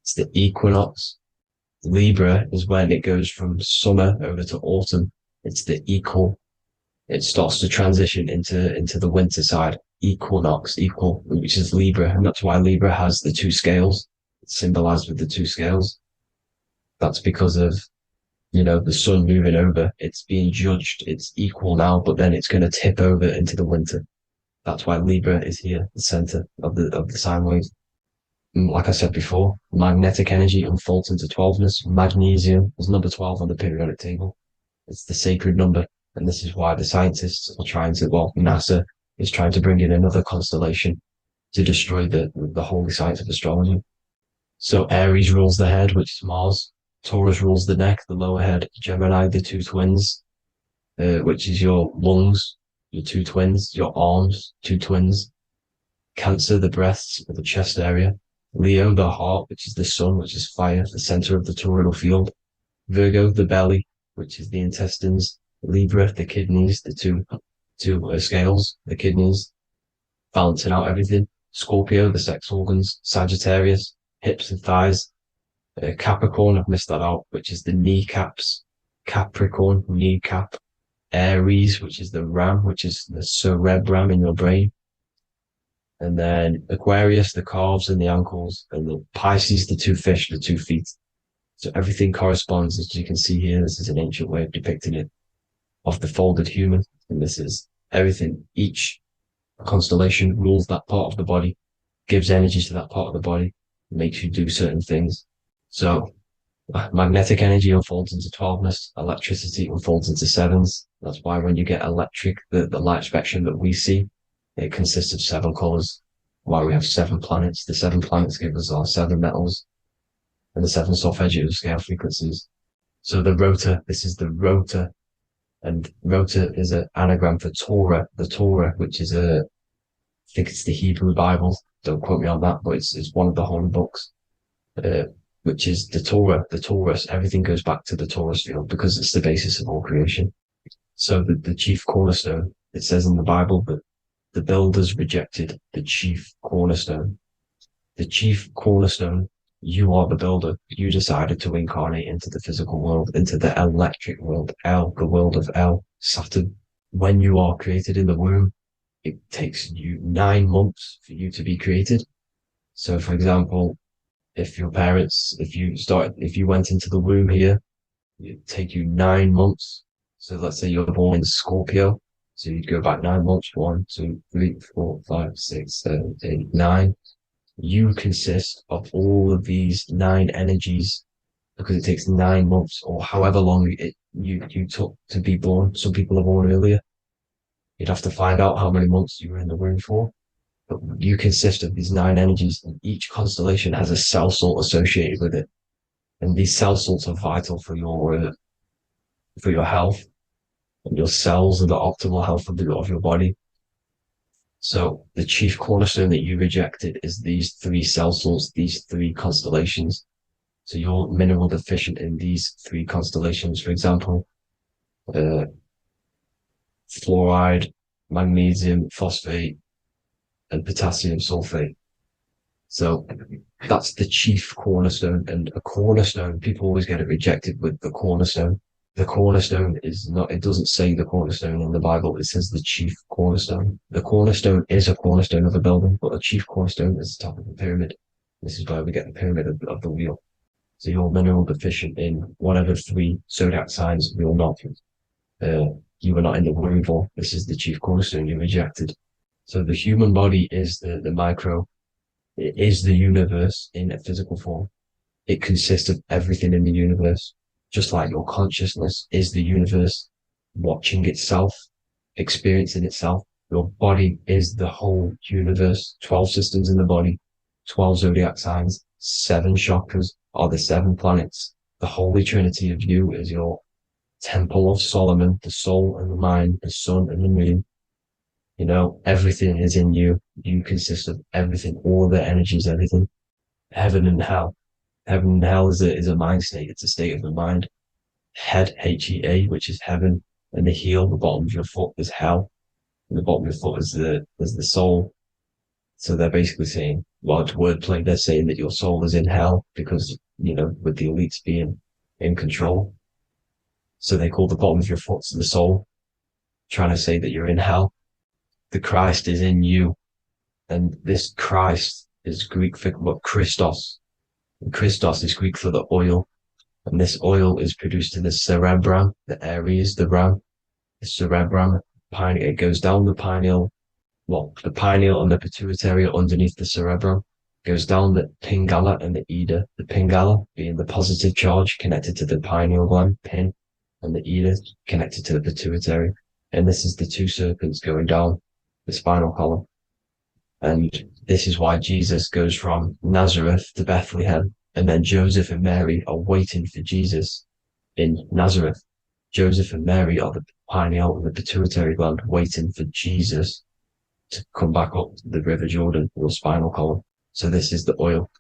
It's the equinox. Libra is when it goes from summer over to autumn. It's the equal. It starts to transition into the winter side. Equinox, equal, which is Libra. And that's why Libra has the two scales. It's symbolized with the two scales. That's because of, the sun moving over. It's being judged. It's equal now, but then it's going to tip over into the winter. That's why Libra is here, the center of the sine wave. And like I said before, magnetic energy unfolds into 12ness. Magnesium is number 12 on the periodic table. It's the sacred number. And this is why the scientists are trying to, NASA is trying to bring in another constellation to destroy the holy science of astrology. So Aries rules the head, which is Mars. Taurus rules the neck, the lower head. Gemini, the two twins, which is your lungs, your two twins, your arms, two twins. Cancer, the breasts, or the chest area. Leo, the heart, which is the sun, which is fire, the center of the toroidal field. Virgo, the belly, which is the intestines. Libra, the kidneys, the two scales, the kidneys, balancing out everything. Scorpio, the sex organs. Sagittarius, hips and thighs. Capricorn, I've missed that out, which is the kneecaps. Capricorn, kneecap. Aries, which is the ram, which is the cerebrum in your brain. And then Aquarius, the calves and the ankles. And the Pisces, the two fish, the 2 feet. So everything corresponds, as you can see here. This is an ancient way of depicting it, of the folded human. And this is everything. Each constellation rules that part of the body, gives energy to that part of the body, makes you do certain things. So magnetic energy unfolds into 12ness, electricity unfolds into 7s. That's why when you get electric, the light spectrum that we see, it consists of 7 colors. Why we have 7 planets. The 7 planets give us our 7 metals and the 7 solfeggio scale frequencies. So the rotor, this is the rotor. And rotor is an anagram for Torah, the Torah, which is I think it's the Hebrew Bible. Don't quote me on that, but it's one of the holy books, which is the Torah, the Taurus. Everything goes back to the Taurus field because it's the basis of all creation. So the chief cornerstone, it says in the Bible that the builders rejected the chief cornerstone. The chief cornerstone, you are the builder. You decided to incarnate into the physical world, into the electric world, El, the world of El, Saturn. When you are created in the womb, it takes you 9 months for you to be created. So for example, if your parents, if you went into the womb here, it'd take you 9 months. So let's say you're born in Scorpio. So you'd go back 9 months, 1, 2, 3, 4, 5, 6, 7, 8, 9. You consist of all of these 9 energies because it takes 9 months or however long you took to be born. Some people are born earlier. You'd have to find out how many months you were in the womb for. But you consist of these 9 energies, and each constellation has a cell salt associated with it. And these cell salts are vital for your health, and your cells are the optimal health of your body. So the chief cornerstone that you rejected is these 3 cell salts, these 3 constellations. So you're mineral deficient in these 3 constellations. For example, fluoride, magnesium, phosphate, and potassium sulfate. So that's the chief cornerstone. And a cornerstone, people always get it rejected with the cornerstone. The cornerstone is not, it doesn't say the cornerstone in the Bible, it says the chief cornerstone. The cornerstone is a cornerstone of a building, but the chief cornerstone is the top of the pyramid. This is where we get the pyramid of the wheel. So you're mineral deficient in whatever 3 zodiac signs you're not. You were not in the womb for. This is the chief cornerstone you rejected. So the human body is the micro. It is the universe in a physical form. It consists of everything in the universe. Just like your consciousness is the universe watching itself, experiencing itself. Your body is the whole universe. 12 systems in the body, 12 zodiac signs, 7 chakras are the 7 planets. The Holy Trinity of you is your Temple of Solomon, the soul and the mind, the sun and the moon. You know, everything is in you. You consist of everything, all the energies, everything. Heaven and hell. Heaven and hell is a mind state. It's a state of the mind. Head, H-E-A, which is heaven, and the heel, the bottom of your foot, is hell. And the bottom of your foot is the soul. So they're basically saying, well, it's wordplay. They're saying that your soul is in hell because, you know, with the elites being in control. So they call the bottom of your foot the soul, trying to say that you're in hell. The Christ is in you. And this Christ is Greek for what? Christos. And Christos is Greek for the oil. And this oil is produced in the cerebrum, the Aries, the ram, the cerebrum, pineal. It goes down the pineal, the pineal and the pituitary are underneath the cerebrum. It goes down the pingala and the ida. The pingala being the positive charge connected to the pineal gland, pin, and the ida connected to the pituitary. And this is the 2 serpents going down the spinal column. And this is why Jesus goes from Nazareth to Bethlehem, and then Joseph and Mary are waiting for Jesus in Nazareth. Joseph and Mary are the pineal and the pituitary gland waiting for Jesus to come back up the River Jordan, or spinal column. So this is the oil.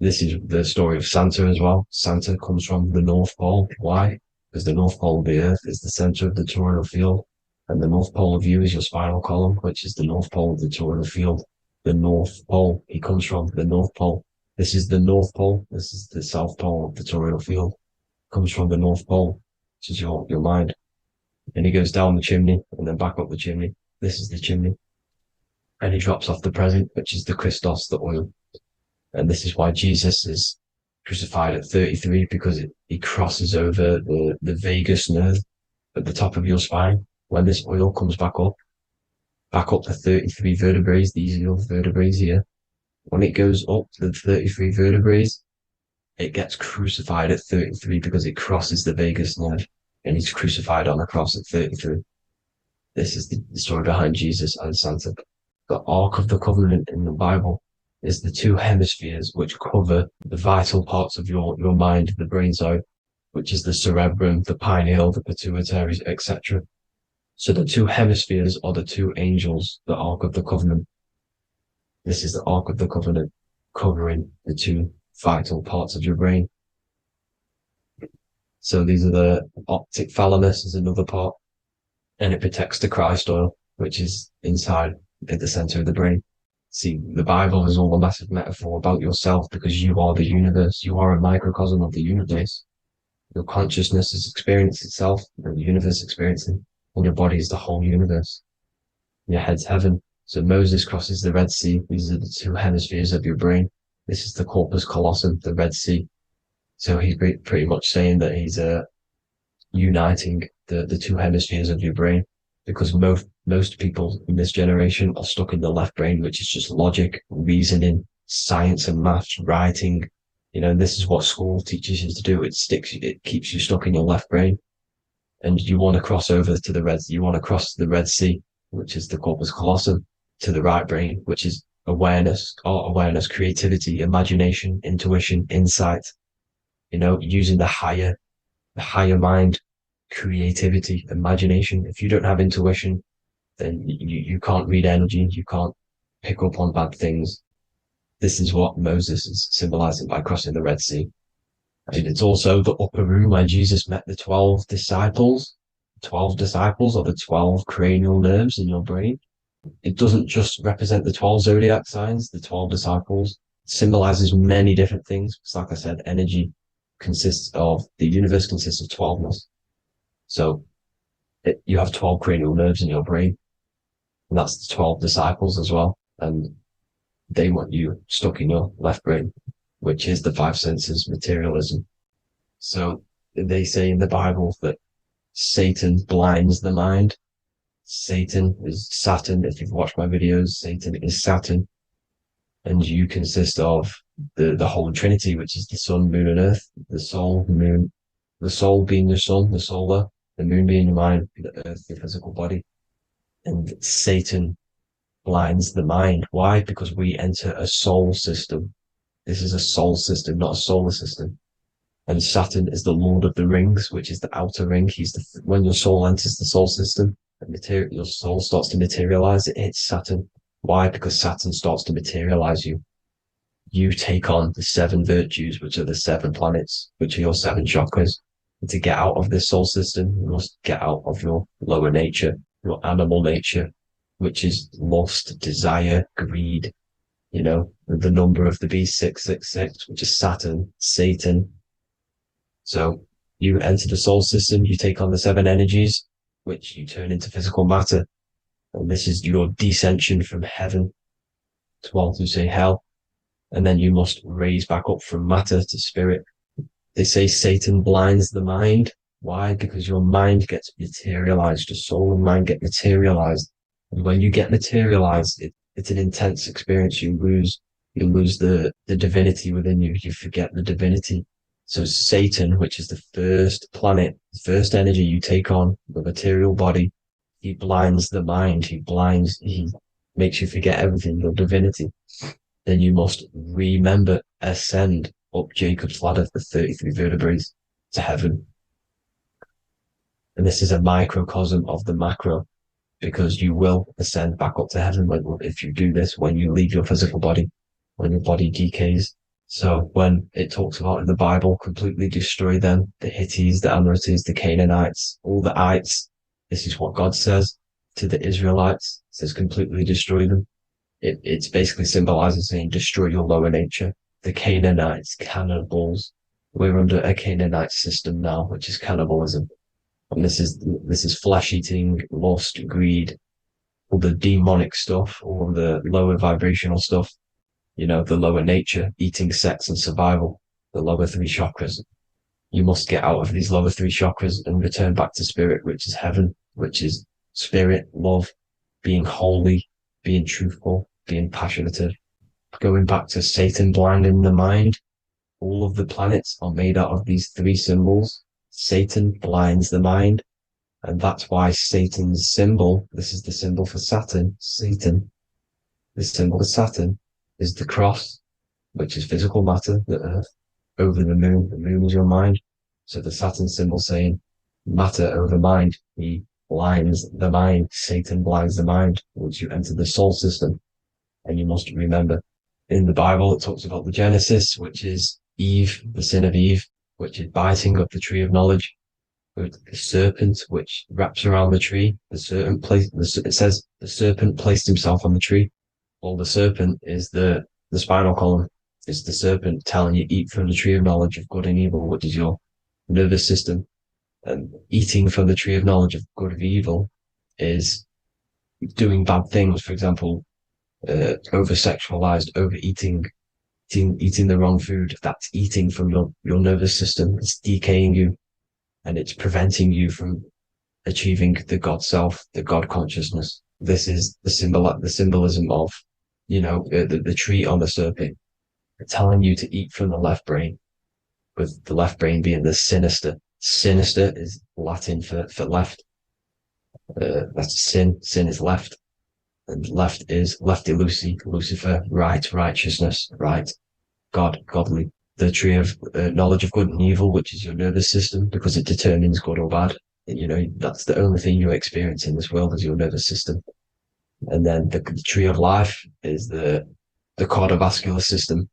This is the story of Santa as well. Santa comes from the North Pole. Why? Because the North Pole of the Earth is the center of the toroidal field, and the North Pole of you is your spinal column, which is the North Pole of the toroidal field. The North Pole, he comes from the North Pole. This is the North Pole. This is the South Pole of the toroidal field. Comes from the North Pole, which is your mind. And he goes down the chimney and then back up the chimney. This is the chimney. And he drops off the present, which is the Christos, the oil. And this is why Jesus is crucified at 33, because he crosses over the vagus nerve at the top of your spine. When this oil comes back up the 33 vertebrae, these are your vertebrae here. When it goes up the 33 vertebrae, it gets crucified at 33 because it crosses the vagus nerve, and he's crucified on a cross at 33. This is the story behind Jesus and Santa. The Ark of the Covenant in the Bible is the 2 hemispheres which cover the vital parts of your mind, the brain side, which is the cerebrum, the pineal, the pituitary, etc. So the 2 hemispheres are the 2 angels, the Ark of the Covenant. This is the Ark of the Covenant covering the 2 vital parts of your brain. So these are the optic thalamus is another part, and it protects the Christ oil, which is inside at the center of the brain. See, the Bible is all a massive metaphor about yourself, because you are the universe. You are a microcosm of the universe. Your consciousness is experiencing itself, and the universe experiencing, and your body is the whole universe. Your head's heaven. So Moses crosses the Red Sea. These are the 2 hemispheres of your brain. This is the corpus callosum, the Red Sea. So he's pretty much saying that he's uniting the 2 hemispheres of your brain, because most people in this generation are stuck in the left brain, which is just logic, reasoning, science and maths, writing. You know, this is what school teaches you to do. It keeps you stuck in your left brain. And you want to cross over to you want to cross the Red Sea, which is the corpus callosum, to the right brain, which is awareness, art awareness, creativity, imagination, intuition, insight, you know, using the higher mind, creativity, imagination. If you don't have intuition, then you can't read energy, you can't pick up on bad things. This is what Moses is symbolizing by crossing the Red Sea. And it's also the upper room where Jesus met the 12 disciples. 12 disciples are the 12 cranial nerves in your brain. It doesn't just represent the 12 zodiac signs, the 12 disciples. It symbolizes many different things. It's like I said, energy the universe consists of 12ness. So you have 12 cranial nerves in your brain. And that's the 12 disciples as well. And they want you stuck in your left brain, which is the five senses materialism. So they say in the Bible that Satan blinds the mind. Satan is Saturn. If you've watched my videos, Satan is Saturn. And you consist of the Holy Trinity, which is the sun, moon, and earth. The soul, moon, the soul being your sun, the solar, the moon being your mind, the earth, your physical body. And Satan blinds the mind. Why? Because we enter a soul system. This is a soul system, not a solar system. And Saturn is the Lord of the Rings, which is the outer ring. When your soul enters the soul system, your soul starts to materialize. It hits Saturn. Why? Because Saturn starts to materialize you. You take on the 7 virtues, which are the 7 planets, which are your 7 chakras. And to get out of this soul system, you must get out of your lower nature, your animal nature, which is lust, desire, greed. You know, the number of the beast 666, which is Saturn, Satan. So you enter the soul system, you take on the 7 energies, which you turn into physical matter. And this is your descension from heaven to all who say hell. And then you must raise back up from matter to spirit. They say Satan blinds the mind. Why? Because your mind gets materialized. Your soul and mind get materialized. And when you get materialized, it's an intense experience. You lose the divinity within you. You forget the divinity. So Satan, which is the first planet, the first energy you take on, the material body, he blinds the mind. He makes you forget everything, your divinity. Then you must remember, ascend up Jacob's ladder, the 33 vertebrae to heaven. And this is a microcosm of the macro, because you will ascend back up to heaven if you do this, when you leave your physical body, when your body decays. So when it talks about in the Bible, completely destroy them, the Hittites, the Amorites, the Canaanites, all the ites, this is what God says to the Israelites. It says completely destroy them. It's basically symbolizing saying destroy your lower nature. The Canaanites, cannibals. We're under a Canaanite system now, which is cannibalism. And this is flesh eating, lust, greed, all the demonic stuff, all the lower vibrational stuff, you know, the lower nature, eating, sex, and survival, the lower 3 chakras. You must get out of these lower 3 chakras and return back to spirit, which is heaven, which is spirit, love, being holy, being truthful, being passionate. Going back to Satan blinding the mind, all of the planets are made out of these 3 symbols. Satan blinds the mind, and that's why Satan's symbol, this is the symbol for Saturn, Satan, the symbol of Saturn is the cross, which is physical matter, the earth, over the moon is your mind. So the Saturn symbol saying matter over mind, he blinds the mind, Satan blinds the mind once you enter the soul system. And you must remember, in the Bible it talks about the Genesis, which is Eve, the sin of Eve, which is biting of the tree of knowledge, with the serpent which wraps around the tree. It says the serpent placed himself on the tree. Well, the serpent is the spinal column. It's the serpent telling you eat from the tree of knowledge of good and evil, which is your nervous system. And eating from the tree of knowledge of good and evil is doing bad things. For example, over-sexualized, overeating, eating the wrong food. That's eating from your nervous system. It's decaying you, and it's preventing you from achieving the God self, the God consciousness. This is the symbolism of, you know, the tree on the serpent, telling you to eat from the left brain, with the left brain being the sinister. Sinister is Latin for left. That's sin. Sin is left. And left is lefty Lucy, Lucifer, right, righteousness, right, God, godly. The tree of knowledge of good and evil, which is your nervous system, because it determines good or bad. That's the only thing you experience in this world is your nervous system. And then the tree of life is the cardiovascular system,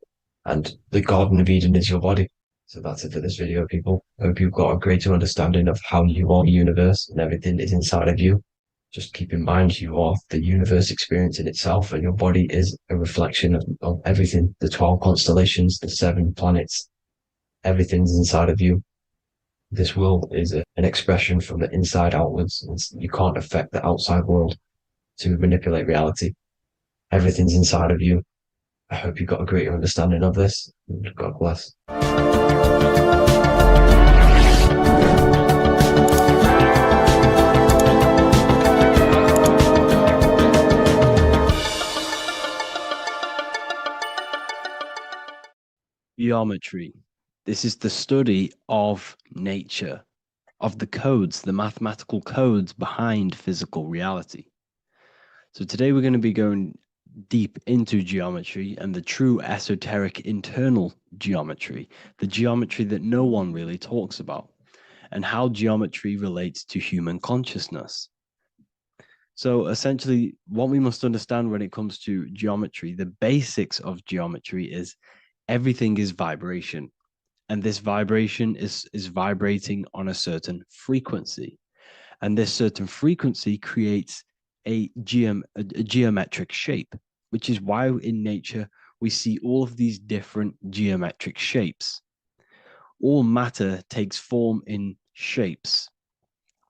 and the Garden of Eden is your body. So that's it for this video, people. I hope you've got a greater understanding of how you are the universe and everything is inside of you. Just keep in mind you are the universe experience in itself, and your body is a reflection of everything. The 12 constellations, the 7 planets, everything's inside of you. This world is an expression from the inside outwards. You can't affect the outside world to manipulate reality. Everything's inside of you. I hope you got a greater understanding of this. God bless. Geometry. This is the study of nature, of the codes, the mathematical codes behind physical reality. So today we're going to be going deep into geometry and the true esoteric internal geometry, the geometry that no one really talks about, and how geometry relates to human consciousness. So essentially, what we must understand when it comes to geometry, the basics of geometry is everything is vibration. And this vibration is vibrating on a certain frequency. And this certain frequency creates a geometric shape, which is why in nature we see all of these different geometric shapes. All matter takes form in shapes.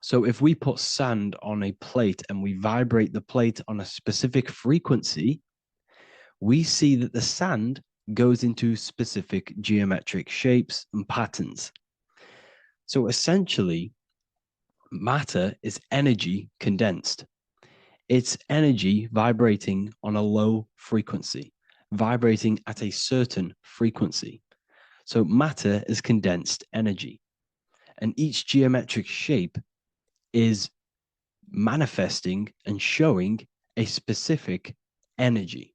So if we put sand on a plate and we vibrate the plate on a specific frequency, we see that the sand goes into specific geometric shapes and patterns. So essentially, matter is energy condensed. It's energy vibrating on a low frequency, vibrating at a certain frequency. So matter is condensed energy. And each geometric shape is manifesting and showing a specific energy.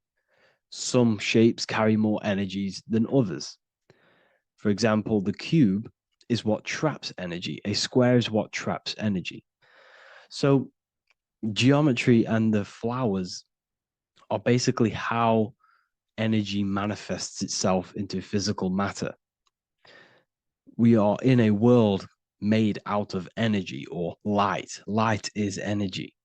Some shapes carry more energies than others. For example, the cube is what traps energy. A square is what traps energy. So geometry and the flowers are basically how energy manifests itself into physical matter. We are in a world made out of energy or light. Light is energy.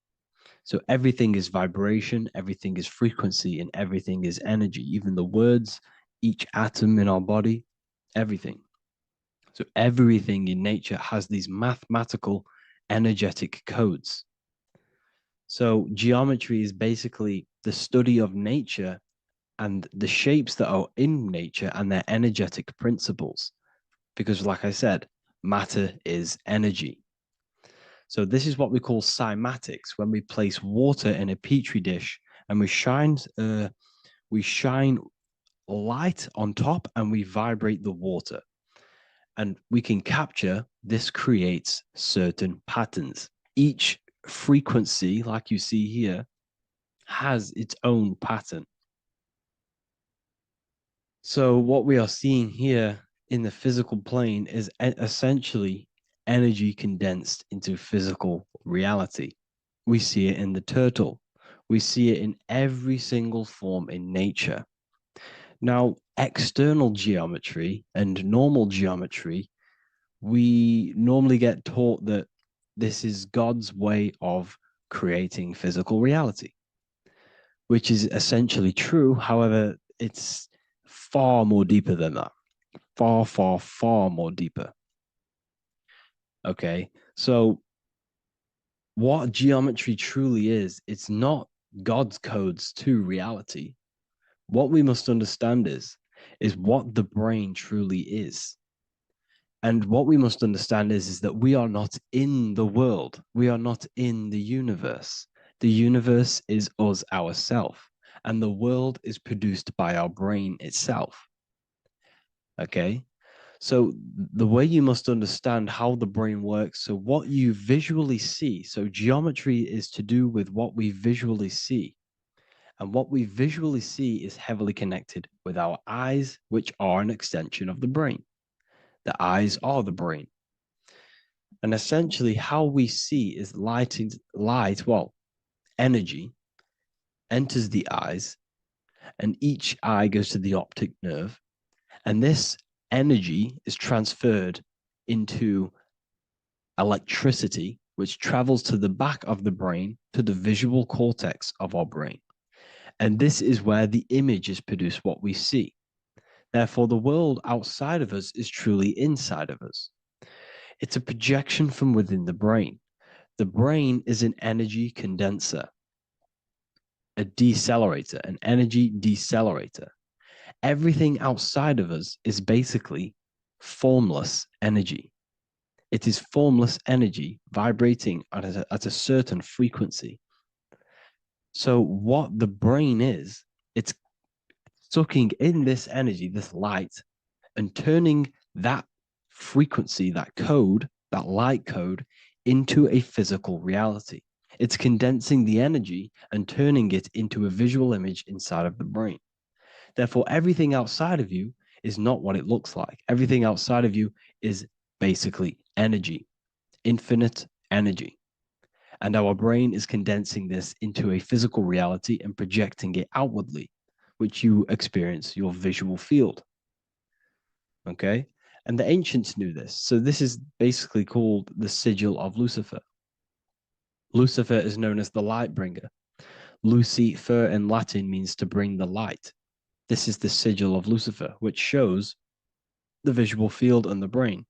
So everything is vibration, everything is frequency, and everything is energy. Even the words, each atom in our body, everything. So everything in nature has these mathematical energetic codes. So geometry is basically the study of nature and the shapes that are in nature and their energetic principles. Because like I said, matter is energy. So this is what we call cymatics, when we place water in a petri dish and we shine light on top and we vibrate the water. And we can capture, this creates certain patterns. Each frequency, like you see here, has its own pattern. So what we are seeing here in the physical plane is essentially energy condensed into physical reality. We see it in the turtle. We see it in every single form in nature. Now, external geometry and normal geometry, we normally get taught that this is God's way of creating physical reality, which is essentially true. However, it's far more deeper than that. Far, far, far more deeper. Okay, so what geometry truly is, it's not God's codes to reality. What we must understand is what the brain truly is. And what we must understand is that we are not in the world. We are not in the universe. The universe is us ourselves, and the world is produced by our brain itself. Okay? So the way you must understand how the brain works, so what you visually see, so geometry is to do with what we visually see. And what we visually see is heavily connected with our eyes, which are an extension of the brain. The eyes are the brain. And essentially, how we see is energy enters the eyes, and each eye goes to the optic nerve. And this energy is transferred into electricity, which travels to the back of the brain, to the visual cortex of our brain. And this is where the image is produced, what we see. Therefore, the world outside of us is truly inside of us. It's a projection from within the brain. The brain is an energy condenser, a decelerator, an energy decelerator. Everything outside of us is basically formless energy. It is formless energy vibrating at a certain frequency. So what the brain is, it's sucking in this energy, this light, and turning that frequency, that code, that light code, into a physical reality. It's condensing the energy and turning it into a visual image inside of the brain. Therefore, everything outside of you is not what it looks like. Everything outside of you is basically energy, infinite energy. And our brain is condensing this into a physical reality and projecting it outwardly, which you experience your visual field. Okay? And the ancients knew this. So this is basically called the sigil of Lucifer. Lucifer is known as the light bringer. Lucifer in Latin means to bring the light. This is the sigil of Lucifer, which shows the visual field and the brain.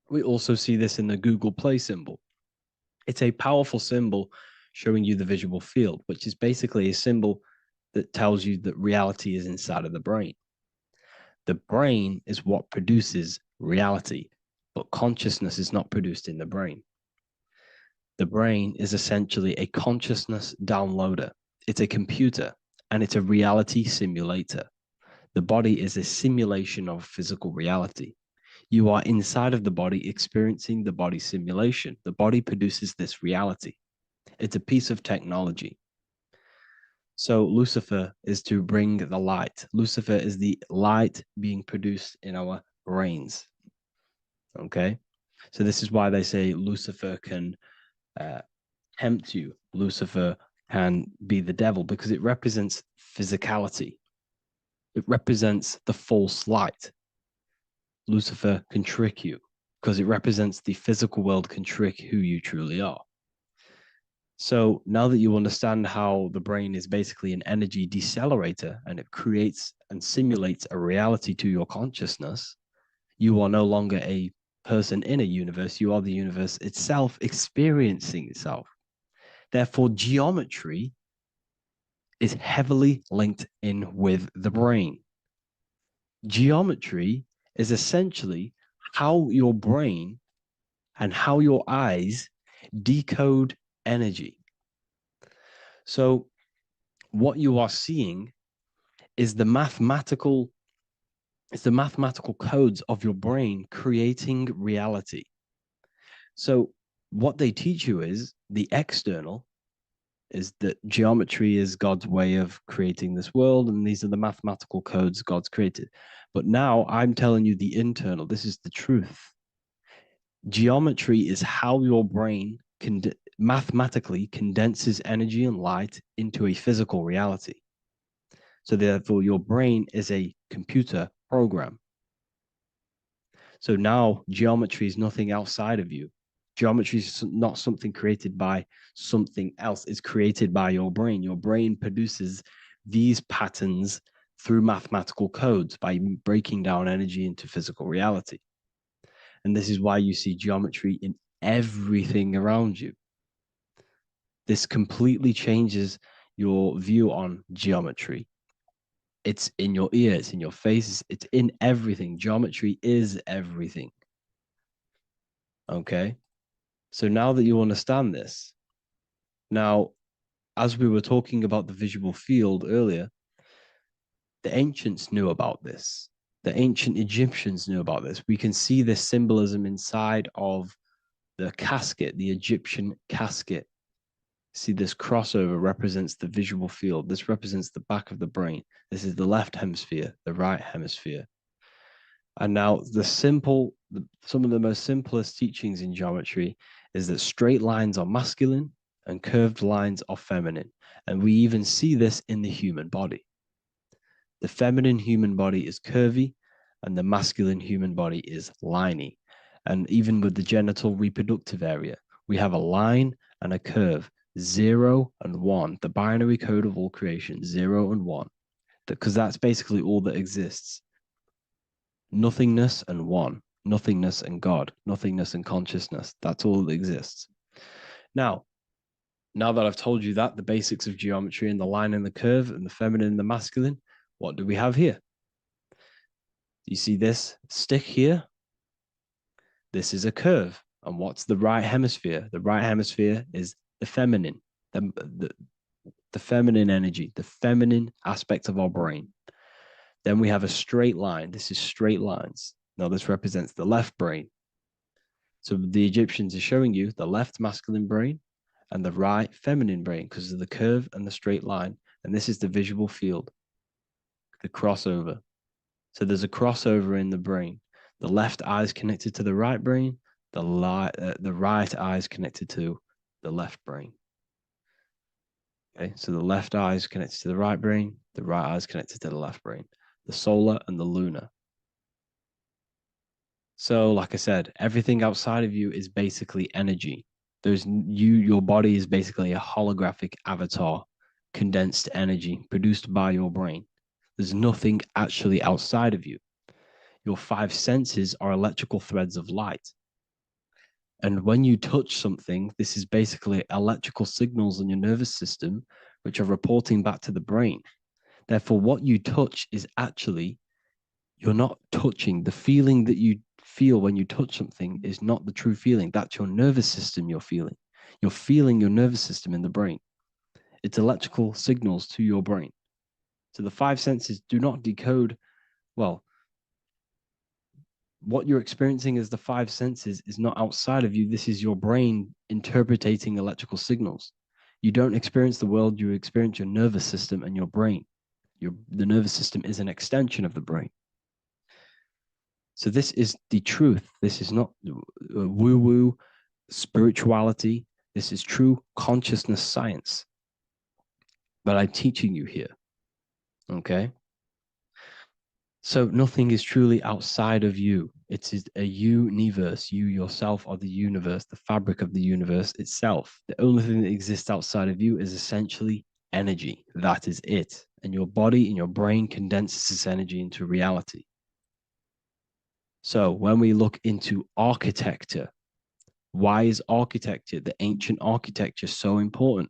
We also see this in the Google Play symbol. It's a powerful symbol showing you the visual field, which is basically a symbol that tells you that reality is inside of the brain. The brain is what produces reality, but consciousness is not produced in the brain. The brain is essentially a consciousness downloader. It's a computer, and it's a reality simulator. The body is a simulation of physical reality. You are inside of the body experiencing the body simulation. The body produces this reality. It's a piece of technology. So Lucifer is to bring the light. Lucifer is the light being produced in our brains. Okay? So this is why they say Lucifer can tempt you. Lucifer can be the devil because it represents physicality. It represents the false light. Lucifer can trick you because it represents the physical world can trick who you truly are. So now that you understand how the brain is basically an energy decelerator and it creates and simulates a reality to your consciousness, you are no longer a person in a universe. You are the universe itself experiencing itself. Therefore, geometry is heavily linked in with the brain. Geometry is essentially how your brain and how your eyes decode energy. So what you are seeing is the mathematical codes of your brain creating reality. So what they teach you is the external is that geometry is God's way of creating this world, and these are the mathematical codes God's created. But now I'm telling you the internal. This is the truth. Geometry is how your brain mathematically condenses energy and light into a physical reality. So therefore, your brain is a computer program. So now geometry is nothing outside of you. Geometry is not something created by something else. It's created by your brain. Your brain produces these patterns through mathematical codes by breaking down energy into physical reality. And this is why you see geometry in everything around you. This completely changes your view on geometry. It's in your ear, it's in your face, it's in everything. Geometry is everything. Okay? So now that you understand this, now, as we were talking about the visual field earlier, the ancients knew about this. The ancient Egyptians knew about this. We can see this symbolism inside of the casket, the Egyptian casket. See, this crossover represents the visual field. This represents the back of the brain. This is the left hemisphere, the right hemisphere. And now some of the most simplest teachings in geometry is that straight lines are masculine and curved lines are feminine. And we even see this in the human body. The feminine human body is curvy and the masculine human body is liney. And even with the genital reproductive area, we have a line and a curve, 0 and 1, the binary code of all creation, 0 and 1, because that's basically all that exists. Nothingness and one, nothingness and God, nothingness and consciousness. That's all that exists. Now that I've told you that, the basics of geometry and the line and the curve and the feminine and the masculine, what do we have here? You see this stick here? This is a curve. And what's the right hemisphere? The right hemisphere is the feminine, the feminine energy, the feminine aspect of our brain. Then we have a straight line. This is straight lines. Now this represents the left brain. So the Egyptians are showing you the left masculine brain and the right feminine brain because of the curve and the straight line. And this is the visual field, the crossover. So there's a crossover in the brain. The left eye is connected to the right brain. The right eye is connected to the left brain. Okay, so the left eye is connected to the right brain. The right eye is connected to the left brain. The solar and the lunar. So, like I said, everything outside of you is basically energy. Your body is basically a holographic avatar, condensed energy produced by your brain. There's nothing actually outside of you. Your 5 senses are electrical threads of light. And when you touch something, this is basically electrical signals in your nervous system, which are reporting back to the brain. Therefore, what you touch is actually, you're not touching. The feeling that you feel when you touch something is not the true feeling. That's your nervous system you're feeling. You're feeling your nervous system in the brain. It's electrical signals to your brain. So the 5 senses do not decode, well, what you're experiencing as the 5 senses is not outside of you. This is your brain interpreting electrical signals. You don't experience the world, you experience your nervous system and your brain. The nervous system is an extension of the brain. So this is the truth. This is not woo-woo spirituality. This is true consciousness science that I'm teaching you here. Okay? So nothing is truly outside of you. It is a universe. You yourself are the universe, the fabric of the universe itself. The only thing that exists outside of you is essentially energy. That is it. And your body and your brain condenses this energy into reality. So when we look into architecture, why is architecture, the ancient architecture, so important?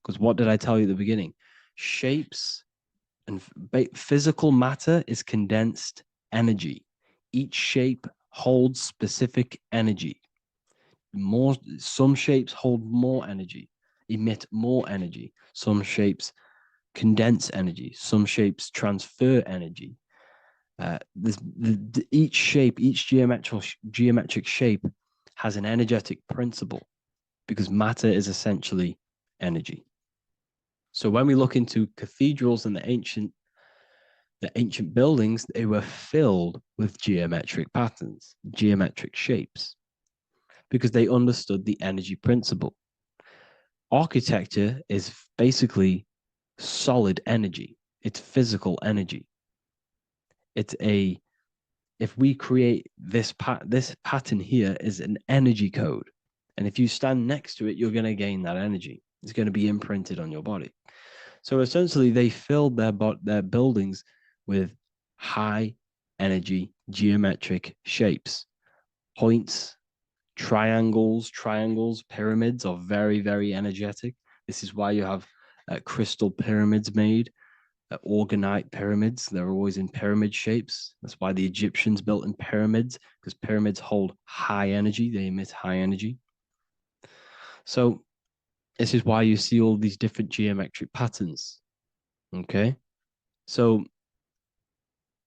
Because what did I tell you at the beginning? Shapes and physical matter is condensed energy. Each shape holds specific energy. Some shapes hold more energy, emit more energy. Some shapes condense energy. Some shapes transfer energy. Each shape, each geometric shape has an energetic principle because matter is essentially energy. So when we look into cathedrals and the ancient buildings, they were filled with geometric patterns, geometric shapes, because they understood the energy principle. Architecture is basically solid energy. It's physical energy. If we create this pattern here is an energy code. And if you stand next to it, you're going to gain that energy. It's going to be imprinted on your body. So essentially, they filled their buildings with high energy geometric shapes. Points, triangles, pyramids are very, very energetic. This is why you have crystal pyramids made, organite pyramids. They're always in pyramid shapes. That's why the Egyptians built in pyramids, because pyramids hold high energy. They emit high energy. So this is why you see all these different geometric patterns. Okay. So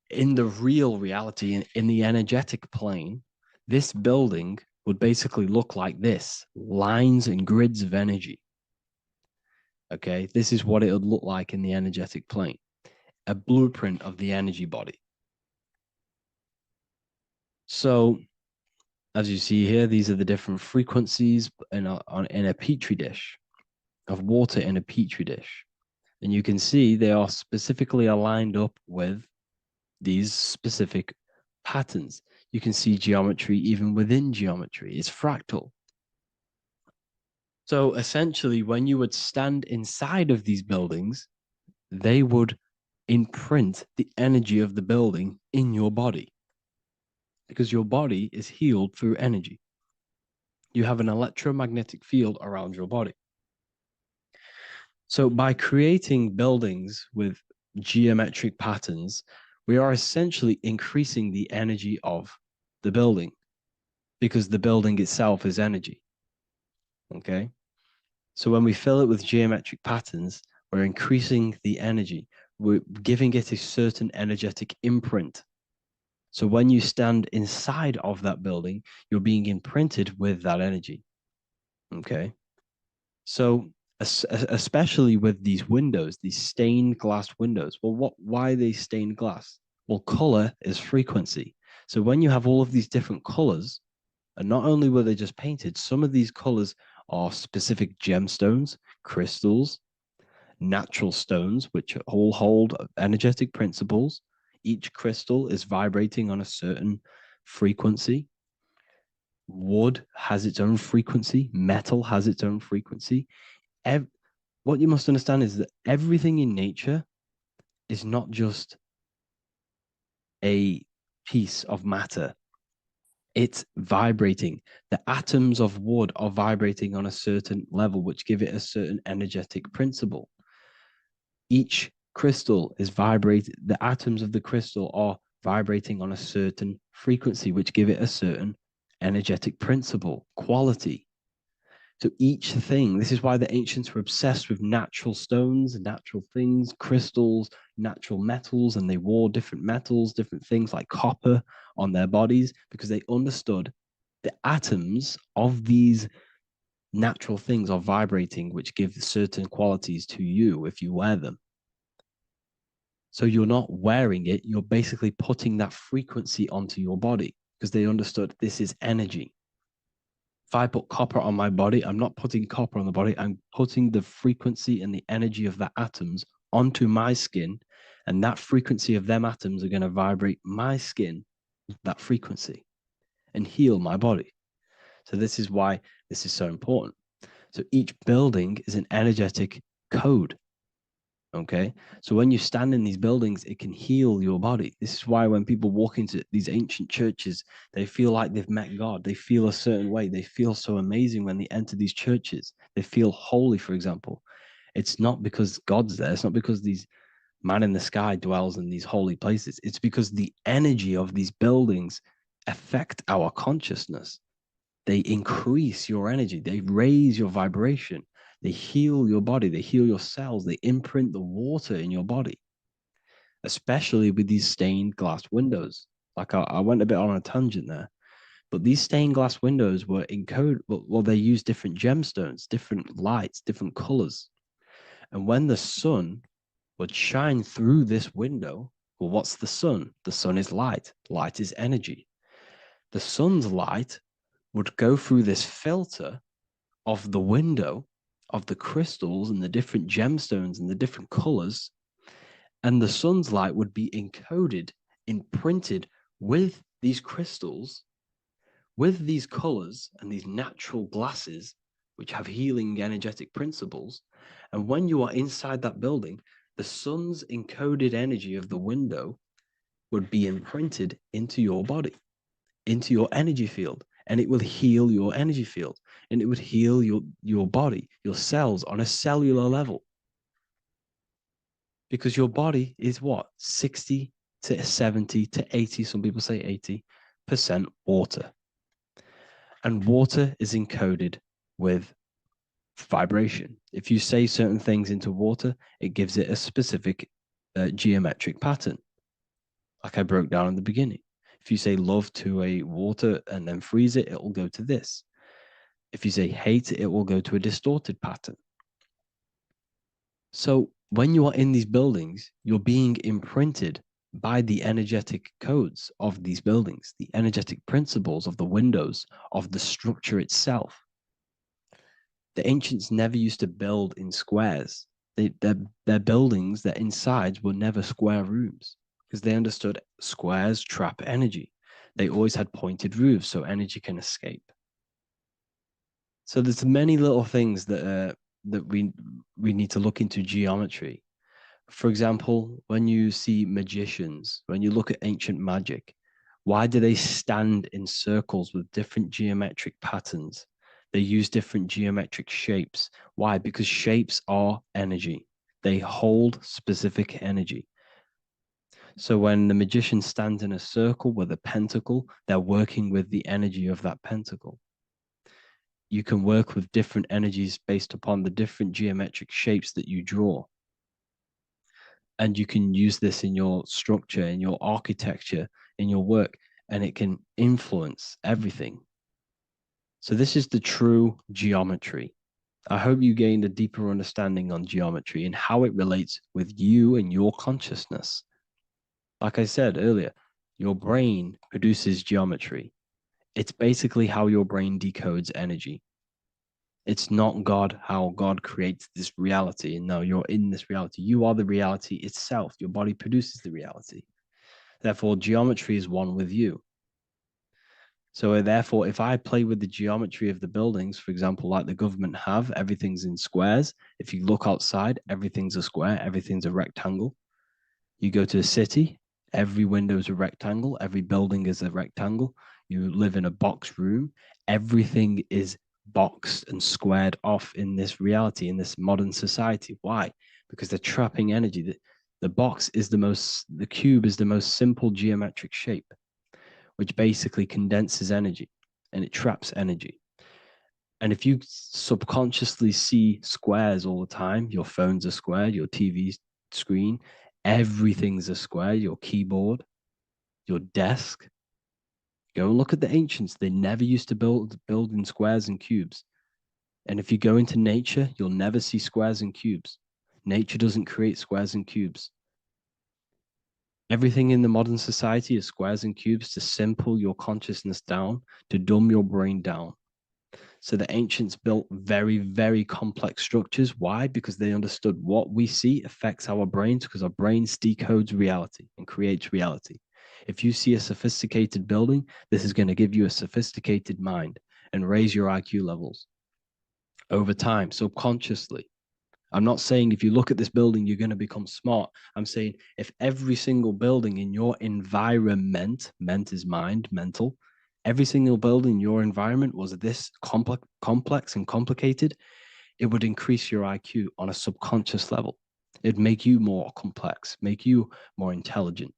in the real reality, in the energetic plane, this building would basically look like this: lines and grids of energy. Okay. This is what it would look like in the energetic plane, a blueprint of the energy body. So as you see here, these are the different frequencies in a petri dish of water in a petri dish. And you can see they are specifically aligned up with these specific patterns. You can see geometry even within geometry. It's fractal. So essentially, when you would stand inside of these buildings, they would imprint the energy of the building in your body, because your body is healed through energy. You have an electromagnetic field around your body. So by creating buildings with geometric patterns, we are essentially increasing the energy of the building, because the building itself is energy. Okay. So when we fill it with geometric patterns, we're increasing the energy. We're giving it a certain energetic imprint. So when you stand inside of that building, you're being imprinted with that energy. Okay. So especially with these windows, these stained glass windows. Well, why are they stained glass? Well, color is frequency. So when you have all of these different colors, and not only were they just painted, some of these colors are specific gemstones, crystals, natural stones, which all hold energetic principles. Each crystal is vibrating on a certain frequency. Wood has its own frequency. Metal has its own frequency. What you must understand is that everything in nature is not just a piece of matter. It's vibrating. The atoms of wood are vibrating on a certain level, which give it a certain energetic principle. Each crystal is vibrating. The atoms of the crystal are vibrating on a certain frequency, which give it a certain energetic principle, quality. So each thing, this is why the ancients were obsessed with natural stones, natural things, crystals, natural metals, and they wore different metals, different things like copper on their bodies, because they understood the atoms of these natural things are vibrating, which give certain qualities to you if you wear them. So you're not wearing it, you're basically putting that frequency onto your body, because they understood this is energy. If I put copper on my body, I'm not putting copper on the body. I'm putting the frequency and the energy of the atoms onto my skin. And that frequency of them atoms are going to vibrate my skin, that frequency, and heal my body. So this is why this is so important. So each building is an energetic code. Okay. So when you stand in these buildings, it can heal your body. This is why when people walk into these ancient churches, they feel like they've met God. They feel a certain way. They feel so amazing when they enter these churches. They feel holy, for example. It's not because God's there. It's not because these man in the sky dwells in these holy places. It's because the energy of these buildings affect our consciousness. They increase your energy. They raise your vibration. They heal your body. They heal your cells. They imprint the water in your body, especially with these stained glass windows. Like I went a bit on a tangent there, but these stained glass windows were encoded. Well, they use different gemstones, different lights, different colors. And when the sun would shine through this window, well, what's the sun? The sun is light. Light is energy. The sun's light would go through this filter of the window of the crystals and the different gemstones and the different colors, and the sun's light would be encoded, imprinted with these crystals, with these colors and these natural glasses, which have healing energetic principles. And when you are inside that building, the sun's encoded energy of the window would be imprinted into your body, into your energy field, and it will heal your energy field, and it would heal your body, your cells on a cellular level. Because your body is what? 60 to 70 to 80, some people say 80% water. And water is encoded with vibration. If you say certain things into water, it gives it a specific geometric pattern, like I broke down in the beginning. If you say love to a water and then freeze it, it will go to this. If you say hate, it will go to a distorted pattern. So when you are in these buildings, you're being imprinted by the energetic codes of these buildings, the energetic principles of the windows, of the structure itself. The ancients never used to build in squares. Their buildings, their insides were never square rooms because they understood squares trap energy. They always had pointed roofs so energy can escape. So there's many little things that we need to look into geometry. For example, when you see magicians, when you look at ancient magic, why do they stand in circles with different geometric patterns? They use different geometric shapes. Why? Because shapes are energy. They hold specific energy. So when the magician stands in a circle with a pentacle, they're working with the energy of that pentacle. You can work with different energies based upon the different geometric shapes that you draw. And you can use this in your structure, in your architecture, in your work, and it can influence everything. So this is the true geometry. I hope you gained a deeper understanding on geometry and how it relates with you and your consciousness. Like I said earlier, your brain produces geometry. It's basically how your brain decodes energy. It's not God, how God creates this reality. And no, you're in this reality. You are the reality itself. Your body produces the reality. Therefore, geometry is one with you. So therefore, if I play with the geometry of the buildings, for example, like the government have, everything's in squares. If you look outside, everything's a square, everything's a rectangle. You go to a city, every window is a rectangle, every building is a rectangle. You live in a box room, everything is boxed and squared off in this reality, in this modern society. Why? Because they're trapping energy. The cube is the most simple geometric shape, which basically condenses energy and it traps energy. And if you subconsciously see squares all the time, your phone's a square, your TV screen, everything's a square, your keyboard, your desk. Go and look at the ancients. They never used to build in squares and cubes. And if you go into nature, you'll never see squares and cubes. Nature doesn't create squares and cubes. Everything in the modern society is squares and cubes to simple your consciousness down, to dumb your brain down. So the ancients built very, very complex structures. Why? Because they understood what we see affects our brains, because our brains decodes reality and creates reality. If you see a sophisticated building, this is going to give you a sophisticated mind and raise your IQ levels over time, subconsciously. I'm not saying if you look at this building, you're going to become smart. I'm saying if every single building in your environment, ment is mind, mental, every single building in your environment was this complex and complicated, it would increase your IQ on a subconscious level. It'd make you more complex, make you more intelligent.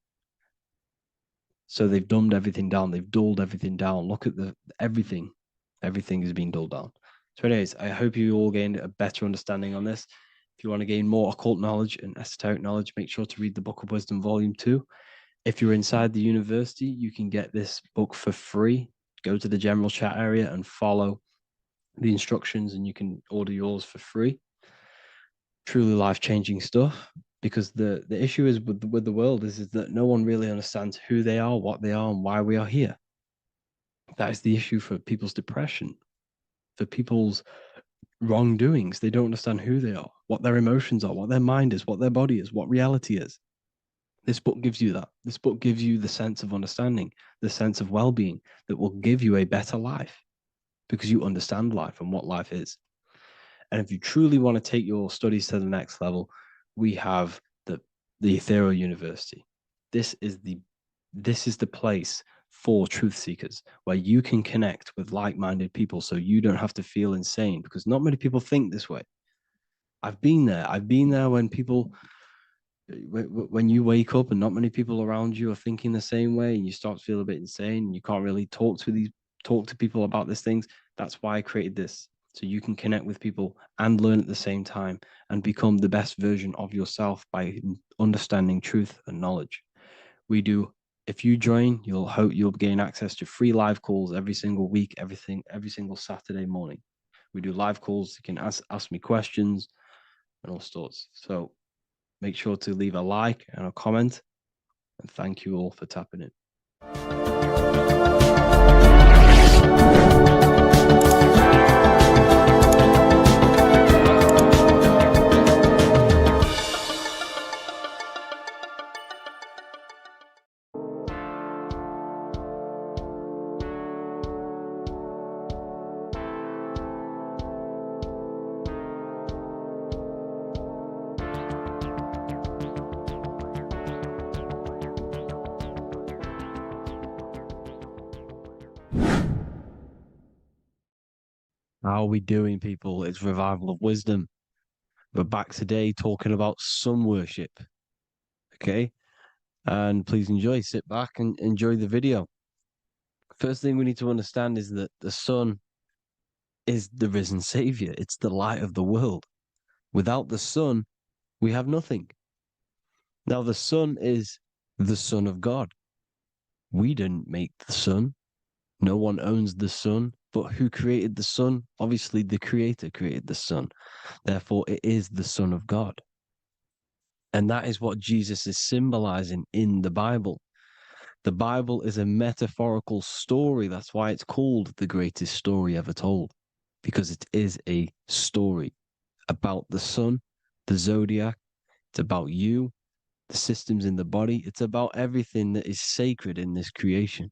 So they've dumbed everything down. They've dulled everything down. Look at everything. Everything is being dulled down. So anyways, I hope you all gained a better understanding on this. If you want to gain more occult knowledge and esoteric knowledge, make sure to read the Book of Wisdom, Volume 2. If you're inside the university, you can get this book for free. Go to the general chat area and follow the instructions and you can order yours for free. Truly life-changing stuff. Because the issue is with the world is that no one really understands who they are, what they are, and why we are here. That is the issue for people's depression, for people's wrongdoings. They don't understand who they are, what their emotions are, what their mind is, what their body is, what reality is. This book gives you that. This book gives you the sense of understanding, the sense of well-being that will give you a better life because you understand life and what life is. And if you truly want to take your studies to the next level, we have the Ethereal University. This is the place for truth seekers where you can connect with like-minded people so you don't have to feel insane, because not many people think this way. I've been there when you wake up and not many people around you are thinking the same way and you start to feel a bit insane and you can't really talk to people about these things. That's why I created this, so you can connect with people and learn at the same time and become the best version of yourself by understanding truth and knowledge. If you join, you'll gain access to free live calls every single week, every single Saturday morning. We do live calls. You can ask me questions and all sorts. So make sure to leave a like and a comment And thank you all for tapping in. How are we doing, people? It's Revival of Wisdom. We're back today talking about sun worship. Okay? And please enjoy, sit back and enjoy the video. First thing we need to understand is that the sun is the risen savior. It's the light of the world. Without the sun, we have nothing. Now, the sun is the Son of God. We didn't make the sun. No one owns the sun. But who created the sun? Obviously, the Creator created the sun. Therefore, it is the Son of God. And that is what Jesus is symbolizing in the Bible. The Bible is a metaphorical story. That's why it's called the greatest story ever told, because it is a story about the sun, the zodiac. It's about you, the systems in the body. It's about everything that is sacred in this creation.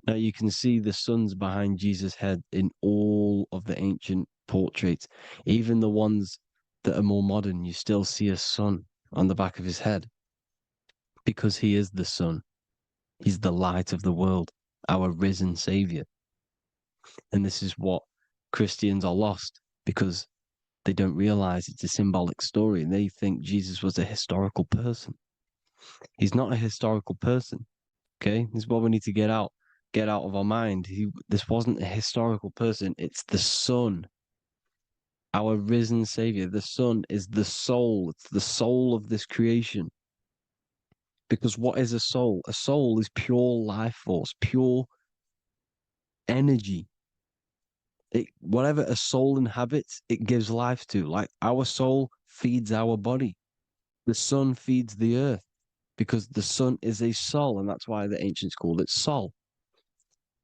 Now you can see the suns behind Jesus' head in all of the ancient portraits, even the ones that are more modern. You still see a sun on the back of his head because he is the sun. He's the light of the world, our risen savior. And this is what Christians are lost because they don't realize it's a symbolic story and they think Jesus was a historical person. He's not a historical person. Okay, this is what we need to get out of our mind. This wasn't a historical person. It's the Son, our risen Savior. The Son is the soul. It's the soul of this creation. Because what is a soul? A soul is pure life force, pure energy. Whatever a soul inhabits, it gives life to. Like our soul feeds our body. The sun feeds the earth because the sun is a soul, and that's why the ancients called it Sol.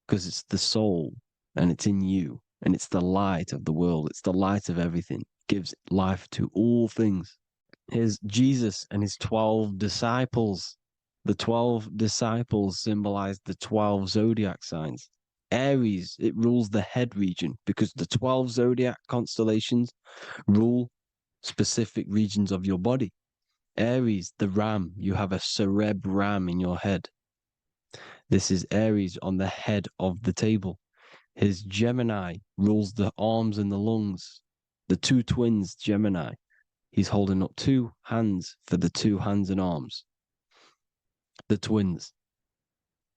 Because it's the soul and it's in you and it's the light of the world. It's the light of everything. It gives life to all things. Here's Jesus and his 12 disciples. The 12 disciples symbolize the 12 zodiac signs. Aries, it rules the head region because the 12 zodiac constellations rule specific regions of your body. Aries, the ram, you have a cerebram in your head. This is Aries on the head of the table. His Gemini rules the arms and the lungs. The two twins, Gemini. He's holding up two hands for the two hands and arms. The twins.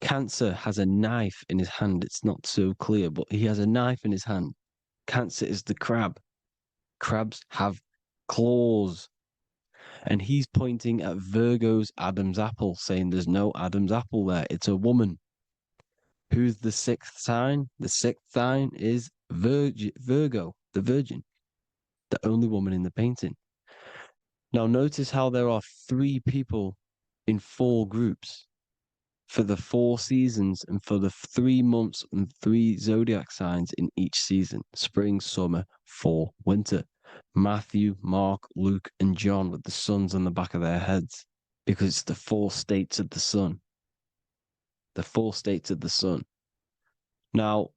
Cancer has a knife in his hand. It's not so clear, but he has a knife in his hand. Cancer is the crab. Crabs have claws. And he's pointing at Virgo's Adam's apple, saying there's no Adam's apple there. It's a woman. Who's the sixth sign? The sixth sign is Virgo, the Virgin, the only woman in the painting. Now notice how there are 3 people in 4 groups for the 4 seasons and for the 3 months and 3 zodiac signs in each season: spring, summer, fall, winter. Matthew, Mark, Luke, and John with the suns on the back of their heads because it's the 4 states of the sun. The 4 states of the sun. Now,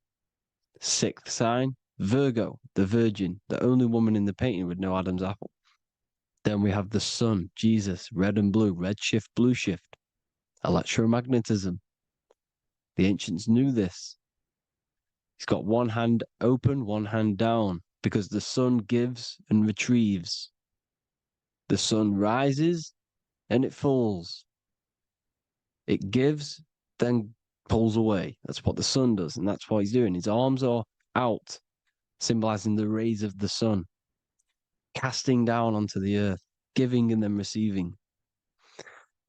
6th sign, Virgo, the Virgin, the only woman in the painting with no Adam's apple. Then we have the sun, Jesus, red and blue, red shift, blue shift. Electromagnetism. The ancients knew this. He's got one hand open, one hand down, because the sun gives and retrieves. The sun rises and it falls. It gives, then pulls away. That's what the sun does, and that's what he's doing. His arms are out, symbolizing the rays of the sun, casting down onto the earth, giving and then receiving.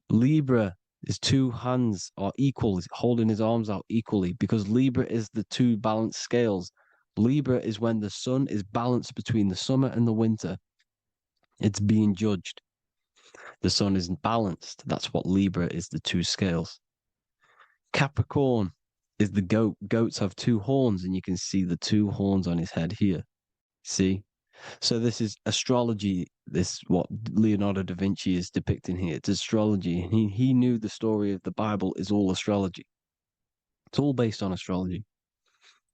Libra, his 2 hands are equal. He's holding his arms out equally because Libra is the 2 balanced scales. Libra is when the sun is balanced between the summer and the winter. It's being judged. The sun is balanced. That's what Libra is, the two scales. Capricorn is the goat. Goats have two horns, and you can see the two horns on his head here. See? So this is astrology. This what Leonardo da Vinci is depicting here. It's astrology. He knew the story of the Bible is all astrology. It's all based on astrology.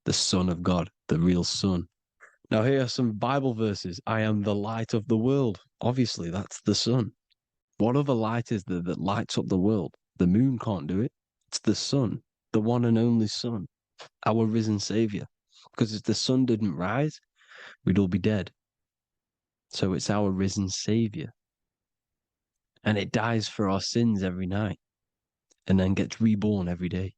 The Son of God, the real sun. Now here are some Bible verses. I am the light of the world. Obviously, that's the sun. What other light is there that lights up the world? The moon can't do it. It's the sun, the one and only sun, our risen Savior. Because if the sun didn't rise, we'd all be dead. So it's our risen Savior. And it dies for our sins every night and then gets reborn every day.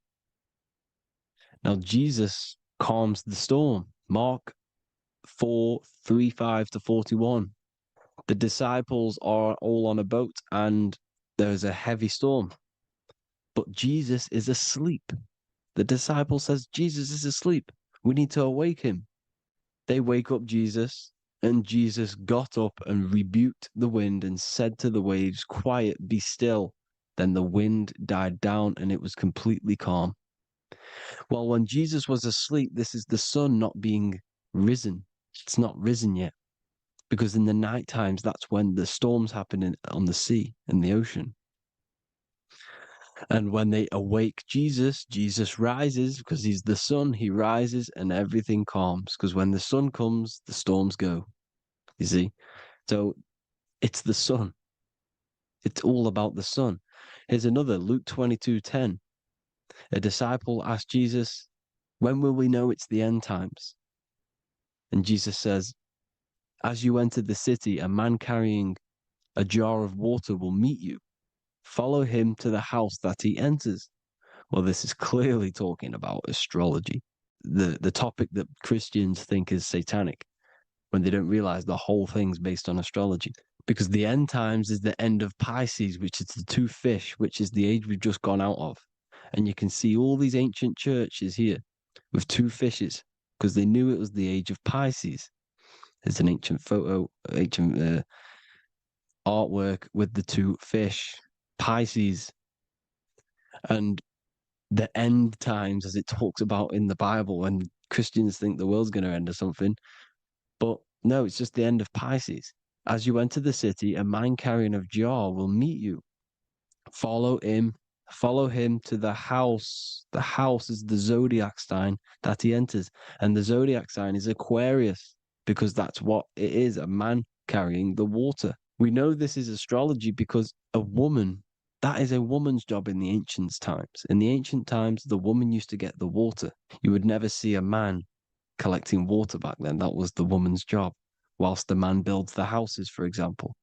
Now, Jesus calms the storm. Mark 4:35-41. The disciples are all on a boat and there's a heavy storm. But Jesus is asleep. The disciple says, Jesus is asleep. We need to awake him. They wake up Jesus, and Jesus got up and rebuked the wind and said to the waves, quiet, be still. Then the wind died down and it was completely calm. Well, when Jesus was asleep, this is the sun not being risen. It's not risen yet. Because in the night times, that's when the storms happen on the sea, in the ocean. And when they awake Jesus, Jesus rises because he's the sun. He rises and everything calms. Because when the sun comes, the storms go. You see? So it's the sun. It's all about the sun. Here's another, Luke 22:10. A disciple asked Jesus, when will we know it's the end times? And Jesus says, as you enter the city, a man carrying a jar of water will meet you. Follow him to the house that he enters. Well, this is clearly talking about astrology, the topic that Christians think is satanic, when they don't realize the whole thing's based on astrology. Because the end times is the end of Pisces, which is the two fish, which is the age we've just gone out of. And you can see all these ancient churches here with two fishes, because they knew it was the age of Pisces. There's an ancient photo, ancient artwork with the two fish, Pisces. And the end times, as it talks about in the Bible, when Christians think the world's going to end or something. But no, it's just the end of Pisces. As you enter the city, a man carrying a jar will meet you. Follow him to the house. The house is the Zodiac sign that he enters. And the Zodiac sign is Aquarius, because that's what it is, a man carrying the water. We know this is astrology because a woman, that is a woman's job in the ancient times. In the ancient times, the woman used to get the water. You would never see a man collecting water back then. That was the woman's job, whilst the man builds the houses, for example.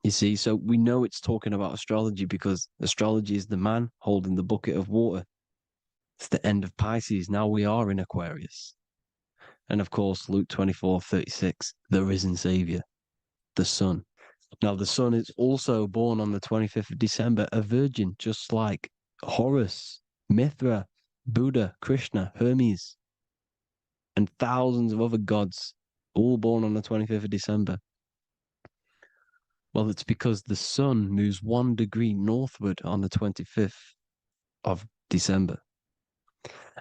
You see, so we know it's talking about astrology because astrology is the man holding the bucket of water. It's the end of Pisces. Now we are in Aquarius. And of course, Luke 24:36, the risen Savior, the sun. Now, the sun is also born on the 25th of December, a virgin, just like Horus, Mithra, Buddha, Krishna, Hermes, and thousands of other gods, all born on the 25th of December. Well, it's because the sun moves 1 degree northward on the 25th of December.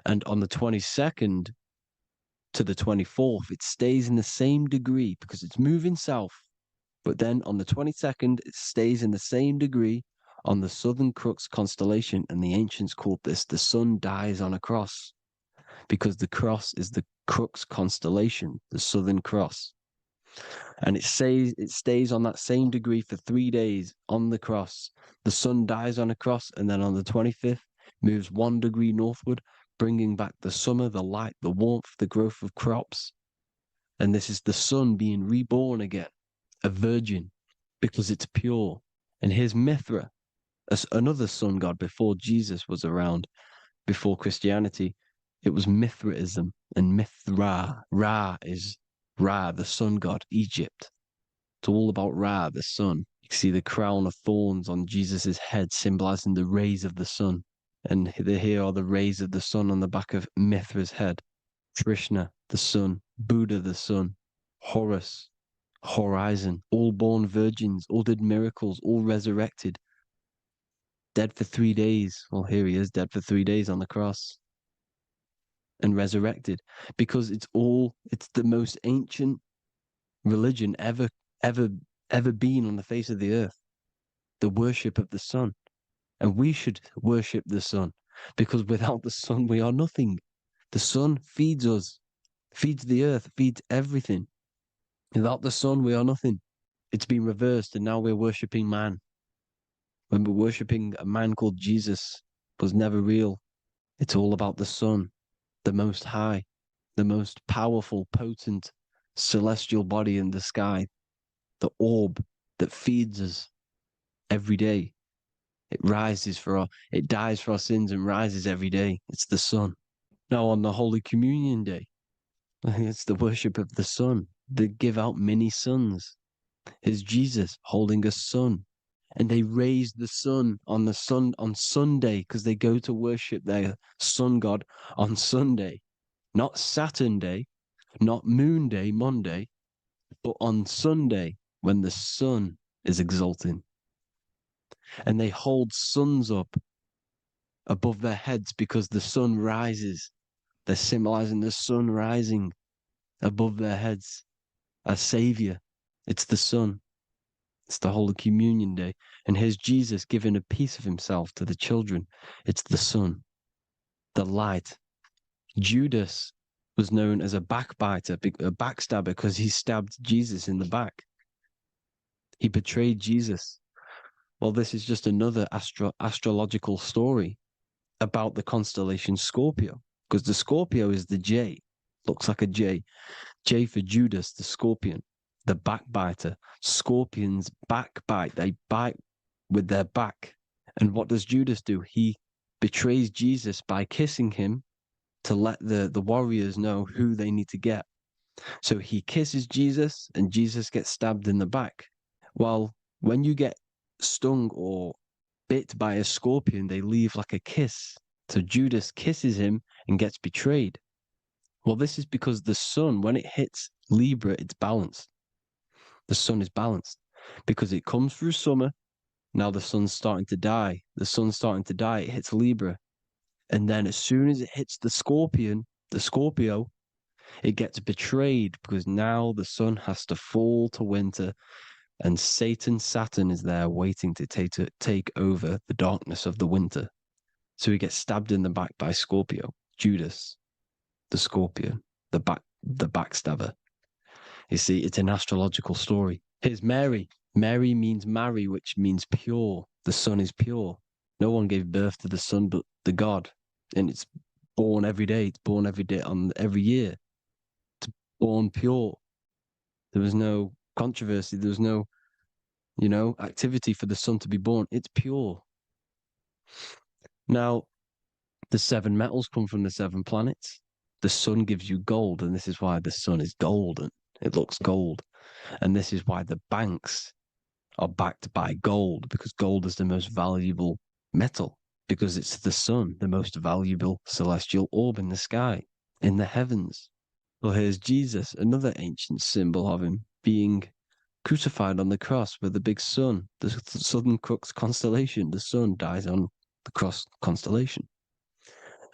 And on the 22nd to the 24th, it stays in the same degree because it's moving south. But then on the 22nd, it stays in the same degree on the Southern Crux constellation. And the ancients called this the sun dies on a cross, because the cross is the Crux constellation, the Southern Cross. And it stays on that same degree for 3 days on the cross. The sun dies on a cross, and then on the 25th, moves 1 degree northward, bringing back the summer, the light, the warmth, the growth of crops. And this is the sun being reborn again, a virgin, because it's pure. And here's Mithra, another sun god before Jesus was around, before Christianity. It was Mithraism, and Mithra, Ra is Ra, the sun god, Egypt. It's all about Ra, the sun. You can see the crown of thorns on Jesus's head, symbolizing the rays of the sun. And here are the rays of the sun on the back of Mithra's head. Krishna, the sun. Buddha, the sun. Horus. horizon, all born virgins, all did miracles, all resurrected, dead for 3 days. Well, here he is, dead for 3 days on the cross and resurrected, because it's the most ancient religion ever been on the face of the earth, the worship of the sun. And we should worship the sun, because without the sun, we are nothing. The sun feeds us, feeds the earth, feeds everything. Without the sun, we are nothing. It's been reversed, and now we're worshipping man. When we're worshipping a man called Jesus, was never real. It's all about the sun, the most high, the most powerful, potent, celestial body in the sky, the orb that feeds us every day. It dies for our sins and rises every day. It's the sun. Now on the Holy Communion Day, it's the worship of the sun. They give out mini suns. Here's Jesus holding a sun. And they raise the sun on Sunday, because they go to worship their sun god on Sunday. Not Saturn Day, not Moon Day, Monday, but on Sunday when the sun is exalting. And they hold suns up above their heads because the sun rises. They're symbolizing the sun rising above their heads as savior. It's the sun. It's the Holy Communion Day. And here's Jesus giving a piece of himself to the children. It's the sun, the light. Judas was known as a backbiter, a backstabber, because he stabbed Jesus in the back. He betrayed Jesus. Well, this is just another astrological story about the constellation Scorpio, because the Scorpio is the J, looks like a J. J for Judas, the scorpion, the backbiter. Scorpions backbite, they bite with their back. And what does Judas do? He betrays Jesus by kissing him to let the warriors know who they need to get. So he kisses Jesus, and Jesus gets stabbed in the back. Well, when you get stung or bit by a scorpion, they leave like a kiss. So Judas kisses him and gets betrayed. Well, this is because the sun, when it hits Libra, it's balanced. The sun is balanced because it comes through summer. Now the sun's starting to die. The sun's starting to die. It hits Libra. And then as soon as it hits the Scorpio, it gets betrayed, because now the sun has to fall to winter, and Saturn is there waiting to take over the darkness of the winter. So he gets stabbed in the back by Scorpio, Judas, the scorpion, the backstabber. You see, it's an astrological story. Here's Mary. Mary means marry, which means pure. The sun is pure. No one gave birth to the sun but the God. And it's born every day. It's born every day on every year. It's born pure. There was no controversy. There was no, activity for the sun to be born. It's pure. Now, the 7 metals come from the 7 planets. The sun gives you gold, and this is why the sun is golden. It looks gold. And this is why the banks are backed by gold, because gold is the most valuable metal, because it's the sun, the most valuable celestial orb in the sky, in the heavens. Well, here's Jesus, another ancient symbol of him being crucified on the cross with the big sun, the Southern Crux constellation. The sun dies on the cross constellation.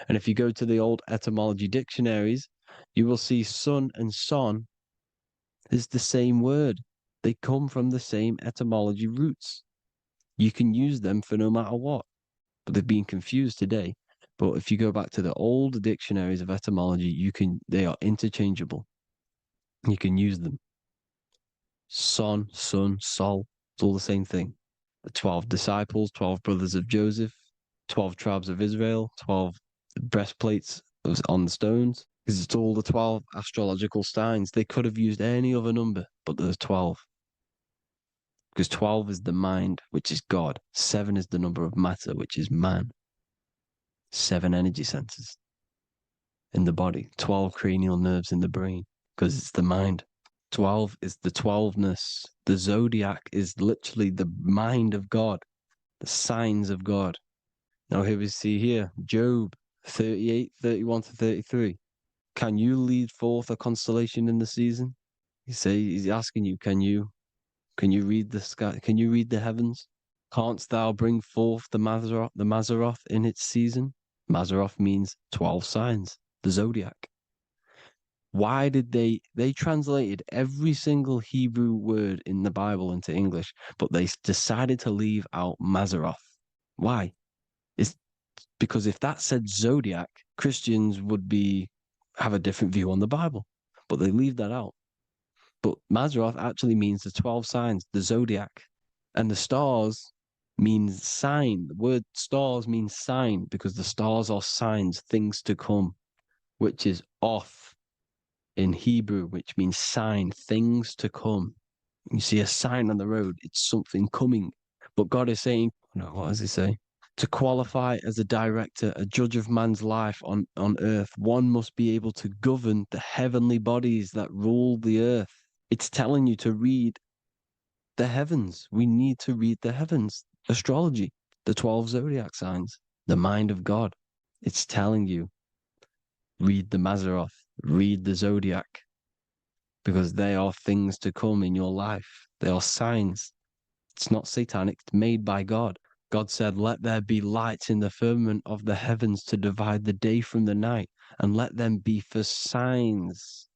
And if you go to the old etymology dictionaries, you will see sun and son is the same word. They come from the same etymology roots. You can use them for no matter what, but they've been confused today. But if you go back to the old dictionaries of etymology, they are interchangeable. You can use them. Son, sun, sol, it's all the same thing. The 12 disciples, 12 brothers of Joseph, 12 tribes of Israel, 12 breastplates on the stones, because it's all the 12 astrological signs. They could have used any other number, but there's 12. Because 12 is the mind, which is God. 7 is the number of matter, which is man. 7 energy centers in the body. 12 cranial nerves in the brain, because it's the mind. 12 is the 12ness. The Zodiac is literally the mind of God, the signs of God. Now here we see here, Job 38, 31 to 33. Can you lead forth a constellation in the season? He's asking you, can you read the sky? Can you read the heavens? Canst thou bring forth the Mazaroth in its season? Mazaroth means 12 signs, the Zodiac. Why did they translated every single Hebrew word in the Bible into English, but they decided to leave out Mazaroth? Why? It's because if that said Zodiac, Christians would have a different view on the Bible, but they leave that out. But Mazaroth actually means the 12 signs, the Zodiac, and the stars means sign. The word stars means sign because the stars are signs, things to come, which is off in Hebrew, which means sign, things to come. You see a sign on the road, it's something coming. But God is saying, no, what does he say? To qualify as a director, a judge of man's life on earth, one must be able to govern the heavenly bodies that rule the earth. It's telling you to read the heavens. We need to read the heavens. Astrology, the 12 zodiac signs, the mind of God. It's telling you, read the Mazaroth, read the Zodiac, because they are things to come in your life. They are signs. It's not satanic, it's made by God. God said, let there be lights in the firmament of the heavens to divide the day from the night, and let them be for signs.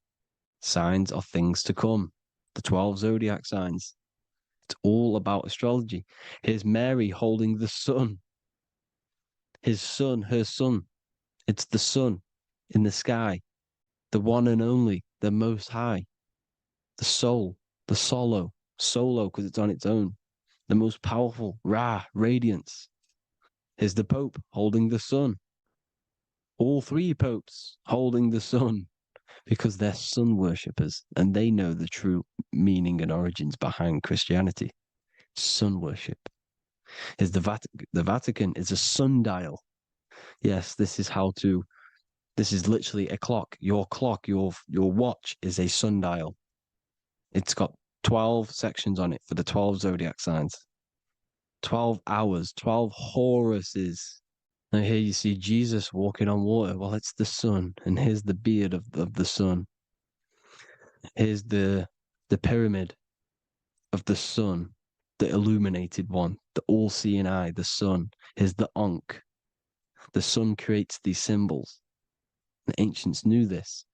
Signs are things to come. The 12 zodiac signs. It's all about astrology. Here's Mary holding the sun. His son, her son. It's the sun in the sky. The one and only, the most high. The soul, the solo because it's on its own. The most powerful, Ra, radiance. Here's the Pope holding the sun. All three popes holding the sun because they're sun worshippers and they know the true meaning and origins behind Christianity. Sun worship. Here's the Vatican is a sundial. Yes, this is literally a clock. Your watch is a sundial. It's got 12 sections on it for the 12 zodiac signs. 12 hours, 12 Horuses. Now here you see Jesus walking on water. Well, it's the sun, and here's the beard of the sun. Here's the pyramid of the sun, the illuminated one, the all-seeing eye, the sun. Here's the Ankh. The sun creates these symbols. The ancients knew this.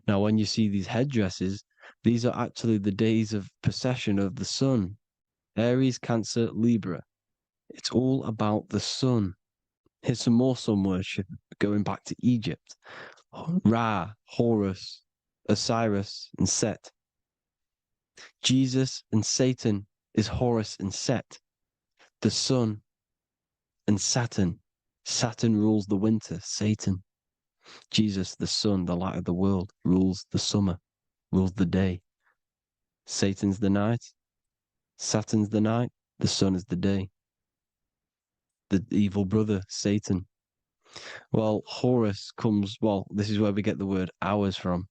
Now, when you see these headdresses, these are actually the days of precession of the sun. Aries, Cancer, Libra. It's all about the sun. Here's some more sun worship going back to Egypt. Ra, Horus, Osiris, and Set. Jesus and Satan is Horus and Set. The sun and Saturn. Saturn rules the winter, Satan. Jesus, the sun, the light of the world, rules the summer, rules the day. Satan's the night, Saturn's the night, the sun is the day. The evil brother, Satan. Well, Horus this is where we get the word hours from.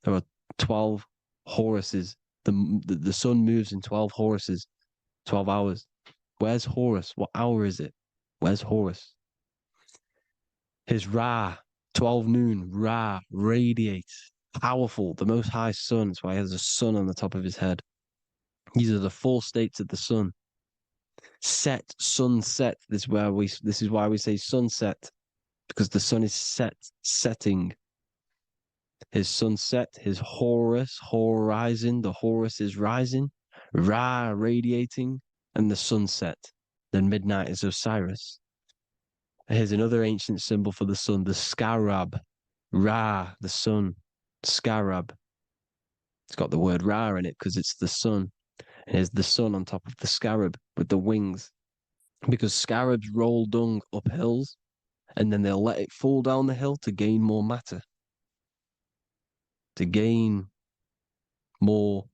There are 12 Horuses. The sun moves in 12 Horuses, 12 hours. Where's Horus? What hour is it? Where's Horus? His Ra, 12 noon, Ra, radiates, powerful, the most high sun. That's why he has a sun on the top of his head. These are the four states of the sun. Set, sunset. This is why we say sunset, because the sun is setting. His sunset, his Horus, horizon. The Horus is rising, Ra radiating, and the sunset. Then midnight is Osiris. Here's another ancient symbol for the sun, the scarab. Ra, the sun, scarab. It's got the word Ra in it because it's the sun. And here's the sun on top of the scarab with the wings. Because scarabs roll dung up hills and then they'll let it fall down the hill to gain more matter. To gain more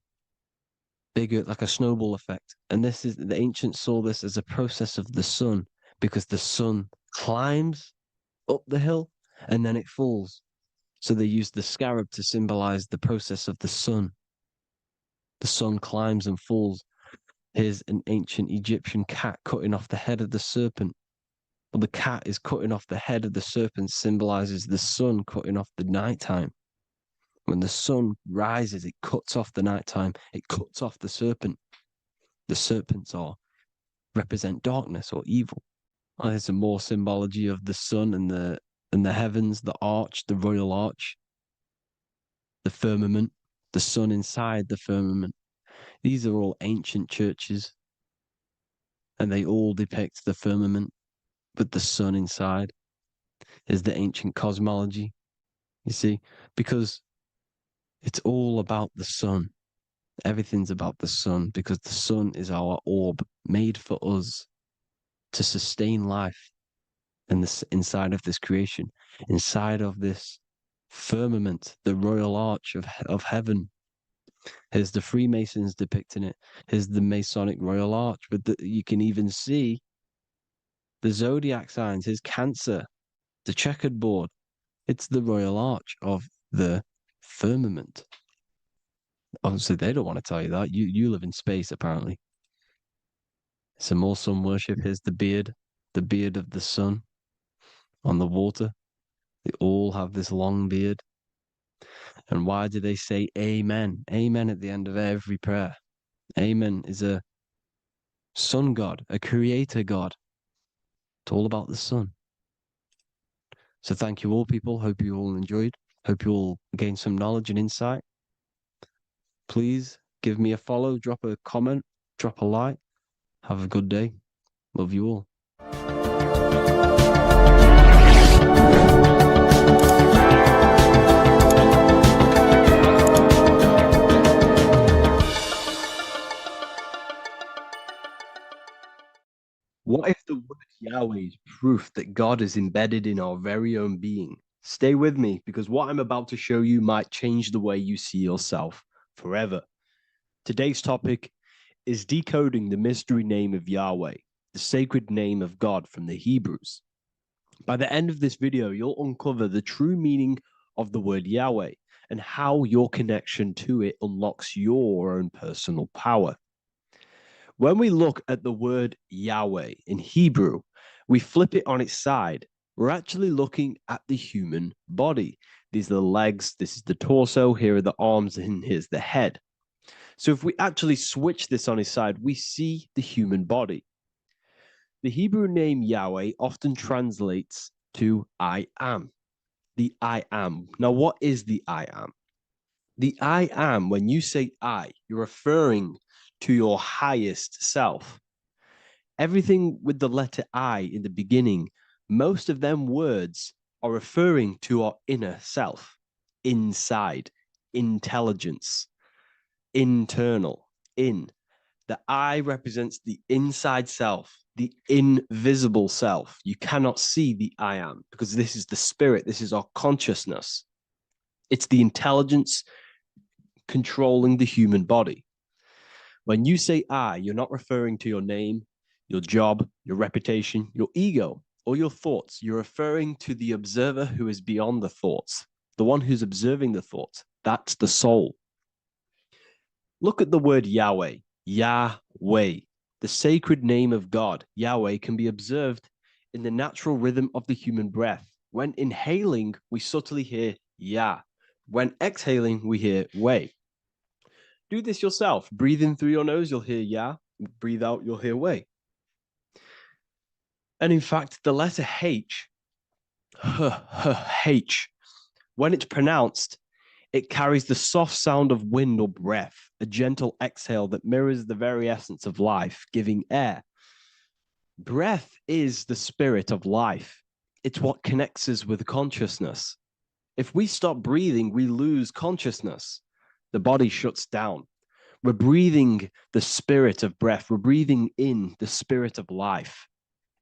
bigger, like a snowball effect. And the ancients saw this as a process of the sun because the sun climbs up the hill and then it falls. So they used the scarab to symbolize the process of the sun. The sun climbs and falls. Here's an ancient Egyptian cat cutting off the head of the serpent. Well, the cat is cutting off the head of the serpent, symbolizes the sun cutting off the nighttime. When the sun rises, it cuts off the nighttime. It cuts off the serpent. The serpents represent darkness or evil. Oh, there's some more symbology of the sun and the heavens, the arch, the royal arch, the firmament, the sun inside the firmament. These are all ancient churches, and they all depict the firmament with the sun inside. There's the ancient cosmology, you see, because it's all about the sun. Everything's about the sun, because the sun is our orb made for us to sustain life and this inside of this creation, inside of this firmament, the royal arch of heaven. Here's the Freemasons depicting it. Here's the Masonic royal arch. But you can even see the Zodiac signs. Here's Cancer, the checkered board. It's the royal arch of the firmament. Obviously, they don't want to tell you that. You live in space, apparently. Some more sun worship. Here's the beard of the sun on the water. They all have this long beard. And why do they say amen? Amen at the end of every prayer. Amen is a sun god, a creator god. It's all about the sun. So thank you all, people. Hope you all enjoyed. Hope you all gained some knowledge and insight. Please give me a follow, drop a comment, drop a like. Have a good day. Love you all. What if the word Yahweh is proof that God is embedded in our very own being? Stay with me, because what I'm about to show you might change the way you see yourself forever. Today's topic is decoding the mystery name of Yahweh, the sacred name of God from the Hebrews. By the end of this video, you'll uncover the true meaning of the word Yahweh and how your connection to it unlocks your own personal power. When we look at the word Yahweh in Hebrew, we flip it on its side. We're actually looking at the human body. These are the legs, this is the torso, here are the arms, and here's the head. So if we actually switch this on its side, we see the human body. The Hebrew name Yahweh often translates to I am. The I am. Now, what is the I am? The I am, when you say I, you're referring to your highest self. Everything with the letter I in the beginning, most of them words are referring to our inner self, inside, intelligence, internal, in. The I represents the inside self, the invisible self. You cannot see the I am, because this is the spirit, this is our consciousness. It's the intelligence controlling the human body. When you say I, you're not referring to your name, your job, your reputation, your ego, or your thoughts. You're referring to the observer who is beyond the thoughts, the one who's observing the thoughts. That's the soul. Look at the word Yahweh, Yahweh, the sacred name of God. Yahweh can be observed in the natural rhythm of the human breath. When inhaling, we subtly hear Yah. When exhaling, we hear Way. Do this yourself. Breathe in through your nose, you'll hear Yah. Breathe out, you'll hear Way. And in fact, the letter H, H, when it's pronounced, it carries the soft sound of wind or breath, a gentle exhale that mirrors the very essence of life, giving air. Breath is the spirit of life. It's what connects us with consciousness. If we stop breathing, we lose consciousness. The body shuts down. We're breathing the spirit of breath. We're breathing in the spirit of life.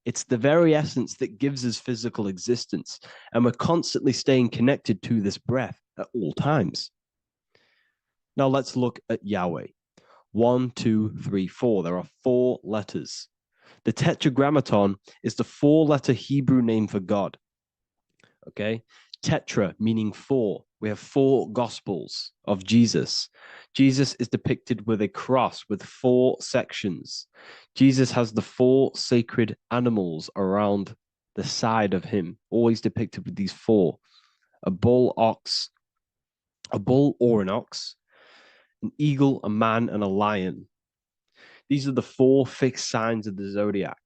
It's the very essence that gives us physical existence, and we're constantly staying connected to this breath at all times. Now let's look at Yahweh. 1, 2, 3, 4. There are 4 letters. The tetragrammaton is the 4-letter Hebrew name for God. Okay? Tetra, meaning 4. We have 4 gospels of Jesus. Jesus is depicted with a cross with 4 sections. Jesus has the 4 sacred animals around the side of him, always depicted with these 4. A bull, ox, a bull or an ox, an eagle, a man, and a lion. These are the 4 fixed signs of the zodiac.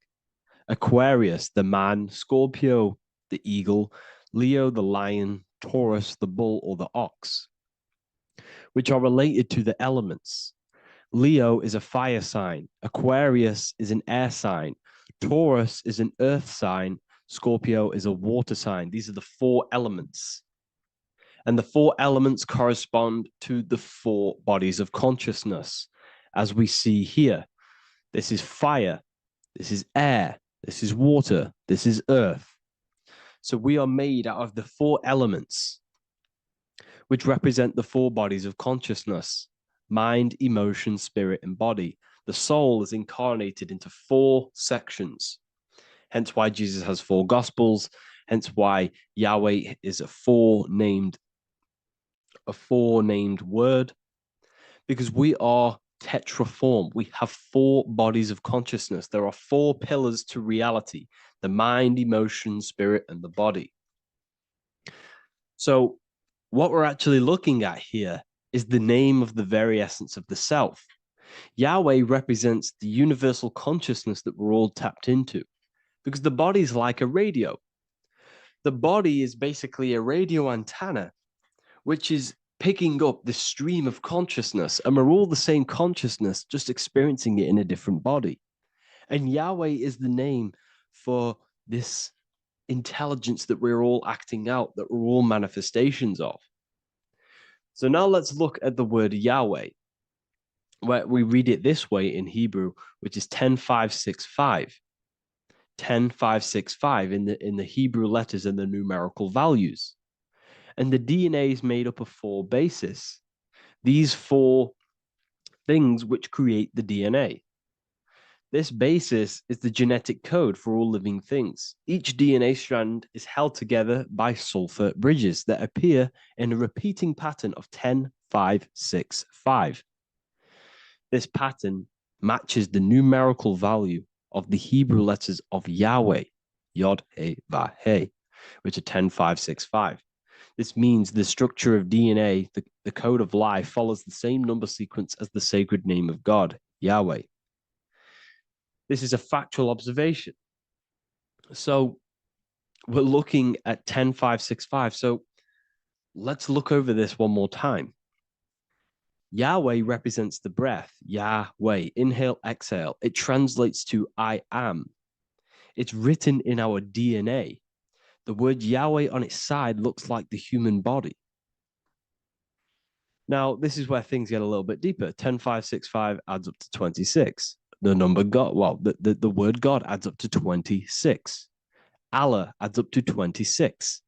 Aquarius, the man, Scorpio, the eagle, Leo, the lion, Taurus, the bull or the ox, which are related to the elements. Leo is a fire sign, Aquarius is an air sign, Taurus is an earth sign, Scorpio is a water sign. These are the 4 elements. And the 4 elements correspond to the 4 bodies of consciousness, as we see here. This is fire, this is air, this is water, this is earth. So we are made out of the 4 elements, which represent the 4 bodies of consciousness: mind, emotion, spirit, and body. The soul is incarnated into 4 sections. Hence why Jesus has 4 gospels. Hence why Yahweh is a four-named word, because we are tetraform. We have 4 bodies of consciousness. There are 4 pillars to reality: the mind, emotion, spirit, and the body. So what we're actually looking at here is the name of the very essence of the self. Yahweh represents the universal consciousness that we're all tapped into, because the body is like a radio. The body is basically a radio antenna, which is picking up the stream of consciousness, and we're all the same consciousness, just experiencing it in a different body. And Yahweh is the name for this intelligence that we're all acting out, that we're all manifestations of. So now let's look at the word Yahweh, where we read it this way in Hebrew, which is 10565. 10565 in the Hebrew letters and the numerical values. And the DNA is made up of 4 bases. These 4 things which create the DNA. This basis is the genetic code for all living things. Each DNA strand is held together by sulfur bridges that appear in a repeating pattern of 10565. This pattern matches the numerical value of the Hebrew letters of Yahweh, Yod, He, Vah, He, which are 10565. This means the structure of DNA, the code of life, follows the same number sequence as the sacred name of God, Yahweh. This is a factual observation. So we're looking at 10565. So let's look over this one more time. Yahweh represents the breath, Yahweh, inhale, exhale. It translates to I am. It's written in our DNA. The word Yahweh on its side looks like the human body. Now, this is where things get a little bit deeper. 10565 adds up to 26. The number God, well, the word God adds up to 26. Allah adds up to 26.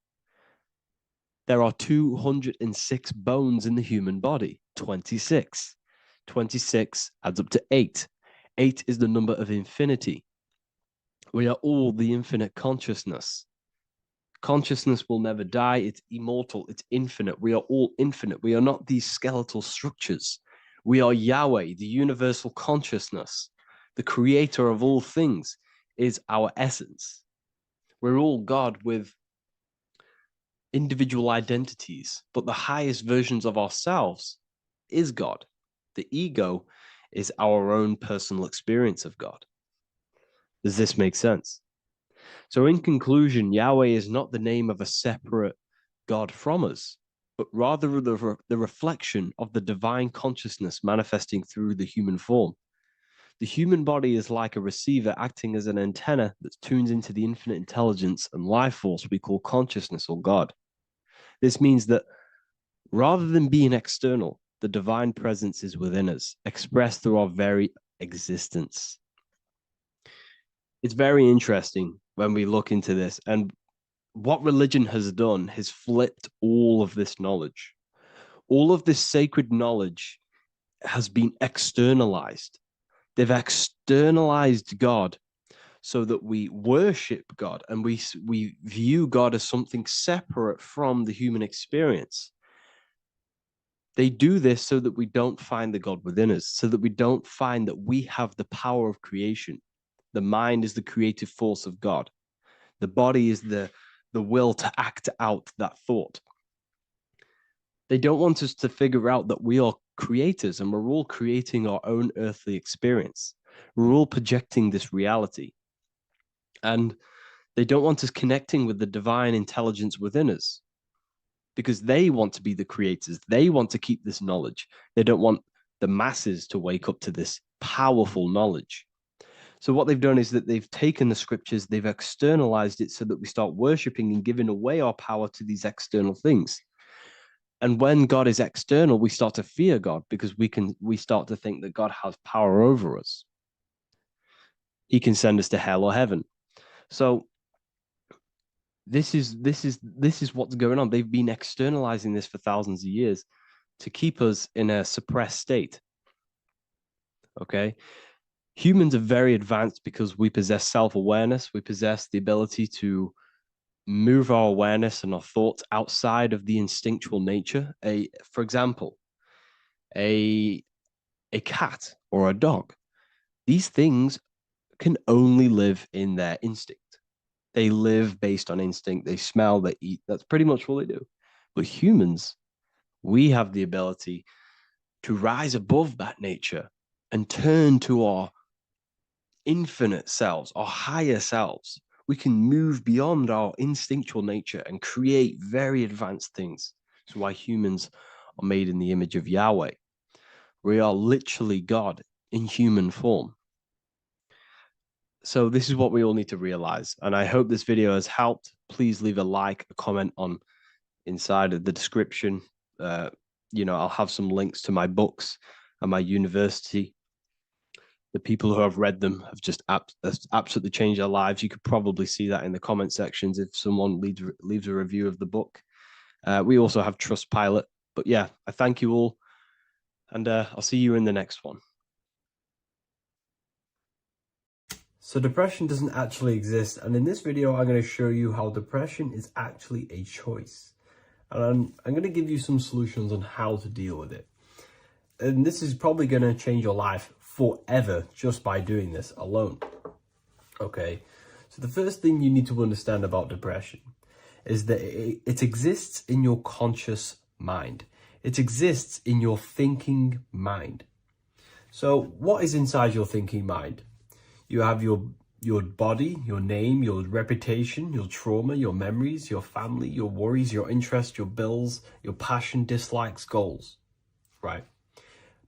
There are 206 bones in the human body, 26. 26 adds up to 8. 8 is the number of infinity. We are all the infinite consciousness. Consciousness will never die. It's immortal. It's infinite. We are all infinite. We are not these skeletal structures. We are Yahweh, the universal consciousness. The creator of all things is our essence. We're all God with individual identities, but the highest versions of ourselves is God. The ego is our own personal experience of God. Does this make sense? So in conclusion, Yahweh is not the name of a separate God from us, but rather the reflection of the divine consciousness manifesting through the human form. The human body is like a receiver acting as an antenna that tunes into the infinite intelligence and life force we call consciousness or God. This means that rather than being external, the divine presence is within us, expressed through our very existence. It's very interesting when we look into this, and what religion has done has flipped all of this knowledge. All of this sacred knowledge has been externalized. They've externalized God so that we worship God and we view God as something separate from the human experience. They do this so that we don't find the God within us, so that we don't find that we have the power of creation. The mind is the creative force of God. The body is the will to act out that thought. They don't want us to figure out that we are creators and we're all creating our own earthly experience. We're all projecting this reality. And they don't want us connecting with the divine intelligence within us because they want to be the creators. They want to keep this knowledge. They don't want the masses to wake up to this powerful knowledge. So what they've done is that they've taken the scriptures, they've externalized it so that we start worshiping and giving away our power to these external things. And when God is external, we start to fear God because we start to think that God has power over us. He can send us to hell or heaven. So this is what's going on. They've been externalizing this for thousands of years to keep us in a suppressed state. Okay? Humans are very advanced because we possess self-awareness. We possess the ability to move our awareness and our thoughts outside of the instinctual nature. For example, a cat or a dog. These things can only live in their instinct. They live based on instinct. They smell, they eat. That's pretty much all they do. But humans, we have the ability to rise above that nature and turn to our infinite selves, our higher selves. We can move beyond our instinctual nature and create very advanced things. That's why humans are made in the image of Yahweh. We are literally God in human form. So this is what we all need to realize. And I hope this video has helped. Please leave a like, a comment on inside of the description. I'll have some links to my books and my university. The people who have read them have just absolutely changed their lives. You could probably see that in the comment sections if someone leaves a review of the book. We also have Trustpilot. But yeah, I thank you all. And I'll see you in the next one. So depression doesn't actually exist, and in this video I'm going to show you how depression is actually a choice. And I'm going to give you some solutions on how to deal with it. And this is probably going to change your life forever just by doing this alone. Okay, so the first thing you need to understand about depression is that it exists in your conscious mind. It exists in your thinking mind. So what is inside your thinking mind? You have your body, your name, your reputation, your trauma, your memories, your family, your worries, your interests, your bills, your passion, dislikes, goals, right?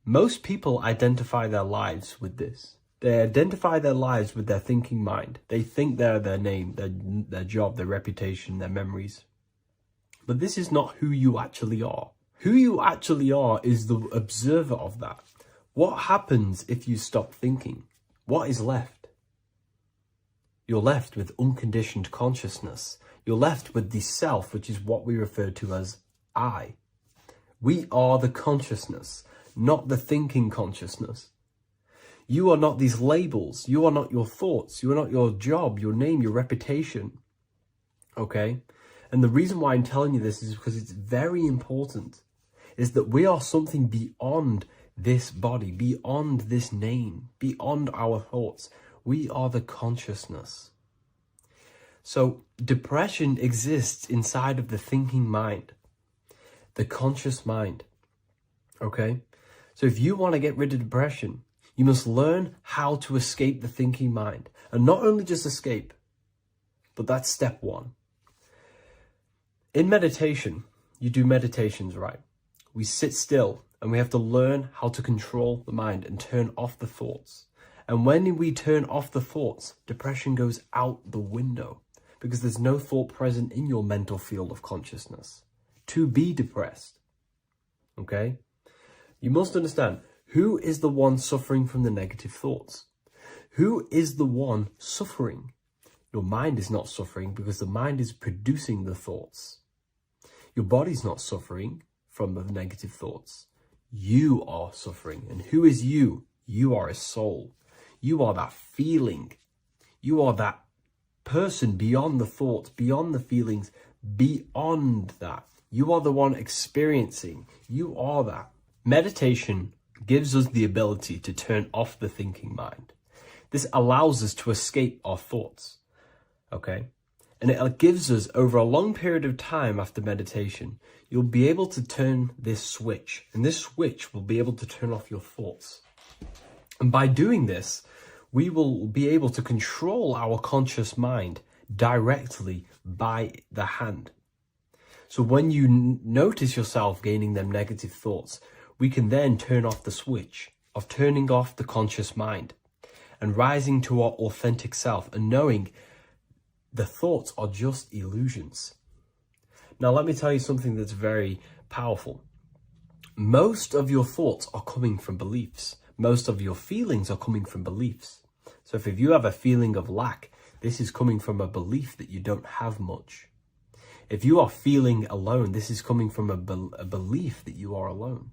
Most people identify their lives with this. They identify their lives with their thinking mind. They think they're their name, their job, their reputation, their memories. But this is not who you actually are. Who you actually are is the observer of that. What happens if you stop thinking? What is left? You're left with unconditioned consciousness. You're left with the self, which is what we refer to as I. We are the consciousness, not the thinking consciousness. You are not these labels. You are not your thoughts. You are not your job, your name, your reputation. Okay? And the reason why I'm telling you this is because it's very important, is that we are something beyond this body, beyond this name, beyond our thoughts. We are the consciousness. So depression exists inside of the thinking mind, the conscious mind. Okay? So if you want to get rid of depression, you must learn how to escape the thinking mind. And not only just escape, but that's step one. In meditation, you do meditations, right? We sit still and we have to learn how to control the mind and turn off the thoughts. And when we turn off the thoughts, depression goes out the window because there's no thought present in your mental field of consciousness to be depressed. Okay? You must understand, who is the one suffering from the negative thoughts? Who is the one suffering? Your mind is not suffering because the mind is producing the thoughts. Your body's not suffering from the negative thoughts. You are suffering. And who is you? You are a soul. You are that feeling. You are that person beyond the thoughts, beyond the feelings, beyond that. You are the one experiencing. You are that. Meditation gives us the ability to turn off the thinking mind. This allows us to escape our thoughts. Okay? And it gives us, over a long period of time after meditation, you'll be able to turn this switch. And this switch will be able to turn off your thoughts. And by doing this, we will be able to control our conscious mind directly by the hand. So when you notice yourself gaining them negative thoughts, we can then turn off the switch of turning off the conscious mind and rising to our authentic self and knowing the thoughts are just illusions. Now, let me tell you something that's very powerful. Most of your thoughts are coming from beliefs. Most of your feelings are coming from beliefs. So if you have a feeling of lack, this is coming from a belief that you don't have much. If you are feeling alone, this is coming from a belief that you are alone.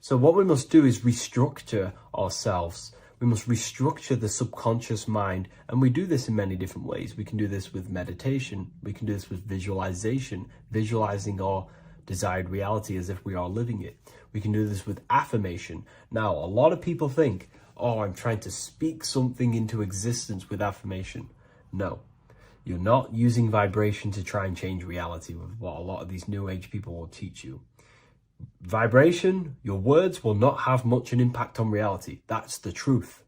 So what we must do is restructure ourselves. We must restructure the subconscious mind, and we do this in many different ways. We can do this with meditation. We can do this with visualization, visualizing our desired reality as if we are living it. We can do this with affirmation. Now, a lot of people think, oh, I'm trying to speak something into existence with affirmation. No, you're not using vibration to try and change reality with what a lot of these new age people will teach you. Vibration, your words will not have much an impact on reality. That's the truth.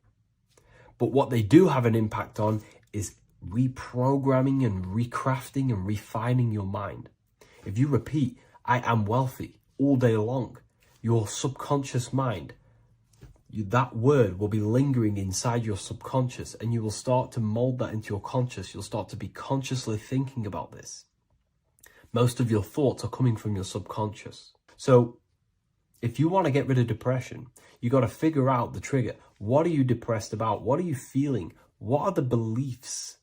But what they do have an impact on is reprogramming and recrafting and refining your mind. If you repeat, I am wealthy all day long, your subconscious mind, that word will be lingering inside your subconscious, and you will start to mold that into your conscious. You'll start to be consciously thinking about this. Most of your thoughts are coming from your subconscious. So if you want to get rid of depression, you got to figure out the trigger. What are you depressed about? What are you feeling? What are the beliefs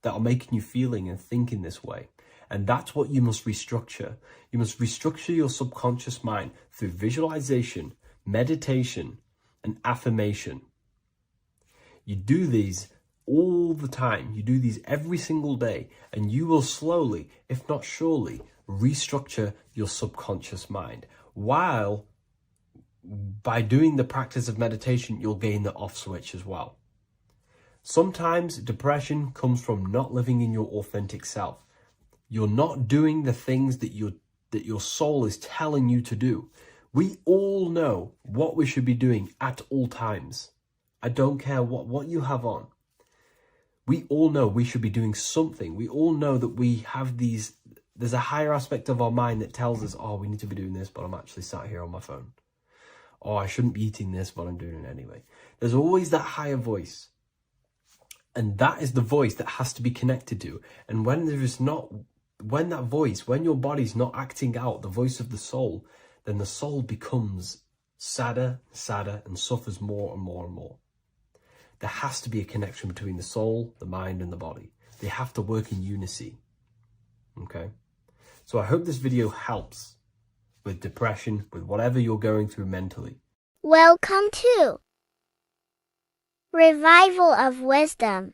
that are making you feeling and thinking this way? And that's what you must restructure. You must restructure your subconscious mind through visualization, meditation, and affirmation. You do these all the time. You do these every single day, and you will slowly, if not surely, restructure your subconscious mind. While by doing the practice of meditation, you'll gain the off switch as well. Sometimes depression comes from not living in your authentic self. You're not doing the things that your soul is telling you to do. We all know what we should be doing at all times. I don't care what you have on. We all know we should be doing something. We all know that we have there's a higher aspect of our mind that tells us, oh, we need to be doing this, but I'm actually sat here on my phone. Oh, I shouldn't be eating this, but I'm doing it anyway. There's always that higher voice. And that is the voice that has to be connected to. And when your body's not acting out the voice of the soul, then the soul becomes sadder, and suffers more and more and more. There has to be a connection between the soul, the mind, and the body. They have to work in unison. Okay? So I hope this video helps with depression, with whatever you're going through mentally. Welcome to Revival of Wisdom.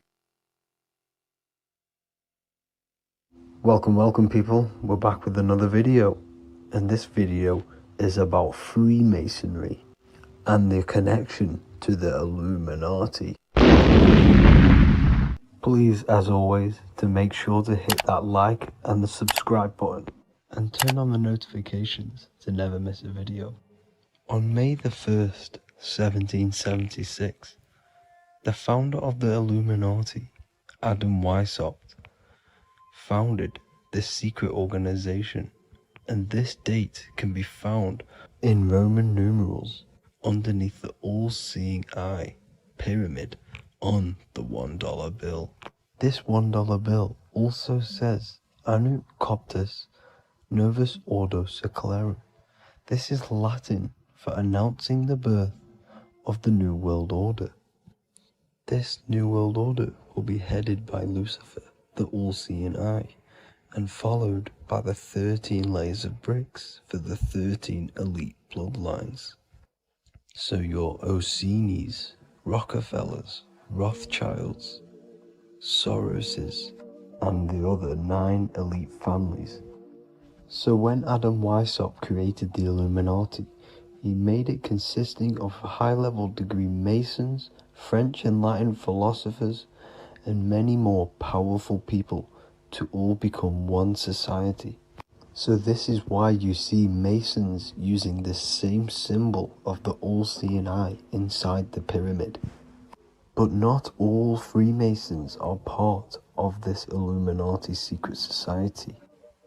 Welcome people. We're back with another video. And this video is about Freemasonry and their connection to the Illuminati. Please, as always, to make sure to hit that like and the subscribe button and turn on the notifications to never miss a video. On May the 1st, 1776, the founder of the Illuminati, Adam Weishaupt, founded this secret organization, and this date can be found in Roman numerals underneath the all-seeing eye pyramid on the $1 bill. This $1 bill also says Anu Coptus Novus Ordo Secularum. This is Latin for announcing the birth of the New World Order. This New World Order will be headed by Lucifer, the all-seeing eye, and followed by the 13 layers of bricks for the 13 elite bloodlines. So your Orsini's, Rockefellers, Rothschilds, Soroses, and the other 9 elite families. So when Adam Weishaupt created the Illuminati, he made it consisting of high-level degree Masons, French and Latin philosophers, and many more powerful people to all become one society. So this is why you see Masons using this same symbol of the all-seeing eye inside the pyramid. But not all Freemasons are part of this Illuminati secret society.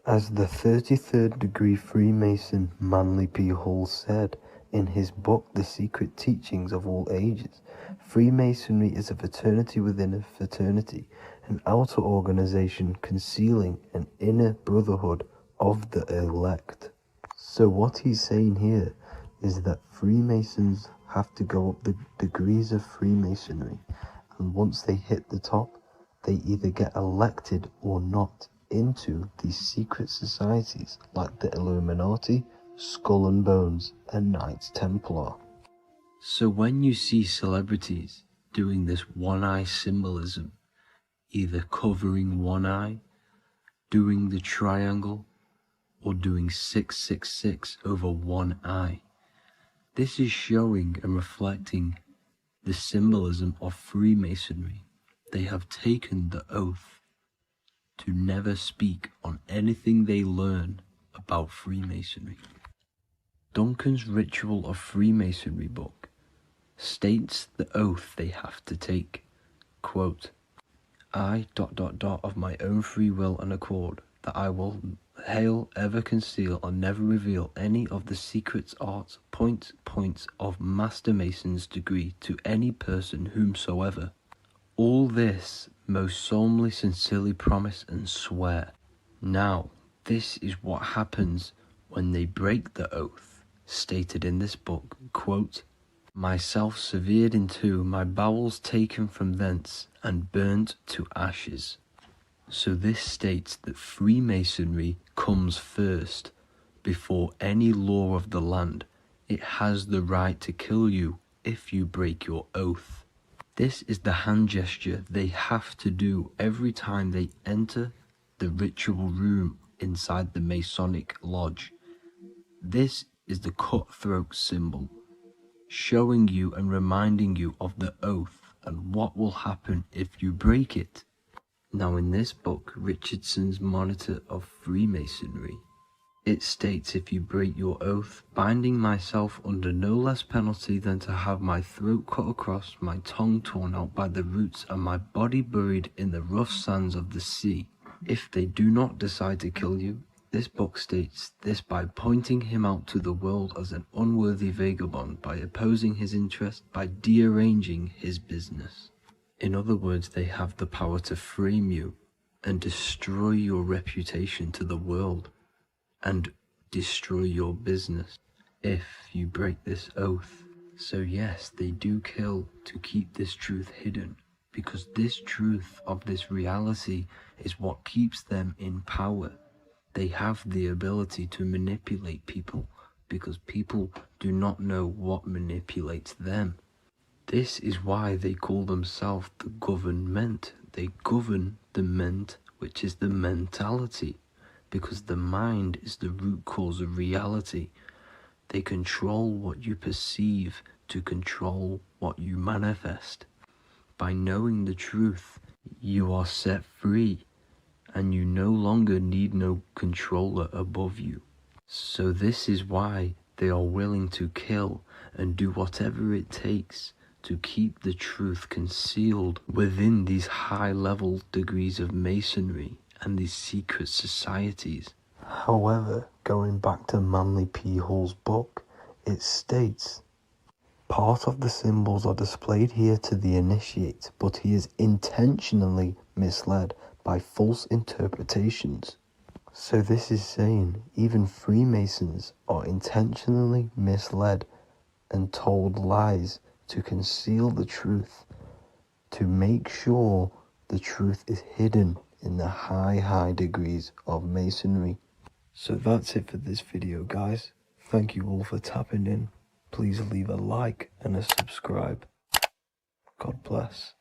As the 33rd degree Freemason Manly P. Hall said in his book The Secret Teachings of All Ages, Freemasonry is a fraternity within a fraternity, an outer organization concealing an inner brotherhood of the elect. So what he's saying here is that Freemasons have to go up the degrees of Freemasonry, and once they hit the top, they either get elected or not into these secret societies like the Illuminati, Skull and Bones, and Knights Templar. So when you see celebrities doing this one-eye symbolism, either covering one eye, doing the triangle, or doing 666 over one eye, this is showing and reflecting the symbolism of Freemasonry. They have taken the oath to never speak on anything they learn about Freemasonry. Duncan's Ritual of Freemasonry book states the oath they have to take. Quote, I ... of my own free will and accord, that I will hail, ever conceal, or never reveal any of the secrets, arts, points of Master Mason's degree to any person whomsoever. All this most solemnly, sincerely promise and swear. Now, this is what happens when they break the oath, stated in this book, quote, myself severed in two, my bowels taken from thence, and burnt to ashes. So this states that Freemasonry comes first, before any law of the land. It has the right to kill you if you break your oath. This is the hand gesture they have to do every time they enter the ritual room inside the Masonic lodge. This is the cutthroat symbol, showing you and reminding you of the oath and what will happen if you break it. Now in this book, Richardson's Monitor of Freemasonry, it states, if you break your oath, binding myself under no less penalty than to have my throat cut across, my tongue torn out by the roots, and my body buried in the rough sands of the sea. If they do not decide to kill you, this book states this by pointing him out to the world as an unworthy vagabond, by opposing his interest, by dearranging his business. In other words, they have the power to frame you and destroy your reputation to the world, and destroy your business if you break this oath. So yes, they do kill to keep this truth hidden, because this truth of this reality is what keeps them in power. They have the ability to manipulate people, because people do not know what manipulates them. This is why they call themselves the government. They govern the ment, which is the mentality, because the mind is the root cause of reality. They control what you perceive to control what you manifest. By knowing the truth, you are set free, and you no longer need no controller above you. So this is why they are willing to kill and do whatever it takes to keep the truth concealed within these high-level degrees of masonry and these secret societies. However, going back to Manly P. Hall's book, it states, part of the symbols are displayed here to the initiate, but he is intentionally misled by false interpretations. So this is saying even Freemasons are intentionally misled and told lies to conceal the truth, to make sure the truth is hidden in the high degrees of masonry. So that's it for this video, guys. Thank you all for tapping in. Please leave a like and a subscribe. God bless.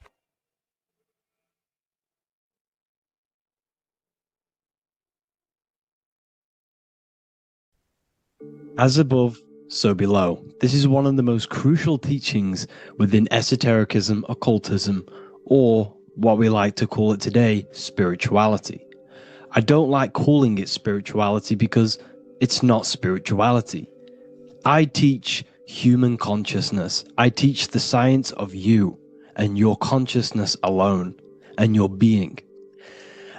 As above, so below. This is one of the most crucial teachings within esotericism, occultism, or what we like to call it today, spirituality. I don't like calling it spirituality because it's not spirituality. I teach human consciousness. I teach the science of you and your consciousness alone and your being.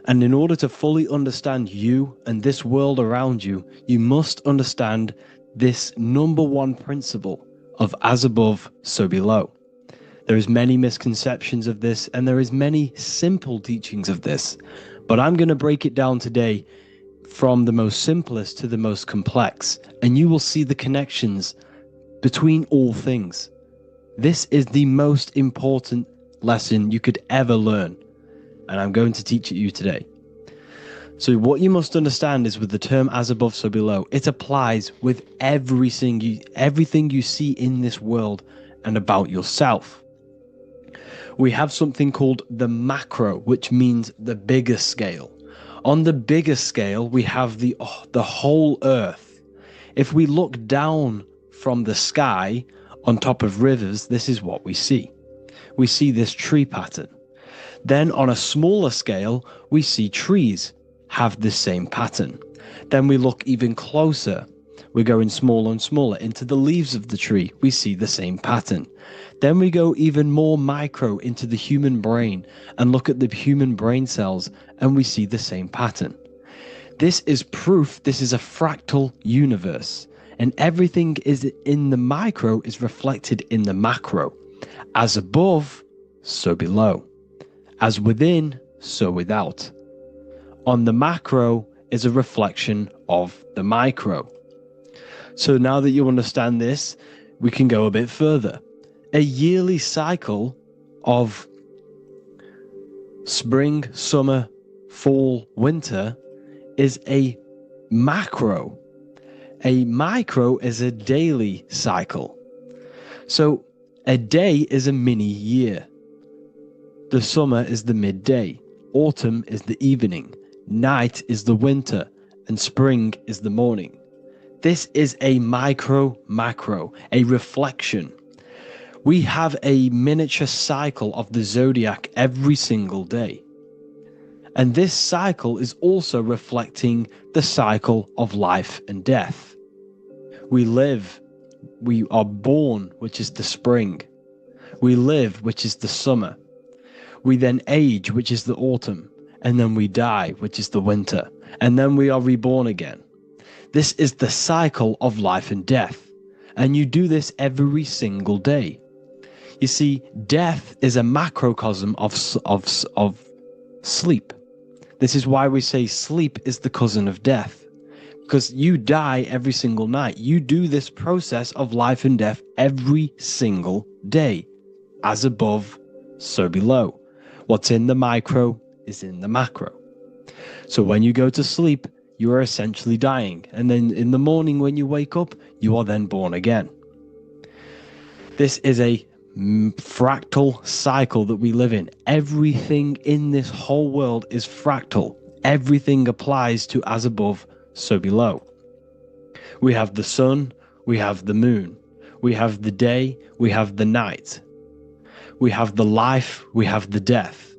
And in order to fully understand you and this world around you, you must understand this number one principle of as above, so below. There is many misconceptions of this, and there is many simple teachings of this, but I'm going to break it down today from the most simplest to the most complex, and you will see the connections between all things. This is the most important lesson you could ever learn, and I'm going to teach it you today. So what you must understand is with the term as above, so below, it applies with everything you see in this world and about yourself. We have something called the macro, which means the bigger scale. On the bigger scale, we have the whole earth. If we look down from the sky on top of rivers, this is what we see. We see this tree pattern. Then on a smaller scale, we see trees have the same pattern. Then we look even closer. We're going smaller and smaller into the leaves of the tree. We see the same pattern. Then we go even more micro into the human brain and look at the human brain cells, and we see the same pattern. This is proof this is a fractal universe, and everything is in the micro is reflected in the macro. As above, so below. As within, so without. On the macro is a reflection of the micro. So now that you understand this, we can go a bit further. A yearly cycle of spring, summer, fall, winter is a macro. A micro is a daily cycle. So a day is a mini year. The summer is the midday. Autumn is the evening. Night is the winter. And spring is the morning. This is a macro, a reflection. We have a miniature cycle of the Zodiac every single day. And this cycle is also reflecting the cycle of life and death. We live, we are born, which is the spring. We live, which is the summer. We then age, which is the autumn. And then we die, which is the winter. And then we are reborn again. This is the cycle of life and death. And you do this every single day. You see, death is a macrocosm of sleep. This is why we say sleep is the cousin of death. Because you die every single night. You do this process of life and death every single day. As above, so below. What's in the micro is in the macro. So when you go to sleep, you are essentially dying. And then in the morning when you wake up, you are then born again. This is a fractal cycle that we live in. Everything in this whole world is fractal. Everything applies to as above, so below. We have the sun, we have the moon, we have the day, we have the night. We have the life, we have the death.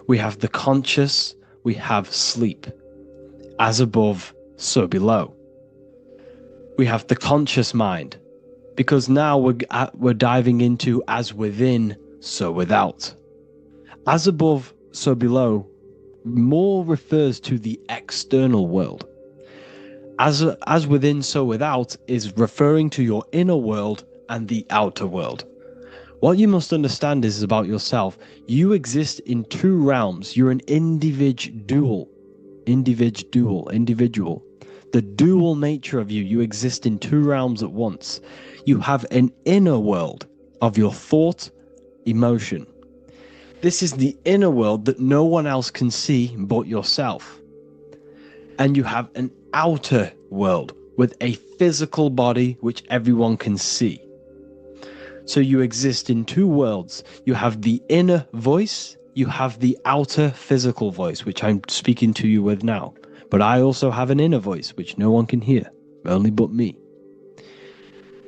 We have the conscious, we have sleep. As above, so below. We have the conscious mind, because now we're diving into as within, so without. As above, so below more refers to the external world. As within, so without is referring to your inner world and the outer world. What you must understand is about yourself. You exist in two realms. You're an individual. The dual nature of you. You exist in two realms at once. You have an inner world of your thought, emotion. This is the inner world that no one else can see but yourself. And you have an outer world with a physical body which everyone can see. So you exist in two worlds. You have the inner voice, you have the outer physical voice, which I'm speaking to you with now. But I also have an inner voice, which no one can hear, only but me.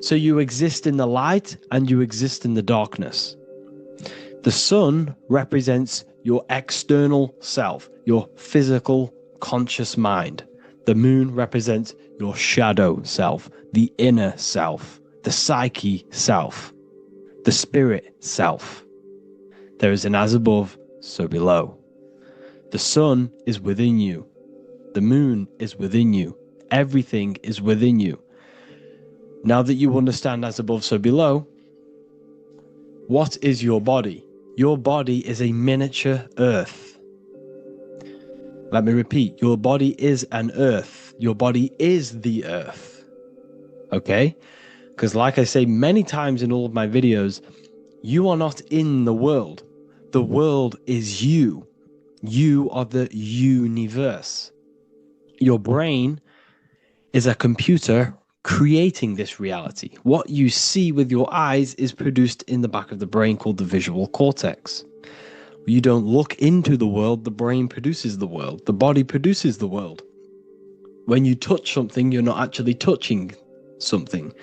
So you exist in the light and you exist in the darkness. The sun represents your external self, your physical conscious mind. The moon represents your shadow self, the inner self, the psyche self, the spirit self. There is an as above, so below. The sun is within you. The moon is within you. Everything is within you. Now that you understand as above, so below, what is your body? Your body is a miniature earth. Let me repeat, your body is an earth. Your body is the earth. Okay? Because like I say many times in all of my videos, you are not in the world. The world is you. You are the universe. Your brain is a computer creating this reality. What you see with your eyes is produced in the back of the brain called the visual cortex. You don't look into the world, the brain produces the world. The body produces the world. When you touch something, you're not actually touching something.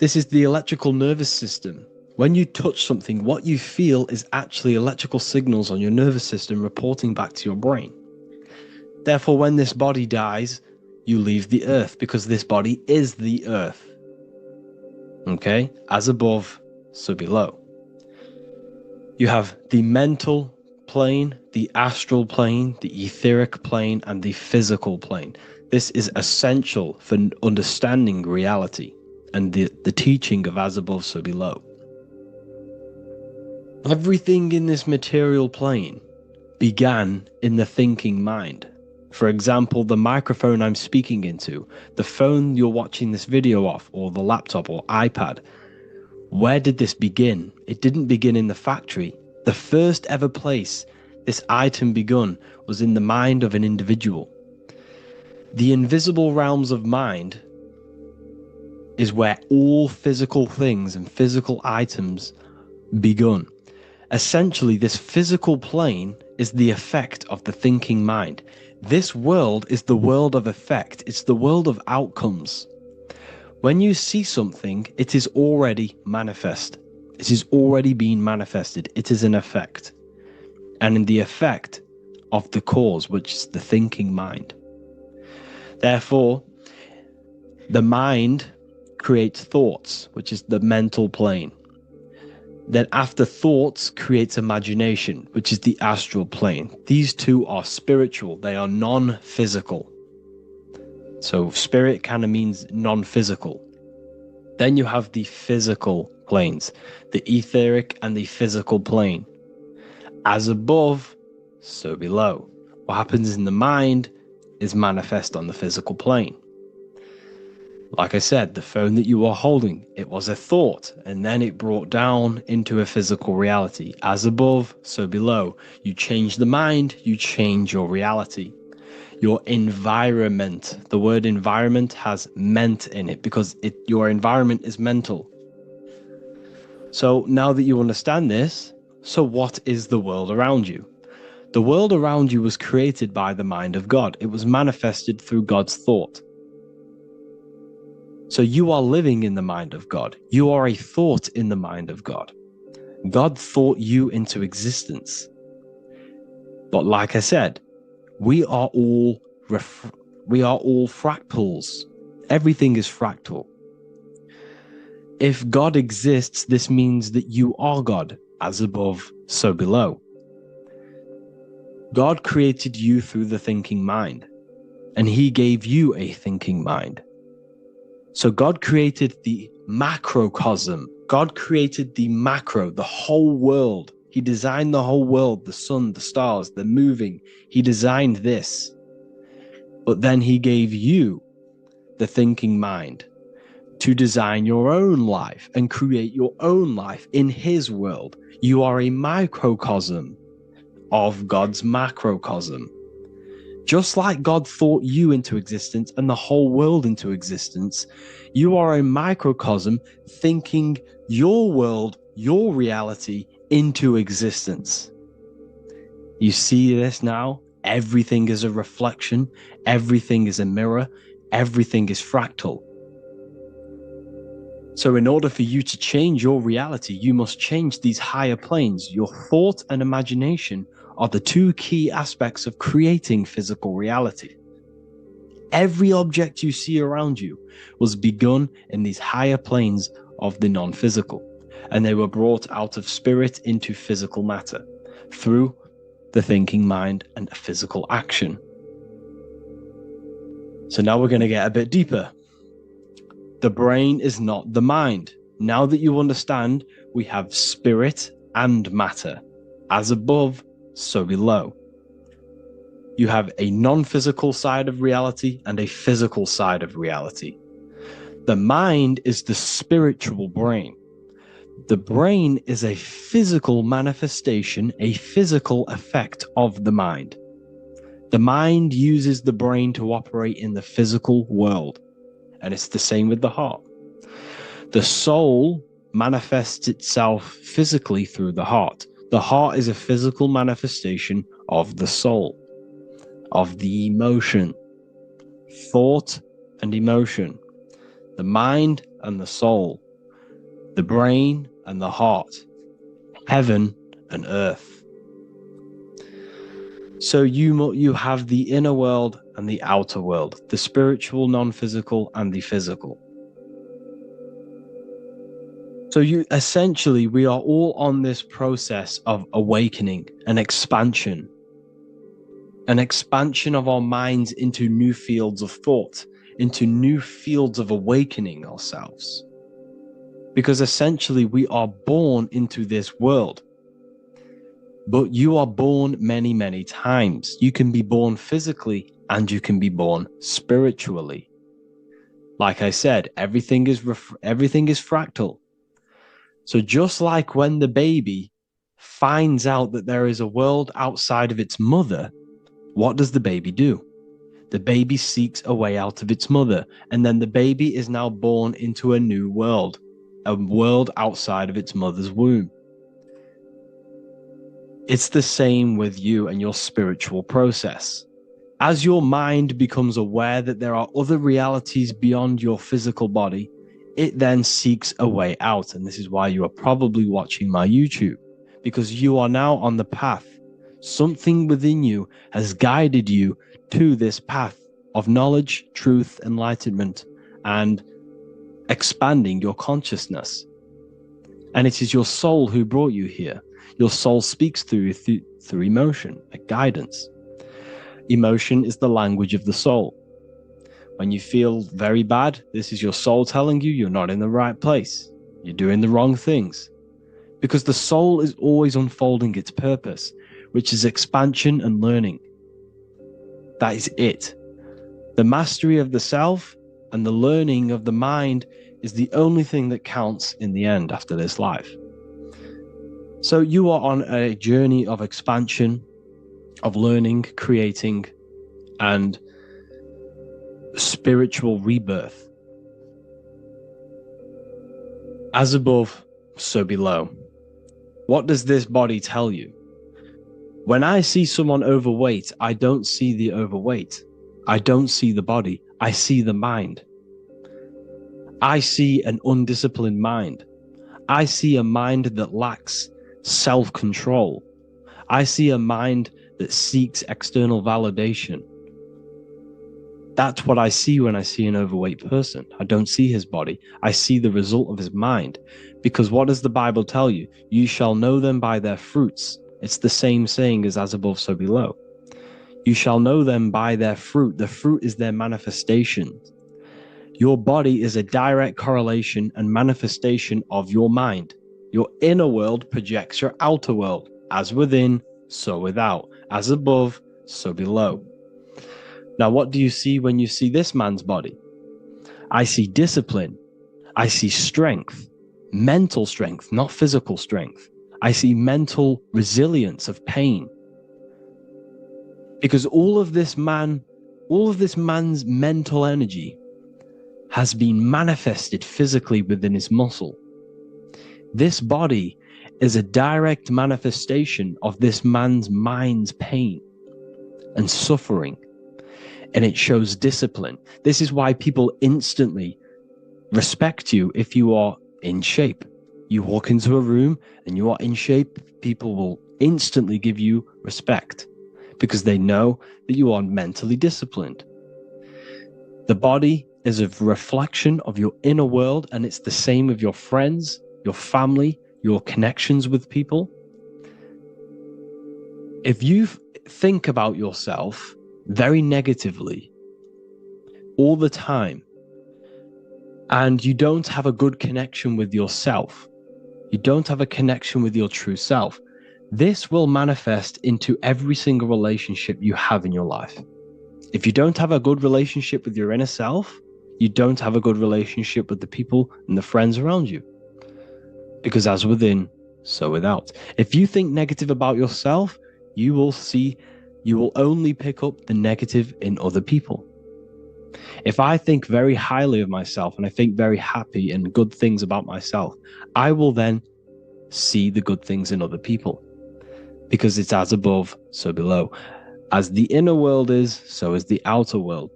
This is the electrical nervous system. When you touch something, what you feel is actually electrical signals on your nervous system reporting back to your brain. Therefore, when this body dies, you leave the earth because this body is the earth. Okay? As above, so below. You have the mental plane, the astral plane, the etheric plane, and the physical plane. This is essential for understanding reality and the teaching of as above, so below. Everything in this material plane began in the thinking mind. For example, the microphone I'm speaking into, the phone you're watching this video off, or the laptop or iPad. Where did this begin? It didn't begin in the factory. The first ever place this item begun was in the mind of an individual. The invisible realms of mind is where all physical things and physical items begun. Essentially, this physical plane is the effect of the thinking mind. This world is the world of effect. It's the world of outcomes. When you see something, it is already manifest. It is already being manifested. It is an effect. And in the effect of the cause, which is the thinking mind. Therefore, the mind creates thoughts, which is the mental plane. Then after thoughts creates imagination, which is the astral plane. These two are spiritual. They are non-physical. So spirit kind of means non-physical. Then you have the physical planes, the etheric and the physical plane. As above, so below. What happens in the mind is manifest on the physical plane. Like I said, the phone that you are holding, it was a thought, and then it brought down into a physical reality. As above, so below. You change the mind, you change your reality. Your environment, the word environment has ment in it because your environment is mental. So now that you understand this, so what is the world around you? The world around you was created by the mind of God. It was manifested through God's thought. So you are living in the mind of God. You are a thought in the mind of God. God thought you into existence. But like I said, we are all fractals. Everything is fractal. If God exists, this means that you are God, as above, so below. God created you through the thinking mind, and he gave you a thinking mind. So God created the macrocosm. God created the macro, the whole world. He designed the whole world, the sun, the stars, the moving. He designed this. But then he gave you the thinking mind to design your own life and create your own life in his world. You are a microcosm of God's macrocosm. Just like God thought you into existence and the whole world into existence, you are a microcosm thinking your world, your reality into existence. You see this now? Everything is a reflection. Everything is a mirror. Everything is fractal. So in order for you to change your reality, you must change these higher planes. Your thought and imagination are the two key aspects of creating physical reality. Every object you see around you was begun in these higher planes of the non-physical, and they were brought out of spirit into physical matter through the thinking mind and physical action. So now we're going to get a bit deeper. The brain is not the mind. Now that you understand, we have spirit and matter. As above, so below. You have a non-physical side of reality and a physical side of reality. The mind is the spiritual brain. The brain is a physical manifestation, a physical effect of the mind. The mind uses the brain to operate in the physical world, and it's the same with the heart. The soul manifests itself physically through the heart. The heart is a physical manifestation of the soul, of the emotion, thought and emotion, the mind and the soul, the brain and the heart, heaven and earth. So you have the inner world and the outer world, the spiritual, non-physical, and the physical. So we are all on this process of awakening, an expansion of our minds into new fields of thought, into new fields of awakening ourselves. Because essentially we are born into this world, but you are born many, many times. You can be born physically and you can be born spiritually. Like I said, everything is fractal. So just like when the baby finds out that there is a world outside of its mother, what does the baby do? The baby seeks a way out of its mother, and then the baby is now born into a new world, a world outside of its mother's womb. It's the same with you and your spiritual process. As your mind becomes aware that there are other realities beyond your physical body, it then seeks a way out. And this is why you are probably watching my YouTube, because you are now on the path. Something within you has guided you to this path of knowledge, truth, enlightenment, and expanding your consciousness. And it is your soul who brought you here. Your soul speaks through emotion, like guidance. Emotion is the language of the soul. When you feel very bad, this is your soul telling you you're not in the right place. You're doing the wrong things. Because the soul is always unfolding its purpose, which is expansion and learning. That is it. The mastery of the self and the learning of the mind is the only thing that counts in the end after this life. So you are on a journey of expansion, of learning, creating, and spiritual rebirth. As above, so below. What does this body tell you? When I see someone overweight, I don't see the overweight. I don't see the body. I see the mind. I see an undisciplined mind. I see a mind that lacks self-control. I see a mind that seeks external validation. That's what I see when I see an overweight person. I don't see his body. I see the result of his mind. Because what does the Bible tell you? You shall know them by their fruits. It's the same saying as above, so below. You shall know them by their fruit. The fruit is their manifestation. Your body is a direct correlation and manifestation of your mind. Your inner world projects your outer world. As within, so without. As above, so below. Now, what do you see when you see this man's body? I see discipline. I see strength. Mental strength, not physical strength. I see mental resilience of pain. Because all of this man's mental energy has been manifested physically within his muscle. This body is a direct manifestation of this man's mind's pain and suffering. And it shows discipline. This is why people instantly respect you if you are in shape. You walk into a room and you are in shape, people will instantly give you respect because they know that you are mentally disciplined. The body is a reflection of your inner world, and it's the same with your friends, your family, your connections with people. If you think about yourself very negatively all the time, and you don't have a good connection with yourself, you don't have a connection with your true self, this will manifest into every single relationship you have in your life. If you don't have a good relationship with your inner self, you don't have a good relationship with the people and the friends around you. Because as within, so without. If you think negative about yourself, you will only pick up the negative in other people. If I think very highly of myself and I think very happy and good things about myself, I will then see the good things in other people. Because it's as above, so below. As the inner world is, so is the outer world.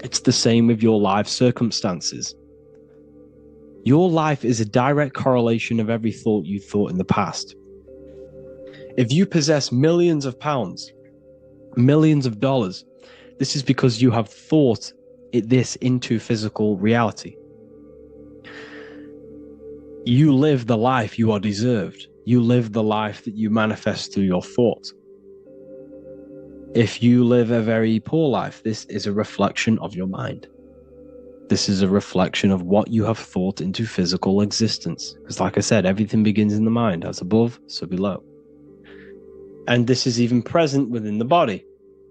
It's the same with your life circumstances. Your life is a direct correlation of every thought you thought in the past. If you possess millions of pounds, millions of dollars, this is because you have thought this into physical reality. You live the life you are deserved. You live the life that you manifest through your thought. If you live a very poor life, this is a reflection of your mind. This is a reflection of what you have thought into physical existence. Because like I said, everything begins in the mind. As above, so below. And this is even present within the body.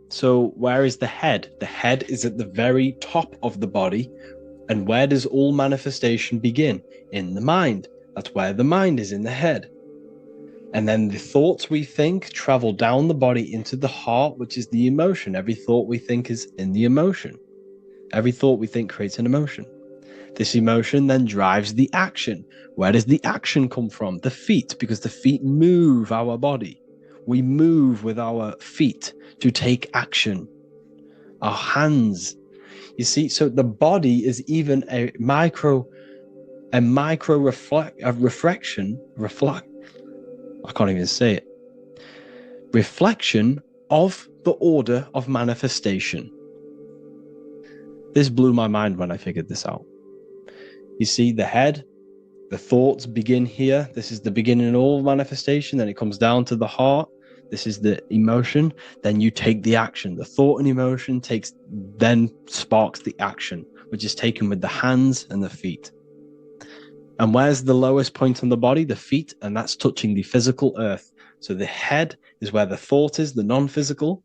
So where is the head? The head is at the very top of the body. And where does all manifestation begin? In the mind. That's where the mind is, in the head. And then the thoughts we think travel down the body into the heart, which is the emotion. Every thought we think is in the emotion. Every thought we think creates an emotion. This emotion then drives the action. Where does the action come from? The feet, because the feet move our body. We move with our feet to take action. Our hands. You see, so the body is even a reflection. I can't even say it. Reflection of the order of manifestation. This blew my mind when I figured this out. You see, the head, the thoughts begin here. This is the beginning of all manifestation. Then it comes down to the heart. This is the emotion. Then you take the action. The thought and emotion then sparks the action, which is taken with the hands and the feet. And where's the lowest point on the body? The feet, and that's touching the physical earth. So the head is where the thought is, the non-physical,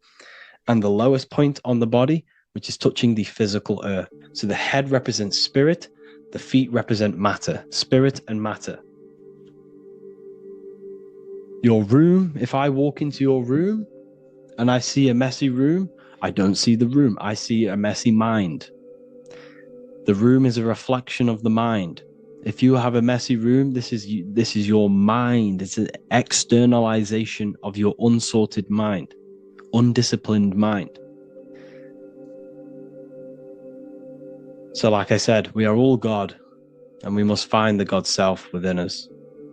and the lowest point on the body, which is touching the physical earth. So the head represents spirit, the feet represent matter, spirit and matter. Your room, if I walk into your room and I see a messy room, I don't see the room, I see a messy mind. The room is a reflection of the mind. If you have a messy room, this is your mind. It's an externalization of your unsorted mind, undisciplined mind. So like I said, we are all God, and we must find the God self within us.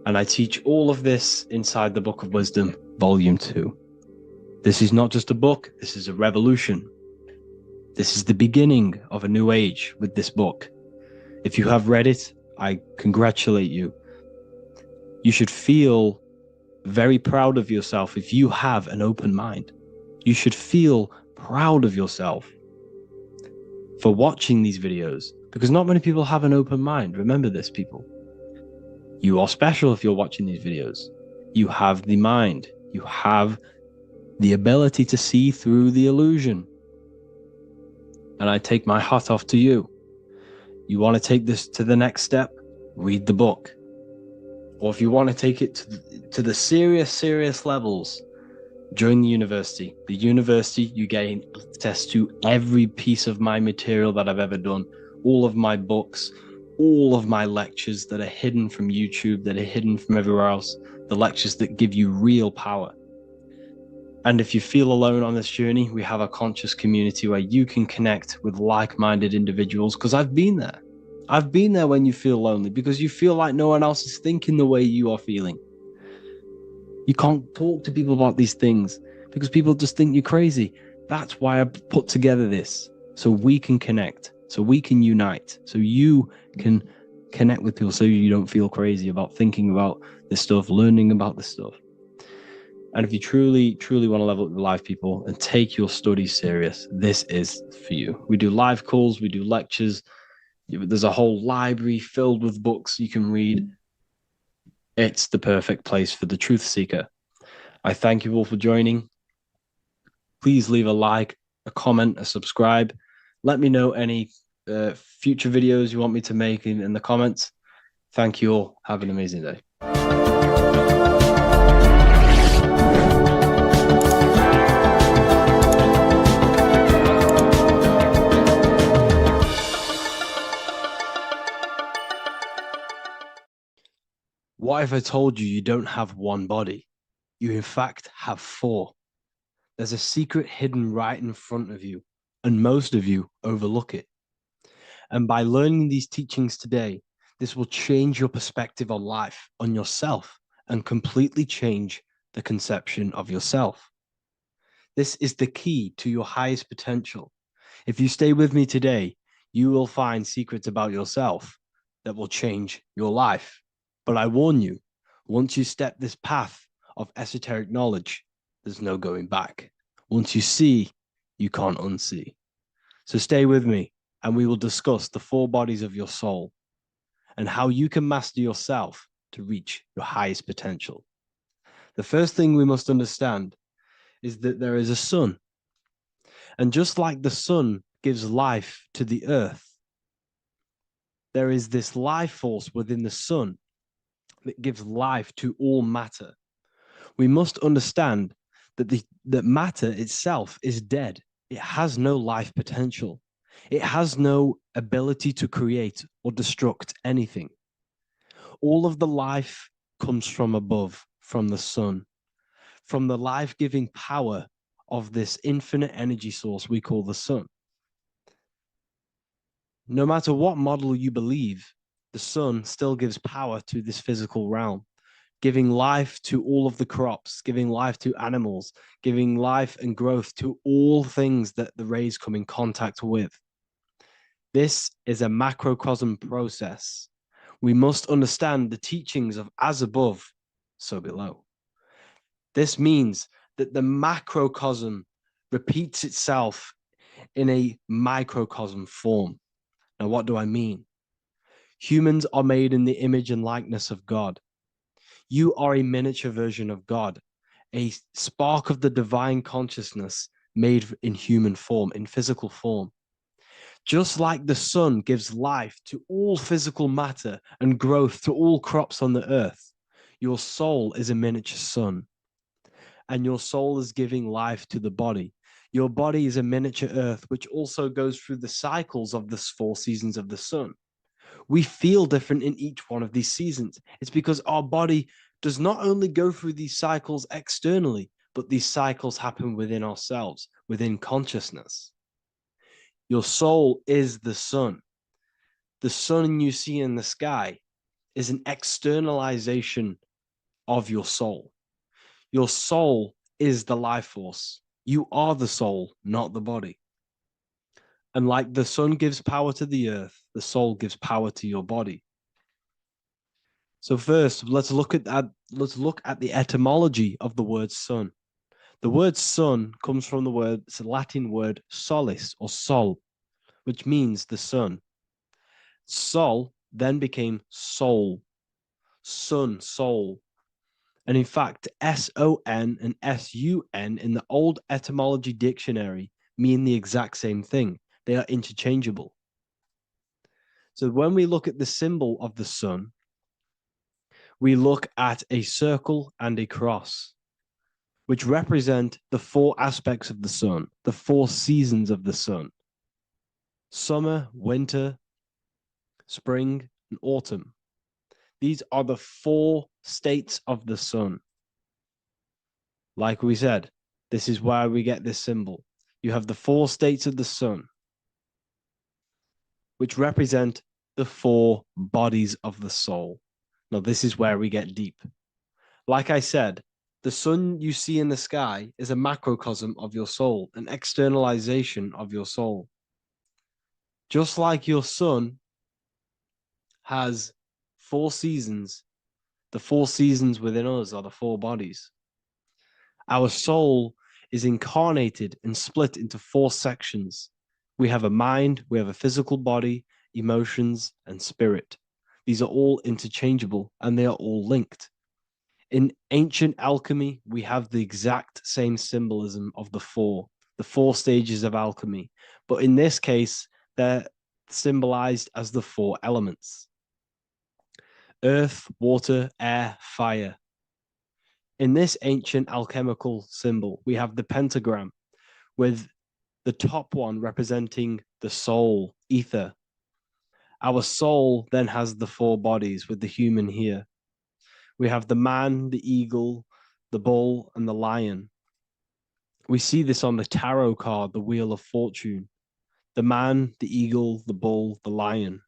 And I teach all of this inside the Book of Wisdom, Volume 2. This is not just a book, this is a revolution. This is the beginning of a new age with this book. If you have read it, I congratulate you. You should feel very proud of yourself if you have an open mind. You should feel proud of yourself for watching these videos, because not many people have an open mind. Remember this, people. You are special if you're watching these videos. You have the mind. You have the ability to see through the illusion. And I take my hat off to you. You want to take this to the next step? Read the book. Or if you want to take it to the serious levels, join the university. The university, you gain access to every piece of my material that I've ever done, all of my books, all of my lectures that are hidden from YouTube, that are hidden from everywhere else, the lectures that give you real power. And if you feel alone on this journey, we have a conscious community where you can connect with like-minded individuals, because I've been there. I've been there when you feel lonely, because you feel like no one else is thinking the way you are feeling. You can't talk to people about these things because people just think you're crazy. That's why I put together this, so we can connect, so we can unite, so you can connect with people, so you don't feel crazy about thinking about this stuff, learning about this stuff. And if you truly, truly want to level up your life, people, and take your studies serious, this is for you. We do live calls, we do lectures. There's a whole library filled with books you can read. It's the perfect place for the truth seeker. I thank you all for joining. Please leave a like, a comment, a subscribe. Let me know any future videos you want me to make in the comments. Thank you all. Have an amazing day. What if I told you you don't have one body? You in fact have four. There's a secret hidden right in front of you, and most of you overlook it. And by learning these teachings today, this will change your perspective on life, on yourself, and completely change the conception of yourself. This is the key to your highest potential. If you stay with me today, you will find secrets about yourself that will change your life. But I warn you, once you step this path of esoteric knowledge, there's no going back. Once you see, you can't unsee. So stay with me, and we will discuss the four bodies of your soul and how you can master yourself to reach your highest potential. The first thing we must understand is that there is a sun. And just like the sun gives life to the earth, there is this life force within the sun that gives life to all matter. We must understand that that matter itself is dead. It has no life potential. It has no ability to create or destruct anything. All of the life comes from above, from the sun, from the life-giving power of this infinite energy source we call the sun. No matter what model you believe, the sun still gives power to this physical realm, giving life to all of the crops, giving life to animals, giving life and growth to all things that the rays come in contact with. This is a macrocosm process. We must understand the teachings of as above, so below. This means that the macrocosm repeats itself in a microcosm form. Now, what do I mean? Humans are made in the image and likeness of God. You are a miniature version of God, a spark of the divine consciousness made in human form, in physical form. Just like the sun gives life to all physical matter and growth to all crops on the earth, your soul is a miniature sun. And your soul is giving life to the body. Your body is a miniature earth, which also goes through the cycles of the 4 seasons of the sun. We feel different in each one of these seasons. It's because our body does not only go through these cycles externally, but these cycles happen within ourselves, within consciousness. Your soul is the sun. The sun you see in the sky is an externalization of your soul. Your soul is the life force. You are the soul, not the body. And like the sun gives power to the earth, the soul gives power to your body. So first, let's look at the etymology of the word sun. The word sun comes from it's a Latin word solis or sol, which means the sun. Sol then became soul, sun, soul. And in fact, S-O-N and S-U-N in the old etymology dictionary mean the exact same thing. They are interchangeable. So when we look at the symbol of the sun, we look at a circle and a cross, which represent the 4 aspects of the sun, the 4 seasons of the sun: summer, winter, spring, and autumn. These are the 4 states of the sun. Like we said, this is why we get this symbol. You have the 4 states of the sun, which represent the 4 bodies of the soul. Now, this is where we get deep. Like I said, The sun you see in the sky is a macrocosm of your soul, an externalization of your soul. Just like your sun has 4 seasons, the 4 seasons within us are the 4 bodies. Our soul is incarnated and split into 4 sections. We have a mind, we have a physical body, emotions, and spirit. These are all interchangeable and they are all linked. In ancient alchemy, we have the exact same symbolism of the four stages of alchemy. But in this case, they're symbolized as the 4 elements: earth, water, air, fire. In this ancient alchemical symbol, we have the pentagram, with the top one representing the soul, ether. Our soul then has the 4 bodies, with the human here. We have the man, the eagle, the bull, and the lion. We see this on the tarot card, the Wheel of Fortune. The man, the eagle, the bull, the lion.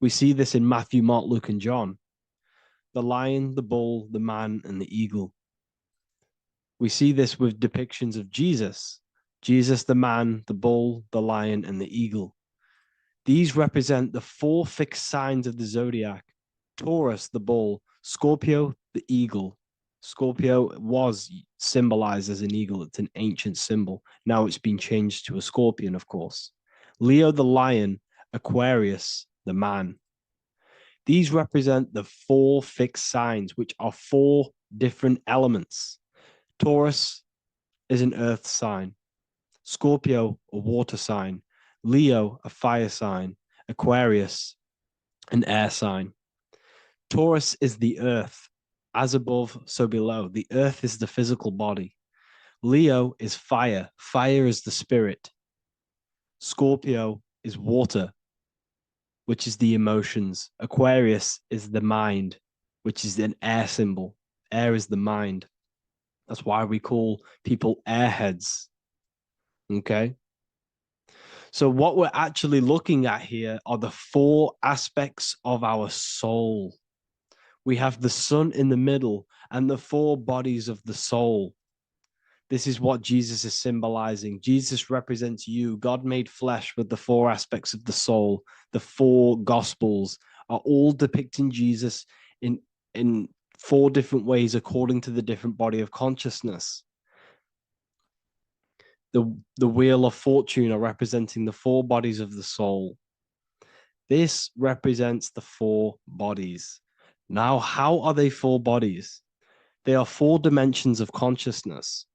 We see this in Matthew, Mark, Luke, and John. The lion, the bull, the man, and the eagle. We see this with depictions of Jesus. Jesus, the man, the bull, the lion, and the eagle. These represent the 4 fixed signs of the zodiac: Taurus, the bull; Scorpio, the eagle. Scorpio was symbolized as an eagle. It's an ancient symbol. Now it's been changed to a scorpion, of course. Leo, the lion; Aquarius, the man. These represent the 4 fixed signs, which are 4 different elements. Taurus is an earth sign. Scorpio, a water sign. Leo, a fire sign. Aquarius, an air sign. Taurus is the earth. As above, so below. The earth is the physical body. Leo is fire. Fire is the spirit. Scorpio is water, which is the emotions. Aquarius is the mind, which is an air symbol. Air is the mind. That's why we call people airheads. Okay? So what we're actually looking at here are the 4 aspects of our soul. We have the sun in the middle and the 4 bodies of the soul. This is what Jesus is symbolizing. Jesus represents you. God made flesh with the 4 aspects of the soul. The 4 gospels are all depicting Jesus in 4 different ways according to the different body of consciousness. The Wheel of Fortune are representing the 4 bodies of the soul. This represents the 4 bodies. Now, how are they 4 bodies? They are 4 dimensions of consciousness.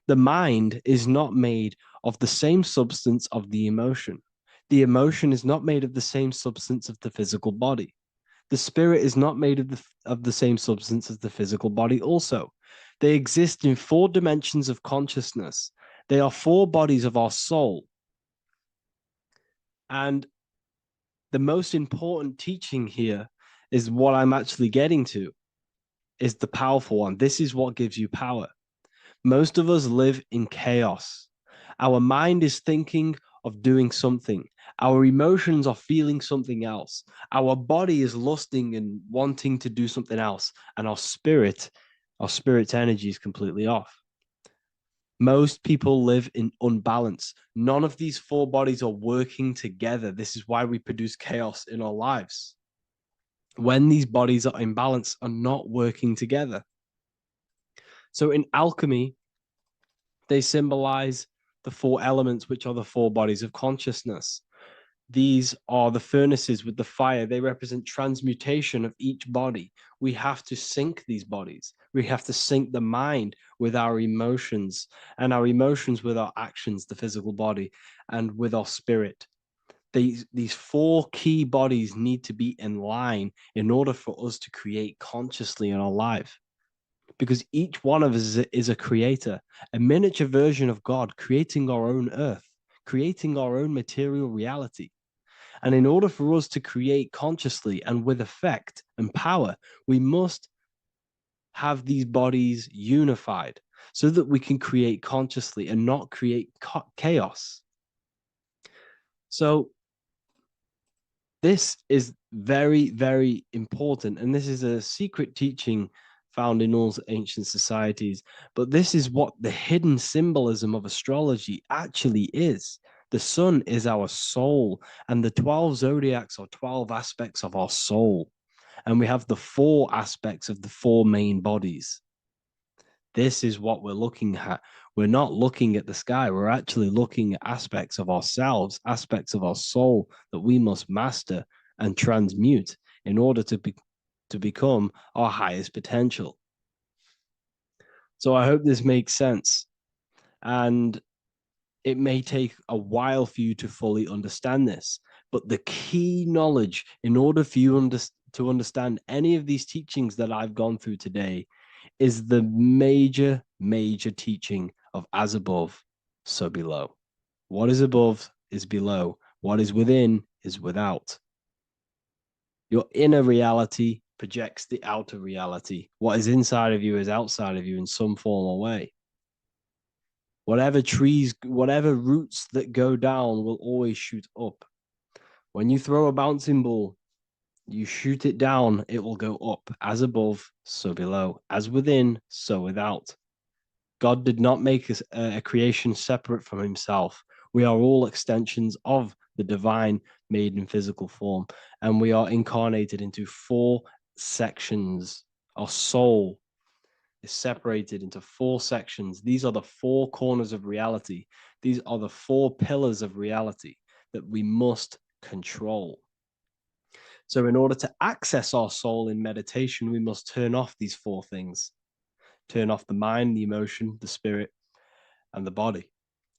The mind is not made of the same substance of the emotion. The emotion is not made of the same substance of the physical body. The spirit is not made of the same substance as the physical body also. They exist in 4 dimensions of consciousness. They are 4 bodies of our soul. And the most important teaching here is what I'm actually getting to, is the powerful one. This is what gives you power. Most of us live in chaos. Our mind is thinking of doing something. Our emotions are feeling something else. Our body is lusting and wanting to do something else. And our spirit's energy is completely off. Most people live in unbalance. None of these 4 bodies are working together. This is why we produce chaos in our lives. When these bodies are in balance, are not working together. So in alchemy, they symbolize the 4 elements, which are the 4 bodies of consciousness. These are the furnaces with the fire. They represent transmutation of each body. We have to sync these bodies. We have to sync the mind with our emotions, and our emotions with our actions, the physical body, and with our spirit. These 4 key bodies need to be in line in order for us to create consciously in our life. Because each one of us is a creator, a miniature version of God, creating our own earth, creating our own material reality. And in order for us to create consciously and with effect and power, we must have these bodies unified so that we can create consciously and not create chaos. So this is very, very important. And this is a secret teaching found in all ancient societies. But this is what the hidden symbolism of astrology actually is. The sun is our soul, and the 12 zodiacs are 12 aspects of our soul. And we have the 4 aspects of the 4 main bodies. This is what we're looking at. We're not looking at the sky. We're actually looking at aspects of ourselves, aspects of our soul that we must master and transmute in order to become our highest potential. So I hope this makes sense. And it may take a while for you to fully understand this, but the key knowledge in order for you to understand any of these teachings that I've gone through today is the major teaching of as above, so below. What is above is below. What is within is without. Your inner reality projects the outer reality. What is inside of you is outside of you in some form or way. Whatever trees, whatever roots that go down will always shoot up. When you throw a bouncing ball, you shoot it down, it will go up. As above, so below. As within, so without. God did not make a creation separate from himself. We are all extensions of the divine made in physical form. And we are incarnated into 4 sections. Our soul is separated into 4 sections. These are the 4 corners of reality. These are the 4 pillars of reality that we must control. So in order to access our soul in meditation, we must turn off these 4 things. Turn off the mind, the emotion, the spirit, and the body.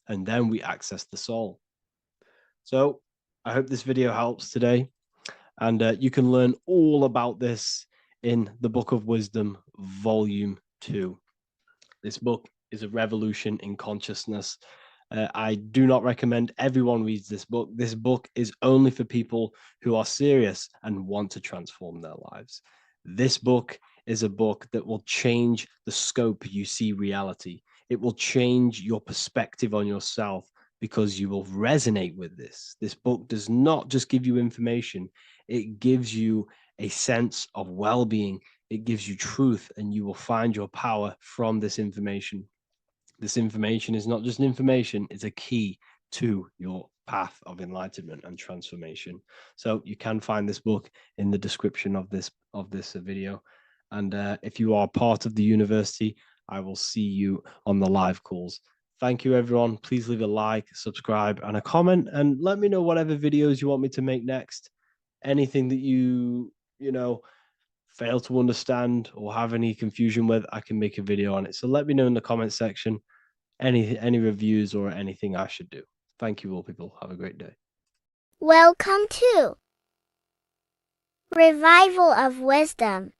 And then we access the soul. So I hope this video helps today. And you can learn all about this in the Book of Wisdom, Volume 2. This book is a revolution in consciousness. I do not recommend everyone reads this book. This book is only for people who are serious and want to transform their lives. This book is a book that will change the scope you see reality. It will change your perspective on yourself because you will resonate with this. This book does not just give you information. It gives you a sense of well-being. It gives you truth, and you will find your power from this information. This information is not just information, it's a key to your path of enlightenment and transformation. So you can find this book in the description of this video. And if you are part of the university, I will see you on the live calls. Thank you, everyone. Please leave a like, subscribe, and a comment, and let me know whatever videos you want me to make next. Anything that you fail to understand or have any confusion with, I can make a video on it. So let me know in the comment section any reviews or anything I should do. Thank you all, people. Have a great day. Welcome to Revival of Wisdom.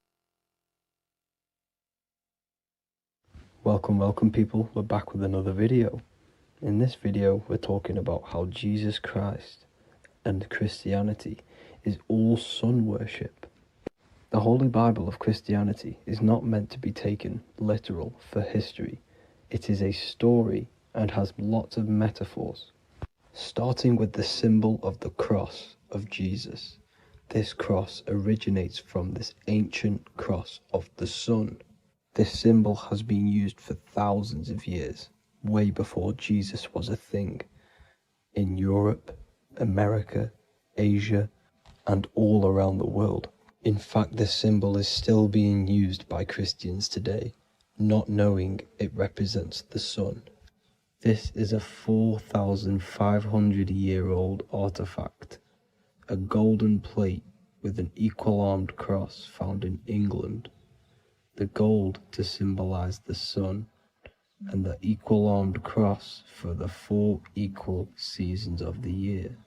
Welcome people, we're back with another video. In this video we're talking about how Jesus Christ and Christianity is all sun worship. The Holy Bible of Christianity is not meant to be taken literal for history. It is a story and has lots of metaphors. Starting with the symbol of the cross of Jesus. This cross originates from this ancient cross of the sun. This symbol has been used for thousands of years, way before Jesus was a thing, in Europe, America, Asia, and all around the world. In fact, this symbol is still being used by Christians today, not knowing it represents the sun. This is a 4,500-year-old artifact, a golden plate with an equal-armed cross found in England. The gold to symbolize the sun, and the equal-armed cross for the 4 equal seasons of the year.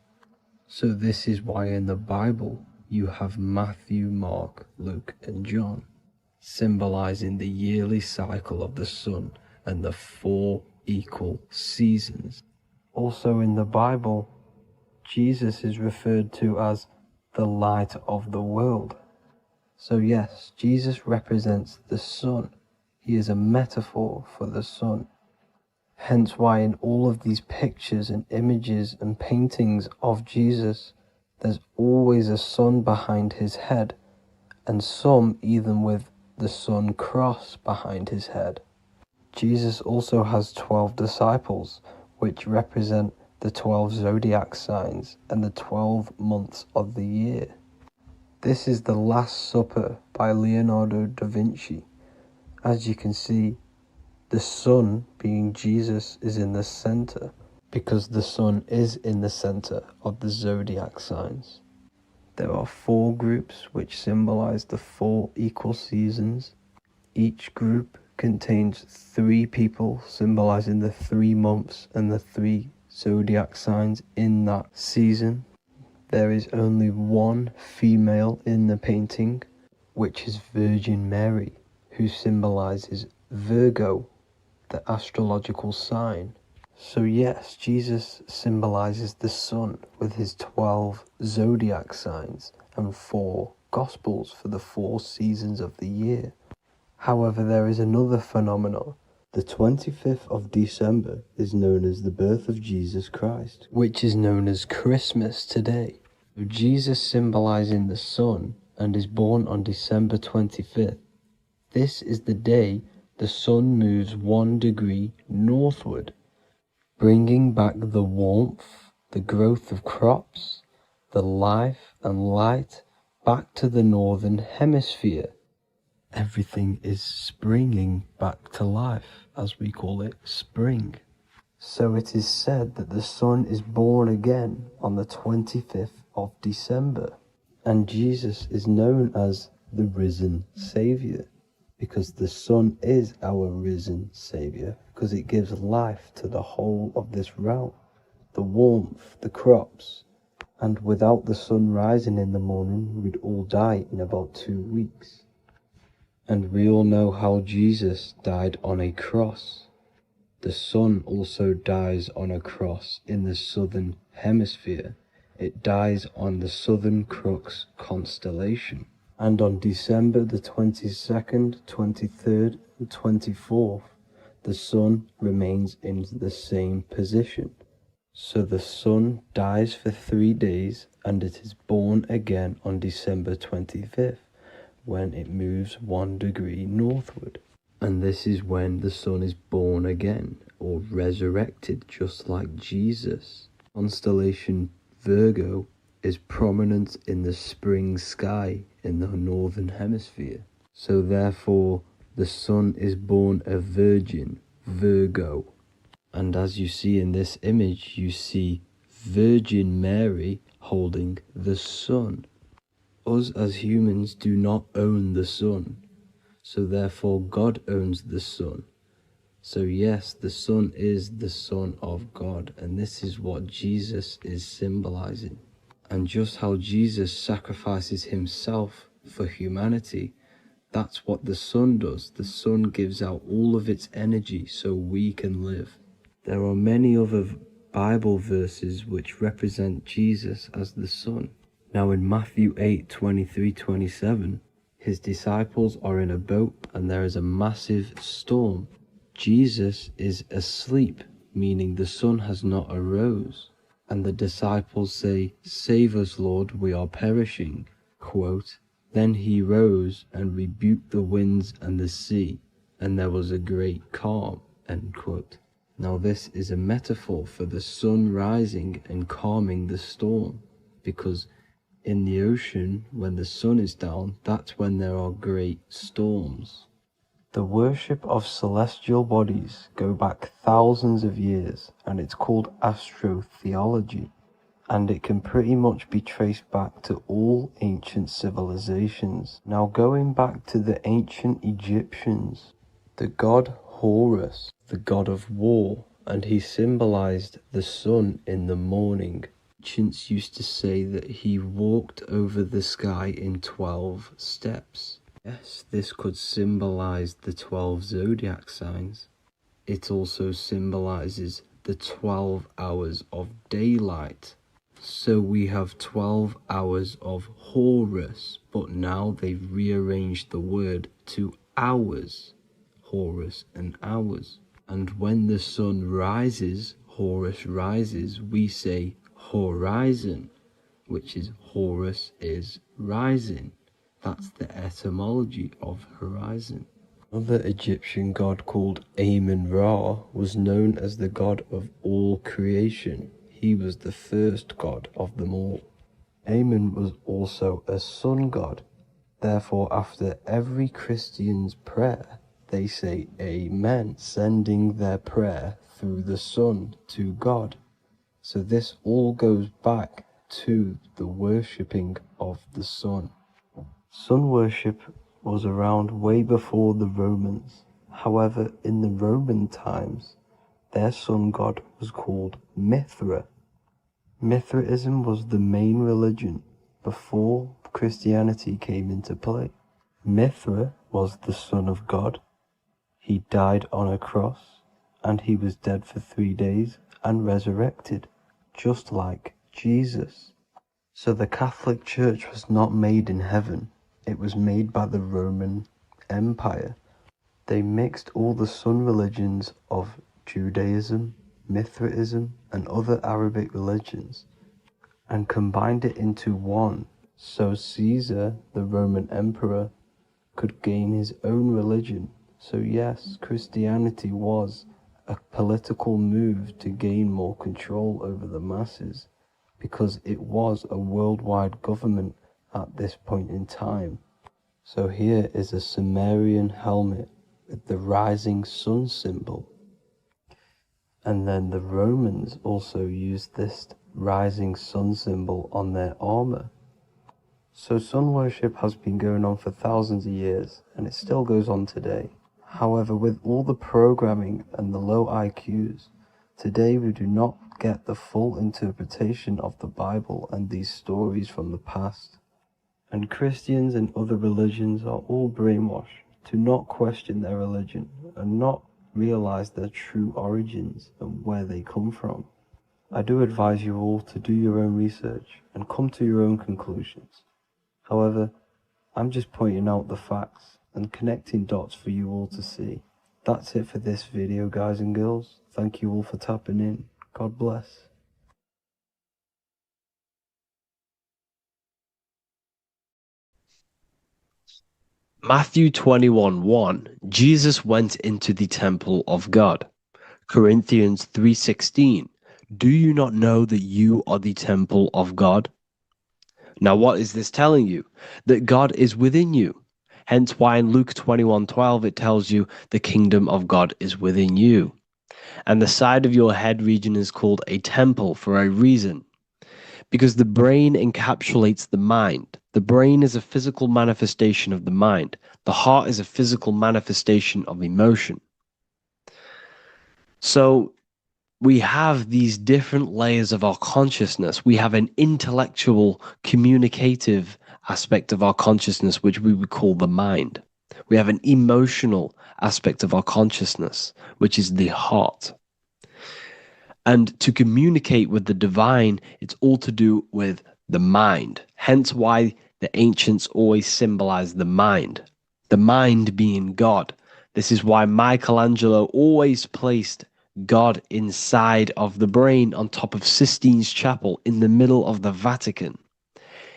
So this is why in the Bible you have Matthew, Mark, Luke, and John, symbolizing the yearly cycle of the sun and the 4 equal seasons. Also in the Bible, Jesus is referred to as the light of the world. So yes, Jesus represents the sun. He is a metaphor for the sun. Hence why in all of these pictures and images and paintings of Jesus, there's always a sun behind his head, and some even with the sun cross behind his head. Jesus also has 12 disciples, which represent the 12 zodiac signs and the 12 months of the year. This is the Last Supper by Leonardo da Vinci. As you can see, the sun, being Jesus, is in the center, because the sun is in the center of the zodiac signs. There are 4 groups which symbolize the 4 equal seasons. Each group contains 3 people symbolizing the 3 months and the 3 zodiac signs in that season. There is only 1 female in the painting, which is Virgin Mary, who symbolizes Virgo, the astrological sign. So yes, Jesus symbolizes the sun with his 12 zodiac signs and 4 gospels for the 4 seasons of the year. However, there is another phenomenon. The 25th of December is known as the birth of Jesus Christ, which is known as Christmas today. Jesus symbolizing the sun and is born on December 25th. This is the day the sun moves 1 degree northward, bringing back the warmth, the growth of crops, the life and light back to the northern hemisphere. Everything is springing back to life, as we call it, spring. So it is said that the sun is born again on the 25th of December, and Jesus is known as the risen Saviour, because the sun is our risen Saviour, because it gives life to the whole of this realm, the warmth, the crops, and without the sun rising in the morning, we'd all die in about 2 weeks. And we all know how Jesus died on a cross. The sun also dies on a cross in the southern hemisphere. It dies on the Southern Crux constellation. And on December the 22nd, 23rd, and 24th, the sun remains in the same position. So the sun dies for 3 days, and it is born again on December 25th. When it moves 1 degree northward. And this is when the sun is born again, or resurrected, just like Jesus. Constellation Virgo is prominent in the spring sky in the northern hemisphere. So therefore, the sun is born a virgin, Virgo. And as you see in this image, you see Virgin Mary holding the sun. Us as humans do not own the sun, so therefore God owns the sun. So yes, the sun is the Son of God, and this is what Jesus is symbolizing. And just how Jesus sacrifices himself for humanity, that's what the sun does. The sun gives out all of its energy so we can live. There are many other Bible verses which represent Jesus as the sun. Now in Matthew 8:23-27, his disciples are in a boat and there is a massive storm. Jesus is asleep, meaning the sun has not arose. And the disciples say, "Save us, Lord, we are perishing." Quote, "Then he rose and rebuked the winds and the sea, and there was a great calm." End quote. Now this is a metaphor for the sun rising and calming the storm, because in the ocean, when the sun is down, that's when there are great storms. The worship of celestial bodies go back thousands of years, and it's called Astrotheology, and it can pretty much be traced back to all ancient civilizations. Now going back to the ancient Egyptians, the god Horus, the god of war, and he symbolized the sun in the morning. Ancients used to say that he walked over the sky in 12 steps. Yes, this could symbolize the 12 zodiac signs. It also symbolizes the 12 hours of daylight. So we have 12 hours of Horus, but now they've rearranged the word to hours. Horus and hours. And when the sun rises, Horus rises, we say horizon, which is Horus is rising. That's the etymology of horizon. Another Egyptian god called Amun-Ra was known as the god of all creation. He was the first god of them all. Amun was also a sun god. Therefore, after every Christian's prayer, they say Amen, sending their prayer through the sun to God. So this all goes back to the worshipping of the sun. Sun worship was around way before the Romans. However, in the Roman times, their sun god was called Mithra. Mithraism was the main religion before Christianity came into play. Mithra was the son of God. He died on a cross, and he was dead for 3 days and resurrected, just like Jesus. So the Catholic Church was not made in heaven. It was made by the Roman Empire. They mixed all the sun religions of Judaism, Mithraism, and other Arabic religions and combined it into one, so Caesar, the Roman emperor, could gain his own religion. So yes, Christianity was a political move to gain more control over the masses, because it was a worldwide government at this point in time. So here is a Sumerian helmet with the rising sun symbol. And then the Romans also used this rising sun symbol on their armor. So sun worship has been going on for thousands of years, and it still goes on today. However, with all the programming and the low IQs, today we do not get the full interpretation of the Bible and these stories from the past. And Christians and other religions are all brainwashed to not question their religion and not realize their true origins and where they come from. I do advise you all to do your own research and come to your own conclusions. However, I'm just pointing out the facts and connecting dots for you all to see. That's it for this video, guys and girls. Thank you all for tapping in. God bless. Matthew 21:1, Jesus went into the temple of God. Corinthians 3:16, do you not know that you are the temple of God? Now what is this telling you? That God is within you. Hence why in Luke 21:12 it tells you the kingdom of God is within you. And the side of your head region is called a temple for a reason. Because the brain encapsulates the mind. The brain is a physical manifestation of the mind. The heart is a physical manifestation of emotion. So we have these different layers of our consciousness. We have an intellectual, communicative aspect of our consciousness, which we would call the mind. We have an emotional aspect of our consciousness, which is the heart. And to communicate with the divine, it's all to do with the mind. Hence why the ancients always symbolize the mind being God. This is why Michelangelo always placed God inside of the brain on top of Sistine Chapel in the middle of the Vatican.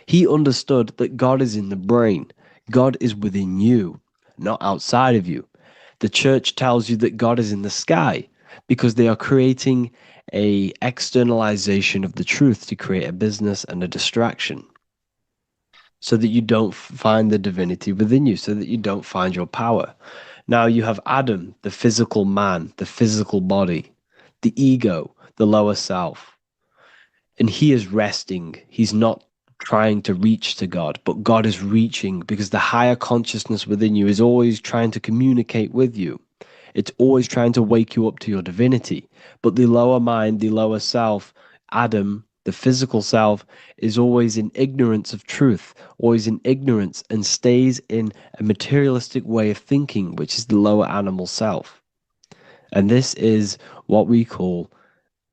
He understood that God is in the brain. God is within you, not outside of you. The church tells you that God is in the sky because they are creating a externalization of the truth to create a business and a distraction so that you don't find the divinity within you, so that you don't find your power. Now you have Adam, the physical man, the physical body, the ego, the lower self. And he is resting. He's not trying to reach to God, but God is reaching because the higher consciousness within you is always trying to communicate with you. It's always trying to wake you up to your divinity. But the lower mind, the lower self, Adam, the physical self, is always in ignorance of truth, always in ignorance, and stays in a materialistic way of thinking, which is the lower animal self. And this is what we call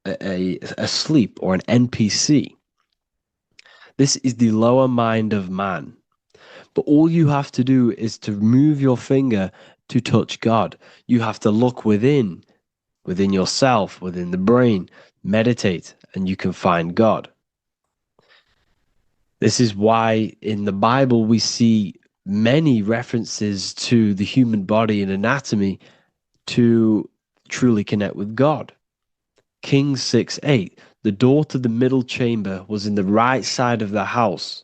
a sleep or an NPC. This is the lower mind of man. But all you have to do is to move your finger to touch God. You have to look within yourself, within the brain, meditate, and you can find God. This is why in the Bible we see many references to the human body and anatomy to truly connect with God. Kings 6:8, the door to the middle chamber was in the right side of the house,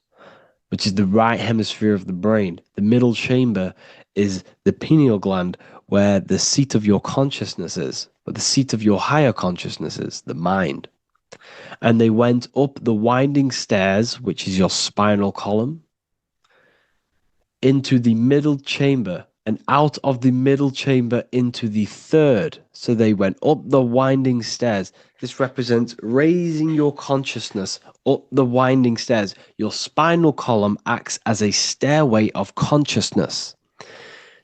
which is the right hemisphere of the brain. The middle chamber is the pineal gland, where the seat of your consciousness is, where the seat of your higher consciousness is, the mind. And they went up the winding stairs, which is your spinal column, into the middle chamber, and out of the middle chamber into the third. So they went up the winding stairs. This represents raising your consciousness up the winding stairs. Your spinal column acts as a stairway of consciousness.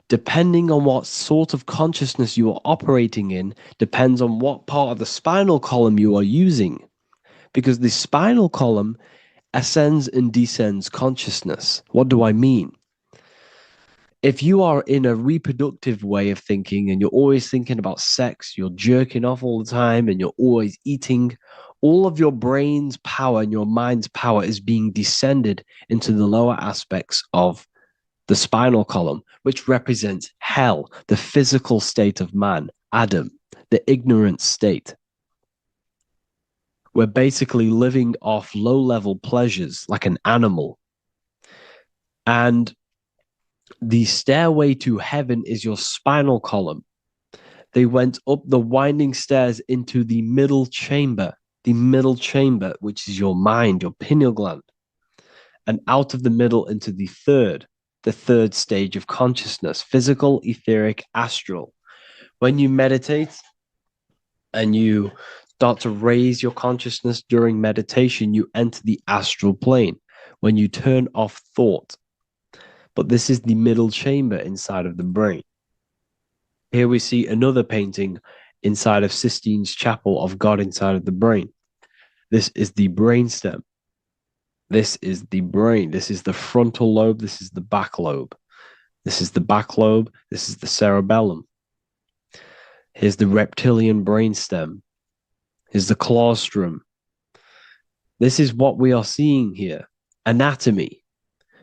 Depending on what sort of consciousness you are operating in, depends on what part of the spinal column you are using. Because the spinal column ascends and descends consciousness. What do I mean? If you are in a reproductive way of thinking and you're always thinking about sex, you're jerking off all the time and you're always eating, all of your brain's power and your mind's power is being descended into the lower aspects of the spinal column, which represents hell, the physical state of man, Adam, the ignorant state. We're basically living off low-level pleasures like an animal. And the stairway to heaven is your spinal column. They went up the winding stairs into the middle chamber, which is your mind, your pineal gland, and out of the middle into the third stage of consciousness, physical, etheric, astral. When you meditate and you start to raise your consciousness during meditation, you enter the astral plane when you turn off thought. But this is the middle chamber inside of the brain. Here we see another painting inside of Sistine's chapel of God inside of the brain. This is the brainstem. This is the brain. This is the frontal lobe. This is the back lobe. This is the back lobe. This is the cerebellum. Here's the reptilian brainstem. Here's the claustrum. This is what we are seeing here. Anatomy.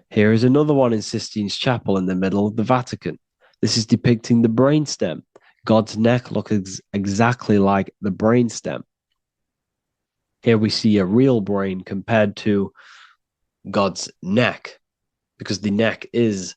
Here is another one in Sistine's chapel in the middle of the Vatican. This is depicting the brainstem. God's neck looks exactly like the brainstem. Here we see a real brain compared to God's neck, because the neck is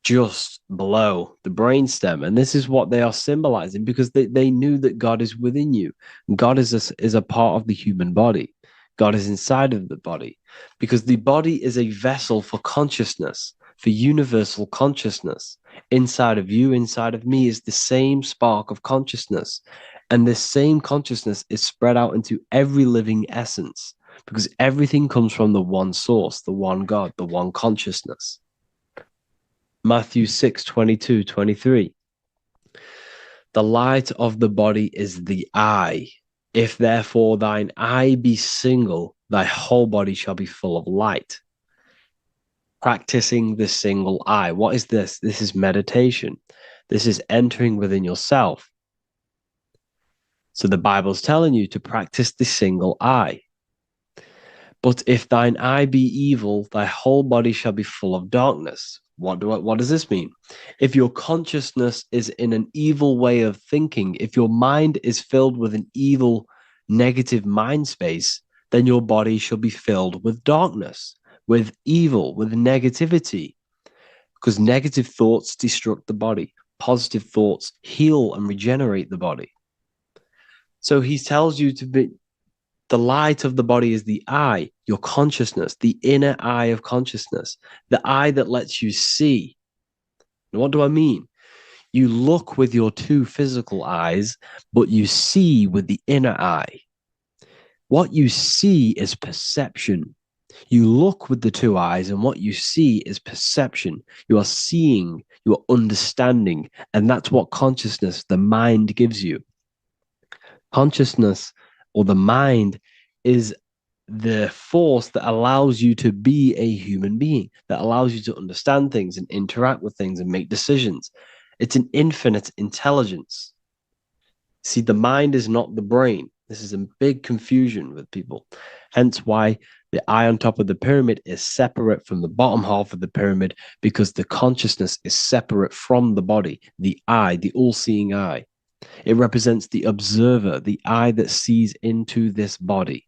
just below the brainstem. And this is what they are symbolizing, because they knew that God is within you. God is a part of the human body. God is inside of the body, because the body is a vessel for consciousness, for universal consciousness. Inside of you, inside of me is the same spark of consciousness. And this same consciousness is spread out into every living essence, because everything comes from the one source, the one God, the one consciousness. Matthew 6:22-23. The light of the body is the eye. If therefore thine eye be single, thy whole body shall be full of light. Practicing the single eye. What is this? This is meditation. This is entering within yourself. So the Bible's telling you to practice the single eye. But if thine eye be evil, thy whole body shall be full of darkness. What does this mean? If your consciousness is in an evil way of thinking, if your mind is filled with an evil, negative mind space, then your body shall be filled with darkness, with evil, with negativity. Because negative thoughts destruct the body. Positive thoughts heal and regenerate the body. So he tells you to be, the light of the body is the eye, your consciousness, the inner eye of consciousness, the eye that lets you see. And what do I mean? You look with your two physical eyes, but you see with the inner eye. What you see is perception. You look with the two eyes, and what you see is perception. You are seeing, you are understanding, and that's what consciousness, the mind, gives you. Consciousness, or the mind, is the force that allows you to be a human being, that allows you to understand things and interact with things and make decisions. It's an infinite intelligence. See, the mind is not the brain. This is a big confusion with people. Hence why the eye on top of the pyramid is separate from the bottom half of the pyramid, because the consciousness is separate from the body, the eye, the all-seeing eye. It represents the observer, the eye that sees into this body,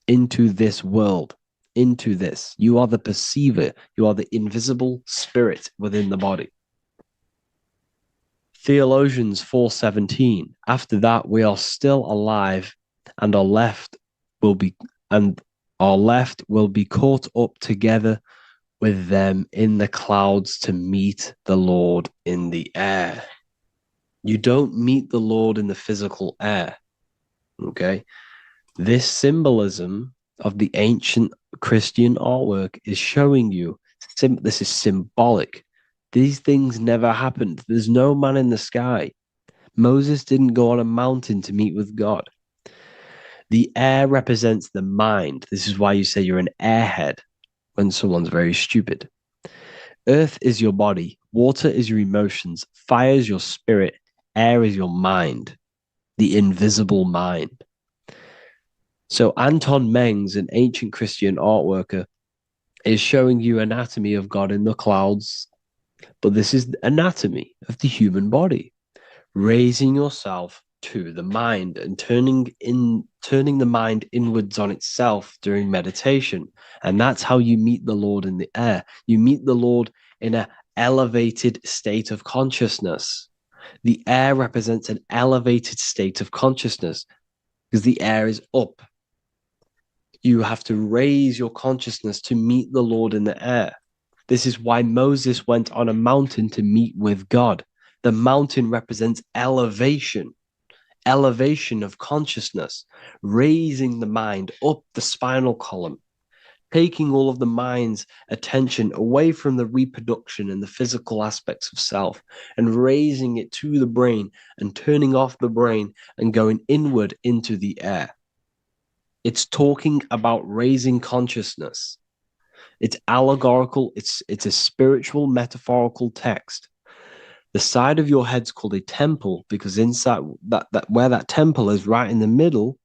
into this world, into this. You are the perceiver. You are the invisible spirit within the body. Theologians 4:17. After that, we are still alive, and our left will be caught up together with them in the clouds to meet the Lord in the air. You don't meet the Lord in the physical air. Okay? This symbolism of the ancient Christian artwork is showing you this is symbolic. These things never happened. There's no man in the sky. Moses didn't go on a mountain to meet with God. The air represents the mind. This is why you say you're an airhead when someone's very stupid. Earth is your body. Water is your emotions. Fire is your spirit. Air is your mind, the invisible mind. So Anton Mengs, an ancient Christian art worker, is showing you anatomy of God in the clouds. But this is anatomy of the human body, raising yourself to the mind and turning the mind inwards on itself during meditation. And that's how you meet the Lord in the air. You meet the Lord in an elevated state of consciousness. The air represents an elevated state of consciousness because the air is up. You have to raise your consciousness to meet the Lord in the air. This is why Moses went on a mountain to meet with God. The mountain represents elevation of consciousness, raising the mind up the spinal column, taking all of the mind's attention away from the reproduction and the physical aspects of self and raising it to the brain and turning off the brain and going inward into the air. It's talking about raising consciousness. It's allegorical. It's a spiritual, metaphorical text. The side of your head's called a temple because inside that where that temple is, right in the middle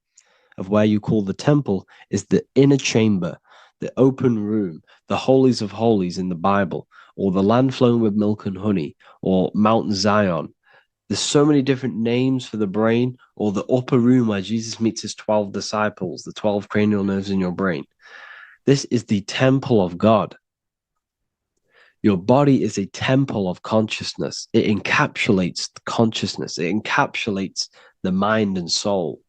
of where you call the temple, is the inner chamber, the open room, the holies of holies in the Bible, or the land flowing with milk and honey, or Mount Zion. There's so many different names for the brain, or the upper room where Jesus meets his 12 disciples, the 12 cranial nerves in your brain. This is the temple of God. Your body is a temple of consciousness. It encapsulates the consciousness. It encapsulates the mind and soul.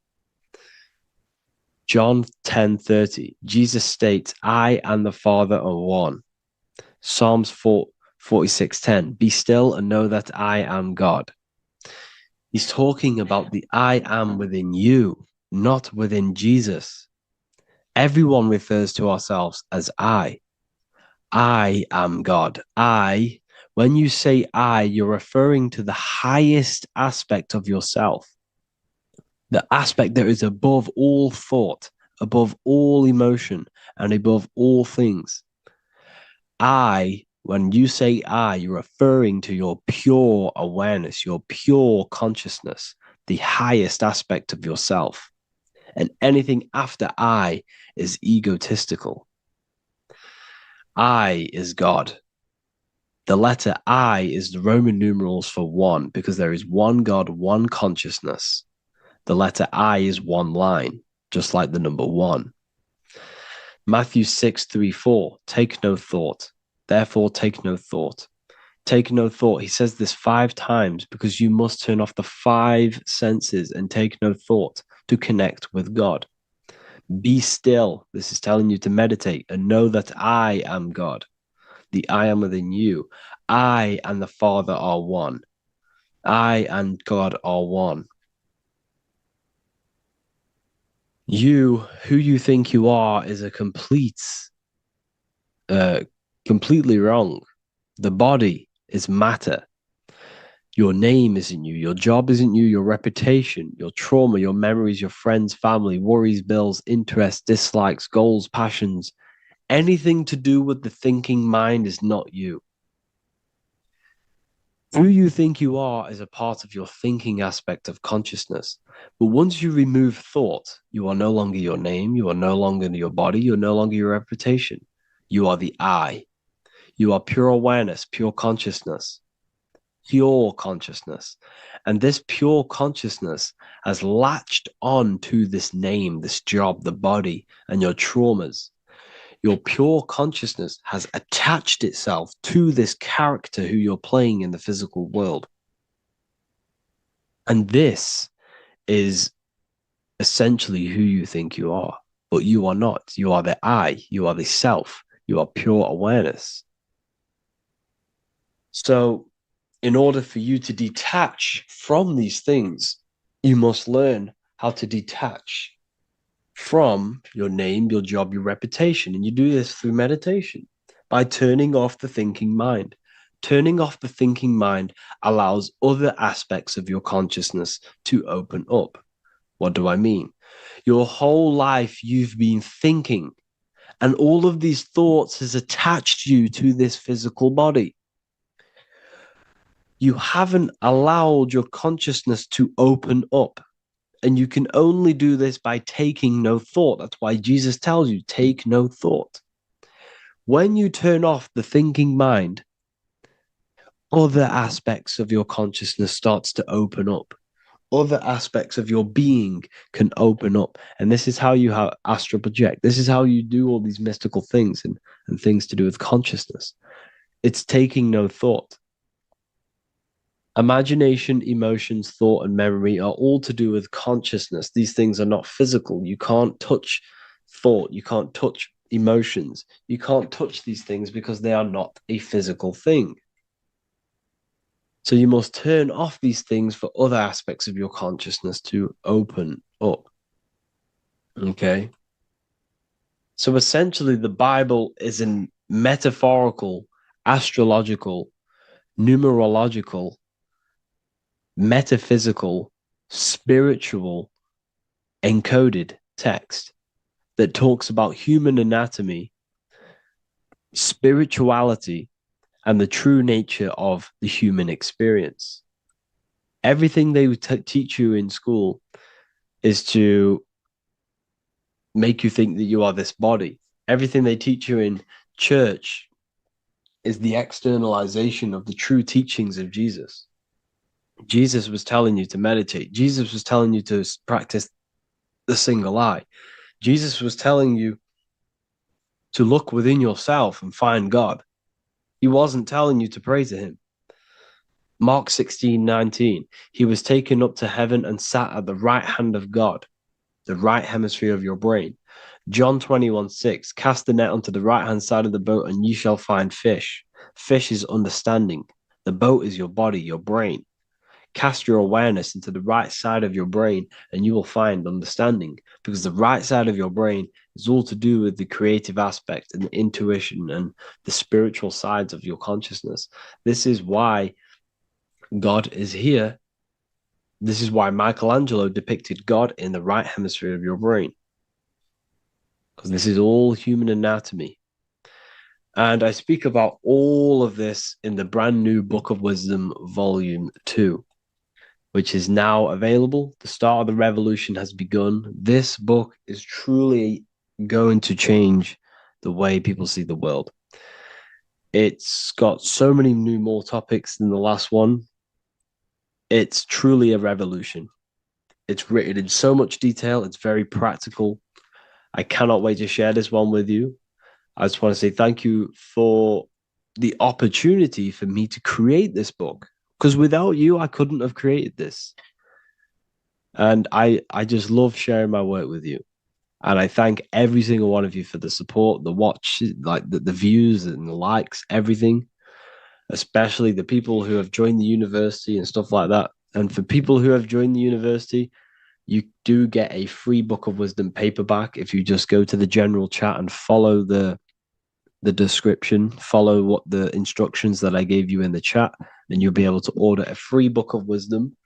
John 10:30, Jesus states, I and the Father are one. Psalms 46:10, be still and know that I am God. He's talking about the I am within you, not within Jesus. Everyone refers to ourselves as I. I am God. When you say I, you're referring to the highest aspect of yourself. The aspect that is above all thought, above all emotion, and above all things. When you say I, you're referring to your pure awareness, your pure consciousness, the highest aspect of yourself. And anything after I is egotistical. I is God. The letter I is the Roman numerals for one, because there is one God, one consciousness. The letter I is one line, just like the number one. Matthew 6:3-4, take no thought. Therefore, take no thought. Take no thought. He says this 5 times because you must turn off the 5 senses and take no thought to connect with God. Be still. This is telling you to meditate and know that I am God. The I am within you. I and the Father are one. I and God are one. You, who you think you are, is a completely wrong. The body is matter. Your name isn't you. Your job isn't you. Your reputation, your trauma, your memories, your friends, family, worries, bills, interests, dislikes, goals, passions. Anything to do with the thinking mind is not you. Who you think you are is a part of your thinking aspect of consciousness. But once you remove thought, you are no longer your name, you are no longer your body, you're no longer your reputation. You are the I. You are pure awareness, pure consciousness, pure consciousness. And this pure consciousness has latched on to this name, this job, the body, and your traumas. Your pure consciousness has attached itself to this character who you're playing in the physical world. And this is essentially who you think you are, but you are not. You are the I, you are the self, you are pure awareness. So, in order for you to detach from these things, you must learn how to detach from your name, your job, your reputation. And you do this through meditation by turning off the thinking mind. Turning off the thinking mind allows other aspects of your consciousness to open up. What do I mean? Your whole life you've been thinking, and all of these thoughts has attached you to this physical body. You haven't allowed your consciousness to open up. And you can only do this by taking no thought. That's why Jesus tells you, take no thought. When you turn off the thinking mind, other aspects of your consciousness starts to open up. Other aspects of your being can open up. And this is how you have astral project. This is how you do all these mystical things and things to do with consciousness. It's taking no thought. Imagination, emotions, thought, and memory are all to do with consciousness. These things are not physical. You can't touch thought. You can't touch emotions. You can't touch these things because they are not a physical thing. So you must turn off these things for other aspects of your consciousness to open up. Okay? So essentially, the Bible is a metaphorical, astrological, numerological, metaphysical, spiritual, encoded text that talks about human anatomy, spirituality, and the true nature of the human experience. Everything they teach you in school is to make you think that you are this body. Everything they teach you in church is the externalization of the true teachings of Jesus. Jesus was telling you to meditate. Jesus was telling you to practice the single eye. Jesus was telling you to look within yourself and find God. He wasn't telling you to pray to him. Mark 16:19, he was taken up to heaven and sat at the right hand of God, the right hemisphere of your brain. John 21:6, cast the net onto the right hand side of the boat and you shall find fish. Fish is understanding. The boat is your body, your brain. Cast your awareness into the right side of your brain and you will find understanding, because the right side of your brain is all to do with the creative aspect and the intuition and the spiritual sides of your consciousness. This is why God is here. This is why Michelangelo depicted God in the right hemisphere of your brain, because this is all human anatomy. And I speak about all of this in the brand new Book of Wisdom, Volume 2, which is now available. The start of the revolution has begun. This book is truly going to change the way people see the world. It's got so many more topics than the last one. It's truly a revolution. It's written in so much detail. It's very practical. I cannot wait to share this one with you. I just want to say thank you for the opportunity for me to create this book, because without you, I couldn't have created this. And I just love sharing my work with you. And I thank every single one of you for the support, the watch, like the views and the likes, everything, especially the people who have joined the university and stuff like that. And for people who have joined the university, you do get a free Book of Wisdom paperback if you just go to the general chat and follow the description, follow what the instructions that I gave you in the chat, and you'll be able to order a free Book of Wisdom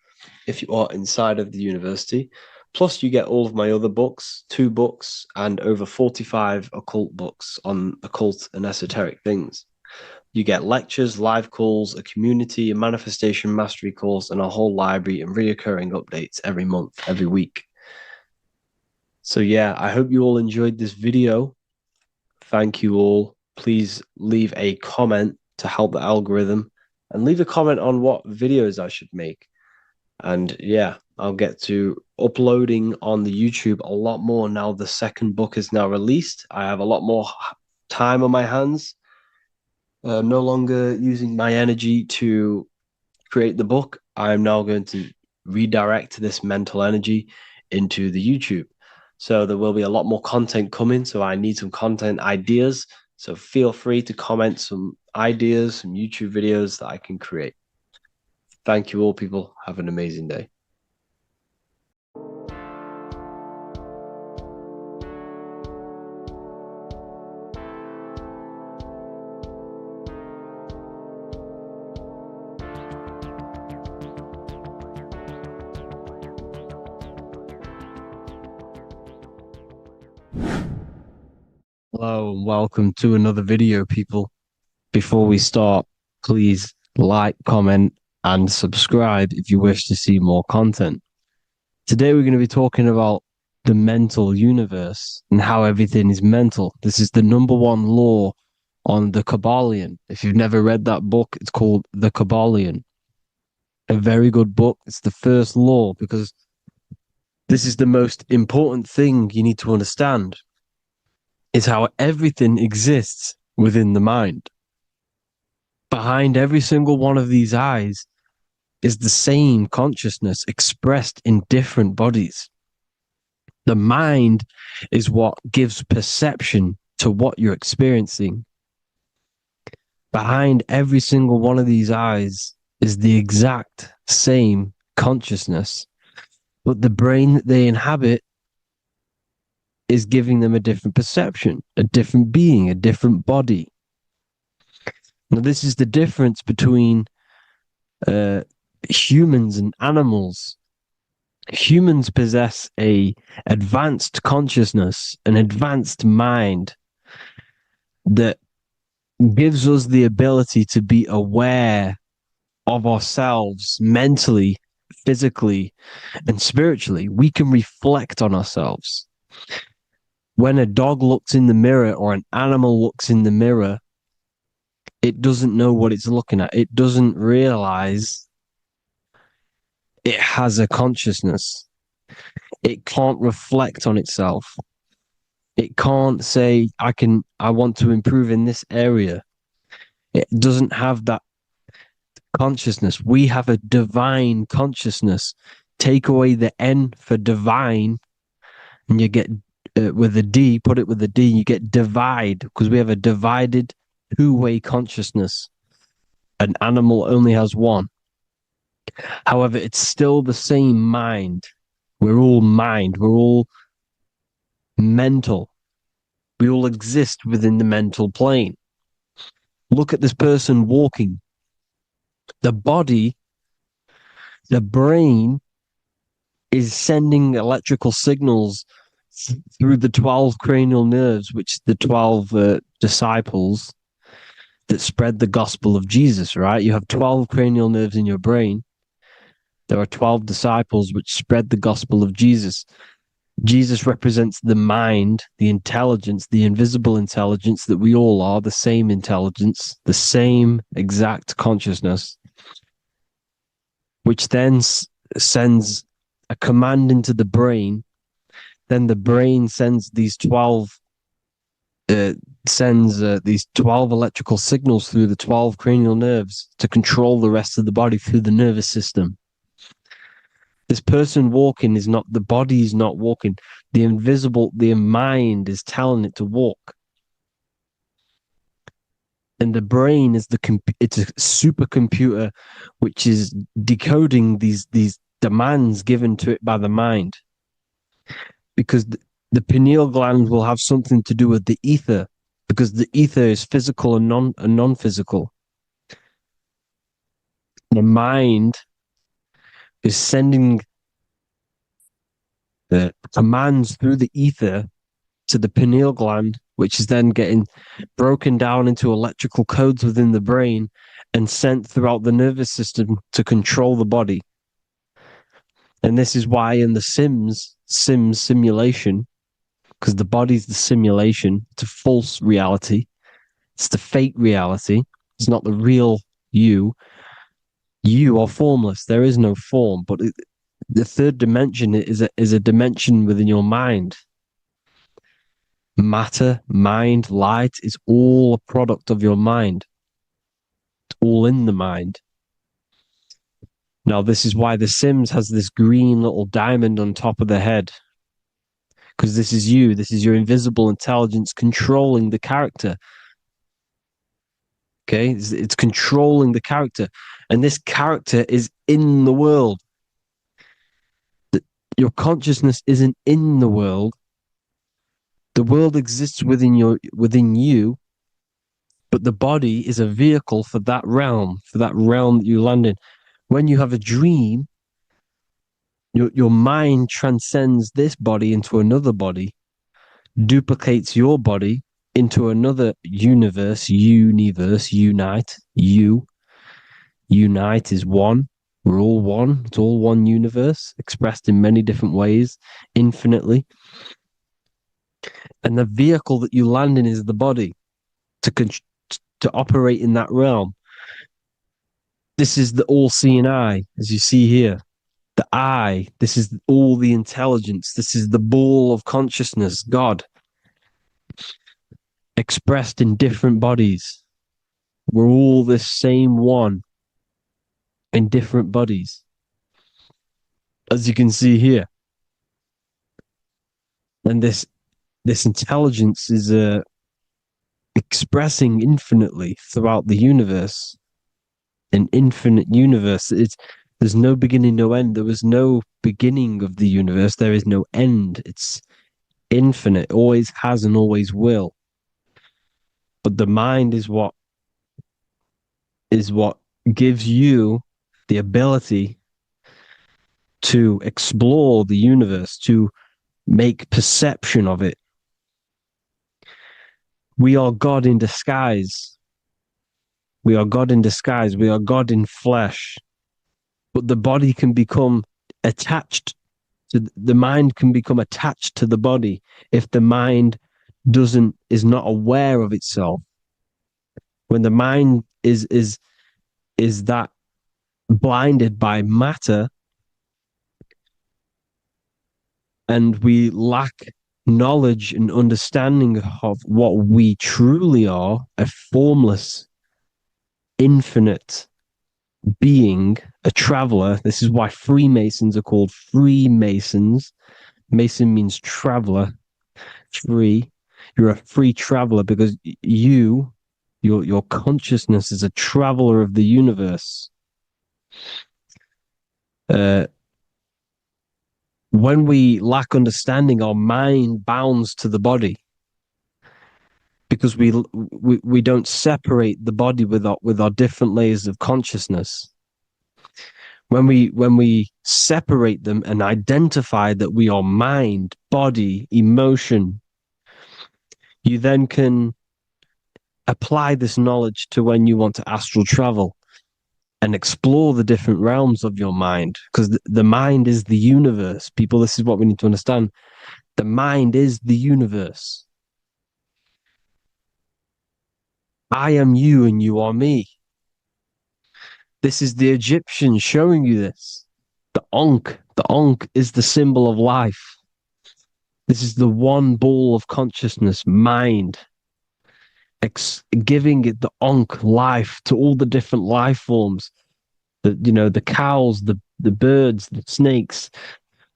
if you are inside of the university. Plus, you get all of my other books, 2 books, and over 45 occult books on occult and esoteric things. You get lectures, live calls, a community, a manifestation mastery course, and a whole library and reoccurring updates every month, every week. So yeah, I hope you all enjoyed this video. Thank you all. Please leave a comment to help the algorithm, and leave a comment on what videos I should make. And yeah, I'll get to uploading on the YouTube a lot more now the second book is now released. I have a lot more time on my hands. No longer using my energy to create the book. I'm now going to redirect this mental energy into the YouTube. So there will be a lot more content coming. So I need some content ideas. So feel free to comment some ideas, some YouTube videos that I can create. Thank you all, people. Have an amazing day. Hello and welcome to another video, people. Before we start, please like, comment, and subscribe if you wish to see more content. Today we're going to be talking about the mental universe and how everything is mental. This is the number one law on the Kabbalion. If you've never read that book, it's called The Kabbalion. A very good book. It's the first law because this is the most important thing you need to understand. Is how everything exists within the mind. Behind every single one of these eyes is the same consciousness expressed in different bodies. The mind is what gives perception to what you're experiencing. Behind every single one of these eyes is the exact same consciousness, but the brain that they inhabit is giving them a different perception, a different being, a different body. Now, this is the difference between humans and animals. Humans possess a advanced consciousness, an advanced mind that gives us the ability to be aware of ourselves mentally, physically, and spiritually. We can reflect on ourselves. When a dog looks in the mirror or an animal looks in the mirror, it doesn't know what it's looking at. It doesn't realize it has a consciousness. It can't reflect on itself. It can't say, I want to improve in this area. It doesn't have that consciousness. We have a divine consciousness. Take away the N for divine, and you get with a D, put it with a D, you get divide, because we have a divided two-way consciousness. An animal only has one. However, it's still the same mind. We're all mind. We're all mental. We all exist within the mental plane. Look at this person walking. The body, the brain is sending electrical signals through the 12 cranial nerves, which the 12 disciples that spread the gospel of Jesus, right? You have 12 cranial nerves in your brain. There are 12 disciples which spread the gospel of Jesus. Jesus represents the mind, the intelligence, the invisible intelligence that we all are, the same intelligence, the same exact consciousness, which then sends a command into the brain. Then the brain sends these 12 electrical signals through the 12 cranial nerves to control the rest of the body through the nervous system. This person walking is not, the body is not walking. The mind is telling it to walk. And the brain is it's a supercomputer which is decoding these demands given to it by the mind. Because the pineal gland will have something to do with the ether, because the ether is physical and non-physical. The mind is sending the commands through the ether to the pineal gland which is then getting broken down into electrical codes within the brain and sent throughout the nervous system to control the body. And this is why in the Sims simulation, because the body's the simulation, it's a false reality. It's the fake reality. It's not the real you. You are formless. There is no form. But the third dimension is a dimension within your mind. Matter, mind, light is all a product of your mind. It's all in the mind. Now, this is why the Sims has this green little diamond on top of the head. Because this is you. This is your invisible intelligence controlling the character. Okay? It's controlling the character. And this character is in the world. Your consciousness isn't in the world. The world exists within you, but the body is a vehicle for that realm that you land in. When you have a dream, your mind transcends this body into another body, duplicates your body into another universe, unite, unite is one. We're all one. It's all one universe, expressed in many different ways, infinitely. And the vehicle that you land in is the body to operate in that realm. This is the all-seeing eye, as you see here. The eye, this is all the intelligence. This is the ball of consciousness, God, expressed in different bodies. We're all this same one in different bodies, as you can see here. And this intelligence is expressing infinitely throughout the universe, an infinite universe. There's no beginning, no end. There was no beginning of the universe. There is no end. It's infinite, always has and always will. But the mind is what gives you the ability to explore the universe, to make perception of it. We are God in disguise. We are God in disguise. We are God in flesh. But the body can become attached to the mind, can become attached to the body if the mind is not aware of itself. When the mind is that blinded by matter, and we lack knowledge and understanding of what we truly are, a formless, infinite being, a traveler. This is why Freemasons are called Freemasons. Mason means traveler. Free. You're a free traveler because your consciousness is a traveler of the universe. When we lack understanding, our mind bounds to the body because we don't separate the body with our different layers of consciousness. When we separate them and identify that we are mind, body, emotion, you then can apply this knowledge to when you want to astral travel and explore the different realms of your mind, because the mind is the universe. People, this is what we need to understand. The mind is the universe. I am you and you are me. This is the Egyptians showing you this. The Ankh is the symbol of life. This is the one ball of consciousness, mind, giving it the Ankh life to all the different life forms. The cows, the birds, the snakes,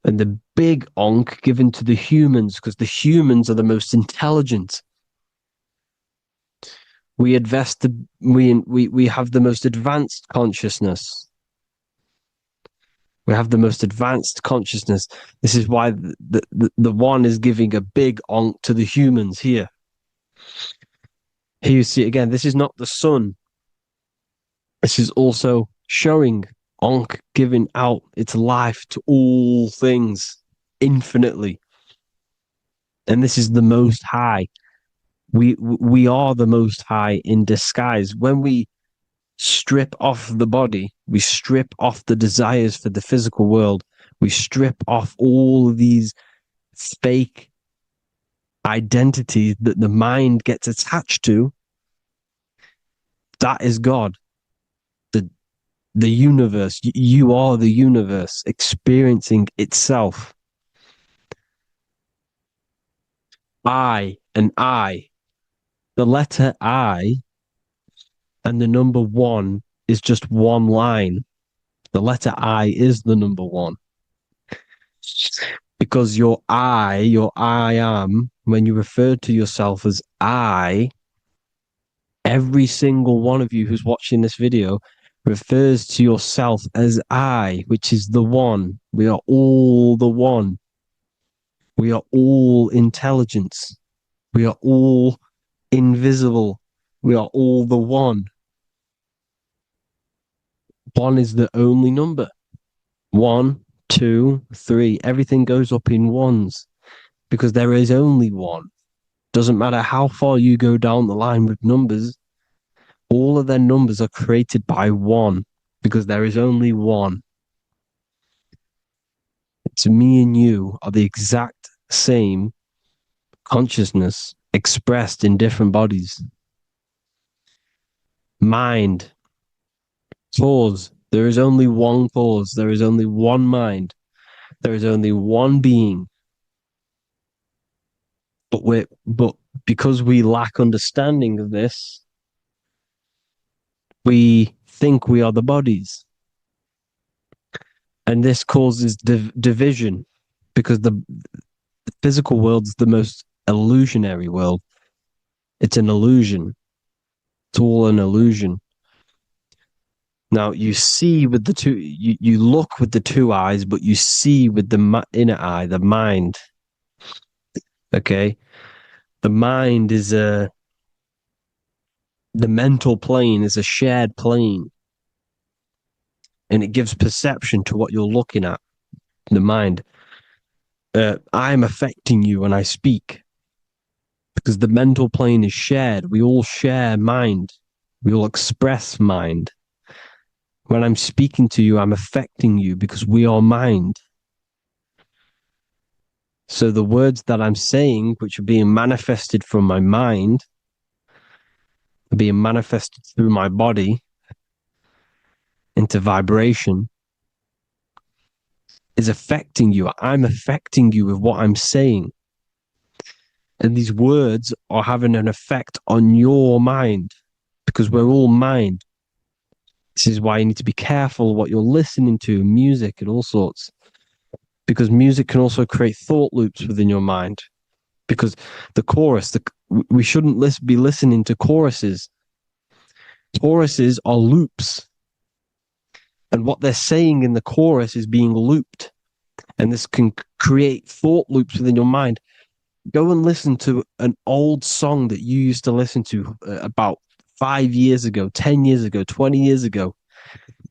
and the big Ankh given to the humans, because the humans are the most intelligent. We have the most advanced consciousness. We have the most advanced consciousness. This is why the one is giving a big Ankh to the humans here. Here you see again, this is not the sun. This is also showing Ankh giving out its life to all things infinitely. And this is the Most High. We are the Most High in disguise. When we strip off the body, we strip off the desires for the physical world, we strip off all of these fake identities that the mind gets attached to. That is God. The universe. You are the universe experiencing itself. I and I. The letter I and the number 1 is just one line. The letter I is the number 1. Because your I am, when you refer to yourself as I, every single one of you who's watching this video refers to yourself as I, which is the one. We are all the one. We are all intelligence. We are all invisible. We are all the one. 1 is the only number. 1, 2, 3. Everything goes up in ones because there is only one. Doesn't matter how far you go down the line with numbers, all of their numbers are created by 1 because there is only one. It's me and you are the exact same consciousness expressed in different bodies. Mind. Cause. There is only one cause. There is only one mind. There is only one being. But because we lack understanding of this, we think we are the bodies. And this causes division because the physical world is the most illusionary world. It's an illusion. It's all an illusion. Now you see with the two, you look with the 2 eyes, but you see with the inner eye, the mind. Okay, the mind is the mental plane is a shared plane, and it gives perception to what you're looking at. The mind. I'm affecting you when I speak because the mental plane is shared. We all share mind. We all express mind. When I'm speaking to you, I'm affecting you because we are mind. So the words that I'm saying, which are being manifested from my mind, are being manifested through my body into vibration, is affecting you. I'm affecting you with what I'm saying. And these words are having an effect on your mind because we're all mind. This is why you need to be careful what you're listening to, music and all sorts. Because music can also create thought loops within your mind. Because the chorus, we shouldn't be listening to choruses. Choruses are loops. And what they're saying in the chorus is being looped. And this can create thought loops within your mind. Go and listen to an old song that you used to listen to about 5 years ago, 10 years ago, 20 years ago.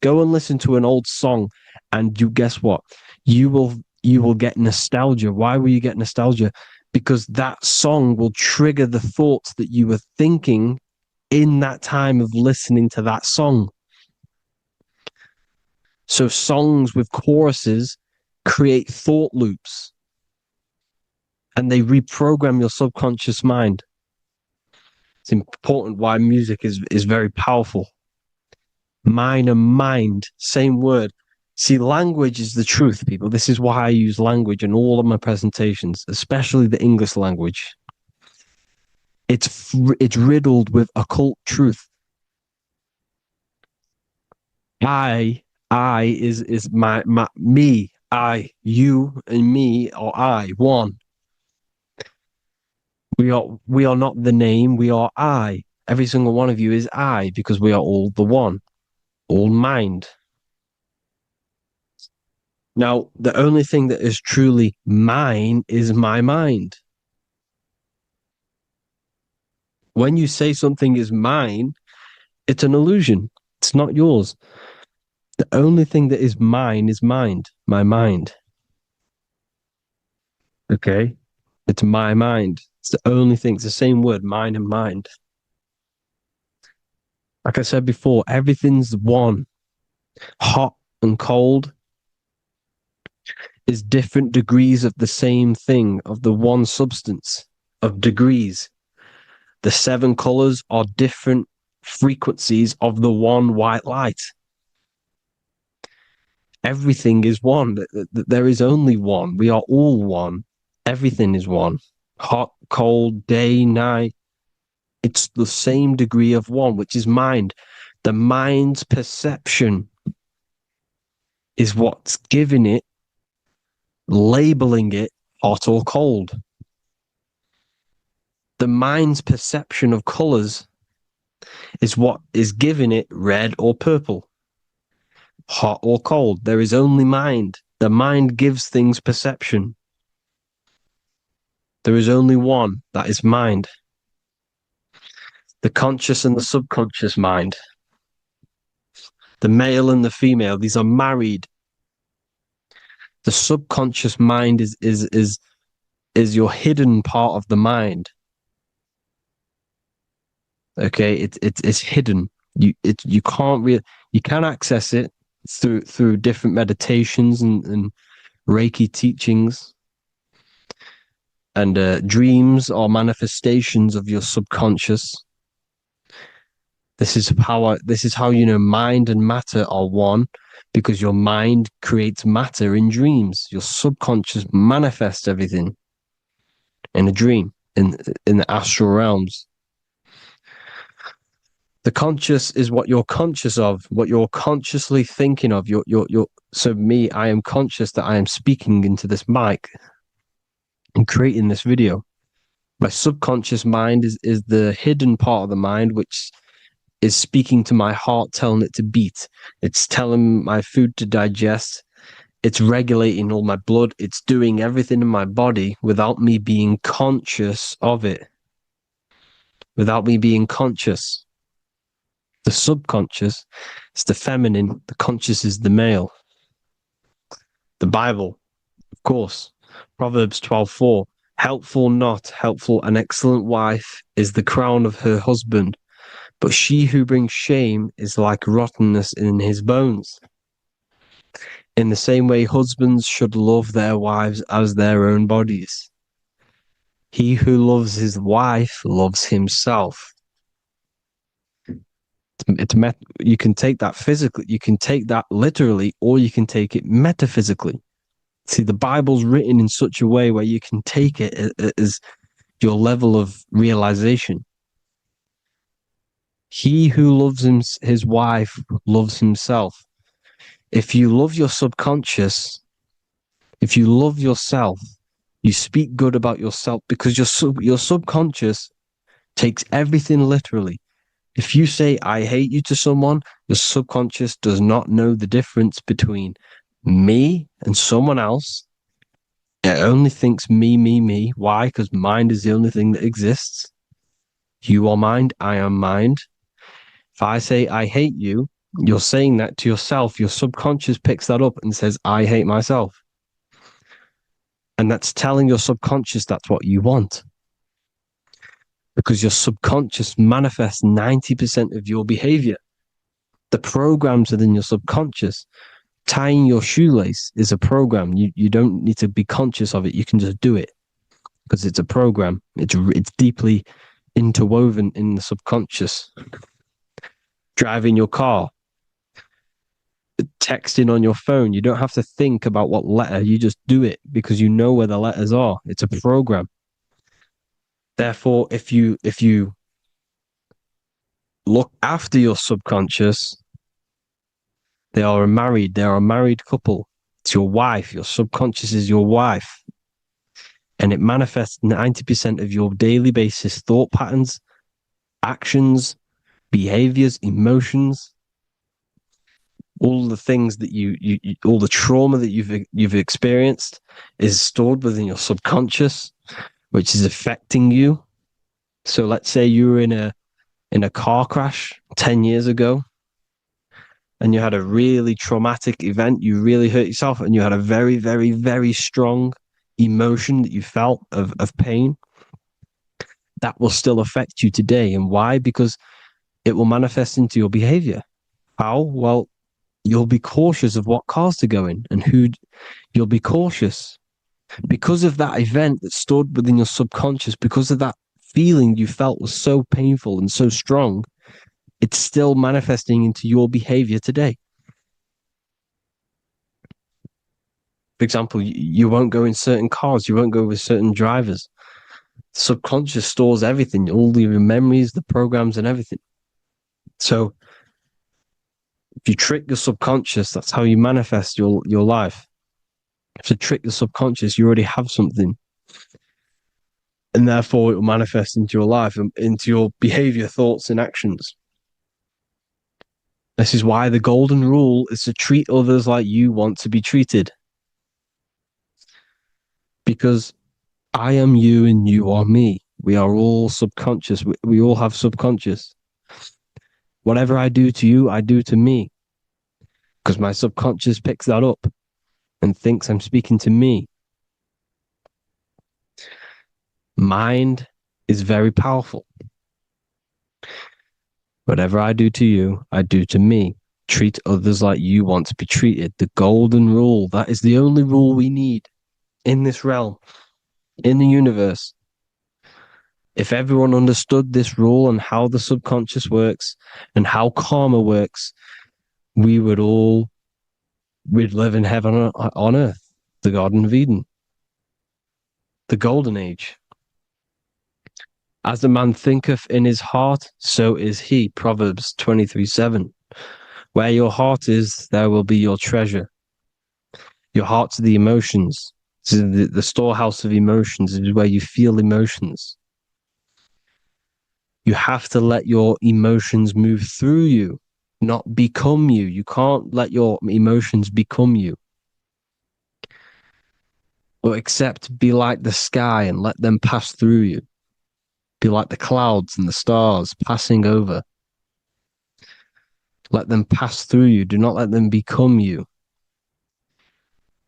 Go and listen to an old song, and you guess what? You will get nostalgia. Why will you get nostalgia? Because that song will trigger the thoughts that you were thinking in that time of listening to that song. So songs with choruses create thought loops, and they reprogram your subconscious mind. It's important why music is very powerful. Mine and mind, same word. See, language is the truth, people. This is why I use language in all of my presentations, especially the English language. It's riddled with occult truth. I is my me. I, you, and me, or I, one. We are not the name. We are I. Every single one of you is I because we are all the one, all mind. Now, the only thing that is truly mine is my mind. When you say something is mine, it's an illusion. It's not yours. The only thing that is mine is mind, my mind. Okay? It's my mind. It's the only thing. It's the same word, mind and mind. Like I said before, everything's one. Hot and cold is different degrees of the same thing, of the one substance, of degrees. The 7 colors are different frequencies of the one white light. Everything is one. There is only one. We are all one. Everything is one. Hot, cold, day, night. It's the same degree of one, which is mind. The mind's perception is what's giving it, labeling it hot or cold. The mind's perception of colors is what is giving it red or purple, hot or cold. There is only mind. The mind gives things perception. There is only one, that is mind. The conscious and the subconscious mind. The male and the female, these are married. The subconscious mind is your hidden part of the mind. Okay, it's hidden. You can access it through different meditations and Reiki teachings, and dreams or manifestations of your subconscious. This is how you know mind and matter are one, because your mind creates matter in dreams. Your subconscious manifests everything in a dream, in the astral realms. The conscious is what you're conscious of, what you're consciously thinking of. So me, I am conscious that I am speaking into this mic and creating this video. My subconscious mind is the hidden part of the mind, which is speaking to my heart, telling it to beat. It's telling my food to digest. It's regulating all my blood. It's doing everything in my body without me being conscious of it. Without me being conscious. The subconscious is the feminine. The conscious is the male. The Bible, of course. Proverbs 12:4. Helpful, not helpful, an excellent wife is the crown of her husband, but she who brings shame is like rottenness in his bones. In the same way, husbands should love their wives as their own bodies. He who loves his wife loves himself. You can take that physically, you can take that literally, or you can take it metaphysically. See, the Bible's written in such a way where you can take it as your level of realization. He who loves his wife loves himself. If you love your subconscious, if you love yourself, you speak good about yourself, because your subconscious takes everything literally. If you say, I hate you to someone, your subconscious does not know the difference between me and someone else. It only thinks me, me, me. Why? Because mind is the only thing that exists. You are mind, I am mind. If I say, I hate you, you're saying that to yourself. Your subconscious picks that up and says, I hate myself. And that's telling your subconscious that's what you want. Because your subconscious manifests 90% of your behavior. The programs within your subconscious. Tying your shoelace is a program. You don't need to be conscious of it. You can just do it because it's a program. It's deeply interwoven in the subconscious. Driving your car, texting on your phone. You don't have to think about what letter. You just do it because you know where the letters are. It's a program. Therefore, if you look after your subconscious, they are a married couple. It's your wife. Your subconscious is your wife. And it manifests 90% of your daily basis thought patterns, actions, behaviors, emotions, all the things that you all the trauma that you've experienced is stored within your subconscious, which is affecting you. So let's say you were in a car crash 10 years ago and you had a really traumatic event, you really hurt yourself, and you had a very, very, very strong emotion that you felt of pain, that will still affect you today. And why? Because it will manifest into your behavior. How? Well, you'll be cautious of what cars to go in and who. You'll be cautious because of that event that stood within your subconscious, because of that feeling you felt was so painful and so strong. It's still manifesting into your behavior today. For example, you won't go in certain cars, you won't go with certain drivers. Subconscious stores everything, all your memories, the programs, and everything. So if you trick your subconscious, that's how you manifest your life. If you trick the subconscious, you already have something. And therefore it will manifest into your life, into your behavior, thoughts, and actions. This is why the golden rule is to treat others like you want to be treated. Because I am you and you are me. We are all subconscious. We all have subconscious. Whatever I do to you, I do to me. Because my subconscious picks that up and thinks I'm speaking to me. Mind is very powerful. Whatever I do to you, I do to me. Treat others like you want to be treated. The golden rule. That is the only rule we need in this realm, in the universe. If everyone understood this rule and how the subconscious works and how karma works, we'd live in heaven on earth, the Garden of Eden, the golden age. As a man thinketh in his heart, so is he. Proverbs 23:7. Where your heart is, there will be your treasure. Your heart's the emotions. This is the storehouse of emotions. This is where you feel emotions. You have to let your emotions move through you, not become you. You can't let your emotions become you. But except be like the sky and let them pass through you. Be like the clouds and the stars passing over. Let them pass through you. Do not let them become you.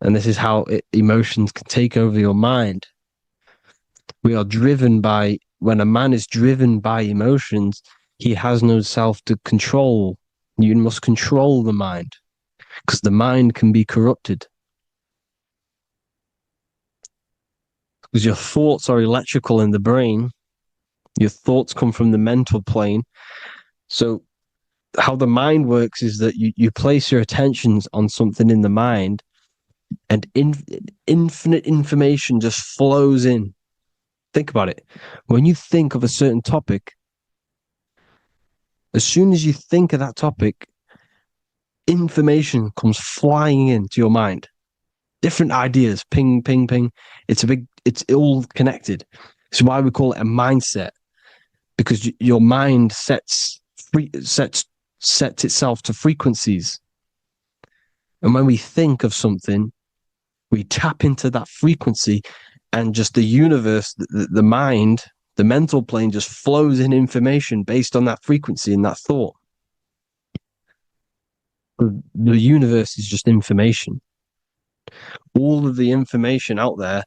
And this is how emotions can take over your mind. We are driven by, when a man is driven by emotions, he has no self to control. You must control the mind, because the mind can be corrupted. Because your thoughts are electrical in the brain. Your thoughts come from the mental plane. So how the mind works is that you place your attentions on something in the mind, and infinite information just flows in. Think about it. When you think of a certain topic, as soon as you think of that topic, information comes flying into your mind. Different ideas, ping, ping, ping. It's all connected. It's why we call it a mindset, because your mind sets itself to frequencies. And when we think of something, we tap into that frequency, and just the universe, the mind, the mental plane just flows in information based on that frequency and that thought. The universe is just information. All of the information out there,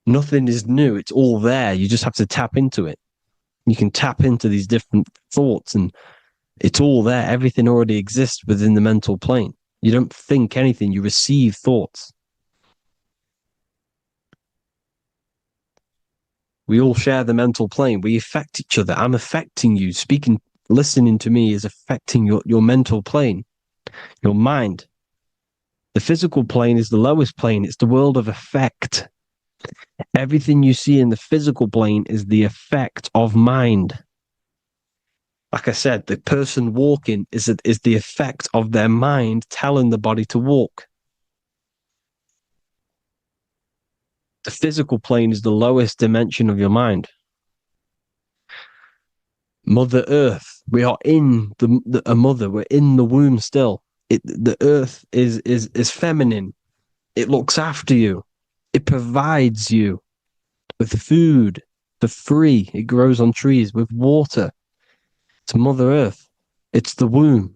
nothing is new. It's all there. You just have to tap into it. You can tap into these different thoughts, and it's all there. Everything already exists within the mental plane. You don't think anything. You receive thoughts. We all share the mental plane. We affect each other. I'm affecting you. Listening to me is affecting your mental plane, your mind. The physical plane is the lowest plane. It's the world of effect. Everything you see in the physical plane is the effect of mind. Like I said, the person walking is the effect of their mind telling the body to walk. The physical plane is the lowest dimension of your mind. Mother Earth, we are in a mother. We're in the womb still. The Earth is feminine. It looks after you. It provides you with food for free. It grows on trees with water. It's Mother Earth. It's the womb.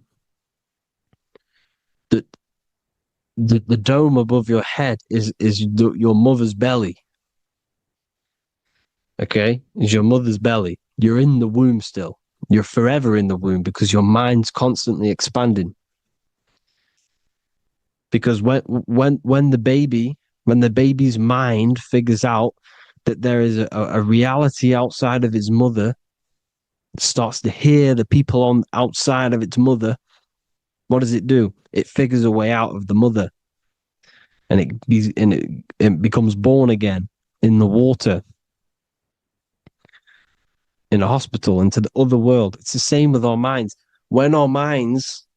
the dome above your head is your mother's belly. Okay, is your mother's belly. You're in the womb still. You're forever in the womb because your mind's constantly expanding. Because when the baby's mind figures out that there is a reality outside of its mother, starts to hear the people on outside of its mother, what does it do? It figures a way out of the mother, and it becomes born again in the water, in a hospital, into the other world. It's the same with our minds. When our minds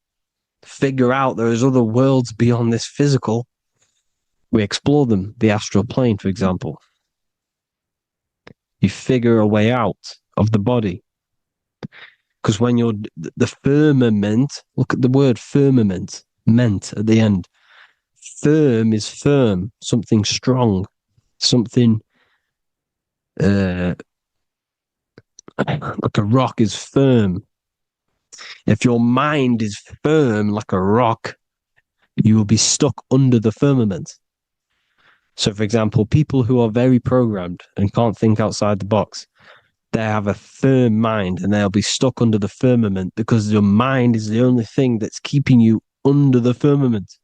figure out there is other worlds beyond this physical, we explore them. The astral plane, for example. You figure a way out of the body. Because when you're the firmament, look at the word firmament, meant at the end. Firm is firm, something strong, something like a rock is firm. If your mind is firm like a rock, you will be stuck under the firmament. So, for example, people who are very programmed and can't think outside the box, they have a firm mind and they'll be stuck under the firmament because your mind is the only thing that's keeping you under the firmament.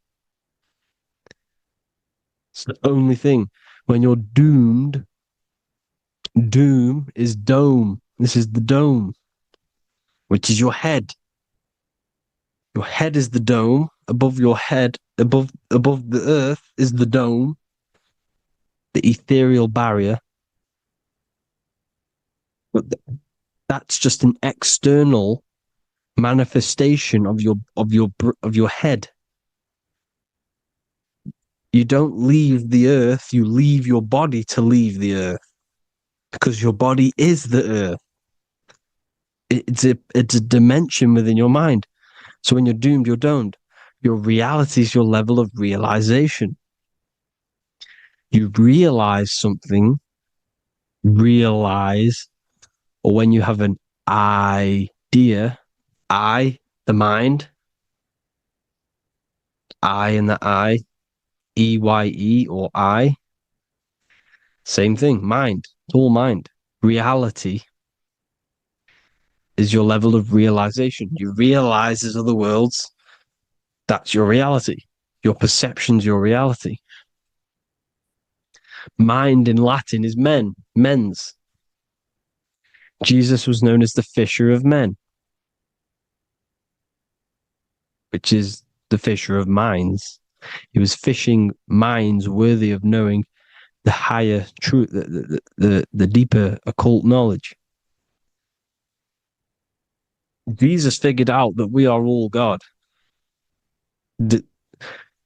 It's the only thing. When you're doomed, doom is dome. This is the dome, which is your head. Your head is the dome. Above your head, above the earth is the dome, the ethereal barrier. But that's just an external manifestation of your head. You don't leave the earth, you leave your body to leave the earth. Because your body is the earth. It's a dimension within your mind. So when you're doomed, you're domed. Your reality is your level of realization. You realize something, or when you have an idea, the mind, and the EYE or I, same thing, mind, it's all mind. Reality is your level of realization. You realize there's other worlds, that's your reality. Your perception's your reality. Mind in Latin is mens. Jesus was known as the fisher of men, which is the fisher of minds. He was fishing minds worthy of knowing the higher truth, the deeper occult knowledge. Jesus figured out that we are all God.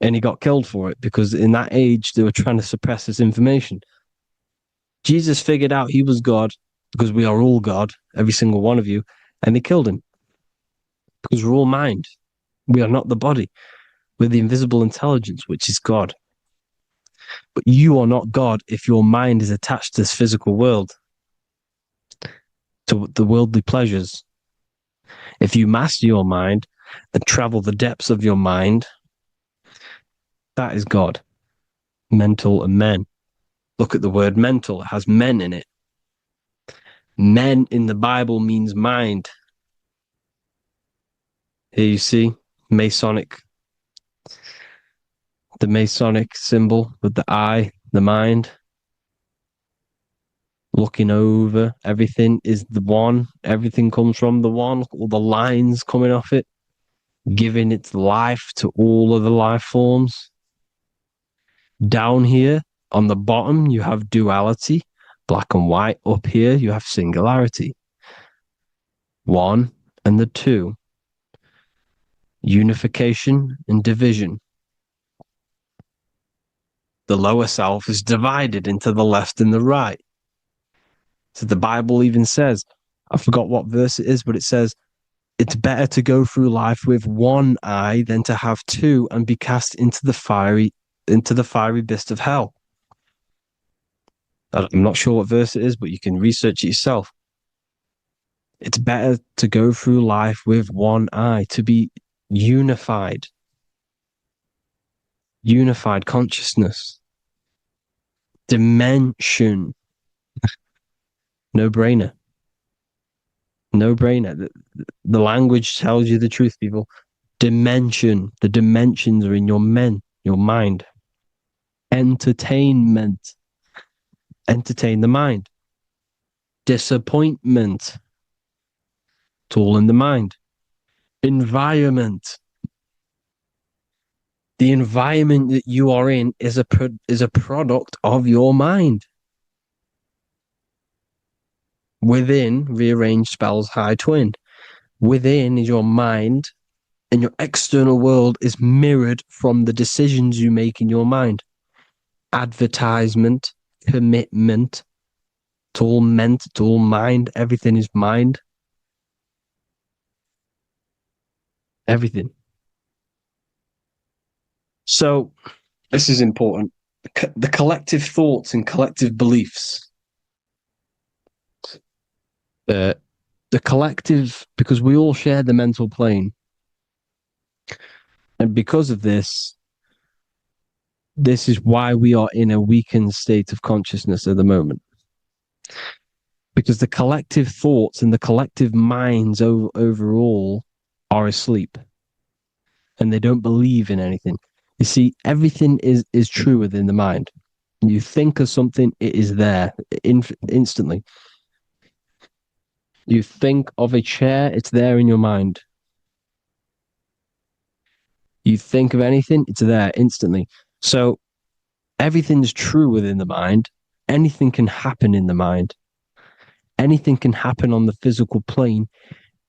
And he got killed for it because in that age they were trying to suppress this information. Jesus figured out he was God because we are all God, every single one of you, and they killed him because we're all mind. We are not the body. We're the invisible intelligence, which is God. But you are not God if your mind is attached to this physical world, to the worldly pleasures. If you master your mind and travel the depths of your mind, that is God. Mental and men. Look at the word mental. It has men in it. Men in the Bible means mind. Here you see Masonic. The Masonic symbol with the eye, the mind. Looking over everything is the one. Everything comes from the one. All the lines coming off it. Giving its life to all of the life forms. Down here on the bottom, you have duality, black and white. Up here, you have singularity. One and the two. Unification and division. The lower self is divided into the left and the right. So the Bible even says, I forgot what verse it is, but it says, it's better to go through life with one eye than to have two and be cast into the fiery abyss of hell. I'm not sure what verse it is, but you can research it yourself. It's better to go through life with one eye, to be unified. unified consciousness, dimension. No brainer. No brainer. The language tells you the truth, people. Dimension. The dimensions are in your mind. Entertainment. Entertain the mind. Disappointment. It's all in the mind. Environment. The environment that you are in is a product of your mind. Within, rearranged spells high twin. Within is your mind, and your external world is mirrored from the decisions you make in your mind. Advertisement, commitment, it's all meant, it's all mind. Everything is mind. Everything. So, this is important. The collective thoughts and collective beliefs. The collective, because we all share the mental plane. And because of this is why we are in a weakened state of consciousness at the moment. Because the collective thoughts and the collective minds overall are asleep. And they don't believe in anything. You see, everything is true within the mind. You think of something, it is there instantly. You think of a chair, it's there in your mind. You think of anything, it's there instantly. So everything's true within the mind. Anything can happen in the mind. Anything can happen on the physical plane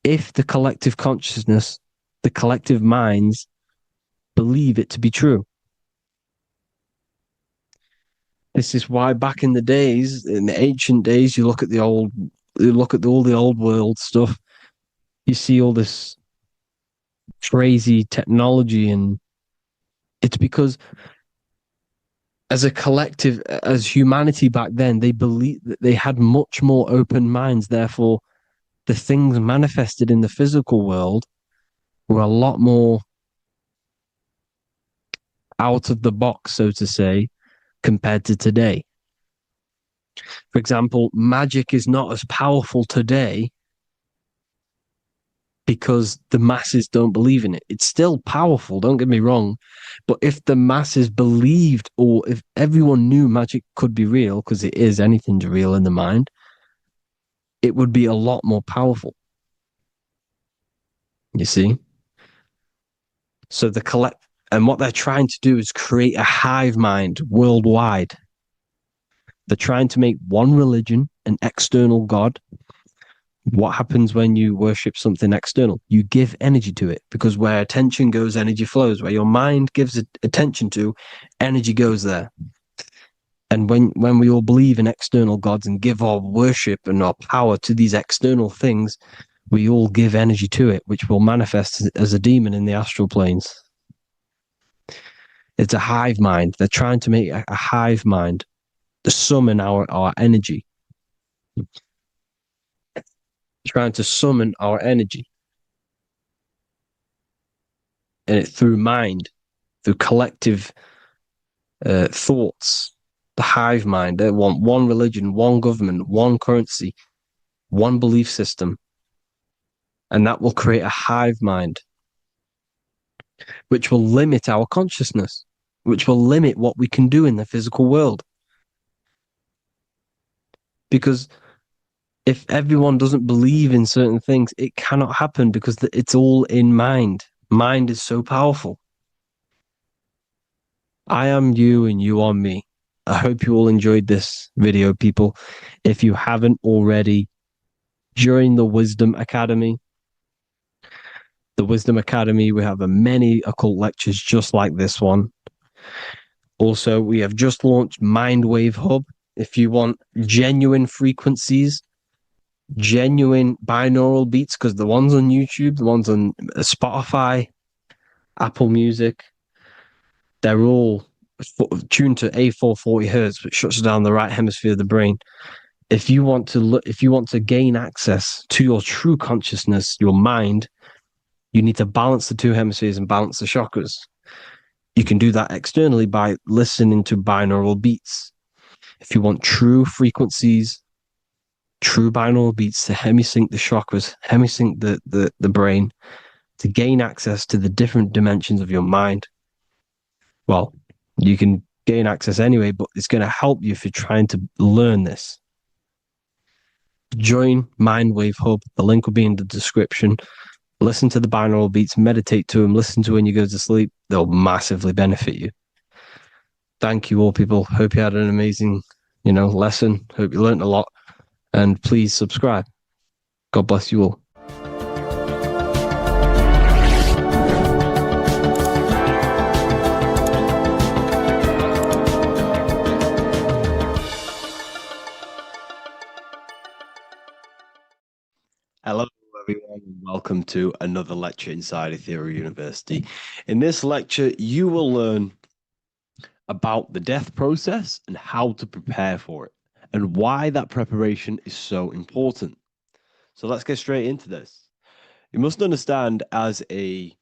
if the collective consciousness, the collective minds, believe it to be true. This is why back in the days, in the ancient days, you look at all the old world stuff, you see all this crazy technology, and it's because as a collective, as humanity back then, they believed that they had much more open minds. Therefore, the things manifested in the physical world were a lot more out of the box, so to say, compared to today. For example, magic is not as powerful today because the masses don't believe in it. It's still powerful, don't get me wrong, but if the masses believed, or if everyone knew magic could be real, because it is, anything's real in the mind, it would be a lot more powerful. You see? So and what they're trying to do is create a hive mind worldwide. They're trying to make one religion, an external God. What happens when you worship something external? You give energy to it, because where attention goes, energy flows. Where your mind gives attention to, energy goes there. And when we all believe in external gods and give our worship and our power to these external things, we all give energy to it, which will manifest as a demon in the astral planes. It's a hive mind. They're trying to make a hive mind to summon our energy. Trying to summon our energy. And it through mind, through collective thoughts, the hive mind. They want one religion, one government, one currency, one belief system. And that will create a hive mind, which will limit our consciousness, which will limit what we can do in the physical world. Because if everyone doesn't believe in certain things, it cannot happen, because it's all in mind. Mind is so powerful. I am you and you are me. I hope you all enjoyed this video, people. If you haven't already, join the Wisdom Academy. The Wisdom Academy, we have many occult lectures just like this one. Also, we have just launched Mindwave Hub. If you want genuine frequencies, genuine binaural beats, because the ones on YouTube, the ones on Spotify, Apple Music, they're all tuned to A440 hertz, which shuts down the right hemisphere of the brain. If you want to gain access to your true consciousness, your mind, you need to balance the two hemispheres and balance the chakras. You can do that externally by listening to binaural beats. If you want true frequencies, true binaural beats to hemisync the chakras, hemisync the brain, to gain access to the different dimensions of your mind, well, you can gain access anyway, but it's going to help you if you're trying to learn this. Join Mindwave Hub. The link will be in the description. Listen to the binaural beats, meditate to them, listen to when you go to sleep. They'll massively benefit you. Thank you all, people. Hope you had an amazing, lesson. Hope you learned a lot. And please subscribe. God bless you all. Hello, everyone, and welcome to another lecture inside Ethereal University. In this lecture, you will learn about the death process and how to prepare for it, and why that preparation is so important. So let's get straight into this. You must understand, as a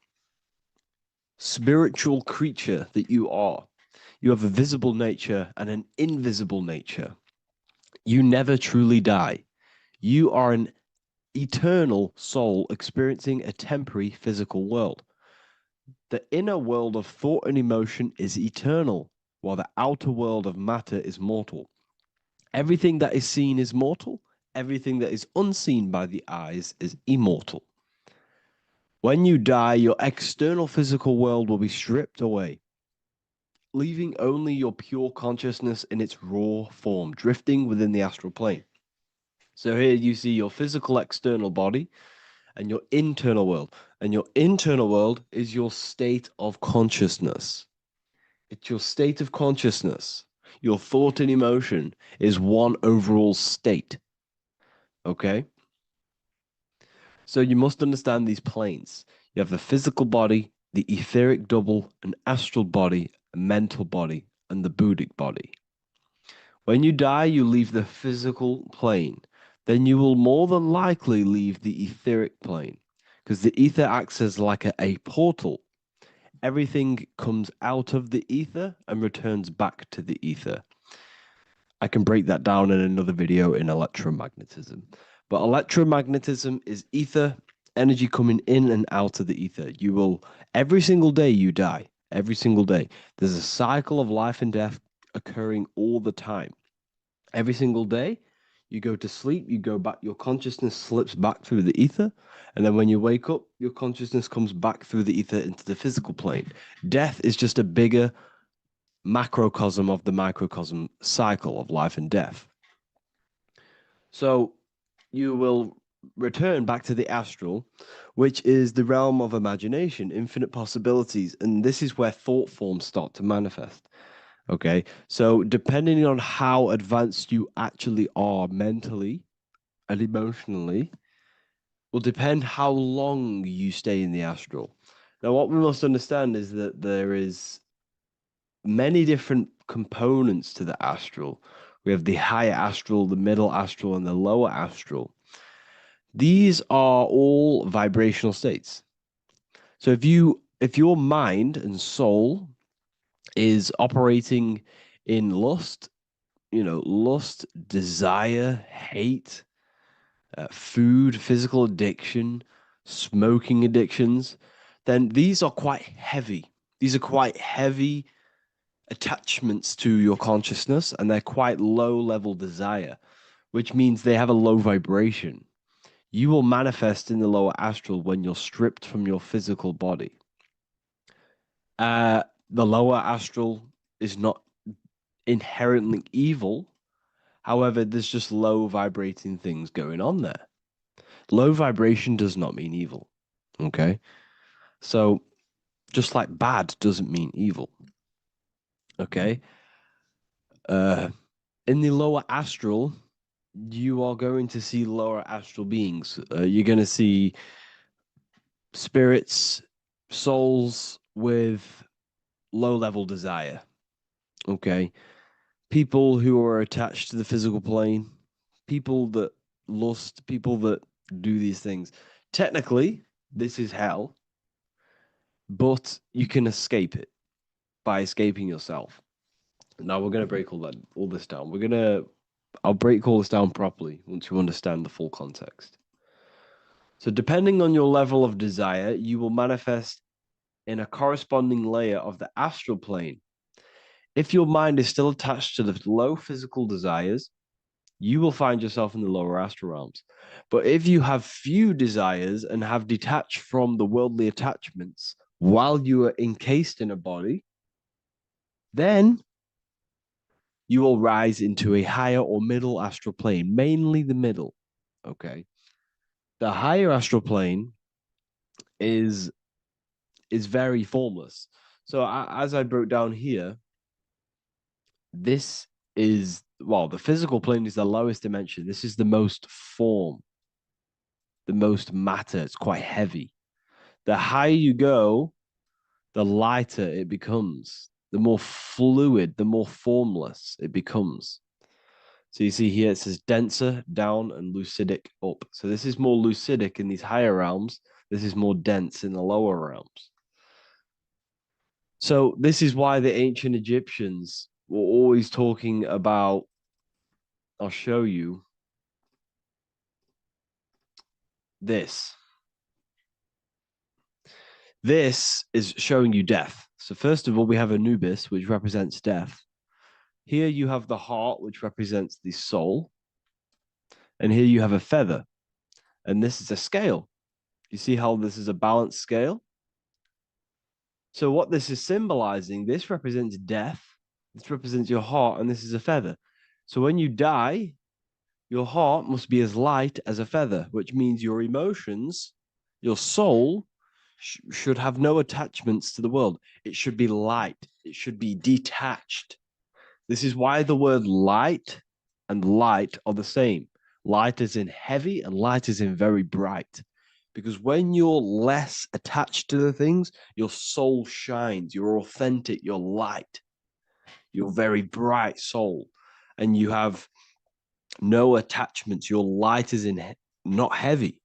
spiritual creature that you are, you have a visible nature and an invisible nature. You never truly die. You are an eternal soul experiencing a temporary physical world. The inner world of thought and emotion is eternal, while the outer world of matter is mortal. Everything that is seen is mortal. Everything that is unseen by the eyes is immortal. When you die, your external physical world will be stripped away, leaving only your pure consciousness in its raw form, drifting within the astral plane. So here you see your physical external body and your internal world. And your internal world is your state of consciousness. It's your state of consciousness. Your thought and emotion is one overall state. Okay? So you must understand these planes. You have the physical body, the etheric double, an astral body, a mental body, and the Buddhic body. When you die, you leave the physical plane. Then you will more than likely leave the etheric plane, because the ether acts as like a portal. Everything comes out of the ether and returns back to the ether. I can break that down in another video in electromagnetism. But electromagnetism is ether, energy coming in and out of the ether. You will, every single day you die, every single day. There's a cycle of life and death occurring all the time. Every single day, you go to sleep, you go back, your consciousness slips back through the ether. And then when you wake up, your consciousness comes back through the ether into the physical plane. Death is just a bigger macrocosm of the microcosm cycle of life and death. So you will return back to the astral, which is the realm of imagination, infinite possibilities. And this is where thought forms start to manifest. Okay, so depending on how advanced you actually are mentally and emotionally, will depend how long you stay in the astral. Now, what we must understand is that there is many different components to the astral. We have the higher astral, the middle astral, and the lower astral. These are all vibrational states. So if your mind and soul is operating in lust, lust, desire, hate, food, physical addiction, smoking addictions, then these are quite heavy. These are quite heavy attachments to your consciousness, and they're quite low level desire, which means they have a low vibration. You will manifest in the lower astral when you're stripped from your physical body. The lower astral is not inherently evil. However, there's just low vibrating things going on there. Low vibration does not mean evil. Okay? So, just like bad doesn't mean evil. Okay? In the lower astral, you are going to see lower astral beings. You're going to see spirits, souls with low level desire. Okay? People who are attached to the physical plane, people that lust, people that do these things. Technically, this is hell, but you can escape it. by escaping yourself. Now we're going to break all this down. I'll break all this down properly once you understand the full context. So depending on your level of desire, you will manifest in a corresponding layer of the astral plane. If your mind is still attached to the low physical desires, you will find yourself in the lower astral realms. But if you have few desires and have detached from the worldly attachments while you are encased in a body, then you will rise into a higher or middle astral plane, mainly the middle. Okay. The higher astral plane is very formless. So as I broke down here, this is, well, the physical plane is the lowest dimension. This is the most form, the most matter. It's quite heavy. The higher you go, the lighter it becomes, the more fluid, the more formless it becomes. So you see here, it says denser, down, and lucidic, up. So this is more lucidic in these higher realms. This is more dense in the lower realms. So this is why the ancient Egyptians were always talking about, I'll show you this. This is showing you death. So first of all, we have Anubis, which represents death. Here you have the heart, which represents the soul. And here you have a feather. And this is a scale. You see how this is a balanced scale? So what this is symbolizing, this represents death. This represents your heart, and this is a feather. So when you die, your heart must be as light as a feather, which means your emotions, your soul, should have no attachments to the world. It should be light. It should be detached. This is why the word light and light are the same. Light is in heavy and light is in very bright. Because when you're less attached to the things, your soul shines. You're authentic. You're light. You're very bright soul. And you have no attachments. Your light is in not heavy.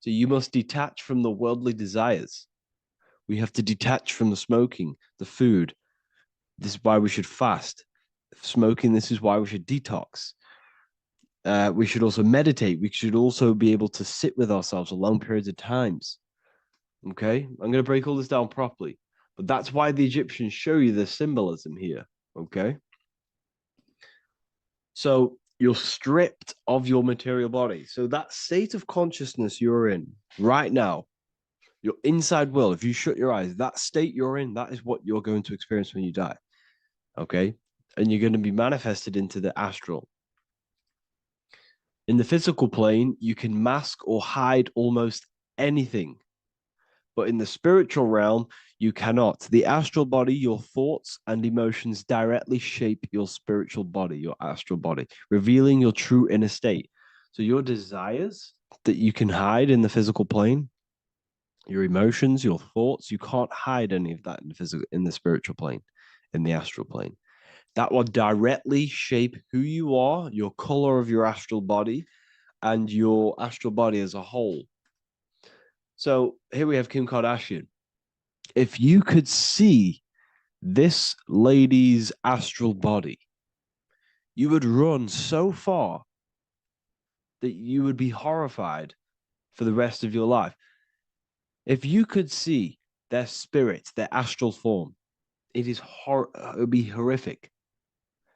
So you must detach from the worldly desires. We have to detach from the smoking, the food. This is why we should fast. Smoking, this is why we should detox. We should also meditate. We should also be able to sit with ourselves for long periods of times. Okay, I'm going to break all this down properly. But that's why the Egyptians show you the symbolism here. Okay. So you're stripped of your material body. So that state of consciousness you're in right now, your inside world, if you shut your eyes, that state you're in, that is what you're going to experience when you die. Okay. And you're going to be manifested into the astral. In the physical plane, you can mask or hide almost anything. But in the spiritual realm, you cannot. The astral body, your thoughts and emotions directly shape your spiritual body, your astral body, revealing your true inner state. So your desires that you can hide in the physical plane, your emotions, your thoughts, you can't hide any of that in the spiritual plane, in the astral plane. That will directly shape who you are, your color of your astral body, and your astral body as a whole. So here we have Kim Kardashian. If you could see this lady's astral body, you would run so far that you would be horrified for the rest of your life. If you could see their spirit, their astral form, it would be horrific,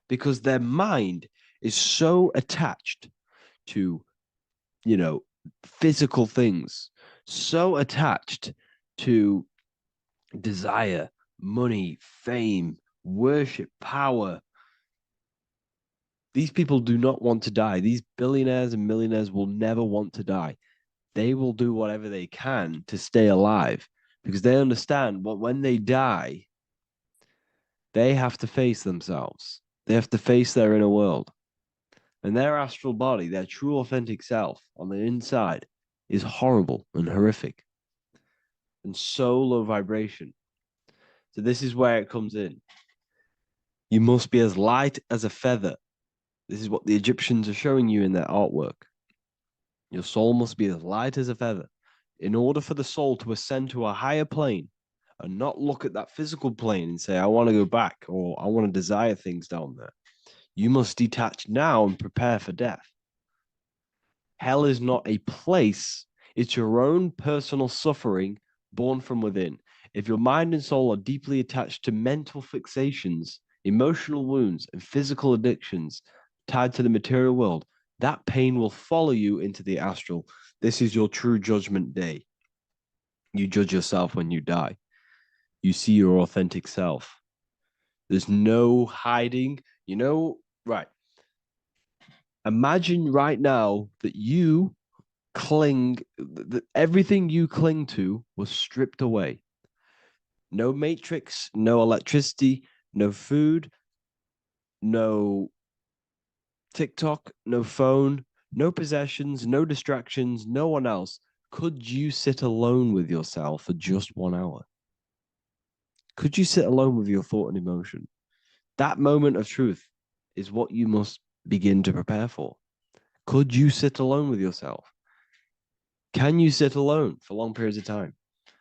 because their mind is so attached to, physical things, so attached to desire, money, fame, worship, power. These people do not want to die. These billionaires and millionaires will never want to die. They will do whatever they can to stay alive, because they understand what when they die, they have to face themselves. They have to face their inner world. And their astral body, their true authentic self on the inside, is horrible and horrific and so low vibration. So this is where it comes in. You must be as light as a feather. This is what the Egyptians are showing you in their artwork. Your soul must be as light as a feather. In order for the soul to ascend to a higher plane, and not look at that physical plane and say, I want to go back or I want to desire things down there. You must detach now and prepare for death. Hell is not a place, it's your own personal suffering born from within. If your mind and soul are deeply attached to mental fixations, emotional wounds, and physical addictions tied to the material world, that pain will follow you into the astral. This is your true judgment day. You judge yourself when you die. You see your authentic self. There's no hiding. Right. Imagine right now that you that everything you cling to was stripped away. No matrix, no electricity, no food, no TikTok, no phone, no possessions, no distractions, no one else. Could you sit alone with yourself for just 1 hour? Could you sit alone with your thought and emotion? That moment of truth is what you must begin to prepare for. Could you sit alone with yourself? Can you sit alone for long periods of time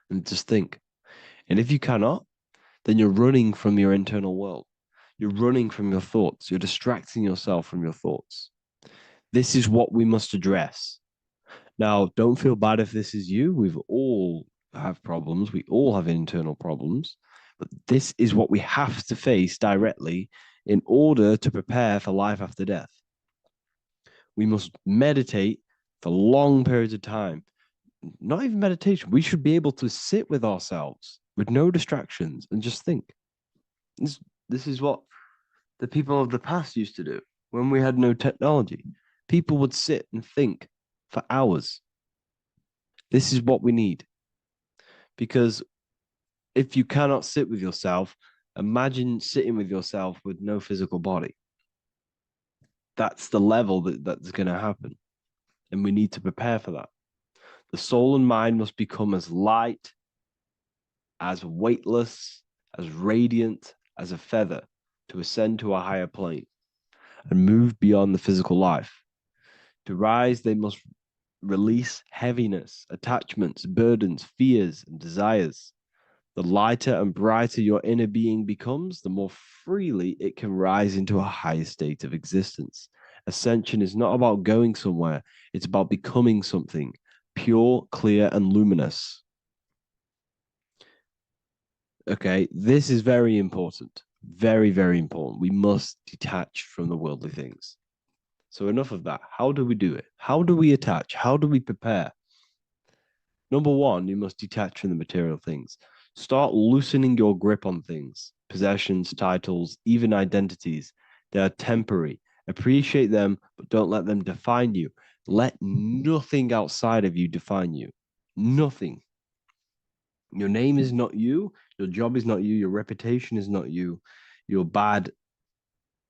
and just think? And if you cannot, then you're running from your internal world. You're running from your thoughts. You're distracting yourself from your thoughts. This is what we must address. Now, don't feel bad if this is you. We've all have problems. We all have internal problems. But this is what we have to face directly in order to prepare for life after death. We must meditate for long periods of time. Not even meditation. We should be able to sit with ourselves with no distractions and just think. This is what the people of the past used to do when we had no technology. People would sit and think for hours. This is what we need. Because if you cannot sit with yourself, imagine sitting with yourself with no physical body. That's the level that's going to happen. And we need to prepare for that. The soul and mind must become as light, as weightless, as radiant as a feather to ascend to a higher plane and move beyond the physical life. To rise, they must release heaviness, attachments, burdens, fears, and desires. The lighter and brighter your inner being becomes, the more freely it can rise into a higher state of existence. Ascension is not about going somewhere, it's about becoming something pure, clear, and luminous. Okay, this is very important. Very, very important. We must detach from the worldly things. So enough of that. How do we do it? How do we attach? How do we prepare? Number one, you must detach from the material things. Start loosening your grip on things, possessions, titles, even identities. They are temporary. Appreciate them, but don't let them define you. Let nothing outside of you define you. Nothing. Your name is not you. Your job is not you. Your reputation is not you. Your bad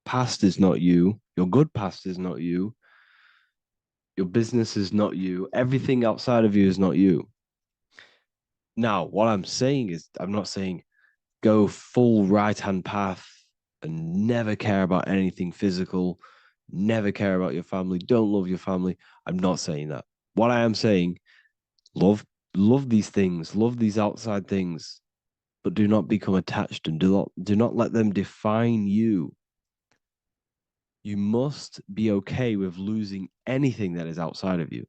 past is not you. Your good past is not you. Your business is not you. Everything outside of you is not you. Now, what I'm saying is, I'm not saying go full right-hand path and never care about anything physical, never care about your family, don't love your family. I'm not saying that. What I am saying, love these things, love these outside things, but do not become attached and do not let them define you. You must be okay with losing anything that is outside of you.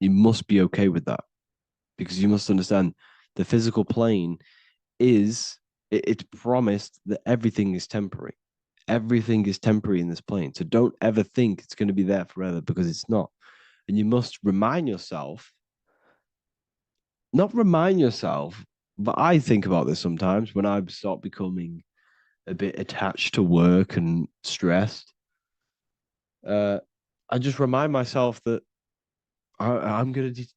You must be okay with that, because you must understand the physical plane it's promised that everything is temporary. Everything is temporary in this plane. So don't ever think it's going to be there forever, because it's not. And you must remind yourself, not remind yourself, but I think about this sometimes when I start becoming a bit attached to work and stressed. I just remind myself that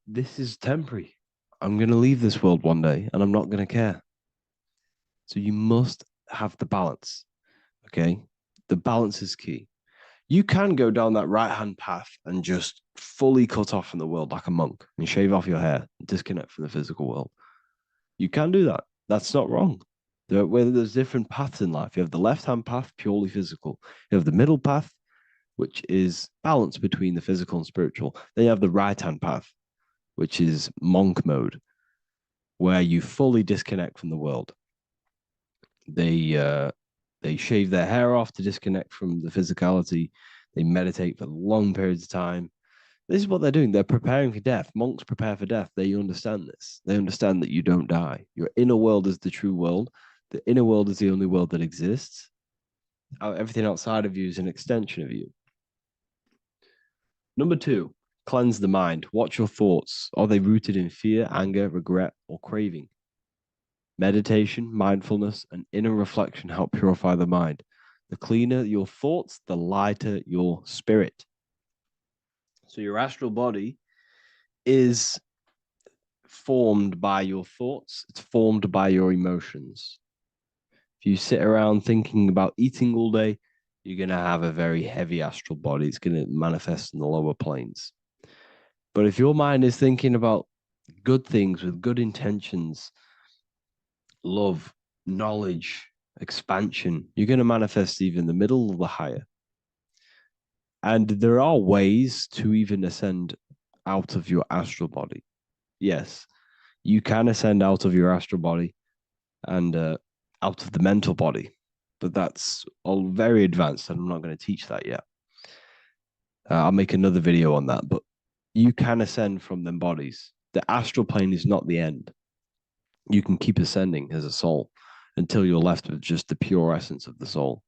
this is temporary. I'm going to leave this world one day and I'm not going to care. So you must have the balance. Okay. The balance is key. You can go down that right-hand path and just fully cut off from the world like a monk and shave off your hair, disconnect from the physical world. You can do that. That's not wrong. There's different paths in life. You have the left-hand path, purely physical. You have the middle path, which is balance between the physical and spiritual. Then you have the right-hand path, which is monk mode. where you fully disconnect from the world. They shave their hair off to disconnect from the physicality. They meditate for long periods of time. This is what they're doing. They're preparing for death. Monks prepare for death. They understand this. They understand that you don't die. Your inner world is the true world. The inner world is the only world that exists. Everything outside of you is an extension of you. Number 2, cleanse the mind. Watch your thoughts. Are they rooted in fear, anger, regret, or craving? Meditation, mindfulness, and inner reflection help purify the mind. The cleaner your thoughts, the lighter your spirit. So your astral body is formed by your thoughts. It's formed by your emotions. If you sit around thinking about eating all day, you're going to have a very heavy astral body. It's going to manifest in the lower planes. But if your mind is thinking about good things with good intentions, love, knowledge, expansion, you're going to manifest even the middle or the higher. And there are ways to even ascend out of your astral body. Yes, you can ascend out of your astral body and out of the mental body, but that's all very advanced, and I'm not going to teach that yet. I'll make another video on that, but you can ascend from them bodies. The astral plane is not the end. You can keep ascending as a soul until you're left with just the pure essence of the soul.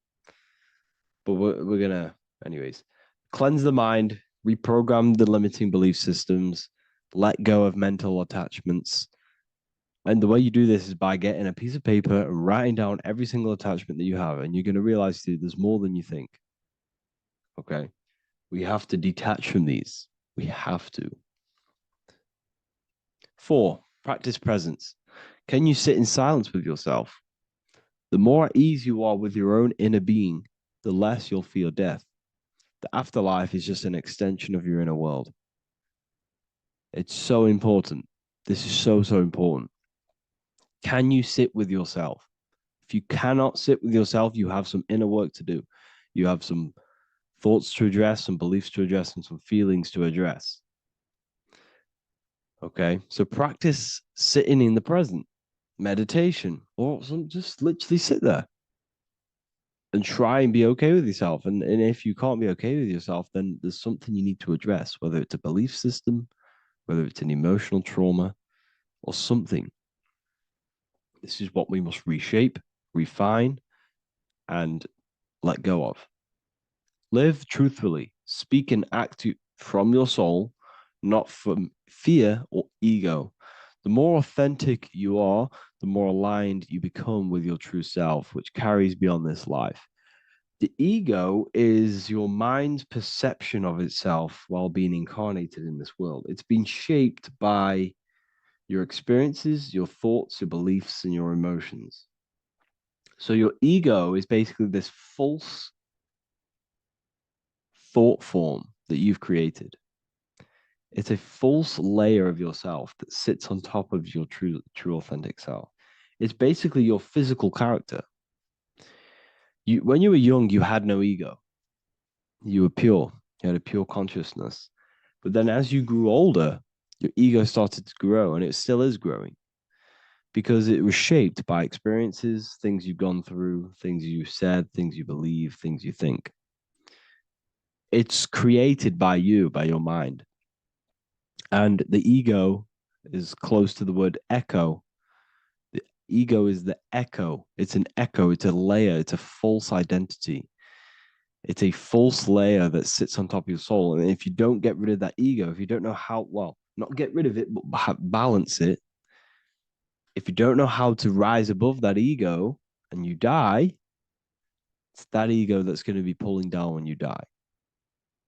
But we're going to, anyways, cleanse the mind, reprogram the limiting belief systems, let go of mental attachments. And the way you do this is by getting a piece of paper and writing down every single attachment that you have. And you're going to realize, dude, there's more than you think. Okay. We have to detach from these. We have to. 4, practice presence. Can you sit in silence with yourself? The more at ease you are with your own inner being, the less you'll feel death. The afterlife is just an extension of your inner world. It's so important. This is so, so important. Can you sit with yourself? If you cannot sit with yourself, you have some inner work to do. You have some thoughts to address, some beliefs to address, and some feelings to address. Okay, so practice sitting in the present, meditation, or just literally sit there and try and be okay with yourself. And if you can't be okay with yourself, then there's something you need to address, whether it's a belief system, whether it's an emotional trauma, or something. This is what we must reshape, refine, and let go of. Live truthfully. Speak and act from your soul, not from fear or ego. The more authentic you are, the more aligned you become with your true self, which carries beyond this life. The ego is your mind's perception of itself while being incarnated in this world. It's been shaped by your experiences, your thoughts, your beliefs, and your emotions. So your ego is basically this false thought form that you've created. It's a false layer of yourself that sits on top of your true authentic self. It's basically your physical character. When you were young, you had no ego. You were pure. You had a pure consciousness. But then as you grew older, your ego started to grow, and it still is growing because it was shaped by experiences, things you've gone through, things you said, things you believe, things you think. It's created by you, by your mind. And the ego is close to the word echo. The ego is the echo. It's an echo. It's a layer. It's a false identity. It's a false layer that sits on top of your soul. And if you don't get rid of that ego, if you don't know how, well, not get rid of it, but balance it. If you don't know how to rise above that ego and you die, it's that ego that's going to be pulling down when you die.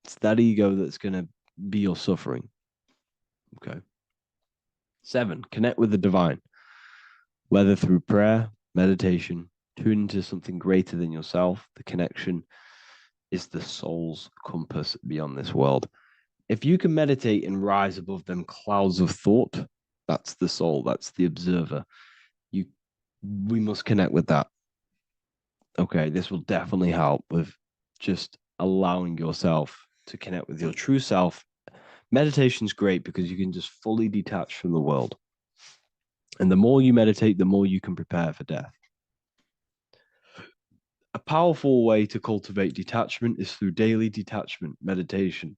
It's that ego that's going to be your suffering. Okay. 7, connect with the divine, whether through prayer, meditation, tune into something greater than yourself. The connection is the soul's compass beyond this world. If you can meditate and rise above them clouds of thought, that's the soul, that's the observer. We must connect with that. Okay, this will definitely help with just allowing yourself to connect with your true self. Meditation's great because you can just fully detach from the world. And the more you meditate, the more you can prepare for death. A powerful way to cultivate detachment is through daily detachment meditation,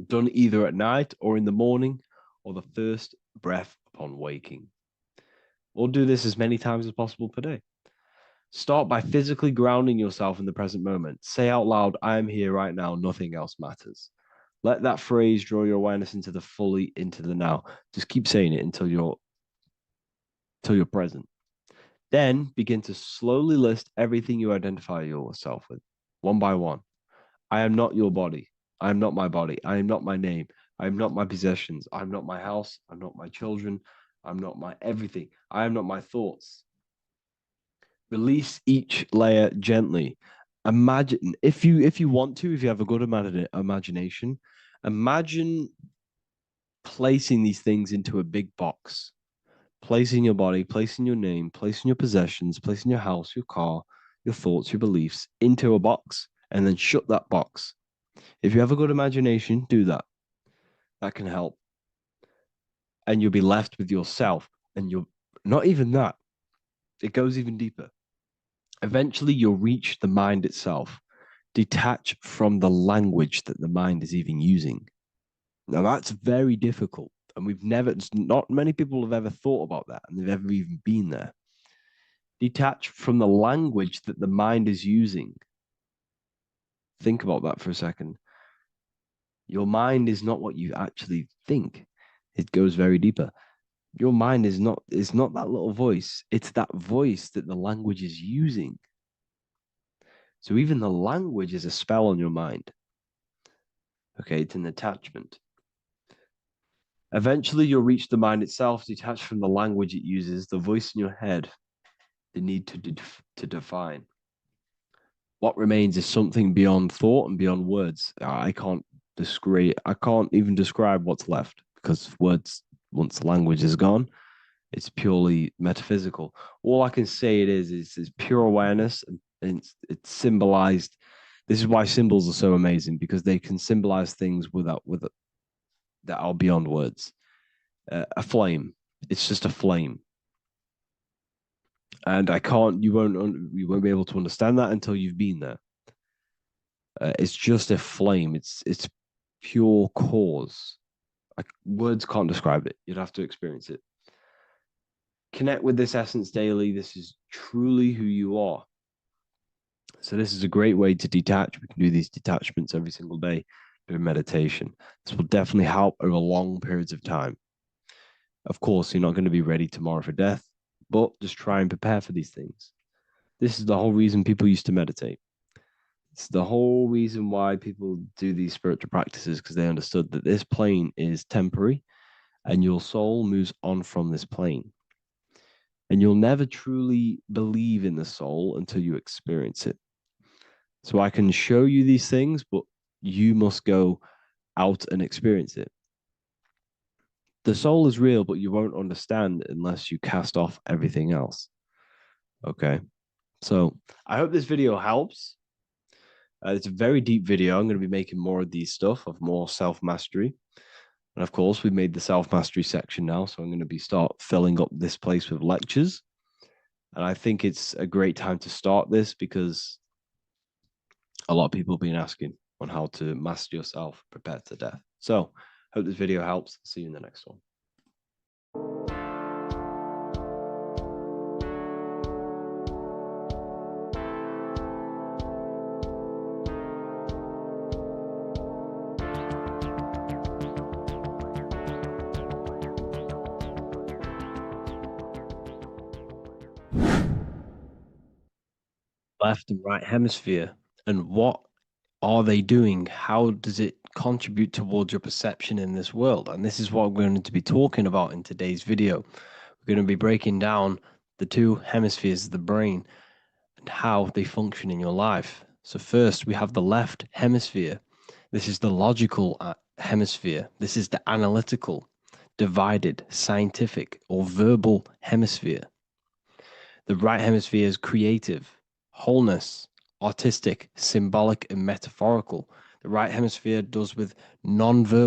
done either at night or in the morning or the first breath upon waking. Or do this as many times as possible per day. Start by physically grounding yourself in the present moment. Say out loud, I am here right now, nothing else matters. Let that phrase draw your awareness into the now. Just keep saying it until you're present. Then begin to slowly list everything you identify yourself with, one by one. I am not your body. I am not my body. I am not my name. I am not my possessions. I am not my house. I'm not my children. I'm not my everything. I am not my thoughts. Release each layer gently. Imagine, if you want to, if you have a good imagination, imagine placing these things into a big box. Placing your body, placing your name, placing your possessions, placing your house, your car, your thoughts, your beliefs into a box, and then shut that box. If you have a good imagination, do that. That can help. And you'll be left with yourself. And you're not even that. It goes even deeper. Eventually, you'll reach the mind itself. Detach from the language that the mind is even using. Now, that's very difficult. And not many people have ever thought about that, and they've ever even been there. Detach from the language that the mind is using. Think about that for a second. Your mind is not what you actually think. It goes very deeper. Your mind is not that little voice. It's that voice that the language is using. So even the language is a spell on your mind. Okay, it's an attachment. Eventually, you'll reach the mind itself, detached from the language it uses, the voice in your head, the need to define. What remains is something beyond thought and beyond words. I can't even describe what's left, because words, once the language is gone, it's purely metaphysical. All I can say it is pure awareness, and it's symbolized. This is why symbols are so amazing, because they can symbolize things that are beyond words. A flame, it's just a flame. And you won't be able to understand that until you've been there. It's just a flame. It's pure cause. Words can't describe it. You'd have to experience it. Connect with this essence daily. This is truly who you are. So this is a great way to detach. We can do these detachments every single day during meditation. This will definitely help over long periods of time. Of course, you're not going to be ready tomorrow for death, but just try and prepare for these things. This is the whole reason people used to meditate. It's the whole reason why people do these spiritual practices, because they understood that this plane is temporary and your soul moves on from this plane. And you'll never truly believe in the soul until you experience it. So I can show you these things, but you must go out and experience it. The soul is real, but you won't understand unless you cast off everything else. Okay. So I hope this video helps. It's a very deep video. I'm going to be making more of these stuff, of more self-mastery. And of course, we've made the self-mastery section now. So I'm going to start filling up this place with lectures. And I think it's a great time to start this, because a lot of people have been asking on how to master yourself, prepare to death. So hope this video helps. See you in the next one. Left and right hemisphere, and what are they doing? How does it contribute towards your perception in this world? And this is what we're going to be talking about in today's video. We're going to be breaking down the two hemispheres of the brain and how they function in your life. So first, we have the left hemisphere. This is the logical hemisphere. This is the analytical, divided, scientific, or verbal hemisphere. The right hemisphere is creative, wholeness, artistic, symbolic, and metaphorical. The right hemisphere does with non-verbal